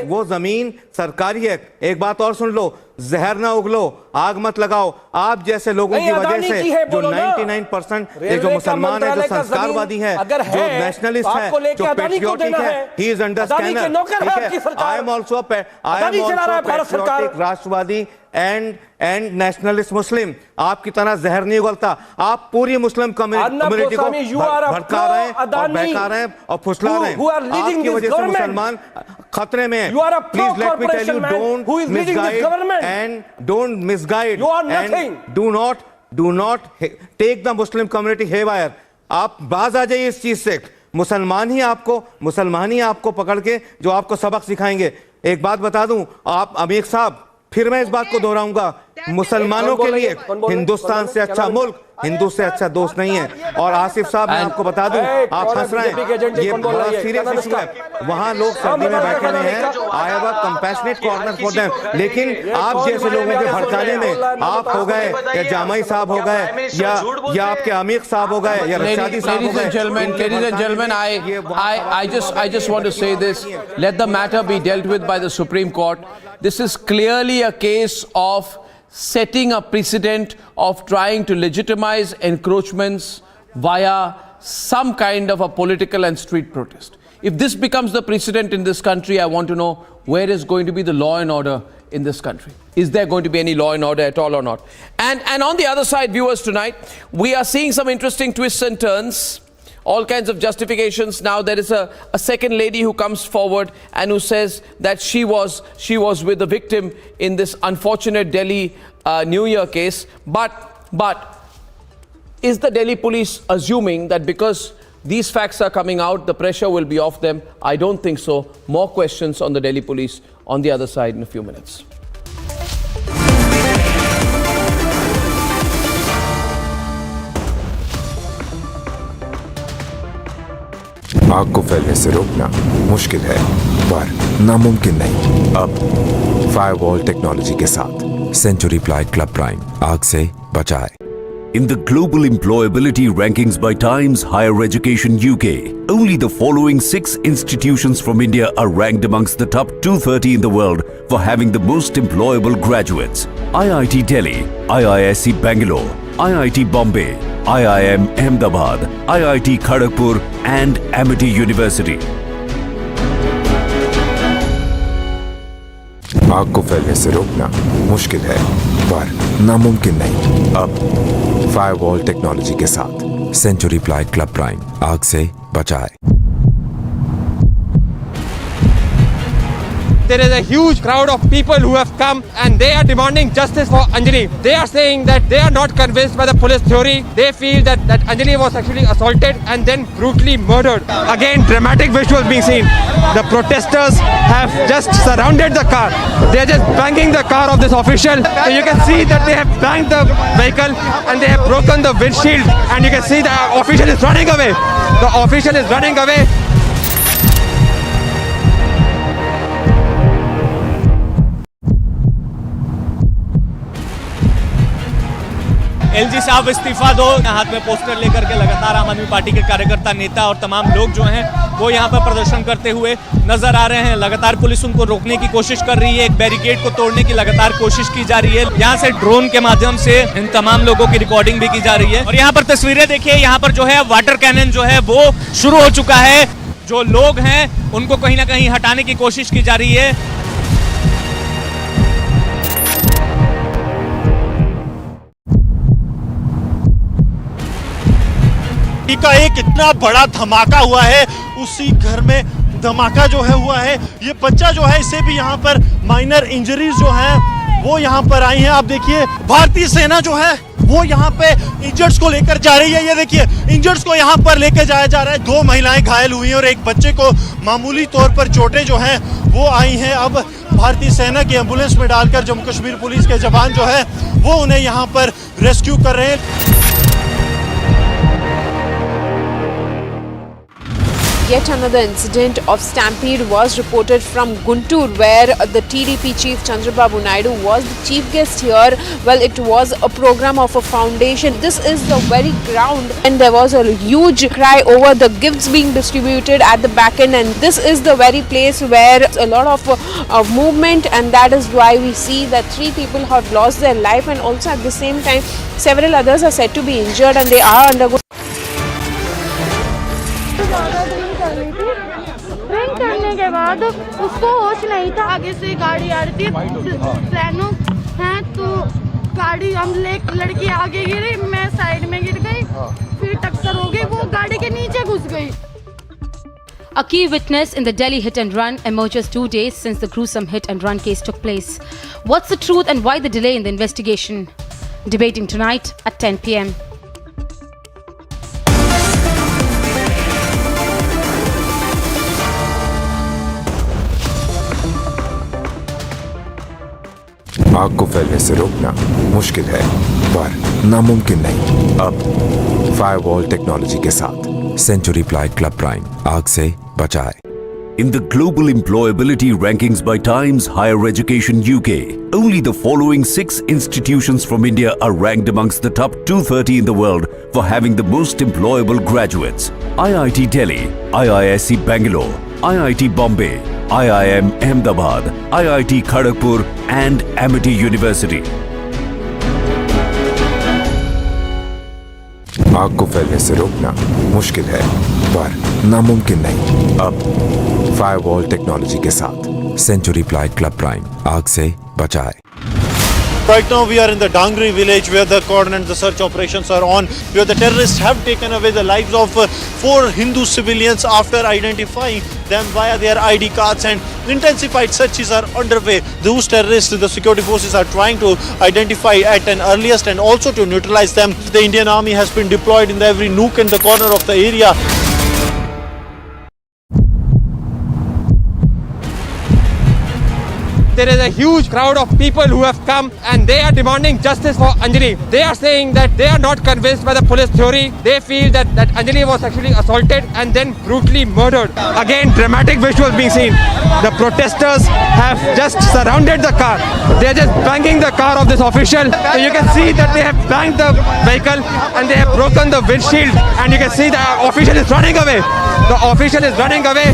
वो जमीन सरकारी है। एक बात और सुन लो, जहर ना उगलो, आग मत लगाओ। आप जैसे लोगों की वजह से जो 99% जो मुसलमान है, जो संस्कारवादी है, जो नेशनलिस्ट है, जो पैट्रियोटिक है, he is under scanner. I am also patriotic, राष्ट्रवादी एंड नेशनलिस्ट मुस्लिम। आपकी तरह जहर नहीं उगलता। आप पूरी मुस्लिम कम्युनिटी को भड़का रहे हैं और बहका रहे हैं और फुसला रहे हैं। आपकी वजह से मुसलमान खतरे में हैं। Please let me tell you, don't misguide and don't misguide and do not take the Muslim community haywire. आप बाज आ जाइए इस चीज से। मुसलमान ही आपको पकड़ के जो आपको सबक सिखाएंगे। एक बात बता दूं, आप अमीर साहब, फिर मैं इस बात को दोहराऊंगा, मुसलमानों के लिए हिंदुस्तान से अच्छा मुल्क, हिंदू से अच्छा दोस्त नहीं है। और आसिफ साहब, मैं आपको बता दूं, आप हंस रहे हैं, ये बड़ा सीरियस इशू है। वहां लोग सर्दी में बैठे हुए हैं, I have a compassionate corner for them, लेकिन आप जैसे लोगों के भड़काने में आप हो गए, या जामाई साहब हो गए, या आपके अमीर साहब हो गए, या रशादी साहब हो गए। Ladies and gentlemen, I just want to say this. Let the matter be dealt with by the Supreme Court. This is clearly a case of setting a precedent of trying to legitimize encroachments via some kind of a political and street protest. If this becomes the precedent in this country, I want to know where is going to be the law and order in this country. Is there going to be any law and order at all or not? And on the other side, viewers, tonight, we are seeing some interesting twists and turns. All kinds of justifications. Now there is a second lady who comes forward and who says that she was with the victim in this unfortunate Delhi New Year case. But is the Delhi police assuming that because these facts are coming out, the pressure will be off them? I don't think so. More questions on the Delhi police on the other side in a few minutes. आग को फैलने से रोकना मुश्किल है, पर नामुमकिन नहीं। अब फायरवॉल टेक्नोलॉजी के साथ सेंचुरी प्लाइड क्लब प्राइम आग से बचाए। In the global employability rankings by Times Higher Education UK, only the following 6 institutions from India are ranked amongst the top 230 in the world for having the most employable graduates. IIT Delhi, IISc Bangalore, IIT Bombay, IIM Ahmedabad, IIT Kharagpur and Amity University. आग को फैलने से रोकना मुश्किल है, पर नामुमकिन नहीं। अब फायरवॉल टेक्नोलॉजी के साथ सेंचुरी प्लाइड क्लब प्राइम आग से बचाए। There is a huge crowd of people who have come and they are demanding justice for Anjali. They are saying that they are not convinced by the police theory. They feel that Anjali was actually assaulted and then brutally murdered. Again, dramatic visuals being seen. The protesters have just surrounded the car. They are just banging the car of this official. So you can see that they have banged the vehicle and they have broken the windshield. And you can see the official is running away. The official is running away. LG साहब इस्तीफा दो, हाथ में poster लेकर के लगातार आम आदमी पार्टी के कार्यकर्ता, नेता और तमाम लोग जो हैं वो यहाँ पर प्रदर्शन करते हुए नजर आ रहे हैं। लगातार पुलिस उनको रोकने की कोशिश कर रही है, एक बैरिकेड को तोड़ने की लगातार कोशिश की जा रही है। यहाँ से ड्रोन के माध्यम से इन तमाम लोगों की रिकॉर्डिंग भी की जा रही है। और यहाँ पर तस्वीरें देखिए, यहाँ पर जो है वाटर कैनन जो है वो शुरू हो चुका है। जो लोग हैं उनको कहीं ना कहीं हटाने की कोशिश की जा रही है। का एक इतना बड़ा धमाका हुआ है, उसी घर में धमाका जो है हुआ है। ये बच्चा जो है, इसे भी यहाँ पर माइनर इंजरीज जो है वो यहाँ पर आई हैं। आप देखिए, भारतीय सेना जो है वो यहाँ पे इंजर्ड्स को लेकर जा रही है। ये देखिए, इंजर्ड्स को यहाँ पर लेकर जाया जा रहा है। 2 महिलाएं घायल हुई हैं और एक बच्चे को मामूली तौर पर चोटें जो हैं वो आई हैं। अब भारतीय सेना की एम्बुलेंस में डालकर जम्मू कश्मीर पुलिस के जवान जो है वो उन्हें यहाँ पर रेस्क्यू कर रहे हैं। yet another incident of stampede was reported from Guntur, where the TDP chief Chandrababu Naidu was the chief guest here. Well, it was a program of a foundation. This is the very ground, and there was a huge cry over the gifts being distributed at the back end, and this is the very place where a lot of movement, and that is why we see that 3 people have lost their life, and also at the same time several others are said to be injured, and they are undergoing. Drink करने के बाद उसको होश नहीं था, आगे से गाड़ी आ रही थी, प्लानो है तो गाड़ी हम लड़की आगे गिरी, मैं साइड में गिर गई, फिर टक्कर हो गई, वो गाड़ी के नीचे घुस गई. A key witness in the Delhi hit and run emerges 2 days since the gruesome hit and run case took place. What's the truth and why the delay in the investigation? Debating tonight at 10 p.m. आग को फैलने से रोकना मुश्किल है, पर नामुमकिन नहीं। अब फायरवॉल टेक्नोलॉजी के साथ सेंचुरी प्लाई क्लब प्राइम आग से बचाए। In the global employability rankings by Times Higher Education UK, only the following 6 institutions from India are ranked amongst the top 230 in the world for having the most employable graduates. IIT Delhi, IISc Bangalore, IIT Bombay, IIM Ahmedabad, IIT Kharagpur and Amity University. आग को फैलने से रोकना मुश्किल है, पर नामुमकिन नहीं। अब फायरवॉल टेक्नोलॉजी के साथ सेंचुरी प्लाई क्लब प्राइम आग से बचाए। Right now we are in the Dangri village where the cordon and the search operations are on, where the terrorists have taken away the lives of 4 Hindu civilians after identifying them via their ID cards, and intensified searches are underway. Those terrorists, the security forces are trying to identify at an earliest and also to neutralize them. The Indian Army has been deployed in every nook and the corner of the area. There is a huge crowd of people who have come and they are demanding justice for Anjali. They are saying that they are not convinced by the police theory. They feel that Anjali was actually assaulted and then brutally murdered. Again, dramatic visuals being seen. The protesters have just surrounded the car. They are just banging the car of this official. So you can see that they have banged the vehicle and they have broken the windshield, and you can see the official is running away. The official is running away.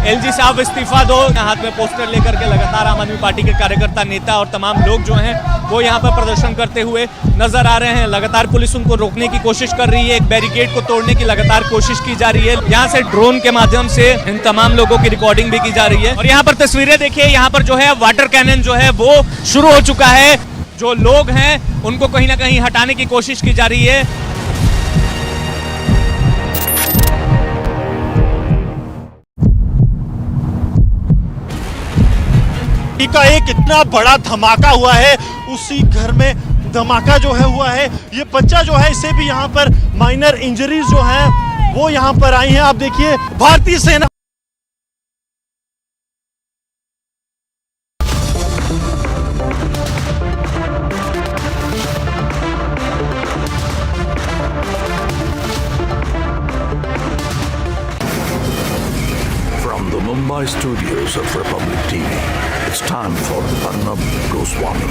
LG साहब इस्तीफा दो, हाथ में poster लेकर के लगातार आम आदमी पार्टी के कार्यकर्ता, नेता और तमाम लोग जो हैं वो यहाँ पर प्रदर्शन करते हुए नजर आ रहे हैं। लगातार पुलिस उनको रोकने की कोशिश कर रही है, एक बैरिकेड को तोड़ने की लगातार कोशिश की जा रही है। यहाँ से ड्रोन के माध्यम से इन तमाम लोगों की रिकॉर्डिंग भी की जा रही है। और यहाँ पर तस्वीरें देखिए, यहाँ पर जो है वाटर कैनन जो है वो शुरू हो चुका है। जो लोग हैं उनको कहीं ना कहीं हटाने की कोशिश की जा रही है। का एक इतना बड़ा धमाका हुआ है, उसी घर में धमाका जो है हुआ है। ये बच्चा जो है, इसे भी यहाँ पर माइनर इंजरीज जो हैं वो यहाँ पर आई हैं। आप देखिए, भारतीय सेना From the Mumbai studios of Republic TV, it's time for Arnab Goswami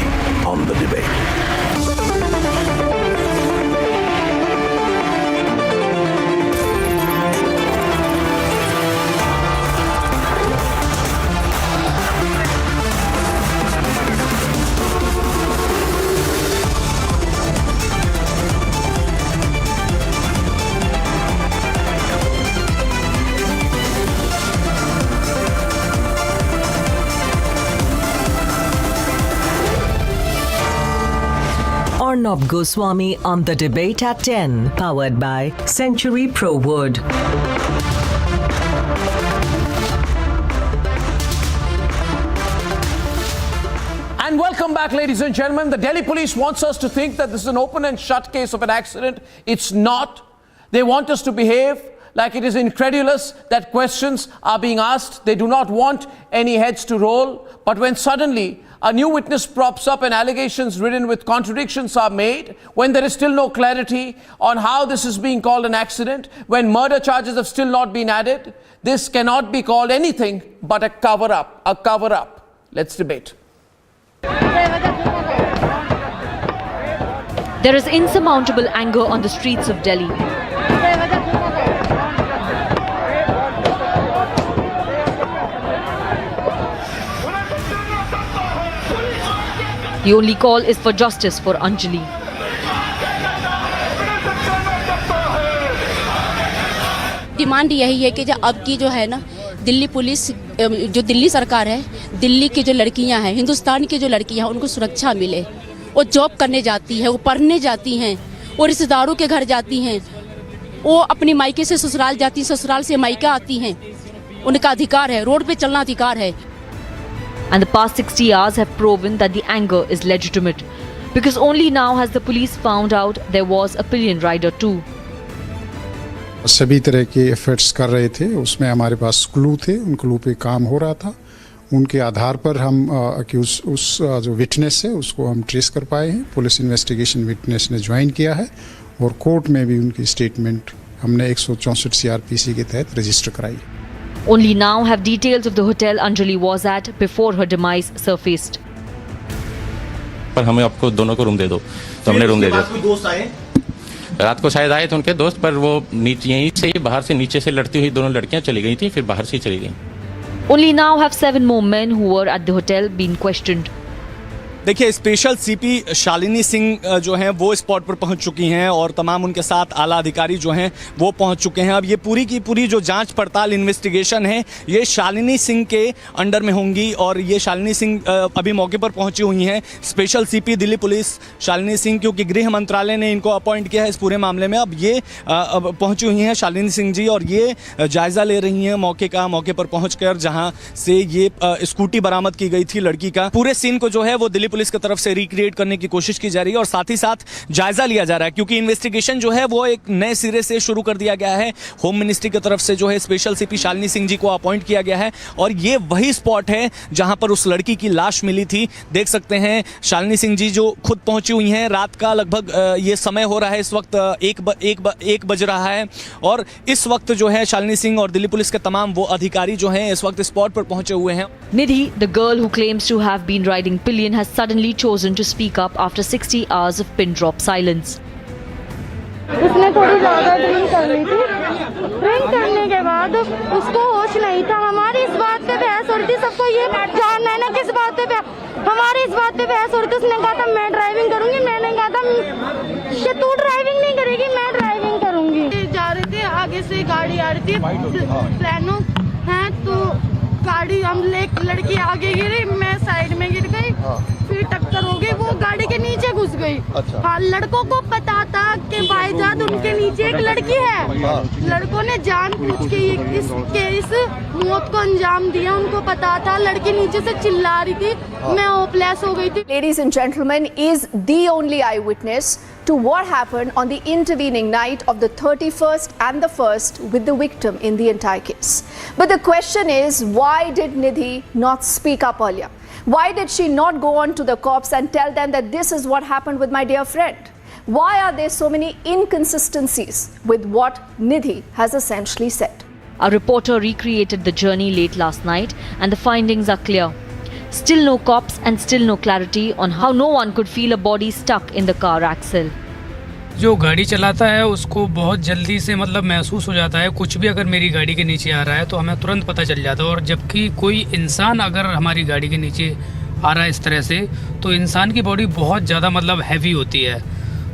on the debate. Arnab Goswami on the debate at 10, powered by Century Pro Wood. And welcome back, ladies and gentlemen. The Delhi police wants us to think that this is an open and shut case of an accident. It's not. They want us to behave like it is incredulous that questions are being asked. They do not want any heads to roll. But when suddenly a new witness props up and allegations ridden with contradictions are made, when there is still no clarity on how this is being called an accident, when murder charges have still not been added, this cannot be called anything but a cover-up, a cover-up. Let's debate. There is insurmountable anger on the streets of Delhi. The only call is for justice for Anjali. Demand यही है कि जो अब की जो है ना Delhi police, जो दिल्ली सरकार है, दिल्ली की जो लड़कियां हैं, हिंदुस्तान की जो लड़कियां हैं, उनको सुरक्षा मिले। वो जॉब करने जाती हैं, वो पढ़ने जाती हैं, वो रिश्तेदारों के घर जाती हैं, वो अपनी मायके से ससुराल जाती हैं, ससुराल से मायका आती हैं। उनका अधिकार है, रोड पे चलना अधिकार है। And the past 60 hours have proven that the anger is legitimate, because only now has the police found out there was a pillion rider too. सभी तरह के एफर्ट्स कर रहे थे, उसमें हमारे पास क्लू थे, उन क्लू पे काम हो रहा था। उनके आधार पर हम उस जो विटनेस है उसको हम ट्रेस कर पाए हैं। पुलिस इन्वेस्टिगेशन विटनेस ने ज्वाइन किया है और कोर्ट में भी उनकी स्टेटमेंट हमने 164 CRPC के तहत रजिस्टर कराई। Only now have details of the hotel Anjali was at before her demise surfaced. पर हमें आपको दोनों को रूम दे दो, तो हमने रूम दे दिया। दोस्त आए रात को, शायद आए थे उनके दोस्त, पर वो नीचे यहीं से बाहर से नीचे से लड़ती हुई दोनों लड़कियां चली गई थी, फिर बाहर से चली गई। Only now have 7 more men who were at the hotel been questioned. देखिए, स्पेशल सीपी शालिनी सिंह जो हैं वो स्पॉट पर पहुंच चुकी हैं और तमाम उनके साथ आला अधिकारी जो हैं वो पहुंच चुके हैं। अब ये पूरी की पूरी जो जांच पड़ताल इन्वेस्टिगेशन है ये शालिनी सिंह के अंडर में होंगी और ये शालिनी सिंह अभी मौके पर पहुंची हुई हैं। Special CP Delhi police Shalini Singh, क्योंकि गृह मंत्रालय ने इनको अपॉइंट किया है इस पूरे मामले में, अब ये पहुंची हुई हैं शालिनी सिंह जी और ये जायज़ा ले रही हैं मौके का। मौके पर पहुँच कर जहाँ से ये स्कूटी बरामद की गई थी लड़की का, पूरे सीन को जो है वो दिल्ली पुलिस की तरफ से रिक्रिएट करने की कोशिश की जा रही है और साथ ही साथ जायजा लिया जा रहा है, क्योंकि इन्वेस्टिगेशन जो है वो एक नए सिरे से शुरू कर दिया गया है। होम मिनिस्ट्री की तरफ से जो है स्पेशल सीपी शालिनी सिंह जी को अपॉइंट किया गया है और ये वही स्पॉट है जहां पर उस लड़की की लाश मिली थी। देख सकते हैं शालिनी सिंह जी जो खुद पहुंची हुई हैं। रात का लगभग ये समय हो रहा है, इस वक्त एक बज रहा है और इस वक्त जो है शालिनी सिंह और दिल्ली पुलिस के तमाम वो अधिकारी जो हैं इस वक्त स्पॉट पर पहुंचे हुए हैं। Nidhi, the girl who claims to have been riding pillion, has suddenly chosen to speak up after 60 hours of pin drop silence. उसने थोड़ी ज़्यादा ड्रिंक कर ली थी। ड्रिंक करने के बाद उसको होश नहीं था। हमारी इस बात पे बहस हो रही थी, सबको ये जानना है ना किस बात पे हमारी इस बात पे बहस हो रही थी। उसने कहा था मैं ड्राइविंग करूंगी, मैंने कहा था कि तू ड्राइविंग नहीं करेगी, मैं ड्राइविंग करूंगी। जा रहे थे, आगे से गाड़ी आ रही थी, प्लानो है तो गाड़ी हम लड़की आगे गिरी, मैं साइड में गिर गई, फिर टक्कर हो गई, वो गाड़ी के नीचे घुस गई। अच्छा। हाँ, लड़कों को पता था कि भाईजान उनके नीचे एक लड़की है। लड़कों ने जानबूझ के इस मौत को अंजाम दिया। उनको पता था, लड़की नीचे से चिल्ला रही थी, मैं होपलेस हो गई थी। Ladies and gentlemen, is the only eyewitness to what happened on the intervening night of the 31st and the 1st with the victim in the entire case. But the question is, why did Nidhi not speak up earlier? Why did she not go on to the cops and tell them that this is what happened with my dear friend? Why are there so many inconsistencies with what Nidhi has essentially said? A reporter recreated the journey late last night and the findings are clear. Still no cops and still no clarity on how no one could feel a body stuck in the car axle. जो गाड़ी चलाता है उसको बहुत जल्दी से मतलब महसूस हो जाता है, कुछ भी अगर मेरी गाड़ी के नीचे आ रहा है तो हमें तुरंत पता चल जाता है। और जबकि कोई इंसान अगर हमारी गाड़ी के नीचे आ रहा है इस तरह से, तो इंसान की बॉडी बहुत ज़्यादा मतलब हैवी होती है।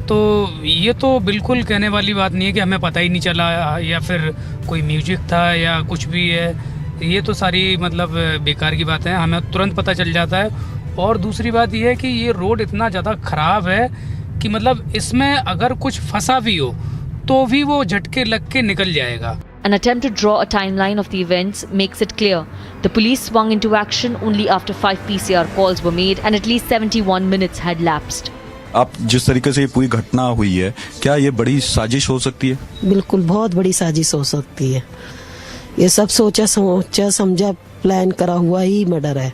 तो ये तो बिल्कुल कहने वाली बात नहीं है कि हमें पता ही नहीं चला या फिर कोई म्यूजिक था या कुछ भी है। ये तो सारी मतलब बेकार की बात है, हमें तुरंत पता चल जाता है। और दूसरी बात यह है कि ये रोड इतना ज़्यादा ख़राब है कि मतलब इसमें अगर कुछ फंसा भी हो तो भी वो झटके लग के निकल जाएगा। An attempt to draw a timeline of the events makes it clear. The police swung into action only after 5 PCR calls were made and at least 71 minutes had lapsed. आप जिस तरीके से ये पूरी घटना हुई है, क्या ये बड़ी साजिश हो सकती है? बिल्कुल, बहुत बड़ी साजिश हो सकती है। ये सब सोचा समझा प्लान करा हुआ ही मर्डर है,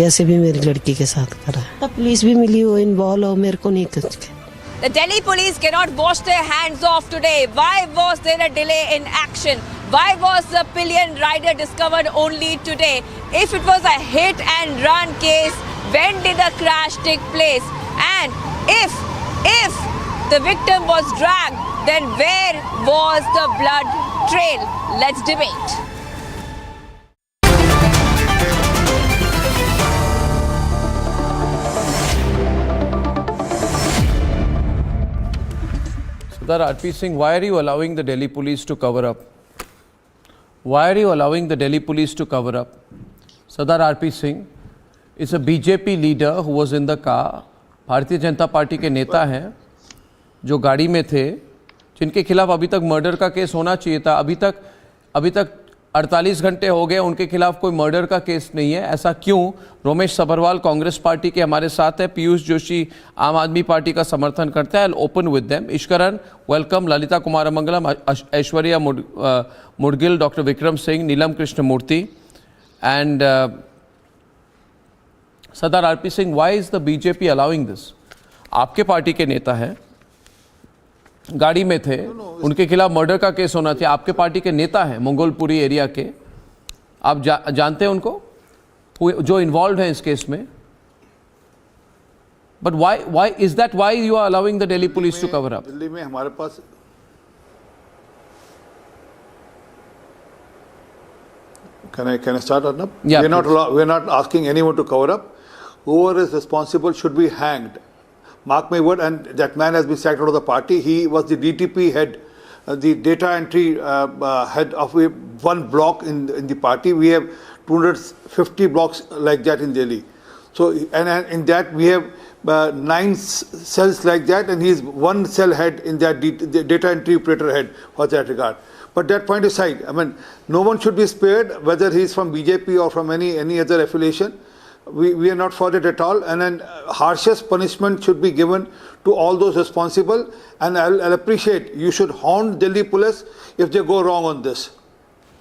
जैसे भी मेरी लड़की के साथ करा है। तब पुलिस भी मिली हो, इन्वॉल्व हो, मेरे को नहीं कुछ। The Delhi police cannot wash their hands off today. Why was there a delay in action? Why was the pillion rider discovered only today? If it was a hit and run case, when did the crash take place? And if the victim was dragged, then where was the blood trail? Let's debate. Sardar R.P. Singh, why are you allowing the Delhi police to cover up? Why are you allowing the Delhi police to cover up? Sardar R.P. Singh is a BJP leader who was in the car. Bharatiya Janata party के नेता हैं जो गाड़ी में थे, जिनके खिलाफ अभी तक मर्डर का केस होना चाहिए था। अभी तक 48 घंटे हो गए, उनके खिलाफ कोई मर्डर का केस नहीं है। ऐसा क्यों? रोमेश सभरवाल कांग्रेस पार्टी के हमारे साथ है, पीयूष जोशी आम आदमी पार्टी का समर्थन करता है। I will open with them. Ishwaran, welcome. Lalitha Kumar Mangalam, Aishwarya Mudgil, doctor Vikram Singh, Neelam Krishnamurthy and Sardar R P Singh, why is the BJP allowing this? आपके पार्टी के नेता हैं, गाड़ी में थे, उनके खिलाफ मर्डर का केस होना चाहिए। आपके पार्टी के नेता हैं मंगोलपुरी एरिया के, आप जानते हैं उनको जो इन्वॉल्व हैं इस केस में। But why is that? Why you are allowing the Delhi police to cover up? Delhi में हमारे पास Can I start, Arnab? Yeah, we're not asking anyone to cover up. Whoever is responsible should be hanged. Mark my word, and that man has been sacked out of the party. He was the DTP head, the data entry head of one block in the party. We have 250 blocks like that in Delhi. So, and in that we have 9 cells like that, and he is one cell head in that data entry operator head for that regard. But that point aside, I mean, no one should be spared, whether he is from BJP or from any other affiliation. We are not for it at all, and then harshest punishment should be given to all those responsible. And I'll appreciate, you should hound Delhi police if they go wrong on this.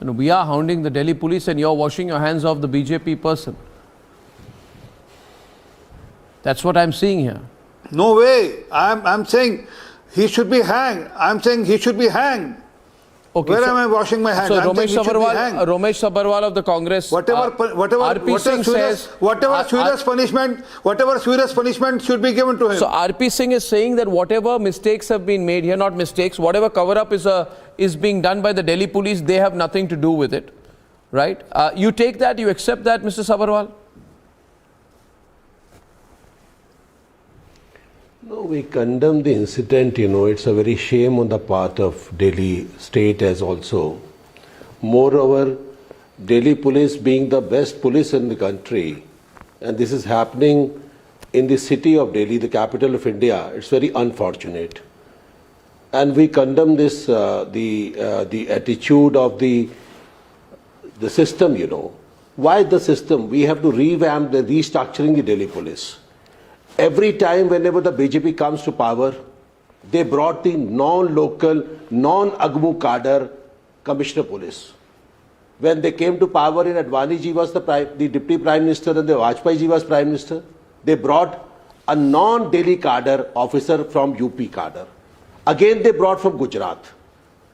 No, we are hounding the Delhi police, and you're washing your hands off the BJP person. That's what I'm seeing here. No way. I'm saying he should be hanged. I'm saying he should be hanged. Okay, Where am I washing my hands? So Romesh Sabharwal of the Congress. Whatever serious punishment should be given to him. So RP Singh is saying that whatever mistakes have been made here, not mistakes, whatever cover up is being done by the Delhi police, they have nothing to do with it, right? You take that, you accept that, Mr. Sabharwal? No, we condemn the incident, it's a very shame on the part of Delhi state as also. Moreover, Delhi police being the best police in the country, and this is happening in the city of Delhi, the capital of India, it's very unfortunate. And we condemn this, the attitude of the system, Why the system? We have to revamp the restructuring the Delhi police. Every time whenever the BJP comes to power, they brought the non-local, non-Agmu cadre commissioner police. When they came to power in Haldwani ji was the deputy prime minister and the Vajpayee ji was prime minister, they brought a non-Delhi cadre officer from UP cadre. Again they brought from Gujarat.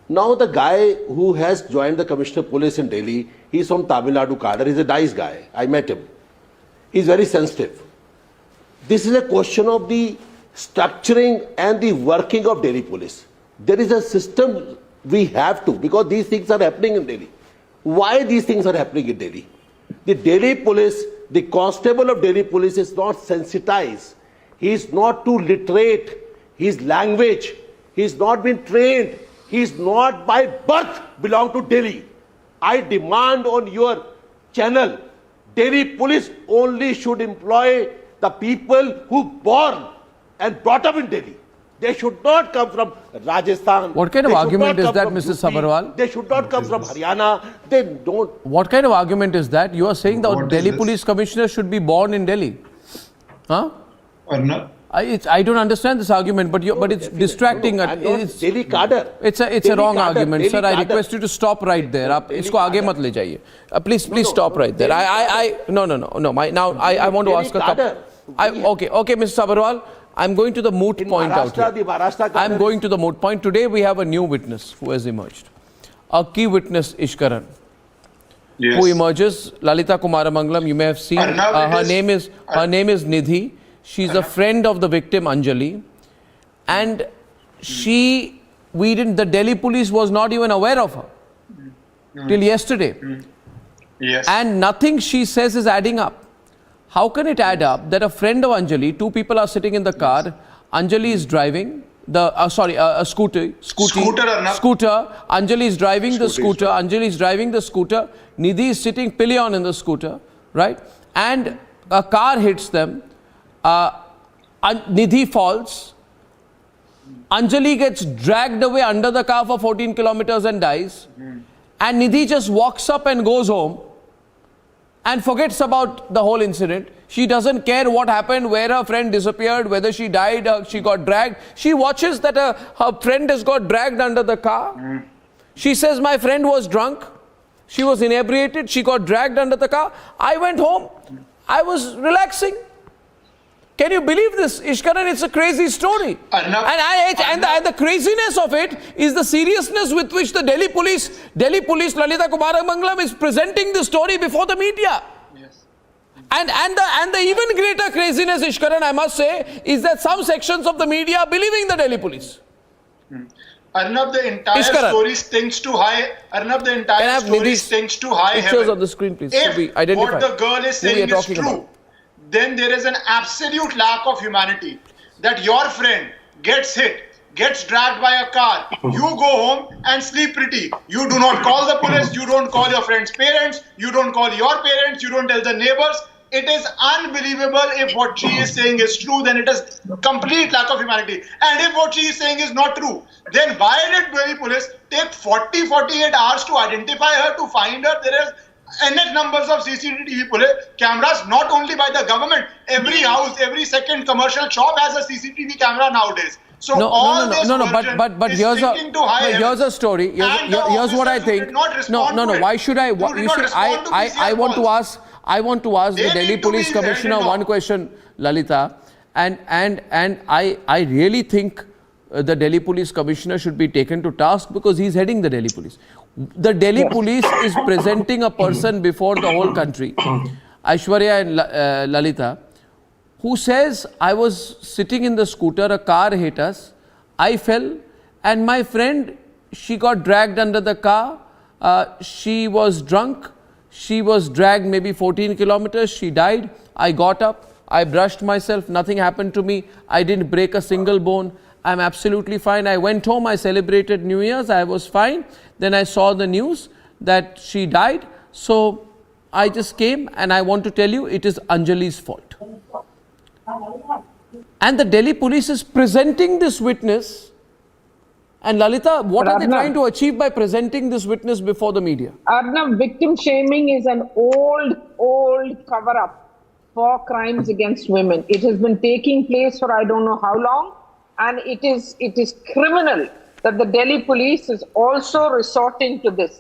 Now the guy who has joined the commissioner police in Delhi, he's from Tamil Nadu cadre, he's a nice guy, I met him. He's very sensitive. This is a question of the structuring and the working of Delhi police. There is a system we have to, because these things are happening in Delhi. Why these things are happening in Delhi? The Delhi police, the constable of Delhi police is not sensitized. He is not too literate. His language, he has not been trained. He is not by birth belong to Delhi. I demand on your channel, Delhi police only should employ the people who born and brought up in Delhi. They should not come from Rajasthan. What kind of argument is that, Mr. Sabharwal? They should not come from Haryana. They don't. What kind of argument is that? You are saying the Delhi police commissioner should be born in Delhi. Huh? I don't understand this argument, but it's distracting. It's Delhi cadre. It's a wrong argument, sir. I request you to stop right there. आप इसको आगे मत ले जाइए. Please stop right there. No. I want to ask a couple. Okay, Mr. Sabharwal. I'm going to the moot point out here. I'm going to the moot point. Today we have a new witness who has emerged. A key witness, Kiran. Yes. Who emerges, Lalita Kumaramangalam, you may have seen. Her name is Nidhi. She's a friend of the victim, Anjali. And the Delhi police was not even aware of her till yesterday. Yes. And nothing she says is adding up. How can it add up that a friend of Anjali, two people are sitting in the car, Anjali is driving a scooter, Anjali is driving the scooter, Anjali is driving the scooter, Nidhi is sitting pillion in the scooter, right? And a car hits them, Nidhi falls, Anjali gets dragged away under the car for 14 kilometers and dies, and Nidhi just walks up and goes home and forgets about the whole incident. She doesn't care what happened, where her friend disappeared, whether she died or she got dragged. She watches that her friend has got dragged under the car. She says, my friend was drunk. She was inebriated. She got dragged under the car. I went home. I was relaxing. Can you believe this, Ishkaran? It's a crazy story. And the craziness of it is the seriousness with which the Delhi police, Lalita Kumaramangalam is presenting the story before the media. Yes. And the even greater craziness, Ishkaran, I must say, is that some sections of the media are believing the Delhi police. Arnab, the entire story stinks too high. Arnab, the entire story stinks too high. Pictures on the screen, please. If what the girl is saying is true, then there is an absolute lack of humanity. That your friend gets hit, gets dragged by a car, you go home and sleep pretty. You do not call the police, you don't call your friend's parents, you don't call your parents, you don't tell the neighbors. It is unbelievable. If what she is saying is true, then it is complete lack of humanity. And if what she is saying is not true, then why did Delhi police take 40-48 hours to identify her, to find her? There is NH numbers of CCTV cameras, not only by the government. Every house, every second commercial shop has a CCTV camera nowadays. So but here's a story. Here's what I think. No. Why should I? I want to ask the Delhi Police Commissioner one question, Lalita, and I really think the Delhi Police Commissioner should be taken to task because he's heading the Delhi Police. The Delhi Police is presenting a person before the whole country, Aishwarya and Lalita, who says, I was sitting in the scooter, a car hit us, I fell, and my friend, she got dragged under the car, she was drunk, she was dragged maybe 14 kilometers, she died, I got up, I brushed myself, nothing happened to me, I didn't break a single bone, I'm absolutely fine. I went home, I celebrated New Year's, I was fine. Then I saw the news that she died. So I just came and I want to tell you it is Anjali's fault. And the Delhi police is presenting this witness. And Lalita, what are they trying to achieve by presenting this witness before the media? Arnab, victim shaming is an old cover-up for crimes against women. It has been taking place for I don't know how long. And it is criminal that the Delhi police is also resorting to this.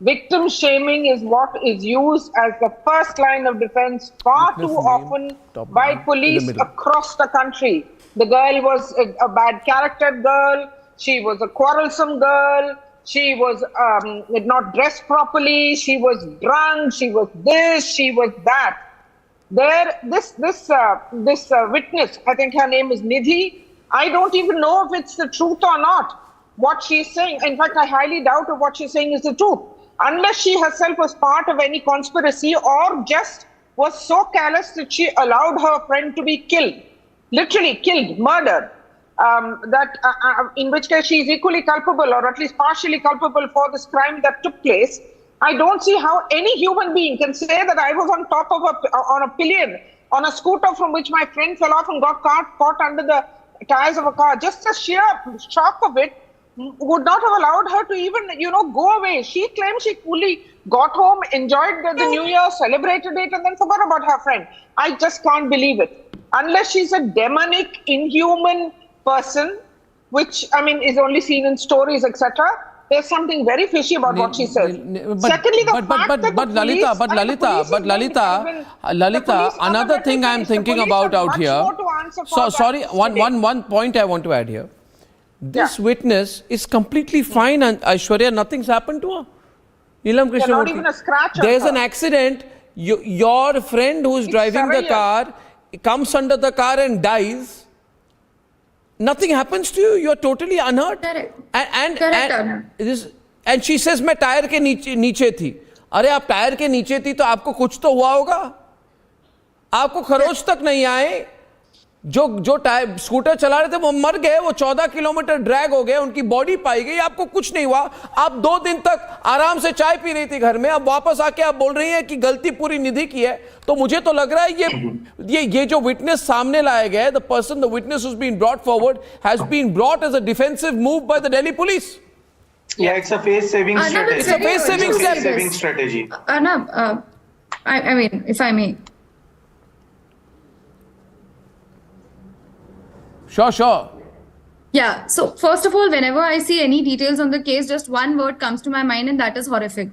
Victim shaming is what is used as the first line of defense far too often by police across the country. The girl was a bad character girl, she was a quarrelsome girl, she was not dressed properly, she was drunk, she was this, she was that. This witness, I think her name is Nidhi, I don't even know if it's the truth or not, what she's saying. In fact, I highly doubt if what she's saying is the truth. Unless she herself was part of any conspiracy or just was so callous that she allowed her friend to be killed. Literally killed, murdered. In which case she is equally culpable or at least partially culpable for this crime that took place. I don't see how any human being can say that I was on top of on a pillion, on a scooter from which my friend fell off and got caught under the tires of a car. Just the sheer shock of it would not have allowed her to even, go away. She claimed she fully got home, enjoyed the New Year, celebrated it, and then forgot about her friend. I just can't believe it. unless she's a demonic, inhuman person, which I mean is only seen in stories, etc. There's something very fishy about what she says. Secondly, Lalita, another thing I'm thinking about out here. So sorry, one point I want to add here. This witness is completely fine, and Aishwarya, nothing's happened to her. Neelam Krishnamurthy. Not even a scratch on There's her. an accident. Your friend who's driving the car comes under the car and dies. Nothing happens to you. You're totally unhurt. Correct. And she says, मैं tyre के नीचे थी. अरे आप tyre के नीचे थी तो आपको कुछ तो हुआ होगा. आपको खरोच तक नहीं आए. जो टायर स्कूटर चला रहे थे वो मर गए. वो 14 किलोमीटर ड्रैग हो गए. उनकी बॉडी पाई गई. आपको कुछ नहीं हुआ. आप 2 दिन तक आराम से चाय पी रही थी घर में. अब वापस आके आप बोल रही हैं कि गलती पूरी निधि की है. तो मुझे तो लग रहा है ये जो विटनेस सामने लाया गया है, the person, the witness who's been brought forward has been brought as a defensive move by the Delhi police. Yeah, it's a face-saving strategy. It's a face-saving strategy. Arnab, I mean, if I may. Sure. Yeah, so first of all, whenever I see any details on the case, just one word comes to my mind, and that is horrific.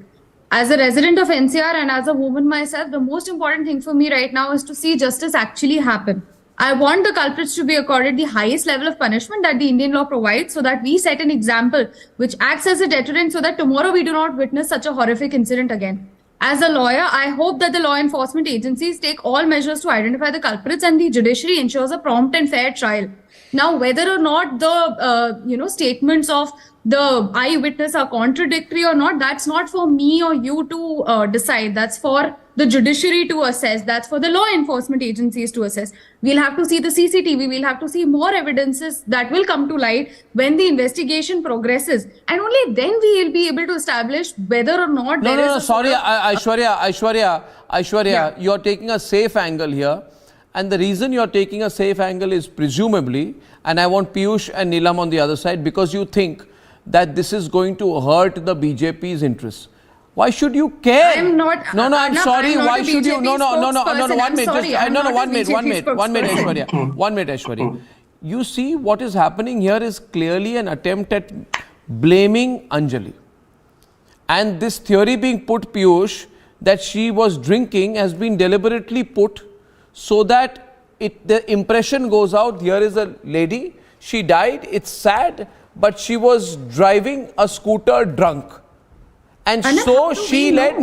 As a resident of NCR and as a woman myself, the most important thing for me right now is to see justice actually happen. I want the culprits to be accorded the highest level of punishment that the Indian law provides, so that we set an example which acts as a deterrent, so that tomorrow we do not witness such a horrific incident again. As a lawyer, I hope that the law enforcement agencies take all measures to identify the culprits and the judiciary ensures a prompt and fair trial. Now, whether or not the statements of the eyewitness are contradictory or not, that's not for me or you to decide. That's for the judiciary to assess. That's for the law enforcement agencies to assess. We'll have to see the CCTV. We'll have to see more evidences that will come to light when the investigation progresses. And only then we will be able to establish whether or not there is... No, sorry, Aishwarya, you're taking a safe angle here. And the reason you're taking a safe angle is presumably, and I want Piyush and Neelam on the other side, because you think that this is going to hurt the BJP's interests. Why should you care? I'm not. No, I'm sorry. I'm Why should you? No. 1 minute. One minute, Aishwarya. You see, what is happening here is clearly an attempt at blaming Anjali. And this theory being put, Piyush, that she was drinking has been deliberately put so that the impression goes out. Here is a lady. She died. It's sad. But she was driving a scooter drunk. And so she led,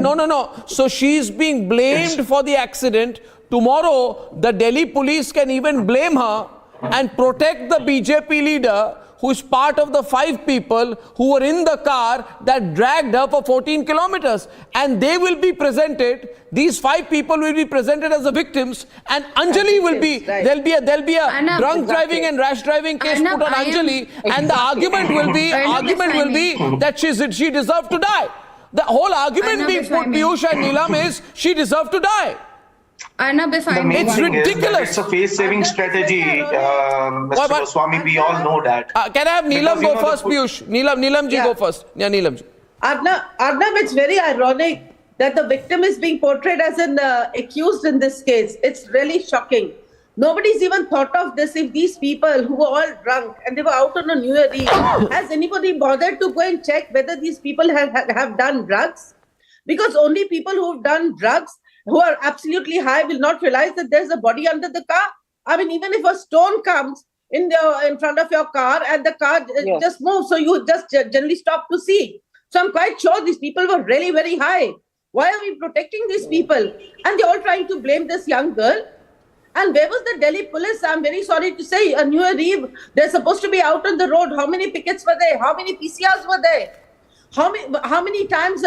so she's being blamed for the accident. Tomorrow, the Delhi police can even blame her and protect the BJP leader who is part of the 5 people who were in the car that dragged her for 14 kilometers. And they will be presented, these 5 people will be presented as the victims, and Anjali will be, there'll be a drunk driving and rash driving case put on Anjali, and the argument will be that she deserved to die. The whole argument being put, Piyush and Neelam, is she deserved to die. Arnab, if I may. It's ridiculous. It's a face-saving strategy, Mr. Goswami. We all know that. Can I have Neelam go first, Piyush? Neelam ji go first. Yeah, Neelam ji. Arnab, it's very ironic that the victim is being portrayed as an accused in this case. It's really shocking. Nobody's even thought of this. If these people who were all drunk and they were out on a New Year Eve, has anybody bothered to go and check whether these people have done drugs? Because only people who've done drugs, who are absolutely high, will not realize that there's a body under the car. I mean, even if a stone comes in front of your car and the car just moves, so you just generally stop to see. So I'm quite sure these people were really very high. Why are we protecting these people? And they're all trying to blame this young girl. And where was the Delhi police? I'm very sorry to say, a New Year Eve, they're supposed to be out on the road. How many pickets were there? How many PCRs were there? How many times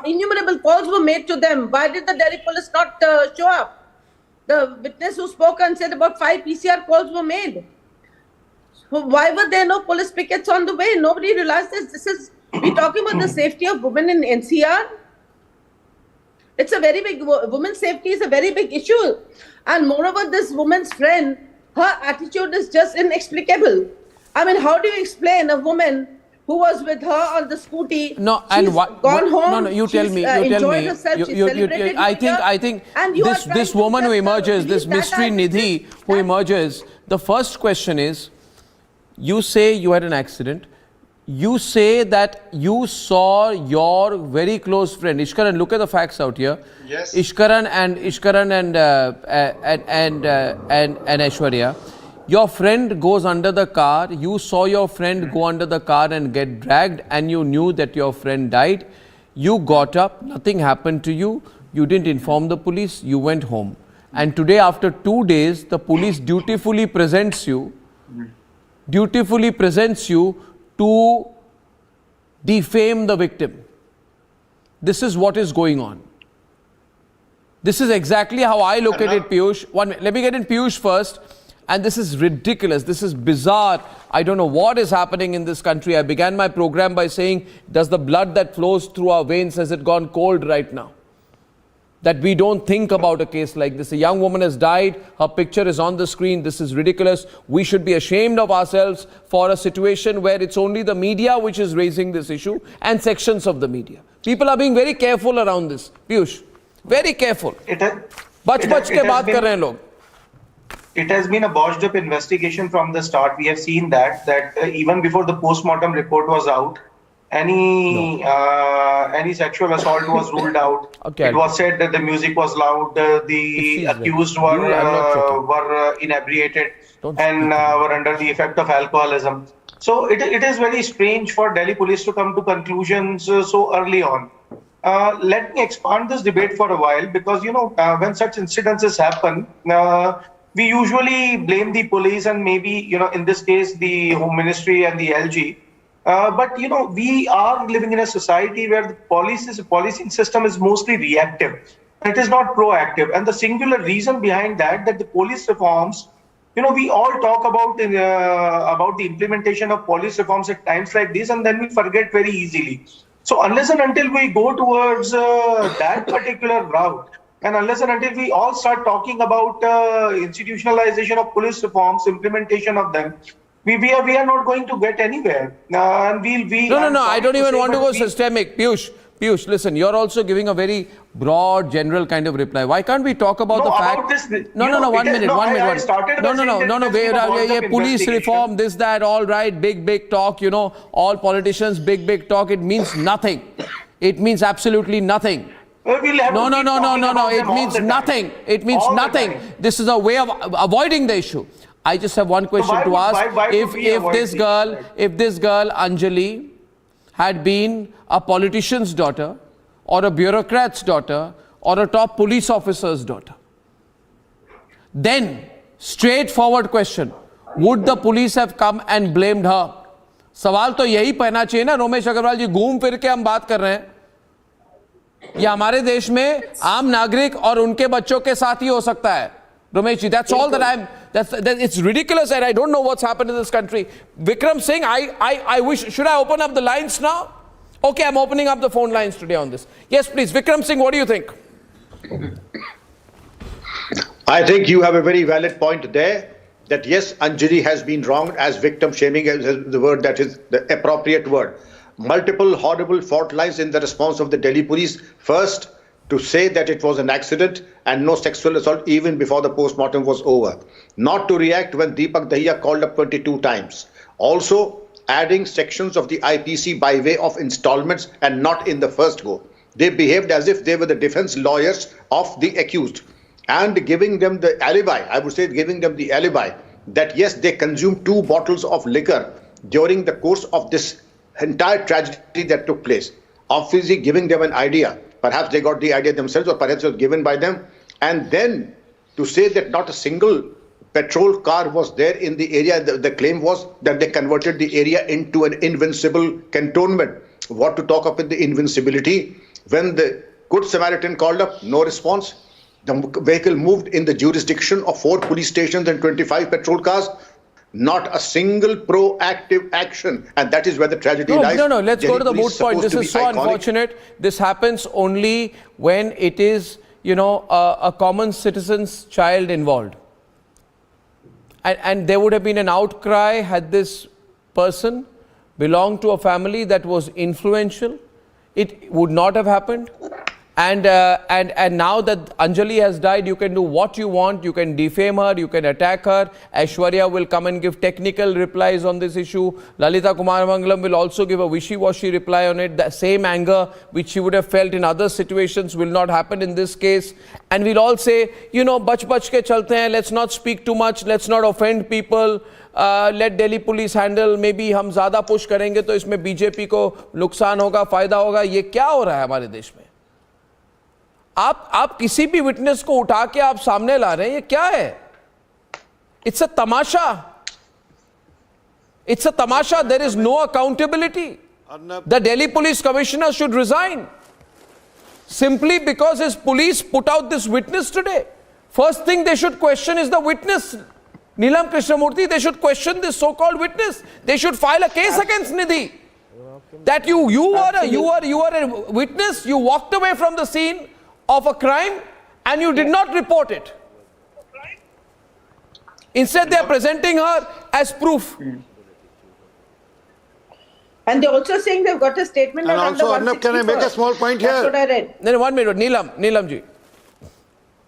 innumerable calls were made to them? Why did the Delhi police not show up? The witness who spoke and said about 5 PCR calls were made. So why were there no police pickets on the way? Nobody realized this. We're talking about the safety of women in NCR. It's a very big, women's safety is a very big issue. And moreover, this woman's friend, her attitude is just inexplicable. I mean, how do you explain a woman who was with her on the scooty. No, and she's what? Gone home. No, you tell she's, me. enjoyed herself. She's celebrated I New think. Year, I think. and you are This trying woman to who just, emerges, this believe mystery that Nidhi who emerges. The first question is, you say you had an accident. You say that you saw your very close friend Ishkaran. Look at the facts out here. Yes. Ishkaran and Aishwarya. Your friend goes under the car. You saw your friend go under the car and get dragged, and you knew that your friend died. You got up. Nothing happened to you. You didn't inform the police. You went home. And today, after 2 days, the police dutifully presents you to defame the victim. This is what is going on. This is exactly how I look at it, Piyush. One minute. Let me get in Piyush first. And this is ridiculous. This is bizarre. I don't know what is happening in this country. I began my program by saying, does the blood that flows through our veins, has it gone cold right now? That we don't think about a case like this. A young woman has died. Her picture is on the screen. This is ridiculous. We should be ashamed of ourselves for a situation where it's only the media which is raising this issue and sections of the media. People are being very careful around this. Piyush, very careful. Bach-bach ke baat kar rahe hain log. It has been a botched up investigation from the start. We have seen that even before the post-mortem report was out, any sexual assault was ruled out. Okay. It was said that the music was loud, the accused were inebriated and were under the effect of alcoholism. So it is very strange for Delhi police to come to conclusions so early on. Let me expand this debate for a while, because when such incidences happen, we usually blame the police and maybe in this case the Home Ministry and the LG. But we are living in a society where the policing system is mostly reactive. It is not proactive, and the singular reason behind that the police reforms, we all talk about the implementation of police reforms at times like this, and then we forget very easily. So unless and until we go towards that particular route, and unless and until we all start talking about institutionalization of police reforms, implementation of them, we are not going to get anywhere. And No, I don't even want to go systemic. Piyush, listen, you're also giving a very broad, general kind of reply. Why can't we talk about the fact... One minute. Police reform, this, that, all right, big talk, all politicians, big talk. It means nothing. It means absolutely nothing. No. It means nothing. It means nothing. This is a way of avoiding the issue. I just have one question to ask. If this girl, Anjali, had been a politician's daughter, or a bureaucrat's daughter, or a top police officer's daughter, then, straightforward question, would the police have come and blamed her? सवाल तो यही पहना चाहिए ना, रोमेश अग्रवाल जी, घूम फिर के हम बात कर रहे हैं. ये हमारे देश में आम नागरिक और उनके बच्चों के साथ ही हो सकता है. Romesh ji, that's all that it's ridiculous, and I don't know what's happened in this country. Vikram Singh, I wish, should I open up the lines now? Okay, I'm opening up the phone lines today on this. Yes, please. Vikram Singh, what do you think? I think you have a very valid point there, that yes, Anjali has been wronged, as victim shaming is the word that is the appropriate word. Multiple horrible fault lines in the response of the Delhi police. First, to say that it was an accident and no sexual assault even before the post-mortem was over. Not to react when Deepak Dahiya called up 22 times. Also, adding sections of the IPC by way of installments and not in the first go. They behaved as if they were the defense lawyers of the accused, and giving them the alibi, I would say giving them the alibi, that yes, they consumed 2 bottles of liquor during the course of this entire tragedy that took place. Obviously giving them an idea. Perhaps they got the idea themselves, or perhaps it was given by them. And then to say that not a single petrol car was there in the area, the claim was that they converted the area into an invincible cantonment. What to talk of with the invincibility? When the Good Samaritan called up, no response. The vehicle moved in the jurisdiction of 4 police stations and 25 petrol cars. Not a single proactive action, and that is where the tragedy lies. No, let's go to the moot point. This is so unfortunate. This happens only when it is, a common citizen's child involved. And there would have been an outcry had this person belonged to a family that was influential, it would not have happened. And now that Anjali has died, you can do what you want. You can defame her, you can attack her. Aishwarya will come and give technical replies on this issue. Lalita Kumarmangalam will also give a wishy-washy reply on it. The same anger which she would have felt in other situations will not happen in this case. And we'll all say, you know, bach ke chalte hain, let's not speak too much, let's not offend people. Let Delhi police handle. Maybe हम ज़्यादा push करेंगे तो इसमें BJP को नुकसान होगा, फायदा होगा. ये क्या हो रहा है हमारे देश में? आप किसी भी विटनेस को उठा के आप सामने ला रहे हैं, ये क्या है? It's a tamasha. It's a tamasha. There is no accountability. The Delhi Police Commissioner should resign simply because his police put out this witness today. First thing they should question is the witness, Neelam Krishnamurthy. They should question this so-called witness. They should file a case against Nidhi. That you are a witness. You walked away from the scene of a crime and you did not report it. Instead, they are presenting her as proof. And they're also saying they've got a statement. And also, Arnab, can I make a small point here? That's what I read. No, 1 minute, Neelam ji.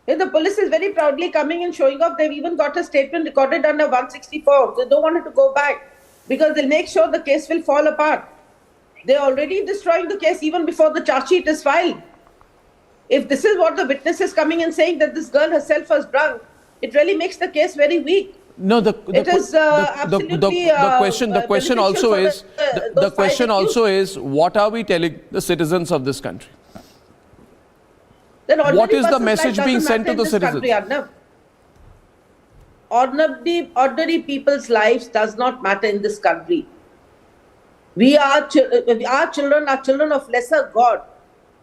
Yeah, the police is very proudly coming and showing off. They've even got a statement recorded under 164. They don't want it to go back because they'll make sure the case will fall apart. They're already destroying the case even before the charge sheet is filed. If this is what the witness is coming and saying, that this girl herself was drunk, it really makes the case very weak. No, the question also is what are we telling the citizens of this country? What is the message being sent to the citizens? Ordinary people's lives does not matter in this country. Our children are children of lesser God.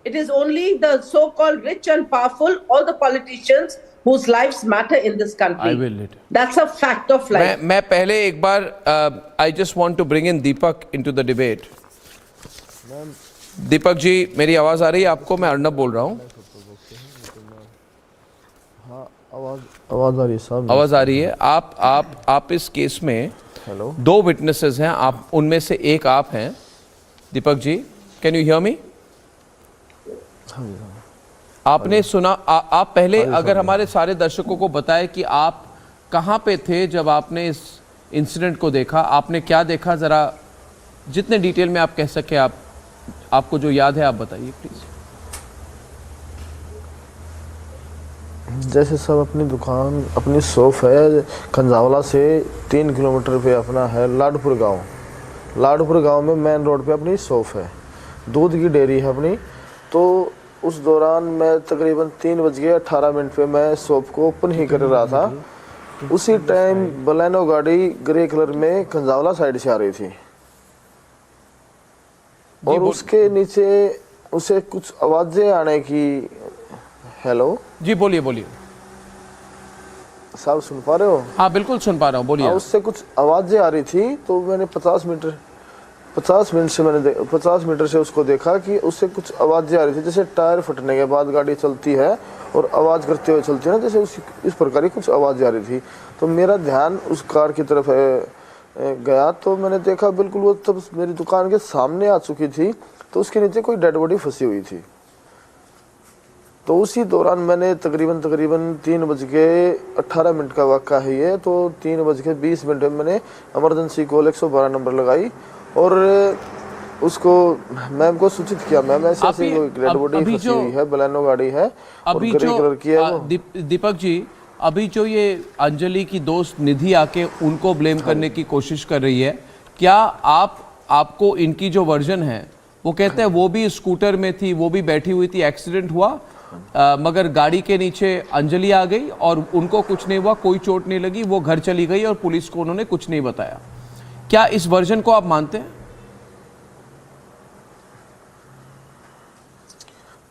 It is only the so-called rich and powerful or the politicians whose lives matter in this country. I will later. That's a fact of life. मैं पहले एक बार I just want to bring in Deepak into the debate. Deepak ji, मेरी आवाज आ रही है आपको? मैं अर्नब बोल रहा हूँ. आवाज आ रही है साहब. आवाज आ रही है. आप इस केस में दो विटनेसेस हैं. आप उनमें से एक आप हैं. Deepak ji, can you hear me? आपने सुना? आप पहले अगर हमारे सारे दर्शकों को बताएं कि आप कहाँ पे थे जब आपने इस इंसिडेंट को देखा. आपने क्या देखा, जरा जितने डिटेल में आप कह सके आपको जो याद है आप बताइए प्लीज. जैसे सब अपनी दुकान, अपनी शॉप है खंजावला से 3 किलोमीटर पे अपना है लाडपुर गांव. लाडपुर गांव में मेन रोड पे अपनी शॉप है, दूध की डेयरी है अपनी. तो उस दौरान मैं तकरीबन 3:18 पे मैं शॉप को ओपन ही कर रहा था. उसी टाइम बलेनो गाड़ी ग्रे कलर में खंजावला साइड से आ रही थी और उसके नीचे उसे कुछ आवाजें आने की. हेलो जी, बोलिए साहब, सुन पा रहे हो? हाँ बिल्कुल सुन पा रहा हूँ, बोलिए. उससे कुछ आवाजें आ रही थी तो मैंने 50 मीटर से उसको देखा कि उससे कुछ आवाजें आ रही थी, जैसे टायर फटने के बाद गाड़ी चलती है और आवाज करते हुए चलती है ना, जैसे इस प्रकार की कुछ आवाजें आ रही थी. तो मेरा ध्यान उस कार की तरफ गया तो मैंने देखा बिल्कुल वो तब मेरी दुकान के सामने आ चुकी थी. तो उसके नीचे कोई डेड बॉडी फंसी हुई थी. तो उसी दौरान मैंने तकरीबन 3:18 का वाक़ा है ये. तो 3:20 में मैंने इमरजेंसी कॉल 112 नंबर लगाई और उसको मैम को सूचित किया. मैम ऐसे डेड बॉडी फंसी हुई है, बलेनो गाड़ी है और ग्रे कलर की है वो. दीपक जी, अभी जो ये अंजलि की दोस्त निधि आके उनको ब्लेम करने की कोशिश कर रही है, क्या आपको इनकी जो वर्जन है वो कहते हैं वो भी स्कूटर में थी, वो भी बैठी हुई थी, एक्सीडेंट हुआ मगर गाड़ी के नीचे अंजलि आ गई और उनको कुछ नहीं हुआ, कोई चोट नहीं लगी, वो घर चली गई और पुलिस को उन्होंने कुछ नहीं बताया. क्या इस वर्जन को आप मानते हैं?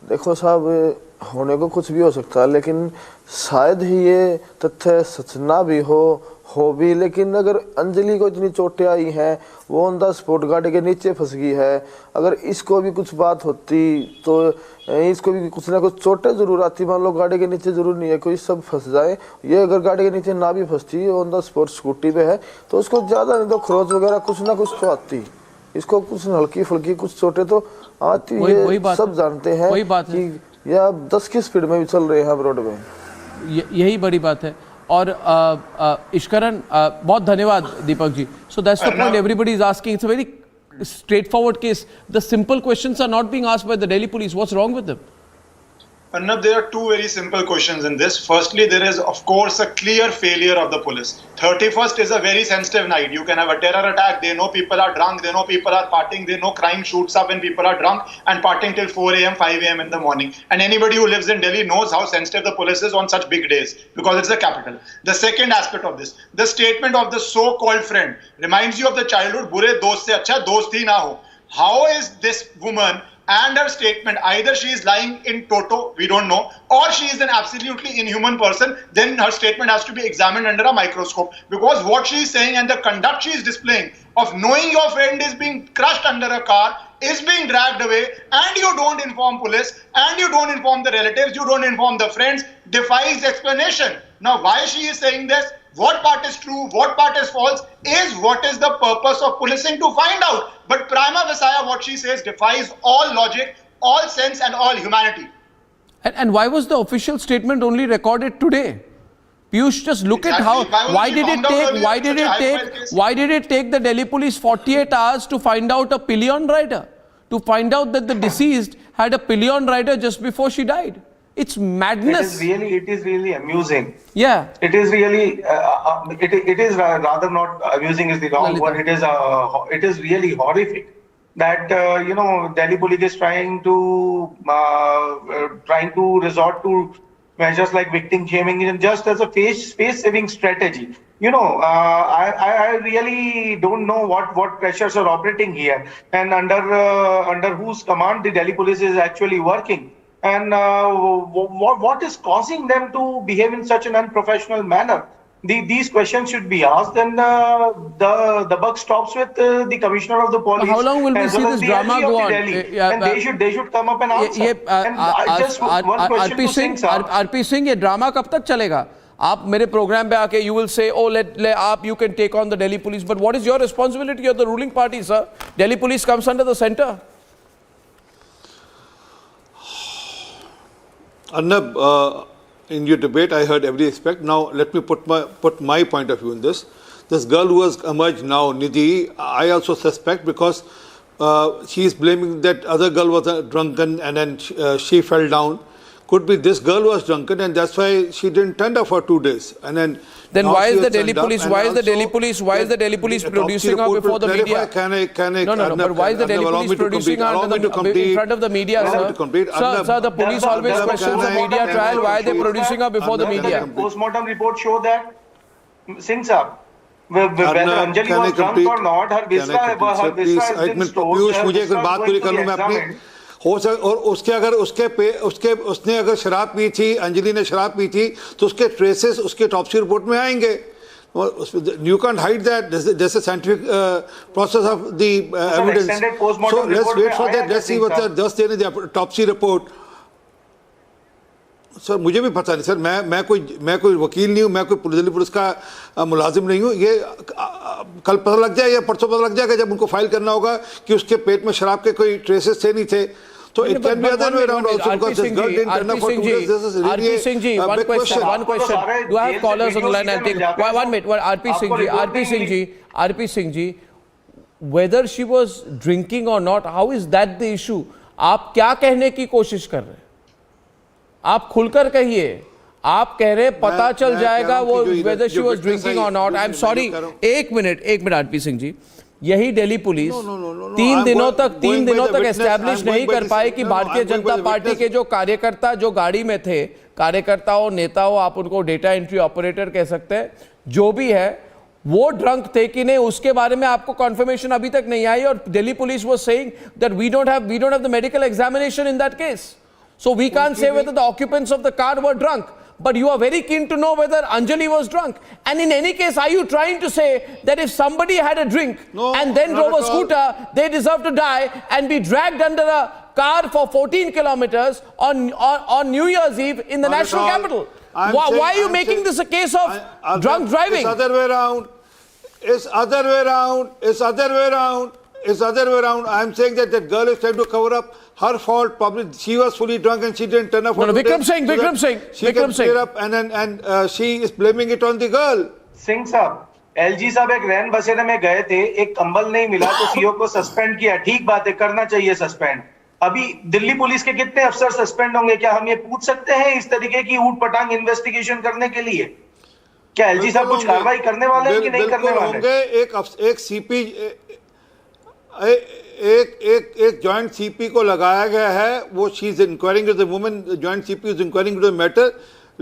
देखो साहब, होने को कुछ भी हो सकता है, लेकिन शायद ही ये तथ्य सच ना भी हो भी. लेकिन अगर अंजलि को इतनी चोटें आई हैं, वो ऑन द स्पॉट गाड़ी के नीचे फंस गई है, अगर इसको भी कुछ बात होती तो इसको भी कुछ ना कुछ चोटें जरूर आती. मान लो गाड़ी के नीचे जरूर नहीं है कोई, सब फंस जाए. ये अगर गाड़ी के नीचे ना भी फंसती, ऑन द स्पॉट स्कूटी पे है, तो उसको ज्यादा नहीं तो खरोच वगैरह कुछ ना कुछ तो आती. इसको कुछ हल्की फुल्की कुछ चोटें तो आती है, सब जानते हैं कि या 10 की स्पीड में भी चल रहे हैं रोड में, यही बड़ी बात है। और इश्करन, बहुत धन्यवाद Deepak ji. So that's the point everybody is asking, it's a very straightforward case. The simple questions are not being asked by the Delhi police. What's wrong with them? Arnab, there are two very simple questions in this. Firstly, there is of course a clear failure of the police. 31st is a very sensitive night. You can have a terror attack. They know people are drunk. They know people are partying. They know crime shoots up when people are drunk and partying till 4 a.m., 5 a.m. in the morning. And anybody who lives in Delhi knows how sensitive the police is on such big days because it's the capital. The second aspect of this, the statement of the so-called friend reminds you of the childhood, bure dost se acha dost hi na ho. How is this woman and her statement, either she is lying in toto, we don't know, or she is an absolutely inhuman person, then her statement has to be examined under a microscope. Because what she is saying and the conduct she is displaying of knowing your friend is being crushed under a car, is being dragged away, and you don't inform police, and you don't inform the relatives, you don't inform the friends, defies explanation. Now, why she is saying this? What part is true, what part is false, is what is the purpose of policing to find out. But prima facie, what she says defies all logic, all sense and all humanity. And why was the official statement only recorded today? Piyush, just look at how, why did it take the Delhi police 48 hours to find out a pillion rider? To find out that the deceased had a pillion rider just before she died? It's madness. It is really amusing. Yeah. It is really, it is rather not amusing is the wrong word. It is really horrific that, Delhi police is trying to resort to measures like victim shaming just as a face-saving strategy. I really don't know what pressures are operating here and under whose command the Delhi police is actually working. And what is causing them to behave in such an unprofessional manner? These questions should be asked, and the buck stops with the commissioner of the police. How long will we see this drama go on? And they should come up and answer. Just one question to Singh sir. RP Singh, ये drama कब तक चलेगा? आप मेरे programme पे आके you will say, oh you can take on the Delhi police, but what is your responsibility? You're the ruling party, sir. Delhi police comes under the center. Arnab, in your debate, I heard every aspect. Now, let me put my point of view in this. This girl who has emerged now, Nidhi, I also suspect because she is blaming that other girl was drunken and then she fell down. Could be this girl was drunken and that's why she didn't turn up for 2 days. And then why is the Delhi police? Why is the Delhi police producing her before the media? No. But why is the Delhi police producing her in front of the media, sir? Sir, the police always questions the media trial. Why are they producing her before the media? Postmortem report show that Singh sir, whether Anjali was drunk or not, her visa has been stored. और उसके अगर उसने अगर शराब P थी, अंजलि ने शराब P थी, तो उसके ट्रेसेस उसके ऑटोप्सी रिपोर्ट में आएंगे. You can't hide that. There's a scientific process of the evidence. So let's wait for that. Let's see what the autopsy report. Sir मुझे भी पता नहीं सर, मैं कोई वकील नहीं हूँ, मैं कोई दिल्ली पुलिस का मुलाजिम नहीं हूँ. ये कल पता लग जाए या परसों पता लग जाएगा जब उनको फाइल करना होगा कि उसके पेट में शराब के कोई ट्रेसेस थे नहीं थे. So it can be other way around also because this girl didn't turn up for 2 days. This is really RP Singh, one question. Do I have callers on the line? I'll take 1 minute. RP Singh ji, whether she was drinking or not, how is that the issue? आप क्या कहने की कोशिश कर रहे हैं? आप खुलकर कहिए. आप कह रहे पता चल जाएगा वो whether she was drinking or not. I'm sorry. एक मिनट RP सिंह जी, यही दिल्ली पुलिस 3 दिनों तक एस्टैब्लिश नहीं कर पाए कि भारतीय जनता पार्टी के जो कार्यकर्ता जो गाड़ी में थे, कार्यकर्ता हो, नेता हो, आप उनको डेटा एंट्री ऑपरेटर कह सकते हैं, जो भी है, वो ड्रंक थे कि नहीं, उसके बारे में आपको कंफर्मेशन अभी तक नहीं आई. और Delhi police was saying that we don't have the medical examination in that case. So we can't say whether the occupants of the car were drunk, but you are very keen to know whether Anjali was drunk. And in any case, are you trying to say that if somebody had a drink and then drove a scooter, they deserve to die and be dragged under a car for 14 kilometers on New Year's Eve in the national capital? Why are you making this a case of drunk driving? It's other way around. It's the other way around. I'm saying that that girl is trying to cover up her fault. Probably she was fully drunk and she didn't turn up. No, Vikram Singh. She can clear up and she is blaming it on the girl. Singh साहब, LG साहब एक रैन बसेरे में गए थे, एक कंबल नहीं मिला तो सीओ को सस्पेंड किया। ठीक बात है, करना चाहिए सस्पेंड। अभी दिल्ली पुलिस के कितने अफसर सस्पेंड होंगे? क्या हम ये पूछ सकते हैं इस तरीके की ऊट पटांग इन्वेस्टिगेशन करने के लिए? क्या एलजी साहब कुछ कार्रवाई करने वाले हैं कि नहीं करने वाले? एक सीपी एक जॉइंट सीपी को लगाया गया है, वो she is enquiring with the woman, joint CP is enquiring with the matter.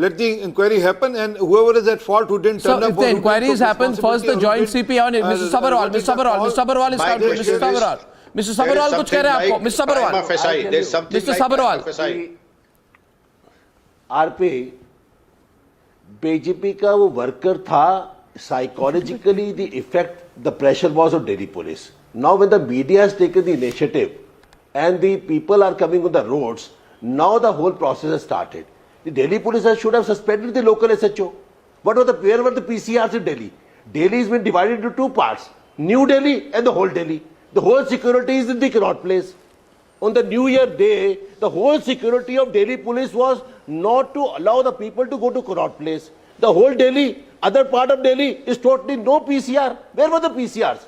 Let the inquiry happen, and whoever is at fault who didn't turn up. So if the inquiries happen, first the joint CP on it. Mr. Sabarwal is counting. Mr. Sabarwal कुछ कह रहे हैं आपको? Mr. Sabarwal. RP BJP का वो worker था, psychologically the effect, the pressure was on Delhi police. Now when the media has taken the initiative and the people are coming on the roads, now the whole process has started. The Delhi police should have suspended the local SHO. Where were the PCRs in Delhi? Delhi has been divided into two parts, New Delhi and the whole Delhi. The whole security is in the Connaught Place. On the New Year day, the whole security of Delhi police was not to allow the people to go to Connaught Place. The whole Delhi, other part of Delhi is totally no PCR. Where were the PCRs?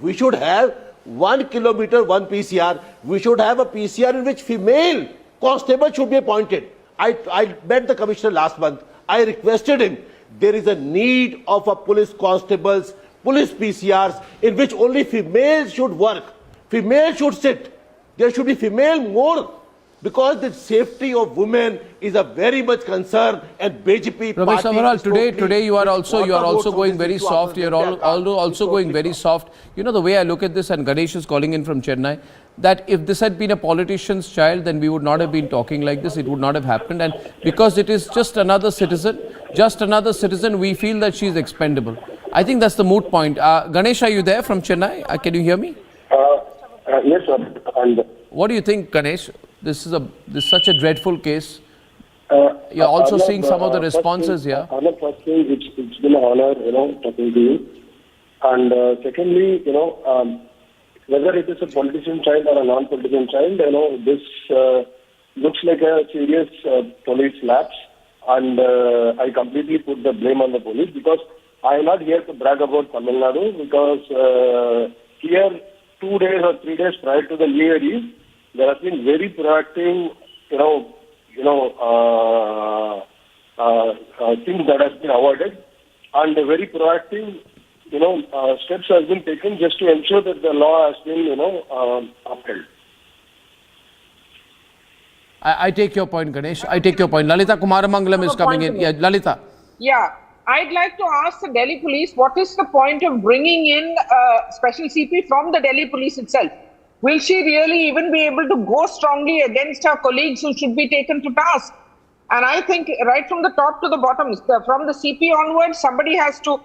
We should have 1 kilometer, 1 PCR. We should have a PCR in which female constable should be appointed. I met the commissioner last month. I requested him. There is a need of a police constables, police PCRs in which only females should work. Females should sit. There should be female more, because the safety of women is a very much concern, and BJP Ramesh Samaral, today you are also going very soft. You are also going very soft. You know the way I look at this, and Ganesh is calling in from Chennai, that if this had been a politician's child, then we would not have been talking like this. It would not have happened, and because it is just another citizen, we feel that she is expendable. I think that's the moot point. Ganesh, are you there from Chennai? Can you hear me? Yes, sir. And what do you think, Ganesh? This is such a dreadful case. You're also seeing some of the responses here. First thing, it's been an honor, talking to you. And secondly, whether it is a politician child or a non-politician child, this looks like a serious police lapse. And I completely put the blame on the police, because I am not here to brag about Tamil Nadu, because here 2 days or 3 days prior to the New Year Eve, there has been very proactive, things that has been avoided, and very proactive, steps has been taken just to ensure that the law has been, upheld. I take your point, Ganesh. I take your point. Lalita Kumaramangalam is coming in. Yeah, Lalita. Yeah. I'd like to ask the Delhi police, what is the point of bringing in special CP from the Delhi police itself? Will she really even be able to go strongly against her colleagues who should be taken to task? And I think right from the top to the bottom, from the CP onwards, somebody has to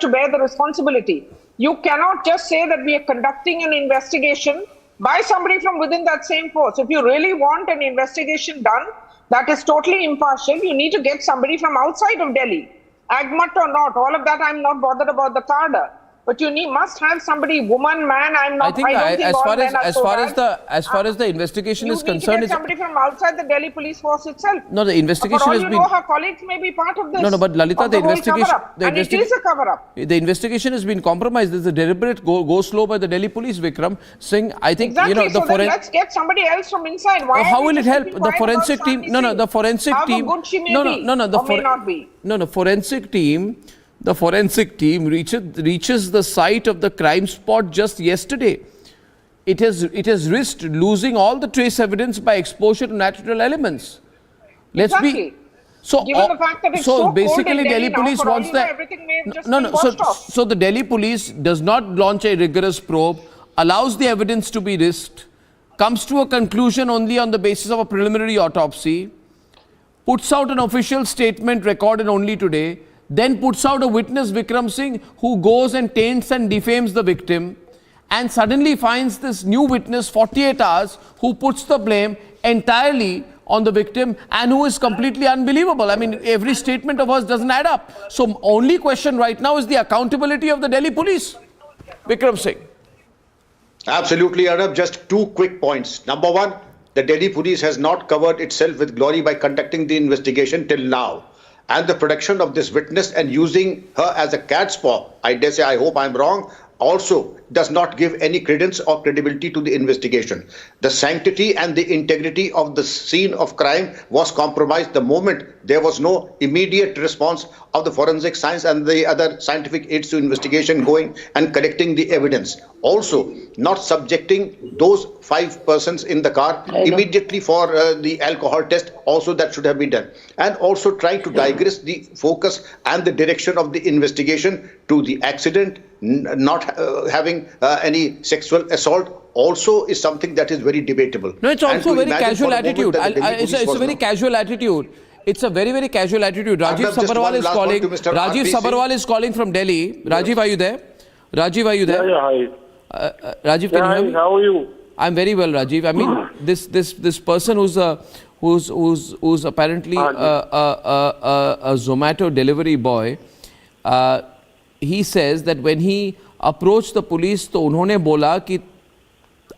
bear the responsibility. You cannot just say that we are conducting an investigation by somebody from within that same force. If you really want an investigation done that is totally impartial, you need to get somebody from outside of Delhi. Agmat or not, all of that I'm not bothered about the cadre. But you must have somebody, woman, man. I don't think as far as the investigation is concerned, it's somebody from outside the Delhi police force itself. No, the investigation has been. Her colleagues may be part of this. No, but Lalita, the investigation, it is a cover-up. The investigation has been compromised. There's a deliberate go slow by the Delhi police, Vikram Singh. I think exactly. So then let's get somebody else from inside. Why? How will it help? The forensic team. The forensic team. How good she may be. May not be. The forensic team. The forensic team reaches the site of the crime spot just yesterday. It has risked losing all the trace evidence by exposure to natural elements. Let's be so. Given the fact that it's so basically, Delhi police now, wants that. Everything may have just been washed off. So the Delhi police does not launch a rigorous probe, allows the evidence to be risked, comes to a conclusion only on the basis of a preliminary autopsy, puts out an official statement recorded only today. Then puts out a witness, Vikram Singh, who goes and taints and defames the victim, and suddenly finds this new witness, 48 hours, who puts the blame entirely on the victim and who is completely unbelievable. I mean, every statement of hers doesn't add up. So only question right now is the accountability of the Delhi police. Vikram Singh. Absolutely, Arnab. Just two quick points. Number one, the Delhi police has not covered itself with glory by conducting the investigation till now. And the production of this witness and using her as a cat's paw, I dare say, I hope I'm wrong, also does not give any credence or credibility to the investigation. The sanctity and the integrity of the scene of crime was compromised the moment there was no immediate response of the forensic science and the other scientific aids to investigation going and collecting the evidence. Also, not subjecting those 5 persons in the car immediately for the alcohol test, also that should have been done. And also trying to digress the focus and the direction of the investigation to the accident, not having any sexual assault, also is something that is very debatable. No, it's also very casual attitude. It's a very casual attitude. It's a very, very casual attitude. Rajiv Sabharwal is calling. Rajiv Sabharwal is calling from Delhi. Rajiv, are you there? Rajiv, are you there? Yeah, hi. Rajiv, can you hear me? How are you? I'm very well, Rajiv. I mean, this person who's apparently a Zomato delivery boy. He says that when he approached the police, तो उन्होंने बोला कि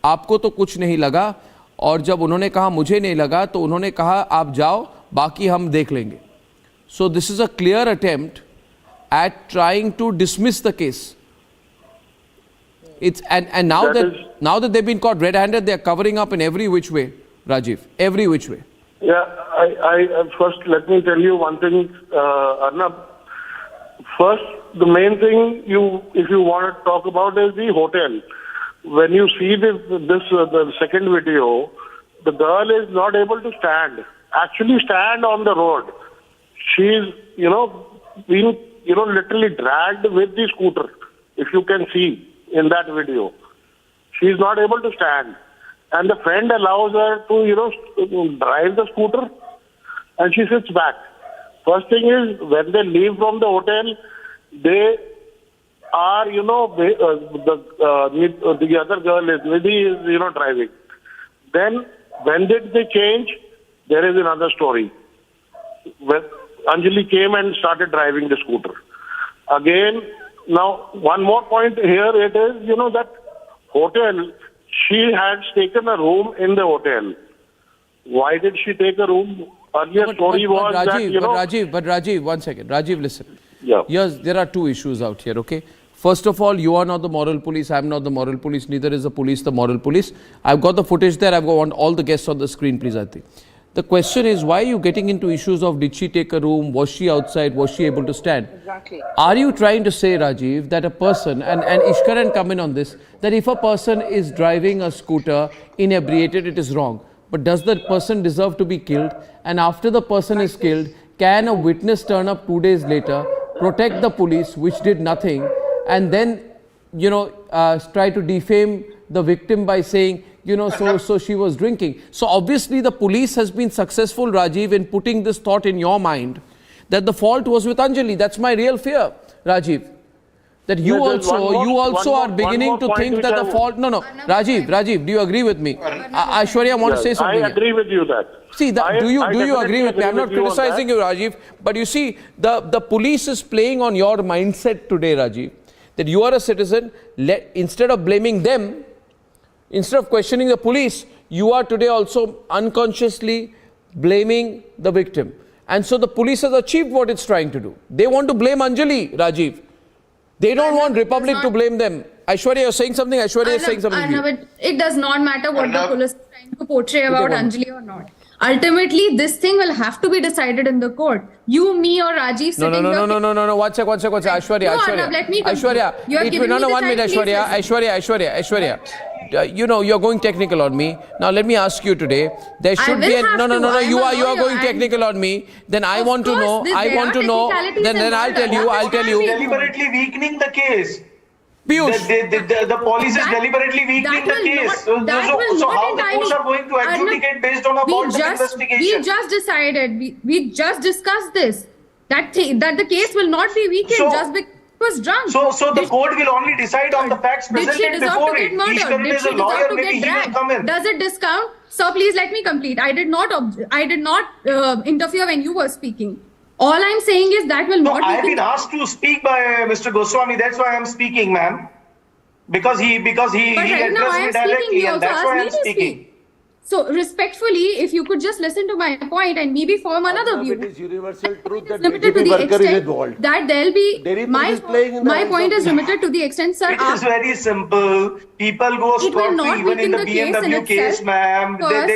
आपको तो कुछ नहीं लगा, और जब उन्होंने कहा मुझे नहीं लगा, तो उन्होंने कहा आप जाओ, बाकी हम देख लेंगे. So this is a clear attempt at trying to dismiss the case. It's and now that they've been caught red-handed, they are covering up in every which way, Rajiv, every which way. Yeah, I first let me tell you one thing, Arnab. First, the main thing if you want to talk about is the hotel. When you see the second video, the girl is not able to actually stand on the road. She's, being, literally dragged with the scooter, if you can see in that video. She's not able to stand. And the friend allows her to, drive the scooter, and she sits back. First thing is, when they leave from the hotel, they are, the other girl is, Bedi is, driving. Then, when did they change? There is another story. When Anjali came and started driving the scooter. Again, now, one more point here, it is, that hotel, she had taken a room in the hotel. Why did she take a room? Earlier story was Rajiv, that, Rajiv, one second. Rajiv, listen. Yeah. Yes, there are two issues out here, okay? First of all, you are not the moral police, I am not the moral police, neither is the police the moral police. I've got the footage there, I've got all the guests on the screen, please, Ati. The question is, why are you getting into issues of did she take a room, was she outside, was she able to stand? Exactly. Are you trying to say, Rajiv, that a person, and Ishkaran come in on this, that if a person is driving a scooter inebriated, it is wrong. But does that person deserve to be killed? And after the person is killed, can a witness turn up 2 days later, protect the police, which did nothing, and then, try to defame the victim by saying, so she was drinking. So obviously the police has been successful, Rajiv, in putting this thought in your mind that the fault was with Anjali. That's my real fear, Rajiv. That you also are beginning to think that the fault... No, Rajiv, do you agree with me? Aishwarya, want to say something? I agree with you that. See, do you agree with me? I'm not criticizing you, Rajiv. But you see, the police is playing on your mindset today, Rajiv. That you are a citizen, instead of blaming them, instead of questioning the police, you are today also unconsciously blaming the victim. And so the police has achieved what it's trying to do. They want to blame Anjali, Rajiv. They don't want Republic to blame them. Aishwarya, you're saying something? Aishwarya is saying something. It does not matter what the police is trying to portray about Anjali or not. Ultimately, this thing will have to be decided in the court. You, me, or Rajiv sitting here... No. One sec. Aishwarya. Arnab, let me Aishwarya. Aishwarya. You're going technical on me. Now, let me ask you today. There should be a... No. You are going technical on me. Then I want to know. Then I'll tell you. Deliberately weakening the case. Piyush. The police is deliberately weakening the case. So how the courts are going to adjudicate based on a fault investigation? We just decided, we just discussed this, that the case will not be weakened just because he was drunk. So the court will only decide on the facts presented before it. Ishkaran is a lawyer, maybe he will come in. Does it discount? Sir, please let me complete. I did not interfere when you were speaking. All I'm saying is that will not be... I have been asked to speak by Mr. Goswami. That's why I'm speaking, ma'am. Because he But right now addressed I me am speaking. directly, You and also that's why I'm asked me to speaking. speak. So respectfully, if you could just listen to my point and maybe form another view. It is universal truth that Limited to DTP the worker is extent involved. that there'll be Delhi police is playing in the my hands point of is the- limited to the extent, sir. It is very simple. People go It will scot-free not even in weaken the the case in BMW case, itself. ma'am. First,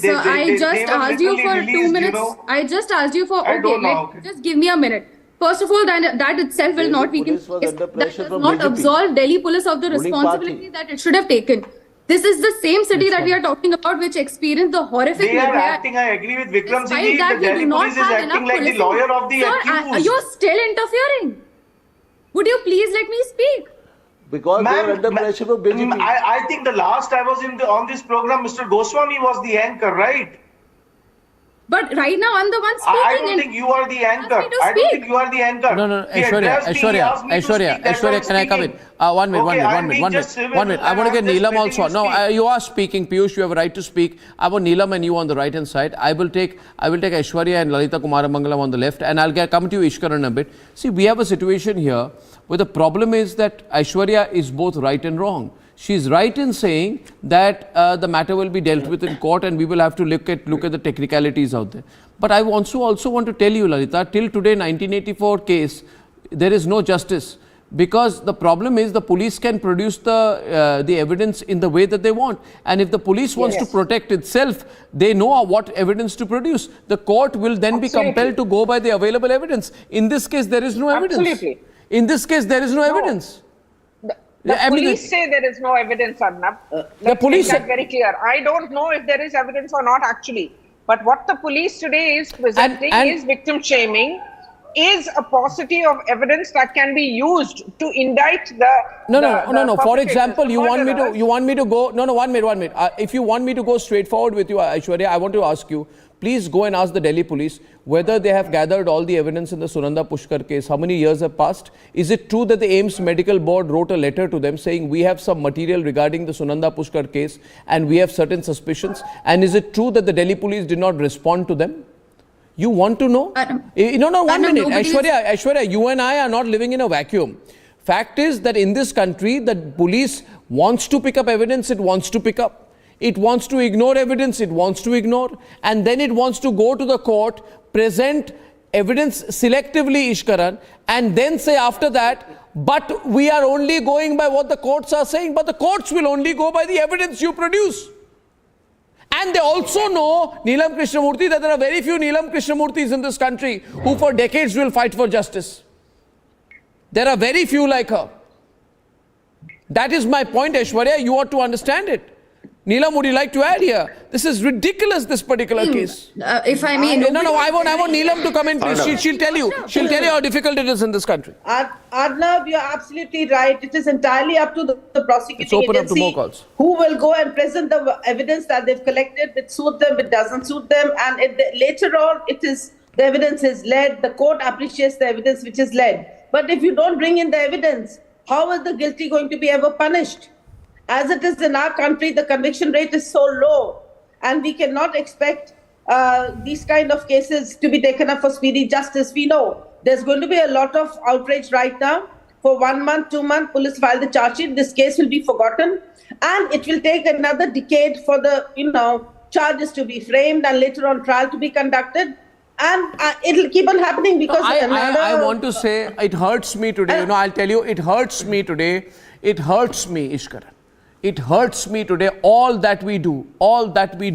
sir, I just asked you for 2 minutes. I just asked you for, I don't know. just give me a minute. First of all, that itself will not weaken police was the case. under That pressure does from not BJP. absolve Delhi police of the Ruling responsibility party. that it should have taken. This is the same city that we are talking about, which experienced the horrific They are Nirbhaya. acting, I agree with Vikram Despite Singh, that, the we Delhi do not police is have acting enough like the policing. lawyer of the Sir, accused. you're still interfering. Would you please let me speak? Because they Ma'am, were under pressure from BJP. I think the last I was on this program, Mr. Goswami was the anchor, right? But right now, I'm the one speaking. I don't think you are the anchor. Ask me to I don't speak. think you are the anchor. No, He addressed me, he asked me to speak, that's why I'm Can I come in? speaking. One minute. Okay, I'm being just civil I want to and get I'm just Neelam letting also. you No, speak. you are speaking, Piyush. You have a right to speak. I want Neelam and you on the right hand side. I will take Aishwarya and Lalita Kumaramangalam on the left, and I'll come to you, Ishkaran, in a bit. See, we have a situation here where the problem is that Aishwarya is both right and wrong. She's right in saying that the matter will be dealt with in court and we will have to look at the technicalities out there. But I also want to tell you, Lalita, till today, 1984 case, there is no justice. Because the problem is the police can produce the evidence in the way that they want. And if the police wants to protect itself, they know what evidence to produce. The court will then be compelled to go by the available evidence. In this case, there is no evidence. Absolutely. In this case, there is no evidence. The police say there is no evidence, Arnab. The police Let's make that very clear. I don't know if there is evidence or not actually. But what the police today is presenting is victim shaming, is a paucity of evidence that can be used to indict the No. For example, you want me to go. No. 1 minute. If you want me to go straightforward with you, Aishwarya, I want to ask you. Please go and ask the Delhi police whether they have gathered all the evidence in the Sunanda Pushkar case. How many years have passed? Is it true that the AIIMS Medical Board wrote a letter to them saying we have some material regarding the Sunanda Pushkar case and we have certain suspicions? And is it true that the Delhi police did not respond to them? You want to know? No, 1 minute. Aishwarya, you and I are not living in a vacuum. Fact is that in this country, the police wants to pick up evidence, it wants to pick up. It wants to ignore evidence, it wants to ignore. And then it wants to go to the court, present evidence selectively, Ishkaran, and then say after that, but we are only going by what the courts are saying, but the courts will only go by the evidence you produce. And they also know, Neelam Krishnamurthy, that there are very few Neelam Krishnamurthis in this country who for decades will fight for justice. There are very few like her. That is my point, Aishwarya. You ought to understand it. Neelam, would you like to add here? This is ridiculous, this particular case. If I may... No, I want Neelam to come in, please. She'll tell you how difficult it is in this country. Arnab, you're absolutely right. It is entirely up to the prosecuting open agency up to more calls. who will go and present the evidence that they've collected. It suits them, it doesn't suit them. And later on, the evidence is led. The court appreciates the evidence which is led. But if you don't bring in the evidence, how is the guilty going to be ever punished? As it is in our country, the conviction rate is so low, and we cannot expect these kind of cases to be taken up for speedy justice. We know there's going to be a lot of outrage right now. For 1 month, 2 months, police file the charge sheet. This case will be forgotten, and it will take another decade for the charges to be framed and later on trial to be conducted. And it'll keep on happening because I want to say it hurts me today. I'll tell you, it hurts me today. It hurts me, Ishkaran. It hurts me today, all that we do, all that we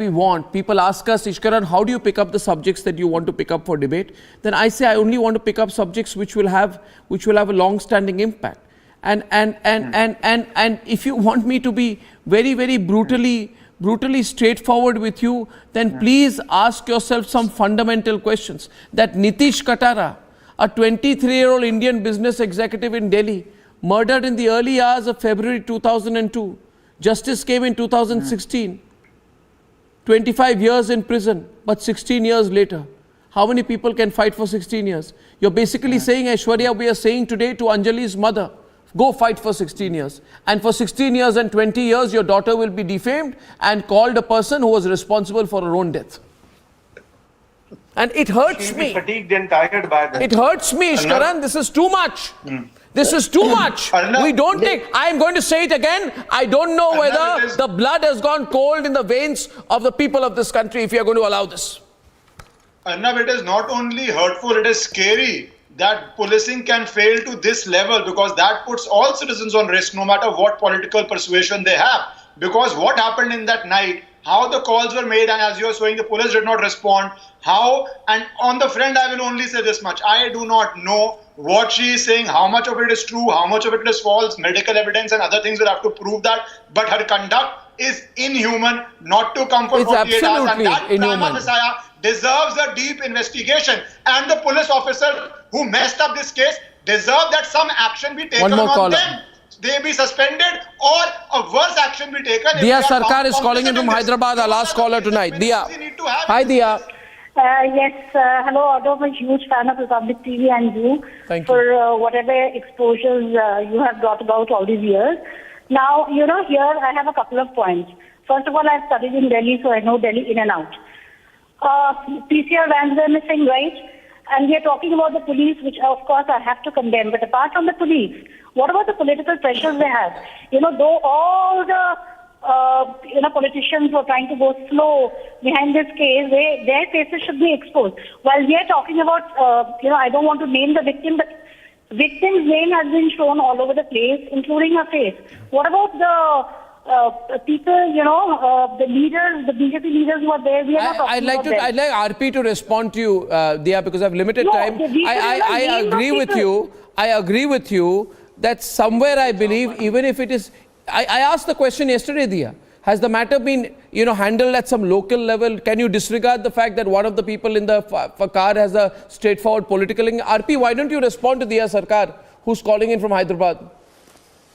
want. People ask us, Ishkaran, how do you pick up the subjects that you want to pick up for debate? Then I say, I only want to pick up subjects which will have a long-standing impact. And if you want me to be very, very brutally straightforward with you, then please ask yourself some fundamental questions. That Nitish Katara, a 23-year-old Indian business executive in Delhi, murdered in the early hours of February 2002. Justice came in 2016. 25 years in prison, but 16 years later. How many people can fight for 16 years? You're basically saying, Aishwarya, we are saying today to Anjali's mother, go fight for 16 years. And for 16 years and 20 years, your daughter will be defamed and called a person who was responsible for her own death. And it hurts She'll me. be fatigued and tired by that. It hurts me, Kiran. This is too much. This is too much. We don't take. I am going to say it again. I don't know whether the blood has gone cold in the veins of the people of this country if you are going to allow this. Arnab, it is not only hurtful, it is scary that policing can fail to this level, because that puts all citizens on risk, no matter what political persuasion they have. Because what happened in that night, how the calls were made, and as you are showing, the police did not respond. How, and on the friend, I will only say this much. I do not know what she is saying, how much of it is true, how much of it is false. Medical evidence and other things will have to prove that. But her conduct is inhuman, not to come for 48 hours. And that prima facie deserves a deep investigation. And the police officer who messed up this case deserve that some action be taken on them. They be suspended or a worse action be taken. Diya Sarkar is calling in from Hyderabad, our last caller tonight. Diya. Hi, Diya. Yes, hello, Adolf. I'm a huge fan of Republic TV and you for whatever exposures you have brought about all these years. Now, here I have a couple of points. First of all, I've studied in Delhi, so I know Delhi in and out. PCR vans are missing, right? And we are talking about the police, which of course I have to condemn. But apart from the police, what about the political pressures they have? Though all the politicians were trying to go slow behind this case, their faces should be exposed. While we are talking about, I don't want to name the victim, but victim's name has been shown all over the place, including her face. What about the people, the leaders, the BJP leaders who are there? We are not talking about them. I'd like RP to respond to you, Diya, because I have limited time. I agree with you. I agree with you that somewhere I believe, even if it is, I asked the question yesterday, Diya. Has the matter been, handled at some local level? Can you disregard the fact that one of the people in the car has a straightforward political link? RP, why don't you respond to Diya Sarkar, who's calling in from Hyderabad?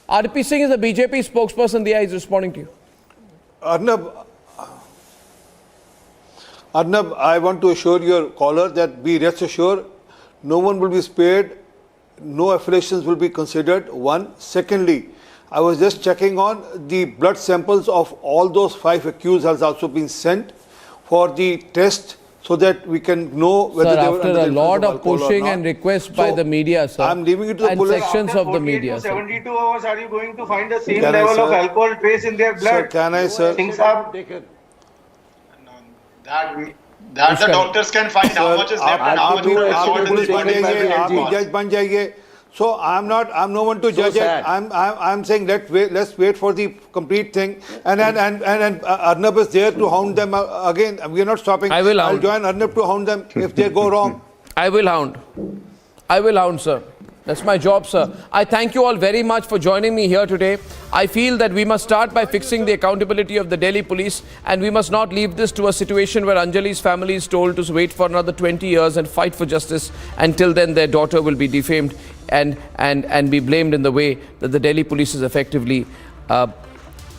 RP Singh is the BJP spokesperson. Diya is responding to you. Arnab, I want to assure your caller that be rest assured, no one will be spared, no affiliations will be considered. One. Secondly, I was just checking on the blood samples of all those 5 accused has also been sent for the test so that we can know whether they were under the influence of alcohol or not. After a lot of pushing and requests by the media, sir, I'm leaving it to the police. Sections of the media, to 72 hours, are you going to find the same level of alcohol trace in their blood? Sir, can I, sir? Things are that the doctors can find how much is left and how much is So I'm no one to judge it. I'm saying let's wait for the complete thing. And Arnab is there to hound them again. We are not stopping. I'll join Arnab to hound them if they go wrong. I will hound, sir. That's my job, sir. I thank you all very much for joining me here today. I feel that we must start by fixing the accountability of the Delhi police, and we must not leave this to a situation where Anjali's family is told to wait for another 20 years and fight for justice. Until then, their daughter will be defamed and be blamed in the way that the Delhi police has effectively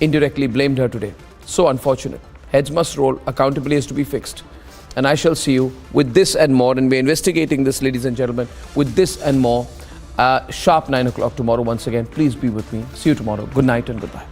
indirectly blamed her today. So unfortunate. Heads must roll. Accountability is to be fixed. And I shall see you with this and more. And we're investigating this, ladies and gentlemen, with this and more. Sharp 9 o'clock tomorrow once again. Please be with me. See you tomorrow. Good night and goodbye.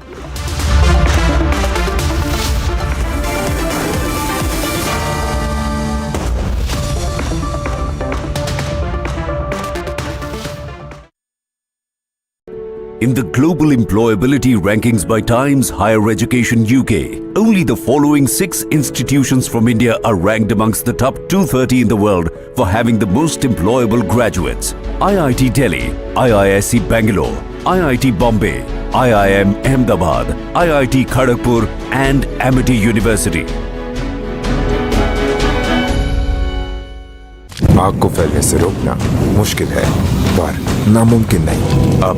In the global employability rankings by Times Higher Education UK, only the following 6 institutions from India are ranked amongst the top 230 in the world for having the most employable graduates. IIT Delhi, IISc Bangalore, IIT Bombay, IIM Ahmedabad, IIT Kharagpur and Amity University. आग को फैलने से रोकना मुश्किल है पर नामुमकिन नहीं। अब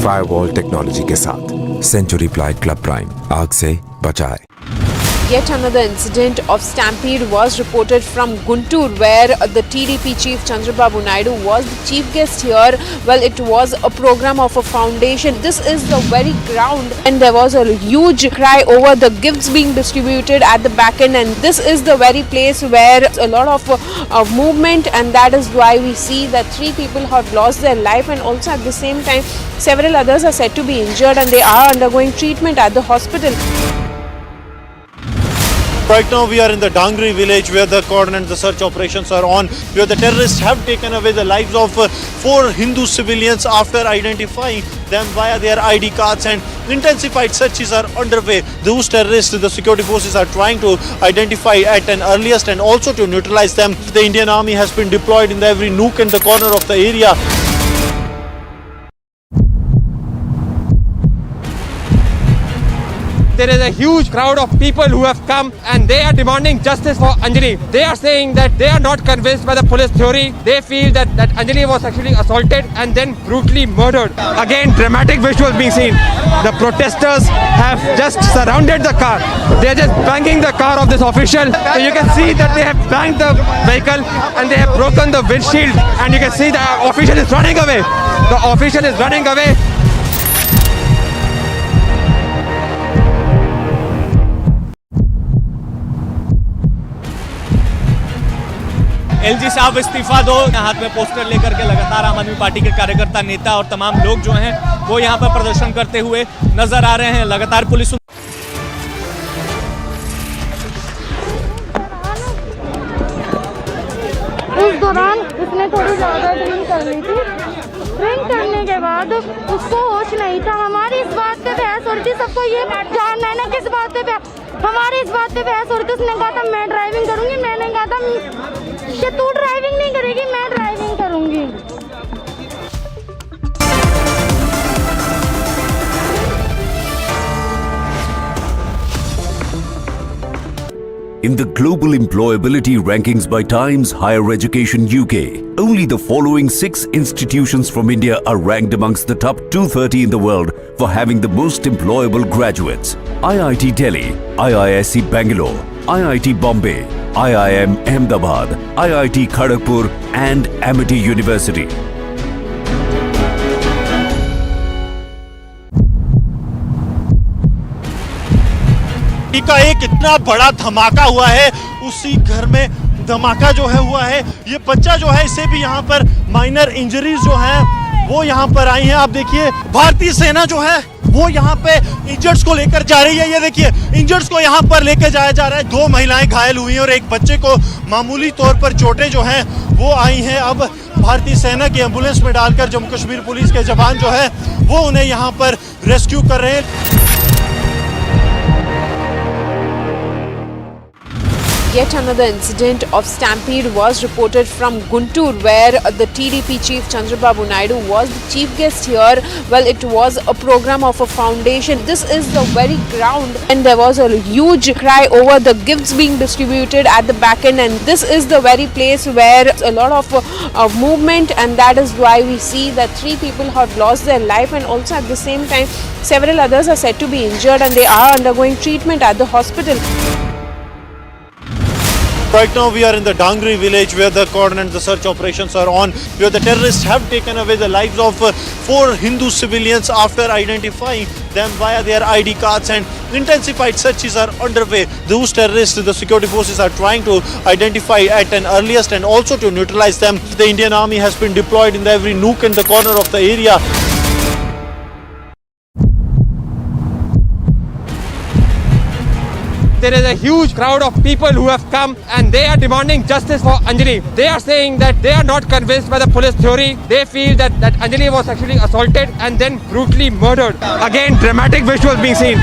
फायरवॉल टेक्नोलॉजी के साथ सेंचुरी प्लाइड क्लब प्राइम आग से बचाए। Yet another incident of Stampede was reported from Guntur, where the TDP chief Chandrababu Naidu was the chief guest here. Well, it was a program of a foundation. This is the very ground, and there was a huge cry over the gifts being distributed at the back end, and this is the very place where a lot of movement, and that is why we see that 3 people have lost their life, and also at the same time several others are said to be injured and they are undergoing treatment at the hospital. Right now we are in the Dangri village where the cordon and the search operations are on, where the terrorists have taken away the lives of 4 Hindu civilians after identifying them via their ID cards, and intensified searches are underway. Those terrorists, the security forces are trying to identify at an earliest and also to neutralize them. The Indian Army has been deployed in every nook and the corner of the area. There is a huge crowd of people who have come and they are demanding justice for Anjali. They are saying that they are not convinced by the police theory. They feel that Anjali was actually assaulted and then brutally murdered. Again, dramatic visuals being seen. The protesters have just surrounded the car. They are just banging the car of this official. You can see that they have banged the vehicle and they have broken the windshield, and you can see the official is running away. The official is running away. LG साहब इस्तीफा दो, हाथ में poster लेकर के लगातार आम आदमी पार्टी के कार्यकर्ता, नेता और तमाम लोग जो हैं वो यहाँ पर प्रदर्शन करते हुए नजर आ रहे हैं। लगातार पुलिस उस दौरान उसने थोड़ी ज़्यादा ड्रिंक कर ली थी। ड्रिंक करने के बाद उसको होश नहीं था। हमारी इस बात पे बहस हो रही थी, सबको ये जानना है ना किस बात पे हमारी इस बात पे बहस हो रही थी। उसने कहा था मैं ड्राइविंग करूंगी, मैंने कहा था कि तू ड्राइविंग नहीं करेगी, मैं ड्राइविंग करूंगी। In the global employability rankings by Times Higher Education UK, only the following 6 institutions from India are ranked amongst the top 230 in the world for having the most employable graduates. IIT Delhi, IISc Bangalore, IIT Bombay, IIM Ahmedabad, IIT Kharagpur and Amity University. का एक इतना बड़ा धमाका हुआ है, उसी घर में धमाका जो है हुआ है। ये बच्चा जो है, इसे भी यहाँ पर माइनर इंजरीज जो है वो यहाँ पर आई हैं। आप देखिए भारतीय सेना जो है वो यहाँ पे इंजर्ड्स को लेकर जा रही है। ये देखिए इंजर्ड्स को यहाँ पर लेकर जाया जा रहा है। 2 महिलाएं घायल हुई हैं और एक बच्चे को मामूली तौर पर चोटें जो हैं वो आई हैं। अब भारतीय सेना की एम्बुलेंस में डालकर जम्मू कश्मीर पुलिस के जवान जो है वो उन्हें यहाँ पर रेस्क्यू कर रहे हैं। Yet another incident of Stampede was reported from Guntur, where the TDP chief Chandrababu Naidu was the chief guest here. Well, it was a program of a foundation. This is the very ground, and there was a huge cry over the gifts being distributed at the back end, and this is the very place where a lot of movement, and that is why we see that 3 people have lost their life, and also at the same time several others are said to be injured and they are undergoing treatment at the hospital. Right now we are in the Dangri village where the cordon and the search operations are on, where the terrorists have taken away the lives of 4 Hindu civilians after identifying them via their ID cards, and intensified searches are underway. Those terrorists, the security forces are trying to identify at an earliest and also to neutralize them. The Indian Army has been deployed in every nook and the corner of the area. There is a huge crowd of people who have come and they are demanding justice for Anjali. They are saying that they are not convinced by the police theory. They feel that Anjali was actually assaulted and then brutally murdered. Again, dramatic visuals being seen.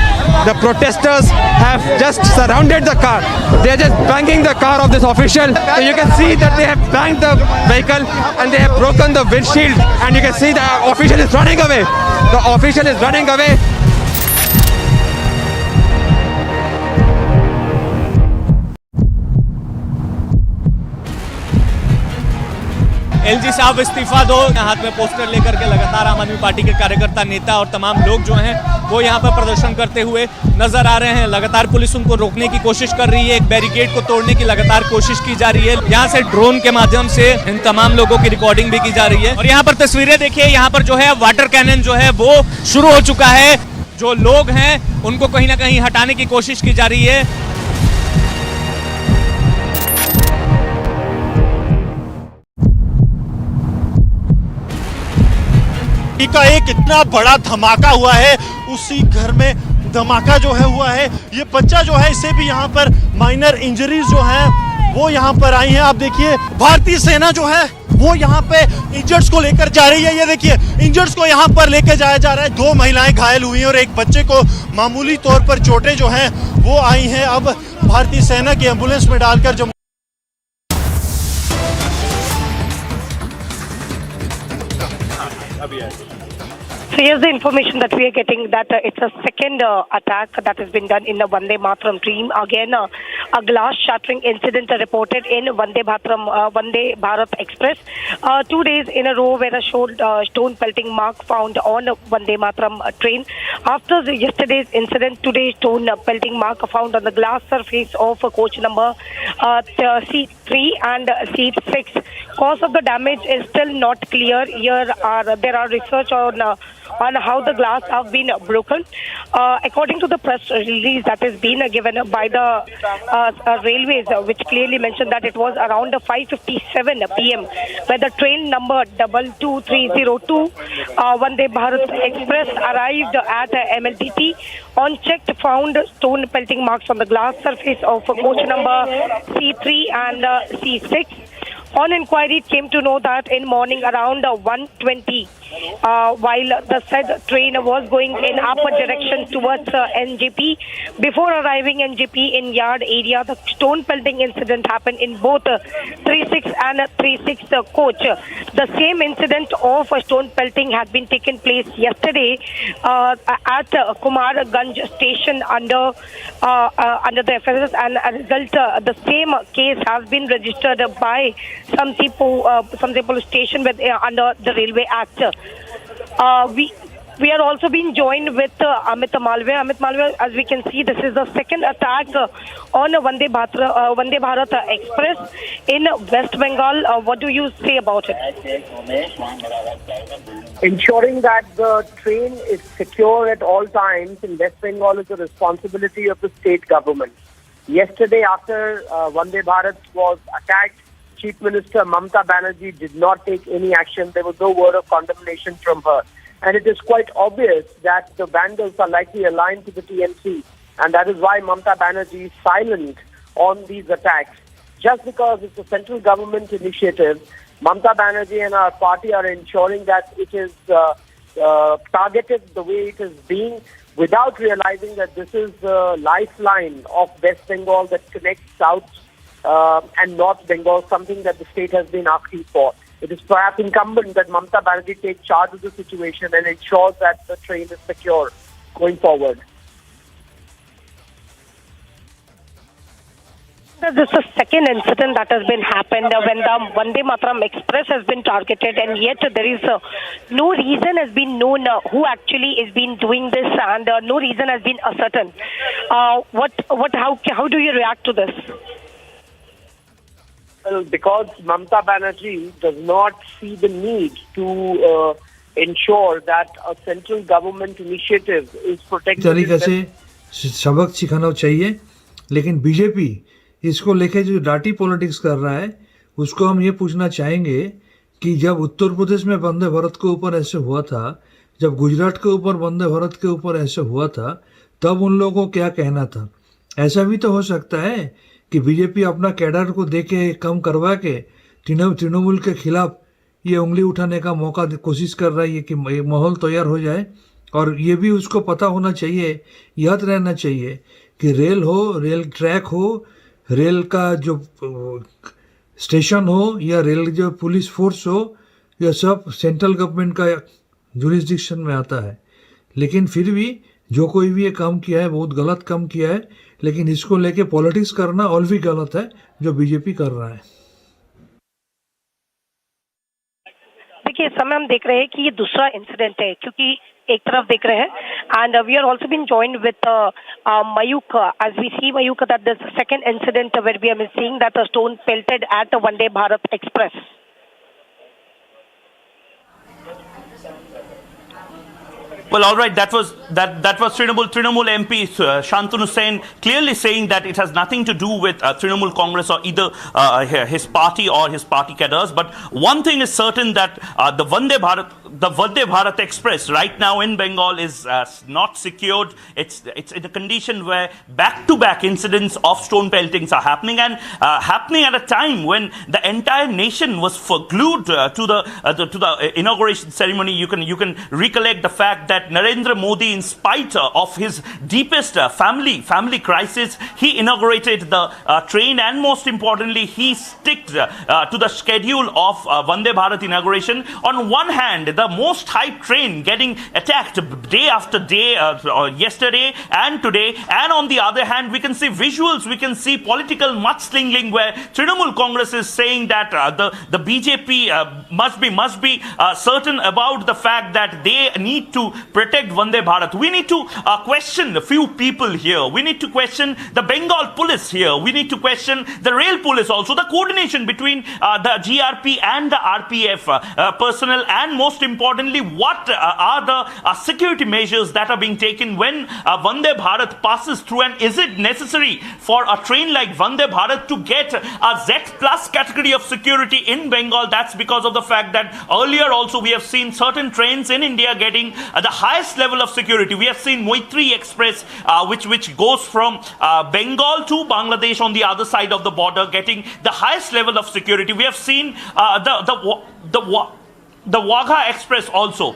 The protesters have just surrounded the car. They are just banging the car of this official. You can see that they have banged the vehicle and they have broken the windshield, and you can see the official is running away. The official is running away. LG साहब इस्तीफा दो, हाथ में poster लेकर के लगातार आम आदमी पार्टी के कार्यकर्ता, नेता और तमाम लोग जो हैं वो यहाँ पर प्रदर्शन करते हुए नजर आ रहे हैं। लगातार पुलिस उनको रोकने की कोशिश कर रही है, एक बैरिकेड को तोड़ने की लगातार कोशिश की जा रही है। यहाँ से ड्रोन के माध्यम से इन तमाम लोगों की रिकॉर्डिंग भी की जा रही है। और यहाँ पर तस्वीरें देखिए, यहाँ पर जो है वाटर कैनन जो है वो शुरू हो चुका है। जो लोग हैं उनको कहीं ना कहीं हटाने की कोशिश की जा रही है। का एक इतना बड़ा धमाका हुआ है, उसी घर में धमाका जो है हुआ है। ये बच्चा जो है, इसे भी यहाँ पर माइनर इंजरीज जो हैं वो यहाँ पर आई हैं। आप देखिए भारतीय सेना जो है वो यहाँ पे इंजर्ड्स को लेकर जा रही है। ये देखिए इंजर्ड्स को यहाँ पर लेकर जाया जा रहा है। 2 महिलाएं घायल हुई हैं और एक बच्चे को मामूली तौर पर चोटें जो हैं वो आई हैं। अब भारतीय सेना की एम्बुलेंस में डालकर Jammu So here's the information that we are getting that it's a second attack that has been done in the Vande Mataram team. Again, a glass shattering incident reported in Vande Bharat Express. 2 days in a row where a stone pelting mark found on Vande Mataram train. After yesterday's incident, today's stone pelting mark found on the glass surface of coach number C3 and seat 6. Cause of the damage is still not clear. There are research on how the glass have been broken. According to the press release that is being given by the railways, which clearly mentioned that it was around 5:57 p.m. where the train number 22302 Vande Bharat Express arrived at MLTT. On checked, found stone pelting marks on the glass surface of coach number C3 and C6. On inquiry, it came to know that in morning around 1:20, while the said train was going in upward direction towards NJP, before arriving NJP in yard area, the stone pelting incident happened in both 36 and 36 coach. The same incident of stone pelting had been taken place yesterday at Kumarganj station under the FSS, and as a result, the same case has been registered by some police station with under the Railway Act. We are also being joined with Amit Malviya. Amit Malviya, as we can see, this is the second attack on Vande Bharat Express in West Bengal. What do you say about it? Ensuring that the train is secure at all times in West Bengal is the responsibility of the state government. Yesterday, after Vande Bharat was attacked, Chief Minister Mamata Banerjee did not take any action. There was no word of condemnation from her. And it is quite obvious that the vandals are likely aligned to the TMC. And that is why Mamata Banerjee is silent on these attacks. Just because it's a central government initiative, Mamata Banerjee and our party are ensuring that it is targeted the way it is being, without realizing that this is the lifeline of West Bengal that connects South and North Bengal, something that the state has been asking for. It is perhaps incumbent that Mamata Banerjee take charge of the situation and ensures that the train is secure going forward. This is the second incident that has been happened when the Vande Mataram Express has been targeted, and yet there is no reason has been known who actually is been doing this, and no reason has been ascertained. How do you react to this? Well, because Mamata Banerjee does not see the need to ensure that a central government initiative is protected. तरीके से सबक सिखाना चाहिए, लेकिन BJP इसको लेके जो डाटी पॉलिटिक्स कर रहा है, उसको हम ये पूछना चाहेंगे कि जब उत्तर प्रदेश में वंदे भारत के ऊपर ऐसे हुआ था, जब गुजरात के ऊपर वंदे भारत के ऊपर ऐसे हुआ था, तब उन लोगों को क्या कहना था। ऐसा भी तो हो सकता है कि बीजेपी अपना कैडर को देके कम करवा के तृणमूल के खिलाफ ये उंगली उठाने का मौका कोशिश कर रहा है कि माहौल तैयार हो जाए। और ये भी उसको पता होना चाहिए, याद रहना चाहिए कि रेल हो, रेल ट्रैक हो, रेल का जो स्टेशन हो या रेल जो पुलिस फोर्स हो, यह सब सेंट्रल गवर्नमेंट का जुरिस्डिक्शन में आता है। लेकिन फिर भी जो कोई भी ये काम किया है, बहुत गलत काम किया है, लेकिन इसको लेके पॉलिटिक्स करना और भी गलत है जो बीजेपी कर रहा है। देखिए, इस समय हम देख रहे हैं कि ये दूसरा इंसिडेंट है, क्योंकि एक तरफ देख रहे हैं and we are also been joined with Mayuk as we see Mayuk that this second incident where we are seeing that a stone pelted at Vande Bharat Express. Well, all right. That was Trinamool MP Shantanu Sen clearly saying that it has nothing to do with Trinamool Congress or either his party or his party cadres. But one thing is certain that the Vande Bharat Express right now in Bengal is not secured. It's in a condition where back-to-back incidents of stone peltings are happening, and happening at a time when the entire nation was glued to the inauguration ceremony. You can recollect the fact that Narendra Modi, in spite of his deepest family crisis, he inaugurated the train, and most importantly, he stuck to the schedule of Vande Bharat inauguration. On one hand, the most hyped train getting attacked day after day, yesterday and today, and on the other hand, we can see visuals, we can see political mudslinging where Trinamool Congress is saying that the BJP must be certain about the fact that they need to protect Vande Bharat. We need to question a few people here. We need to question the Bengal police here. We need to question the rail police also, the coordination between the GRP and the RPF personnel, and most importantly, what are the security measures that are being taken when Vande Bharat passes through, and is it necessary for a train like Vande Bharat to get a Z plus category of security in Bengal? That's because of the fact that earlier also we have seen certain trains in India getting the highest level of security. We have seen Moitri Express, which goes from Bengal to Bangladesh on the other side of the border, getting the highest level of security. We have seen the Wagha Express also.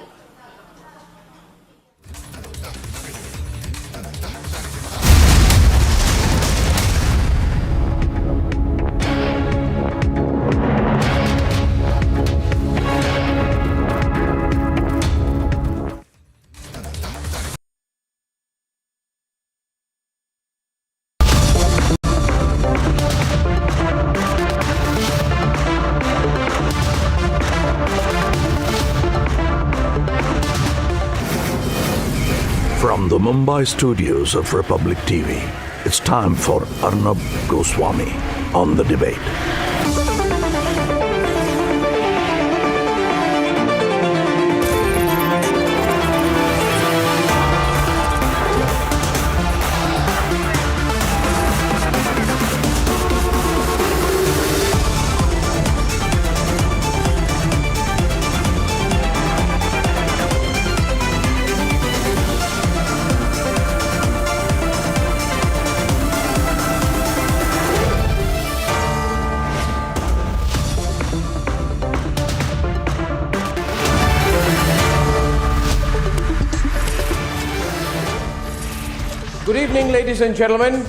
From the Mumbai studios of Republic TV, it's time for Arnab Goswami on The Debate. Good evening, ladies and gentlemen.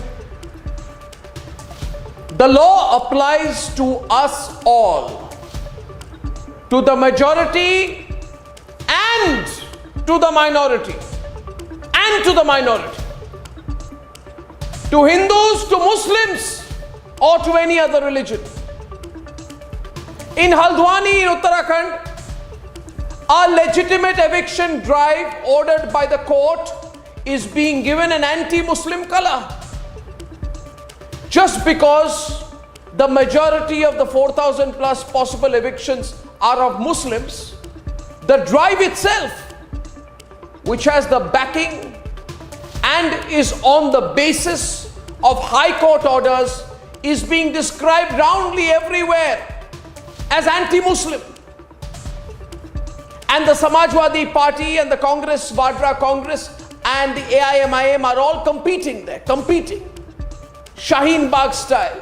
The law applies to us all, to the majority and to the minority, to Hindus, to Muslims, or to any other religion. In Haldwani, in Uttarakhand, a legitimate eviction drive ordered by the court is being given an anti-Muslim color. Just because the majority of the 4,000 plus possible evictions are of Muslims, the drive itself, which has the backing and is on the basis of high court orders, is being described roundly everywhere as anti-Muslim. And the Samajwadi Party and the Congress, Vadra Congress, and the AIMIM are all competing there, Shaheen Bagh style,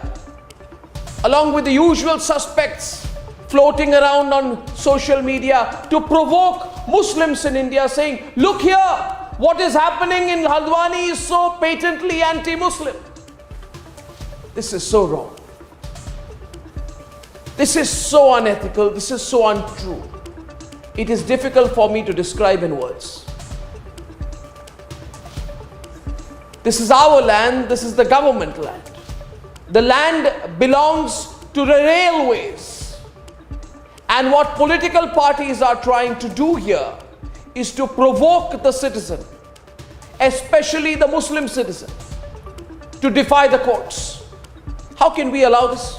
along with the usual suspects floating around on social media to provoke Muslims in India, saying, look here, what is happening in Haldwani is so patently anti-Muslim. This is so wrong. This is so unethical. This is so untrue. It is difficult for me to describe in words. This is our land, this is the government land. The land belongs to the railways. And what political parties are trying to do here is to provoke the citizen, especially the Muslim citizen, to defy the courts. How can we allow this?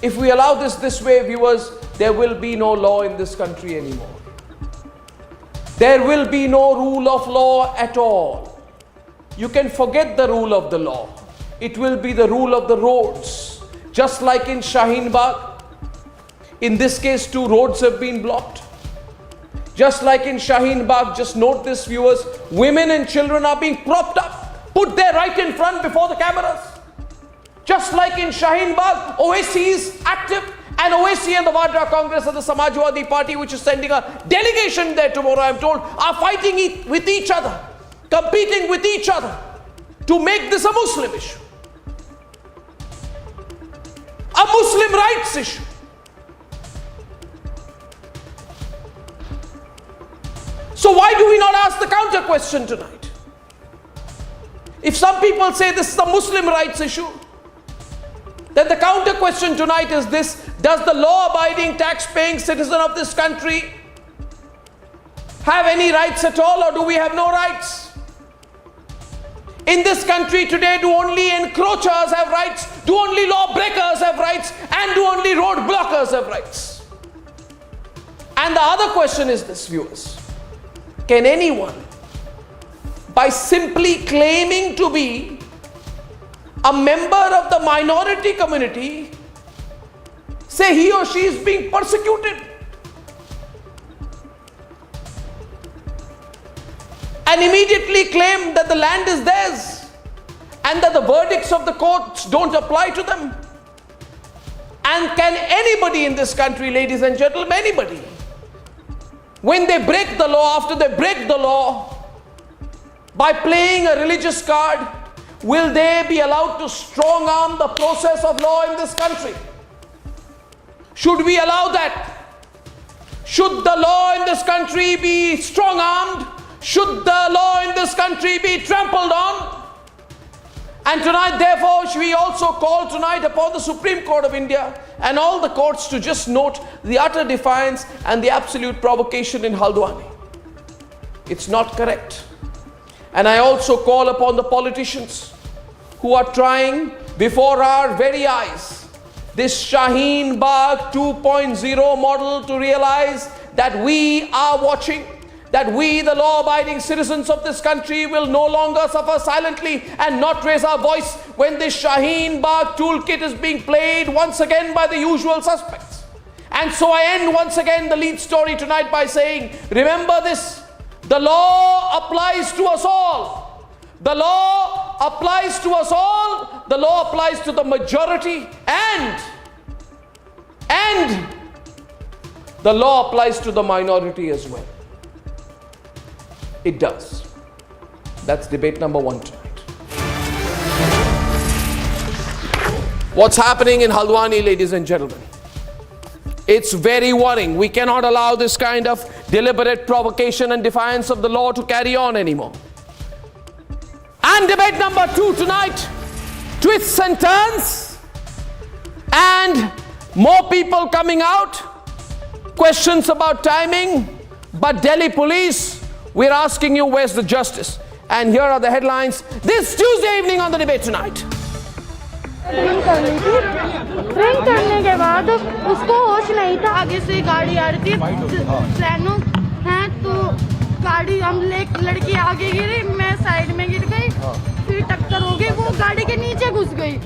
If we allow this way, viewers, there will be no law in this country anymore. there will be no rule of law at all. You can forget the rule of the law. It will be the rule of the roads. Just like in Shaheen Bagh, in this case 2 roads have been blocked. Just like in Shaheen Bagh, just note this viewers, women and children are being propped up, put there right in front before the cameras. Just like in Shaheen Bagh, OAC is active, and OAC and the Vadra Congress and the Samajwadi Party, which is sending a delegation there tomorrow, I am told, are fighting with each other, competing with each other to make this a Muslim issue. A Muslim rights issue. So why do we not ask the counter question tonight? If some people say this is a Muslim rights issue, then the counter question tonight is this: does the law-abiding, tax-paying citizen of this country have any rights at all, or do we have no rights? In this country today, do only encroachers have rights? Do only lawbreakers have rights? And do only road blockers have rights? And the other question is this, viewers: can anyone, by simply claiming to be a member of the minority community, say he or she is being persecuted? And immediately claim that the land is theirs and that the verdicts of the courts don't apply to them? And can anybody in this country, ladies and gentlemen, anybody, when they break the law, after they break the law, by playing a religious card, will they be allowed to strong arm the process of law in this country? Should we allow that? Should the law in this country be strong armed? Should the law in this country be trampled on? And tonight, therefore, we also call tonight upon the Supreme Court of India and all the courts to just note the utter defiance and the absolute provocation in Haldwani. It's not correct. And I also call upon the politicians who are trying before our very eyes this Shaheen Bagh 2.0 model to realize that we are watching, that we, the law-abiding citizens of this country, will no longer suffer silently and not raise our voice when this Shaheen Bagh toolkit is being played once again by the usual suspects. And so I end once again the lead story tonight by saying, remember this: the law applies to us all. The law applies to us all. The law applies to the majority, and the law applies to the minority as well. It does. That's debate number 1 tonight. What's happening in Haldwani, ladies and gentlemen? It's very worrying. We cannot allow this kind of deliberate provocation and defiance of the law to carry on anymore. And debate number 2 tonight: twists and turns, and more people coming out, questions about timing. But Delhi police, we're asking you, where's the justice? And here are the headlines this Tuesday evening on the debate tonight. Drink कर ली थी। Drink करने के बाद उसको होश नहीं था, आगे से गाड़ी आ रही थी, प्लानो है तो गाड़ी हम लड़की आगे गिरी, मैं साइड में गिर गई, फिर टक्कर हो गई, वो गाड़ी के नीचे घुस गई।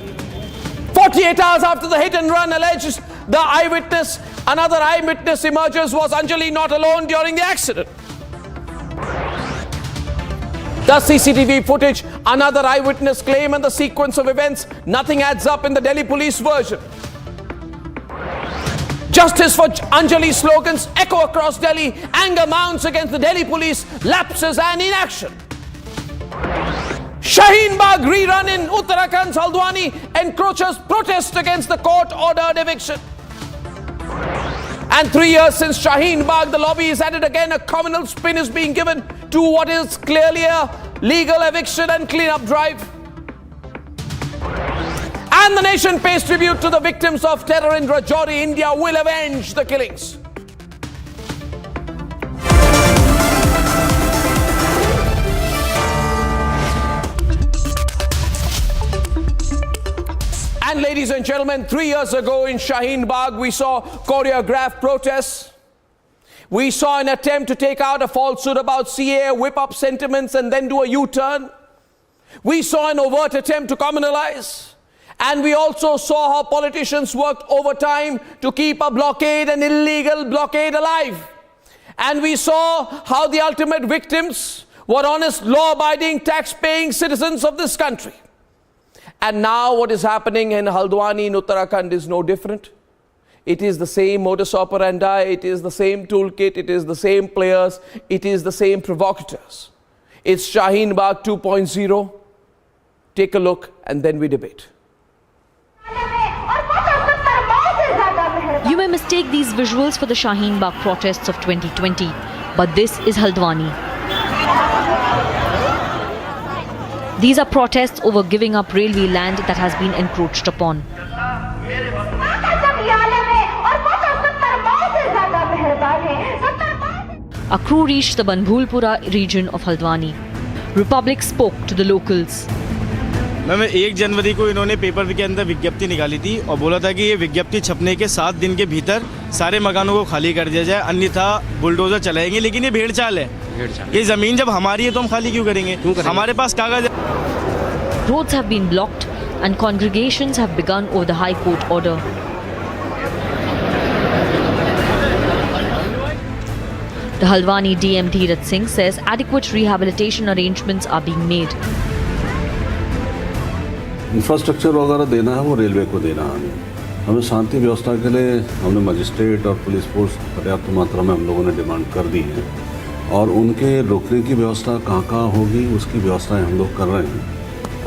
48 hours after the hit and run alleged, the eyewitness, another eyewitness emerges. Was Anjali not alone during the accident? The CCTV footage, another eyewitness claim, and the sequence of events, nothing adds up in the Delhi police version. Justice for Anjali slogans echo across Delhi. Anger mounts against the Delhi police, lapses and inaction. Shaheen Bagh rerun in Uttarakhand's Haldwani, encroachers protest against the court-ordered eviction. And 3 years since Shaheen Bagh, the lobby is at it again. A communal spin is being given to what is clearly a legal eviction and clean-up drive. And the nation pays tribute to the victims of terror in Rajouri. India will avenge the killings. And ladies and gentlemen, 3 years ago in Shaheen Bagh, we saw choreographed protests. We saw an attempt to take out a falsehood about CA, whip up sentiments and then do a U-turn. We saw an overt attempt to communalize. And we also saw how politicians worked overtime to keep a blockade, an illegal blockade, alive. And we saw how the ultimate victims were honest, law-abiding, tax-paying citizens of this country. And now what is happening in Haldwani in Uttarakhand is no different. It is the same modus operandi, it is the same toolkit, it is the same players, it is the same provocateurs. It's Shaheen Bagh 2.0. Take a look and then we debate. You may mistake these visuals for the Shaheen Bagh protests of 2020, but this is Haldwani. These are protests over giving up railway land that has been encroached upon. A crew reached the Banbhulpura region of Haldwani. Republic spoke to the locals. Ma'am 1 जनवरी को इन्होंने paper के अंदर विज्ञप्ति निकाली थी और बोला था कि ये विज्ञप्ति छपने के 7 दिन के भीतर सारे मकानों को खाली कर दिया जाए, अन्यथा बुलडोजर चलाएंगे। लेकिन ये भेड़चाल है। ये ज़मीन जब हमारी है तो हम खाली क्यों करेंगे? हमारे पास कागज है। Roads have been blocked and congregations have begun over the High Court order. The Haldwani DM Dheeraj Singh says adequate rehabilitation arrangements are being made. Infrastructure वगैरह देना है वो रेलवे को देना है। हमें शांति व्यवस्था के लिए हमने मजिस्ट्रेट और पुलिस फोर्स पर्याप्त मात्रा में हम लोगों ने डिमांड कर दी है और उनके रोकने की व्यवस्था कहाँ होगी उसकी व्यवस्थाएं हम लोग कर रहे हैं।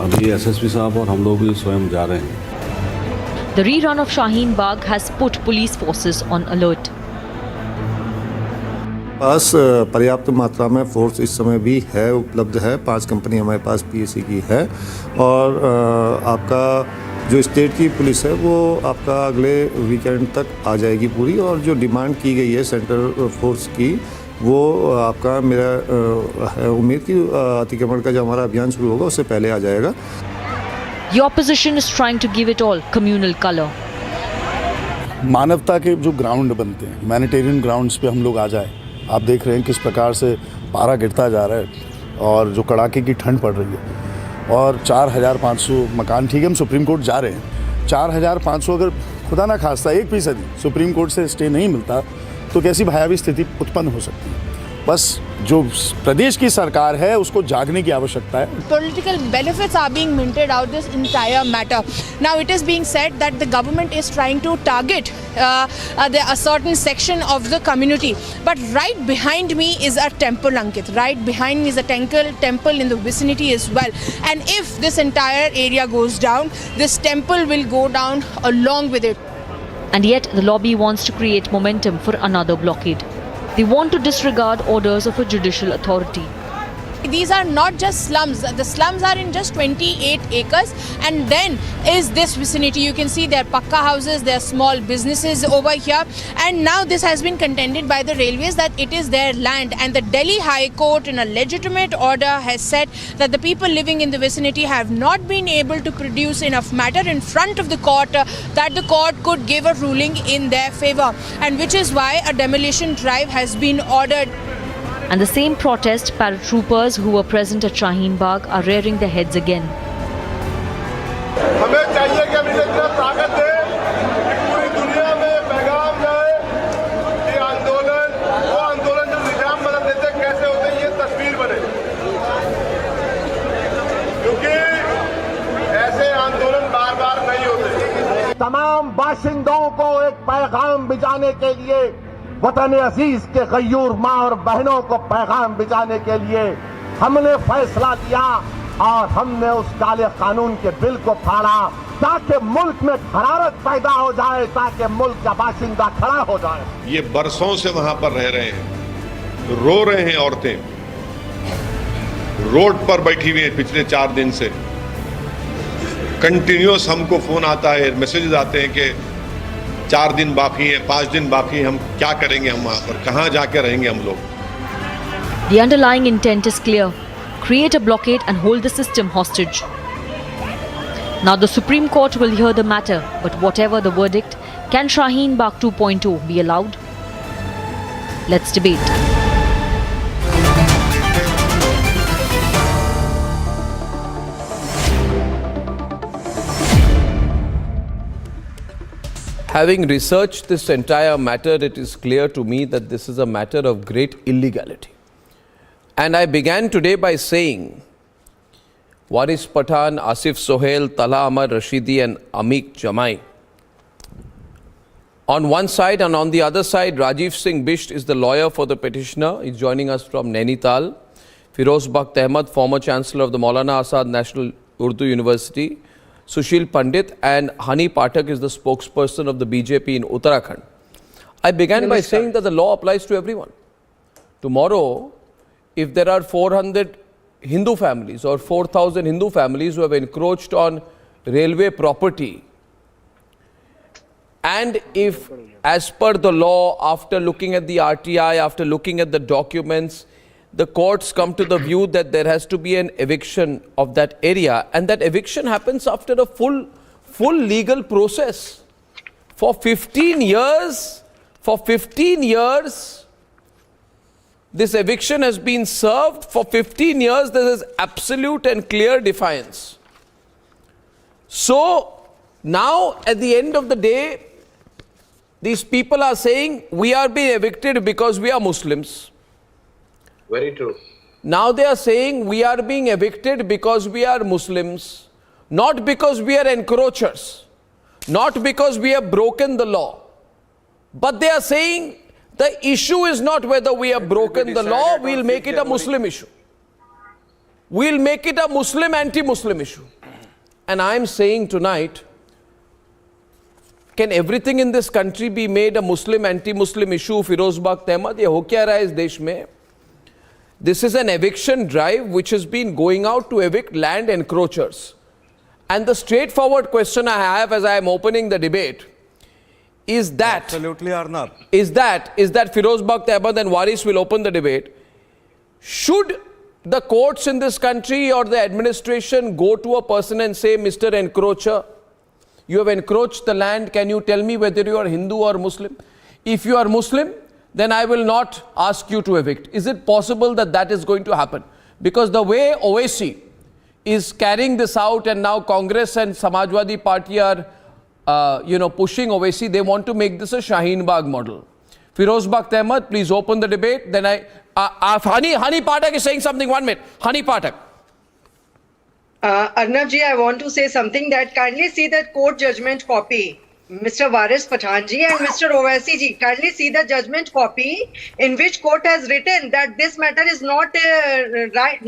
अभी एसएसपी साहब और हम लोग भी स्वयं जा रहे हैं। The rerun of Shaheen Bagh has put police forces on alert. पास पर्याप्त मात्रा में फोर्स इस समय भी है, उपलब्ध है। 5 कंपनी हमारे पास पीएसी की है और आपका जो स्टेट की पुलिस है वो आपका अगले वीकेंड तक आ जाएगी पूरी। और जो डिमांड की गई है सेंट्रल फोर्स की वो आपका मेरा उम्मीद कि अतिक्रमण का जो हमारा अभियान शुरू होगा उससे पहले आ जाएगा। The opposition is trying to give it all communal color. मानवता के जो ग्राउंड बनते हैं, ह्यूमैनिटेरियन ग्राउंड्स पे हम लोग आ जाए। आप देख रहे हैं किस प्रकार से पारा गिरता जा रहा है और जो कड़ाके की ठंड पड़ रही है और 4500 मकान, ठीक है हम सुप्रीम कोर्ट जा रहे हैं, 4500 अगर खुदा ना खास्ता 1% सुप्रीम कोर्ट से स्टे नहीं मिलता तो कैसी भयावह स्थिति उत्पन्न हो सकती है। बस जो प्रदेश की सरकार है उसको जागने की आवश्यकता है। Political benefits are being minted out this entire matter. Now it is being said that the government is trying to target a certain section of the community. But right behind me is a temple, Ankit. Right behind me is a temple in the vicinity as well. And if this entire area goes down, this temple will go down along with it. And yet the lobby wants to create momentum for another blockade. They want to disregard orders of a judicial authority. These are not just slums. The slums are in just 28 acres, and then is this vicinity. You can see there are pakka houses, there are small businesses over here, and now this has been contended by the railways that it is their land, and the Delhi High Court in a legitimate order has said that the people living in the vicinity have not been able to produce enough matter in front of the court that the court could give a ruling in their favor, and which is why a demolition drive has been ordered. And the same protest, paratroopers who were present at Shaheen Bagh are rearing their heads again. हमें चाहिए कि अभी इतना ताकत दे कि पूरी दुनिया में पैगाम जाए कि आंदोलन, वो आंदोलन जो निजाम बदल देते कैसे होते ये तस्वीर बने, क्योंकि ऐसे आंदोलन बार-बार नहीं होते। तमाम बाशिंदों को एक पैगाम भिजाने के लिए, वतन अजीज के गयूर माँ और बहनों को पैगाम भिजाने के लिए हमने फैसला लिया और हमने उस काले कानून के बिल को फाड़ा ताकि मुल्क में हरारत पैदा हो जाए, ताकि मुल्क का बाशिंदा खड़ा हो जाए। ये बरसों से वहां पर रह रहे हैं, रो रहे हैं, औरतें रोड पर बैठी हुई हैं पिछले 4 दिन से। कंटिन्यूअस हमको फोन आता है, मैसेजेस आते हैं कि 4 दिन बाकी है, 5 दिन बाकी है, हम क्या करेंगे, हम वहां पर कहां जाके रहेंगे हम लोग। The underlying intent is clear: create a blockade and hold the system hostage. Now the Supreme Court will hear the matter, but whatever the verdict, can Shaheen Bagh 2.0 be allowed? Let's debate. Having researched this entire matter, it is clear to me that this is a matter of great illegality. And I began today by saying, Waris Pathan, Asif Sohail, Tala Amar Rashidi and Amik Jamai. On one side, and on the other side, Rajiv Singh Bisht is the lawyer for the petitioner. He's joining us from Nainital. Firoz Bakht Ahmed, former Chancellor of the Maulana Azad National Urdu University. Sushil Pandit, and Hani Pathak is the spokesperson of the BJP in Uttarakhand. I began by saying that the law applies to everyone. Tomorrow, if there are 400 Hindu families or 4,000 Hindu families who have encroached on railway property, and if, as per the law, after looking at the RTI, after looking at the documents, the courts come to the view that there has to be an eviction of that area, and that eviction happens after a full legal process. For 15 years, this eviction has been served. For 15 years, there is absolute and clear defiance. So, now at the end of the day, these people are saying, we are being evicted because we are Muslims. Very true. Now they are saying we are being evicted because we are Muslims, not because we are encroachers, not because we have broken the law. But they are saying the issue is not whether we have broken the law, we'll make it a Muslim issue. We'll make it a Muslim anti-Muslim issue. And I am saying tonight, can everything in this country be made a Muslim anti-Muslim issue? Firoz Bakht Ahmed, ye ho kya raha hai is desh mein? This is an eviction drive which has been going out to evict land encroachers. And the straightforward question I have as I am opening the debate is that... Absolutely, Arnab. Is that Firoz Bakht Ahmed and Waris will open the debate. Should the courts in this country or the administration go to a person and say, Mr. Encroacher, you have encroached the land, can you tell me whether you are Hindu or Muslim? If you are Muslim, then I will not ask you to evict. Is it possible that that is going to happen? Because the way Owaisi is carrying this out, and now Congress and Samajwadi Party are, pushing Owaisi, they want to make this a Shaheen Bagh model. Firoz Bakht Ahmed, please open the debate. Then Hani Pathak is saying something. 1 minute. Hani Pathak. Arnab ji, I want to say something that kindly see that court judgment copy. Mr. Waris Pathan ji and Mr. Owaisi ji, kindly see the judgment copy in which court has written that this matter is not right,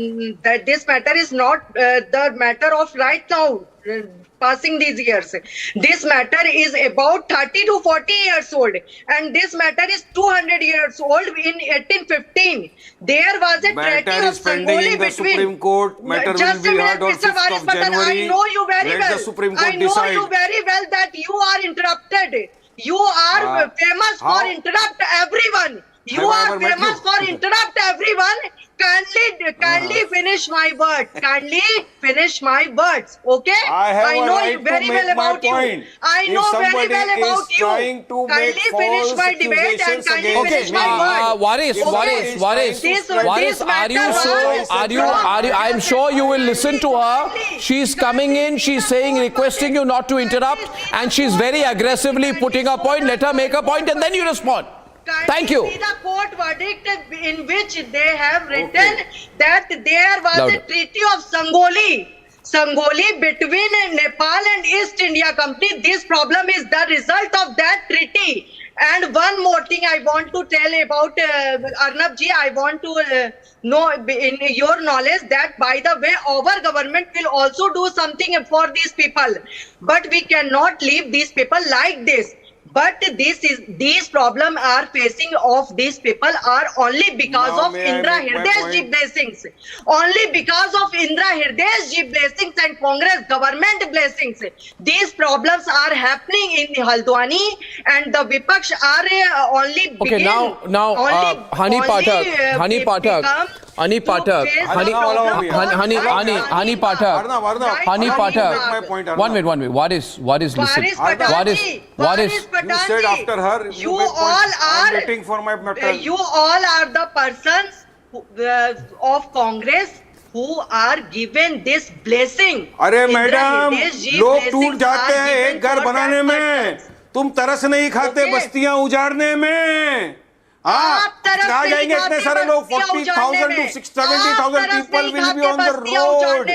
that this matter is not the matter of right now, passing these years. This matter is about 30 to 40 years old, and this matter is 200 years old in 1815. There was a treaty of Sangoli between... Supreme Court. Matter just will a be minute, heard on Mr. 5th Waris of Pathan, January. I know you very Let well. the Supreme Court I know decide. you very well that you are interrupted. You are famous for interrupt everyone. You are famous for interrupt everyone. Kindly finish my words. Kindly finish my words. Okay? I know very well about you. I know very well about you. Kindly finish my debate and kindly finish my words. Waris, I'm sure you will listen to her. She's coming in, she's saying, requesting you not to interrupt, and she's very aggressively putting a point. Let her make a point and then you respond. Thank you. See the court verdict in which they have written that there was a treaty of Sangoli between Nepal and East India Company. This problem is the result of that treaty. And one more thing I want to tell about Arnab ji, I want to know in your knowledge that by the way our government will also do something for these people. But we cannot leave these people like this. But these problems are facing of these people are only because of Indra Hirday's ji blessings. Only because of Indra Hirday's ji blessings and Congress government blessings. These problems are happening in Haldwani, and the Vipaksh are only Hani Pathak. Honey Pathak, Honey Pathak, Honey Pathak. 1 minute. What is listen? What is? You said after her. You all are waiting for my matter. You all are the persons of Congress who are given this blessing. अरे Indra madam, Hridesh ji लोग blessings टूट जाते are हैं given एक घर for बनाने that में, persons. तुम तरस नहीं खाते बस्तियां उजाड़ने में। कहाँ जाएंगे इतने सारे लोग? 40,000 to 70,000 people will be on the road.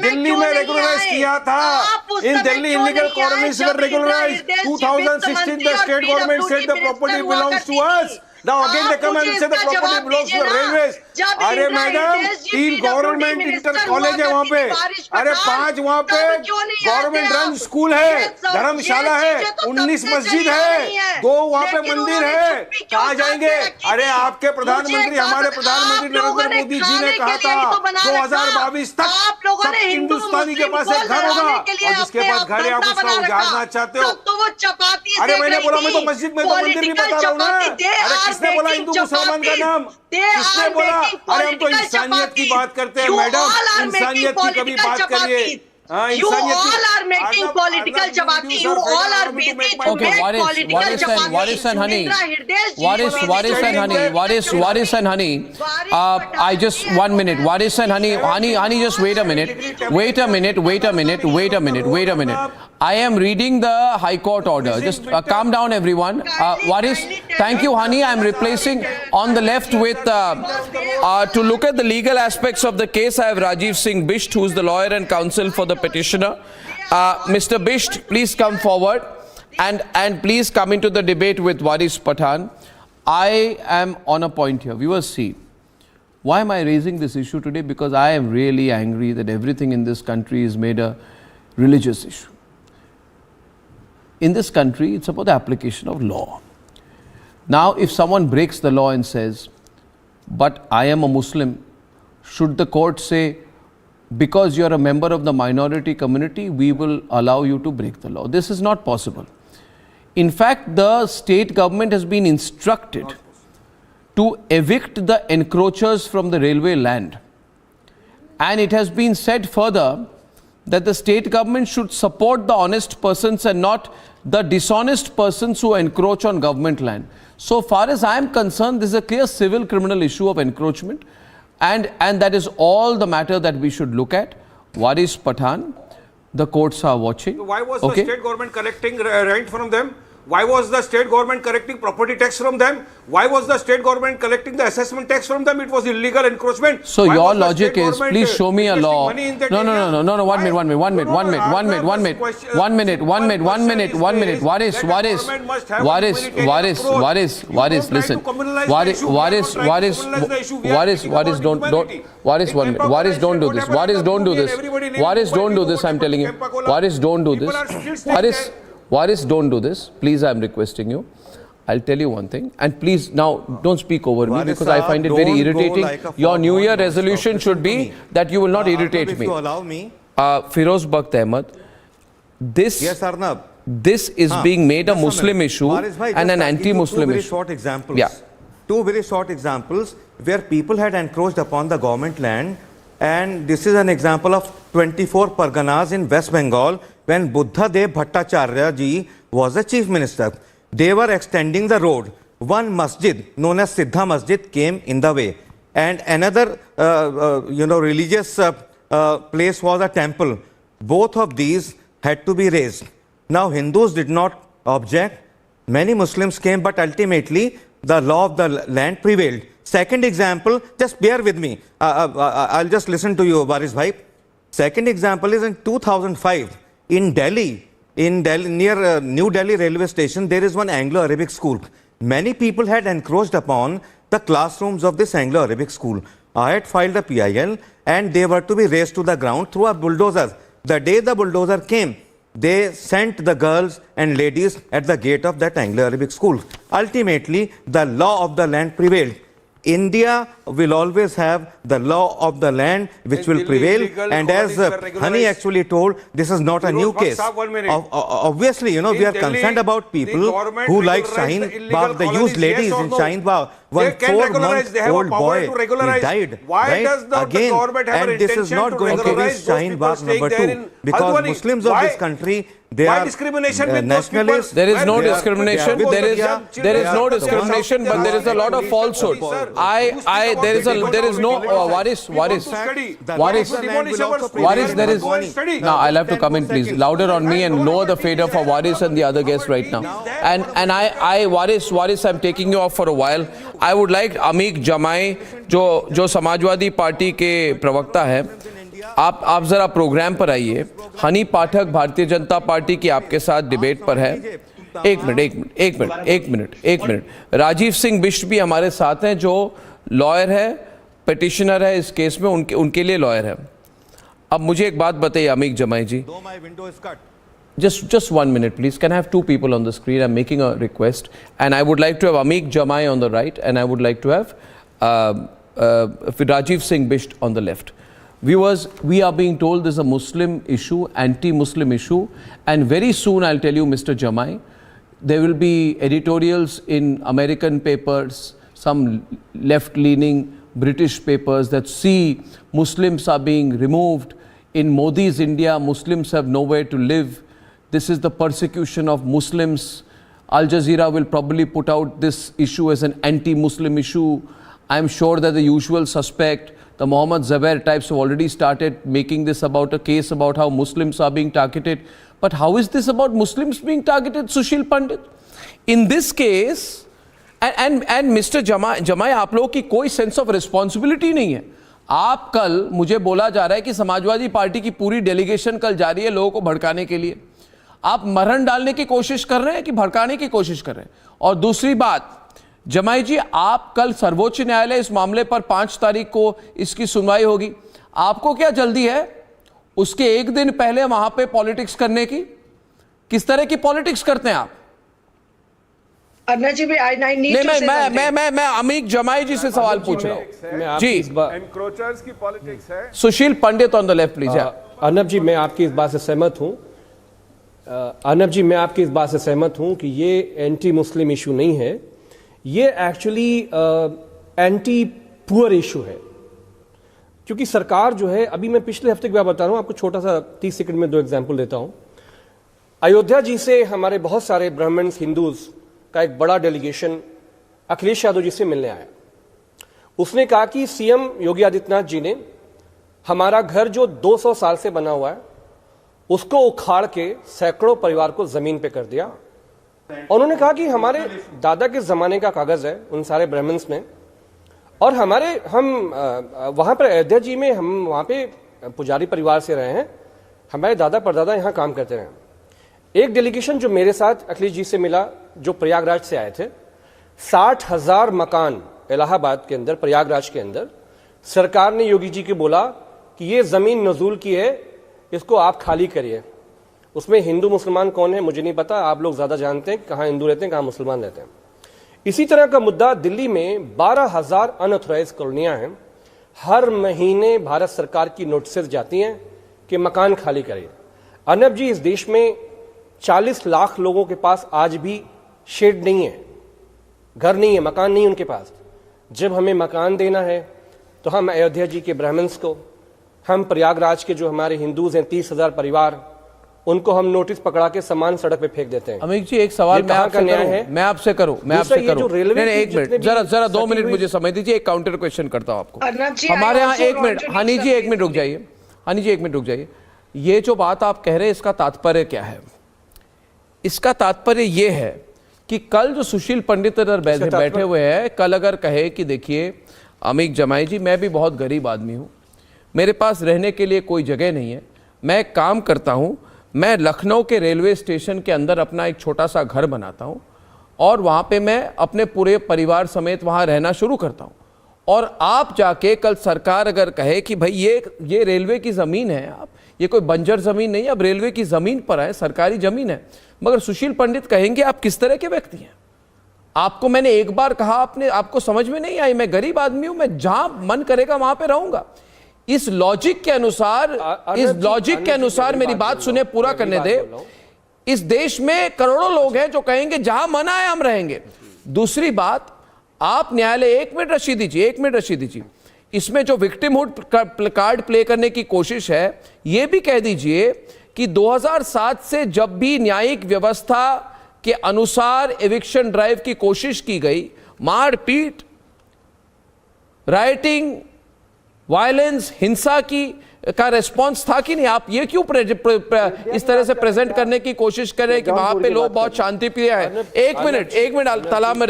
Delhi में रेगुलराइज किया था. In Delhi, illegal colonies were regularized. 2016, the state government said the property belongs to us. Now again they come and say the property belongs to the railways. अरे madam, 3 government inter college है वहाँ पे. अरे 5 वहाँ पे government run school है, धर्मशाला है, 19 मस्जिद है, 2 वहाँ पे मंदिर है. कहाँ जाएंगे? अरे आपके प्रधानमंत्री, हमारे प्रधानमंत्री नरेंद्र मोदी जी ने कहा था 2022 तक सब हिंदुस्तानी के पास एक घर होगा, और जिसके पास घर है आप उसका उजाड़ना चाहते हो. अरे मैंने बोला, मैं तो मस्जिद में तो मंदिर नहीं बता रहा हूँ ना. अरे किसने बोला हिंदू मुसलमान का नाम? किसने बोला? अरे हम तो इंसानियत की बात करते हैं मैडम, इंसानियत की कभी बात करिए. You all are making political chapati. You all are busy to make political chapati. What is and honey? I just 1 minute. What is and honey? Honey, just wait a minute. I am reading the High Court order. Just calm down, everyone. Thank you, honey. I'm replacing on the left with, to look at the legal aspects of the case, I have Rajiv Singh Bisht, who is the lawyer and counsel for the petitioner. Mr. Bisht, please come forward and please come into the debate with Waris Pathan. I am on a point here. Viewers, see, why am I raising this issue today? Because I am really angry that everything in this country is made a religious issue. In this country, it's about the application of law. Now, if someone breaks the law and says, but I am a Muslim, should the court say, because you are a member of the minority community, we will allow you to break the law? This is not possible. In fact, the state government has been instructed to evict the encroachers from the railway land. And it has been said further that the state government should support the honest persons and not the dishonest persons who encroach on government land. So far as I am concerned, this is a clear civil criminal issue of encroachment, and that is all the matter that we should look at. Waris Pathan, the courts are watching. Why was the state government collecting rent from them? Why was the state government collecting property tax from them? Why was the state government collecting the assessment tax from them? It was illegal encroachment. So your logic is, please show me a law. No, 1 minute. Waris, listen. Waris, don't do this. Waris, don't do this, I'm telling you. Waris, don't do this. Waris, don't do this. Please, I'm requesting you. I'll tell you one thing. And please, now, don't speak over me because I find it very irritating. Your New Year resolution should be that you will not irritate me. Allow me. Firoz Bakht Ahmed, this is being made a Muslim issue and an anti-Muslim issue. Short examples. Yeah. 2 very short examples where people had encroached upon the government land. And this is an example of 24 Parganas in West Bengal when Buddha Dev Bhattacharya ji was the chief minister. They were extending the road. One masjid known as Siddha Masjid came in the way, and another religious place was a temple. Both of these had to be razed. Now Hindus did not object. Many Muslims came, but ultimately the law of the land prevailed. Second example, just bear with me. I'll just listen to you, Waris Bhai. Second example is in 2005 in Delhi, near New Delhi railway station, there is one Anglo-Arabic school. Many people had encroached upon the classrooms of this Anglo-Arabic school. I had filed a PIL and they were to be razed to the ground through a bulldozer. The day the bulldozer came, they sent the girls and ladies at the gate of that Anglo-Arabic school. Ultimately, the law of the land prevailed. India will always have the law of the land which will prevail, and as Hani actually told, this is not a new case. Obviously, we are concerned about people who like Shaheen Bagh, the used ladies in Shaheen Bagh one they can regularize. They have a 4-month-old power boy, to regularize. he died. Why right? does the Again, government have an and this is intention not to going to be regularize those Shaheen people Bagh staying number there 2 in because Haldwani? Muslims of Why? this country, they Why are discrimination with those people? nationalists. There is no When they are- discrimination. they are- There is they are- no discrimination, but there is a lot of falsehood. There is no Waris. There is. Now I'll have to come in, please. Louder on me and lower the fader for Waris and the other guest right now. And I Waris, I'm taking you off for a while. I would like अमीक जमाई जो Samajwadi party के प्रवक्ता है, आप जरा programme पर आइए. हनी पाठक Bharatiya Janata party की आपके साथ डिबेट पर है. एक मिनट. राजीव सिंह बिष्ट भी हमारे साथ हैं जो लॉयर है, पिटिशनर है इस केस में, उनके लिए लॉयर है. अब मुझे एक बात बताइए अमीक जमाई जी. Just 1 minute, please. Can I have 2 people on the screen? I'm making a request, and I would like to have Ameek Jamai on the right, and I would like to have Rajiv Singh Bisht on the left. Viewers, we are being told there's a Muslim issue, anti-Muslim issue, and very soon I'll tell you, Mr. Jamai, there will be editorials in American papers, some left-leaning British papers that see Muslims are being removed. In Modi's India, Muslims have nowhere to live. This is the persecution of Muslims. Al Jazeera will probably put out this issue as an anti-Muslim issue. I'm sure that the usual suspect, the Mohammed Zabair types, have already started making this about a case about how Muslims are being targeted. But how is this about Muslims being targeted, Sushil Pandit? In this case, and Mr. Jamai, आप लोगों की कोई sense of responsibility नहीं है. आप कल, मुझे बोला जा रहा है कि समाजवादी पार्टी की पूरी डेलीगेशन कल जा रही है लोगों को भड़काने के लिए. आप मरहम डालने की कोशिश कर रहे हैं कि भड़काने की कोशिश कर रहे हैं? और दूसरी बात, जमाई जी, आप कल सर्वोच्च न्यायालय इस मामले पर 5 तारीख को इसकी सुनवाई होगी. आपको क्या जल्दी है उसके एक दिन पहले वहां पे पॉलिटिक्स करने की? किस तरह की पॉलिटिक्स करते हैं आप? मैं अमीक जमाई जी से सवाल पूछ रहा हूं जी. एनक्रोचर्स की पॉलिटिक्स है. Sushil Pandit on the left please. Arnab ji, मैं आपकी इस बात से सहमत हूं कि ये एंटी मुस्लिम इशू नहीं है. ये एक्चुअली एंटी पुअर इशू है, क्योंकि सरकार जो है, अभी मैं पिछले हफ्ते की बात बता रहा हूं आपको, छोटा सा 30 सेकंड में 2 एग्जांपल देता हूं. अयोध्या जी से हमारे बहुत सारे ब्राह्मण्स, हिंदूज का एक बड़ा डेलीगेशन अखिलेश यादव जी से मिलने आया. उसने कहा कि सीएम योगी आदित्यनाथ जी ने हमारा घर जो 200 साल से बना हुआ है उसको उखाड़ के सैकड़ों परिवार को जमीन पे कर दिया. उन्होंने कहा कि हमारे दादा के जमाने का कागज है उन सारे ब्राह्मण्स में, और हम वहां पर अयोध्या जी में हम वहां पे पुजारी परिवार से रहे हैं, हमारे दादा परदादा यहां काम करते रहे. एक डेलीगेशन जो मेरे साथ अखिलेश जी से मिला, जो प्रयागराज से आए थे, 60,000 मकान इलाहाबाद के अंदर, प्रयागराज के अंदर, सरकार ने योगी जी को बोला कि ये जमीन नजूल की है, इसको आप खाली करिए. उसमें हिंदू मुसलमान कौन है मुझे नहीं पता, आप लोग ज्यादा जानते हैं कहां हिंदू रहते हैं कहां मुसलमान रहते हैं. इसी तरह का मुद्दा दिल्ली में 12,000 अनऑथराइज कॉलोनियां हैं. हर महीने भारत सरकार की नोटिस जाती हैं कि मकान खाली करिए. अर्नब जी, इस देश में 40 लाख लोगों के पास आज भी शेड नहीं है, घर नहीं है, मकान नहीं है उनके पास. जब हमें मकान देना है तो हम अयोध्या जी के ब्राह्मण्स को, हम प्रयागराज के जो हमारे हिंदूज हैं 30,000 परिवार, उनको हम नोटिस पकड़ा के सामान सड़क पे फेंक देते हैं. अमीक जी, एक सवाल मैं आपसे करूं. एक मिनट, जरा 2 मिनट मुझे समझ दीजिए. एक काउंटर क्वेश्चन करता हूं आपको. हमारे यहाँ 1 मिनट, हनी जी 1 मिनट रुक जाइए. ये जो बात आप कह रहे हैं, इसका तात्पर्य क्या है? इसका तात्पर्य ये है कि कल जो सुशील पंडित इधर बैठे हुए हैं, कल अगर कहे कि देखिए अमीक जमाई जी, मैं भी बहुत गरीब आदमी हूं, मेरे पास रहने के लिए कोई जगह नहीं है, मैं एक काम करता हूं, मैं लखनऊ के रेलवे स्टेशन के अंदर अपना एक छोटा सा घर बनाता हूं और वहां पे मैं अपने पूरे परिवार समेत वहां रहना शुरू करता हूं, और आप जाके कल सरकार अगर कहे कि भाई ये रेलवे की ज़मीन है, आप ये कोई बंजर ज़मीन नहीं है, अब रेलवे की ज़मीन पर है, सरकारी ज़मीन है, मगर सुशील पंडित कहेंगे आप किस तरह के व्यक्ति हैं? आपको मैंने एक बार कहा, आपको समझ में नहीं आई, मैं गरीब आदमी हूं, मैं जहां मन करेगा वहां पे रहूंगा. इस लॉजिक के अनुसार मेरी बात सुने, पूरा करने दे. इस देश में करोड़ों लोग हैं जो कहेंगे जहां मन आए हम रहेंगे. दूसरी बात, आप न्यायालय, एक मिनट रशीदी जी, इसमें जो विक्टिमहुड कार्ड प्ले करने की कोशिश है, यह भी कह दीजिए कि 2007 से जब भी न्यायिक व्यवस्था के अनुसार एविक्शन ड्राइव की कोशिश की गई, मारपीट, राइटिंग, वायलेंस, हिंसा का रेस्पॉन्स था कि नहीं? आप ये क्यों इस तरह से प्रेजेंट करने की कोशिश कर रहे हैं कि वहां पे लोग बहुत शांति प्रिय हैं? एक मिनट तला में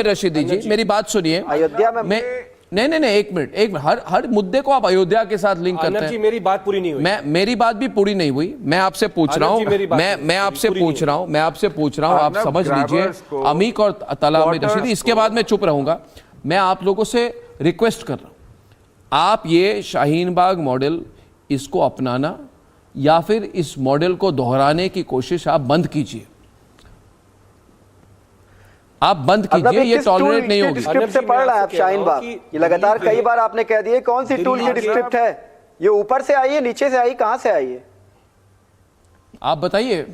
रशीदी जी, मेरी बात सुनिए। अयोध्या में नहीं, एक मिनट, हर मुद्दे को आप अयोध्या के साथ लिंक करते हैं। मेरी बात पूरी नहीं हुई। मेरी बात भी पूरी नहीं हुई। मैं आपसे पूछ रहा हूँ, मैं आपसे पूछ रहा हूँ, आप समझ लीजिए। अमीक और तला में रशीदी, इसके बाद मैं चुप रहूंगा। मैं आप लोगों से रिक्वेस्ट कर रहा हूं, आप ये शाहीन बाग मॉडल इसको अपनाना या फिर इस मॉडल को दोहराने की कोशिश आप बंद कीजिए। ये टॉलरेट नहीं होगी। स्क्रिप्ट से पढ़ रहा है आप शाहीन बाग, ये लगातार कई बार आपने कह दिया। कौन सी टूल किट स्क्रिप्ट है ये? ऊपर से आई है, नीचे से आई, कहां से आई है? आप बताइए।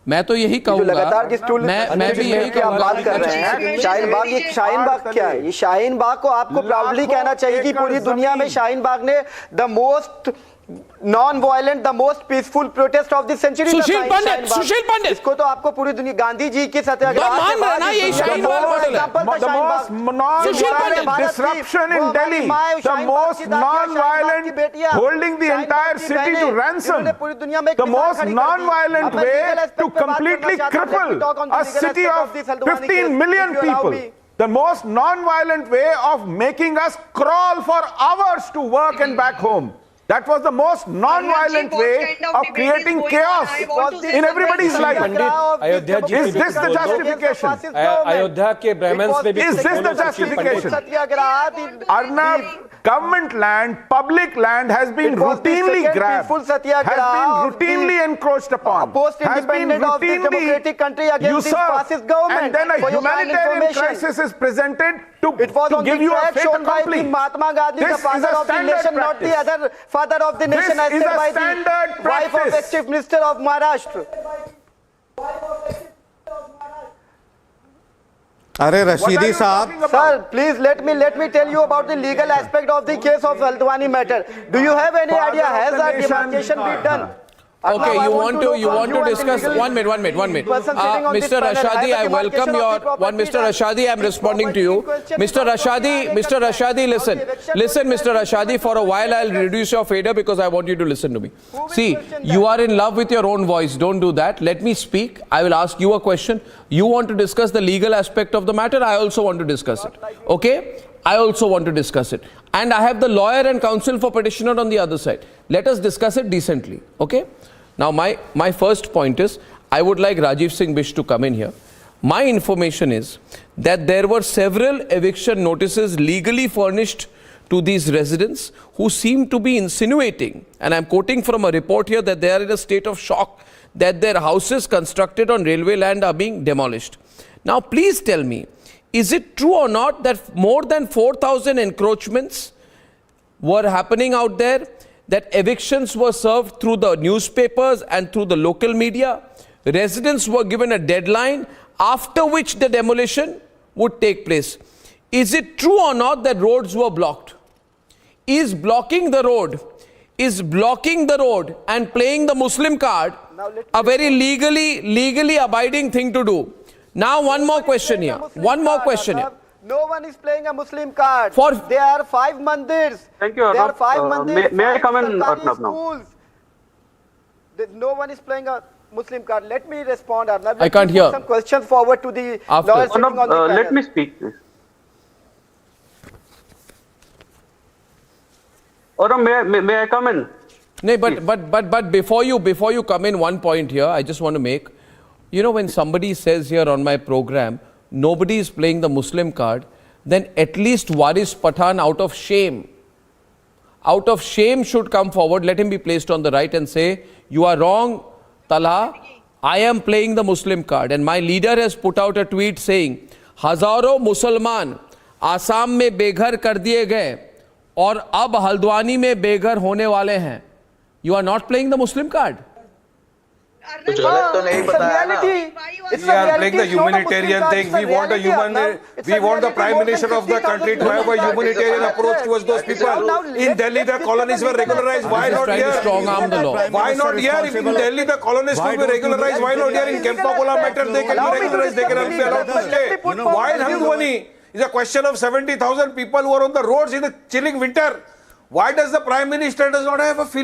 मैं तो यही कहूंगा, लगातार जिस टूल मैं भी यही कहूंगा। बात कर रहे हैं शाहीन बाग, ये शाहीन बाग क्या है? ये शाहीन बाग को आपको प्राउडली कहना चाहिए कि पूरी दुनिया में शाहीन बाग ने the most non-violent, the most peaceful protest of the century. सुशील पंडित, इसको तो आपको पूरी दुनिया, गांधी जी के सत्याग्रह मान रहे ना, ये शाहीन बाग मॉडल है। The most non-violent disruption in Delhi, the most non-violent holding the entire city to ransom, the most non-violent way to completely cripple a city of 15 million people. The most non-violent way of making us crawl for hours to work and back home. That was the most non-violent way of creating chaos in everybody's life. Is this the justification? Ayodhya के Brahmins पे भी Is this the justification? Arnab, government land, public land has been routinely grabbed, has been routinely encroached upon, has been routinely usurped, and then a humanitarian crisis is presented to give you a fait accompli. This is a standard practice. Father of the nation, This is a standard wife of practice. ex-chief minister of Maharashtra. अरे रशीदी साहब, Sir, please let me tell you about the legal aspect of the case of Haldwani matter. Do you have any idea? Has a demarcation been done? Okay, you want to discuss? One minute. Mr. Rashadi, I welcome your one. Mr. Rashadi, I'm responding to you. Mr. Rashadi, listen, Mr. Rashadi. For a while, I'll reduce your fader because I want you to listen to me. See, you are in love with your own voice. Don't do that. Let me speak. I will ask you a question. You want to discuss the legal aspect of the matter. I also want to discuss it. Okay? I also want to discuss it. And I have the lawyer and counsel for petitioner on the other side. Let us discuss it decently. Okay? Now, my first point is, I would like Rajiv Singh Bish to come in here. My information is that there were several eviction notices legally furnished to these residents who seem to be insinuating, and I'm quoting from a report here, that they are in a state of shock that their houses constructed on railway land are being demolished. Now, please tell me, is it true or not that more than 4,000 encroachments were happening out there, that evictions were served through the newspapers and through the local media? Residents were given a deadline after which the demolition would take place. Is it true or not that roads were blocked? Is blocking the road and playing the Muslim card a very legally abiding thing to do? Now, one more question here. No one is playing a Muslim card. There are 5 mandirs. Thank you, Arnab. There are 5 mandirs. May I come in, Sarkari Arnab, now? schools. No one is playing a Muslim card. Let me respond, Arnab. I can't hear. Some questions forward to the After. lawyer sitting on the panel. Let me speak, please. Arnab, may I come in? No, but before you come in, one point here I just want to make. You know, when somebody says here on my program, nobody is playing the Muslim card, then at least Waris Pathan, out of shame should come forward. Let him be placed on the right and say, you are wrong, Talha, I am playing the Muslim card. And my leader has put out a tweet saying, हजारों मुसलमान आसाम में बेघर कर दिए गए और अब हल्द्वानी में बेघर होने वाले हैं. You are not playing the Muslim card. कुछ गलत तो नहीं बताया ना? We are playing the humanitarian thing. We want we want the Prime Minister of the country to have a humanitarian approach towards those people. In Delhi, the colonies were regularized. Why not here? Strong arm the law. Why not here? If in Delhi the colonies could be regularized, why not here? In Kempa-Kola matter, they can be regularized. They can be allowed to stay. Why in Haldwani? It's a question of 70,000 people who are on the roads in the chilling winter. Why does the Prime Minister does not have a feeling?